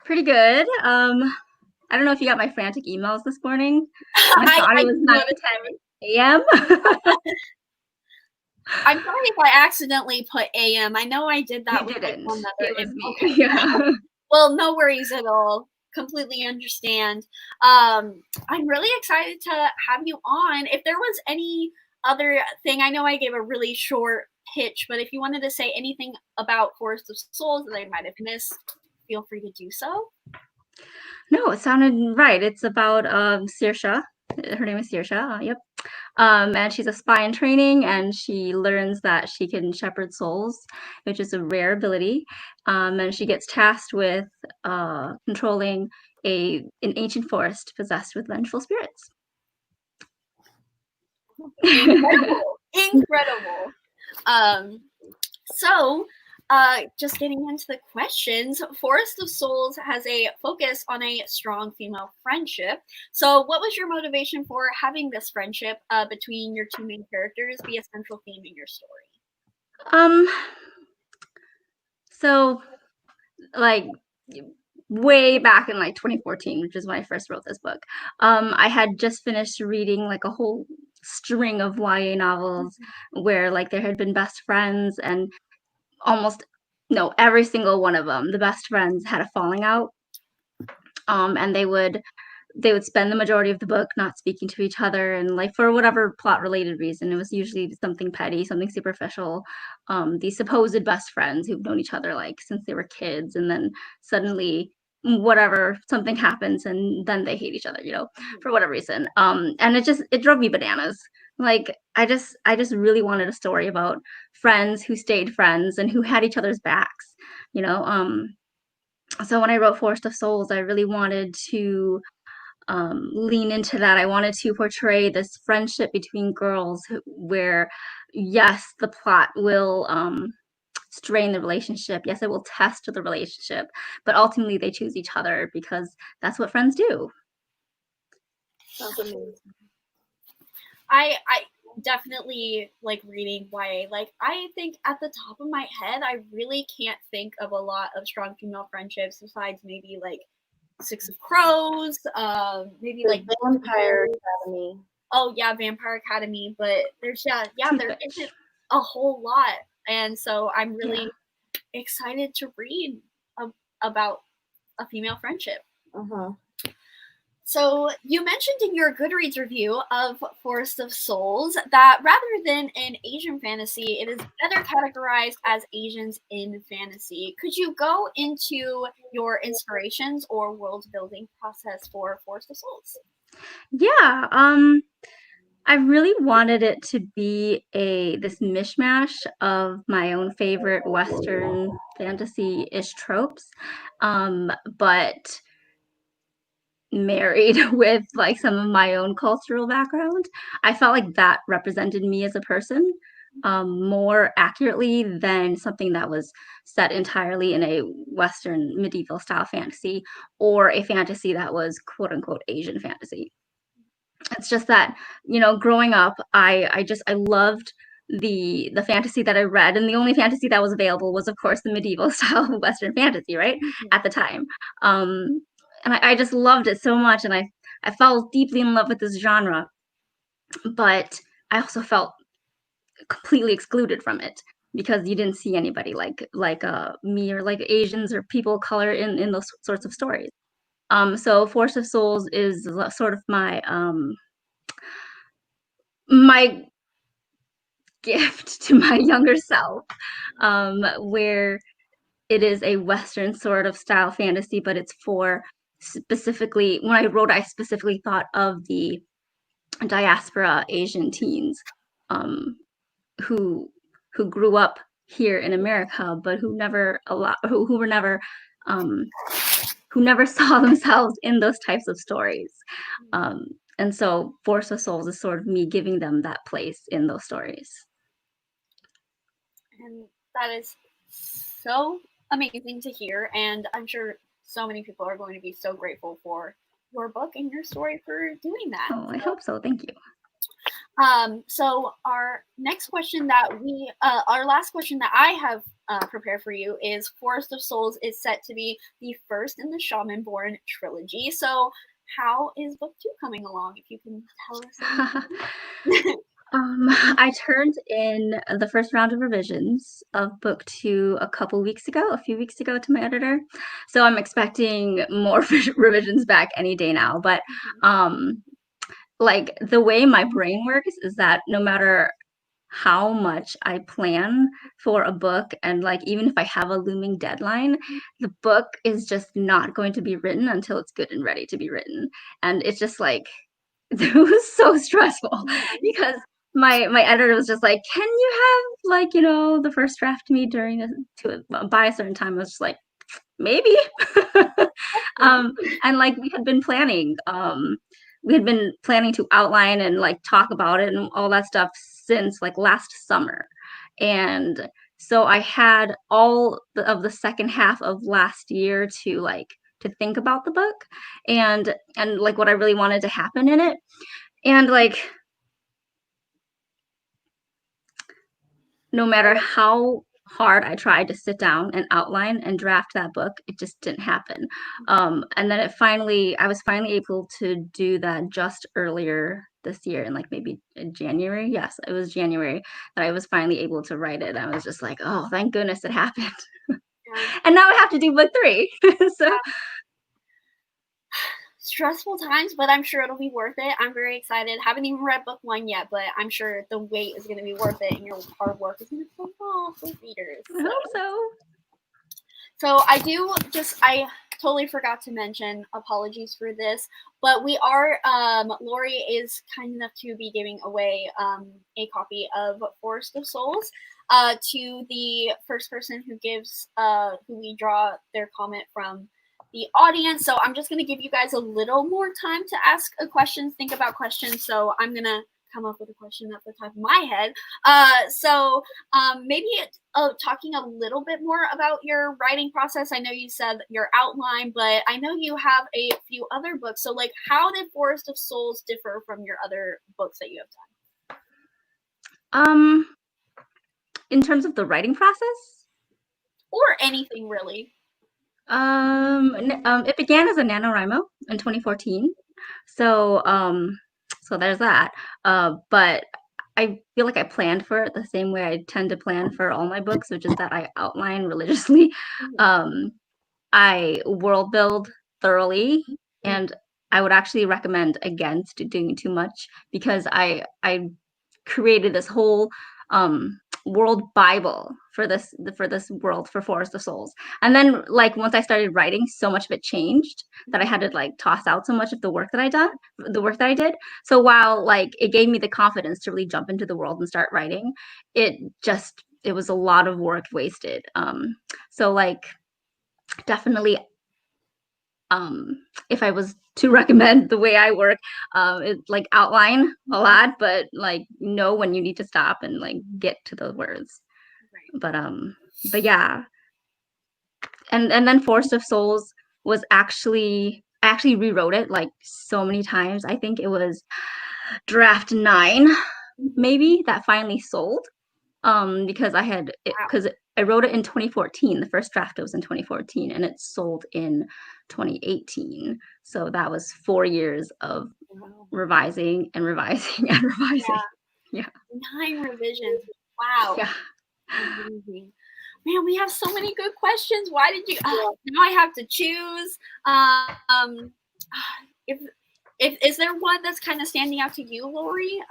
Pretty good. I don't know if you got my frantic emails this morning. I thought it was 9:10 a.m. I'm sorry if I accidentally put AM. I know I did that with like, one other. It was me. Okay. Yeah. Well, no worries at all. Completely understand. I'm really excited to have you on. If there was any other thing, I know I gave a really short pitch, but if you wanted to say anything about Forest of Souls that I might have missed, feel free to do so. No, it sounded right. It's about Saoirse. Her name is Saoirse. Yep. And she's a spy in training, and she learns that she can shepherd souls, which is a rare ability. And she gets tasked with controlling an ancient forest possessed with vengeful spirits. Incredible. So just getting into the questions, Forest of Souls has a focus on a strong female friendship. So what was your motivation for having this friendship between your two main characters be a central theme in your story? So like way back in like 2014, which is when I first wrote this book, I had just finished reading like a whole string of YA novels where like there had been best friends, and every single one of them, the best friends had a falling out, and they would spend the majority of the book not speaking to each other, and like for whatever plot related reason. It was usually something petty, something superficial. These supposed best friends who've known each other like since they were kids, and then suddenly whatever, something happens and then they hate each other, for whatever reason. And it drove me bananas. Like I just really wanted a story about friends who stayed friends and who had each other's backs, so when I wrote Forest of Souls, I really wanted to lean into that. I wanted to portray this friendship between girls where, yes, the plot will strain the relationship. Yes, it will test the relationship, but ultimately they choose each other because that's what friends do. Sounds amazing. I definitely like reading YA. Like, I think at the top of my head, I really can't think of a lot of strong female friendships besides maybe like Six of Crows, maybe The like Vampire Academy. Oh yeah, Vampire Academy, but there isn't a whole lot, and so I'm really excited to read about a female friendship. So you mentioned in your Goodreads review of Forest of Souls that rather than an Asian fantasy, it is better categorized as Asians in fantasy. Could you go into your inspirations or world building process for Forest of Souls? Yeah, I really wanted it to be this mishmash of my own favorite Western fantasy-ish tropes, but married with like some of my own cultural background. I felt like that represented me as a person more accurately than something that was set entirely in a Western medieval style fantasy or a fantasy that was quote unquote Asian fantasy. It's just that, growing up, I loved the fantasy that I read, and the only fantasy that was available was, of course, the medieval style Western fantasy, right? At the time. And I just loved it so much, and I fell deeply in love with this genre, but I also felt completely excluded from it because you didn't see anybody like me or like Asians or people of color in those sorts of stories. So Force of Souls is sort of my my gift to my younger self, where it is a Western sort of style fantasy, but it's for specifically, when I wrote, I specifically thought of the diaspora Asian teens who grew up here in America, but who never who never saw themselves in those types of stories. And so Force of Souls is sort of me giving them that place in those stories. And that is so amazing to hear, and I'm sure so many people are going to be so grateful for your book and your story for doing that. Oh, I hope so. Thank you. So our next question our last question that I have prepared for you is Forest of Souls is set to be the first in the Shaman-Born trilogy. So how is book 2 coming along, if you can tell us? I turned in the first round of revisions of book 2 a few weeks ago to my editor. So I'm expecting more revisions back any day now. But like the way my brain works is that no matter how much I plan for a book, and like even if I have a looming deadline, the book is just not going to be written until it's good and ready to be written. And it's just like, it was so stressful because my editor was just like, can you have like, the first draft to me by a certain time? I was just like, maybe. And like we had been planning to outline and like talk about it and all that stuff since like last summer. And so I had all of the second half of last year to think about the book and like what I really wanted to happen in it. And like, no matter how hard I tried to sit down and outline and draft that book, it just didn't happen. And then I was finally able to do that just earlier this year, in like maybe in January. Yes, it was January that I was finally able to write it. I was just like, oh, thank goodness it happened. And now I have to do book 3. So stressful times, but I'm sure it'll be worth it. I'm very excited. Haven't even read book 1 yet, but I'm sure the wait is going to be worth it, and your hard work is going to pay off with readers. I hope so. So I totally forgot to mention, apologies for this, but we are, Lori is kind enough to be giving away a copy of Forest of Souls to the first person who gives, who we draw their comment from the audience. So I'm just going to give you guys a little more time to ask a question, think about questions. So I'm going to come up with a question at the top of my head. Maybe talking a little bit more about your writing process. I know you said your outline, but I know you have a few other books. So like, how did Forest of Souls differ from your other books that you have done? In terms of the writing process? Or anything really. It began as a NaNoWriMo in 2014. So there's that. But I feel like I planned for it the same way I tend to plan for all my books, which is that I outline religiously. I world build thoroughly, and I would actually recommend against doing too much, because I created this whole world Bible for this world for Forest of Souls. And then like once I started writing, so much of it changed that I had to like toss out so much of the work that I did. So while like it gave me the confidence to really jump into the world and start writing, it was a lot of work wasted. So like definitely if I was to recommend the way I work, it's like outline a lot, but like know when you need to stop and like get to the words. Right. But yeah. And then Forest of Souls was I actually rewrote it like so many times. I think it was draft 9 maybe that finally sold. Because I wrote it in 2014. The first draft was in 2014, and it sold in 2018. So that was 4 years of revising and revising and revising. Yeah. 9 revisions. Wow. Yeah. Amazing. Man, we have so many good questions. Why did you? Now I have to choose. Is there one that's kind of standing out to you, Lori?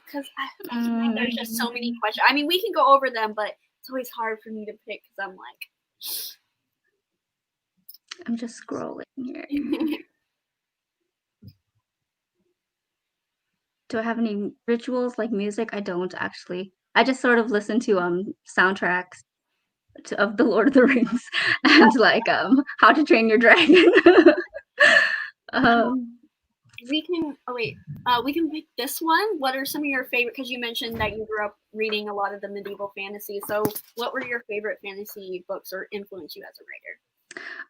Because there's just so many questions. I mean, we can go over them, but it's always hard for me to pick because I'm just scrolling here. Do I have any rituals like music? I don't actually. I just sort of listen to soundtracks of The Lord of the Rings and like How to Train Your Dragon. We can pick this one. What are some of your favorite, because you mentioned that you grew up reading a lot of the medieval fantasy, so what were your favorite fantasy books or influenced you as a writer?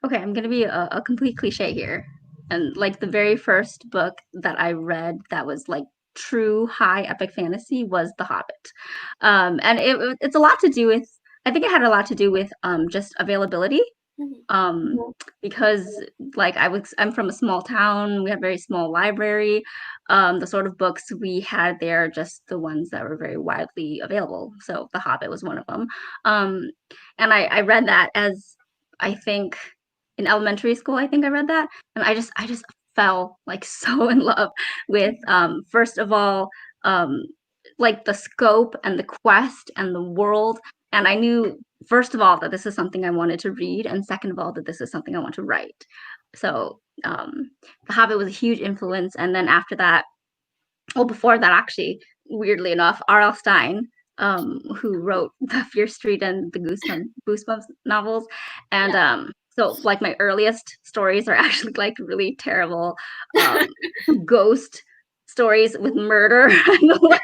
Okay, I'm gonna be a complete cliche here, and like the very first book that I read that was like true high epic fantasy was The Hobbit. And it's a lot to do with, I think it had a lot to do with just availability. Because like I'm from a small town, we have a very small library. The sort of books we had there are just the ones that were very widely available. So The Hobbit was one of them. And I read that as, I think in elementary school, I think I read that. And I just fell like so in love with, first of all, like the scope and the quest and the world. And I knew, first of all, that this is something I wanted to read, and second of all, that this is something I want to write. So The Hobbit was a huge influence. And then after that, well, before that, actually, weirdly enough, R.L. Stine, who wrote the Fear Street and the Goosebumps novels. And so like my earliest stories are actually like really terrible ghost stories with murder and like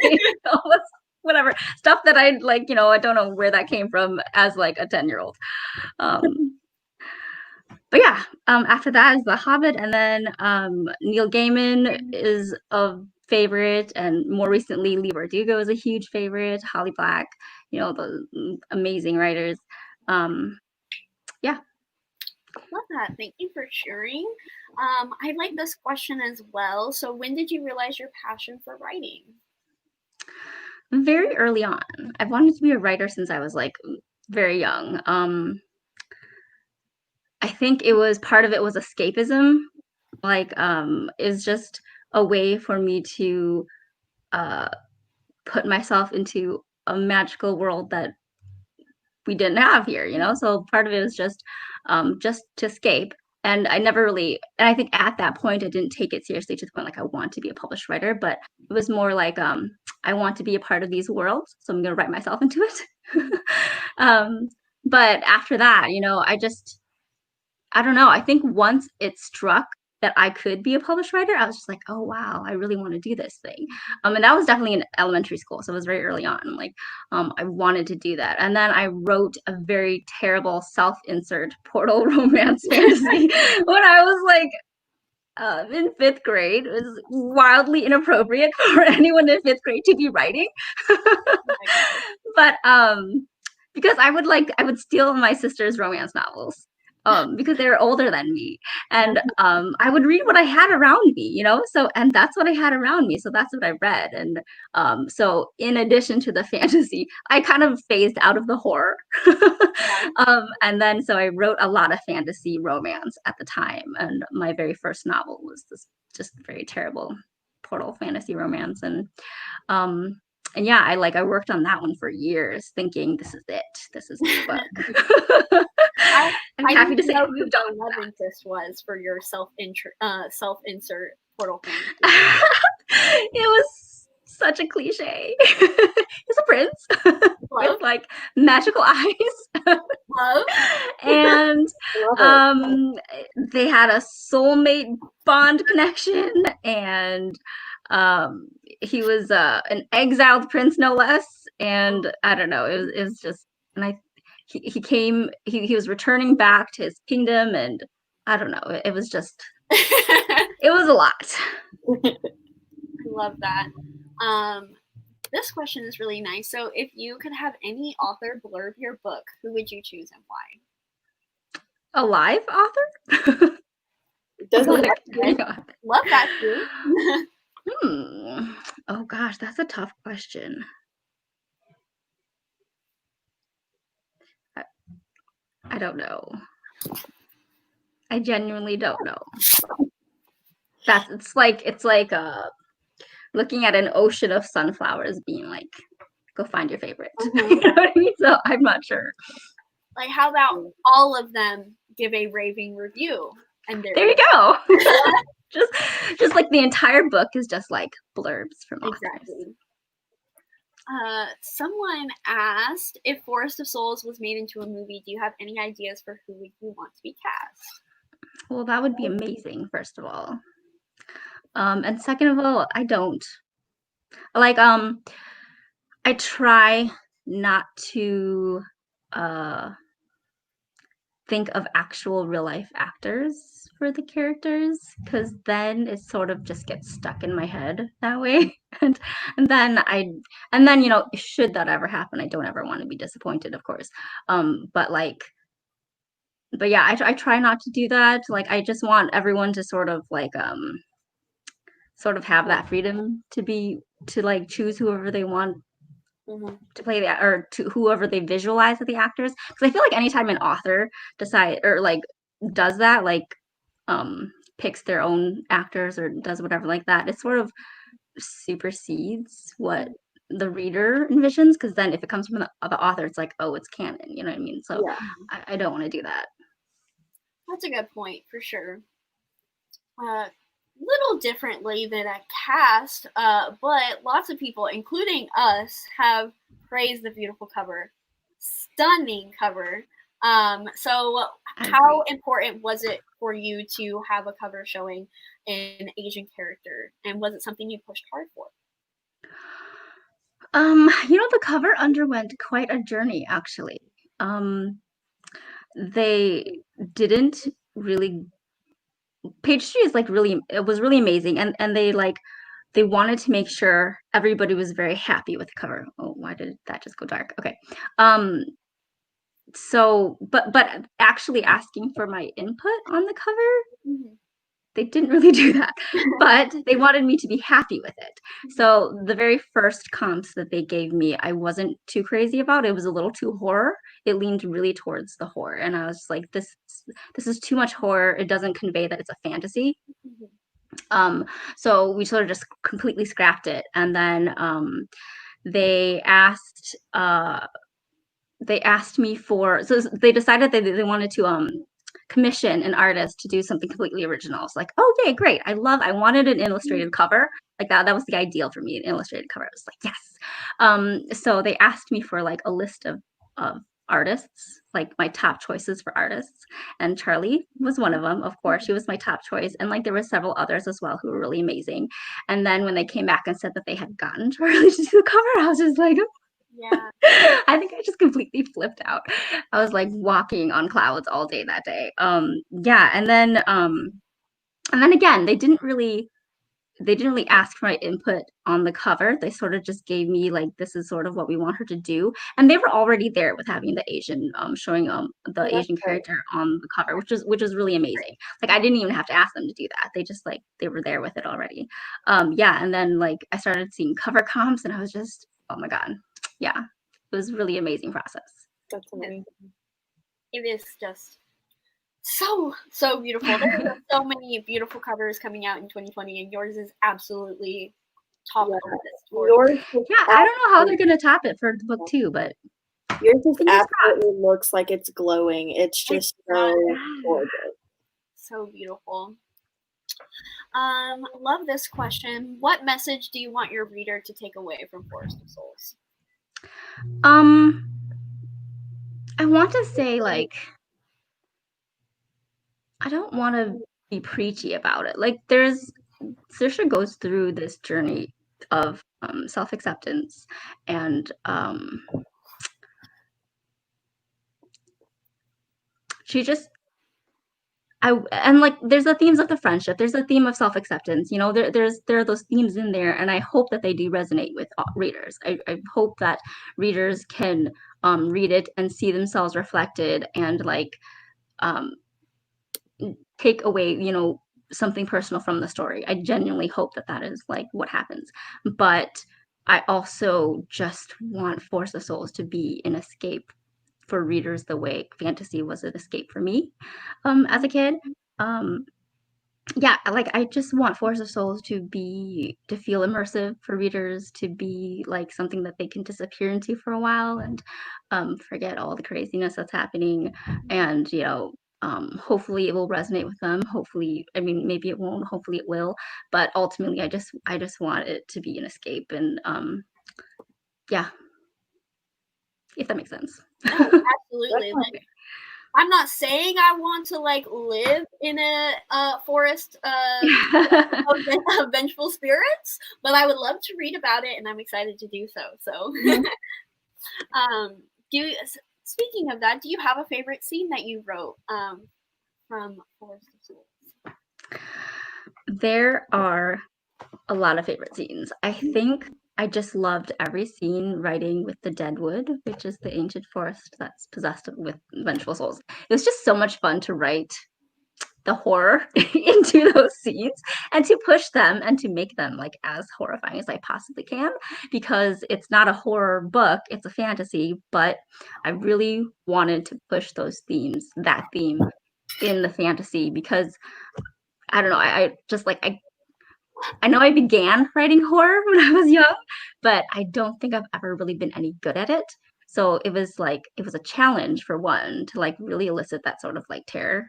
whatever stuff that I like, I don't know where that came from as like a 10-year-old. But yeah, after that is The Hobbit, and then Neil Gaiman is a favorite, and more recently Leigh Bardugo is a huge favorite, Holly Black, the amazing writers. Yeah. Love that. Thank you for sharing. I like this question as well. So when did you realize your passion for writing? Very early on. I've wanted to be a writer since I was like very young. I think part of it was escapism. Like is just a way for me to put myself into a magical world that we didn't have here, So part of it was just to escape. and I never really, and I think at that point I didn't take it seriously to the point like I want to be a published writer, but it was more like I want to be a part of these worlds, so I'm gonna write myself into it. But after that, you know, I don't know. I think once it struck that I could be a published writer, I was just like, oh wow, I really want to do this thing. And that was definitely in elementary school, so it was very early on. Like, I wanted to do that, and then I wrote a very terrible self-insert portal romance fantasy when I was like in 5th grade. It was wildly inappropriate for anyone in 5th grade to be writing. But because I would steal my sister's romance novels. Because they were older than me, and I would read what I had around me, you know. So, and that's what I had around me, so that's what I read. And so, in addition to the fantasy, I kind of phased out of the horror, and then so I wrote a lot of fantasy romance at the time. And my very first novel was this just very terrible portal fantasy romance, and yeah, I worked on that one for years, thinking this is it, this is the book. I'm happy to say I moved on. Love interest was for your self-insert portal fantasy. It was such a cliche. He's a prince with like magical eyes. Love. And they had a soulmate bond connection, and he was an exiled prince, no less. And I don't know, it was just, and he was returning back to his kingdom, and I don't know, it was just it was a lot. I love that. This question is really nice. So if you could have any author blurb your book, who would you choose and why? A live author? Doesn't love that too. Oh gosh, that's a tough question. I don't know. I genuinely don't know. It's like looking at an ocean of sunflowers, being like, go find your favorite. You know what I mean? So I'm not sure. Like, how about all of them give a raving review? And there you go. just like the entire book is just like blurbs from authors. Exactly. Someone asked, if Forest of Souls was made into a movie, do you have any ideas for who you want to be cast? Well, that would be amazing, first of all. And second of all, I don't. Like, I try not to think of actual real life actors for the characters, because then it sort of just gets stuck in my head that way. and then you know, should that ever happen, I don't ever want to be disappointed, of course. But yeah, I try not to do that. Like, I just want everyone to sort of like sort of have that freedom to like choose whoever they want to play the, or to whoever they visualize as the actors. Because I feel like anytime an author decide or like does that, like picks their own actors or does whatever like that, it sort of supersedes what the reader envisions. Because then if it comes from the author, it's like, oh, it's canon, you know what I mean? So yeah. I don't want to do that. That's a good point, for sure. Little differently than a cast, but lots of people, including us, have praised the beautiful cover. Stunning cover. So how important was it for you to have a cover showing an Asian character, and was it something you pushed hard for? You know, the cover underwent quite a journey, actually. They didn't really, page 3 is like really, it was really amazing, and they wanted to make sure everybody was very happy with the cover. Oh, why did that just go dark? Okay. So but actually asking for my input on the cover, they didn't really do that, but they wanted me to be happy with it. So the very first comps that they gave me, I wasn't too crazy about. It was a little too horror. It leaned really towards the horror, and I was just like, this is too much horror. It doesn't convey that it's a fantasy. So we sort of just completely scrapped it, and then they asked me for, so they decided that they wanted to commission an artist to do something completely original. It's like, oh yeah, great. I wanted an illustrated cover. Like that was the ideal for me, an illustrated cover. I was like, yes. So they asked me for like a list of artists, like my top choices for artists, and Charlie was one of them. Of course, she was my top choice, and like there were several others as well who were really amazing. And then when they came back and said that they had gotten Charlie to do the cover, I was just like, yeah. I think I just completely flipped out. I was like walking on clouds all day that day. Yeah, and then again, they didn't really ask for my input on the cover. They sort of just gave me like, this is sort of what we want her to do. And they were already there with having the Asian, showing the Asian character on the cover, which was really amazing. Like I didn't even have to ask them to do that. They just like, they were there with it already. Yeah, and then like I started seeing cover comps and I was just, oh my God. Yeah, it was really amazing process. That's amazing. It is just so beautiful. There are so many beautiful covers coming out in 2020, and yours is absolutely top of the list. Yours, yeah, I don't know how they're gonna top it for book 2, but yours just absolutely looks like it's glowing. It's just so gorgeous. So beautiful. Love this question. What message do you want your reader to take away from Forest of Souls? I want to say, like, I don't want to be preachy about it. Like, Saoirse goes through this journey of self-acceptance and she just and like there's the themes of the friendship, there's the theme of self-acceptance, you know, there are those themes in there, and I hope that they do resonate with readers. I hope that readers can read it and see themselves reflected and like take away, you know, something personal from the story. I genuinely hope that that is like what happens, but I also just want Forest of Souls to be an escape for readers the way fantasy was an escape for me as a kid. Yeah, like I just want Forest of Souls to feel immersive for readers, to be like something that they can disappear into for a while and forget all the craziness that's happening. And you know, hopefully it will resonate with them. Hopefully, I mean, maybe it won't. Hopefully it will. But ultimately, I just want it to be an escape. And yeah, if that makes sense. No, absolutely. Like, I'm not saying I want to like live in a forest of vengeful spirits, but I would love to read about it, and I'm excited to do so. So, speaking of that, do you have a favorite scene that you wrote from Forest of Souls? There are a lot of favorite scenes. I think I just loved every scene writing with the Deadwood, which is the ancient forest that's possessed with vengeful souls. It was just so much fun to write the horror into those scenes and to push them and to make them like as horrifying as I possibly can, because it's not a horror book, it's a fantasy, but I really wanted to push those themes, that theme in the fantasy, because I don't know, I just like I know I began writing horror when I was young, but I don't think I've ever really been any good at it. So it was a challenge for one to like really elicit that sort of like terror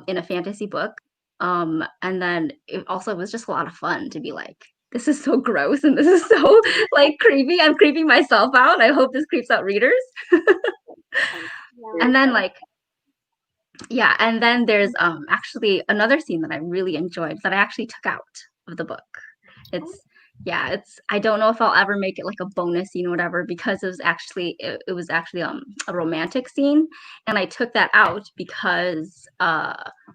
in a fantasy book. And then it was just a lot of fun to be like, this is so gross and this is so like creepy. I'm creeping myself out. I hope this creeps out readers. And then like, yeah, and then there's actually another scene that I really enjoyed that I actually took out of the book. I don't know if I'll ever make it like a bonus scene or whatever, because it was actually a romantic scene, and I took that out because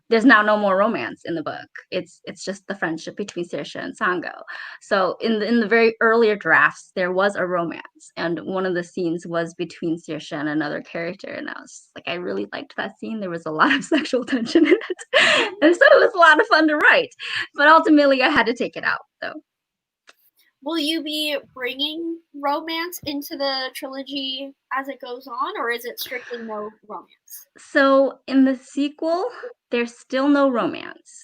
there's now no more romance in the book. It's just the friendship between Saoirse and Sango. So in the very earlier drafts there was a romance, and one of the scenes was between Saoirse and another character, and I was like, I really liked that scene. There was a lot of sexual tension in it, and so it was a lot of fun to write, but ultimately I had to take it out. So will you be bringing romance into the trilogy as it goes on, or is it strictly no romance? So in the sequel, there's still no romance,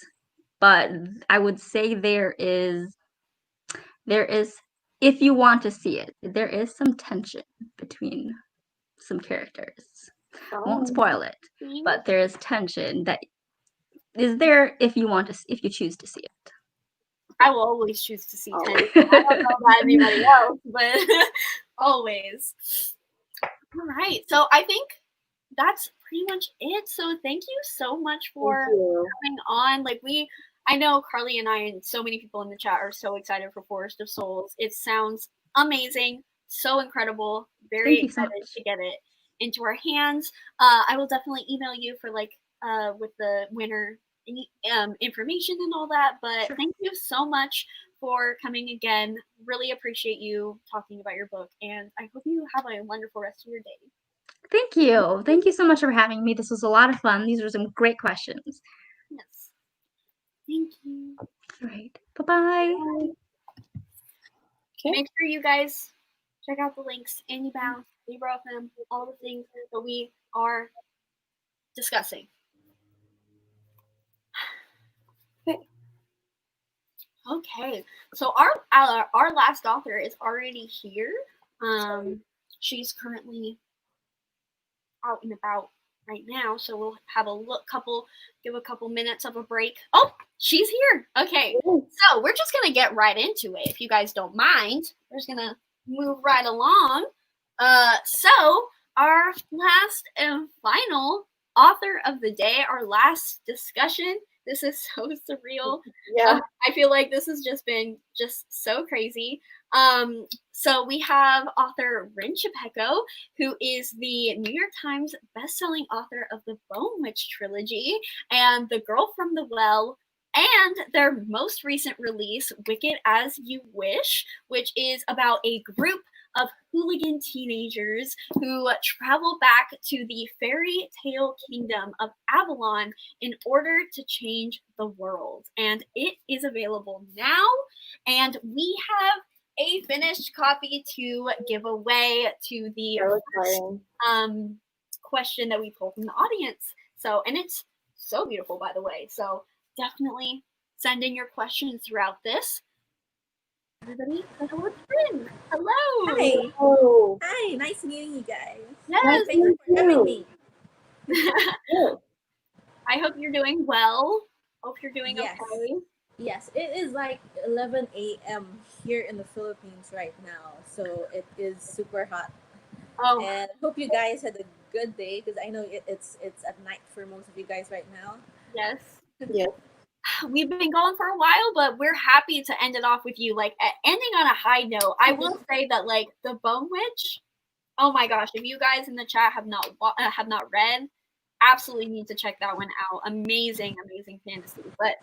but I would say there is, if you want to see it, there is some tension between some characters. Won't spoil it, but there is tension that is there if you choose to see it. I will always choose to see 10. I don't know about anybody else, but always. All right. So I think that's pretty much it. So thank you so much for coming on. I know Carly and I and so many people in the chat are so excited for Forest of Souls. It sounds amazing, so incredible. Very excited to get it into our hands. I will definitely email you for with the winner information and all that. But thank you so much for coming again. Really appreciate you talking about your book, and I hope you have a wonderful rest of your day. Thank you. Thank you so much for having me. This was a lot of fun. These were some great questions. Yes. Thank you. All right. Bye-bye. Okay. Make sure you guys check out the links, Andybound, Libra FM, all the things that we are discussing. Okay, so our last author is already here. She's currently out and about right now, so we'll have give a couple minutes of a break. Oh, she's here. Okay, so we're just gonna get right into it. If you guys don't mind, we're just gonna move right along. So our last and final author of the day, our last discussion. This is so surreal. Yeah. I feel like this has just been so crazy. So we have author Rin Chupeco, who is the New York Times bestselling author of the Bone Witch trilogy and The Girl from the Well, and their most recent release, Wicked As You Wish, which is about a group of hooligan teenagers who travel back to the fairy tale kingdom of Avalon in order to change the world. And it is available now, and we have a finished copy to give away to the first, question that we pulled from the audience. So, and it's so beautiful, by the way. So definitely send in your questions throughout this. Everybody, hello, it's Rin. Hello. Hi. Hello. Hi. Nice meeting you guys. Yes. Thank you for having me. I hope you're doing well. Hope you're doing okay. Yes, it is like 11 a.m. here in the Philippines right now, so it is super hot. Oh. And I hope you guys had a good day, because I know it's at night for most of you guys right now. Yes. Yeah. We've been going for a while, but we're happy to end it off with you, ending on a high note. I will say that, the Bone Witch, oh my gosh, if you guys in the chat have not read, absolutely need to check that one out. Amazing, amazing fantasy. But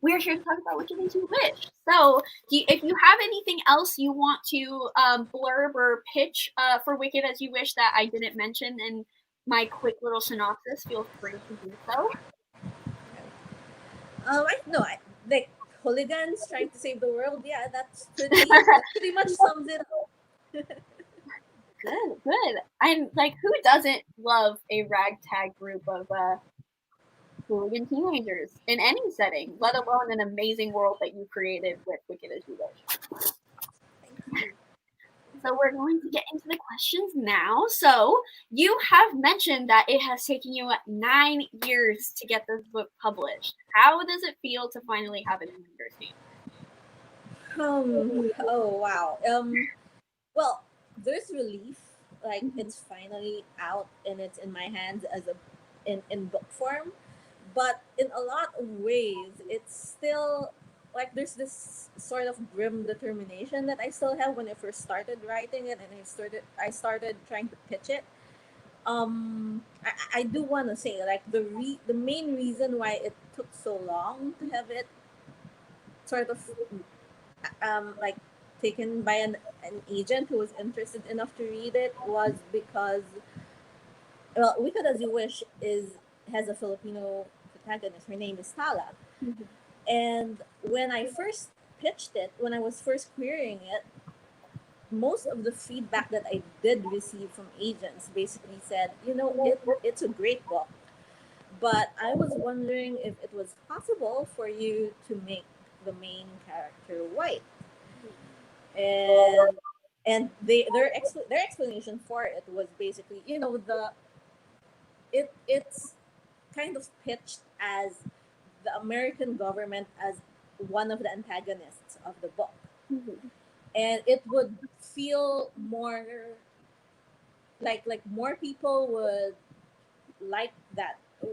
we're here to talk about Wicked As You Wish. So, if you have anything else you want to blurb or pitch for Wicked As You Wish that I didn't mention in my quick little synopsis, feel free to do so. Like hooligans trying to save the world. Yeah, that pretty much sums it up. Good. I'm who doesn't love a ragtag group of hooligan teenagers in any setting, let alone an amazing world that you created with Wicked As You Wish. So we're going to get into the questions now. So you have mentioned that it has taken you 9 years to get this book published. How does it feel to finally have it in your hands? Oh wow. Well, there's relief. It's finally out and it's in my hands as in book form. But in a lot of ways, it's still there's this sort of grim determination that I still have when I first started writing it, and I started trying to pitch it. I do want to say the main reason why it took so long to have it sort of taken by an agent who was interested enough to read it was because Wicked As You Wish has a Filipino protagonist. Her name is Tala. Mm-hmm. And when I first pitched it, when I was first querying it, most of the feedback that I did receive from agents basically said, it's a great book, but I was wondering if it was possible for you to make the main character white. And their explanation for it was basically, it's kind of pitched as the American government as one of the antagonists of the book. And it would feel more like more people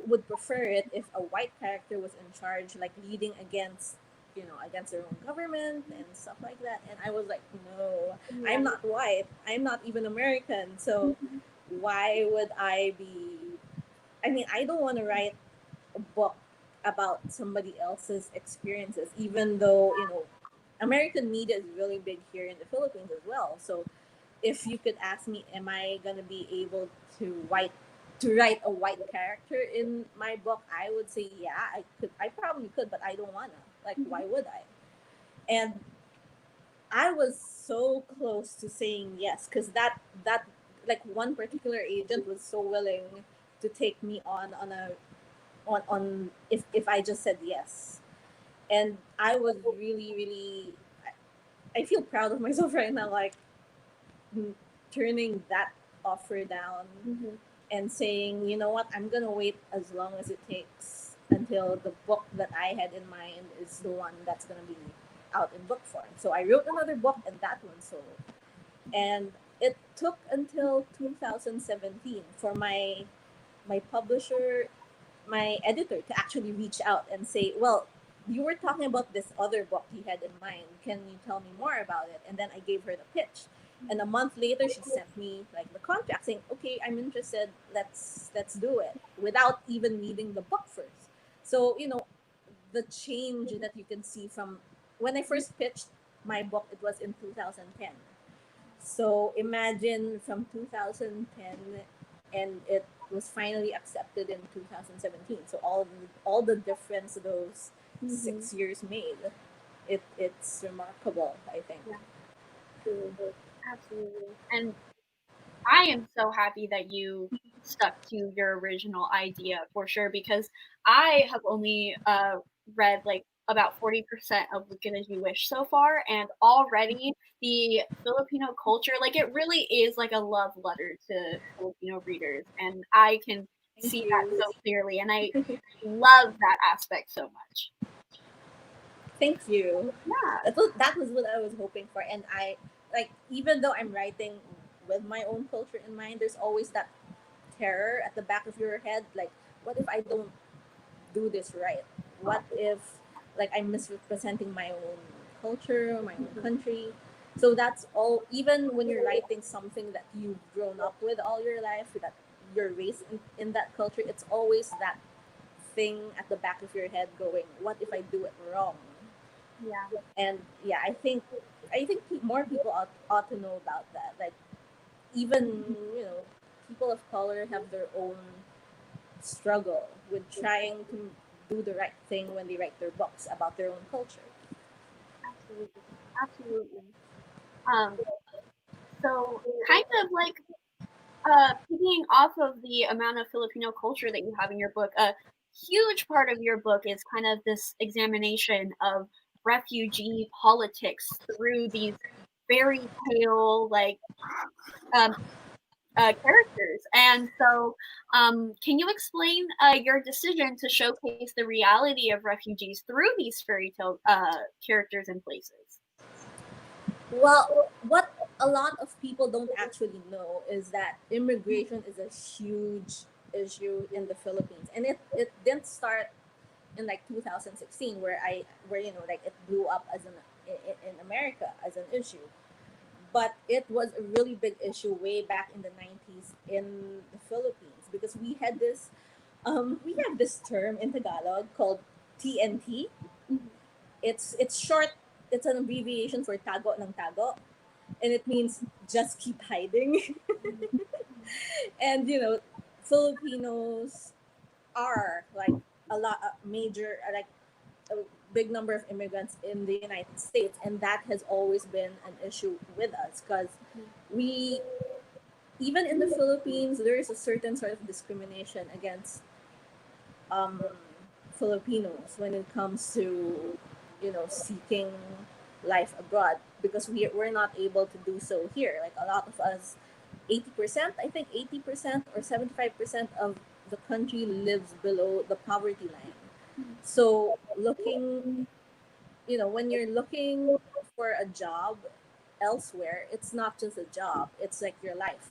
would prefer it if a white character was in charge, like leading against against their own government and stuff like that. And I was like, no, I'm not white, I'm not even American, so why would I be, I mean, I don't want to write a book about somebody else's experiences, even though American media is really big here in the Philippines as well. So if you could ask me, am I gonna be able to write a white character in my book, I would say yeah, I probably could, but I don't wanna. Like, why would I? And I was so close to saying yes, because that like one particular agent was so willing to take me on if I just said yes. And I was really I feel proud of myself right now, like turning that offer down and saying, you know what, I'm gonna wait as long as it takes until the book that I had in mind is the one that's gonna be out in book form. So I wrote another book and that one sold. And it took until 2017 for my publisher, my editor, to actually reach out and say, well, you were talking about this other book you had in mind, can you tell me more about it? And then I gave her the pitch, and a month later she sent me like the contract saying, okay, I'm interested, let's do it, without even reading the book first. So the change that you can see from when I first pitched my book, it was in 2010. So imagine from 2010, and it was finally accepted in 2017. So all the difference those 6 years made, it's remarkable, I think. Absolutely. And I am so happy that you stuck to your original idea, for sure, because I have only read like about 40% of Wicked As You Wish so far, and already the Filipino culture, like, it really is like a love letter to Filipino readers, and I can see that so clearly, and I love that aspect so much. Thank you. Yeah. That was what I was hoping for. And I, like, even though I'm writing with my own culture in mind, there's always that terror at the back of your head, like, what if I don't do this right? What if, like, I'm misrepresenting my own culture, my own country? So that's all. Even when you're writing something that you've grown up with all your life, that you're raised in that culture, it's always that thing at the back of your head going, what if I do it wrong? Yeah. And yeah, I think more people ought to know about that. Like, even people of color have their own struggle with trying to do the right thing when they write their books about their own culture. Absolutely. So kind of like picking off of the amount of Filipino culture that you have in your book, a huge part of your book is kind of this examination of refugee politics through these fairy tale like characters. And so can you explain your decision to showcase the reality of refugees through these fairy tale characters and places? Well, what a lot of people don't actually know is that immigration is a huge issue in the Philippines, and it didn't start in like 2016 where like it blew up as in America as an issue, but it was a really big issue way back in the 90s in the Philippines, because we have this term in Tagalog called TNT. It's short. It's an abbreviation for Tago ng Tago, and it means just keep hiding. And Filipinos are like a big number of immigrants in the United States, and that has always been an issue with us, because even in the Philippines, there is a certain sort of discrimination against Filipinos when it comes to seeking life abroad, because we're not able to do so here. Like, a lot of us, 80%, I think 80% or 75% of the country lives below the poverty line. So looking, when you're looking for a job elsewhere, it's not just a job, it's like your life.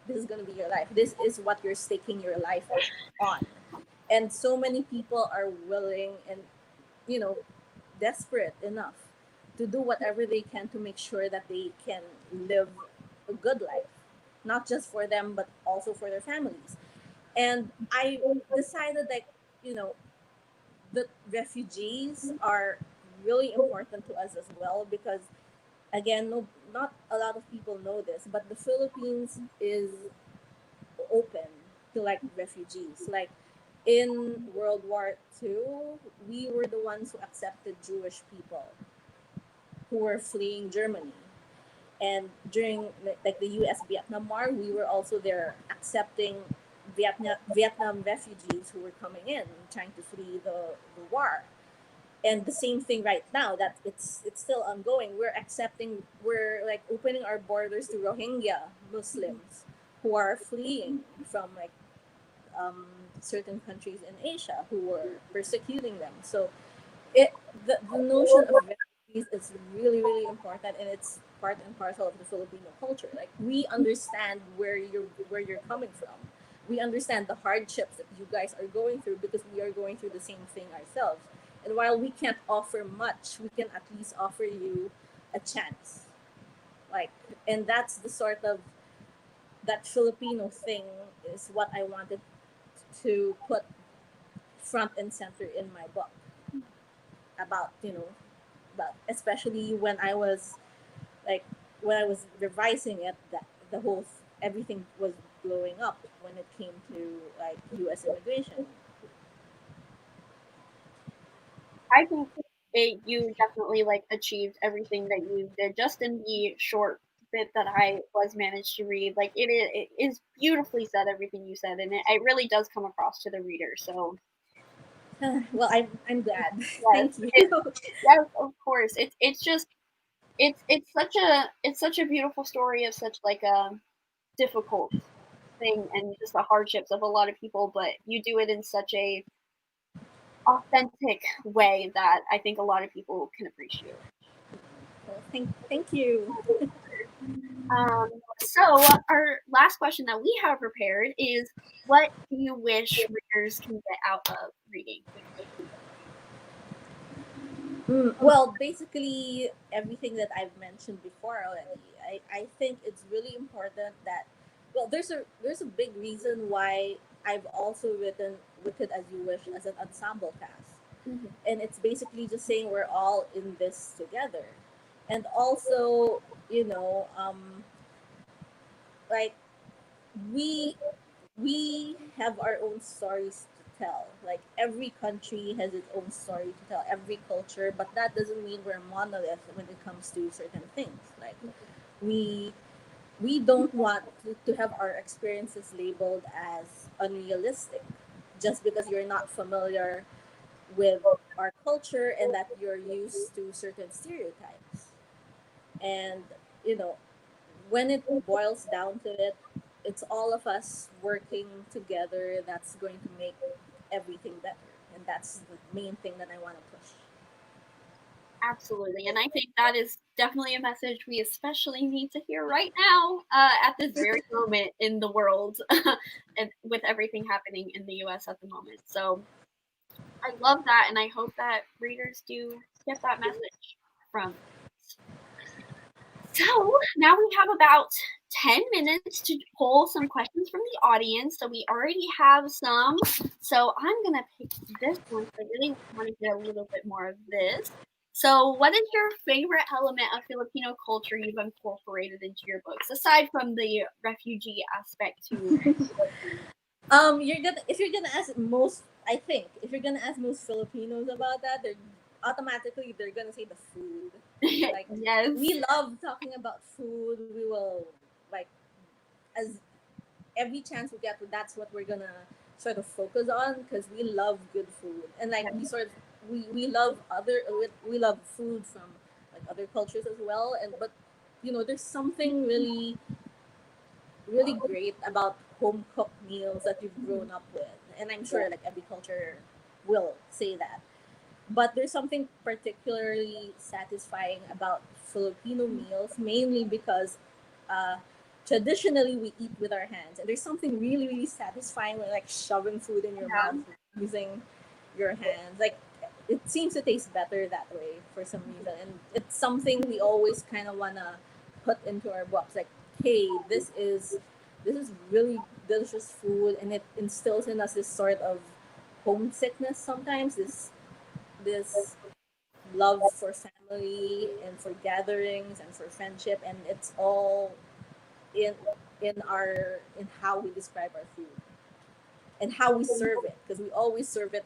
This is going to be your life. This is what you're staking your life on. And so many people are willing and, desperate enough to do whatever they can to make sure that they can live a good life, not just for them, but also for their families. And I decided that, the refugees are really important to us as well because, again, no, not a lot of people know this, but the Philippines is open to like refugees. Like in World War II, we were the ones who accepted Jewish people who were fleeing Germany. And during like the U.S. Vietnam War, we were also there accepting Vietnam refugees who were coming in, trying to flee the war. And the same thing right now, that it's still ongoing. We're like opening our borders to Rohingya Muslims who are fleeing from like certain countries in Asia who were persecuting them. So the notion of refugees is really, really important, and it's part and parcel of the Filipino culture. Like we understand where you're coming from. We understand the hardships that you guys are going through because we are going through the same thing ourselves. And while we can't offer much, we can at least offer you a chance. Like, and that's the sort of that Filipino thing is what I wanted to put front and center in my book about, but especially when I was revising it, that the whole everything was blowing up when it came to like U.S. immigration. I think you definitely like achieved everything that you did just in the short bit that I was managed to read. Like it is beautifully said, everything you said, and it really does come across to the reader. So well, I'm glad. yes, Thank you. yes, of course. It's just it's such a beautiful story of such like a difficult thing and just the hardships of a lot of people, but you do it in such a authentic way that I think a lot of people can appreciate. Well, thank you. So our last question that we have prepared is, what do you wish readers can get out of reading? Well, basically everything that I've mentioned before already. I think it's really important that, well, there's a big reason why I've also written Wicked as You Wish as an ensemble cast. And it's basically just saying we're all in this together. And also, like we have our own stories to tell. Like every country has its own story to tell, every culture, but that doesn't mean we're monolith when it comes to certain things. Like we we don't want to have our experiences labeled as unrealistic just because you're not familiar with our culture and that you're used to certain stereotypes. And you know, when it boils down to it, it's all of us working together that's going to make everything better. And that's the main thing that I want to push. Absolutely. And I think that is definitely a message we especially need to hear right now at this very moment in the world and with everything happening in the US at the moment. So I love that, and I hope that readers do get that message from. So now we have about 10 minutes to pull some questions from the audience. So we already have some. So I'm going to pick this one. I really want to get a little bit more of this. So what is your favorite element of Filipino culture you've incorporated into your books, aside from the refugee aspect too? If you're gonna ask most, I think if you're gonna ask most Filipinos about that, they're gonna say the food. Like, yes, we love talking about food. We will, like, as every chance we get, that's what we're gonna sort of focus on because we love good food, and like we love we love food from like other cultures as well. And but there's something really really great about home cooked meals that you've grown up with. and I'm sure like every culture will say that. But there's something particularly satisfying about Filipino meals, mainly because uh, traditionally we eat with our hands, and there's something really, really satisfying with like shoving food in your mouth using your hands. Like it seems to taste better that way for some reason, and it's something we always kind of wanna put into our books. Like, hey, this is really delicious food, and it instills in us this sort of homesickness sometimes. This love for family and for gatherings and for friendship, and it's all in in how we describe our food and how we serve it, because we always serve it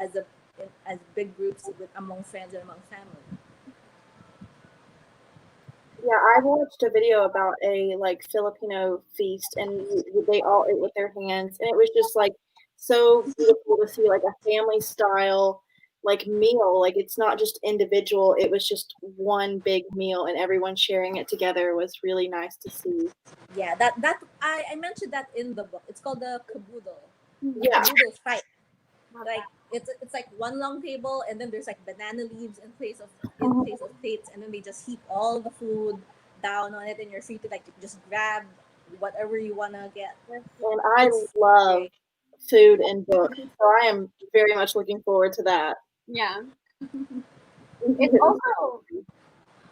as big groups among friends and among family. Yeah, I watched a video about a like Filipino feast, and they all ate with their hands, and it was just like so beautiful to see like a family style like meal. Like it's not just individual; it was just one big meal, and everyone sharing it together was really nice to see. Yeah, that I mentioned that in the book. It's called the caboodle. Yeah. Caboodle fight. Like it's like one long table, and then there's like banana leaves in place of plates, and then they just heap all the food down on it, and you're free to like just grab whatever you wanna get. And I love food and books, so I am very much looking forward to that. Yeah.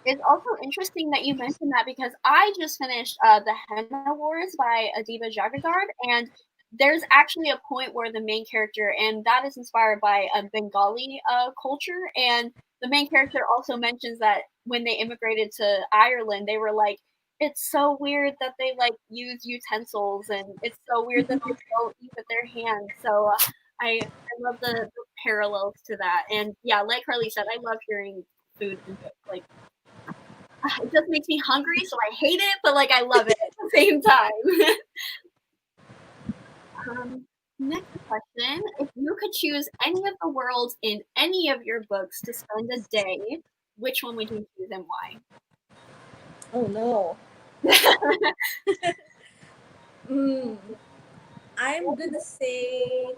It's also interesting that you mentioned that, because I just finished the Henna Wars by Adiba Jagagard, and there's actually a point where the main character, and that is inspired by a Bengali culture, and the main character also mentions that when they immigrated to Ireland, they were like, it's so weird that they like use utensils, and it's so weird that they don't eat with their hands. So I love the parallels to that, and yeah, like Carly said, I love hearing food and books. Like, it just makes me hungry, so I hate it, but like I love it at the same time. Next question: if you could choose any of the worlds in any of your books to spend a day, which one would you choose and why? Oh no. I'm gonna say,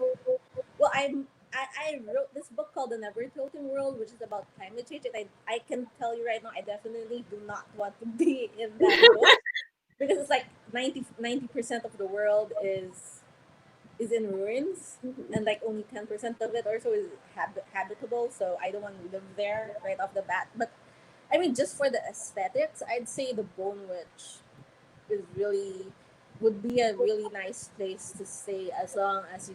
well, I wrote this book called The Never Tilting World, which is about climate change, and I can tell you right now, I definitely do not want to be in that book because it's like 90% of the world is in ruins, and like only 10% of it or so is habitable. So I don't want to live there right off the bat. But I mean, just for the aesthetics, I'd say the Bone Witch would be a really nice place to stay, as long as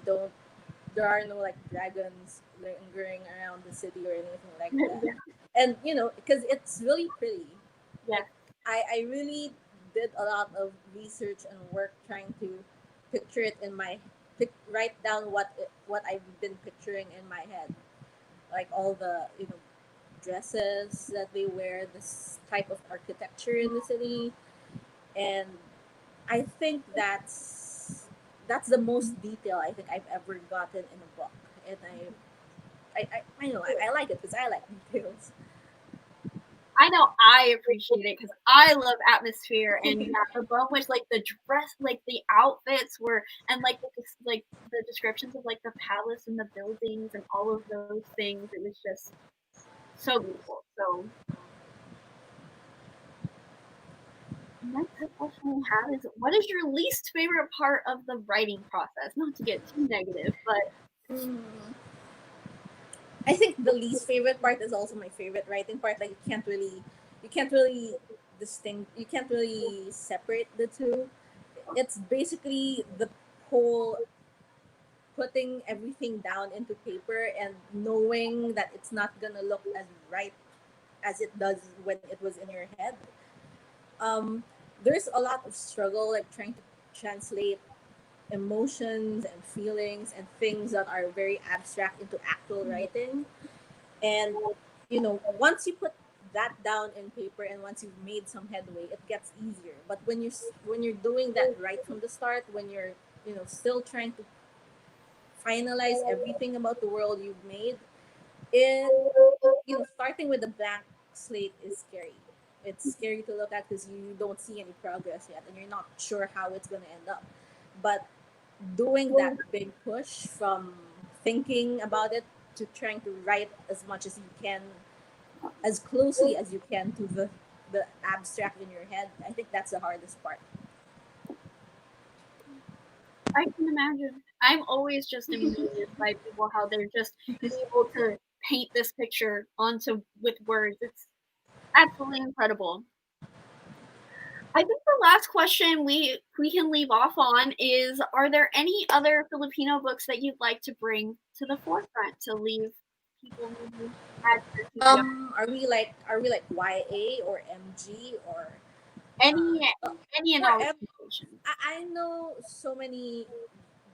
there are no like dragons lingering around the city or anything like that. And because it's really pretty. Yeah. I really did a lot of research and work trying to picture it in write down what I've been picturing in my head, like all the dresses that they wear, this type of architecture in the city, and I think that's the most detail I think I've ever gotten in a book, and I know I like it because I like details. I know I appreciate it because I love atmosphere, and yeah, the Bone Witch, like the dress, like the outfits were, and like the descriptions of like the palace and the buildings and all of those things. It was just so beautiful. So next question we have is, what is your least favorite part of the writing process? Not to get too negative, but I think the least favorite part is also my favorite writing part. Like you can't really you can't really separate the two. It's basically the whole putting everything down into paper and knowing that it's not gonna look as right as it does when it was in your head. There's a lot of struggle, like trying to translate emotions and feelings and things that are very abstract into actual writing. And once you put that down in paper and once you've made some headway, it gets easier. But when you're doing that right from the start, when you're still trying to finalize everything about the world you've made, it starting with a blank slate is scary. It's scary to look at because you don't see any progress yet, and you're not sure how it's going to end up. But doing that big push from thinking about it to trying to write as much as you can, as closely as you can to the abstract in your head. I think that's the hardest part. I can imagine. I'm always just amazed by people how they're just able to paint this picture onto with words. It's absolutely incredible. I think the last question we can leave off on is: are there any other Filipino books that you'd like to bring to the forefront to leave people maybe at Are we like YA or MG or any and all I know so many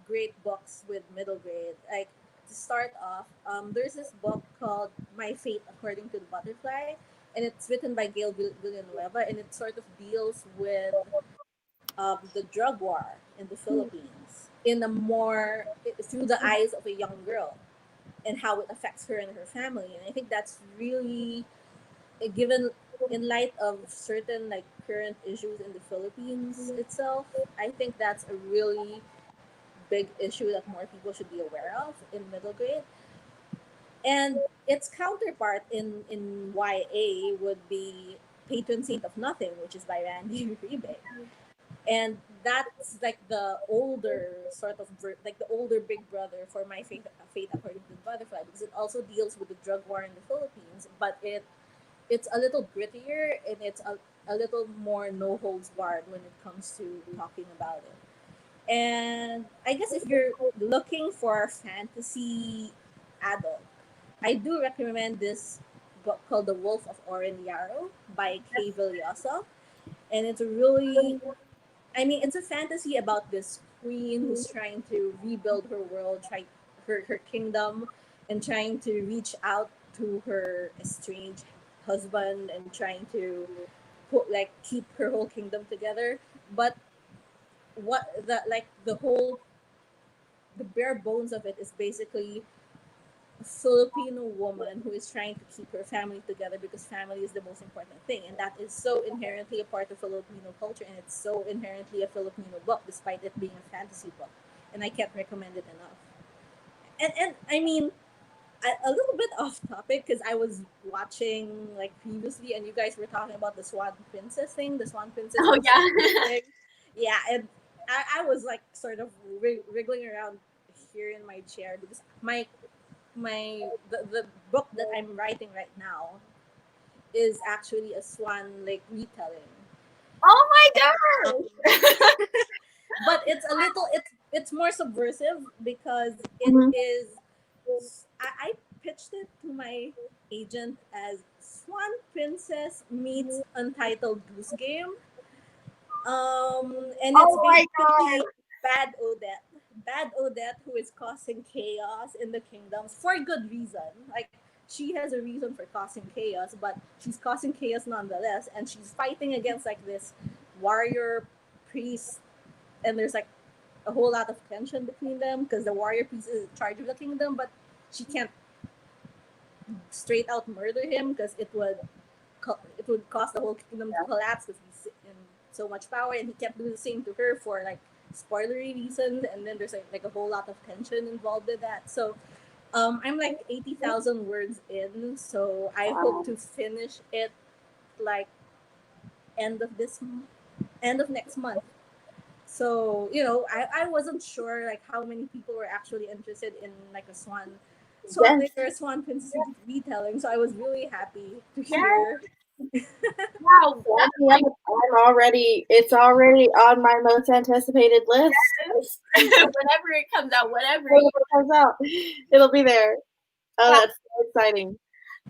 great books with middle grade. Like to start off, there's this book called My Fate According to the Butterfly, and it's written by Gail Villanueva, and it sort of deals with the drug war in the Philippines in a more through the eyes of a young girl and how it affects her and her family. And I think that's really given in light of certain like current issues in the Philippines itself. I think that's a really big issue that more people should be aware of in middle grade. And its counterpart in YA would be Patron Saint of Nothing, which is by Randy Ribe. And that's like the older sort of like the older big brother for My Fate According to the Butterfly, because it also deals with the drug war in the Philippines, but it's a little grittier and it's a little more no holds barred when it comes to talking about it. And I guess if you're looking for fantasy adult, I do recommend this book called The Wolf of Oren Yarrow by Kay Villosa. And it's a really, I mean, it's a fantasy about this queen who's trying to rebuild her world, her kingdom, and trying to reach out to her estranged husband and trying to keep her whole kingdom together. But the bare bones of it is basically a Filipino woman who is trying to keep her family together because family is the most important thing, and that is so inherently a part of Filipino culture, and it's so inherently a Filipino book despite it being a fantasy book, and I can't recommend it enough. And I mean, a little bit off topic because I was watching like previously, and you guys were talking about the Swan Princess thing. The Swan Princess. Oh yeah. Thing. Yeah, and I was like sort of wriggling around here in my chair because the book that I'm writing right now is actually a Swan Lake retelling. Oh my god! But it's a little it's more subversive because it is. I pitched it to my agent as Swan Princess meets Untitled Goose Game. And it's basically Bad Odette, who is causing chaos in the kingdoms for good reason. Like she has a reason for causing chaos, but she's causing chaos nonetheless, and she's fighting against like this warrior priest, and there's like a whole lot of tension between them because the warrior priest is in charge of the kingdom, but she can't straight out murder him because it would cause the whole kingdom to collapse because he's in so much power, and he kept doing the same to her for like spoilery reasons, and then there's like a whole lot of tension involved with that. So I'm like 80,000 words in, so I hope to finish it like end of next month. So I wasn't sure like how many people were actually interested in like a Swan Princess retelling, so I was really happy to hear. Wow, it's already on my most anticipated list. Yes. Whenever it comes out, it'll be there. Oh, that's so exciting.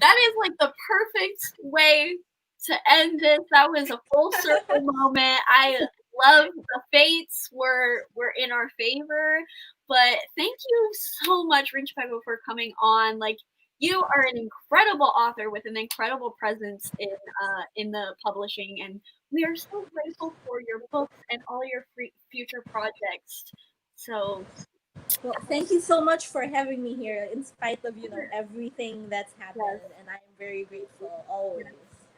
That is like the perfect way to end this. That was a full circle moment. I love the fates were in our favor. But thank you so much, Rin Chupeco, for coming on. Like, you are an incredible author with an incredible presence in the publishing, and we are so grateful for your books and all your future projects. So, well, thank you so much for having me here, in spite of everything that's happened, and I'm very grateful always.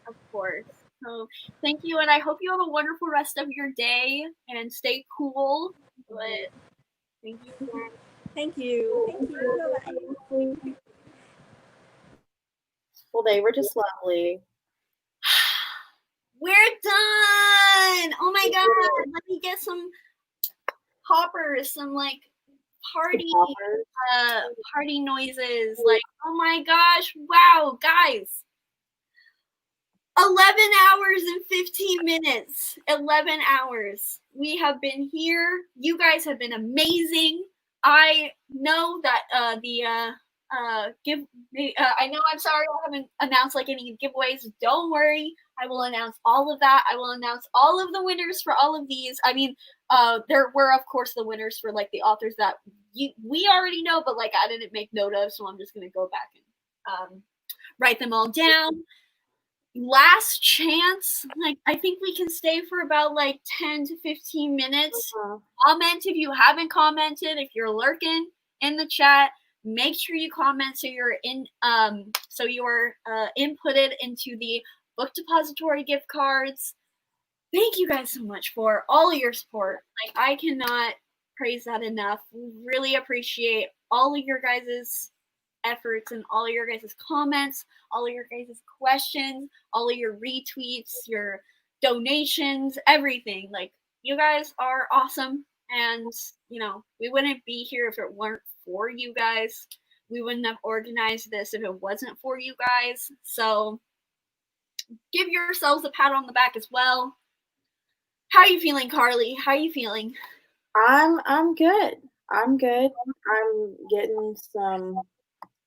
Of course. So, thank you, and I hope you have a wonderful rest of your day and stay cool. But Thank you. Thank you. Thank you. Bye-bye. Well, they were just lovely. We're done. Oh my god. Let me get some poppers, some like party party noises. Like, oh my gosh. Wow, guys. 11 hours and 15 minutes. 11 hours. We have been here. You guys have been amazing. I know that I know I'm sorry I haven't announced like any giveaways. Don't worry. I will announce all of that. I will announce all of the winners for all of these. I mean, there were of course the winners for like the authors that we already know, but like I didn't make note of, so I'm just gonna go back and write them all down. Last chance. Like I think we can stay for about like 10 to 15 minutes. Comment if you haven't commented. If you're lurking in the chat, make sure you comment so you're inputted into the book depository gift cards. Thank you guys so much for all of your support. Like I cannot praise that enough. We really appreciate all of your guys' efforts and all of your guys' comments, all of your guys' questions, all of your retweets, your donations, everything. Like you guys are awesome, and you know we wouldn't be here if it weren't for you guys. We wouldn't have organized this if it wasn't for you guys. So give yourselves a pat on the back as well. How are you feeling, Carly? How are you feeling? I'm good. I'm good. I'm getting some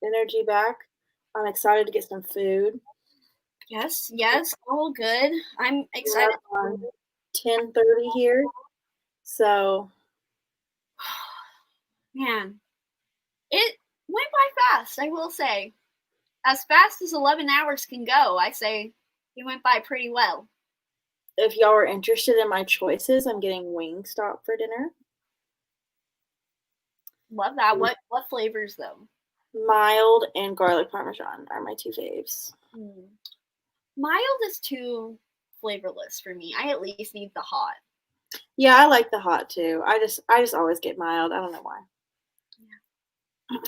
energy back. I'm excited to get some food. Yes, all good. I'm excited. 10:30 here. So man, it went by fast, I will say. As fast as 11 hours can go, I say it went by pretty well. If y'all are interested in my choices, I'm getting Wingstop for dinner. Love that. What flavors though? Mild and garlic parmesan are my two faves. Mild is too flavorless for me. I at least need the hot. Yeah, I like the hot too. I just always get mild. I don't know why. Yeah.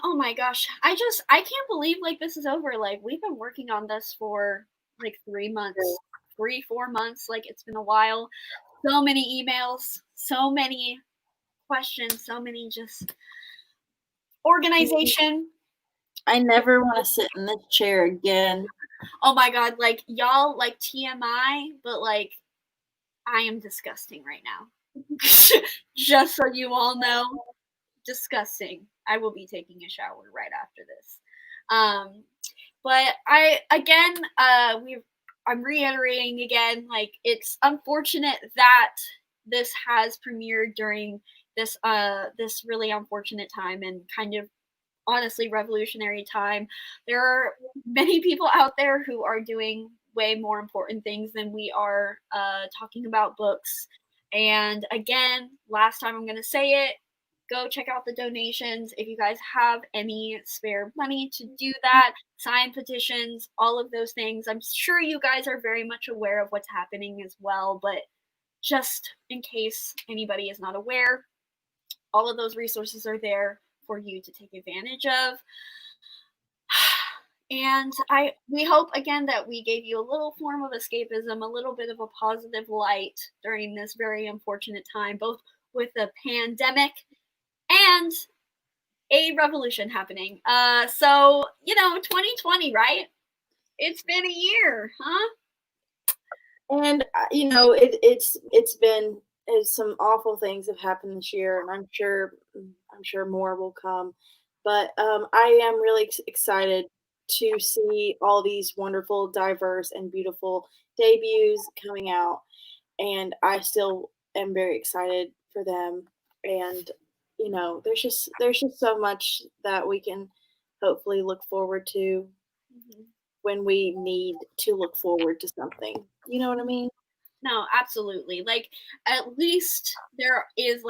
Oh my gosh. I can't believe like this is over. Like we've been working on this for like 3 months, 3-4 months. Like it's been a while. So many emails, so many questions, so many just organization. I never want to sit in this chair again. Oh my god, like y'all like TMI, but like I am disgusting right now. Just so you all know, disgusting. I will be taking a shower right after this. But I'm reiterating again, like it's unfortunate that this has premiered during this really unfortunate time and kind of honestly revolutionary time. There are many people out there who are doing way more important things than we are talking about books. And again, last time I'm going to say it, go check out the donations. If you guys have any spare money to do that, sign petitions, all of those things. I'm sure you guys are very much aware of what's happening as well, but just in case anybody is not aware, all of those resources are there for you to take advantage of. And we hope again that we gave you a little form of escapism, a little bit of a positive light during this very unfortunate time, both with the pandemic and a revolution happening. So 2020, right? It's been a year, huh? And it's been some awful things have happened this year, and I'm sure more will come. But I am really excited to see all these wonderful, diverse, and beautiful debuts coming out, and I still am very excited for them. And there's just so much that we can hopefully look forward to when we need to look forward to something. You know what I mean? No, absolutely. Like at least there is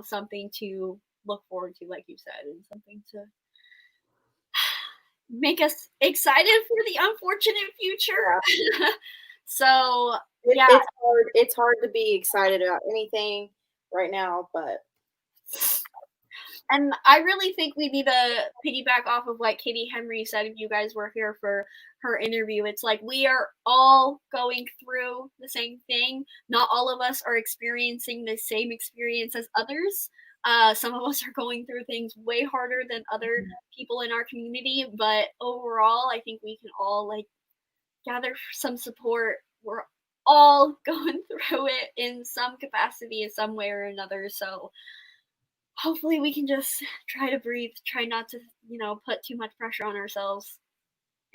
something to look forward to, like you said, and something to make us excited for the unfortunate future. So it's hard to be excited about anything right now, but And I really think we need to piggyback off of what Katie Henry said if you guys were here for her interview. It's like we are all going through the same thing. Not all of us are experiencing the same experience as others. Some of us are going through things way harder than other people in our community, but overall, I think we can all like gather some support. We're all going through it in some capacity, in some way or another. So hopefully we can just try to breathe, try not to, put too much pressure on ourselves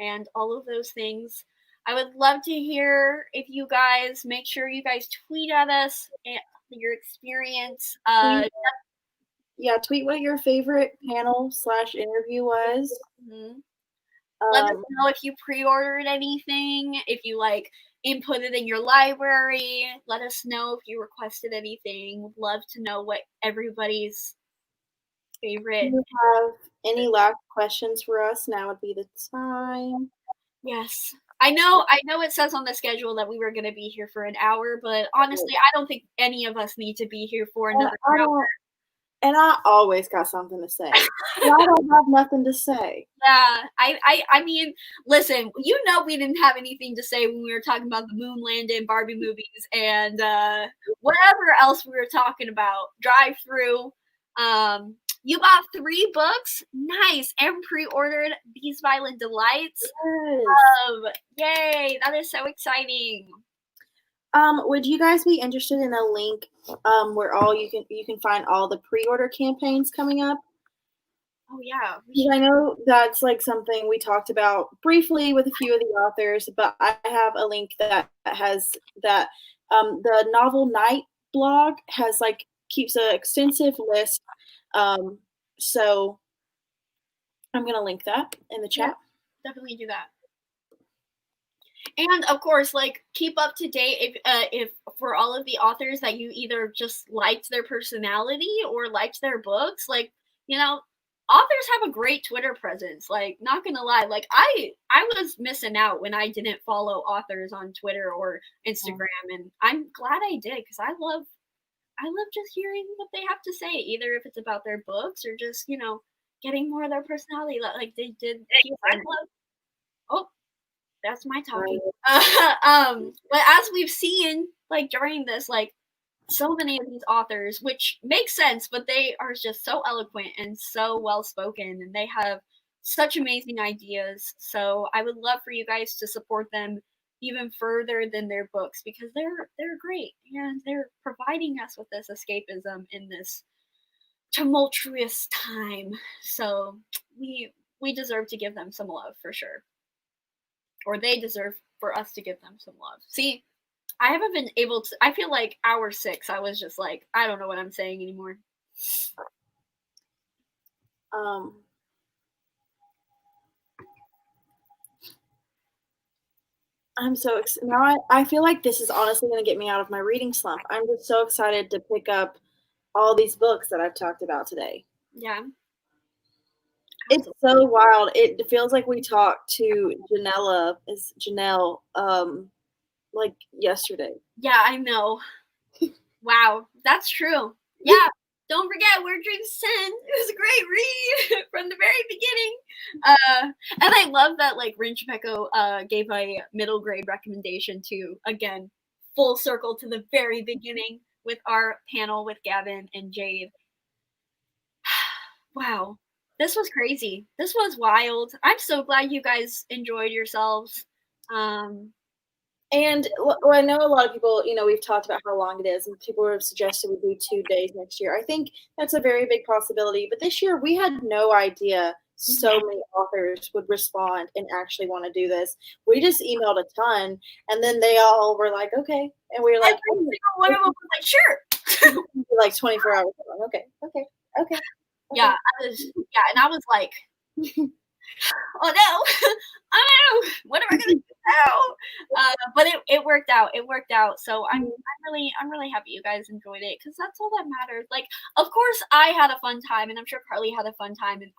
and all of those things. I would love to hear if you guys, make sure you guys tweet at us your experience. Tweet what your favorite panel/interview was. Mm-hmm. Let us know if you pre-ordered anything, if you input it in your library. Let us know if you requested anything. Would love to know what everybody's favorite. If you have any last questions for us, now would be the time. Yes. I know it says on the schedule that we were going to be here for an hour, but honestly, I don't think any of us need to be here for another hour. And I always got something to say. I don't have nothing to say. Yeah, I mean, listen, we didn't have anything to say when we were talking about the moon landing, Barbie movies, and whatever else we were talking about. Drive through. You bought 3 books, nice, and pre-ordered These Violent Delights. Yes. Yay, that is so exciting. Would you guys be interested in a link where you can find all the pre-order campaigns coming up? Oh yeah. I know that's something we talked about briefly with a few of the authors, but I have a link that has that the Novel Night blog has keeps an extensive list. So I'm gonna link that in the chat. Yeah, definitely do that. And of course, keep up to date if for all of the authors that you either just liked their personality or liked their books, authors have a great Twitter presence. Not gonna lie, I was missing out when I didn't follow authors on Twitter or Instagram, and I'm glad I did because I love just hearing what they have to say, either if it's about their books or just getting more of their personality, like they did. Oh. That's my talking. But as we've seen, during this, so many of these authors, which makes sense, but they are just so eloquent and so well spoken, and they have such amazing ideas. So I would love for you guys to support them even further than their books because they're great and they're providing us with this escapism in this tumultuous time. So we deserve to give them some love for sure. Or they deserve for us to give them some love. See, I haven't been able to. I feel like hour 6, I was just I don't know what I'm saying anymore. I'm so excited. Now I feel like this is honestly going to get me out of my reading slump. I'm just so excited to pick up all these books that I've talked about today. Yeah. It's so wild. It feels like we talked to Janelle yesterday. Yeah, I know. Wow, that's true. Yeah, don't forget Where Dreams Send. It was a great read from the very beginning. And I love that Rin Chupeco gave a middle grade recommendation to, again, full circle to the very beginning with our panel with Gavin and Jade. Wow. This was crazy. This was wild. I'm so glad you guys enjoyed yourselves. And I know a lot of people, we've talked about how long it is, and people have suggested we do 2 days next year. I think that's a very big possibility. But this year, we had no idea so many authors would respond and actually want to do this. We just emailed a ton, and then they all were like, okay. And we were like, one of them was like, sure. 24 hours long. Okay. Yeah, and I was like, oh no, what am I gonna do now? But it worked out. It worked out. So I'm really happy you guys enjoyed it because that's all that matters. Of course I had a fun time, and I'm sure Carly had a fun time, and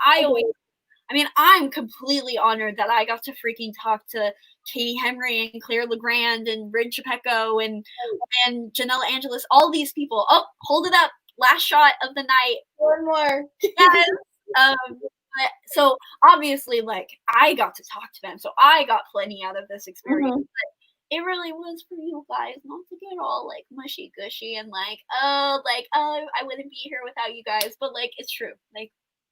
I'm completely honored that I got to freaking talk to Katie Henry and Claire Legrand and Rin Chupeco and Janella Angeles, all these people. Oh, hold it up. last shot of the night. One more. Yes. So obviously, like, I got to talk to them, so I got plenty out of this experience. But it really was for you guys not to get all like mushy gushy and like, oh, I wouldn't be here without you guys. But like, it's true. Like,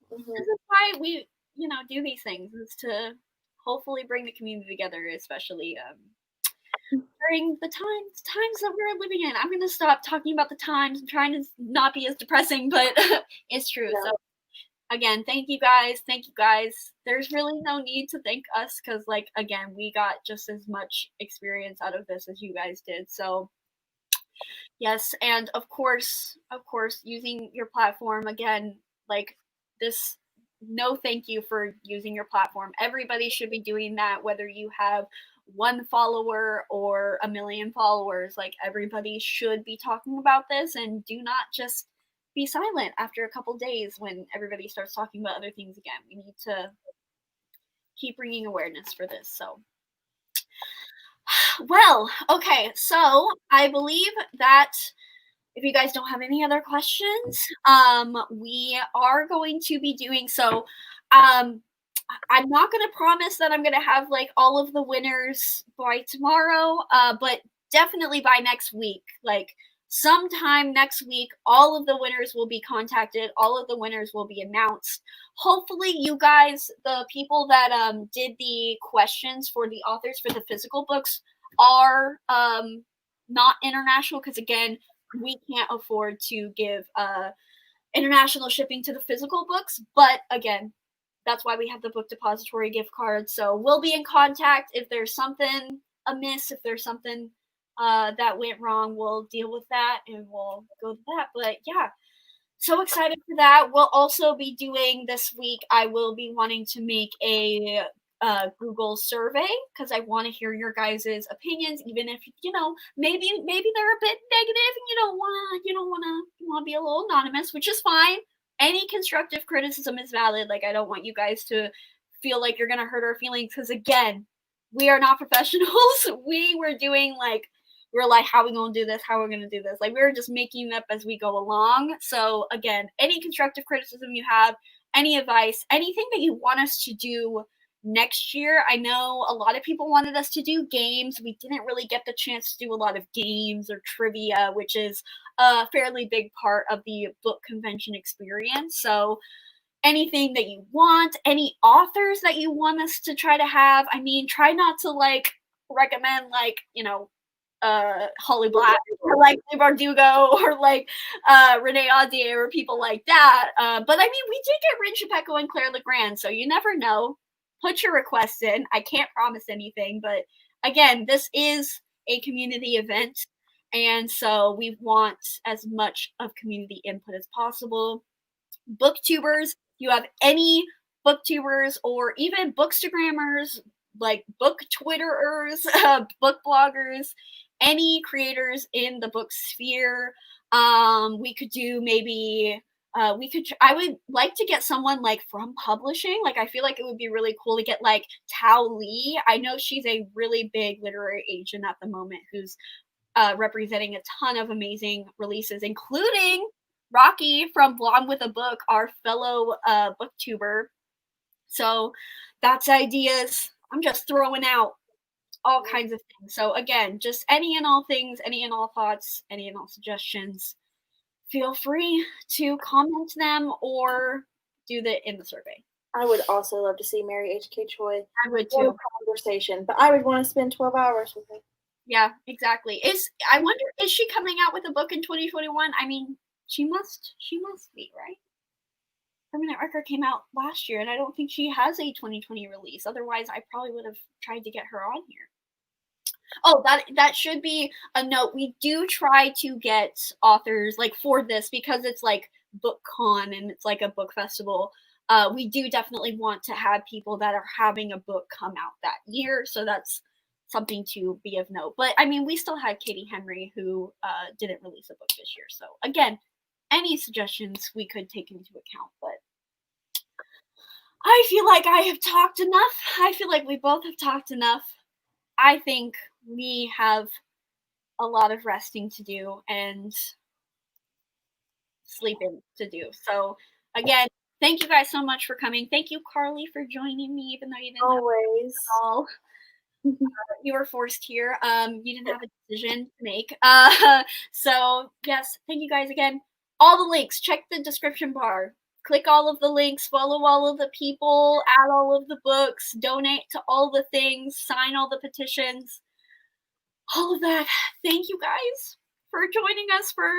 this is why we, do these things, is to hopefully bring the community together, especially during the times that we're living in. I'm gonna stop talking about the times. I'm trying to not be as depressing, but it's true. Yeah. So again, thank you guys. There's really no need to thank us, because like, again, we got just as much experience out of this as you guys did. So yes, and of course, using your platform again, like this. No, thank you for using your platform. Everybody should be doing that, whether you have 1 follower or 1 million followers. Like, everybody should be talking about this, and do not just be silent after a couple days when everybody starts talking about other things again. We need to keep bringing awareness for this. So, well, okay, so I believe that if you guys don't have any other questions, we are going to be doing so. I'm not going to promise that I'm going to have like all of the winners by tomorrow, but definitely by next week. Like, sometime next week, all of the winners will be contacted. All of the winners will be announced. Hopefully, you guys, the people that did the questions for the authors for the physical books, are not international, because again, we can't afford to give international shipping to the physical books. But again, that's why we have the book depository gift card. So we'll be in contact if there's something amiss, if there's something that went wrong, we'll deal with that and we'll go to that. But yeah, so excited for that. We'll also be doing this week, I will be wanting to make a Google survey, because I want to hear your guys' opinions, even if maybe they're a bit negative and you want to be a little anonymous, which is fine. Any constructive criticism is valid. Like, I don't want you guys to feel like you're gonna hurt our feelings, because again, we are not professionals. We're like, how are we gonna do this? How are we gonna do this? Like, we're just making it up as we go along. So again, any constructive criticism you have, any advice, anything that you want us to do next year. I know a lot of people wanted us to do games. We didn't really get the chance to do a lot of games or trivia, which is a fairly big part of the book convention experience. So anything that you want, any authors that you want us to try to have. I mean, try not to like recommend like, Holly Black or like Bardugo or like Renee Audier or people like that. But I mean, we did get Rin Chupeco and Claire Legrand, so you never know. Put your request in. I can't promise anything, but again, this is a community event, and so we want as much of community input as possible. Booktubers, you have any booktubers or even bookstagrammers, like book twitterers, book bloggers, any creators in the book sphere. We could do maybe I would like to get someone like from publishing. Like, I feel like it would be really cool to get like Tao Lee. I know she's a really big literary agent at the moment who's representing a ton of amazing releases, including Rocky from Blonde with a Book, our fellow booktuber. So that's ideas. I'm just throwing out all kinds of things. So again, just any and all things, any and all thoughts, any and all suggestions. Feel free to comment them or do that in the survey. I would also love to see Mary H.K. Choi. I would too. Conversation, but I would want to spend 12 hours with her. Yeah, exactly. I wonder, is she coming out with a book in 2021? I mean, she must be, right? Permanent Record came out last year, and I don't think she has a 2020 release. Otherwise, I probably would have tried to get her on here. Oh, that should be a note. We do try to get authors like for this, because it's like BookCon and it's like a book festival. We do definitely want to have people that are having a book come out that year. So that's something to be of note. But I mean, we still had Katie Henry, who didn't release a book this year. So again, any suggestions we could take into account. But I feel like I have talked enough. I feel like we both have talked enough. I think we have a lot of resting to do, and sleeping to do. So again, thank you guys so much for coming. Thank you, Carly, for joining me, even though you didn't always. Have all. You were forced here. You didn't have a decision to make. So yes, thank you guys again. All the links, check the description bar. Click all of the links, follow all of the people, add all of the books, donate to all the things, sign all the petitions, all of that. Thank you guys for joining us for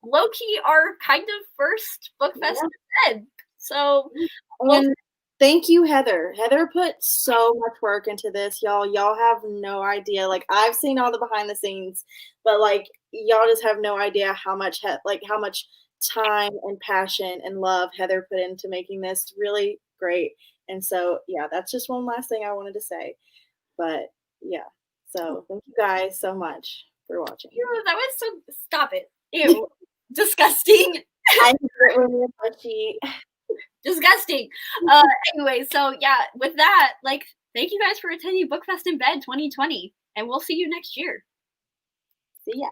low-key our kind of first Bookfest in Bed. So, and thank you, Heather. Heather put so much work into this, y'all. Y'all have no idea. Like, I've seen all the behind the scenes, but like, y'all just have no idea how much how much time and passion and love Heather put into making this really great. And so, yeah, that's just one last thing I wanted to say. But yeah, so thank you guys so much for watching. Ew, that was so, stop it. Ew, disgusting. I hate when you're mushy. Disgusting. Anyway, so yeah, with that, like, thank you guys for attending Bookfest in Bed 2020, and we'll see you next year. See ya.